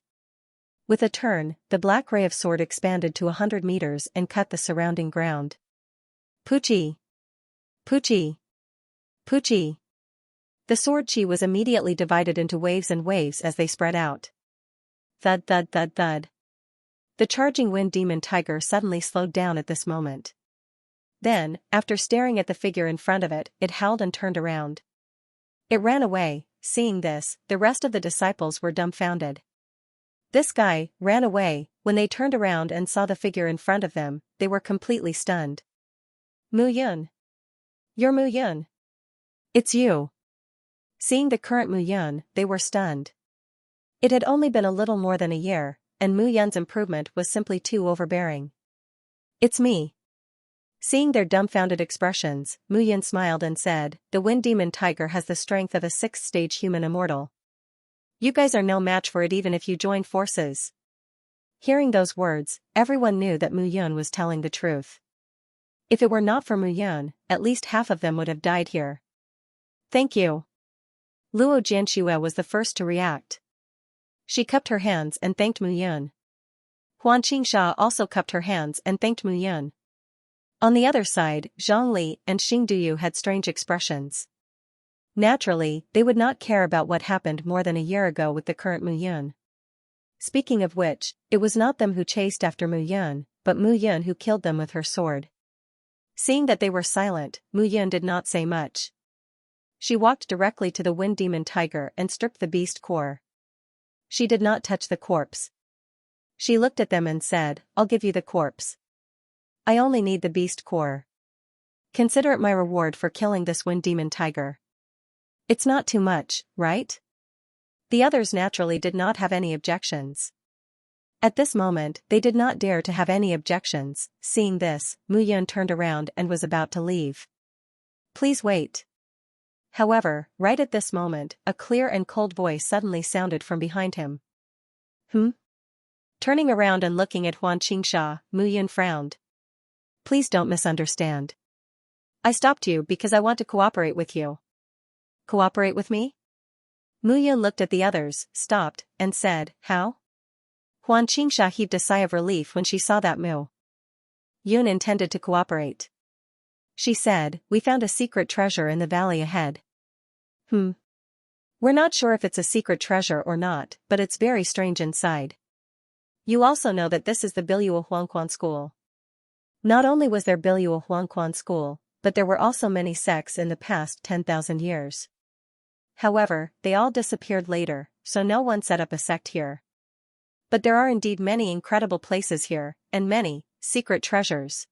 With a turn, the black ray of sword expanded to 100 meters and cut the surrounding ground. Poochie! Poochie! Poochie! The sword chi was immediately divided into waves and waves as they spread out. Thud thud thud thud. The charging Wind Demon Tiger suddenly slowed down at this moment. Then, after staring at the figure in front of it, it howled and turned around. It ran away. Seeing this, the rest of the disciples were dumbfounded. This guy ran away. When they turned around and saw the figure in front of them, they were completely stunned. Mu Yun. You're Mu Yun. It's you. Seeing the current Mu Yun, they were stunned. It had only been a little more than a year, and Mu Yun's improvement was simply too overbearing. It's me. Seeing their dumbfounded expressions, Mu Yun smiled and said, the Wind Demon Tiger has the strength of a 6th-stage human immortal. You guys are no match for it even if you join forces. Hearing those words, everyone knew that Mu Yun was telling the truth. If it were not for Mu Yun, at least half of them would have died here. Thank you. Luo Jianxia was the first to react. She cupped her hands and thanked Mu Yun. Huan Qingxia also cupped her hands and thanked Mu Yun. On the other side, Zhang Li and Xing Duyu had strange expressions. Naturally, they would not care about what happened more than a year ago with the current Mu Yun. Speaking of which, it was not them who chased after Mu Yun, but Mu Yun who killed them with her sword. Seeing that they were silent, Mu Yun did not say much. She walked directly to the Wind Demon Tiger and stripped the beast core. She did not touch the corpse. She looked at them and said, I'll give you the corpse. I only need the beast core. Consider it my reward for killing this Wind Demon Tiger. It's not too much, right? The others naturally did not have any objections. At this moment, they did not dare to have any objections. Seeing this, Mu Yun turned around and was about to leave. Please wait. However, right at this moment, a clear and cold voice suddenly sounded from behind him. Turning around and looking at Huan Qingxia, Mu Yun frowned. Please don't misunderstand. I stopped you because I want to cooperate with you. Cooperate with me? Mu Yun looked at the others, stopped, and said, how? Huan Qingxia heaved a sigh of relief when she saw that Mu Yun intended to cooperate. She said, we found a secret treasure in the valley ahead. We're not sure if it's a secret treasure or not, but it's very strange inside. You also know that this is the Biluo Huangquan school. Not only was there Biluo Huangquan school, but there were also many sects in the past 10,000 years. However, they all disappeared later, so no one set up a sect here. But there are indeed many incredible places here, and many secret treasures.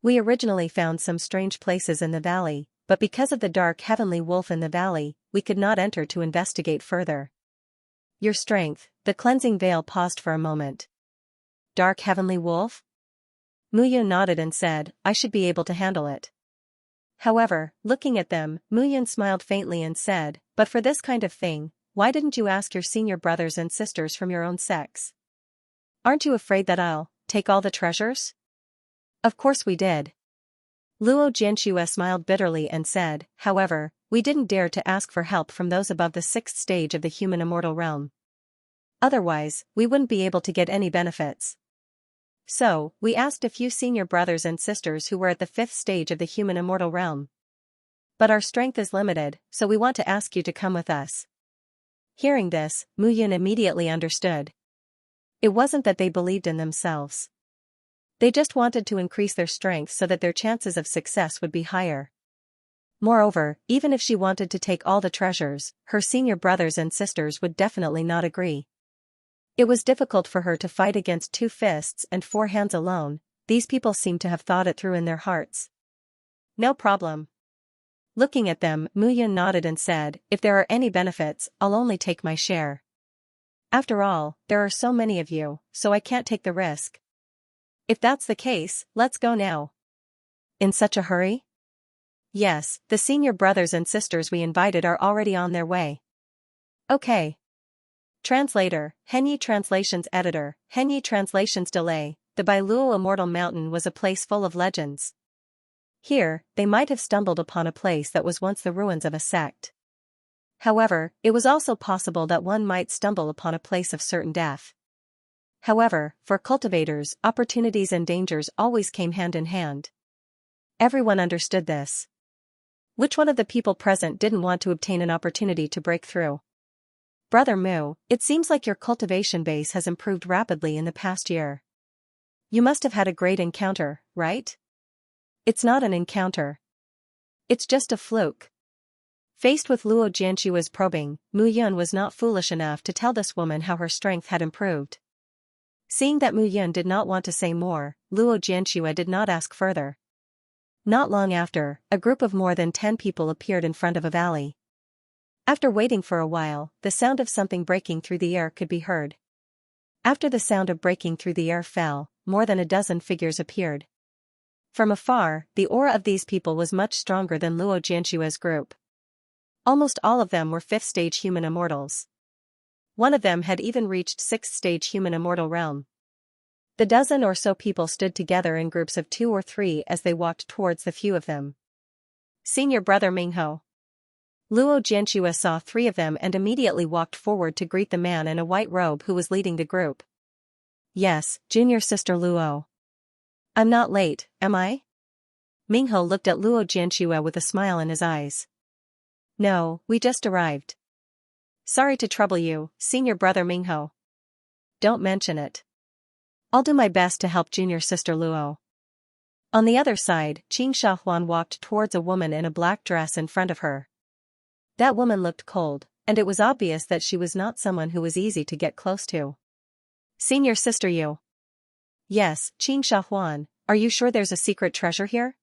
We originally found some strange places in the valley, but because of the dark heavenly wolf in the valley, we could not enter to investigate further. Your strength, the cleansing veil paused for a moment. Dark heavenly wolf? Mu Yun nodded and said, I should be able to handle it. However, looking at them, Mu Yun smiled faintly and said, but for this kind of thing, why didn't you ask your senior brothers and sisters from your own sects? Aren't you afraid that I'll take all the treasures? Of course we did. Luo Jianxia smiled bitterly and said, however, we didn't dare to ask for help from those above the 6th stage of the human immortal realm. Otherwise, we wouldn't be able to get any benefits. So, we asked a few senior brothers and sisters who were at the 5th stage of the human immortal realm. But our strength is limited, so we want to ask you to come with us. Hearing this, Mu Yun immediately understood. It wasn't that they believed in themselves. They just wanted to increase their strength so that their chances of success would be higher. Moreover, even if she wanted to take all the treasures, her senior brothers and sisters would definitely not agree. It was difficult for her to fight against 2 fists and 4 hands alone. These people seemed to have thought it through in their hearts. No problem. Looking at them, Mu Yun nodded and said, if there are any benefits, I'll only take my share. After all, there are so many of you, so I can't take the risk. If that's the case, let's go now. In such a hurry? Yes, the senior brothers and sisters we invited are already on their way. Okay. Translator, Henyi Translations Editor, Henyi Translations Delay. The Bailuo Immortal Mountain was a place full of legends. Here, they might have stumbled upon a place that was once the ruins of a sect. However, it was also possible that one might stumble upon a place of certain death. However, for cultivators, opportunities and dangers always came hand in hand. Everyone understood this. Which one of the people present didn't want to obtain an opportunity to break through? Brother Mu, it seems like your cultivation base has improved rapidly in the past year. You must have had a great encounter, right? It's not an encounter. It's just a fluke. Faced with Luo Jianxua's probing, Mu Yun was not foolish enough to tell this woman how her strength had improved. Seeing that Mu Yun did not want to say more, Luo Jianxua did not ask further. Not long after, a group of more than 10 people appeared in front of a valley. After waiting for a while, the sound of something breaking through the air could be heard. After the sound of breaking through the air fell, more than a dozen figures appeared. From afar, the aura of these people was much stronger than Luo Jianxua's group. Almost all of them were 5th-stage human immortals. One of them had even reached 6th-stage human immortal realm. The dozen or so people stood together in groups of 2 or 3 as they walked towards the few of them. Senior Brother Mingho. Luo Jianxua saw 3 of them and immediately walked forward to greet the man in a white robe who was leading the group. Yes, Junior Sister Luo. I'm not late, am I? Mingho looked at Luo Jianxua with a smile in his eyes. No, we just arrived. Sorry to trouble you, Senior Brother Mingho. Don't mention it. I'll do my best to help Junior Sister Luo. On the other side, Qing Shahuan walked towards a woman in a black dress in front of her. That woman looked cold, and it was obvious that she was not someone who was easy to get close to. Senior Sister Yu. Yes, Qing Shahuan, are you sure there's a secret treasure here?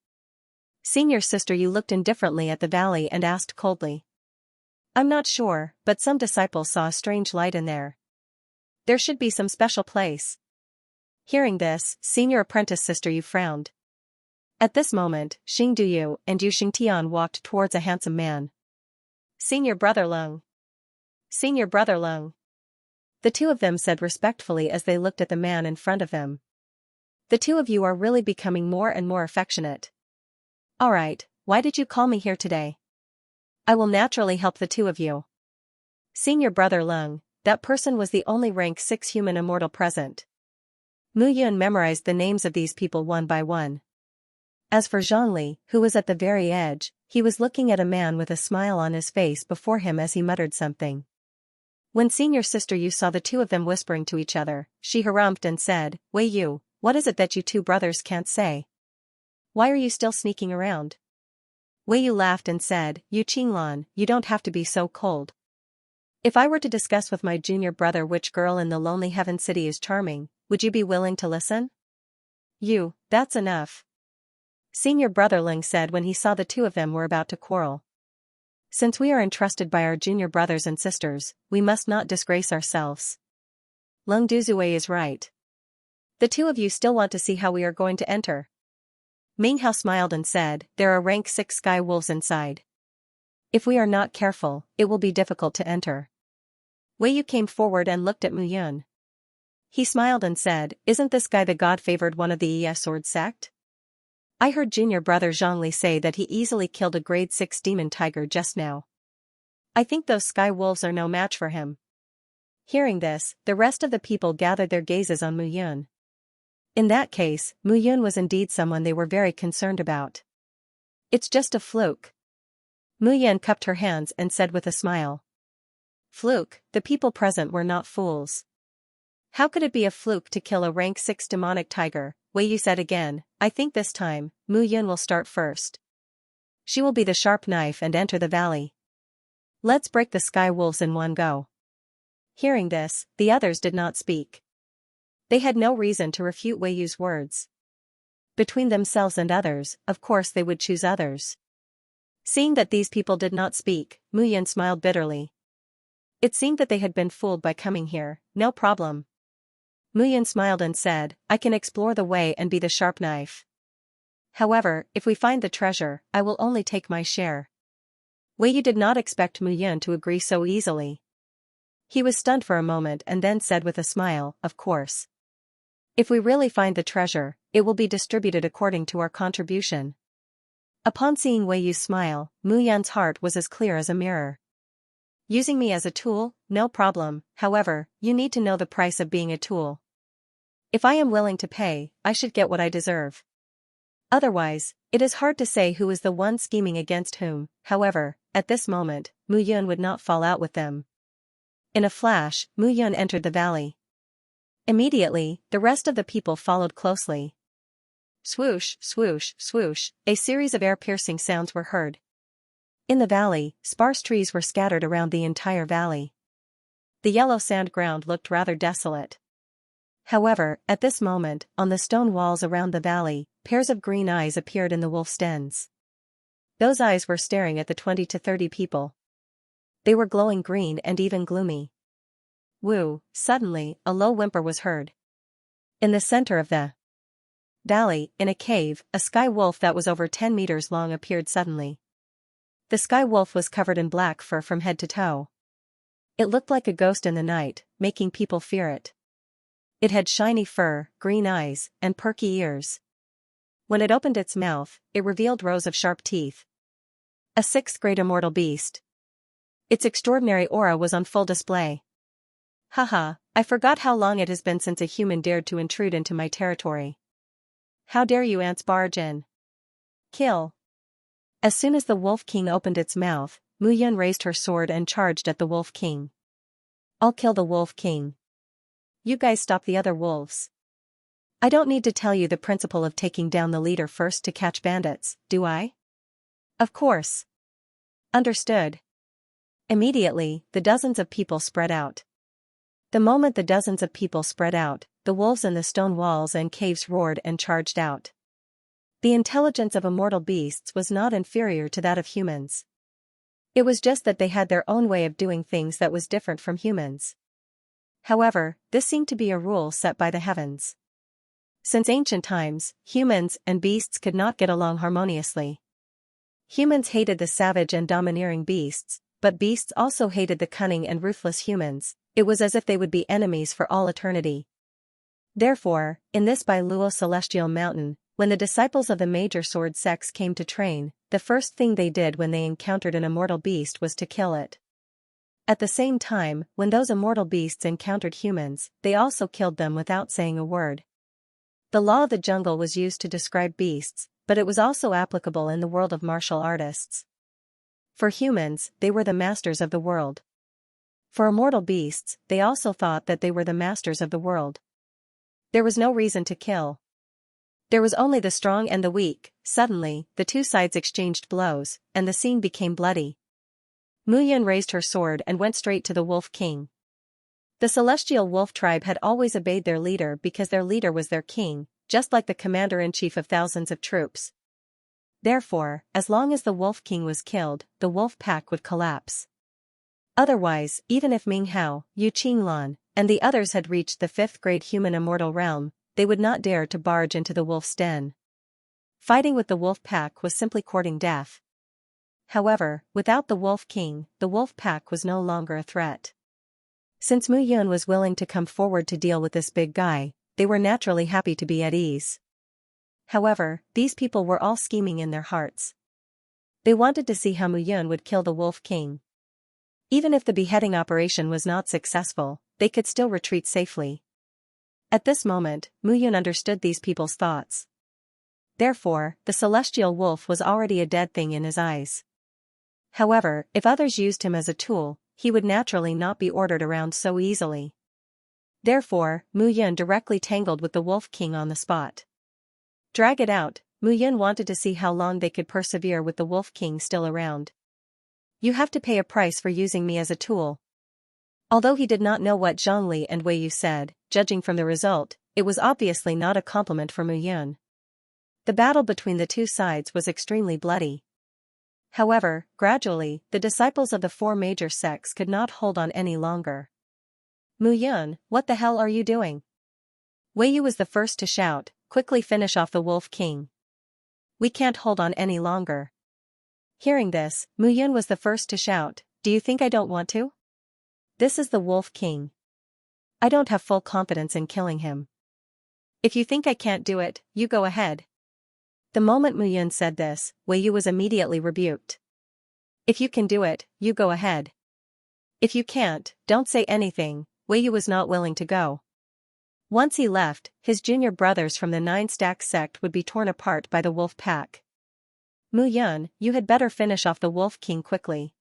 Senior Sister Yu looked indifferently at the valley and asked coldly. I'm not sure, but some disciples saw a strange light in there. There should be some special place. Hearing this, Senior Apprentice Sister Yu frowned. At this moment, Xing Duyu and Yu Xingtian walked towards a handsome man. Senior Brother Lung. Senior Brother Lung. The 2 of them said respectfully as they looked at the man in front of them. The 2 of you are really becoming more and more affectionate. Alright, why did you call me here today? I will naturally help the 2 of you. Senior Brother Lung, that person was the only rank 6 human immortal present. Mu Yun memorized the names of these people one by one. As for Zhongli, who was at the very edge, he was looking at a man with a smile on his face before him as he muttered something. When Senior Sister Yu saw the 2 of them whispering to each other, she harumphed and said, Wei Yu, what is it that you 2 brothers can't say? Why are you still sneaking around? Wei Yu laughed and said, Yu Qinglan, you don't have to be so cold. If I were to discuss with my junior brother which girl in the lonely heaven city is charming, would you be willing to listen? You, that's enough. Senior Brother Ling said when he saw the 2 of them were about to quarrel. Since we are entrusted by our junior brothers and sisters, we must not disgrace ourselves. Lung Duzue is right. The 2 of you still want to see how we are going to enter. Ming Hao smiled and said, there are rank 6 sky wolves inside. If we are not careful, it will be difficult to enter. Wei Yu came forward and looked at Mu Yun. He smiled and said, isn't this guy the God-favored one of the ES Sword sect? I heard junior brother Zhongli say that he easily killed a grade 6 demon tiger just now. I think those sky wolves are no match for him. Hearing this, the rest of the people gathered their gazes on Mu Yun. In that case, Mu Yun was indeed someone they were very concerned about. It's just a fluke. Mu Yun cupped her hands and said with a smile. Fluke, the people present were not fools. How could it be a fluke to kill a rank 6 demonic tiger? Wei Yu said again, I think this time, Mu Yun will start first. She will be the sharp knife and enter the valley. Let's break the sky wolves in one go. Hearing this, the others did not speak. They had no reason to refute Wei Yu's words. Between themselves and others, of course they would choose others. Seeing that these people did not speak, Mu Yun smiled bitterly. It seemed that they had been fooled by coming here. No problem. Mu Yun smiled and said, I can explore the way and be the sharp knife. However, if we find the treasure, I will only take my share. Wei Yu did not expect Mu Yun to agree so easily. He was stunned for a moment and then said with a smile, of course. If we really find the treasure, it will be distributed according to our contribution. Upon seeing Wei Yu's smile, Mu Yun's heart was as clear as a mirror. Using me as a tool? No problem, however, you need to know the price of being a tool. If I am willing to pay, I should get what I deserve. Otherwise, it is hard to say who is the one scheming against whom. However, at this moment, Mu Yun would not fall out with them. In a flash, Mu Yun entered the valley. Immediately, the rest of the people followed closely. Swoosh, swoosh, swoosh, a series of air-piercing sounds were heard. In the valley, sparse trees were scattered around the entire valley. The yellow sand ground looked rather desolate. However, at this moment, on the stone walls around the valley, pairs of green eyes appeared in the wolf's dens. Those eyes were staring at the 20 to 30 people. They were glowing green and even gloomy. Woo! Suddenly, a low whimper was heard. In the center of the valley, in a cave, a sky wolf that was over 10 meters long appeared suddenly. The sky wolf was covered in black fur from head to toe. It looked like a ghost in the night, making people fear it. It had shiny fur, green eyes, and perky ears. When it opened its mouth, it revealed rows of sharp teeth. A sixth-grade immortal beast. Its extraordinary aura was on full display. Haha, I forgot how long it has been since a human dared to intrude into my territory. How dare you ants barge in? Kill. As soon as the Wolf King opened its mouth, Mu Yun raised her sword and charged at the Wolf King. I'll kill the Wolf King. You guys stop the other wolves. I don't need to tell you the principle of taking down the leader first to catch bandits, do I? Of course. Understood. Immediately, the dozens of people spread out. The moment the dozens of people spread out, the wolves in the stone walls and caves roared and charged out. The intelligence of immortal beasts was not inferior to that of humans. It was just that they had their own way of doing things that was different from humans. However, this seemed to be a rule set by the heavens. Since ancient times, humans and beasts could not get along harmoniously. Humans hated the savage and domineering beasts, but beasts also hated the cunning and ruthless humans. It was as if they would be enemies for all eternity. Therefore, in this Bailuo celestial mountain, when the disciples of the major sword sects came to train, the first thing they did when they encountered an immortal beast was to kill it. At the same time, when those immortal beasts encountered humans, they also killed them without saying a word. The law of the jungle was used to describe beasts, but it was also applicable in the world of martial artists. For humans, they were the masters of the world. For immortal beasts, they also thought that they were the masters of the world. There was no reason to kill. There was only the strong and the weak. Suddenly, the two sides exchanged blows, and the scene became bloody. Mu Yun raised her sword and went straight to the Wolf King. The celestial wolf tribe had always obeyed their leader because their leader was their king, just like the commander-in-chief of thousands of troops. Therefore, as long as the Wolf King was killed, the wolf pack would collapse. Otherwise, even if Ming Hao, Yu Qinglan, and the others had reached the fifth-grade human immortal realm, they would not dare to barge into the wolf's den. Fighting with the wolf pack was simply courting death. However, without the Wolf King, the wolf pack was no longer a threat. Since Mu Yun was willing to come forward to deal with this big guy, they were naturally happy to be at ease. However, these people were all scheming in their hearts. They wanted to see how Mu Yun would kill the Wolf King. Even if the beheading operation was not successful, they could still retreat safely. At this moment, Mu Yun understood these people's thoughts. Therefore, the celestial wolf was already a dead thing in his eyes. However, if others used him as a tool, he would naturally not be ordered around so easily. Therefore, Mu Yun directly tangled with the Wolf King on the spot. Drag it out. Mu Yun wanted to see how long they could persevere with the Wolf King still around. You have to pay a price for using me as a tool. Although he did not know what Zhongli and Wei Yu said, judging from the result, it was obviously not a compliment for Mu Yun. The battle between the two sides was extremely bloody. However, gradually, the disciples of the four major sects could not hold on any longer. Mu Yun, what the hell are you doing? Wei Yu was the first to shout, quickly finish off the Wolf King. We can't hold on any longer. Hearing this, Mu Yun was the first to shout, do you think I don't want to? This is the Wolf King. I don't have full confidence in killing him. If you think I can't do it, you go ahead. The moment Mu Yun said this, Wei Yu was immediately rebuked. If you can do it, you go ahead. If you can't, don't say anything. Wei Yu was not willing to go. Once he left, his junior brothers from the Nine Stacks sect would be torn apart by the wolf pack. Mu Yun, you had better finish off the Wolf King quickly.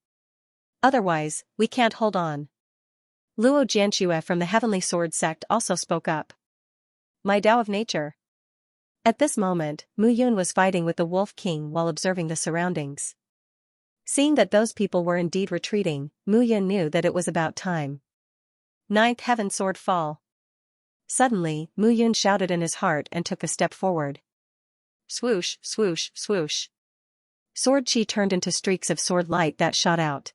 Otherwise, we can't hold on. Luo Xianxia from the Heavenly Sword sect also spoke up. My Tao of Nature. At this moment, Mu Yun was fighting with the Wolf King while observing the surroundings. Seeing that those people were indeed retreating, Mu Yun knew that it was about time. Ninth Heaven Sword Fall. Suddenly, Mu Yun shouted in his heart and took a step forward. Swoosh, swoosh, swoosh. Sword chi turned into streaks of sword light that shot out.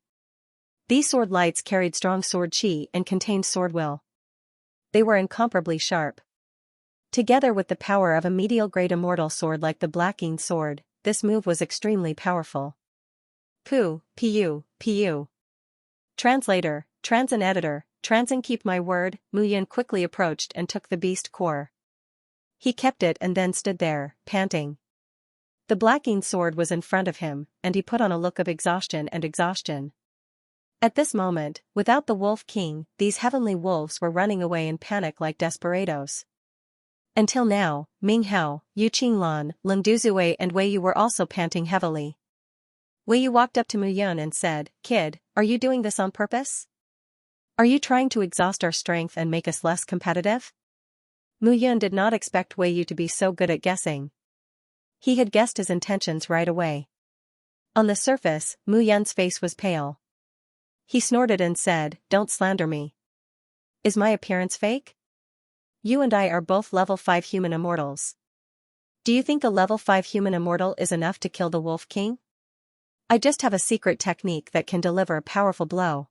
These sword lights carried strong sword chi and contained sword will. They were incomparably sharp. Together with the power of a medial-grade immortal sword like the Blacking Sword, this move was extremely powerful. Pu. Translator, Transin Editor, Transin keep my word, Mu Yun quickly approached and took the beast core. He kept it and then stood there, panting. The Blacking Sword was in front of him, and he put on a look of exhaustion. At this moment, without the Wolf King, these heavenly wolves were running away in panic like desperados. Until now, Ming Hao, Yu Qinglan, Leng Duzue and Wei Yu were also panting heavily. Wei Yu walked up to Mu Yun and said, Kid, are you doing this on purpose? Are you trying to exhaust our strength and make us less competitive? Mu Yun did not expect Wei Yu to be so good at guessing. He had guessed his intentions right away. On the surface, Mu Yun's face was pale. He snorted and said, don't slander me. Is my appearance fake? You and I are both level 5 human immortals. Do you think a level 5 human immortal is enough to kill the Wolf King? I just have a secret technique that can deliver a powerful blow.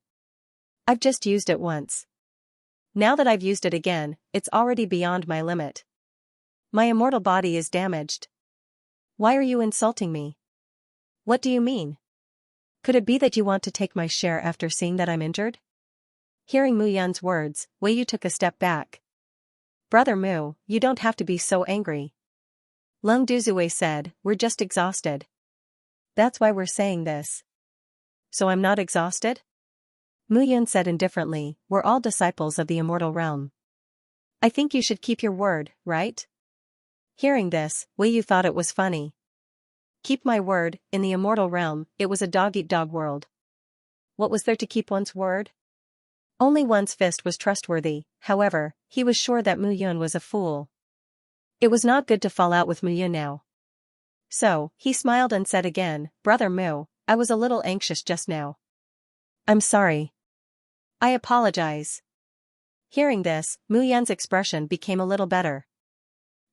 I've just used it once. Now that I've used it again, it's already beyond my limit. My immortal body is damaged. Why are you insulting me? What do you mean? Could it be that you want to take my share after seeing that I'm injured? Hearing Mu Yun's words, Wei Yu took a step back. Brother Mu, you don't have to be so angry. Leng Duzue said, we're just exhausted. That's why we're saying this. So I'm not exhausted? Mu Yun said indifferently, we're all disciples of the immortal realm. I think you should keep your word, right? Hearing this, Wei Yu thought it was funny. Keep my word, in the immortal realm, it was a dog-eat-dog world. What was there to keep one's word? Only one's fist was trustworthy, however, he was sure that Mu Yun was a fool. It was not good to fall out with Mu Yun now. So, he smiled and said again, Brother Mu, I was a little anxious just now. I'm sorry. I apologize. Hearing this, Mu Yun's expression became a little better.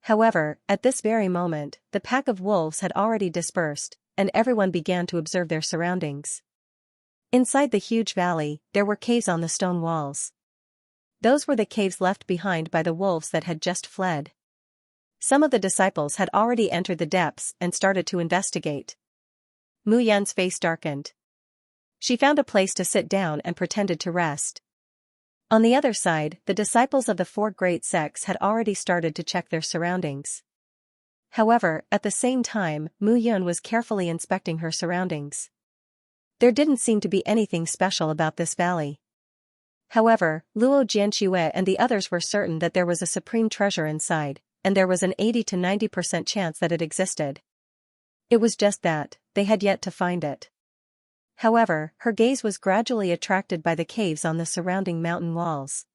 However, at this very moment, the pack of wolves had already dispersed, and everyone began to observe their surroundings. Inside the huge valley, there were caves on the stone walls. Those were the caves left behind by the wolves that had just fled. Some of the disciples had already entered the depths and started to investigate. Mu Yun's face darkened. She found a place to sit down and pretended to rest. On the other side, the disciples of the four great sects had already started to check their surroundings. However, at the same time, Mu Yun was carefully inspecting her surroundings. There didn't seem to be anything special about this valley. However, Luo Jianxue and the others were certain that there was a supreme treasure inside, and there was an 80 to 90% chance that it existed. It was just that, they had yet to find it. However, her gaze was gradually attracted by the caves on the surrounding mountain walls.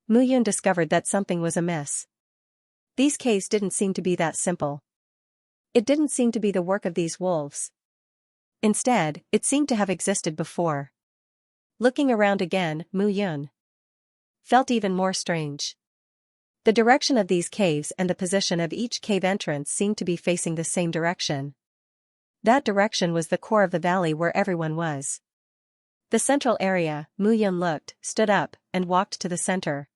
Mu Yun discovered that something was amiss. These caves didn't seem to be that simple. It didn't seem to be the work of these wolves. Instead, it seemed to have existed before. Looking around again, Mu Yun felt even more strange. The direction of these caves and the position of each cave entrance seemed to be facing the same direction. That direction was the core of the valley where everyone was. The central area. Mu Yun looked, stood up, and walked to the center.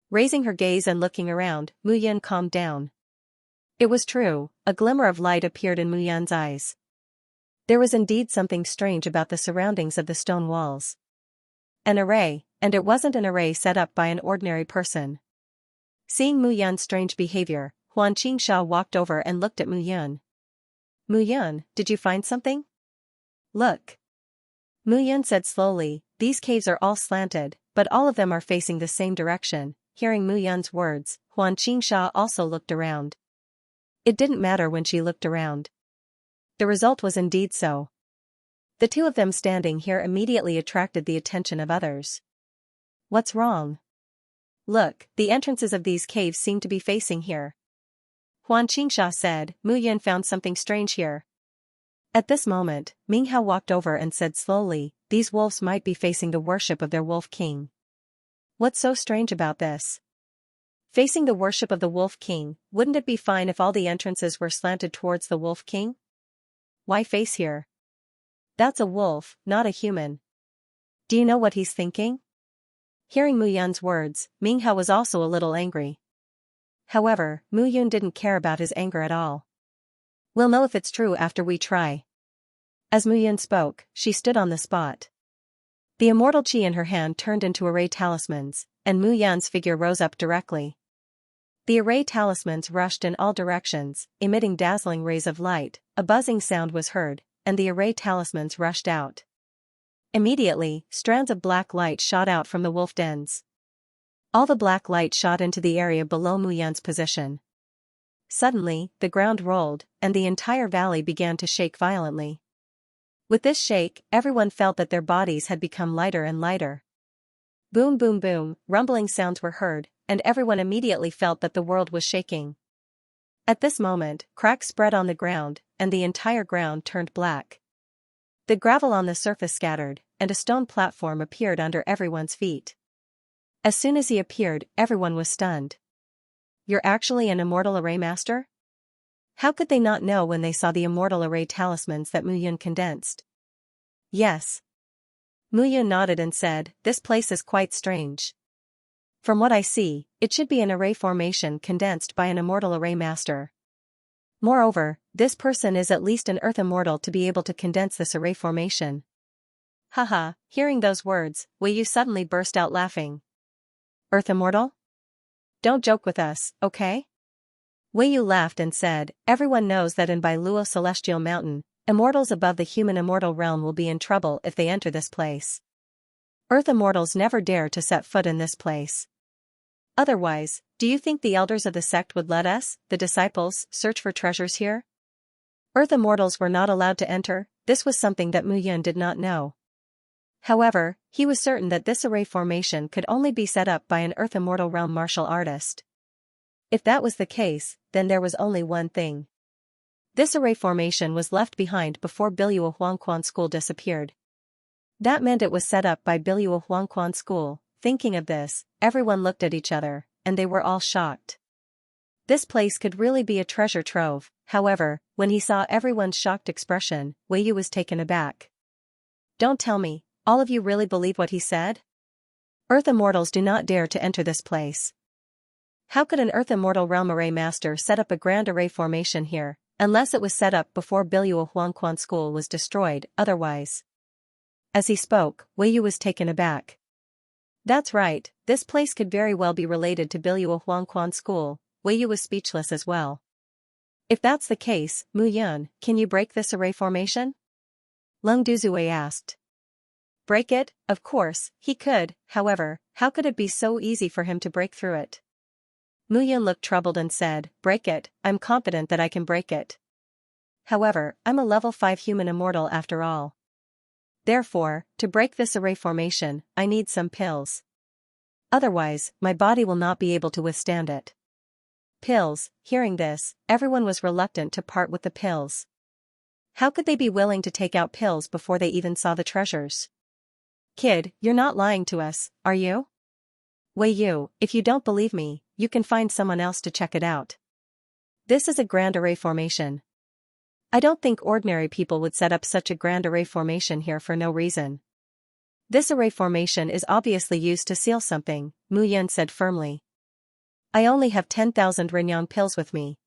Raising her gaze and looking around, Mu Yun calmed down. It was true, a glimmer of light appeared in Mu Yun's eyes. There was indeed something strange about the surroundings of the stone walls. An array, and it wasn't an array set up by an ordinary person. Seeing Mu Yun's strange behavior, Xianxia walked over and looked at Mu Yun. Mu Yun, did you find something? Look. Mu Yun said slowly, these caves are all slanted, but all of them are facing the same direction. Hearing Mu Yun's words, Xianxia also looked around. It didn't matter when she looked around. The result was indeed so. The two of them standing here immediately attracted the attention of others. What's wrong? Look, the entrances of these caves seem to be facing here. Xianxia said, Mu Yun found something strange here. At this moment, Ming Hao walked over and said slowly, these wolves might be facing the worship of their wolf king. What's so strange about this? Facing the worship of the wolf king, wouldn't it be fine if all the entrances were slanted towards the wolf king? Why face here? That's a wolf, not a human. Do you know what he's thinking? Hearing Mu Yun's words, Ming Hao was also a little angry. However, Mu Yun didn't care about his anger at all. We'll know if it's true after we try. As Mu Yun spoke, she stood on the spot. The immortal chi in her hand turned into array talismans, and Mu Yun's figure rose up directly. The array talismans rushed in all directions, emitting dazzling rays of light. A buzzing sound was heard, and the array talismans rushed out. Immediately, strands of black light shot out from the wolf dens. All the black light shot into the area below Mu Yun's position. Suddenly, the ground rolled, and the entire valley began to shake violently. With this shake, everyone felt that their bodies had become lighter and lighter. Boom boom boom, rumbling sounds were heard, and everyone immediately felt that the world was shaking. At this moment, cracks spread on the ground, and the entire ground turned black. The gravel on the surface scattered, and a stone platform appeared under everyone's feet. As soon as he appeared, everyone was stunned. You're actually an immortal array master? How could they not know when they saw the immortal array talismans that Mu Yun condensed? Yes. Mu Yun nodded and said, this place is quite strange. From what I see, it should be an array formation condensed by an immortal array master. Moreover, this person is at least an earth immortal to be able to condense this array formation. Haha, hearing those words, Wei Yu suddenly burst out laughing. Earth immortal? Don't joke with us, okay? Wei Yu laughed and said, everyone knows that in Bailuo Celestial Mountain, immortals above the human immortal realm will be in trouble if they enter this place. Earth immortals never dare to set foot in this place. Otherwise, do you think the elders of the sect would let us, the disciples, search for treasures here? Earth immortals were not allowed to enter. This was something that Mu Yun did not know. However, he was certain that this array formation could only be set up by an Earth immortal realm martial artist. If that was the case, then there was only one thing. This array formation was left behind before Biluo Huangquan School disappeared. That meant it was set up by Biluo Huangquan School. Thinking of this, everyone looked at each other, and they were all shocked. This place could really be a treasure trove. However, when he saw everyone's shocked expression, Wei Yu was taken aback. Don't tell me, all of you really believe what he said? Earth immortals do not dare to enter this place. How could an Earth immortal realm array master set up a grand array formation here, unless it was set up before Biluo Huangquan School was destroyed, otherwise? As he spoke, Wei Yu was taken aback. That's right, this place could very well be related to Biluo Huangquan School. Wei Yu was speechless as well. If that's the case, Mu Yun, can you break this array formation? Leng Duzue asked. Break it? Of course, he could. However, how could it be so easy for him to break through it? Mu Yun looked troubled and said, break it, I'm confident that I can break it. However, I'm a level 5 human immortal after all. Therefore, to break this array formation, I need some pills. Otherwise, my body will not be able to withstand it. Pills. Hearing this, everyone was reluctant to part with the pills. How could they be willing to take out pills before they even saw the treasures? Kid, you're not lying to us, are you? Wei Yu, if you don't believe me, you can find someone else to check it out. This is a grand array formation. I don't think ordinary people would set up such a grand array formation here for no reason. This array formation is obviously used to seal something, Mu Yun said firmly. I only have 10,000 Renyang pills with me.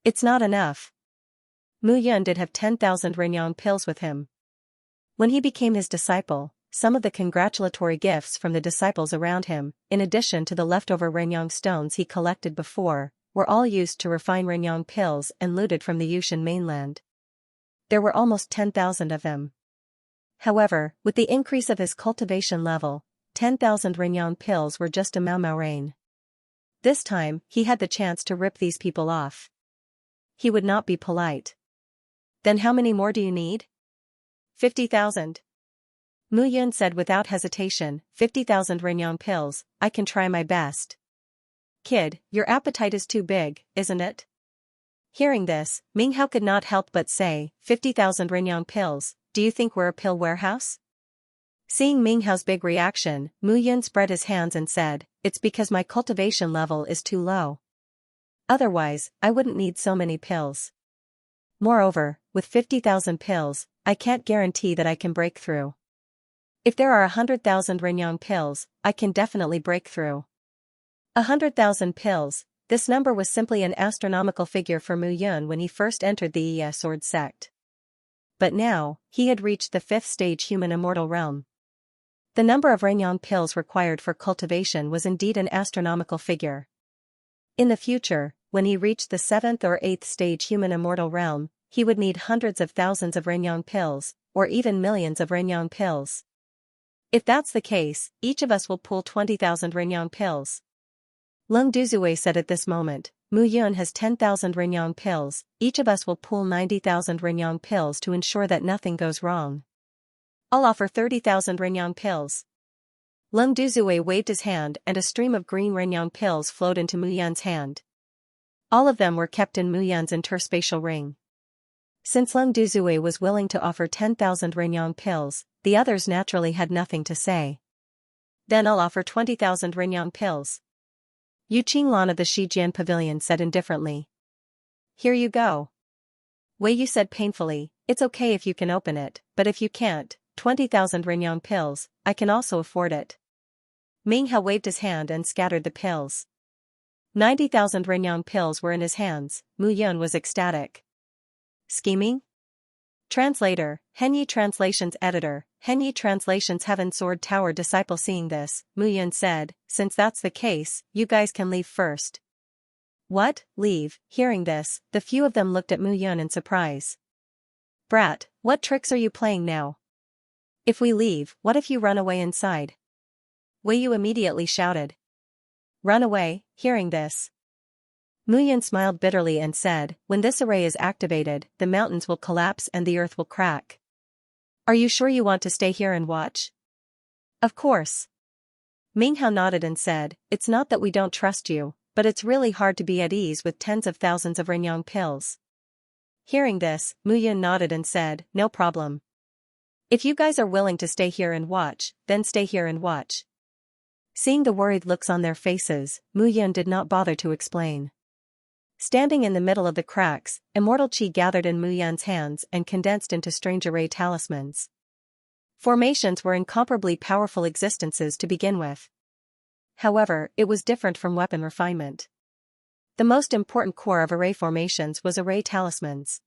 It's not enough. Mu Yun did have 10,000 Renyang pills with him. When he became his disciple, some of the congratulatory gifts from the disciples around him, in addition to the leftover Renyang stones he collected before, were all used to refine Renyang pills and looted from the Yushan mainland. There were almost 10,000 of them. However, with the increase of his cultivation level, 10,000 Renyang pills were just a mau rain. This time, he had the chance to rip these people off. He would not be polite. Then how many more do you need? 50,000. Mu Yun said without hesitation, 50,000 Renyang pills, I can try my best. Kid, your appetite is too big, isn't it? Hearing this, Ming Hao could not help but say, 50,000 Renyang pills, do you think we're a pill warehouse? Seeing Ming Hao's big reaction, Mu Yun spread his hands and said, it's because my cultivation level is too low. Otherwise, I wouldn't need so many pills. Moreover, with 50,000 pills, I can't guarantee that I can break through. If there are 100,000 Renyang pills, I can definitely break through. 100,000 pills, this number was simply an astronomical figure for Mu Yun when he first entered the Sword sect. But now, he had reached the 5th stage human immortal realm. The number of Renyang pills required for cultivation was indeed an astronomical figure. In the future, when he reached the 7th or 8th stage human immortal realm, he would need hundreds of thousands of Renyang pills, or even millions of Renyang pills. If that's the case, each of us will pool 20,000 Renyang pills. Lung Duzue said at this moment, Mu Yun has 10,000 Renyang pills, each of us will pool 90,000 Renyang pills to ensure that nothing goes wrong. I'll offer 30,000 Renyang pills. Lung Duzue waved his hand and a stream of green Renyang pills flowed into Mu Yun's hand. All of them were kept in Mu Yun's interspatial ring. Since Lung Duzue was willing to offer 10,000 Renyang pills, the others naturally had nothing to say. Then I'll offer 20,000 Renyang pills. Yu Qinglan of the Shijian Pavilion said indifferently. Here you go. Wei Yu said painfully, it's okay if you can open it, but if you can't, 20,000 Renyang pills, I can also afford it. Ming Hao waved his hand and scattered the pills. 90,000 Renyang pills were in his hands. Mu Yun was ecstatic. Scheming? Translator, Henyi Translations Editor, Henyi Translations Heaven Sword Tower Disciple. Seeing this, Mu Yun said, since that's the case, you guys can leave first. What, leave? Hearing this, the few of them looked at Mu Yun in surprise. Brat, what tricks are you playing now? If we leave, what if you run away inside? Wei Yu immediately shouted. Run away. Hearing this, Mu Yun smiled bitterly and said, when this array is activated, the mountains will collapse and the earth will crack. Are you sure you want to stay here and watch? Of course. Ming Hao nodded and said, it's not that we don't trust you, but it's really hard to be at ease with tens of thousands of Renyang pills. Hearing this, Mu Yun nodded and said, no problem. If you guys are willing to stay here and watch, then stay here and watch. Seeing the worried looks on their faces, Mu Yun did not bother to explain. Standing in the middle of the cracks, immortal chi gathered in Mu Yun's hands and condensed into strange array talismans. Formations were incomparably powerful existences to begin with. However, it was different from weapon refinement. The most important core of array formations was array talismans.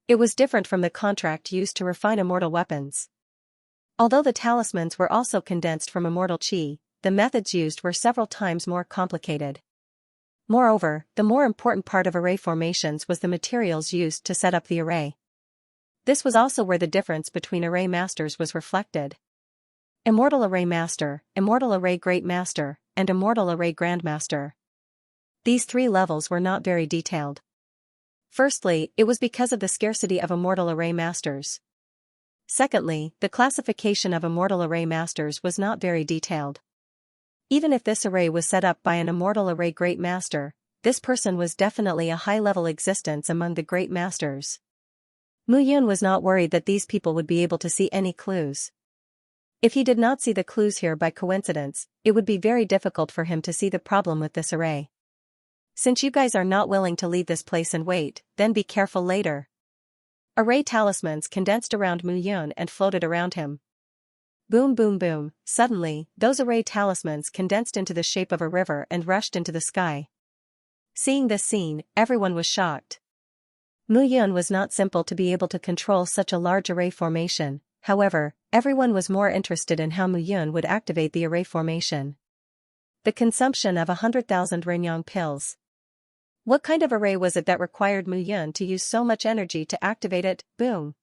It was different from the contract used to refine immortal weapons. Although the talismans were also condensed from immortal chi, the methods used were several times more complicated. Moreover, the more important part of array formations was the materials used to set up the array. This was also where the difference between array masters was reflected. Immortal Array Master, Immortal Array Great Master, and Immortal Array Grandmaster. These three levels were not very detailed. Firstly, it was because of the scarcity of Immortal Array Masters. Secondly, the classification of Immortal Array Masters was not very detailed. Even if this array was set up by an Immortal Array Great Master, this person was definitely a high-level existence among the Great Masters. Mu Yun was not worried that these people would be able to see any clues. If he did not see the clues here by coincidence, it would be very difficult for him to see the problem with this array. Since you guys are not willing to leave this place and wait, then be careful later. Array talismans condensed around Mu Yun and floated around him. Boom boom boom, suddenly, those array talismans condensed into the shape of a river and rushed into the sky. Seeing this scene, everyone was shocked. Mu Yun was not simple to be able to control such a large array formation, however, everyone was more interested in how Mu Yun would activate the array formation. The consumption of 100,000 Renyang pills. What kind of array was it that required Mu Yun to use so much energy to activate it? Boom.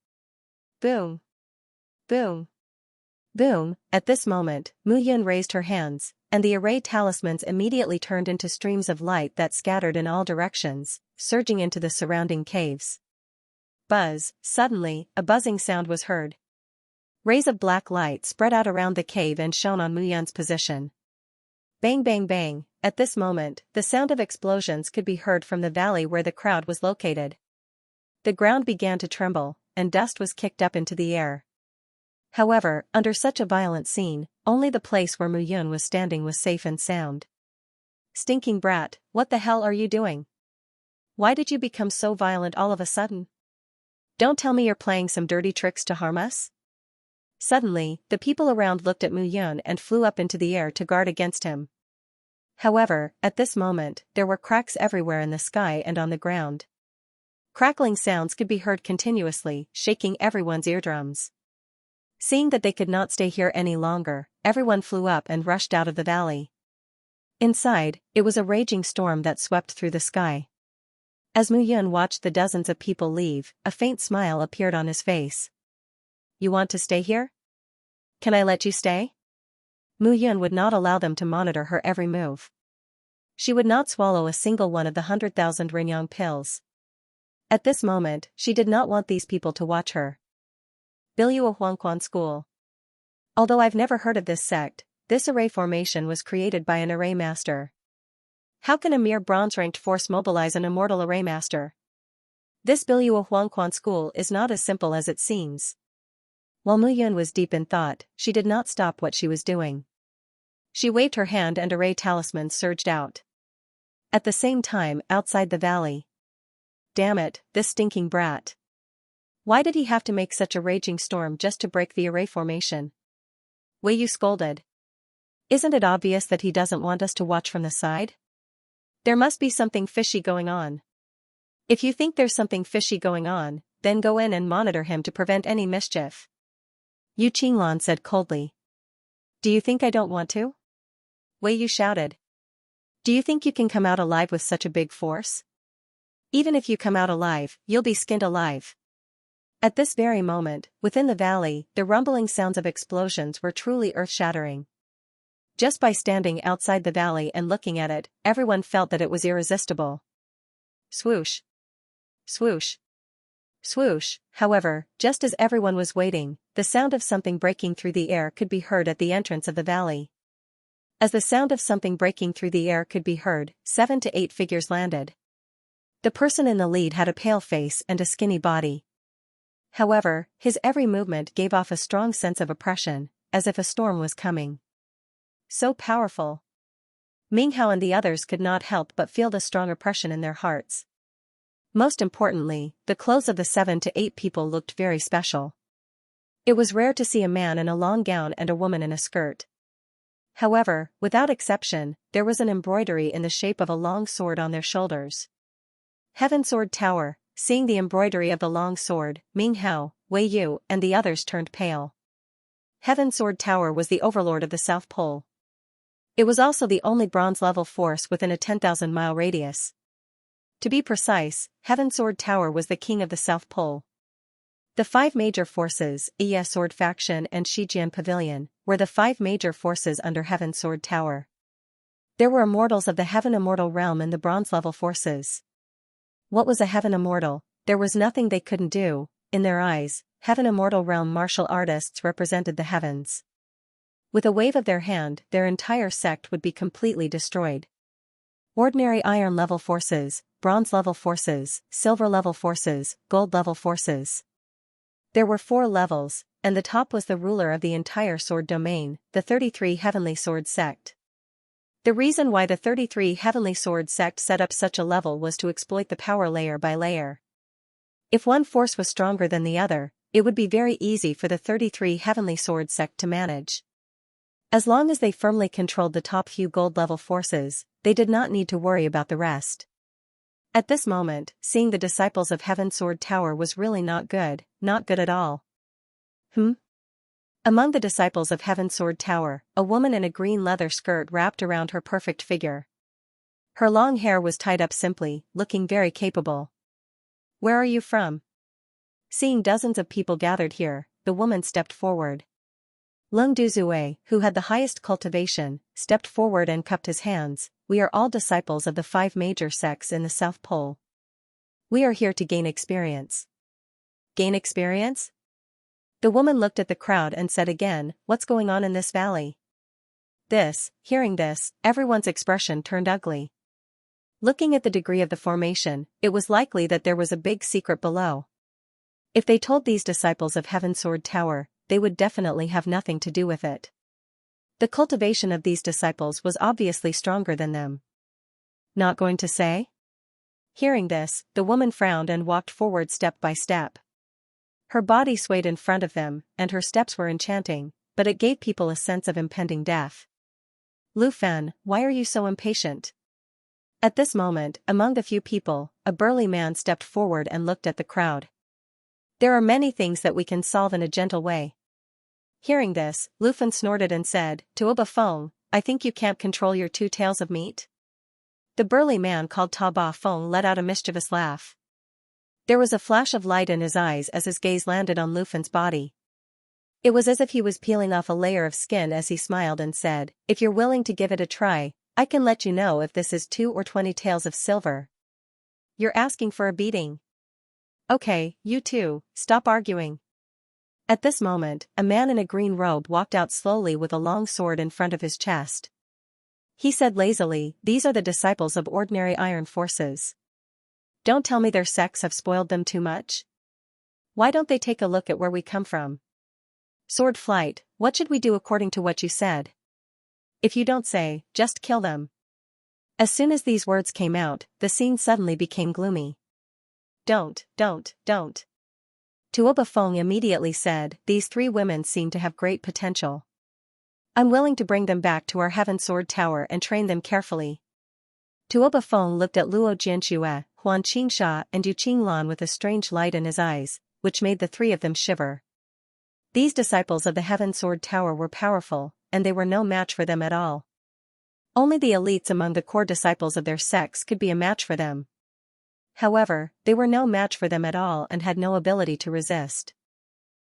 Boom. Boom. Boom. At this moment, Mu Yun raised her hands, and the array talismans immediately turned into streams of light that scattered in all directions, surging into the surrounding caves. Buzz. Suddenly, a buzzing sound was heard. Rays of black light spread out around the cave and shone on Mu Yun's position. Bang bang bang. At this moment, the sound of explosions could be heard from the valley where the crowd was located. The ground began to tremble, and dust was kicked up into the air. However, under such a violent scene, only the place where Mu Yun was standing was safe and sound. Stinking brat, what the hell are you doing? Why did you become so violent all of a sudden? Don't tell me you're playing some dirty tricks to harm us? Suddenly, the people around looked at Mu Yun and flew up into the air to guard against him. However, at this moment, there were cracks everywhere in the sky and on the ground. Crackling sounds could be heard continuously, shaking everyone's eardrums. Seeing that they could not stay here any longer, everyone flew up and rushed out of the valley. Inside, it was a raging storm that swept through the sky. As Mu Yun watched the dozens of people leave, a faint smile appeared on his face. You want to stay here? Can I let you stay? Mu Yun would not allow them to monitor her every move. She would not swallow a single one of the 100,000 Renyang pills. At this moment, she did not want these people to watch her. Biluo Huangquan School. Although I've never heard of this sect, this array formation was created by an array master. How can a mere bronze-ranked force mobilize an immortal array master? This Biluo Huangquan School is not as simple as it seems. While Mu Yun was deep in thought, she did not stop what she was doing. She waved her hand and array talismans surged out. At the same time, outside the valley. Damn it, this stinking brat. Why did he have to make such a raging storm just to break the array formation? Wei Yu scolded. Isn't it obvious that he doesn't want us to watch from the side? There must be something fishy going on. If you think there's something fishy going on, then go in and monitor him to prevent any mischief. Yu Qinglan said coldly. Do you think I don't want to? Wei Yu shouted. Do you think you can come out alive with such a big force? Even if you come out alive, you'll be skinned alive. At this very moment, within the valley, the rumbling sounds of explosions were truly earth-shattering. Just by standing outside the valley and looking at it, everyone felt that it was irresistible. Swoosh. Swoosh. Swoosh. However, just as everyone was waiting, the sound of something breaking through the air could be heard at the entrance of the valley. As the sound of something breaking through the air could be heard, 7 to 8 figures landed. The person in the lead had a pale face and a skinny body. However, his every movement gave off a strong sense of oppression, as if a storm was coming. So powerful. Ming Hao and the others could not help but feel the strong oppression in their hearts. Most importantly, the clothes of the 7 to 8 people looked very special. It was rare to see a man in a long gown and a woman in a skirt. However, without exception, there was an embroidery in the shape of a long sword on their shoulders. Heaven Sword Tower. Seeing the embroidery of the long sword, Ming Hao, Wei Yu, and the others turned pale. Heaven Sword Tower was the overlord of the South Pole. It was also the only bronze-level force within a 10,000-mile radius. To be precise, Heaven Sword Tower was the king of the South Pole. The 5 major forces, Iya Sword Faction and Shijian Pavilion, were the 5 major forces under Heaven Sword Tower. There were immortals of the Heaven Immortal Realm in the bronze-level forces. What was a Heaven Immortal? There was nothing they couldn't do. In their eyes, Heaven Immortal Realm martial artists represented the heavens. With a wave of their hand, their entire sect would be completely destroyed. Ordinary iron-level forces, bronze-level forces, silver-level forces, gold-level forces. There were 4 levels, and the top was the ruler of the entire sword domain, the 33 Heavenly Sword Sect. The reason why the 33 Heavenly Sword Sect set up such a level was to exploit the power layer by layer. If one force was stronger than the other, it would be very easy for the 33 Heavenly Sword sect to manage. As long as they firmly controlled the top few gold-level forces, they did not need to worry about the rest. At this moment, seeing the disciples of Heaven Sword Tower was really not good at all. Among the disciples of Heaven Sword Tower, a woman in a green leather skirt wrapped around her perfect figure. Her long hair was tied up simply, looking very capable. "Where are you from?" Seeing dozens of people gathered here, the woman stepped forward. Lung Duzue, who had the highest cultivation, stepped forward and cupped his hands. "We are all disciples of the 5 major sects in the South Pole. We are here to gain experience." "Gain experience?" The woman looked at the crowd and said again, "What's going on in this valley?" Hearing this, everyone's expression turned ugly. Looking at the degree of the formation, it was likely that there was a big secret below. If they told these disciples of Heaven Sword Tower, they would definitely have nothing to do with it. The cultivation of these disciples was obviously stronger than them. "Not going to say?" Hearing this, the woman frowned and walked forward step by step. Her body swayed in front of them, and her steps were enchanting, but it gave people a sense of impending death. "Lu Fan, why are you so impatient?" At this moment, among the few people, a burly man stepped forward and looked at the crowd. "There are many things that we can solve in a gentle way." Hearing this, Lu Fan snorted and said, "Tuoba Feng, I think you can't control your 2 tails of meat?" The burly man called Taba Feng let out a mischievous laugh. There was a flash of light in his eyes as his gaze landed on Lu Fan's body. It was as if he was peeling off a layer of skin as he smiled and said, "If you're willing to give it a try, I can let you know if this is 2 or 20 taels of silver." "You're asking for a beating." "Okay, you two, stop arguing." At this moment, a man in a green robe walked out slowly with a long sword in front of his chest. He said lazily, "These are the disciples of ordinary iron forces. Don't tell me their sects have spoiled them too much. Why don't they take a look at where we come from? Sword Flight, what should we do according to what you said? If you don't say, just kill them." As soon as these words came out, the scene suddenly became gloomy. Don't. Tuoba Feng immediately said, "These 3 women seem to have great potential. I'm willing to bring them back to our Heaven Sword Tower and train them carefully." Tuoba Feng looked at Luo Jianxia, Huan Qingsha and Yu Qinglan with a strange light in his eyes, which made the 3 of them shiver. These disciples of the Heaven Sword Tower were powerful, and they were no match for them at all. Only the elites among the core disciples of their sects could be a match for them. However, they were no match for them at all and had no ability to resist.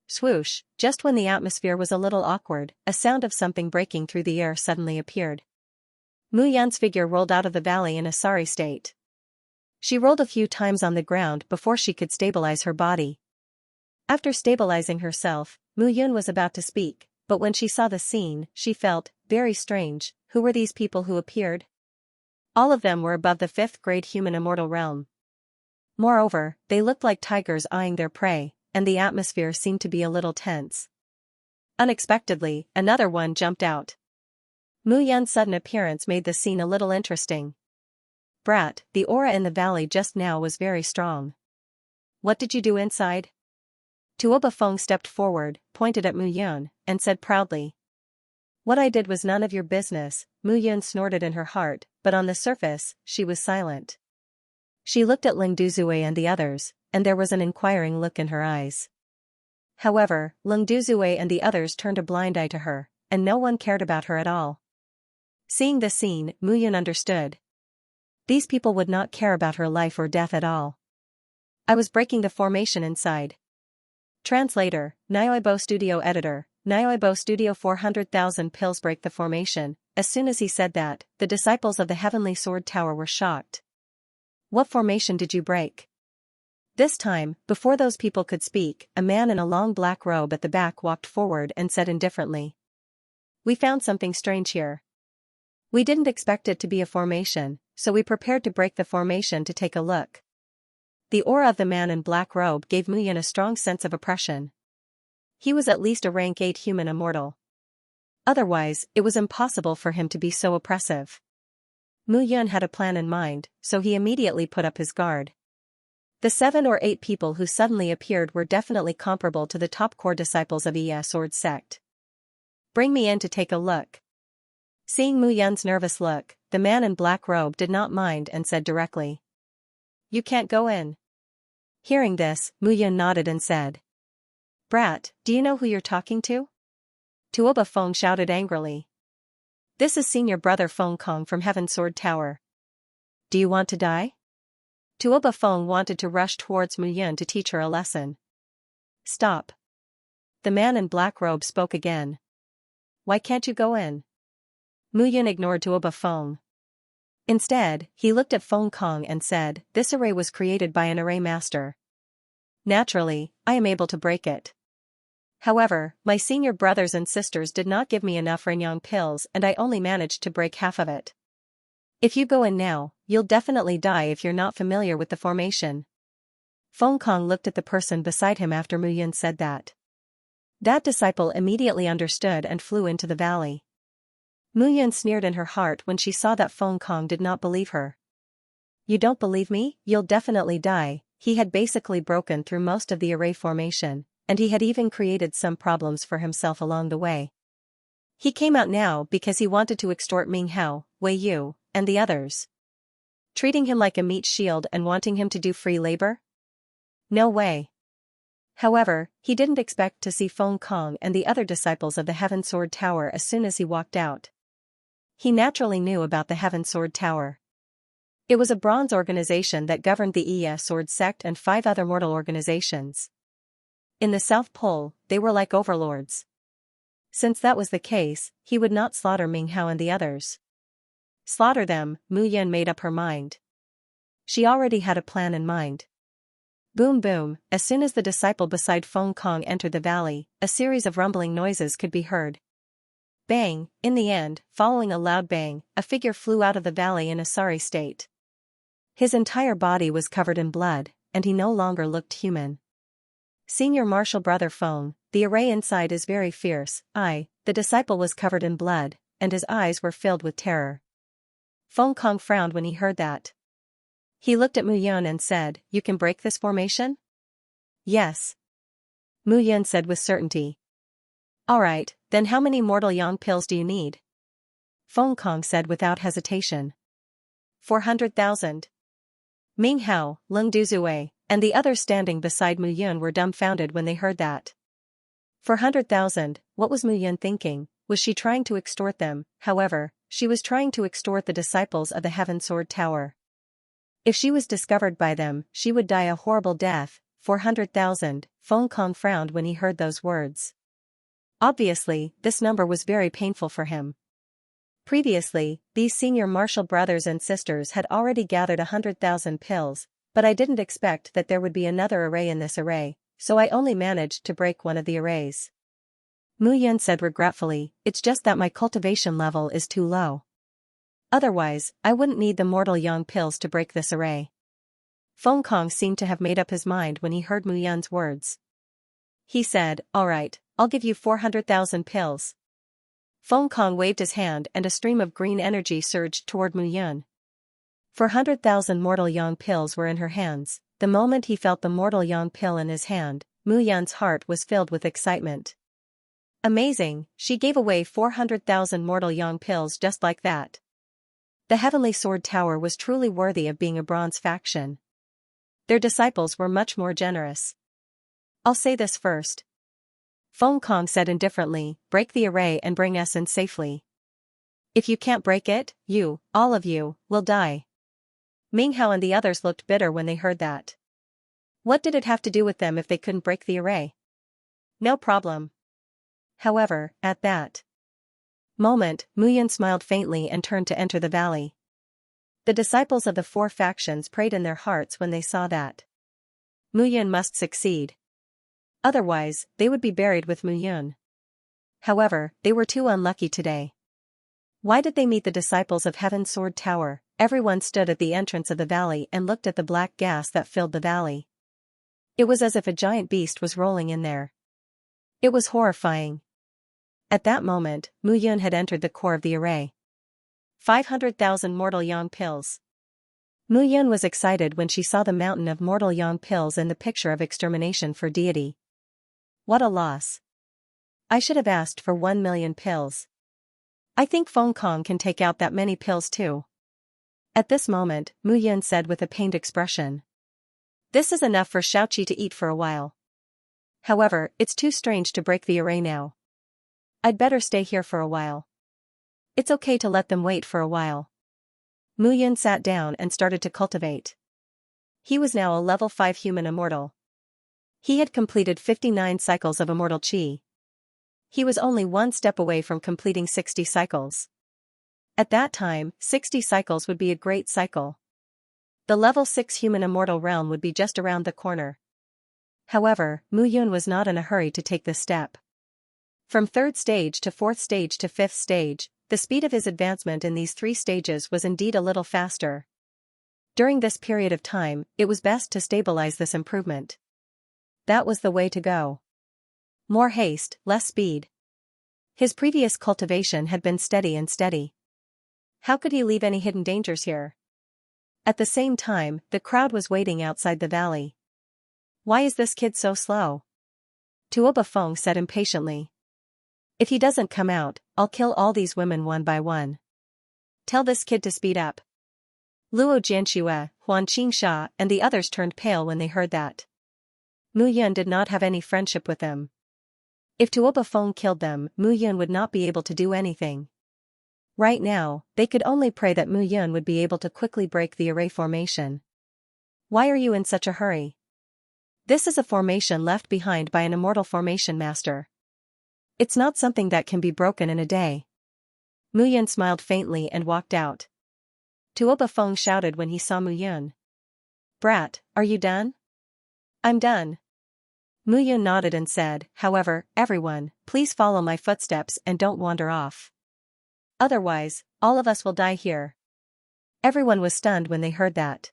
Swoosh, just when the atmosphere was a little awkward, a sound of something breaking through the air suddenly appeared. Mu Yan's figure rolled out of the valley in a sorry state. She rolled a few times on the ground before she could stabilize her body. After stabilizing herself, Mu Yun was about to speak, but when she saw the scene, she felt, very strange. Who were these people who appeared? All of them were above the 5th grade human immortal realm. Moreover, they looked like tigers eyeing their prey, and the atmosphere seemed to be a little tense. Unexpectedly, another one jumped out. Mu Yan's sudden appearance made the scene a little interesting. "Brat, the aura in the valley just now was very strong. What did you do inside?" Tuoba Feng stepped forward, pointed at Mu Yun, and said proudly. "What I did was none of your business," Mu Yun snorted in her heart, but on the surface, she was silent. She looked at Ling Duzue and the others, and there was an inquiring look in her eyes. However, Ling Duzue and the others turned a blind eye to her, and no one cared about her at all. Seeing this scene, Mu Yun understood. These people would not care about her life or death at all. "I was breaking the formation inside." Translator, Nioibo Studio Editor, Nioibo Studio 400,000 pills break the formation. As soon as he said that, the disciples of the Heavenly Sword Tower were shocked. "What formation did you break?" This time, before those people could speak, a man in a long black robe at the back walked forward and said indifferently. "We found something strange here. We didn't expect it to be a formation, so we prepared to break the formation to take a look." The aura of the man in black robe gave Mu Yun a strong sense of oppression. He was at least a rank 8 human immortal. Otherwise, it was impossible for him to be so oppressive. Mu Yun had a plan in mind, so he immediately put up his guard. The 7 or 8 people who suddenly appeared were definitely comparable to the top core disciples of Yi Sword sect. Bring me in to take a look. Seeing Mu Yun's nervous look, the man in black robe did not mind and said directly. You can't go in. Hearing this, Mu Yun nodded and said. Brat, do you know who you're talking to? Tuoba Feng shouted angrily. This is senior brother Feng Kong from Heaven Sword Tower. Do you want to die? Tuoba Feng wanted to rush towards Mu Yun to teach her a lesson. Stop. The man in black robe spoke again. Why can't you go in? Mu Yun ignored Tuoba Feng. Instead, he looked at Feng Kong and said, this array was created by an array master. Naturally, I am able to break it. However, my senior brothers and sisters did not give me enough Renyang pills and I only managed to break half of it. If you go in now, you'll definitely die if you're not familiar with the formation. Feng Kong looked at the person beside him after Mu Yun said that. That disciple immediately understood and flew into the valley. Mu Yun sneered in her heart when she saw that Feng Kong did not believe her. You don't believe me? You'll definitely die. He had basically broken through most of the array formation, and he had even created some problems for himself along the way. He came out now because he wanted to extort Ming Hao, Wei Yu, and the others. Treating him like a meat shield and wanting him to do free labor? No way. However, he didn't expect to see Feng Kong and the other disciples of the Heaven Sword Tower as soon as he walked out. He naturally knew about the Heaven Sword Tower. It was a bronze organization that governed the Yi Sword sect and 5 other mortal organizations. In the South Pole, they were like overlords. Since that was the case, he would not slaughter Ming Hao and the others. Slaughter them, Mu Yun made up her mind. She already had a plan in mind. Boom boom, as soon as the disciple beside Feng Kong entered the valley, a series of rumbling noises could be heard. Bang, in the end, following a loud bang, a figure flew out of the valley in a sorry state. His entire body was covered in blood, and he no longer looked human. Senior Martial Brother Feng, the array inside is very fierce. The disciple was covered in blood, and his eyes were filled with terror. Feng Kong frowned when he heard that. He looked at Mu Yun and said, you can break this formation? Yes. Mu Yun said with certainty. Alright, then how many mortal yang pills do you need? Feng Kong said without hesitation. 400,000. Ming Hao, Lung Duzue, and the others standing beside Mu Yun were dumbfounded when they heard that. 400,000, what was Mu Yun thinking? Was she trying to extort them? However, she was trying to extort the disciples of the Heaven Sword Tower. If she was discovered by them, she would die a horrible death. 400,000, Feng Kong frowned when he heard those words. Obviously, this number was very painful for him. Previously, these senior martial brothers and sisters had already gathered 100,000 pills, but I didn't expect that there would be another array in this array, so I only managed to break one of the arrays. Mu Yun said regretfully, it's just that my cultivation level is too low. Otherwise, I wouldn't need the mortal yang pills to break this array. Feng Kong seemed to have made up his mind when he heard Mu Yun's words. He said, alright, I'll give you 400,000 pills. Feng Kong waved his hand and a stream of green energy surged toward Mu Yun. 400,000 mortal yang pills were in her hands. The moment he felt the mortal yang pill in his hand, Mu Yun's heart was filled with excitement. Amazing, she gave away 400,000 mortal yang pills just like that. The Heavenly Sword Tower was truly worthy of being a bronze faction. Their disciples were much more generous. I'll say this first. Feng Kong said indifferently, break the array and bring us in safely. If you can't break it, you, all of you, will die. Ming Hao and the others looked bitter when they heard that. What did it have to do with them if they couldn't break the array? No problem. However, at that moment, Mu Yun smiled faintly and turned to enter the valley. The disciples of the 4 factions prayed in their hearts when they saw that. Mu Yun must succeed. Otherwise, they would be buried with Mu Yun. However, they were too unlucky today. Why did they meet the disciples of Heaven Sword Tower? Everyone stood at the entrance of the valley and looked at the black gas that filled the valley. It was as if a giant beast was rolling in there. It was horrifying. At that moment, Mu Yun had entered the core of the array. 500,000 mortal yang pills. Mu Yun was excited when she saw the mountain of mortal yang pills in the picture of extermination for deity. What a loss. I should have asked for 1,000,000 pills. I think Feng Kong can take out that many pills too. At this moment, Mu Yun said with a pained expression. This is enough for Xiaoqi to eat for a while. However, it's too strange to break the array now. I'd better stay here for a while. It's okay to let them wait for a while. Mu Yun sat down and started to cultivate. He was now a level 5 human immortal. He had completed 59 cycles of immortal qi. He was only one step away from completing 60 cycles. At that time, 60 cycles would be a great cycle. The level 6 human immortal realm would be just around the corner. However, Mu Yun was not in a hurry to take this step. From 3rd stage to 4th stage to 5th stage, the speed of his advancement in these 3 stages was indeed a little faster. During this period of time, it was best to stabilize this improvement. That was the way to go. More haste, less speed. His previous cultivation had been steady and steady. How could he leave any hidden dangers here? At the same time, the crowd was waiting outside the valley. Why is this kid so slow? Tuo Bafeng said impatiently. If he doesn't come out, I'll kill all these women one by one. Tell this kid to speed up. Luo Jianxia, Huan Xianxia, and the others turned pale when they heard that. Mu Yun did not have any friendship with them. If Tuo Bafeng killed them, Mu Yun would not be able to do anything. Right now, they could only pray that Mu Yun would be able to quickly break the array formation. Why are you in such a hurry? This is a formation left behind by an immortal formation master. It's not something that can be broken in a day. Mu Yun smiled faintly and walked out. Tuo Bafeng shouted when he saw Mu Yun. Brat, are you done? I'm done. Mu Yun nodded and said, however, everyone, please follow my footsteps and don't wander off. Otherwise, all of us will die here. Everyone was stunned when they heard that.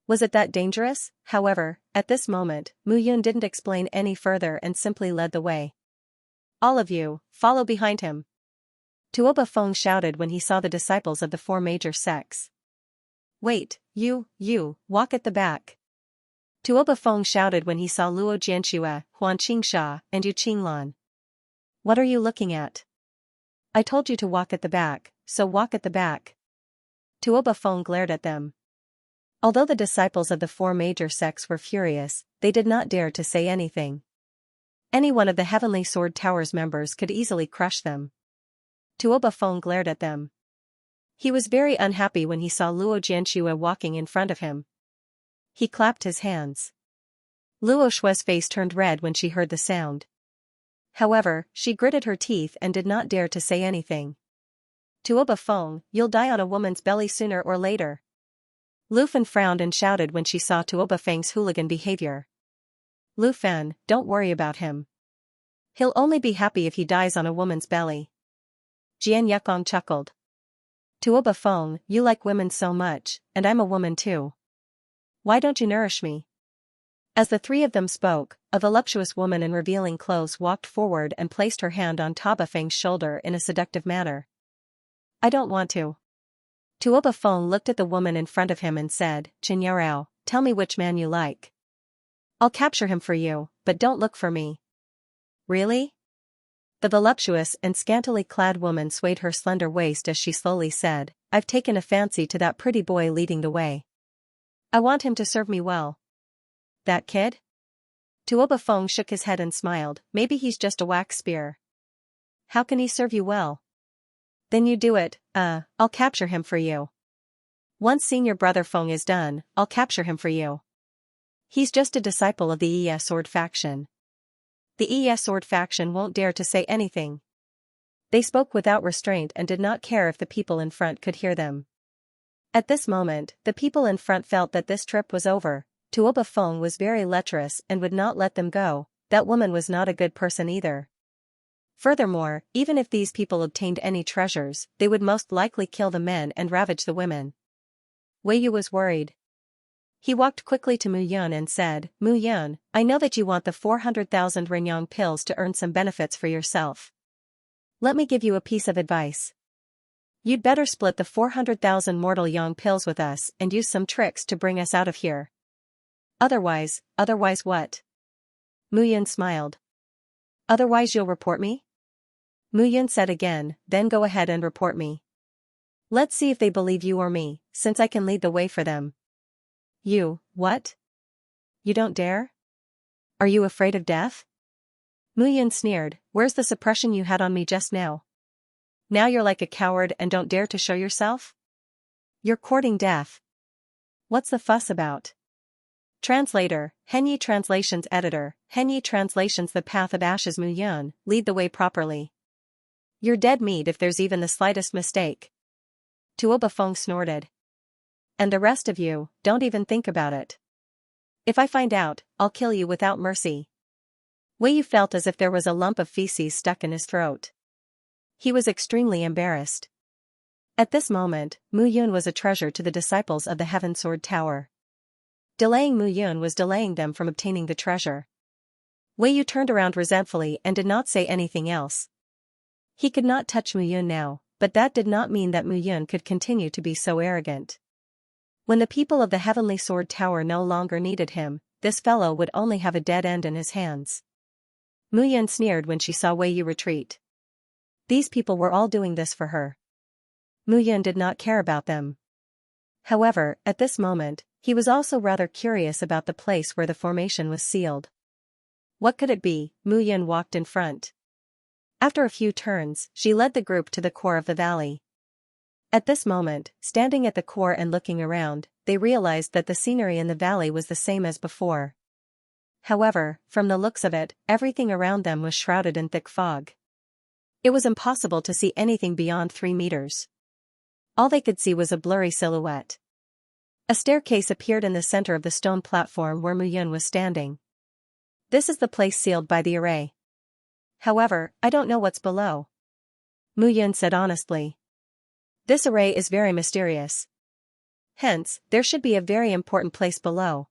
Was it that dangerous? However, at this moment, Mu Yun didn't explain any further and simply led the way. All of you, follow behind him. Tuo Bafeng shouted when he saw the disciples of the 4 major sects. Wait, you, walk at the back. Tuo Bafeng shouted when he saw Luo Jianxia, Huan Xianxia, and Yu Qinglan. What are you looking at? I told you to walk at the back, so walk at the back. Tuo Bafeng glared at them. Although the disciples of the 4 major sects were furious, they did not dare to say anything. Any one of the Heavenly Sword Tower's members could easily crush them. Tuo Bafeng glared at them. He was very unhappy when he saw Luo Jianxia walking in front of him. He clapped his hands. Luo Shui's face turned red when she heard the sound. However, she gritted her teeth and did not dare to say anything. Tuo Bafeng, you'll die on a woman's belly sooner or later. Lu Fan frowned and shouted when she saw Tuo Bafeng's hooligan behavior. Lu Fan, don't worry about him. He'll only be happy if he dies on a woman's belly. Jian Yukong chuckled. Tuo Bafeng, you like women so much, and I'm a woman too. Why don't you nourish me? As the 3 of them spoke, a voluptuous woman in revealing clothes walked forward and placed her hand on Tuo Bafeng's shoulder in a seductive manner. I don't want to. Tuo Bafeng looked at the woman in front of him and said, Chen Yarao, tell me which man you like. I'll capture him for you, but don't look for me. Really? The voluptuous and scantily clad woman swayed her slender waist as she slowly said, I've taken a fancy to that pretty boy leading the way. I want him to serve me well. That kid? Tuo Bafeng shook his head and smiled, maybe he's just a wax spear. How can he serve you well? Then you do it, I'll capture him for you. Once senior brother Feng is done, I'll capture him for you. He's just a disciple of the ES Sword faction. The ES Sword faction won't dare to say anything. They spoke without restraint and did not care if the people in front could hear them. At this moment, the people in front felt that this trip was over. Tuo Bafeng was very lecherous and would not let them go. That woman was not a good person either. Furthermore, even if these people obtained any treasures, they would most likely kill the men and ravage the women. Wei Yu was worried. He walked quickly to Mu Yun and said, Mu Yun, I know that you want the 400,000 Renyang pills to earn some benefits for yourself. Let me give you a piece of advice. You'd better split the 400,000 mortal yang pills with us and use some tricks to bring us out of here. Otherwise what? Mu Yun smiled. Otherwise you'll report me? Mu Yun said again, then go ahead and report me. Let's see if they believe you or me, since I can lead the way for them. You, what? You don't dare? Are you afraid of death? Mu Yun sneered, where's the suppression you had on me just now? Now you're like a coward and don't dare to show yourself? You're courting death. What's the fuss about? Translator, Henyi Translations Editor, Henyi Translations The Path of Ashes. Mu Yun, lead the way properly. You're dead meat if there's even the slightest mistake. Tuo Bafeng snorted. And the rest of you, don't even think about it. If I find out, I'll kill you without mercy. Wei Yu felt as if there was a lump of feces stuck in his throat. He was extremely embarrassed. At this moment, Mu Yun was a treasure to the disciples of the Heaven Sword Tower. Delaying Mu Yun was delaying them from obtaining the treasure. Wei Yu turned around resentfully and did not say anything else. He could not touch Mu Yun now, but that did not mean that Mu Yun could continue to be so arrogant. When the people of the Heavenly Sword Tower no longer needed him, this fellow would only have a dead end in his hands. Mu Yun sneered when she saw Wei Yu retreat. These people were all doing this for her. Mu Yun did not care about them. However, at this moment, he was also rather curious about the place where the formation was sealed. What could it be? Mu Yun walked in front. After a few turns, she led the group to the core of the valley. At this moment, standing at the core and looking around, they realized that the scenery in the valley was the same as before. However, from the looks of it, everything around them was shrouded in thick fog. It was impossible to see anything beyond 3 meters. All they could see was a blurry silhouette. A staircase appeared in the center of the stone platform where Mu Yun was standing. This is the place sealed by the array. However, I don't know what's below. Mu Yun said honestly. This array is very mysterious. Hence, there should be a very important place below.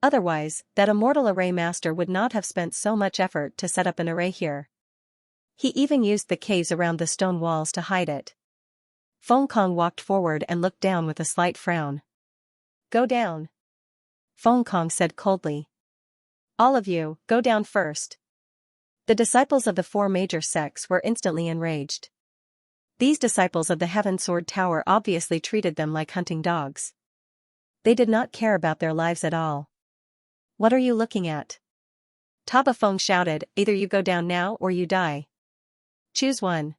Otherwise, that immortal array master would not have spent so much effort to set up an array here. He even used the caves around the stone walls to hide it. Feng Kong walked forward and looked down with a slight frown. Go down. Feng Kong said coldly. All of you, go down first. The disciples of the 4 major sects were instantly enraged. These disciples of the Heaven Sword Tower obviously treated them like hunting dogs. They did not care about their lives at all. What are you looking at? Ta Bafeng shouted, either you go down now or you die. Choose one.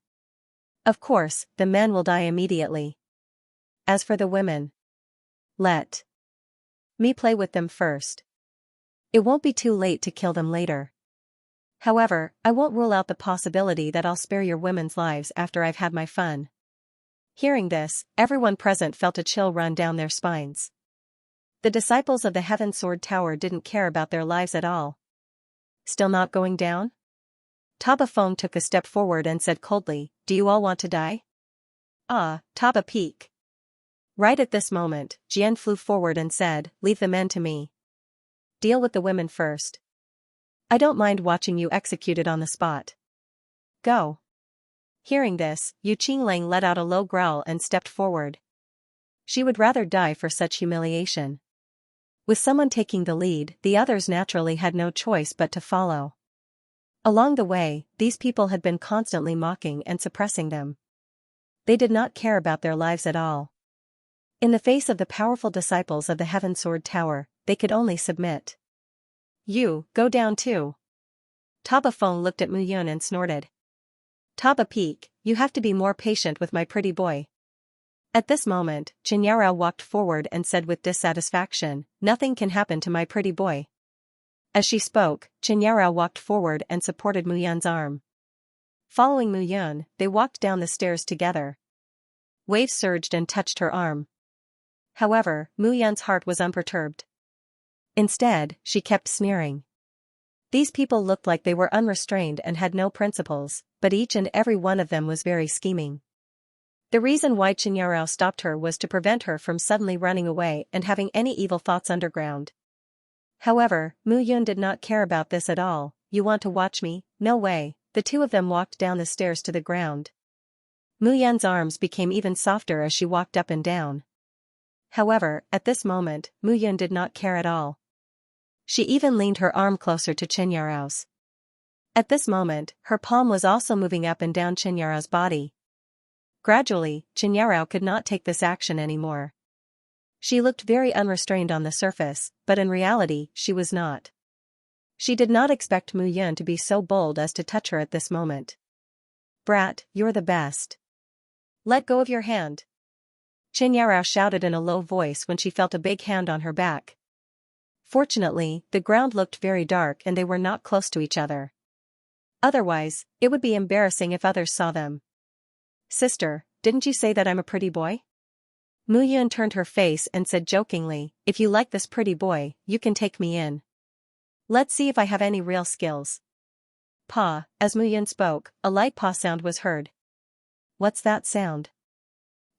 Of course, the men will die immediately. As for the women, let me play with them first. It won't be too late to kill them later. However, I won't rule out the possibility that I'll spare your women's lives after I've had my fun. Hearing this, everyone present felt a chill run down their spines. The disciples of the Heaven Sword Tower didn't care about their lives at all. Still not going down? Taba Feng took a step forward and said coldly, do you all want to die? Ah, Taba Peak. Right at this moment, Jian flew forward and said, leave the men to me. Deal with the women first. I don't mind watching you executed on the spot. Go. Hearing this, Yu Qinglang let out a low growl and stepped forward. She would rather die for such humiliation. With someone taking the lead, the others naturally had no choice but to follow. Along the way, these people had been constantly mocking and suppressing them. They did not care about their lives at all. In the face of the powerful disciples of the Heaven Sword Tower, they could only submit. You, go down too. Taba Feng looked at Mu Yun and snorted. Taba Peak, you have to be more patient with my pretty boy. At this moment, Chen Yarao walked forward and said with dissatisfaction, nothing can happen to my pretty boy. As she spoke, Chen Yarao walked forward and supported Mu Yun's arm. Following Mu Yun, they walked down the stairs together. Waves surged and touched her arm. However, Mu Yun's heart was unperturbed. Instead, she kept sneering. These people looked like they were unrestrained and had no principles, but each and every one of them was very scheming. The reason why Chen Yarao stopped her was to prevent her from suddenly running away and having any evil thoughts underground. However, Mu Yun did not care about this at all. You want to watch me? No way. The two of them walked down the stairs to the ground. Mu Yan's arms became even softer as she walked up and down. However, at this moment, Mu Yan did not care at all. She even leaned her arm closer to Xianxia's. At this moment, her palm was also moving up and down Xianxia's body. Gradually, Xianxia could not take this action anymore. She looked very unrestrained on the surface, but in reality, she was not. She did not expect Mu Yan to be so bold as to touch her at this moment. "Brat, you're the best. Let go of your hand." Xianxia shouted in a low voice when she felt a big hand on her back. Fortunately, the ground looked very dark and they were not close to each other. Otherwise, it would be embarrassing if others saw them. "Sister, didn't you say that I'm a pretty boy?" Mu Yan turned her face and said jokingly, "If you like this pretty boy, you can take me in. Let's see if I have any real skills." "Pa," as Mu Yan spoke, a light paw sound was heard. "What's that sound?"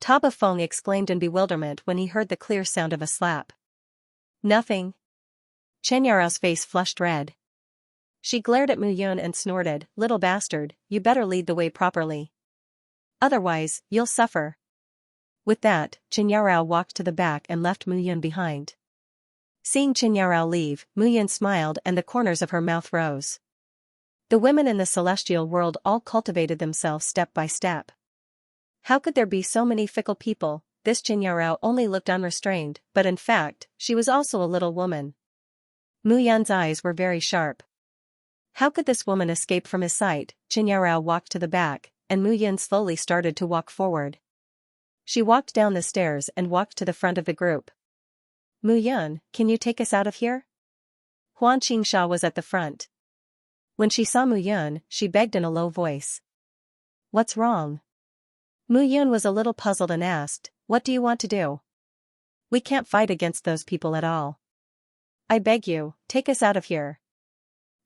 Taba Feng exclaimed in bewilderment when he heard the clear sound of a slap. "Nothing." Xianxia's face flushed red. She glared at Mu Yan and snorted, "Little bastard, you better lead the way properly. Otherwise, you'll suffer." With that, Xianxia walked to the back and left Mu Yan behind. Seeing Xianxia leave, Mu Yan smiled and the corners of her mouth rose. The women in the celestial world all cultivated themselves step by step. How could there be so many fickle people? This Xianxia only looked unrestrained, but in fact, she was also a little woman. Mu Yan's eyes were very sharp. How could this woman escape from his sight? Xianxia walked to the back, and Mu Yan slowly started to walk forward. She walked down the stairs and walked to the front of the group. "Mu Yan, can you take us out of here?" Xianxia was at the front. When she saw Mu Yan, she begged in a low voice. "What's wrong?" Mu Yan was a little puzzled and asked, "What do you want to do? We can't fight against those people at all. I beg you, take us out of here.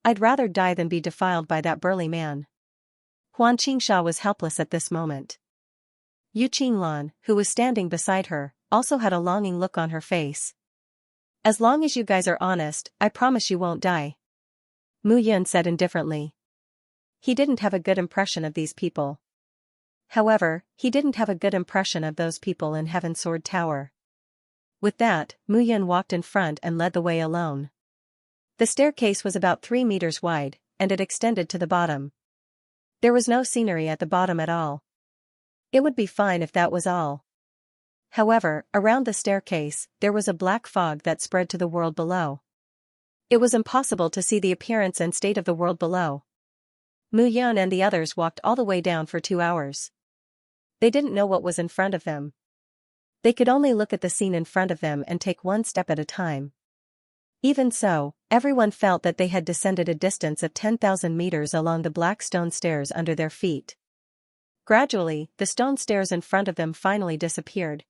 I'd rather die than be defiled by that burly man." Xianxia was helpless at this moment. Yu Qinglan, who was standing beside her, also had a longing look on her face. "As long as you guys are honest, I promise you won't die," Mu Yan said indifferently. He didn't have a good impression of these people. However, he didn't have a good impression of those people in Heaven Sword Tower. With that, Mu Yan walked in front and led the way alone. The staircase was about 3 meters wide, and it extended to the bottom. There was no scenery at the bottom at all. It would be fine if that was all. However, around the staircase, there was a black fog that spread to the world below. It was impossible to see the appearance and state of the world below. Mu Yan and the others walked all the way down for 2 hours. They didn't know what was in front of them. They could only look at the scene in front of them and take one step at a time. Even so, everyone felt that they had descended a distance of 10,000 meters along the black stone stairs under their feet. Gradually, the stone stairs in front of them finally disappeared.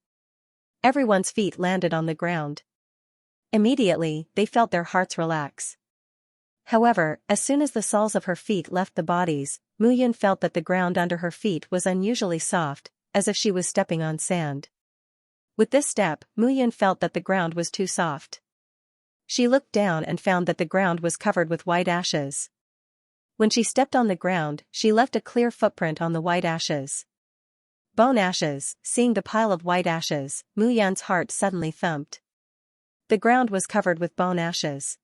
Everyone's feet landed on the ground. Immediately, they felt their hearts relax. However, as soon as the soles of her feet left the bodies, Mu Yan felt that the ground under her feet was unusually soft, as if she was stepping on sand. With this step, Mu Yan felt that the ground was too soft. She looked down and found that the ground was covered with white ashes. When she stepped on the ground, she left a clear footprint on the white ashes. Bone ashes. Seeing the pile of white ashes, Mu Yan's heart suddenly thumped. The ground was covered with bone ashes.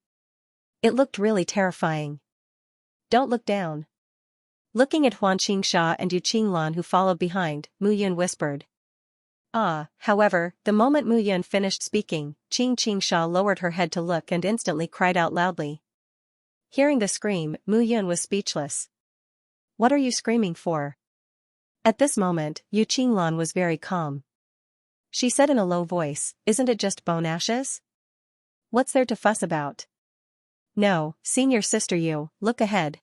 It looked really terrifying. "Don't look down." Looking at Xianxia and Yu Qinglan who followed behind, Mu Yan whispered. However, the moment Mu Yan finished speaking, Xianxia lowered her head to look and instantly cried out loudly. Hearing the scream, Mu Yan was speechless. "What are you screaming for?" At this moment, Yu Qinglan was very calm. She said in a low voice, "Isn't it just bone ashes? What's there to fuss about?" "No, senior sister Yu, look ahead."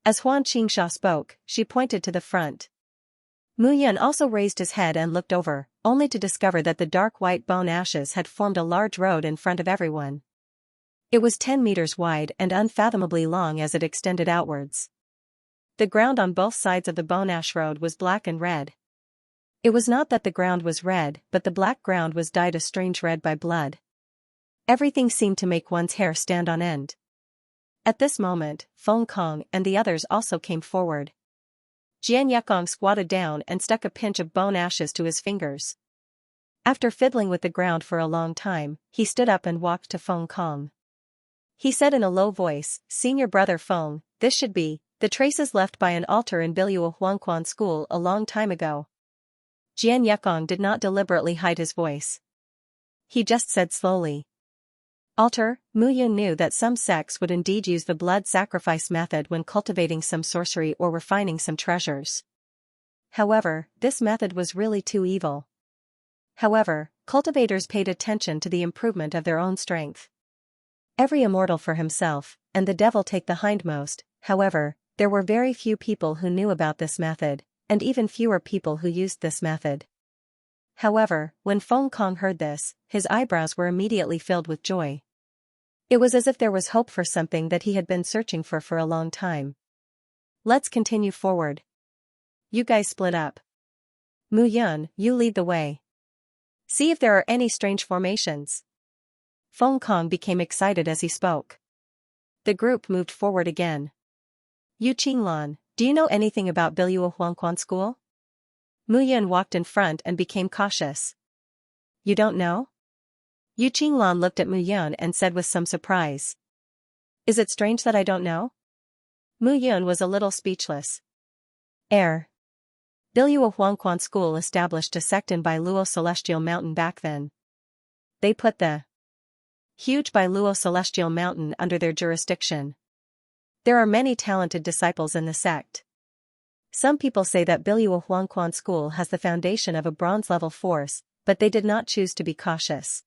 As Xianxia spoke, she pointed to the front. Mu Yan also raised his head and looked over, only to discover that the dark white bone ashes had formed a large road in front of everyone. It was 10 meters wide and unfathomably long as it extended outwards. The ground on both sides of the bone ash road was black and red. It was not that the ground was red, but the black ground was dyed a strange red by blood. Everything seemed to make one's hair stand on end. At this moment, Feng Kong and the others also came forward. Xianxia squatted down and stuck a pinch of bone ashes to his fingers. After fiddling with the ground for a long time, he stood up and walked to Feng Kong. He said in a low voice, "Senior brother Feng, this should be the traces left by an altar in Bilua Huangquan school a long time ago." Jian Yekong did not deliberately hide his voice. He just said slowly. Altar. Mu Yun knew that some sects would indeed use the blood sacrifice method when cultivating some sorcery or refining some treasures. However, this method was really too evil. However, cultivators paid attention to the improvement of their own strength. Every immortal for himself, and the devil take the hindmost. However, there were very few people who knew about this method, and even fewer people who used this method. However, when Feng Kong heard this, his eyebrows were immediately filled with joy. It was as if there was hope for something that he had been searching for a long time. Let's continue forward. You guys split up. Mu Yun, you lead the way. See if there are any strange formations. Feng Kong became excited as he spoke. The group moved forward again. Yu Qinglan, do you know anything about Bilua Huangquan school? Mu Yun walked in front and became cautious. You don't know? Yu Qinglan looked at Mu Yun and said with some surprise. Is it strange that I don't know? Mu Yun was a little speechless. Bilua Huangquan school established a sect in Bailuo Celestial Mountain back then. They put the huge Bailuo Celestial Mountain under their jurisdiction. There are many talented disciples in the sect. Some people say that Bilua Huangquan school has the foundation of a bronze-level force, but they did not choose to be cautious.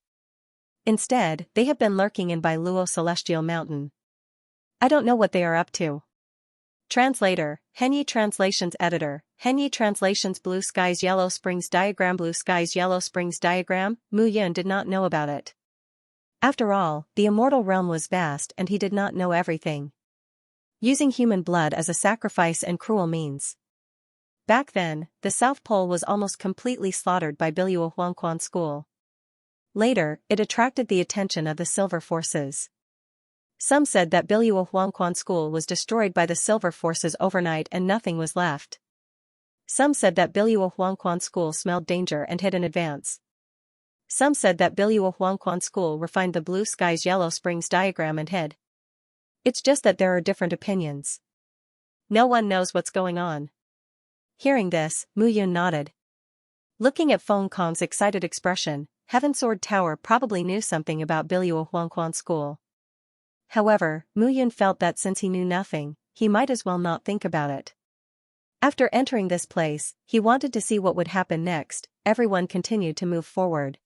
Instead, they have been lurking in Bailuo Celestial Mountain. I don't know what they are up to. Translator, Henyi Translations Editor, Henyi Translations Blue Skies Yellow Springs Diagram Blue Skies Yellow Springs Diagram. Mu Yun did not know about it. After all, the immortal realm was vast and he did not know everything. Using human blood as a sacrifice and cruel means. Back then, the South Pole was almost completely slaughtered by Bilua Huangquan school. Later, it attracted the attention of the Silver Forces. Some said that Bilua Huangquan school was destroyed by the Silver Forces overnight and nothing was left. Some said that Bilua Huangquan school smelled danger and hid in advance. Some said that Bilua Huangquan school refined the Blue Skies Yellow Springs diagram and hid. It's just that there are different opinions. No one knows what's going on. Hearing this, Mu Yun nodded. Looking at Feng Kong's excited expression, Heaven Sword Tower probably knew something about Bilua Huangquan school. However, Mu Yun felt that since he knew nothing, he might as well not think about it. After entering this place, he wanted to see what would happen next. Everyone continued to move forward.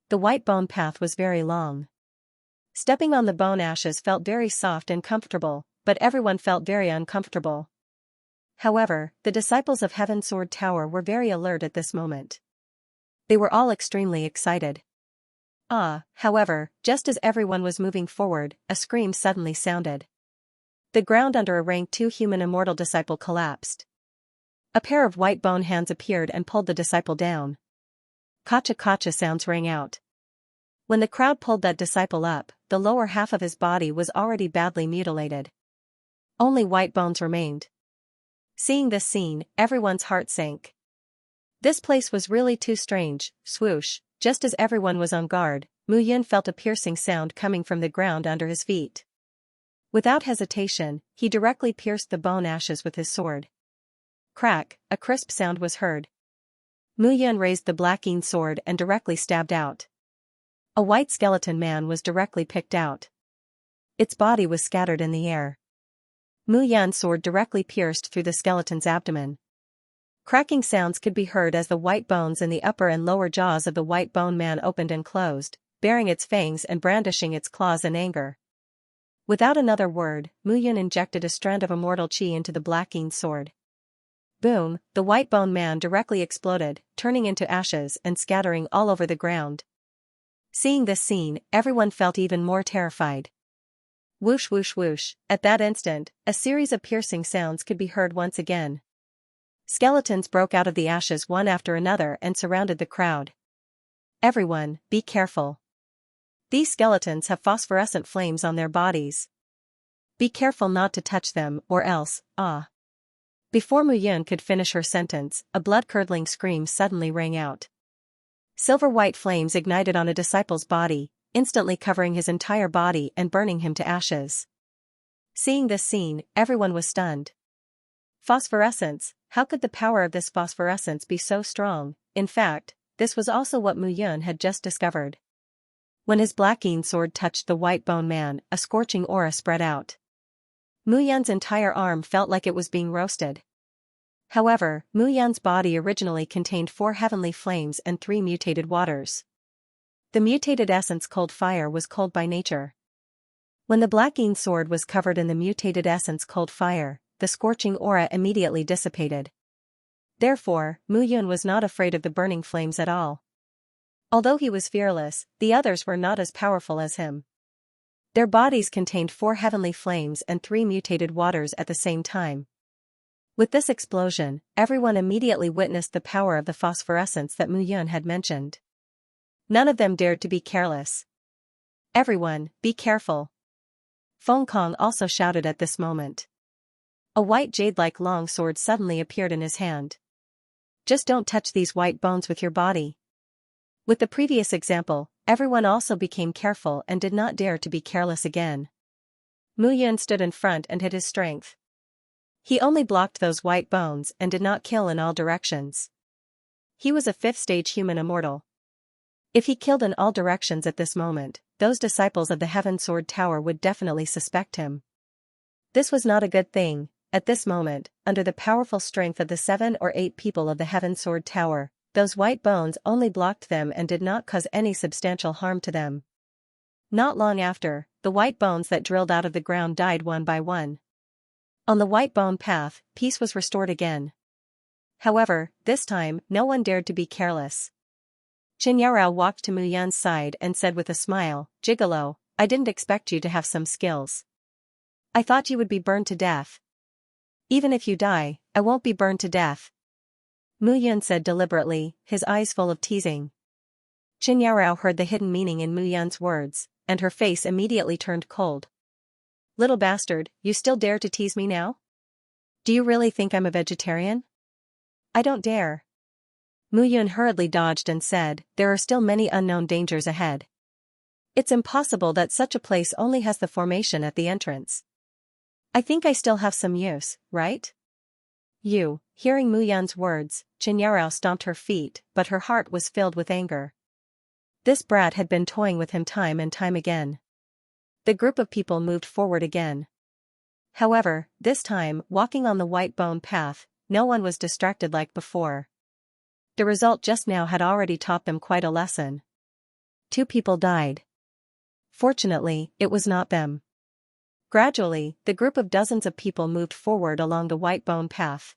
The white bone path was very long. Stepping on the bone ashes felt very soft and comfortable, but everyone felt very uncomfortable. However, the disciples of Heaven Sword Tower were very alert at this moment. They were all extremely excited. However, just as everyone was moving forward, a scream suddenly sounded. The ground under a rank 2 human immortal disciple collapsed. A pair of white bone hands appeared and pulled the disciple down. Kacha-kacha sounds rang out. When the crowd pulled that disciple up, the lower half of his body was already badly mutilated. Only white bones remained. Seeing this scene, everyone's heart sank. This place was really too strange. Swoosh, just as everyone was on guard, Mu Yun felt a piercing sound coming from the ground under his feet. Without hesitation, he directly pierced the bone ashes with his sword. Crack, a crisp sound was heard. Mu Yun raised the black-keen sword and directly stabbed out. A white skeleton man was directly picked out. Its body was scattered in the air. Mu Yun's sword directly pierced through the skeleton's abdomen. Cracking sounds could be heard as the white bones in the upper and lower jaws of the white bone man opened and closed, baring its fangs and brandishing its claws in anger. Without another word, Mu Yun injected a strand of immortal chi into the black-keen sword. Boom, the white bone man directly exploded, turning into ashes and scattering all over the ground. Seeing this scene, everyone felt even more terrified. Whoosh whoosh whoosh, at that instant, a series of piercing sounds could be heard once again. Skeletons broke out of the ashes one after another and surrounded the crowd. Everyone, be careful. These skeletons have phosphorescent flames on their bodies. Be careful not to touch them or else, Before Mu Yun could finish her sentence, a blood-curdling scream suddenly rang out. Silver-white flames ignited on a disciple's body, instantly covering his entire body and burning him to ashes. Seeing this scene, everyone was stunned. Phosphorescence, how could the power of this phosphorescence be so strong? In fact, this was also what Mu Yun had just discovered. When his black-keen sword touched the white bone man, a scorching aura spread out. Mu Yun's entire arm felt like it was being roasted. However, Mu Yun's body originally contained 4 heavenly flames and 3 mutated waters. The mutated essence cold fire was cold by nature. When the black-keen sword was covered in the mutated essence cold fire, the scorching aura immediately dissipated. Therefore, Mu Yun was not afraid of the burning flames at all. Although he was fearless, the others were not as powerful as him. Their bodies contained 4 heavenly flames and 3 mutated waters at the same time. With this explosion, everyone immediately witnessed the power of the phosphorescence that Mu Yun had mentioned. None of them dared to be careless. Everyone, be careful. Feng Kong also shouted at this moment. A white jade-like long sword suddenly appeared in his hand. Just don't touch these white bones with your body. With the previous example, everyone also became careful and did not dare to be careless again. Mu Yun stood in front and hid his strength. He only blocked those white bones and did not kill in all directions. He was a 5th-stage human immortal. If he killed in all directions at this moment, those disciples of the Heaven Sword Tower would definitely suspect him. This was not a good thing. At this moment, under the powerful strength of the 7 or 8 people of the Heaven Sword Tower, those white bones only blocked them and did not cause any substantial harm to them. Not long after, the white bones that drilled out of the ground died one by one. On the white bone path, peace was restored again. However, this time, no one dared to be careless. Xianxia walked to Mu Yun's side and said with a smile, "Gigolo, I didn't expect you to have some skills. I thought you would be burned to death." "Even if you die, I won't be burned to death," Mu Yun said deliberately, his eyes full of teasing. Xianxia heard the hidden meaning in Mu Yun's words, and her face immediately turned cold. "Little bastard, you still dare to tease me now? Do you really think I'm a vegetarian?" "I don't dare." Mu Yun hurriedly dodged and said, "There are still many unknown dangers ahead. It's impossible that such a place only has the formation at the entrance. I think I still have some use, right?" Hearing Mu Yun's words, Xianxia stomped her feet, but her heart was filled with anger. This brat had been toying with him time and time again. The group of people moved forward again. However, this time, walking on the white bone path, no one was distracted like before. The result just now had already taught them quite a lesson. 2 people died. Fortunately, it was not them. Gradually, the group of dozens of people moved forward along the white bone path.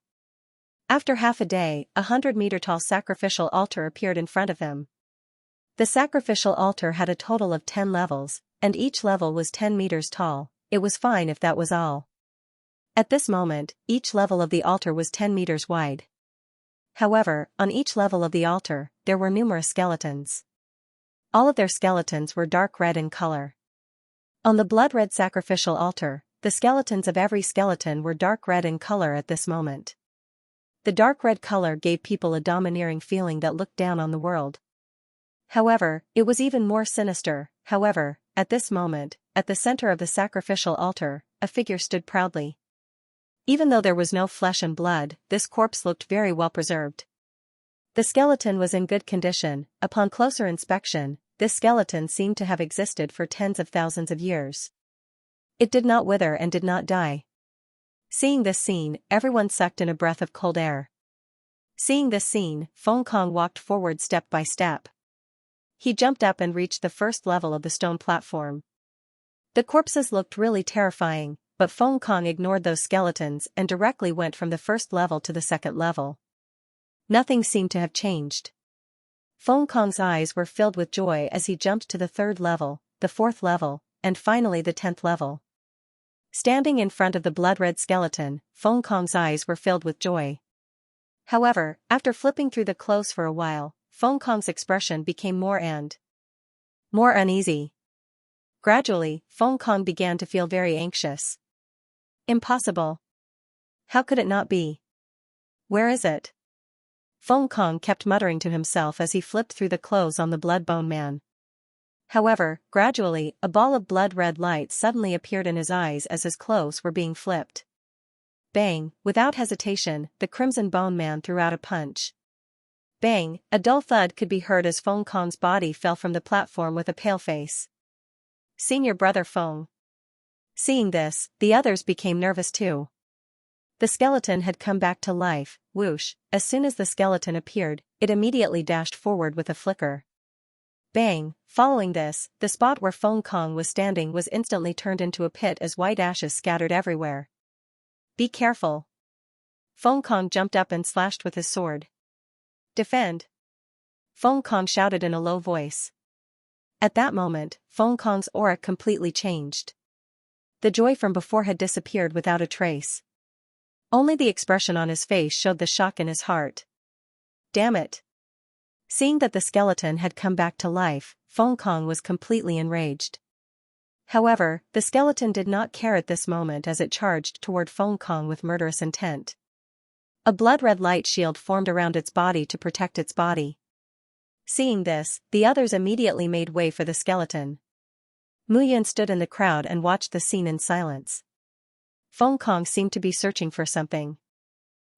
After half a day, a 100-meter-tall sacrificial altar appeared in front of them. The sacrificial altar had a total of 10 levels, and each level was 10 meters tall. It was fine if that was all. At this moment, each level of the altar was 10 meters wide. However, on each level of the altar, there were numerous skeletons. All of their skeletons were dark red in color. On the blood-red sacrificial altar, the skeletons of every skeleton were dark red in color at this moment. The dark red color gave people a domineering feeling that looked down on the world. However, it was even more sinister. However, at this moment, at the center of the sacrificial altar, a figure stood proudly. Even though there was no flesh and blood, this corpse looked very well preserved. The skeleton was in good condition. Upon closer inspection, this skeleton seemed to have existed for tens of thousands of years. It did not wither and did not die. Seeing this scene, everyone sucked in a breath of cold air. Seeing this scene, Feng Kong walked forward step by step. He jumped up and reached the first level of the stone platform. The corpses looked really terrifying, but Feng Kong ignored those skeletons and directly went from the first level to the second level. Nothing seemed to have changed. Feng Kong's eyes were filled with joy as he jumped to the 3rd level, the 4th level, and finally the 10th level. Standing in front of the blood-red skeleton, Feng Kong's eyes were filled with joy. However, after flipping through the clothes for a while, Feng Kong's expression became more and more uneasy. Gradually, Feng Kong began to feel very anxious. Impossible. How could it not be? Where is it? Feng Kong kept muttering to himself as he flipped through the clothes on the blood-bone man. However, gradually, a ball of blood-red light suddenly appeared in his eyes as his clothes were being flipped. Bang! Without hesitation, the Crimson Bone Man threw out a punch. Bang! A dull thud could be heard as Feng Kong's body fell from the platform with a pale face. Senior brother Feng. Seeing this, the others became nervous too. The skeleton had come back to life. Whoosh! As soon as the skeleton appeared, it immediately dashed forward with a flicker. Bang! Following this, the spot where Feng Kong was standing was instantly turned into a pit as white ashes scattered everywhere. Be careful. Feng Kong jumped up and slashed with his sword. Defend! Feng Kong shouted in a low voice. At that moment, Feng Kong's aura completely changed. The joy from before had disappeared without a trace. Only the expression on his face showed the shock in his heart. Damn it! Seeing that the skeleton had come back to life, Feng Kong was completely enraged. However, the skeleton did not care at this moment as it charged toward Feng Kong with murderous intent. A blood-red light shield formed around its body to protect its body. Seeing this, the others immediately made way for the skeleton. Mu Yun stood in the crowd and watched the scene in silence. Feng Kong seemed to be searching for something.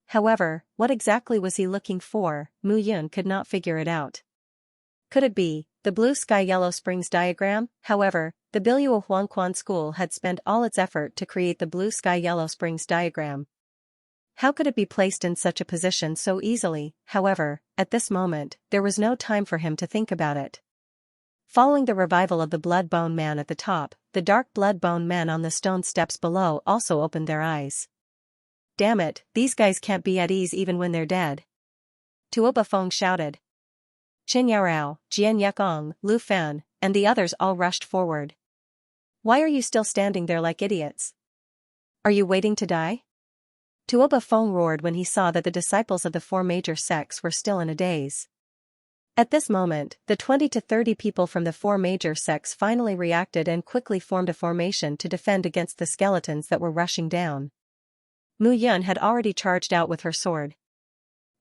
However, what exactly was he looking for? Mu Yun could not figure it out. Could it be the Blue Sky Yellow Springs diagram? However, the Biluo Huangquan school had spent all its effort to create the Blue Sky Yellow Springs diagram. How could it be placed in such a position so easily? However, at this moment, there was no time for him to think about it. Following the revival of the blood-bone man at the top, the dark blood-bone men on the stone steps below also opened their eyes. Damn it, these guys can't be at ease even when they're dead. Tuoba Feng shouted. Qin Yarao, Jian Yekong, Lu Fan, and the others all rushed forward. Why are you still standing there like idiots? Are you waiting to die? Tuoba Feng roared when he saw that the disciples of the four major sects were still in a daze. At this moment, the 20 to 30 people from the four major sects finally reacted and quickly formed a formation to defend against the skeletons that were rushing down. Mu Yun had already charged out with her sword.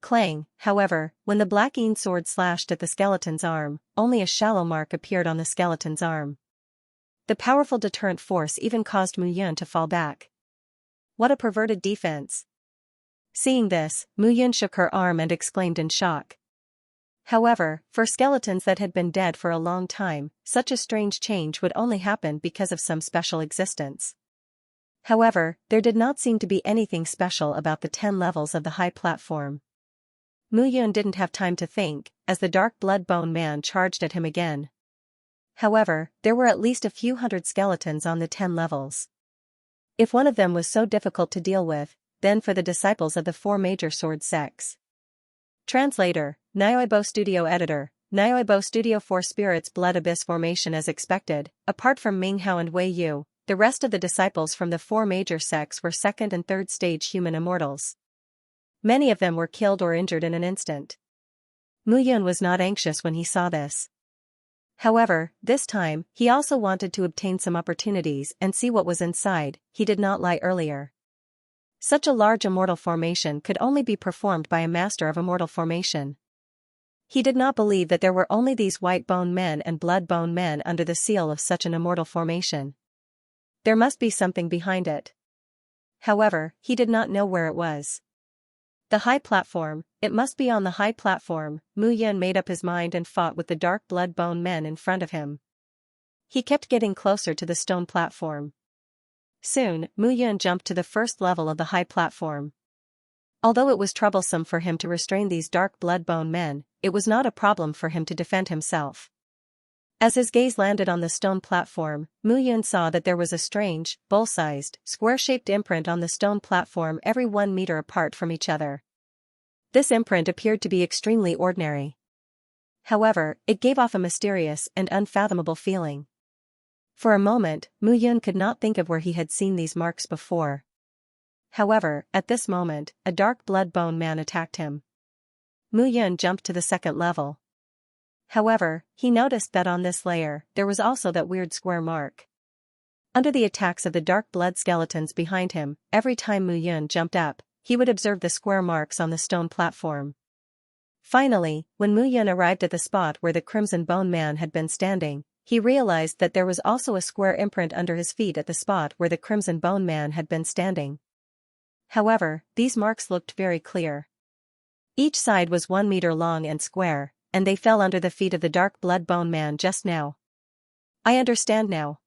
Clang! However, when the black Yin sword slashed at the skeleton's arm, only a shallow mark appeared on the skeleton's arm. The powerful deterrent force even caused Mu Yun to fall back. What a perverted defense! Seeing this, Mu Yun shook her arm and exclaimed in shock. However, for skeletons that had been dead for a long time, such a strange change would only happen because of some special existence. However, there did not seem to be anything special about the 10 levels of the high platform. Mu Yun didn't have time to think, as the dark blood-bone man charged at him again. However, there were at least a few hundred skeletons on the 10 levels. If one of them was so difficult to deal with, then for the disciples of the four major sword sects. Translator, Nioibo Studio Editor, Nioibo Studio 4 Spirits Blood Abyss Formation. As expected, apart from Ming Hao and Wei Yu, the rest of the disciples from the four major sects were second and third stage human immortals. Many of them were killed or injured in an instant. Mu Yun was not anxious when he saw this. However, this time, he also wanted to obtain some opportunities and see what was inside. He did not lie earlier. Such a large immortal formation could only be performed by a master of immortal formation. He did not believe that there were only these white bone men and blood bone men under the seal of such an immortal formation. There must be something behind it. However, he did not know where it was. The high platform, it must be on the high platform. Mu Yun made up his mind and fought with the dark blood bone men in front of him. He kept getting closer to the stone platform. Soon, Mu Yun jumped to the first level of the high platform. Although it was troublesome for him to restrain these dark blood bone men, it was not a problem for him to defend himself. As his gaze landed on the stone platform, Mu Yun saw that there was a strange, bowl-sized, square-shaped imprint on the stone platform every 1 meter apart from each other. This imprint appeared to be extremely ordinary. However, it gave off a mysterious and unfathomable feeling. For a moment, Mu Yun could not think of where he had seen these marks before. However, at this moment, a dark blood bone man attacked him. Mu Yun jumped to the second level. However, he noticed that on this layer, there was also that weird square mark. Under the attacks of the dark blood skeletons behind him, every time Mu Yun jumped up, he would observe the square marks on the stone platform. Finally, when Mu Yun arrived at the spot where the Crimson Bone Man had been standing, he realized that there was also a square imprint under his feet at the spot where the Crimson Bone Man had been standing. However, these marks looked very clear. Each side was 1 meter long and square, and they fell under the feet of the Dark Blood Bone Man just now. I understand now.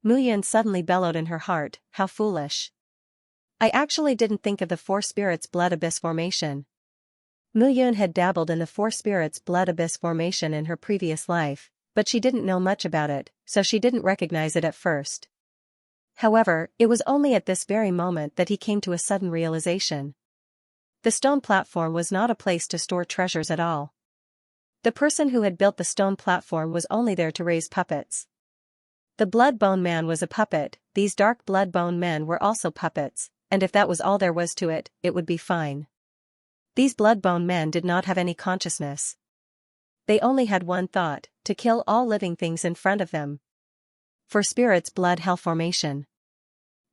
Mu Yun suddenly bellowed in her heart, how foolish. I actually didn't think of the Four Spirits Blood Abyss formation. Mu Yun had dabbled in the Four Spirits Blood Abyss formation in her previous life, but she didn't know much about it, so she didn't recognize it at first. However, it was only at this very moment that he came to a sudden realization. The stone platform was not a place to store treasures at all. The person who had built the stone platform was only there to raise puppets. The Blood Bone Man was a puppet, these Dark Blood Bone Men were also puppets, and if that was all there was to it, it would be fine. These Blood Bone Men did not have any consciousness. They only had one thought, to kill all living things in front of them. For Spirits Blood Hell formation.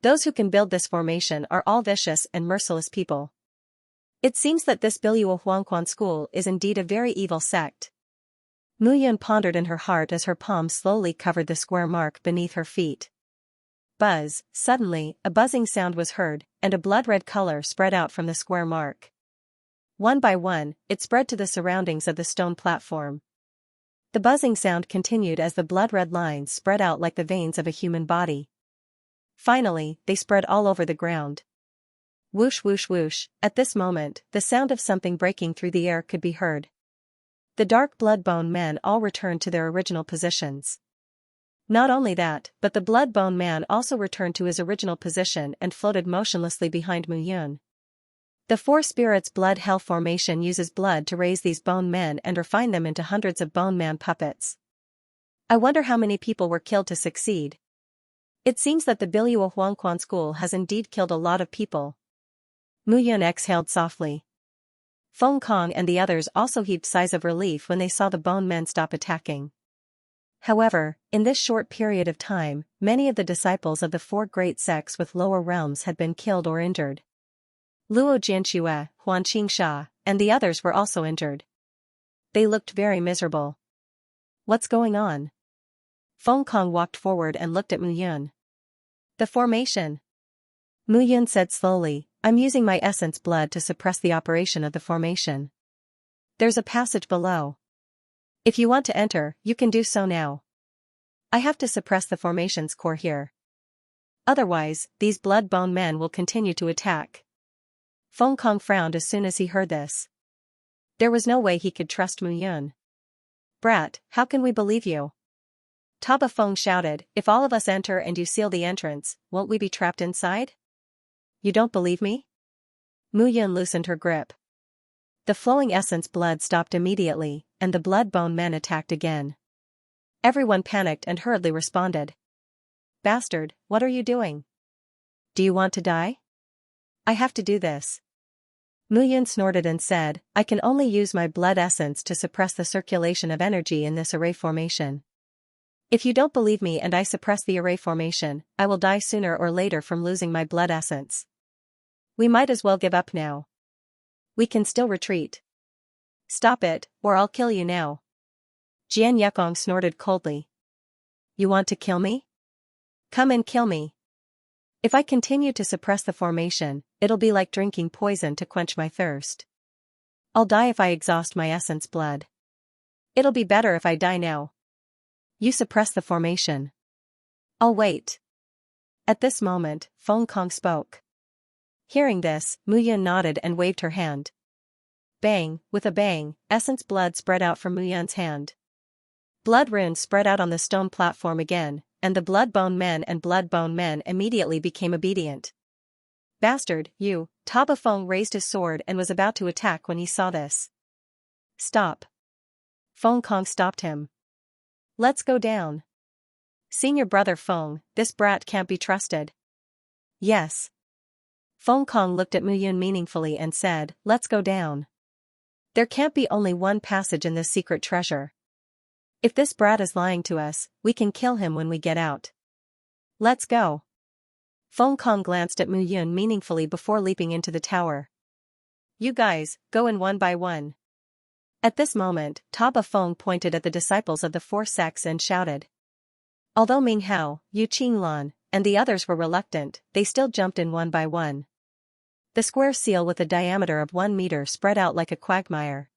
Those who can build this formation are all vicious and merciless people. It seems that this Biluo Huangquan school is indeed a very evil sect. Mu Yun pondered in her heart as her palm slowly covered the square mark beneath her feet. Buzz, suddenly, a buzzing sound was heard, and a blood-red color spread out from the square mark. One by one, it spread to the surroundings of the stone platform. The buzzing sound continued as the blood-red lines spread out like the veins of a human body. Finally, they spread all over the ground. Whoosh whoosh whoosh, at this moment, the sound of something breaking through the air could be heard. The Dark Blood Bone Men all returned to their original positions. Not only that, but the Blood Bone Man also returned to his original position and floated motionlessly behind Mu Yun. The Four Spirits Blood Hell formation uses blood to raise these bone men and refine them into hundreds of bone man puppets. I wonder how many people were killed to succeed. It seems that the Biluo Huangquan school has indeed killed a lot of people. Mu Yun exhaled softly. Feng Kong and the others also heaved sighs of relief when they saw the bone men stop attacking. However, in this short period of time, many of the disciples of the four great sects with lower realms had been killed or injured. Luo Jianxia, Huan Xianxia, and the others were also injured. They looked very miserable. What's going on? Feng Kong walked forward and looked at Mu Yun. The formation. Mu Yun said slowly, I'm using my essence blood to suppress the operation of the formation. There's a passage below. If you want to enter, you can do so now. I have to suppress the formation's core here. Otherwise, these blood bone men will continue to attack. Feng Kong frowned as soon as he heard this. There was no way he could trust Mu Yun. Brat, how can we believe you? Taba Feng shouted, if all of us enter and you seal the entrance, won't we be trapped inside? You don't believe me? Mu Yun loosened her grip. The flowing essence blood stopped immediately, and the blood bone men attacked again. Everyone panicked and hurriedly responded. Bastard, what are you doing? Do you want to die? I have to do this. Mu Yun snorted and said, I can only use my blood essence to suppress the circulation of energy in this array formation. If you don't believe me and I suppress the array formation, I will die sooner or later from losing my blood essence. We might as well give up now. We can still retreat. Stop it, or I'll kill you now. Jian Yekong snorted coldly. You want to kill me? Come and kill me. If I continue to suppress the formation, it'll be like drinking poison to quench my thirst. I'll die if I exhaust my essence blood. It'll be better if I die now. You suppress the formation. I'll wait. At this moment, Feng Kong spoke. Hearing this, Mu Yun nodded and waved her hand. Bang, with a bang, essence blood spread out from Mu Yun's hand. Blood runes spread out on the stone platform again, and the blood bone men and blood bone men immediately became obedient. Bastard, you! Taba Feng raised his sword and was about to attack when he saw this. Stop. Feng Kong stopped him. Let's go down. Senior brother Feng, this brat can't be trusted. Yes. Feng Kong looked at Mu Yun meaningfully and said, let's go down. There can't be only one passage in this secret treasure. If this brat is lying to us, we can kill him when we get out. Let's go. Feng Kong glanced at Mu Yun meaningfully before leaping into the tower. You guys, go in one by one. At this moment, Taba Feng pointed at the disciples of the four sects and shouted. Although Ming Hao, Yu Qinglan, and the others were reluctant, they still jumped in one by one. The square seal with a diameter of 1 meter spread out like a quagmire.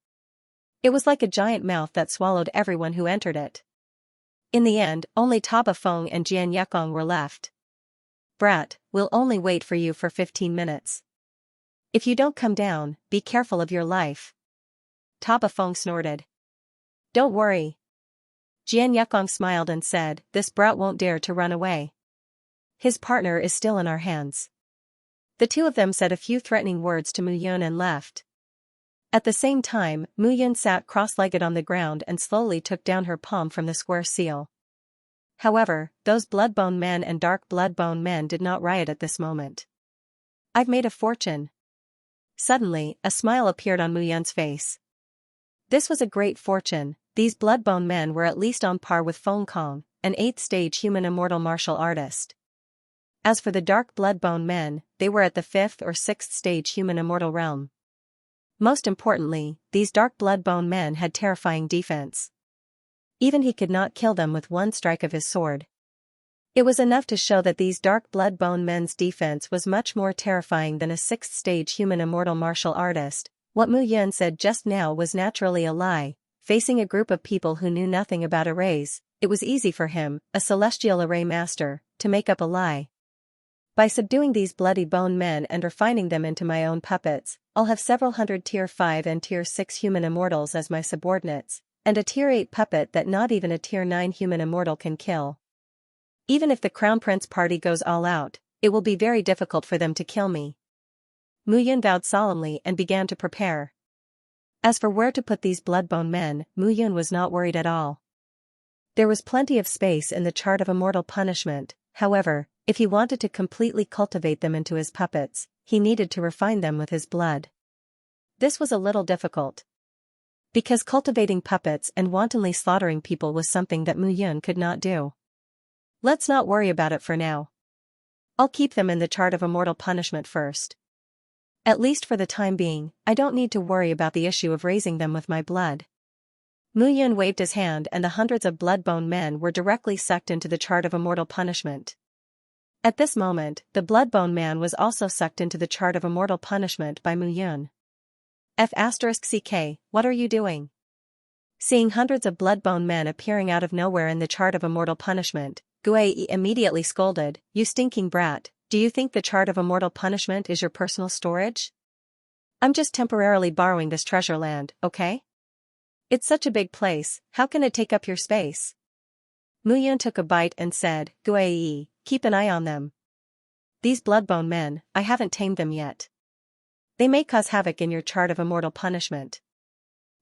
It was like a giant mouth that swallowed everyone who entered it. In the end, only Taba Feng and Jian Yekong were left. Brat, we'll only wait for you for 15 minutes. If you don't come down, be careful of your life. Taba Feng snorted. Don't worry. Jian Yekong smiled and said, this brat won't dare to run away. His partner is still in our hands. The two of them said a few threatening words to Mu Yun and left. At the same time, Mu Yun sat cross-legged on the ground and slowly took down her palm from the square seal. However, those blood-bone men and dark blood-bone men did not riot at this moment. I've made a fortune. Suddenly, a smile appeared on Mu Yun's face. This was a great fortune. These blood-bone men were at least on par with Feng Kong, an 8th-stage human immortal martial artist. As for the dark blood-bone men, they were at the 5th or 6th stage human immortal realm. Most importantly, these dark blood-bone men had terrifying defense. Even he could not kill them with one strike of his sword. It was enough to show that these dark blood-bone men's defense was much more terrifying than a 6th stage human immortal martial artist. What Mu Yun said just now was naturally a lie. Facing a group of people who knew nothing about arrays, it was easy for him, a celestial array master, to make up a lie. By subduing these bloody bone men and refining them into my own puppets, I'll have several hundred tier 5 and tier 6 human immortals as my subordinates, and a tier 8 puppet that not even a tier 9 human immortal can kill. Even if the Crown Prince party goes all out, it will be very difficult for them to kill me. Mu Yun vowed solemnly and began to prepare. As for where to put these bloodbone men, Mu Yun was not worried at all. There was plenty of space in the chart of immortal punishment. However, if he wanted to completely cultivate them into his puppets, he needed to refine them with his blood. This was a little difficult. Because cultivating puppets and wantonly slaughtering people was something that Mu Yun could not do. Let's not worry about it for now. I'll keep them in the chart of immortal punishment first. At least for the time being, I don't need to worry about the issue of raising them with my blood. Mu Yun waved his hand and the hundreds of bloodbone men were directly sucked into the chart of immortal punishment. At this moment, the bloodbone man was also sucked into the chart of immortal punishment by Mu Yun. F***CK, what are you doing? Seeing hundreds of bloodbone men appearing out of nowhere in the chart of immortal punishment, Guei immediately scolded, you stinking brat, do you think the chart of immortal punishment is your personal storage? I'm just temporarily borrowing this treasure land, okay? It's such a big place, how can it take up your space? Mu Yun took a bite and said, Guei, keep an eye on them. These bloodbone men, I haven't tamed them yet. They may cause havoc in your chart of immortal punishment.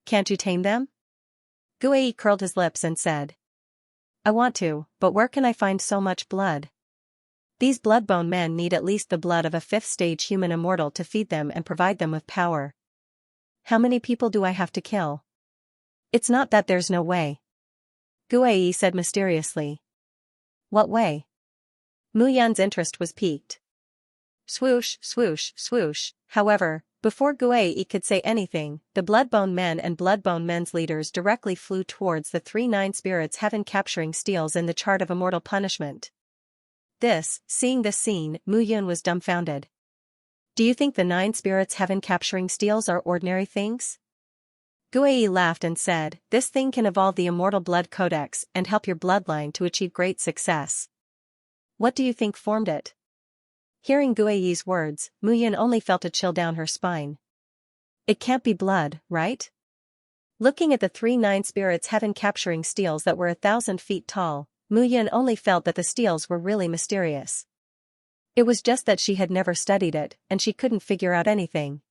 Can't you tame them? Guei curled his lips and said. I want to, but where can I find so much blood? These bloodbone men need at least the blood of a 5th stage human immortal to feed them and provide them with power. How many people do I have to kill? It's not that there's no way. Guei said mysteriously. What way? Mu Yun's interest was piqued. Swoosh, swoosh, swoosh. However, before Guei could say anything, the bloodbone men and bloodbone men's leaders directly flew towards the 3 9 spirits heaven capturing steels in the chart of immortal punishment. Seeing this scene, Mu Yun was dumbfounded. Do you think the 9 spirits heaven capturing steels are ordinary things? Guei laughed and said, this thing can evolve the immortal blood codex and help your bloodline to achieve great success. What do you think formed it? Hearing Guei's words, Mu Yun only felt a chill down her spine. It can't be blood, right? Looking at the 3 9 spirits heaven capturing steels that were 1,000 feet tall, Mu Yun only felt that the steels were really mysterious. It was just that she had never studied it, and she couldn't figure out anything.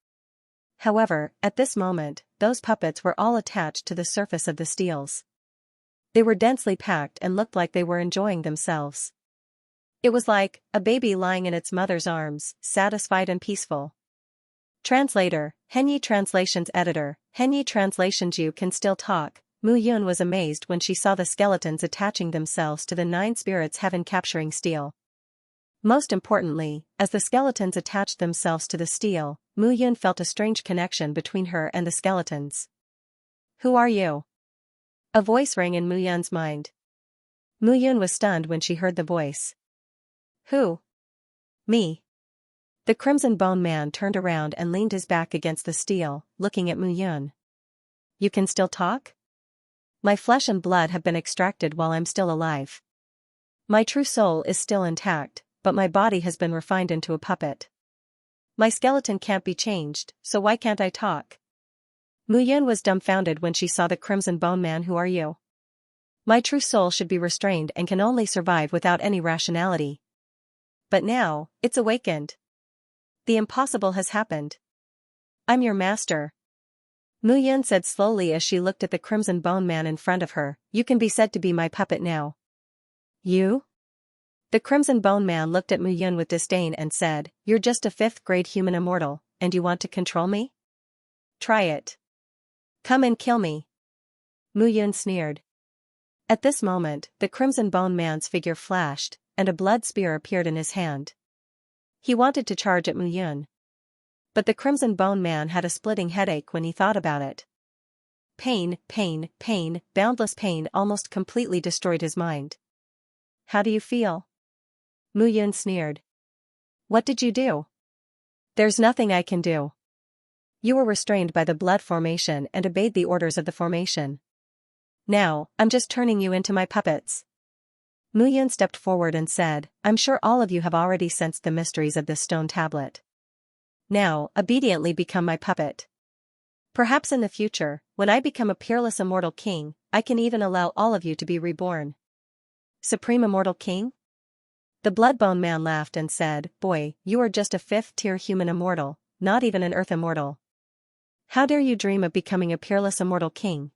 However, at this moment, those puppets were all attached to the surface of the steels. They were densely packed and looked like they were enjoying themselves. It was like a baby lying in its mother's arms, satisfied and peaceful. Translator, Henyi Translations Editor, Henyi Translations. You can still talk. Mu Yun was amazed when she saw the skeletons attaching themselves to the 9 spirits heaven capturing steel. Most importantly, as the skeletons attached themselves to the steel, Mu Yun felt a strange connection between her and the skeletons. Who are you? A voice rang in Mu Yun's mind. Mu Yun was stunned when she heard the voice. Who? Me. The Crimson Bone Man turned around and leaned his back against the steel, looking at Mu Yun. You can still talk? My flesh and blood have been extracted while I'm still alive. My true soul is still intact, but my body has been refined into a puppet. My skeleton can't be changed, so why can't I talk? Mu Yun was dumbfounded when she saw the Crimson Bone Man. Who are you? My true soul should be restrained and can only survive without any rationality. But now, it's awakened. The impossible has happened. I'm your master. Mu Yun said slowly as she looked at the Crimson Bone Man in front of her. You can be said to be my puppet now. You? The Crimson Bone Man looked at Mu Yun with disdain and said, You're just a 5th-grade human immortal, and you want to control me? Try it. Come and kill me. Mu Yun sneered. At this moment, the Crimson Bone Man's figure flashed, and a blood spear appeared in his hand. He wanted to charge at Mu Yun. But the Crimson Bone Man had a splitting headache when he thought about it. Pain, boundless pain almost completely destroyed his mind. How do you feel? Mu Yun sneered. What did you do? There's nothing I can do. You were restrained by the blood formation and obeyed the orders of the formation. Now, I'm just turning you into my puppets. Mu Yun stepped forward and said, I'm sure all of you have already sensed the mysteries of this stone tablet. Now, obediently become my puppet. Perhaps in the future, when I become a peerless immortal king, I can even allow all of you to be reborn. Supreme Immortal King? The Bloodbone Man laughed and said, Boy, you are just a 5th-tier human immortal, not even an earth immortal. How dare you dream of becoming a peerless immortal king?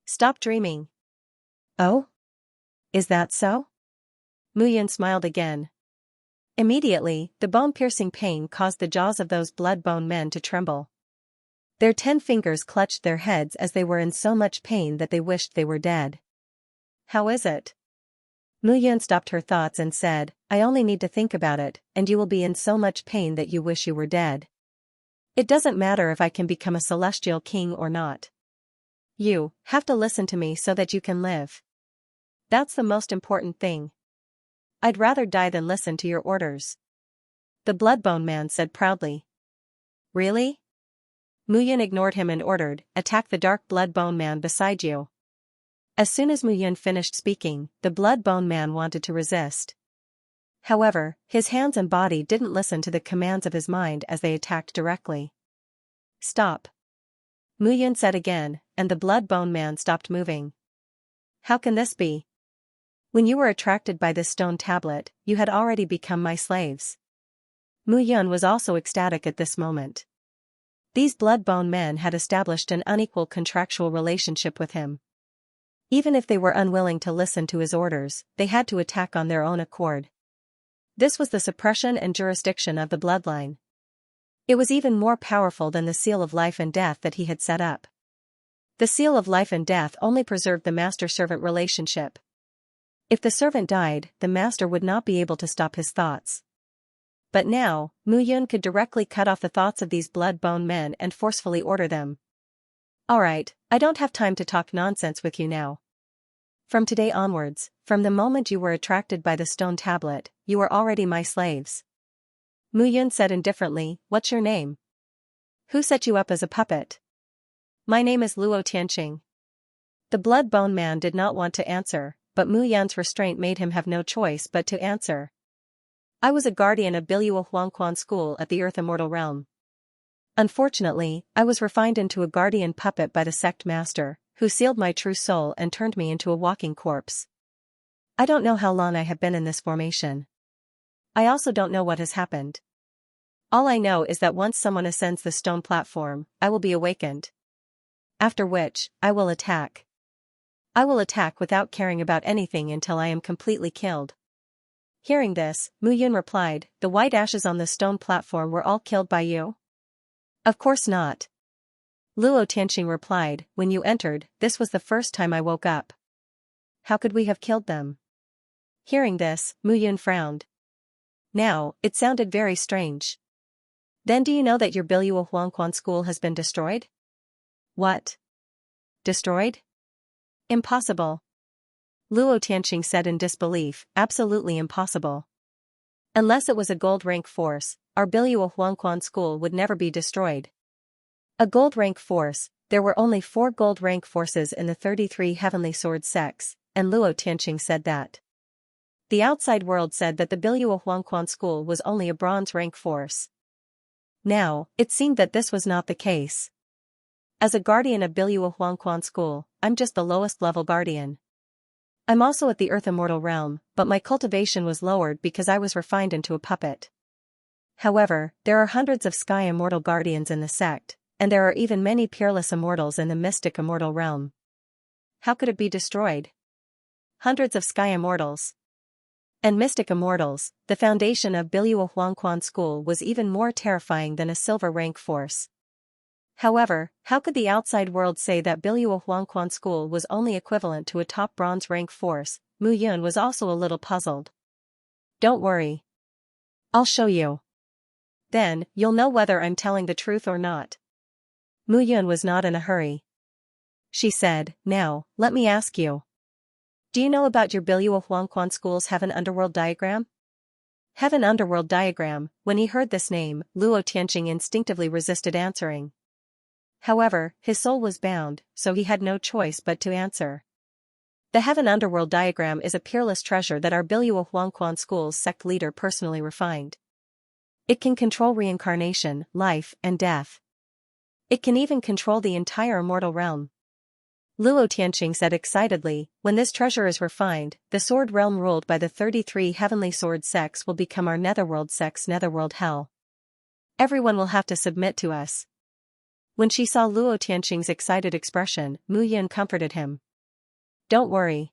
Stop dreaming. Oh? Is that so? Mu Yun smiled again. Immediately, the bone-piercing pain caused the jaws of those Bloodbone Men to tremble. Their 10 fingers clutched their heads as they were in so much pain that they wished they were dead. How is it? Mu Yun stopped her thoughts and said, I only need to think about it, and you will be in so much pain that you wish you were dead. It doesn't matter if I can become a celestial king or not. You have to listen to me so that you can live. That's the most important thing. I'd rather die than listen to your orders. The Bloodbone Man said proudly. Really? Mu Yun ignored him and ordered, Attack the Dark Bloodbone Man beside you. As soon as Mu Yun finished speaking, the Bloodbone Man wanted to resist. However, his hands and body didn't listen to the commands of his mind as they attacked directly. Stop. Mu Yun said again, and the Bloodbone Man stopped moving. How can this be? When you were attracted by this stone tablet, you had already become my slaves. Mu Yun was also ecstatic at this moment. These Bloodbone Men had established an unequal contractual relationship with him. Even if they were unwilling to listen to his orders, they had to attack on their own accord. This was the suppression and jurisdiction of the bloodline. It was even more powerful than the seal of life and death that he had set up. The seal of life and death only preserved the master-servant relationship. If the servant died, the master would not be able to stop his thoughts. But now, Mu Yun could directly cut off the thoughts of these Bloodbone Men and forcefully order them. Alright, I don't have time to talk nonsense with you now. From today onwards, from the moment you were attracted by the stone tablet, you are already my slaves. Mu Yun said indifferently, What's your name? Who set you up as a puppet? My name is Luo Tianqing. The Bloodbone Man did not want to answer, but Mu Yun's restraint made him have no choice but to answer. I was a guardian of Biluo Huangquan School at the Earth Immortal Realm. Unfortunately, I was refined into a guardian puppet by the sect master, who sealed my true soul and turned me into a walking corpse. I don't know how long I have been in this formation. I also don't know what has happened. All I know is that once someone ascends the stone platform, I will be awakened. After which, I will attack. I will attack without caring about anything until I am completely killed. Hearing this, Mu Yun replied, The white ashes on the stone platform were all killed by you? Of course not. Luo Tianxing replied, when you entered, this was the first time I woke up. How could we have killed them? Hearing this, Mu Yun frowned. Now, it sounded very strange. Then do you know that your Biluo Huangquan school has been destroyed? What? Destroyed? Impossible. Luo Tianxing said in disbelief, absolutely impossible. Unless it was a gold rank force, our Biluo Huangquan school would never be destroyed. A gold rank force, there were only 4 gold rank forces in the 33 heavenly sword sects, and Luo Tianxing said that. The outside world said that the Biluo Huangquan school was only a bronze rank force. Now, it seemed that this was not the case. As a guardian of Biluo Huangquan school, I'm just the lowest level guardian. I'm also at the Earth Immortal realm, but my cultivation was lowered because I was refined into a puppet. However, there are hundreds of Sky Immortal guardians in the sect, and there are even many peerless immortals in the Mystic Immortal realm. How could it be destroyed? Hundreds of Sky Immortals and Mystic Immortals, the foundation of Biluo Huangquan school was even more terrifying than a silver rank force. However, how could the outside world say that Biluo Huangquan school was only equivalent to a top bronze rank force? Mu Yun was also a little puzzled. Don't worry. I'll show you. Then, you'll know whether I'm telling the truth or not. Mu Yun was not in a hurry. She said, now, let me ask you. Do you know about your Biluo Huangquan school's Heaven Underworld diagram? Heaven Underworld diagram. When he heard this name, Luo Tianxing instinctively resisted answering. However, his soul was bound, so he had no choice but to answer. The Heaven Underworld diagram is a peerless treasure that our Biluo Huangquan school's sect leader personally refined. It can control reincarnation, life, and death. It can even control the entire immortal realm. Luo Tianxing said excitedly, when this treasure is refined, the sword realm ruled by the 33 heavenly sword sects will become our netherworld sect's netherworld hell. Everyone will have to submit to us. When she saw Luo Tianxing's excited expression, Mu Yun comforted him. Don't worry.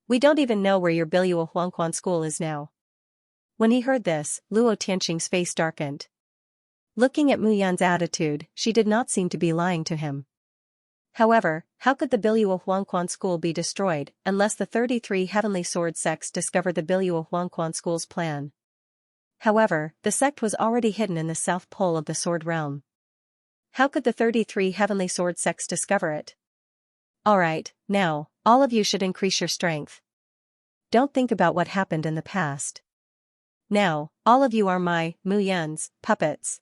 We don't even know where your Biluo Huangquan school is now. When he heard this, Luo Tianxing's face darkened. Looking at Mu Yun's attitude, she did not seem to be lying to him. However, how could the Biluo Huangquan school be destroyed unless the 33 heavenly sword sects discovered the Biluo Huangquan school's plan? However, the sect was already hidden in the south pole of the sword realm. How could the 33 heavenly sword sects discover it? Alright, now, all of you should increase your strength. Don't think about what happened in the past. Now, all of you are my, Mu Yun's, puppets.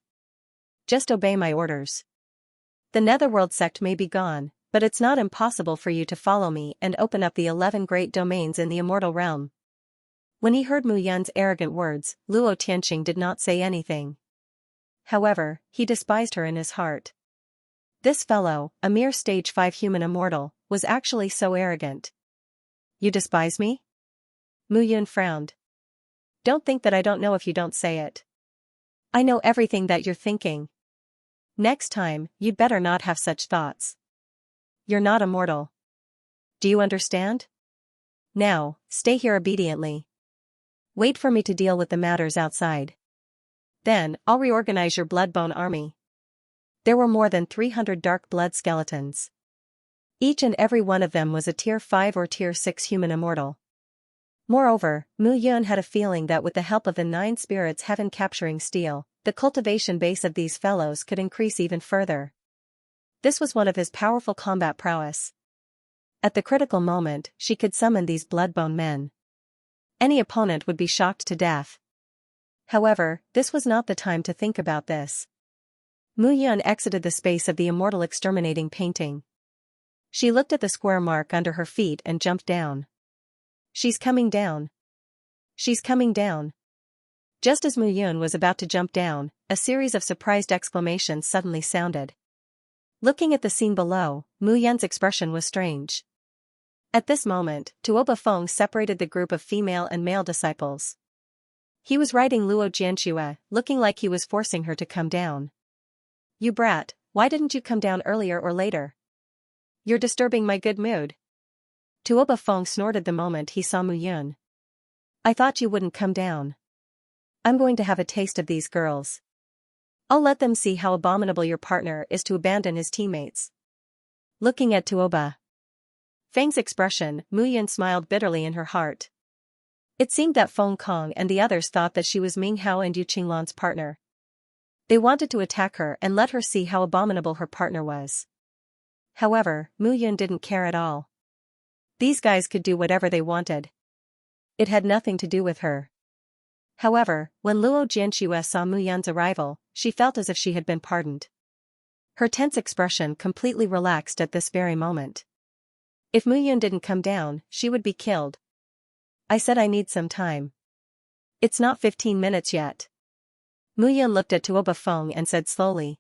Just obey my orders. The Netherworld sect may be gone, but it's not impossible for you to follow me and open up the 11 great domains in the immortal realm. When he heard Mu Yun's arrogant words, Luo Tianxing did not say anything. However, he despised her in his heart. This fellow, a mere stage 5 human immortal, was actually so arrogant. You despise me? Mu Yun frowned. Don't think that I don't know if you don't say it. I know everything that you're thinking. Next time, you'd better not have such thoughts. You're not immortal. Do you understand? Now, stay here obediently. Wait for me to deal with the matters outside. Then, I'll reorganize your bloodbone army. There were more than 300 dark blood skeletons. Each and every one of them was a tier 5 or tier 6 human immortal. Moreover, Mu Yun had a feeling that with the help of the 9 spirits heaven capturing steel, the cultivation base of these fellows could increase even further. This was one of his powerful combat prowess. At the critical moment, she could summon these bloodbone men. Any opponent would be shocked to death. However, this was not the time to think about this. Mu Yun exited the space of the immortal exterminating painting. She looked at the square mark under her feet and jumped down. She's coming down. She's coming down. Just as Mu Yun was about to jump down, a series of surprised exclamations suddenly sounded. Looking at the scene below, Mu Yun's expression was strange. At this moment, Tuoba Feng separated the group of female and male disciples. He was riding Luo Xianxia, looking like he was forcing her to come down. You brat, why didn't you come down earlier or later? You're disturbing my good mood. Tuoba Feng snorted the moment he saw Mu Yun. I thought you wouldn't come down. I'm going to have a taste of these girls. I'll let them see how abominable your partner is to abandon his teammates. Looking at Tuoba Feng's expression, Muyun smiled bitterly in her heart. It seemed that Feng Kong and the others thought that she was Ming Hao and Yu Qinglan's partner. They wanted to attack her and let her see how abominable her partner was. However, Muyun didn't care at all. These guys could do whatever they wanted. It had nothing to do with her. However, when Luo Jianxue saw Muyun's arrival, she felt as if she had been pardoned. Her tense expression completely relaxed at this very moment. If Muyun didn't come down, she would be killed. I said I need some time. It's not 15 minutes yet. Muyun looked at Tuoba Feng and said slowly.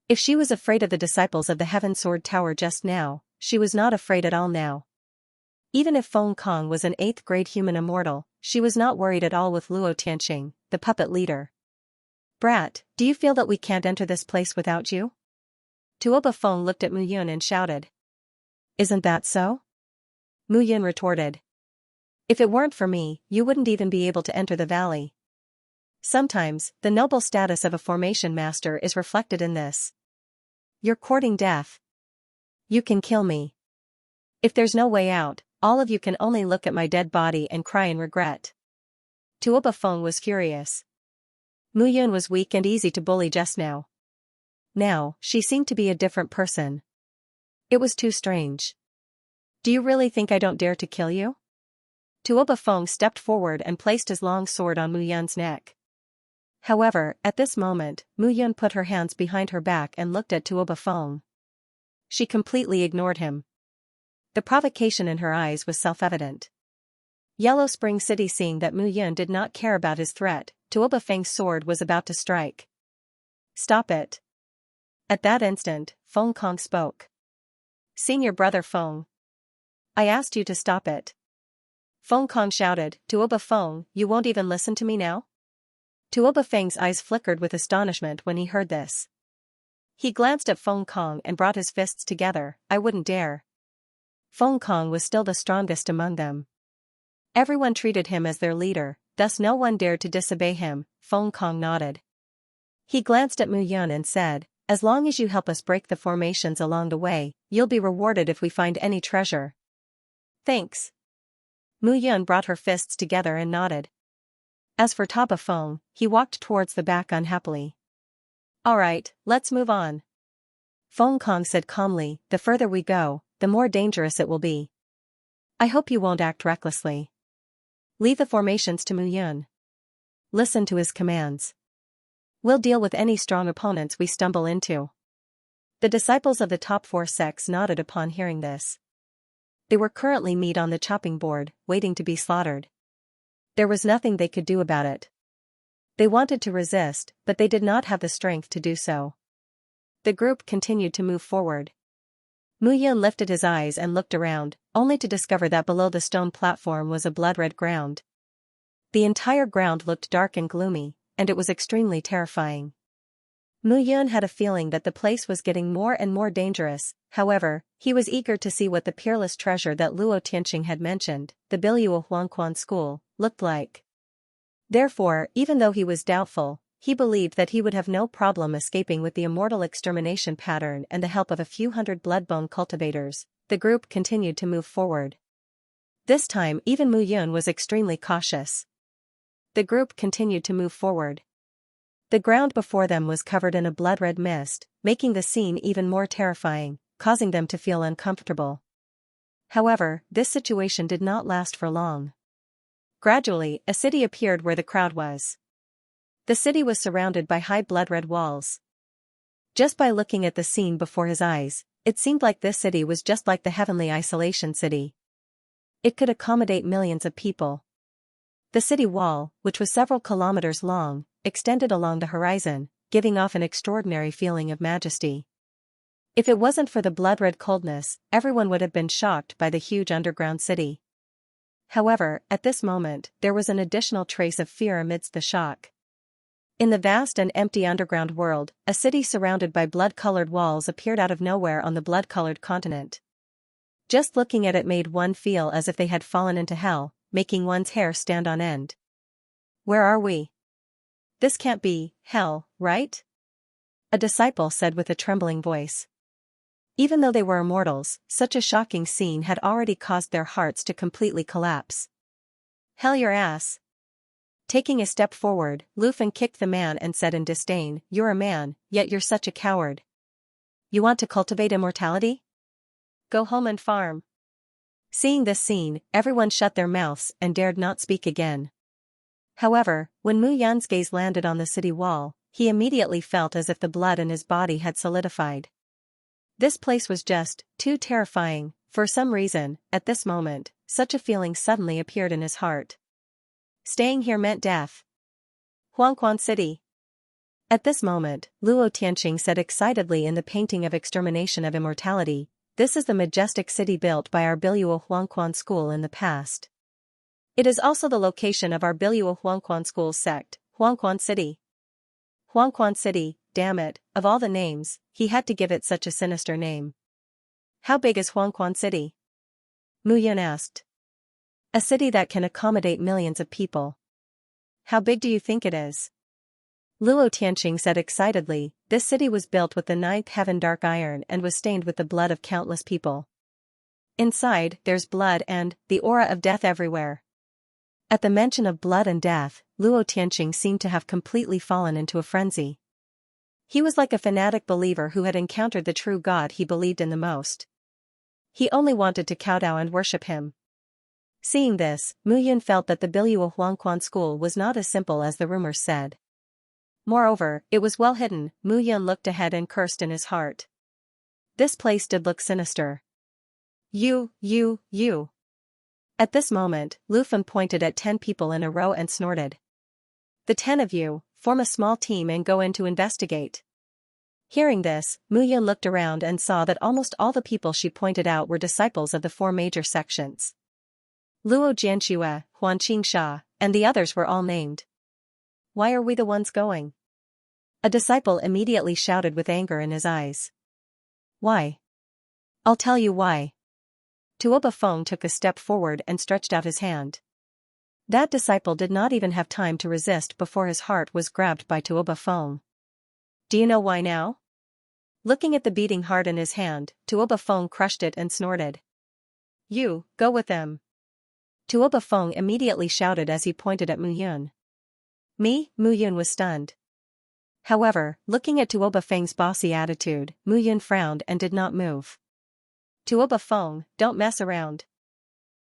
If she was afraid of the disciples of the Heaven Sword Tower just now, she was not afraid at all now. Even if Feng Kong was an 8th grade human immortal, she was not worried at all with Luo Tianqing, the puppet leader. Brat, do you feel that we can't enter this place without you? Tuoba Feng looked at Muyun and shouted. Isn't that so? Muyun retorted. If it weren't for me, you wouldn't even be able to enter the valley. Sometimes, the noble status of a formation master is reflected in this. You're courting death. You can kill me. If there's no way out, all of you can only look at my dead body and cry in regret. Tuoba Feng was furious. Muyun was weak and easy to bully just now. Now, she seemed to be a different person. It was too strange. Do you really think I don't dare to kill you? Tuoba Feng stepped forward and placed his long sword on Muyun's neck. However, at this moment, Muyun put her hands behind her back and looked at Tuoba Feng. She completely ignored him. The provocation in her eyes was self-evident. Yellow Spring City, seeing that Muyun did not care about his threat, Tuoba Feng's sword was about to strike. Stop it. At that instant, Feng Kong spoke. Senior brother Feng. I asked you to stop it. Feng Kong shouted, Tuoba Feng, you won't even listen to me now? Tuoba Feng's eyes flickered with astonishment when he heard this. He glanced at Feng Kong and brought his fists together. I wouldn't dare. Feng Kong was still the strongest among them. Everyone treated him as their leader, thus no one dared to disobey him. Feng Kong nodded. He glanced at Muyun and said, as long as you help us break the formations along the way, you'll be rewarded if we find any treasure. Thanks. Muyun brought her fists together and nodded. As for Tuoba Feng, he walked towards the back unhappily. Alright, let's move on. Feng Kong said calmly, the further we go, the more dangerous it will be. I hope you won't act recklessly. Leave the formations to Muyun. Listen to his commands. We'll deal with any strong opponents we stumble into. The disciples of the top 4 sects nodded upon hearing this. They were currently meat on the chopping board, waiting to be slaughtered. There was nothing they could do about it. They wanted to resist, but they did not have the strength to do so. The group continued to move forward. Muyun lifted his eyes and looked around, only to discover that below the stone platform was a blood-red ground. The entire ground looked dark and gloomy, and it was extremely terrifying. Muyun had a feeling that the place was getting more and more dangerous. However, he was eager to see what the peerless treasure that Luo Tianqing had mentioned, the Biluo Huangquan school, looked like. Therefore, even though he was doubtful, he believed that he would have no problem escaping with the immortal extermination pattern and the help of a few hundred bloodbone cultivators. The group continued to move forward. This time even Muyun was extremely cautious. The group continued to move forward. The ground before them was covered in a blood-red mist, making the scene even more terrifying, causing them to feel uncomfortable. However, this situation did not last for long. Gradually, a city appeared where the crowd was. The city was surrounded by high blood-red walls. Just by looking at the scene before his eyes, it seemed like this city was just like the Heavenly Isolation City. It could accommodate millions of people. The city wall, which was several kilometers long, extended along the horizon, giving off an extraordinary feeling of majesty. If it wasn't for the blood-red coldness, everyone would have been shocked by the huge underground city. However, at this moment, there was an additional trace of fear amidst the shock. In the vast and empty underground world, a city surrounded by blood-colored walls appeared out of nowhere on the blood-colored continent. Just looking at it made one feel as if they had fallen into hell, making one's hair stand on end. Where are we? This can't be hell, right? A disciple said with a trembling voice. Even though they were immortals, such a shocking scene had already caused their hearts to completely collapse. Hell your ass. Taking a step forward, Lufin kicked the man and said in disdain, "You're a man, yet you're such a coward. You want to cultivate immortality? Go home and farm." Seeing this scene, everyone shut their mouths and dared not speak again. However, when Mu Yan's gaze landed on the city wall, he immediately felt as if the blood in his body had solidified. This place was just too terrifying. For some reason, at this moment, such a feeling suddenly appeared in his heart. Staying here meant death. Huangquan City. At this moment, Luo Tianqing said excitedly in the painting of Extermination of Immortality, "This is the majestic city built by our Biluo Huangquan school in the past. It is also the location of our Biluo Huangquan school's sect, Huangquan City." Huangquan City, damn it, of all the names, he had to give it such a sinister name. How big is Huangquan City? Mu Yun asked. A city that can accommodate millions of people. How big do you think it is? Luo Tianqing said excitedly, "This city was built with the ninth heaven dark iron and was stained with the blood of countless people. Inside, there's blood and the aura of death everywhere." At the mention of blood and death, Luo Tianqing seemed to have completely fallen into a frenzy. He was like a fanatic believer who had encountered the true God he believed in the most. He only wanted to kowtow and worship him. Seeing this, Mu Yun felt that the Biluo Huangquan school was not as simple as the rumors said. Moreover, it was well hidden. Mu Yun looked ahead and cursed in his heart. This place did look sinister. You. At this moment, Lufin pointed at 10 people in a row and snorted. "The 10 of you, form a small team and go in to investigate." Hearing this, Mu Yun looked around and saw that almost all the people she pointed out were disciples of the 4 major sections. Luo Jianxia, Huan Qingsha, and the others were all named. "Why are we the ones going?" A disciple immediately shouted with anger in his eyes. "Why? I'll tell you why." Tuoba Feng took a step forward and stretched out his hand. That disciple did not even have time to resist before his heart was grabbed by Tuoba Feng. "Do you know why now?" Looking at the beating heart in his hand, Tuoba Feng crushed it and snorted. "You, go with them." Tuoba Feng immediately shouted as he pointed at Mu Yun. Me? Mu Yun was stunned. However, looking at Tuoba Feng's bossy attitude, Mu Yun frowned and did not move. "Tuoba Feng, don't mess around,"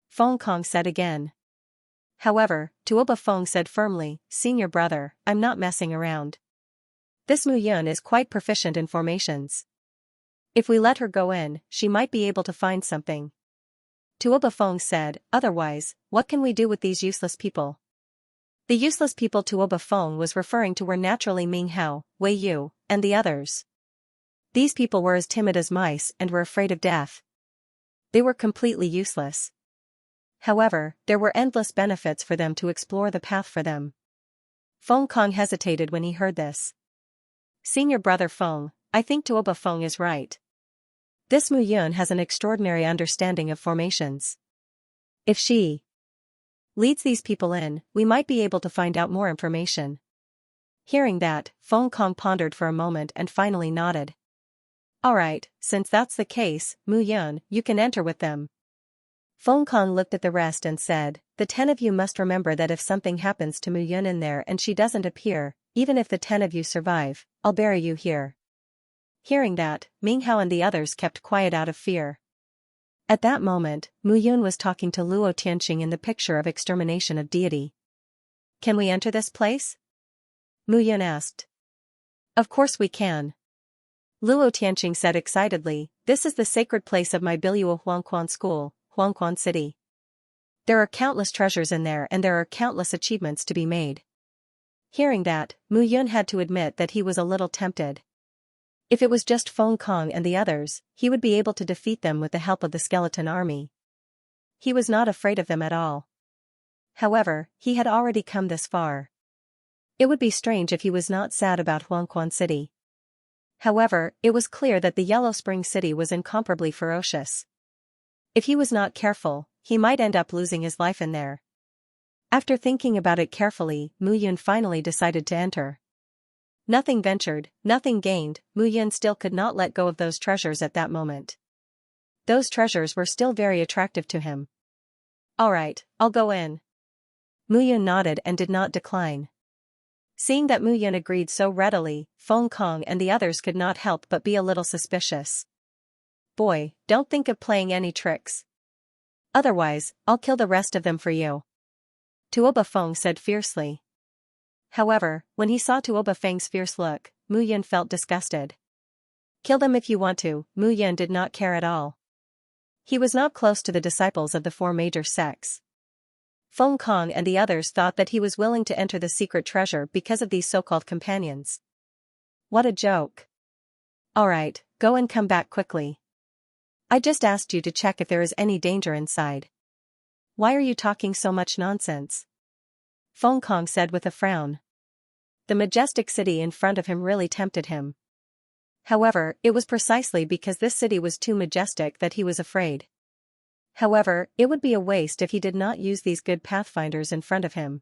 Feng Kong said again. However, Tuoba Feng said firmly, "Senior brother, I'm not messing around. This Mu Yun is quite proficient in formations. If we let her go in, she might be able to find something." Tuoba Feng said, "Otherwise, what can we do with these useless people?" The useless people Tuoba Feng was referring to were naturally Ming Hao, Wei Yu, and the others. These people were as timid as mice and were afraid of death. They were completely useless. However, there were endless benefits for them to explore the path for them. Feng Kong hesitated when he heard this. "Senior brother Feng, I think Tuoba Feng is right. This Mu Yun has an extraordinary understanding of formations. If she leads these people in, we might be able to find out more information." Hearing that, Feng Kong pondered for a moment and finally nodded. "Alright, since that's the case, Mu Yun, you can enter with them." Feng Kong looked at the rest and said, "The 10 of you must remember that if something happens to Mu Yun in there and she doesn't appear, even if the 10 of you survive, I'll bury you here." Hearing that, Ming Hao and the others kept quiet out of fear. At that moment, Mu Yun was talking to Luo Tianqing in the picture of Extermination of Deity. "Can we enter this place?" Mu Yun asked. "Of course we can." Luo Tianqing said excitedly, "This is the sacred place of my Biluo Huangquan school, Huangquan City. There are countless treasures in there and there are countless achievements to be made." Hearing that, Mu Yun had to admit that he was a little tempted. If it was just Feng Kong and the others, he would be able to defeat them with the help of the skeleton army. He was not afraid of them at all. However, he had already come this far. It would be strange if he was not sad about Huangquan City. However, it was clear that the Yellow Spring City was incomparably ferocious. If he was not careful, he might end up losing his life in there. After thinking about it carefully, Mu Yun finally decided to enter. Nothing ventured, nothing gained, Mu Yun still could not let go of those treasures at that moment. Those treasures were still very attractive to him. Alright, I'll go in. Mu Yun nodded and did not decline. Seeing that Mu Yun agreed so readily, Feng Kong and the others could not help but be a little suspicious. Boy, don't think of playing any tricks. Otherwise, I'll kill the rest of them for you. Tuoba Feng said fiercely. However, when he saw Tuoba Feng's fierce look, Mu Yun felt disgusted. Kill them if you want to, Mu Yun did not care at all. He was not close to the disciples of the four major sects. Feng Kong and the others thought that he was willing to enter the secret treasure because of these so-called companions. What a joke. Alright, go and come back quickly. I just asked you to check if there is any danger inside. Why are you talking so much nonsense? Feng Kong said with a frown. The majestic city in front of him really tempted him. However, it was precisely because this city was too majestic that he was afraid. However, it would be a waste if he did not use these good pathfinders in front of him.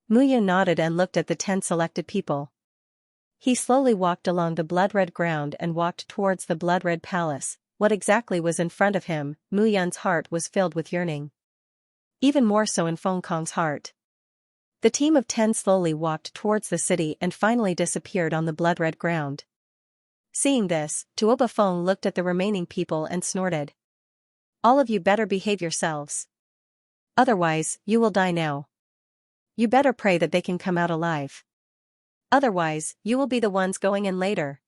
Mu Yun nodded and looked at the 10 selected people. He slowly walked along the blood-red ground and walked towards the blood-red palace. What exactly was in front of him, Mu Yun's heart was filled with yearning. Even more so in Feng Kong's heart. The team of 10 slowly walked towards the city and finally disappeared on the blood-red ground. Seeing this, Tuoba Feng looked at the remaining people and snorted. All of you better behave yourselves. Otherwise, you will die now. You better pray that they can come out alive. Otherwise, you will be the ones going in later.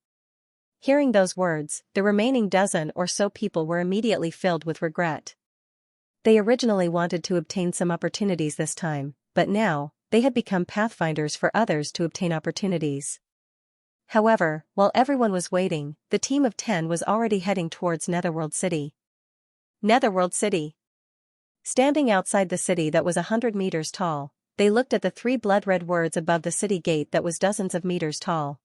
Hearing those words, the remaining dozen or so people were immediately filled with regret. They originally wanted to obtain some opportunities this time, but now, they had become pathfinders for others to obtain opportunities. However, while everyone was waiting, the team of 10 was already heading towards Netherworld City. Netherworld City. Standing outside the city that was 100 meters tall, they looked at the 3 blood-red words above the city gate that was dozens of meters tall.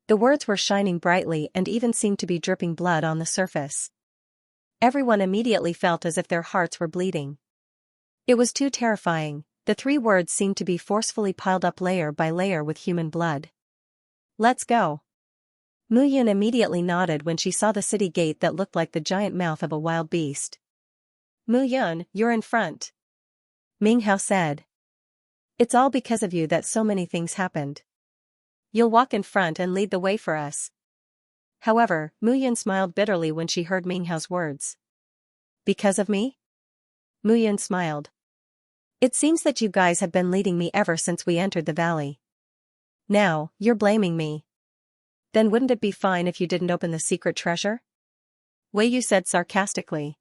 The words were shining brightly and even seemed to be dripping blood on the surface. Everyone immediately felt as if their hearts were bleeding. It was too terrifying. The 3 words seemed to be forcefully piled up layer by layer with human blood. Let's go. Mu Yun immediately nodded when she saw the city gate that looked like the giant mouth of a wild beast. Mu Yun, you're in front. Ming Hao said. It's all because of you that so many things happened. You'll walk in front and lead the way for us. However, Mu Yun smiled bitterly when she heard Ming Hao's words. Because of me? Mu Yun smiled. It seems that you guys have been leading me ever since we entered the valley. Now, you're blaming me. Then wouldn't it be fine if you didn't open the secret treasure? Wei Yu said sarcastically.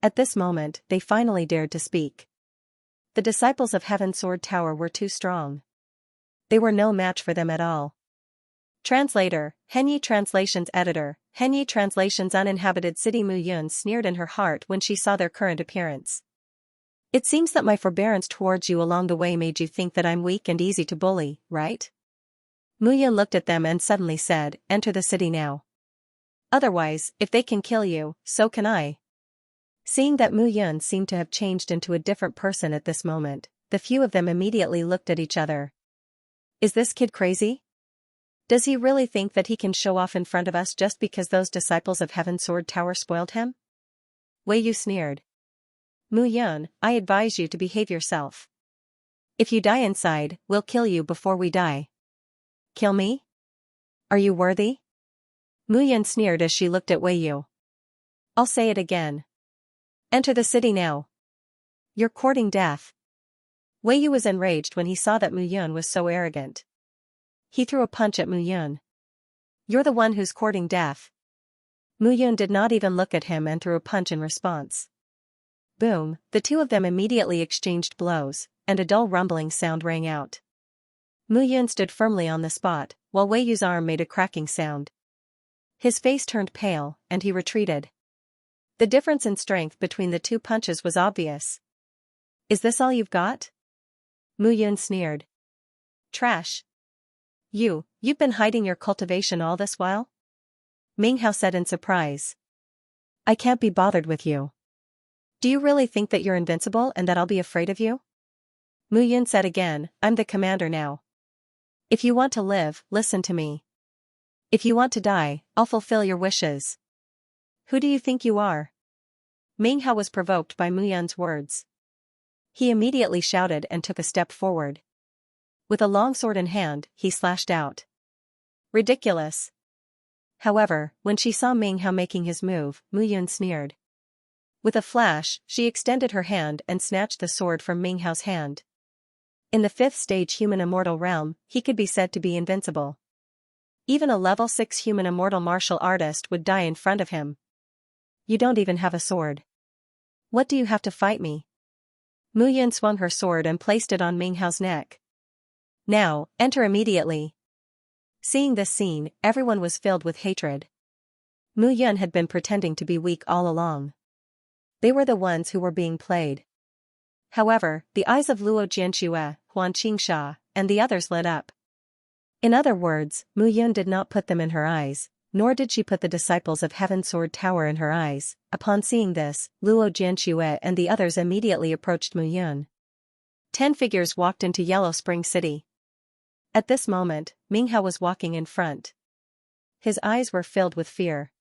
At this moment, they finally dared to speak. The disciples of Heaven Sword Tower were too strong. They were no match for them at all. Translator, Henyi Translations Editor, Henyi Translations Uninhabited City. Mu Yun sneered in her heart when she saw their current appearance. It seems that my forbearance towards you along the way made you think that I'm weak and easy to bully, right? Mu Yun looked at them and suddenly said, enter the city now. Otherwise, if they can kill you, so can I. Seeing that Mu Yun seemed to have changed into a different person at this moment, the few of them immediately looked at each other. Is this kid crazy? Does he really think that he can show off in front of us just because those disciples of Heaven Sword Tower spoiled him? Wei Yu sneered. Mu Yun, I advise you to behave yourself. If you die inside, we'll kill you before we die. Kill me? Are you worthy? Mu Yun sneered as she looked at Wei Yu. I'll say it again. Enter the city now. You're courting death. Wei Yu was enraged when he saw that Mu Yun was so arrogant. He threw a punch at Mu Yun. You're the one who's courting death. Mu Yun did not even look at him and threw a punch in response. Boom, the two of them immediately exchanged blows, and a dull rumbling sound rang out. Mu Yun stood firmly on the spot, while Wei Yu's arm made a cracking sound. His face turned pale, and he retreated. The difference in strength between the two punches was obvious. Is this all you've got? Mu Yun sneered. Trash. You've been hiding your cultivation all this while? Ming Hao said in surprise. I can't be bothered with you. Do you really think that you're invincible and that I'll be afraid of you? Mu Yun said again, I'm the commander now. If you want to live, listen to me. If you want to die, I'll fulfill your wishes. Who do you think you are? Ming Hao was provoked by Mu Yun's words. He immediately shouted and took a step forward. With a long sword in hand, he slashed out. Ridiculous. However, when she saw Ming Hao making his move, Mu Yun sneered. With a flash, she extended her hand and snatched the sword from Ming Hao's hand. In the 5th stage human immortal realm, he could be said to be invincible. Even a level 6 human immortal martial artist would die in front of him. You don't even have a sword. What do you have to fight me? Mu Yun swung her sword and placed it on Ming Hao's neck. Now, enter immediately. Seeing this scene, everyone was filled with hatred. Mu Yun had been pretending to be weak all along. They were the ones who were being played. However, the eyes of Luo Jianxue, Xianxia, and the others lit up. In other words, Mu Yun did not put them in her eyes, nor did she put the disciples of Heaven Sword Tower in her eyes. Upon seeing this, Luo Jianxue and the others immediately approached Mu Yun. 10 figures walked into Yellow Spring City. At this moment, Ming Hao was walking in front. His eyes were filled with fear.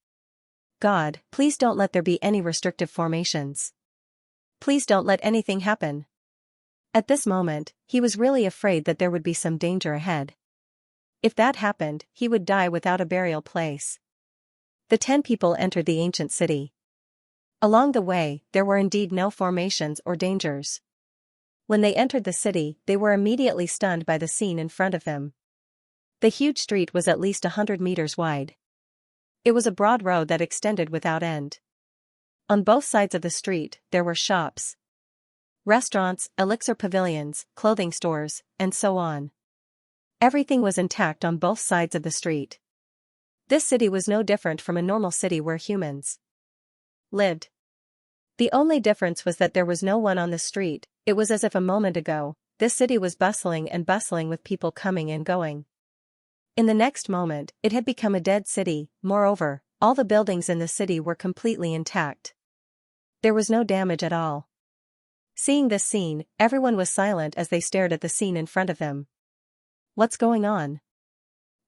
God, please don't let there be any restrictive formations. Please don't let anything happen. At this moment, he was really afraid that there would be some danger ahead. If that happened, he would die without a burial place. The 10 people entered the ancient city. Along the way, there were indeed no formations or dangers. When they entered the city, they were immediately stunned by the scene in front of them. The huge street was at least 100 meters wide. It was a broad road that extended without end. On both sides of the street, there were shops, restaurants, elixir pavilions, clothing stores, and so on. Everything was intact on both sides of the street. This city was no different from a normal city where humans lived. The only difference was that there was no one on the street. It was as if a moment ago, this city was bustling with people coming and going. In the next moment, it had become a dead city. Moreover, all the buildings in the city were completely intact. There was no damage at all. Seeing this scene, everyone was silent as they stared at the scene in front of them. What's going on?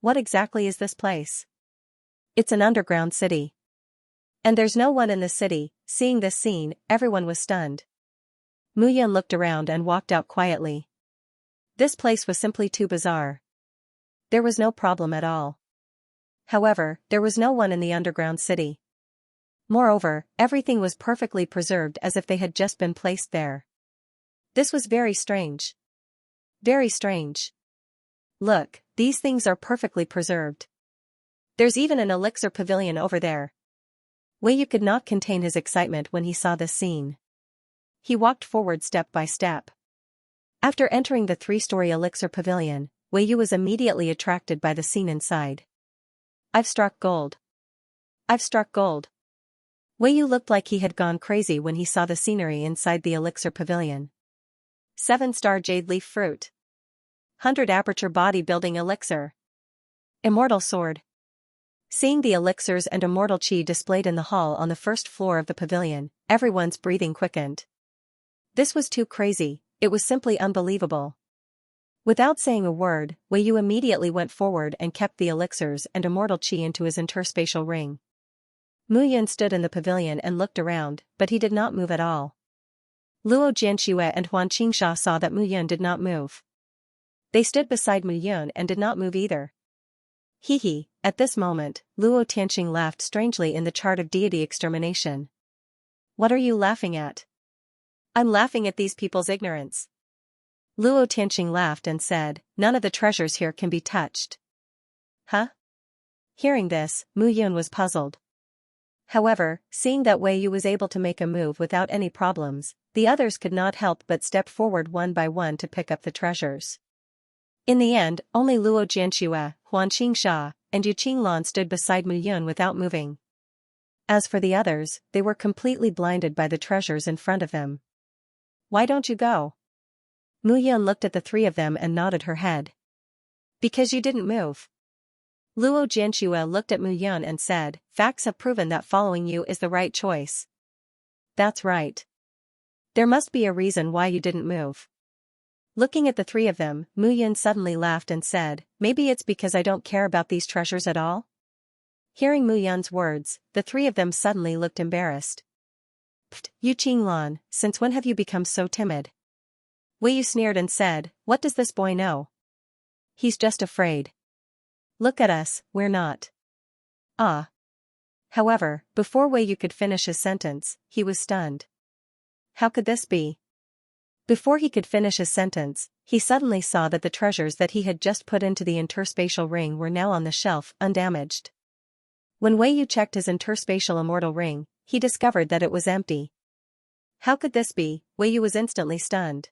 What exactly is this place? It's an underground city. And there's no one in the city. Seeing this scene, everyone was stunned. Mu Yun looked around and walked out quietly. This place was simply too bizarre. There was no problem at all. However, there was no one in the underground city. Moreover, everything was perfectly preserved as if they had just been placed there. This was very strange. Very strange. Look, these things are perfectly preserved. There's even an elixir pavilion over there. Wei Yu could not contain his excitement when he saw this scene. He walked forward step by step. After entering the 3-story elixir pavilion, Wei Yu was immediately attracted by the scene inside. I've struck gold. I've struck gold. Wei Yu looked like he had gone crazy when he saw the scenery inside the elixir pavilion. 7-star jade leaf fruit. 100 aperture bodybuilding elixir. Immortal sword. Seeing the elixirs and immortal chi displayed in the hall on the first floor of the pavilion, everyone's breathing quickened. This was too crazy, it was simply unbelievable. Without saying a word, Wei Yu immediately went forward and kept the elixirs and immortal chi into his interspatial ring. Mu Yun stood in the pavilion and looked around, but he did not move at all. Luo Jianxue and Xianxia saw that Mu Yun did not move. They stood beside Mu Yun and did not move either. Hee. At this moment, Luo Tianxing laughed strangely in the chart of deity extermination. What are you laughing at? I'm laughing at these people's ignorance. Luo Tianxing laughed and said, none of the treasures here can be touched. Huh? Hearing this, Mu Yun was puzzled. However, seeing that Wei Yu was able to make a move without any problems, the others could not help but step forward one by one to pick up the treasures. In the end, only Luo Jianxue, Xianxia, and Yu Qinglan stood beside Mu Yun without moving. As for the others, they were completely blinded by the treasures in front of them. Why don't you go? Mu Yun looked at the 3 of them and nodded her head. Because you didn't move. Luo Jianxue looked at Mu Yun and said, facts have proven that following you is the right choice. That's right. There must be a reason why you didn't move. Looking at the three of them, Mu Yun suddenly laughed and said, "Maybe it's because I don't care about these treasures at all?" Hearing Mu Yun's words, the three of them suddenly looked embarrassed. "Pfft, Yu Qinglan, since when have you become so timid?" Wei Yu sneered and said, "What does this boy know? He's just afraid. Look at us, we're not." Ah. However, before Wei Yu could finish his sentence, he was stunned. How could this be? Before he could finish his sentence, he suddenly saw that the treasures that he had just put into the interspatial ring were now on the shelf, undamaged. When Wei Yu checked his interspatial immortal ring, he discovered that it was empty. How could this be? Wei Yu was instantly stunned.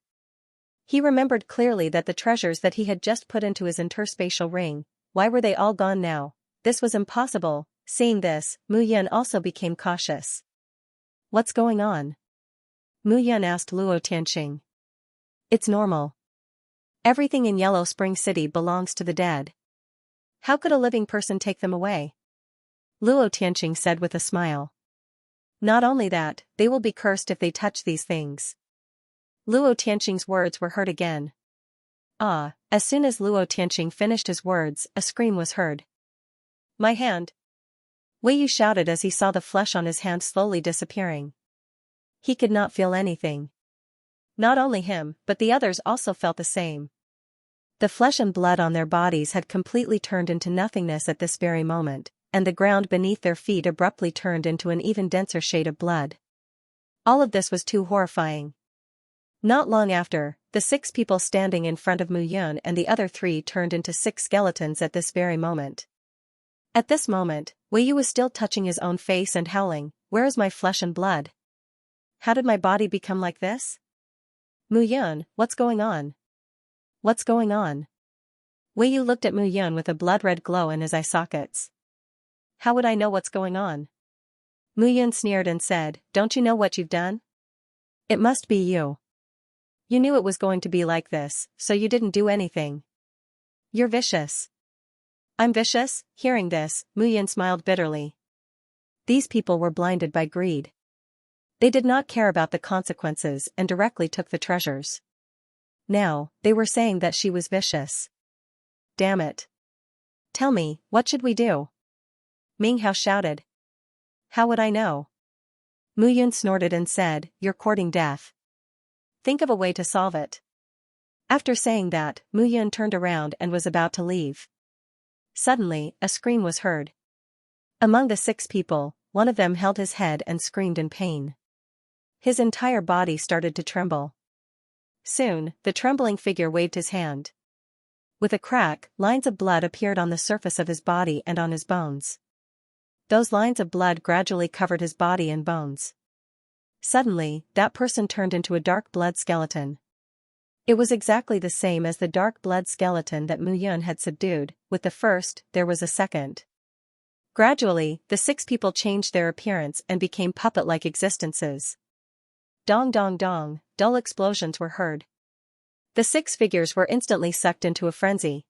He remembered clearly that the treasures that he had just put into his interspatial ring, why were they all gone now? This was impossible. Seeing this, Mu Yun also became cautious. "What's going on?" Mu Yun asked Luo Tianqing. "It's normal. Everything in Yellow Spring City belongs to the dead. How could a living person take them away?" Luo Tianqing said with a smile. "Not only that, they will be cursed if they touch these things." Luo Tianqing's words were heard again. Ah, as soon as Luo Tianqing finished his words, a scream was heard. "My hand!" Wei Yu shouted as he saw the flesh on his hand slowly disappearing. He could not feel anything. Not only him, but the others also felt the same. The flesh and blood on their bodies had completely turned into nothingness at this very moment, and the ground beneath their feet abruptly turned into an even denser shade of blood. All of this was too horrifying. Not long after, the 6 people standing in front of Mu Yun and the other 3 turned into 6 skeletons at this very moment. At this moment, Wei Yu was still touching his own face and howling, "Where is my flesh and blood? How did my body become like this? Mu Yun, what's going on? What's going on?" Wei Yu looked at Mu Yun with a blood-red glow in his eye sockets. "How would I know what's going on?" Mu Yun sneered and said, "Don't you know what you've done? It must be you. You knew it was going to be like this, so you didn't do anything. You're vicious." "I'm vicious?" Hearing this, Mu Yun smiled bitterly. These people were blinded by greed. They did not care about the consequences and directly took the treasures. Now, they were saying that she was vicious. Damn it. "Tell me, what should we do?" Ming Hao shouted. "How would I know?" Mu Yun snorted and said, "You're courting death. Think of a way to solve it." After saying that, Mu Yun turned around and was about to leave. Suddenly, a scream was heard. Among the 6 people, one of them held his head and screamed in pain. His entire body started to tremble. Soon, the trembling figure waved his hand. With a crack, lines of blood appeared on the surface of his body and on his bones. Those lines of blood gradually covered his body and bones. Suddenly, that person turned into a dark blood skeleton. It was exactly the same as the dark blood skeleton that Mu Yun had subdued. With the first, there was a second. Gradually, the 6 people changed their appearance and became puppet-like existences. Dong dong dong, dull explosions were heard. The 6 figures were instantly sucked into a frenzy.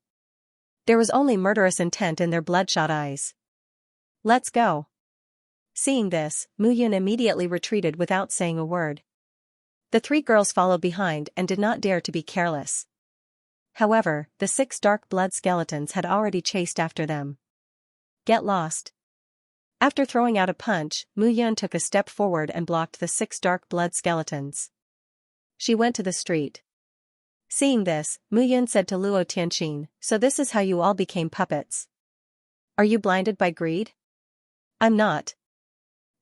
There was only murderous intent in their bloodshot eyes. "Let's go." Seeing this, Mu Yun immediately retreated without saying a word. The 3 girls followed behind and did not dare to be careless. However, the 6 dark blood skeletons had already chased after them. "Get lost." After throwing out a punch, Mu Yun took a step forward and blocked the 6 dark blood skeletons. She went to the street. Seeing this, Mu Yun said to Luo Tianqing, "So this is how you all became puppets. Are you blinded by greed?" "I'm not."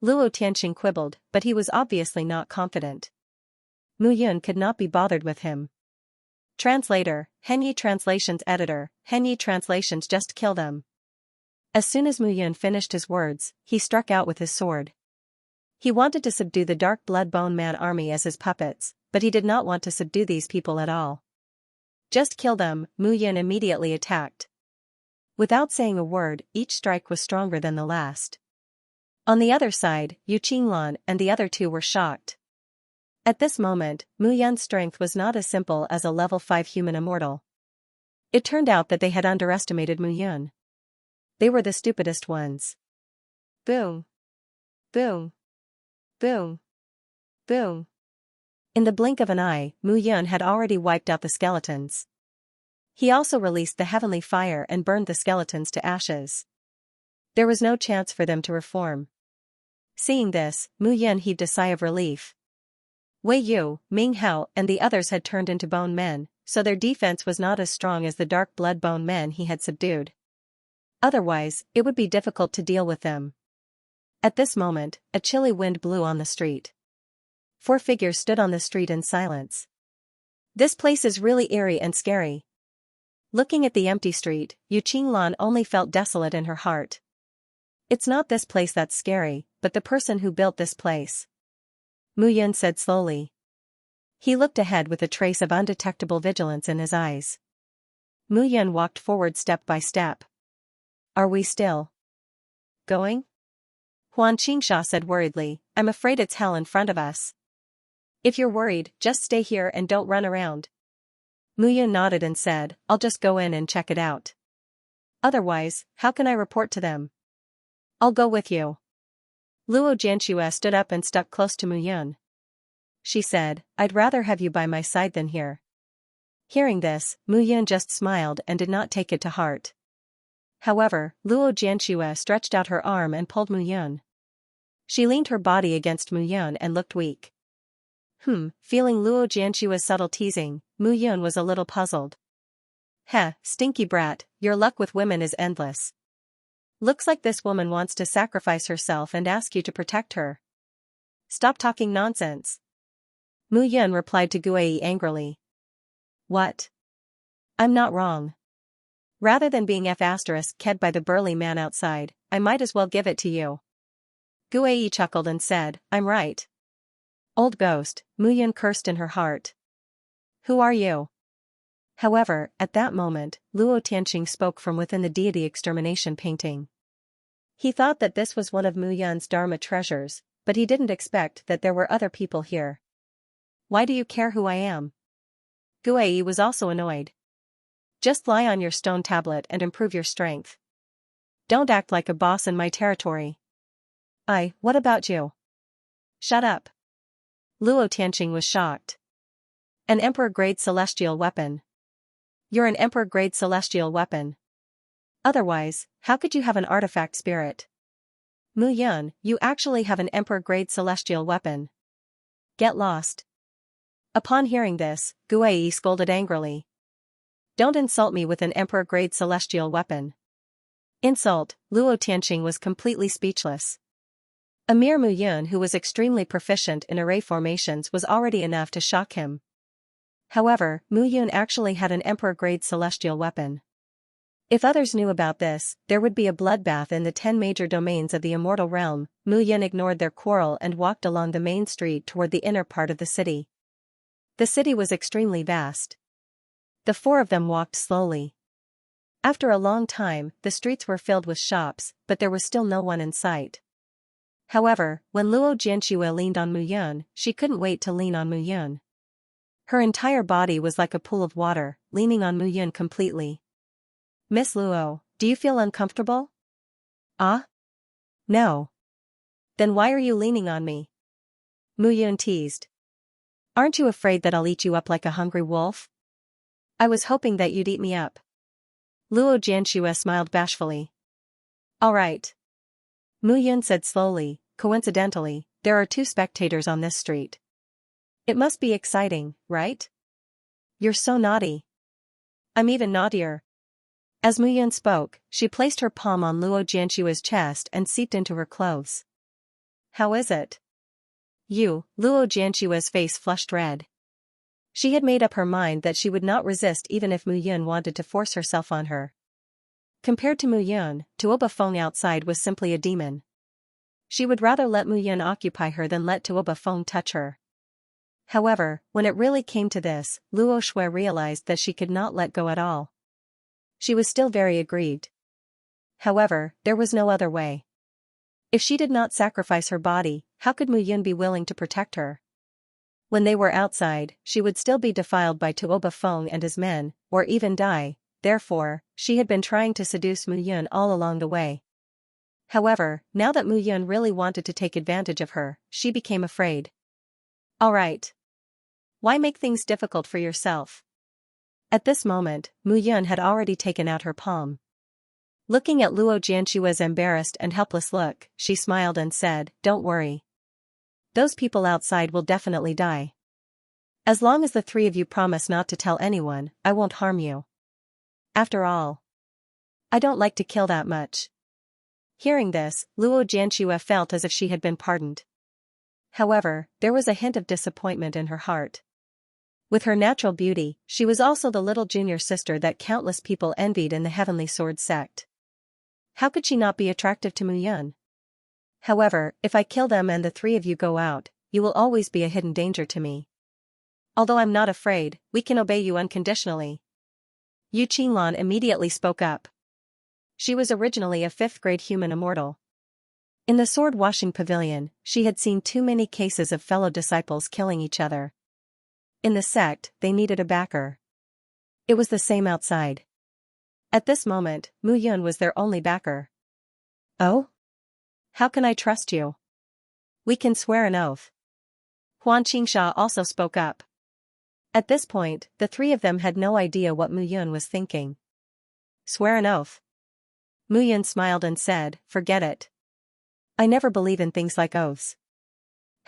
Luo Tianqing quibbled, but he was obviously not confident. Mu Yun could not be bothered with him. Translator, Henyi Translations Editor, Henyi Translations Just kill them. As soon as Mu Yun finished his words, he struck out with his sword. He wanted to subdue the Dark Blood Bone Man army as his puppets, but he did not want to subdue these people at all. "Just kill them," Mu Yun immediately attacked. Without saying a word, each strike was stronger than the last. On the other side, Yu Qinglan and the other 2 were shocked. At this moment, Mu Yun's strength was not as simple as a level 5 human immortal. It turned out that they had underestimated Mu Yun. They were the stupidest ones. Boom. Boom. Boom. Boom. In the blink of an eye, Mu Yun had already wiped out the skeletons. He also released the heavenly fire and burned the skeletons to ashes. There was no chance for them to reform. Seeing this, Mu Yun heaved a sigh of relief. Wei Yu, Ming Hao and the others had turned into bone men, so their defense was not as strong as the dark blood bone men he had subdued. Otherwise, it would be difficult to deal with them. At this moment, a chilly wind blew on the street. 4 figures stood on the street in silence. This place is really eerie and scary. Looking at the empty street, Yu Qinglan only felt desolate in her heart. It's not this place that's scary, but the person who built this place. Mu Yun said slowly. He looked ahead with a trace of undetectable vigilance in his eyes. Mu Yun walked forward step by step. Are we still going? Huan Xianxia said worriedly, I'm afraid it's hell in front of us. If you're worried, just stay here and don't run around. Mu Yun nodded and said, I'll just go in and check it out. Otherwise, how can I report to them? I'll go with you. Luo Jianxue stood up and stuck close to Mu Yun. She said, I'd rather have you by my side than here. Hearing this, Mu Yun just smiled and did not take it to heart. However, Luo Jianxue stretched out her arm and pulled Mu Yun. She leaned her body against Mu Yun and looked weak. Feeling Luo Jianxue's subtle teasing, Mu Yun was a little puzzled. Heh, stinky brat, your luck with women is endless. Looks like this woman wants to sacrifice herself and ask you to protect her. Stop talking nonsense. Mu Yun replied to Guei angrily. What? I'm not wrong. Rather than being ked by the burly man outside, I might as well give it to you. Guei chuckled and said, I'm right. Old ghost, Mu Yun cursed in her heart. Who are you? However, at that moment, Luo Tianqing spoke from within the deity extermination painting. He thought that this was one of Mu Yun's Dharma treasures, but he didn't expect that there were other people here. Why do you care who I am? Guei was also annoyed. Just lie on your stone tablet and improve your strength. Don't act like a boss in my territory. What about you? Shut up. Luo Tianqing was shocked. An Emperor-grade celestial weapon. You're an Emperor-grade celestial weapon. Otherwise, how could you have an artifact spirit? Mu Yun, you actually have an Emperor-grade celestial weapon. Get lost. Upon hearing this, Guei scolded angrily. Don't insult me with an Emperor-grade celestial weapon. Insult, Luo Tianqing was completely speechless. A mere Mu Yun who was extremely proficient in array formations was already enough to shock him. However, Mu Yun actually had an Emperor-grade celestial weapon. If others knew about this, there would be a bloodbath in the 10 major domains of the immortal realm. Mu Yun ignored their quarrel and walked along the main street toward the inner part of the city. The city was extremely vast. The 4 of them walked slowly. After a long time, the streets were filled with shops, but there was still no one in sight. However, when Luo Jianxue leaned on Mu Yun, she couldn't wait to lean on Mu Yun. Her entire body was like a pool of water, leaning on Mu Yun completely. Miss Luo, do you feel uncomfortable? No. Then why are you leaning on me? Mu Yun teased. Aren't you afraid that I'll eat you up like a hungry wolf? I was hoping that you'd eat me up. Luo Jianxue smiled bashfully. All right. Mu Yun said slowly, coincidentally, there are 2 spectators on this street. It must be exciting, right? You're so naughty. I'm even naughtier. As Mu Yun spoke, she placed her palm on Luo Jianxue's chest and seeped into her clothes. How is it? Luo Jianxue's face flushed red. She had made up her mind that she would not resist even if Mu Yun wanted to force herself on her. Compared to Mu Yun, Tuoba Feng outside was simply a demon. She would rather let Mu Yun occupy her than let Tuoba Feng touch her. However, when it really came to this, Luo Shui realized that she could not let go at all. She was still very aggrieved. However, there was no other way. If she did not sacrifice her body, how could Mu Yun be willing to protect her? When they were outside, she would still be defiled by Tuoba Feng and his men, or even die. Therefore, she had been trying to seduce Mu Yun all along the way. However, now that Mu Yun really wanted to take advantage of her, she became afraid. All right. Why make things difficult for yourself? At this moment, Mu Yun had already taken out her palm. Looking at Luo Jianxua's embarrassed and helpless look, she smiled and said, "Don't worry. Those people outside will definitely die. As long as the three of you promise not to tell anyone, I won't harm you. After all, I don't like to kill that much." Hearing this, Luo Jianxua felt as if she had been pardoned. However, there was a hint of disappointment in her heart. With her natural beauty, she was also the little junior sister that countless people envied in the Heavenly Sword sect. How could she not be attractive to Mu Yun? However, if I kill them and the three of you go out, you will always be a hidden danger to me. Although I'm not afraid, we can obey you unconditionally. Yu Qinglan immediately spoke up. She was originally a 5th-grade human immortal. In the sword-washing pavilion, she had seen too many cases of fellow disciples killing each other. In the sect, they needed a backer. It was the same outside. At this moment, Mu Yun was their only backer. "Oh? How can I trust you? We can swear an oath." Huan Xianxia also spoke up. At this point, the three of them had no idea what Mu Yun was thinking. Swear an oath? Mu Yun smiled and said, "Forget it. I never believe in things like oaths.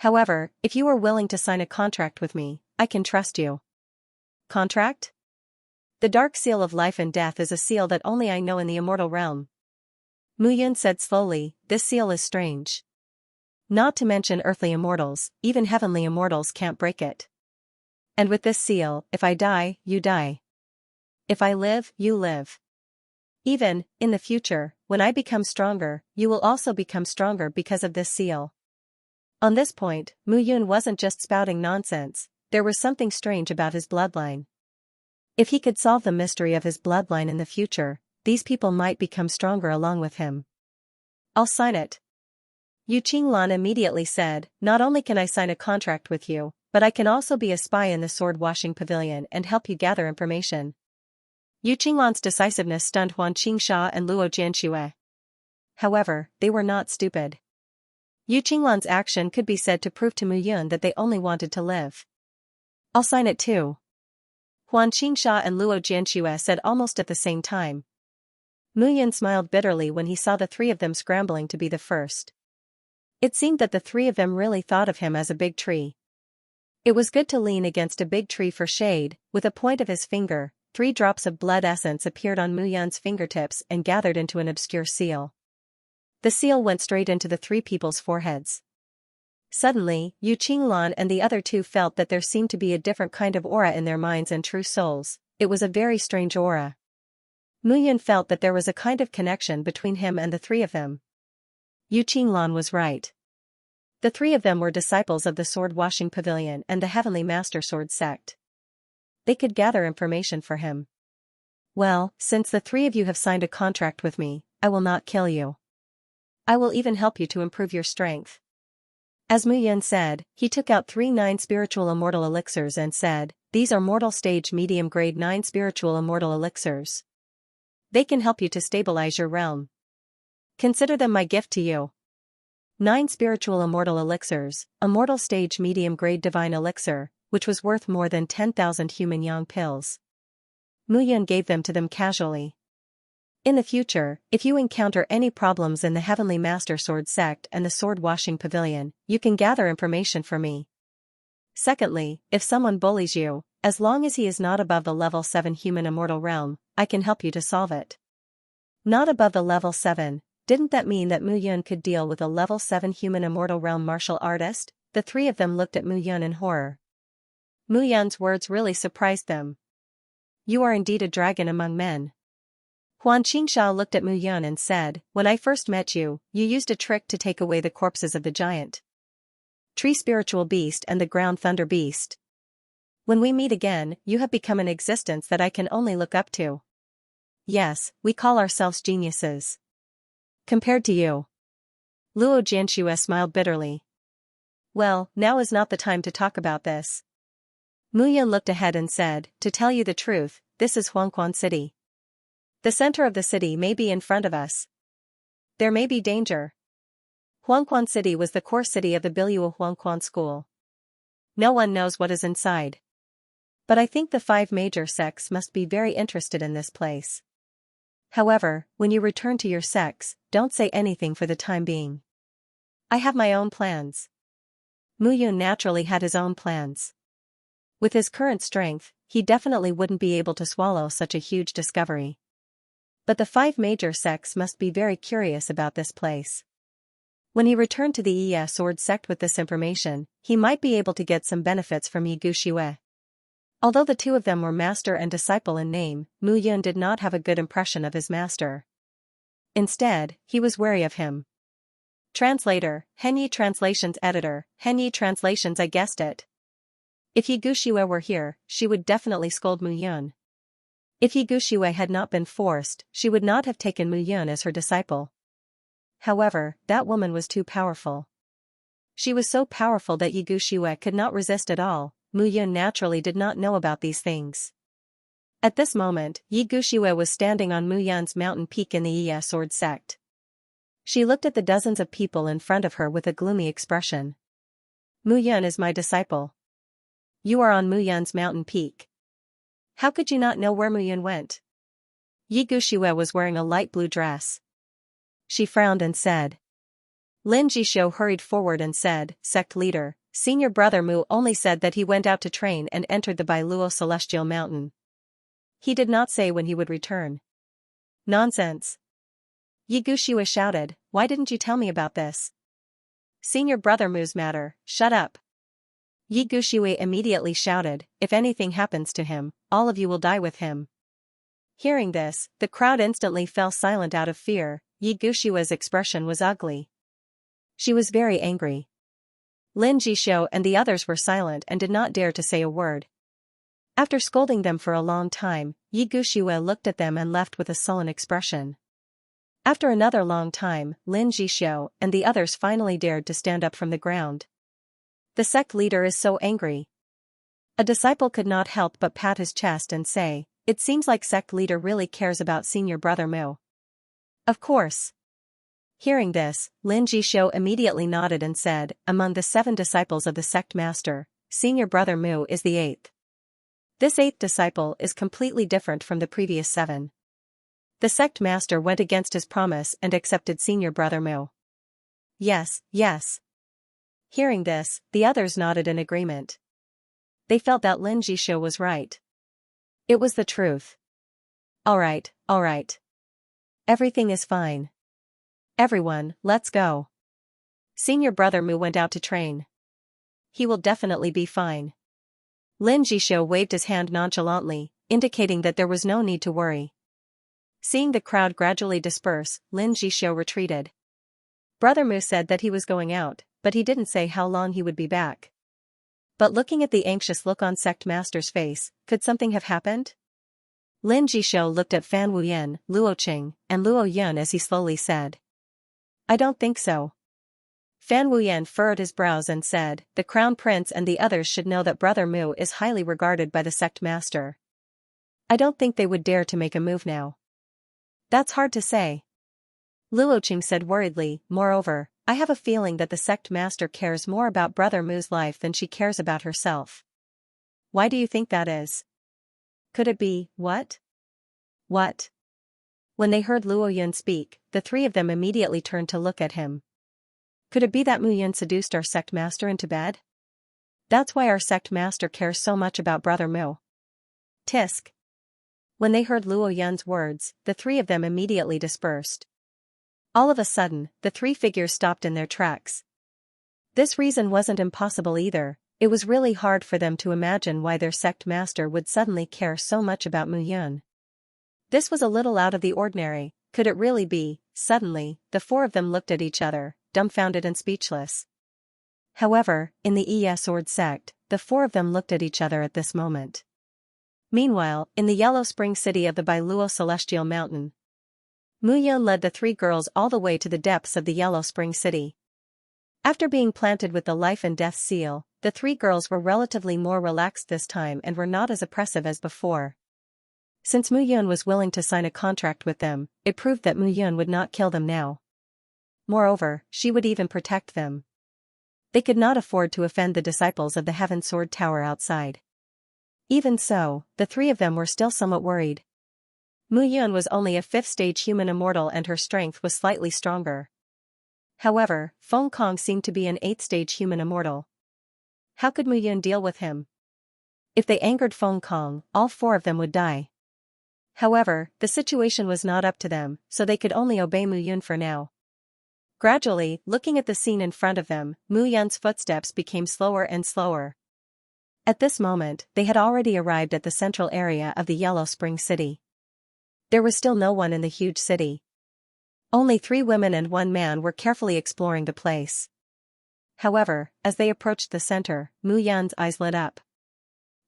However, if you are willing to sign a contract with me, I can trust you." Contract? The dark seal of life and death is a seal that only I know in the immortal realm. Mu Yun said slowly, "This seal is strange. Not to mention earthly immortals, even heavenly immortals can't break it. And with this seal, if I die, you die. If I live, you live. Even, in the future, when I become stronger, you will also become stronger because of this seal." On this point, Mu Yun wasn't just spouting nonsense, there was something strange about his bloodline. If he could solve the mystery of his bloodline in the future, these people might become stronger along with him. "I'll sign it." Yu Qinglan immediately said, "Not only can I sign a contract with you, but I can also be a spy in the sword-washing pavilion and help you gather information." Yu Qinglan's decisiveness stunned Huan Qingsha and Luo Jianxue. However, they were not stupid. Yu Qinglan's action could be said to prove to Mu Yun that they only wanted to live. "I'll sign it too." Huan Qingsha and Luo Jianxue said almost at the same time. Mu Yun smiled bitterly when he saw the three of them scrambling to be the first. It seemed that the three of them really thought of him as a big tree. It was good to lean against a big tree for shade. With a point of his finger, 3 drops of blood essence appeared on Mu Yun's fingertips and gathered into an obscure seal. The seal went straight into the 3 people's foreheads. Suddenly, Yu Qinglan and the other 2 felt that there seemed to be a different kind of aura in their minds and true souls. It was a very strange aura. Mu Yun felt that there was a kind of connection between him and the 3 of them. Yu Qinglan was right. The 3 of them were disciples of the sword-washing pavilion and the Heavenly Master Sword sect. They could gather information for him. "Well, since the 3 of you have signed a contract with me, I will not kill you. I will even help you to improve your strength." As Mu Yun said, he took out 3 9 spiritual immortal elixirs and said, "These are mortal stage medium grade 9 spiritual immortal elixirs. They can help you to stabilize your realm. Consider them my gift to you." 9 spiritual immortal elixirs, immortal stage medium grade divine elixir, which was worth more than 10,000 human yang pills. Mu Yun gave them to them casually. "In the future, if you encounter any problems in the Heavenly Master Sword sect and the sword-washing pavilion, you can gather information for me. Secondly, if someone bullies you, as long as he is not above the level 7 human immortal realm, I can help you to solve it." Not above the level 7, didn't that mean that Mu Yun could deal with a level 7 human immortal realm martial artist? The 3 of them looked at Mu Yun in horror. Mu Yun's words really surprised them. "You are indeed a dragon among men." Huan Qingsha looked at Mu Yun and said, "When I first met you, you used a trick to take away the corpses of the giant tree spiritual beast and the ground thunder beast. When we meet again, you have become an existence that I can only look up to. Yes, we call ourselves geniuses. Compared to you." Luo Jianxue smiled bitterly. "Well, now is not the time to talk about this." Mu Yun looked ahead and said, "To tell you the truth, this is Huangquan City. The center of the city may be in front of us. There may be danger." Huangquan City was the core city of the Biluo Huangquan School. No one knows what is inside. But I think the 5 major sects must be very interested in this place. However, when you return to your sects, don't say anything for the time being. I have my own plans. Mu Yun naturally had his own plans. With his current strength, he definitely wouldn't be able to swallow such a huge discovery. But the 5 major sects must be very curious about this place. When he returned to the Yi Sword sect with this information, he might be able to get some benefits from Yi Guxue. Although the 2 of them were master and disciple in name, Mu Yun did not have a good impression of his master. Instead, he was wary of him. Translator, Henyi Translations Editor, Henyi Translations. I guessed it. If Yi Guxue were here, she would definitely scold Mu Yun. If Yi Guxue had not been forced, she would not have taken Mu Yun as her disciple. However, that woman was too powerful. She was so powerful that Yi Guxue could not resist at all. Mu Yun naturally did not know about these things. At this moment, Yi Guxue was standing on Mu Yun's mountain peak in the Yi Sword sect. She looked at the dozens of people in front of her with a gloomy expression. Mu Yun is my disciple. You are on Mu Yun's mountain peak. How could you not know where Mu Yun went? Yi Guxue was wearing a light blue dress. She frowned and said. Lin Jishou hurried forward and said, Sect leader, Senior Brother Mu only said that he went out to train and entered the Bailuo Celestial Mountain. He did not say when he would return. Nonsense. Yi Guxue shouted, why didn't you tell me about this? Senior Brother Mu's matter, shut up. Yi Guxue immediately shouted, if anything happens to him, all of you will die with him. Hearing this, the crowd instantly fell silent out of fear. Yi Guxue's expression was ugly. She was very angry. Lin Jishou and the others were silent and did not dare to say a word. After scolding them for a long time, Yi Guxue looked at them and left with a sullen expression. After another long time, Lin Jishou and the others finally dared to stand up from the ground. The sect leader is so angry. A disciple could not help but pat his chest and say, it seems like sect leader really cares about Senior Brother Mu. Of course. Hearing this, Lin Jishou immediately nodded and said, among the 7 disciples of the sect master, Senior Brother Mu is the 8th. This 8th disciple is completely different from the previous 7. The sect master went against his promise and accepted Senior Brother Mu. Yes, yes. Hearing this, the others nodded in agreement. They felt that Lin Jishou was right. It was the truth. All right. Everything is fine. Everyone, let's go. Senior Brother Mu went out to train. He will definitely be fine. Lin Jishou waved his hand nonchalantly, indicating that there was no need to worry. Seeing the crowd gradually disperse, Lin Jishou retreated. Brother Mu said that he was going out, but he didn't say how long he would be back. But looking at the anxious look on sect master's face, could something have happened? Lin Jishou looked at Fan Wuyan, Luo Qing, and Luo Yun as he slowly said. I don't think so. Fan Wuyan furrowed his brows and said, the Crown Prince and the others should know that Brother Mu is highly regarded by the sect master. I don't think they would dare to make a move now. That's hard to say. Luo Qing said worriedly, moreover, I have a feeling that the sect master cares more about Brother Mu's life than she cares about herself. Why do you think that is? Could it be, what? What? When they heard Luo Yun speak, the 3 of them immediately turned to look at him. Could it be that Mu Yun seduced our sect master into bed? That's why our sect master cares so much about Brother Mu. Tisk. When they heard Luo Yun's words, the 3 of them immediately dispersed. All of a sudden, the 3 figures stopped in their tracks. This reason wasn't impossible either. It was really hard for them to imagine why their sect master would suddenly care so much about Mu Yun. This was a little out of the ordinary. Could it really be? Suddenly, the 4 of them looked at each other, dumbfounded and speechless. However, in the Yi Sword sect, the 4 of them looked at each other at this moment. Meanwhile, in the Yellow Spring City of the Bailuo Celestial Mountain, Mu Yun led the 3 girls all the way to the depths of the Yellow Spring City. After being planted with the life and death seal, the 3 girls were relatively more relaxed this time and were not as oppressive as before. Since Mu Yun was willing to sign a contract with them, it proved that Mu Yun would not kill them now. Moreover, she would even protect them. They could not afford to offend the disciples of the Heaven Sword Tower outside. Even so, the three of them were still somewhat worried. Mu Yun was only a 5th-stage human immortal and her strength was slightly stronger. However, Feng Kong seemed to be an 8th-stage human immortal. How could Mu Yun deal with him? If they angered Feng Kong, all 4 of them would die. However, the situation was not up to them, so they could only obey Mu Yun for now. Gradually, looking at the scene in front of them, Mu Yun's footsteps became slower and slower. At this moment, they had already arrived at the central area of the Yellow Spring City. There was still no one in the huge city. Only 3 women and 1 man were carefully exploring the place. However, as they approached the center, Mu Yun's eyes lit up.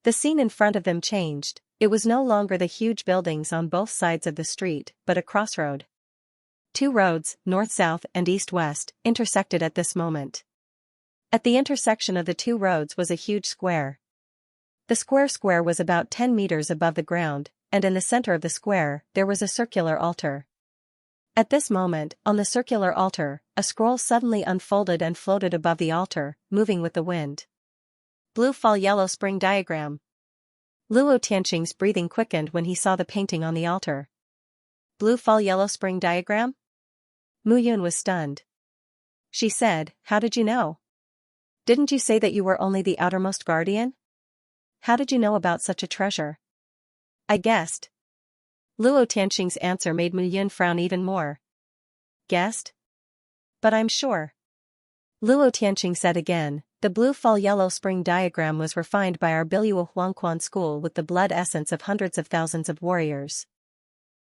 The scene in front of them changed. It was no longer the huge buildings on both sides of the street, but a crossroad. 2 roads, north-south and east-west, intersected at this moment. At the intersection of the 2 roads was a huge square. The square was about 10 meters above the ground, and in the center of the square, there was a circular altar. At this moment, on the circular altar, a scroll suddenly unfolded and floated above the altar, moving with the wind. Blue Fall Yellow Spring Diagram. Luo Tianqing's breathing quickened when he saw the painting on the altar. Blue Fall Yellow Spring Diagram? Mu Yun was stunned. She said, "How did you know? Didn't you say that you were only the outermost guardian? How did you know about such a treasure?" "I guessed." Luo Tianqing's answer made Mu Yun frown even more. "Guessed? But I'm sure." Luo Tianqing said again, "The Blue Fall Yellow Spring Diagram was refined by our Biluo Huangquan school with the blood essence of hundreds of thousands of warriors.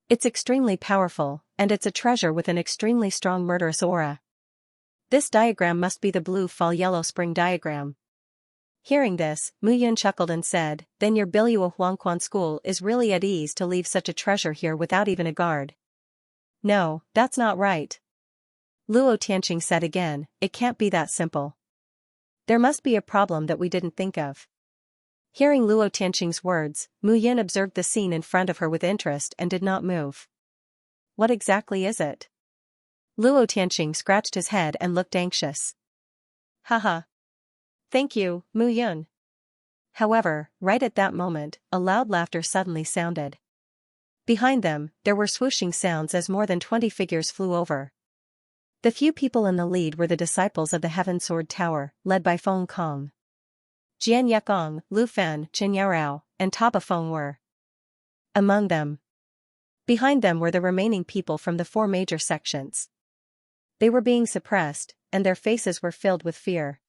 It's extremely powerful, and it's a treasure with an extremely strong murderous aura. This diagram must be the Blue Fall Yellow Spring Diagram." Hearing this, Mu Yun chuckled and said, "Then your Biluo Huangquan school is really at ease to leave such a treasure here without even a guard." "No, that's not right." Luo Tianqing said again, "It can't be that simple. There must be a problem that we didn't think of." Hearing Luo Tianqing's words, Mu Yun observed the scene in front of her with interest and did not move. "What exactly is it?" Luo Tianqing scratched his head and looked anxious. "Haha. Thank you, Mu Yun." However, right at that moment, a loud laughter suddenly sounded. Behind them, there were swooshing sounds as more than 20 figures flew over. The few people in the lead were the disciples of the Heaven Sword Tower, led by Feng Kong. Jian Yekong, Lu Fan, Chen Yarao, and Taba Feng were among them. Behind them were the remaining people from the 4 major sections. They were being suppressed, and their faces were filled with fear.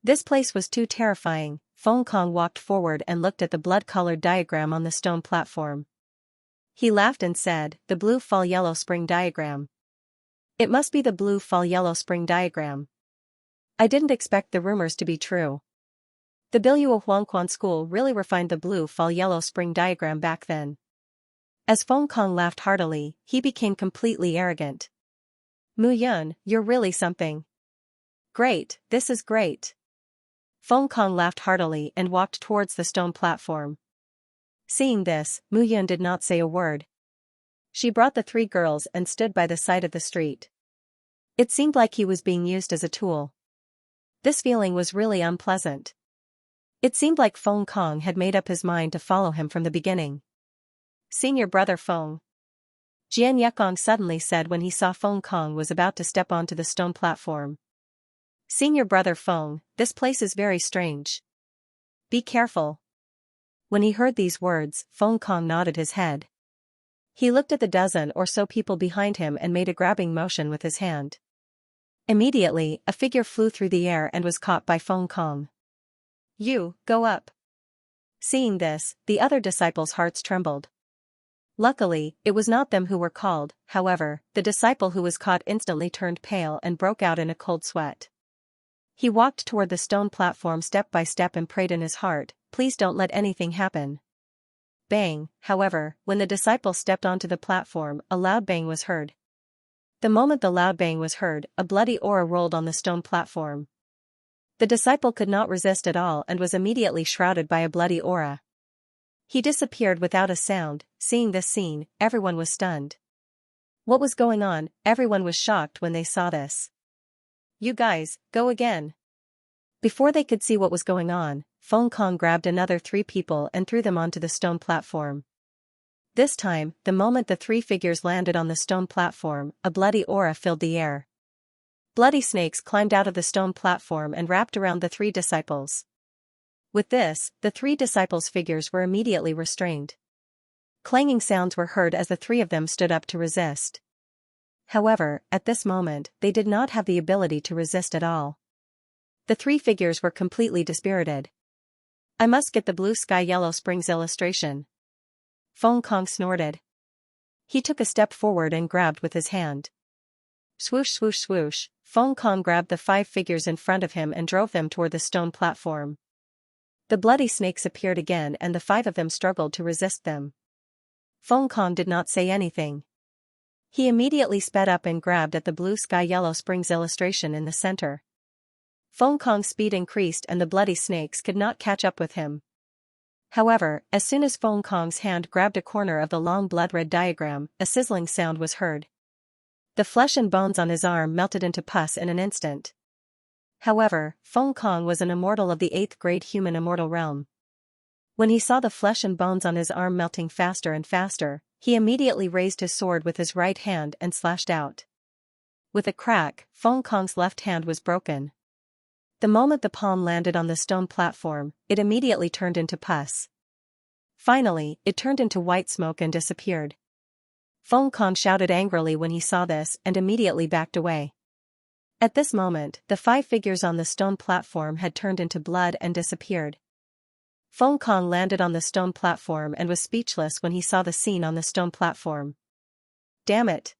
This place was too terrifying. Feng Kong walked forward and looked at the blood-colored diagram on the stone platform. He laughed and said, "The Blue Fall Yellow Spring Diagram. It must be the Blue Fall Yellow Spring Diagram. I didn't expect the rumors to be true." The Biluo Huangquan school really refined the Blue Fall Yellow Spring Diagram back then. As Feng Kong laughed heartily, he became completely arrogant. "Mu Yun, you're really something. Great, this is great." Feng Kong laughed heartily and walked towards the stone platform. Seeing this, Mu Yun did not say a word. She brought the 3 girls and stood by the side of the street. It seemed like he was being used as a tool. This feeling was really unpleasant. It seemed like Feng Kong had made up his mind to follow him from the beginning. "Senior brother Feng," Jian Yekong suddenly said when he saw Feng Kong was about to step onto the stone platform. "Senior brother Feng, this place is very strange. Be careful." When he heard these words, Feng Kong nodded his head. He looked at the dozen or so people behind him and made a grabbing motion with his hand. Immediately, a figure flew through the air and was caught by Feng Kong. "You, go up." Seeing this, the other disciples' hearts trembled. Luckily, it was not them who were called. However, the disciple who was caught instantly turned pale and broke out in a cold sweat. He walked toward the stone platform step by step and prayed in his heart, "Please don't let anything happen." Bang, however, when the disciple stepped onto the platform, a loud bang was heard. The moment the loud bang was heard, a bloody aura rolled on the stone platform. The disciple could not resist at all and was immediately shrouded by a bloody aura. He disappeared without a sound. Seeing this scene, everyone was stunned. What was going on? Everyone was shocked when they saw this. "You guys, go again." Before they could see what was going on, Feng Kong grabbed another 3 people and threw them onto the stone platform. This time, the moment the 3 figures landed on the stone platform, a bloody aura filled the air. Bloody snakes climbed out of the stone platform and wrapped around the 3 disciples. With this, the 3 disciples' figures were immediately restrained. Clanging sounds were heard as the 3 of them stood up to resist. However, at this moment, they did not have the ability to resist at all. The 3 figures were completely dispirited. I must get the blue sky yellow springs illustration. Feng Kong snorted. He took a step forward and grabbed with his hand. Swoosh swoosh swoosh, Feng Kong grabbed the 5 figures in front of him and drove them toward the stone platform. The bloody snakes appeared again and the 5 of them struggled to resist them. Feng Kong did not say anything. He immediately sped up and grabbed at the blue sky yellow springs illustration in the center. Feng Kong's speed increased and the bloody snakes could not catch up with him. However, as soon as Feng Kong's hand grabbed a corner of the long blood-red diagram, a sizzling sound was heard. The flesh and bones on his arm melted into pus in an instant. However, Feng Kong was an immortal of the 8th grade human immortal realm. When he saw the flesh and bones on his arm melting faster and faster, he immediately raised his sword with his right hand and slashed out. With a crack, Feng Kong's left hand was broken. The moment the palm landed on the stone platform, it immediately turned into pus. Finally, it turned into white smoke and disappeared. Feng Kong shouted angrily when he saw this and immediately backed away. At this moment, the 5 figures on the stone platform had turned into blood and disappeared. Feng Kong landed on the stone platform and was speechless when he saw the scene on the stone platform. Damn it!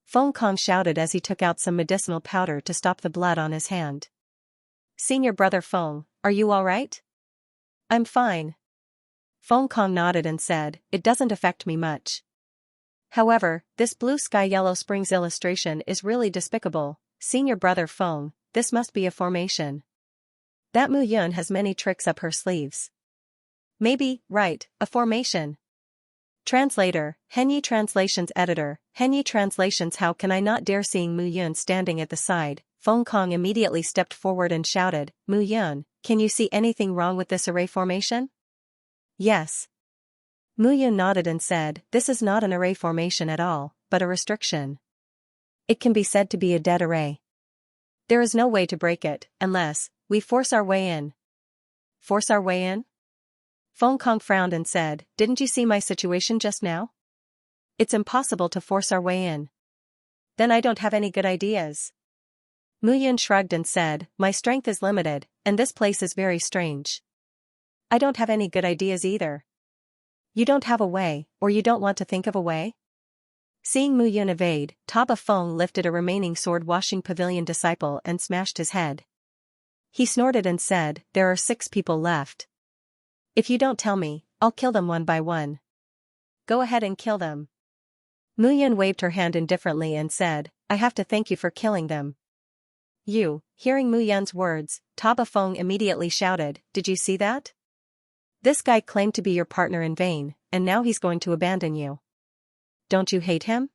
Feng Kong shouted as he took out some medicinal powder to stop the blood on his hand. Senior brother Feng, are you all right? I'm fine. Feng Kong nodded and said, it doesn't affect me much. However, this blue sky yellow springs illustration is really despicable. Senior brother Feng, this must be a formation. That Mu Yun has many tricks up her sleeves. Maybe, right, a formation. Translator, Henyi Translations Editor, Henyi Translations. How can I not dare? Seeing Mu Yun standing at the side, Feng Kong immediately stepped forward and shouted, Mu Yun, can you see anything wrong with this array formation? Yes. Mu Yun nodded and said, this is not an array formation at all, but a restriction. It can be said to be a dead array. There is no way to break it, unless we force our way in. Force our way in? Feng Kong frowned and said, didn't you see my situation just now? It's impossible to force our way in. Then I don't have any good ideas. Mu Yun shrugged and said, my strength is limited, and this place is very strange. I don't have any good ideas either. You don't have a way, or you don't want to think of a way? Seeing Mu Yun evade, Taba Feng lifted a remaining sword-washing pavilion disciple and smashed his head. He snorted and said, there are 6 people left. If you don't tell me, I'll kill them one by one. Go ahead and kill them. Mu Yun waved her hand indifferently and said, I have to thank you for killing them. You, hearing Mu Yun's words, Taba Feng immediately shouted, did you see that? This guy claimed to be your partner in vain, and now he's going to abandon you. Don't you hate him?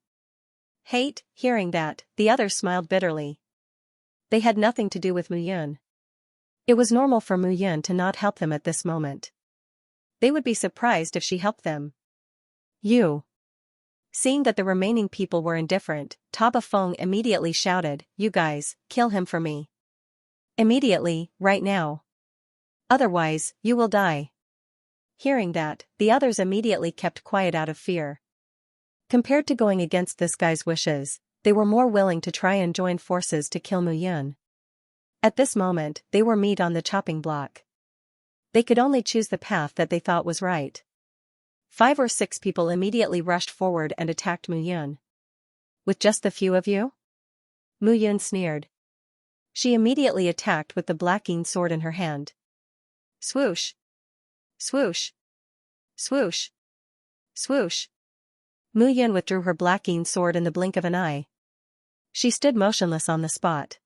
Hate? Hearing that, the others smiled bitterly. They had nothing to do with Mu Yun. It was normal for Mu Yun to not help them at this moment. They would be surprised if she helped them. You. Seeing that the remaining people were indifferent, Taba Feng immediately shouted, you guys, kill him for me. Immediately, right now. Otherwise, you will die. Hearing that, the others immediately kept quiet out of fear. Compared to going against this guy's wishes, they were more willing to try and join forces to kill Mu Yun. At this moment, they were meat on the chopping block. They could only choose the path that they thought was right. 5 or 6 people immediately rushed forward and attacked Mu Yun. With just the few of you? Mu Yun sneered. She immediately attacked with the blacking sword in her hand. Swoosh! Swoosh! Swoosh! Swoosh! Mu Yun withdrew her blacking sword in the blink of an eye. She stood motionless on the spot.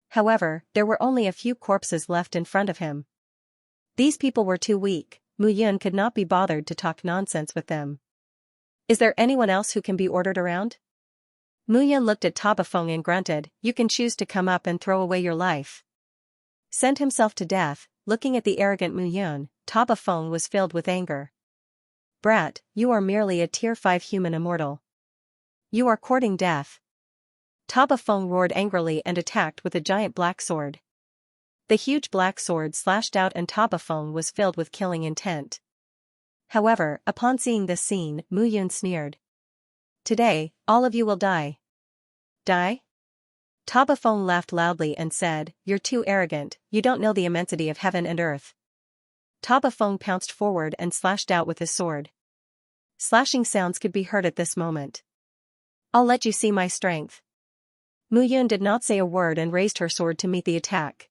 However, there were only a few corpses left in front of him. These people were too weak. Mu Yun could not be bothered to talk nonsense with them. Is there anyone else who can be ordered around? Mu Yun looked at Taba Feng and grunted, you can choose to come up and throw away your life. Send himself to death, looking at the arrogant Mu Yun, Taba Feng was filled with anger. Brat, you are merely a tier 5 human immortal. You are courting death. Taba Feng roared angrily and attacked with a giant black sword. The huge black sword slashed out and Taba Feng was filled with killing intent. However, upon seeing this scene, Mu Yun sneered. Today, all of you will die. Die? Taba Feng laughed loudly and said, you're too arrogant, you don't know the immensity of heaven and earth. Taba Feng pounced forward and slashed out with his sword. Slashing sounds could be heard at this moment. I'll let you see my strength. Mu Yun did not say a word and raised her sword to meet the attack.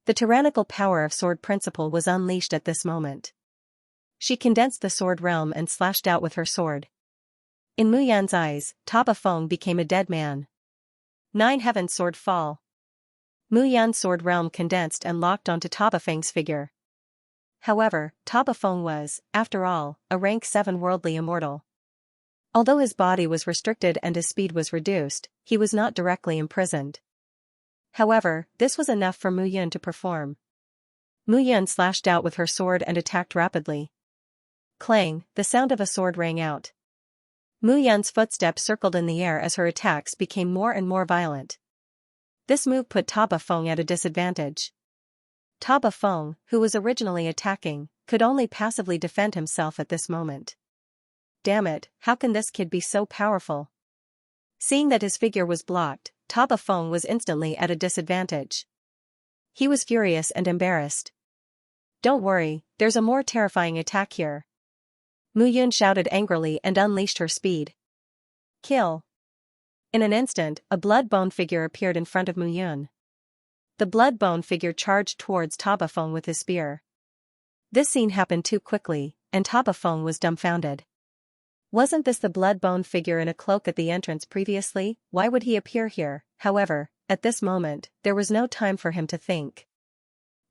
The tyrannical power of sword principle was unleashed at this moment. She condensed the sword realm and slashed out with her sword. In Mu Yan's eyes, Taba Feng became a dead man. 9 Heaven's sword fall. Mu Yan's sword realm condensed and locked onto Taba Feng's figure. However, Taba Feng was, after all, a rank 7 worldly immortal. Although his body was restricted and his speed was reduced, he was not directly imprisoned. However, this was enough for Mu Yun to perform. Mu Yun slashed out with her sword and attacked rapidly. Clang, the sound of a sword rang out. Mu Yun's footsteps circled in the air as her attacks became more and more violent. This move put Taba Feng at a disadvantage. Taba Feng, who was originally attacking, could only passively defend himself at this moment. Damn it, how can this kid be so powerful? Seeing that his figure was blocked, Taba Feng was instantly at a disadvantage. He was furious and embarrassed. Don't worry, there's a more terrifying attack here. Mu Yun shouted angrily and unleashed her speed. Kill. In an instant, a blood-bone figure appeared in front of Mu Yun. The blood-bone figure charged towards Taba Feng with his spear. This scene happened too quickly, and Taba Feng was dumbfounded. Wasn't this the blood-bone figure in a cloak at the entrance previously? Why would he appear here? However, at this moment, there was no time for him to think.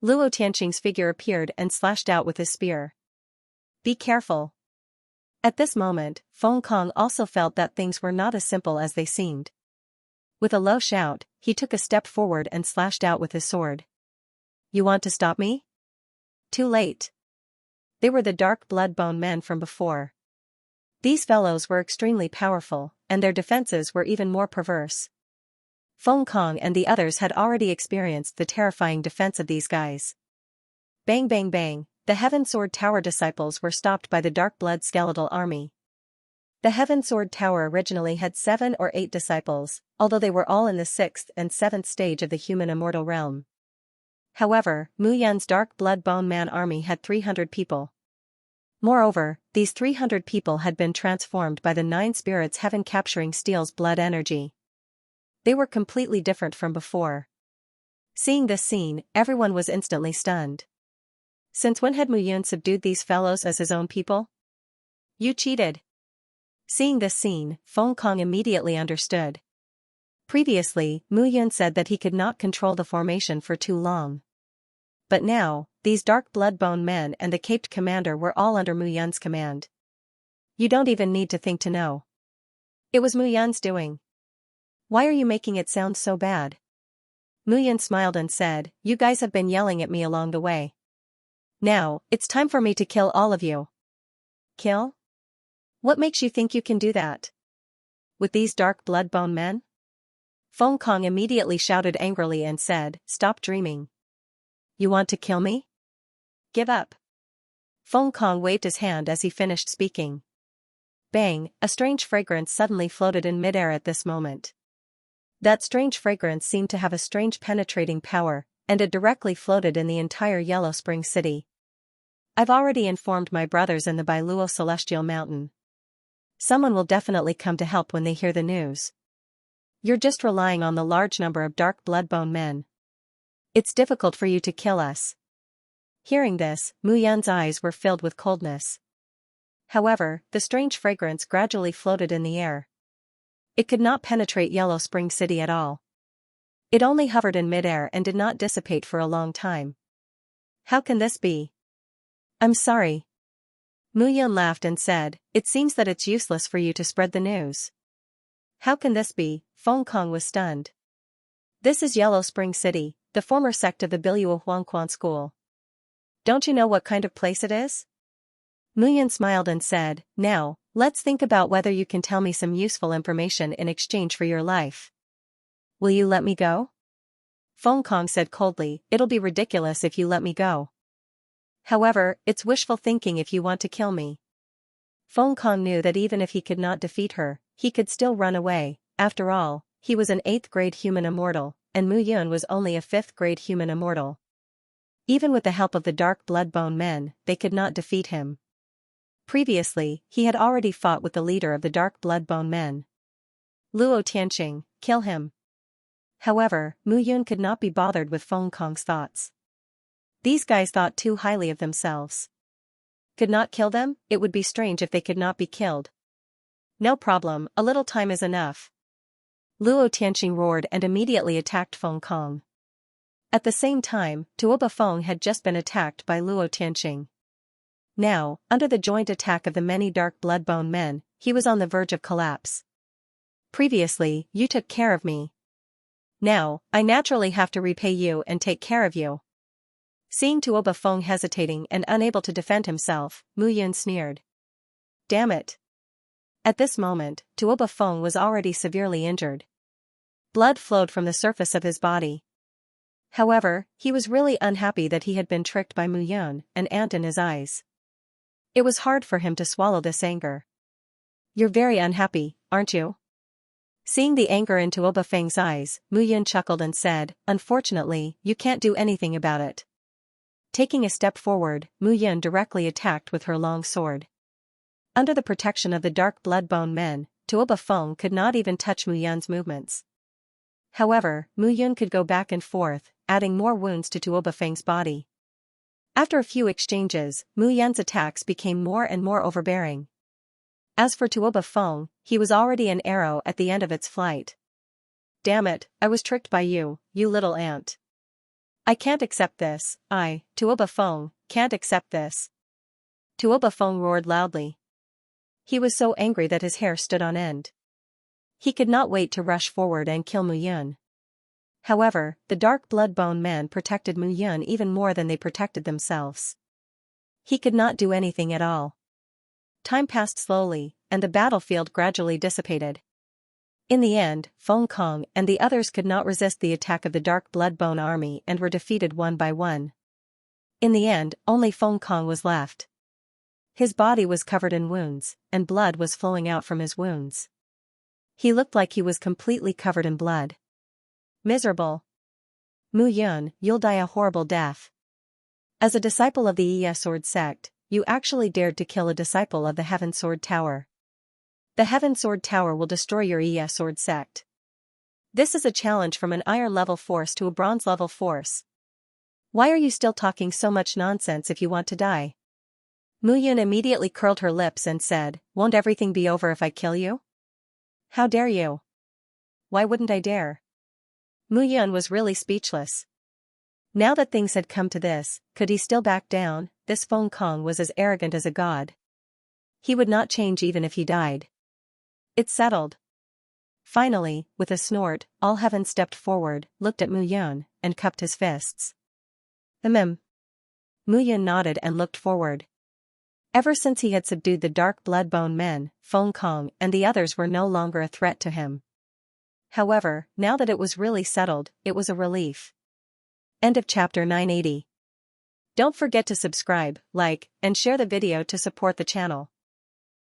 Luo Tianqing's figure appeared and slashed out with his spear. Be careful. At this moment, Feng Kong also felt that things were not as simple as they seemed. With a low shout, he took a step forward and slashed out with his sword. You want to stop me? Too late. They were the dark blood-bone men from before. These fellows were extremely powerful, and their defenses were even more perverse. Feng Kong and the others had already experienced the terrifying defense of these guys. Bang bang bang, the Heaven Sword Tower disciples were stopped by the Dark Blood Skeletal Army. The Heaven Sword Tower originally had 7 or 8 disciples, although they were all in the 6th and 7th stage of the human immortal realm. However, Mu Yan's Dark Blood Bone Man army had 300 people. Moreover, these 300 people had been transformed by the 9 spirits heaven capturing Steel's blood energy. They were completely different from before. Seeing this scene, everyone was instantly stunned. Since when had Mu Yun subdued these fellows as his own people? You cheated. Seeing this scene, Feng Kong immediately understood. Previously, Mu Yun said that he could not control the formation for too long. But now, these dark blood-bone men and the caped commander were all under Mu Yun's command. You don't even need to think to know. It was Mu Yun's doing. Why are you making it sound so bad? Mu Yun smiled and said, you guys have been yelling at me along the way. Now, it's time for me to kill all of you. Kill? What makes you think you can do that? With these dark blood-bone men? Feng Kong immediately shouted angrily and said, stop dreaming. You want to kill me? Give up. Feng Kong waved his hand as he finished speaking. Bang, a strange fragrance suddenly floated in midair at this moment. That strange fragrance seemed to have a strange penetrating power, and it directly floated in the entire Yellow Spring City. I've already informed my brothers in the Bailuo Celestial Mountain. Someone will definitely come to help when they hear the news. You're just relying on the large number of dark blood-bone men. It's difficult for you to kill us. Hearing this, Mu Yan's eyes were filled with coldness. However, the strange fragrance gradually floated in the air. It could not penetrate Yellow Spring City at all. It only hovered in midair and did not dissipate for a long time. How can this be? I'm sorry. Mu Yan laughed and said, it seems that it's useless for you to spread the news. How can this be? Feng Kong was stunned. This is Yellow Spring City, the former sect of the Biluo Huangquan school. Don't you know what kind of place it is? Muyan smiled and said, now, let's think about whether you can tell me some useful information in exchange for your life. Will you let me go? Feng Kong said coldly, it'll be ridiculous if you let me go. However, it's wishful thinking if you want to kill me. Feng Kong knew that even if he could not defeat her, he could still run away. After all, he was an 8th grade human immortal, and Mu Yun was only a 5th grade human immortal. Even with the help of the Dark Bloodbone men, they could not defeat him. Previously, he had already fought with the leader of the Dark Bloodbone men. Luo Tianqing, kill him. However, Mu Yun could not be bothered with Feng Kong's thoughts. These guys thought too highly of themselves. Could not kill them? It would be strange if they could not be killed. No problem, a little time is enough. Luo Tianqing roared and immediately attacked Feng Kong. At the same time, Tuoba Feng had just been attacked by Luo Tianqing. Now, under the joint attack of the many Dark Bloodbone men, he was on the verge of collapse. Previously, you took care of me. Now, I naturally have to repay you and take care of you. Seeing Tuoba Feng hesitating and unable to defend himself, Mu Yun sneered. Damn it. At this moment, Tuoba Feng was already severely injured. Blood flowed from the surface of his body. However, he was really unhappy that he had been tricked by Mu Yun, an ant in his eyes. It was hard for him to swallow this anger. You're very unhappy, aren't you? Seeing the anger in Tuoba Feng's eyes, Mu Yun chuckled and said, unfortunately, you can't do anything about it. Taking a step forward, Mu Yun directly attacked with her long sword. Under the protection of the Dark Bloodbone men, Tuoba Feng could not even touch Mu Yun's movements. However, Mu Yun could go back and forth, adding more wounds to Tuoba Feng's body. After a few exchanges, Mu Yun's attacks became more and more overbearing. As for Tuoba Feng, he was already an arrow at the end of its flight. Damn it, I was tricked by you, you little ant. I can't accept this, Tuoba Feng, can't accept this. Tuoba Feng roared loudly. He was so angry that his hair stood on end. He could not wait to rush forward and kill Mu Yun. However, the Dark Bloodbone men protected Mu Yun even more than they protected themselves. He could not do anything at all. Time passed slowly, and the battlefield gradually dissipated. In the end, Feng Kong and the others could not resist the attack of the Dark Bloodbone army and were defeated one by one. In the end, only Feng Kong was left. His body was covered in wounds, and blood was flowing out from his wounds. He looked like he was completely covered in blood. Miserable. Mu Yun, you'll die a horrible death. As a disciple of the Iya Sword sect, you actually dared to kill a disciple of the Heaven Sword Tower. The Heaven Sword Tower will destroy your Iya Sword sect. This is a challenge from an iron level force to a bronze level force. Why are you still talking so much nonsense if you want to die? Mu Yun immediately curled her lips and said, won't everything be over if I kill you? How dare you? Why wouldn't I dare? Mu Yun was really speechless. Now that things had come to this, could he still back down? This Feng Kong was as arrogant as a god. He would not change even if he died. It's settled. Finally, with a snort, All Heaven stepped forward, looked at Mu Yun, and cupped his fists. Mu Yun nodded and looked forward. Ever since he had subdued the Dark Bloodbone men, Feng Kong and the others were no longer a threat to him. However, now that it was really settled, it was a relief. End of chapter 980. Don't forget to subscribe, like, and share the video to support the channel.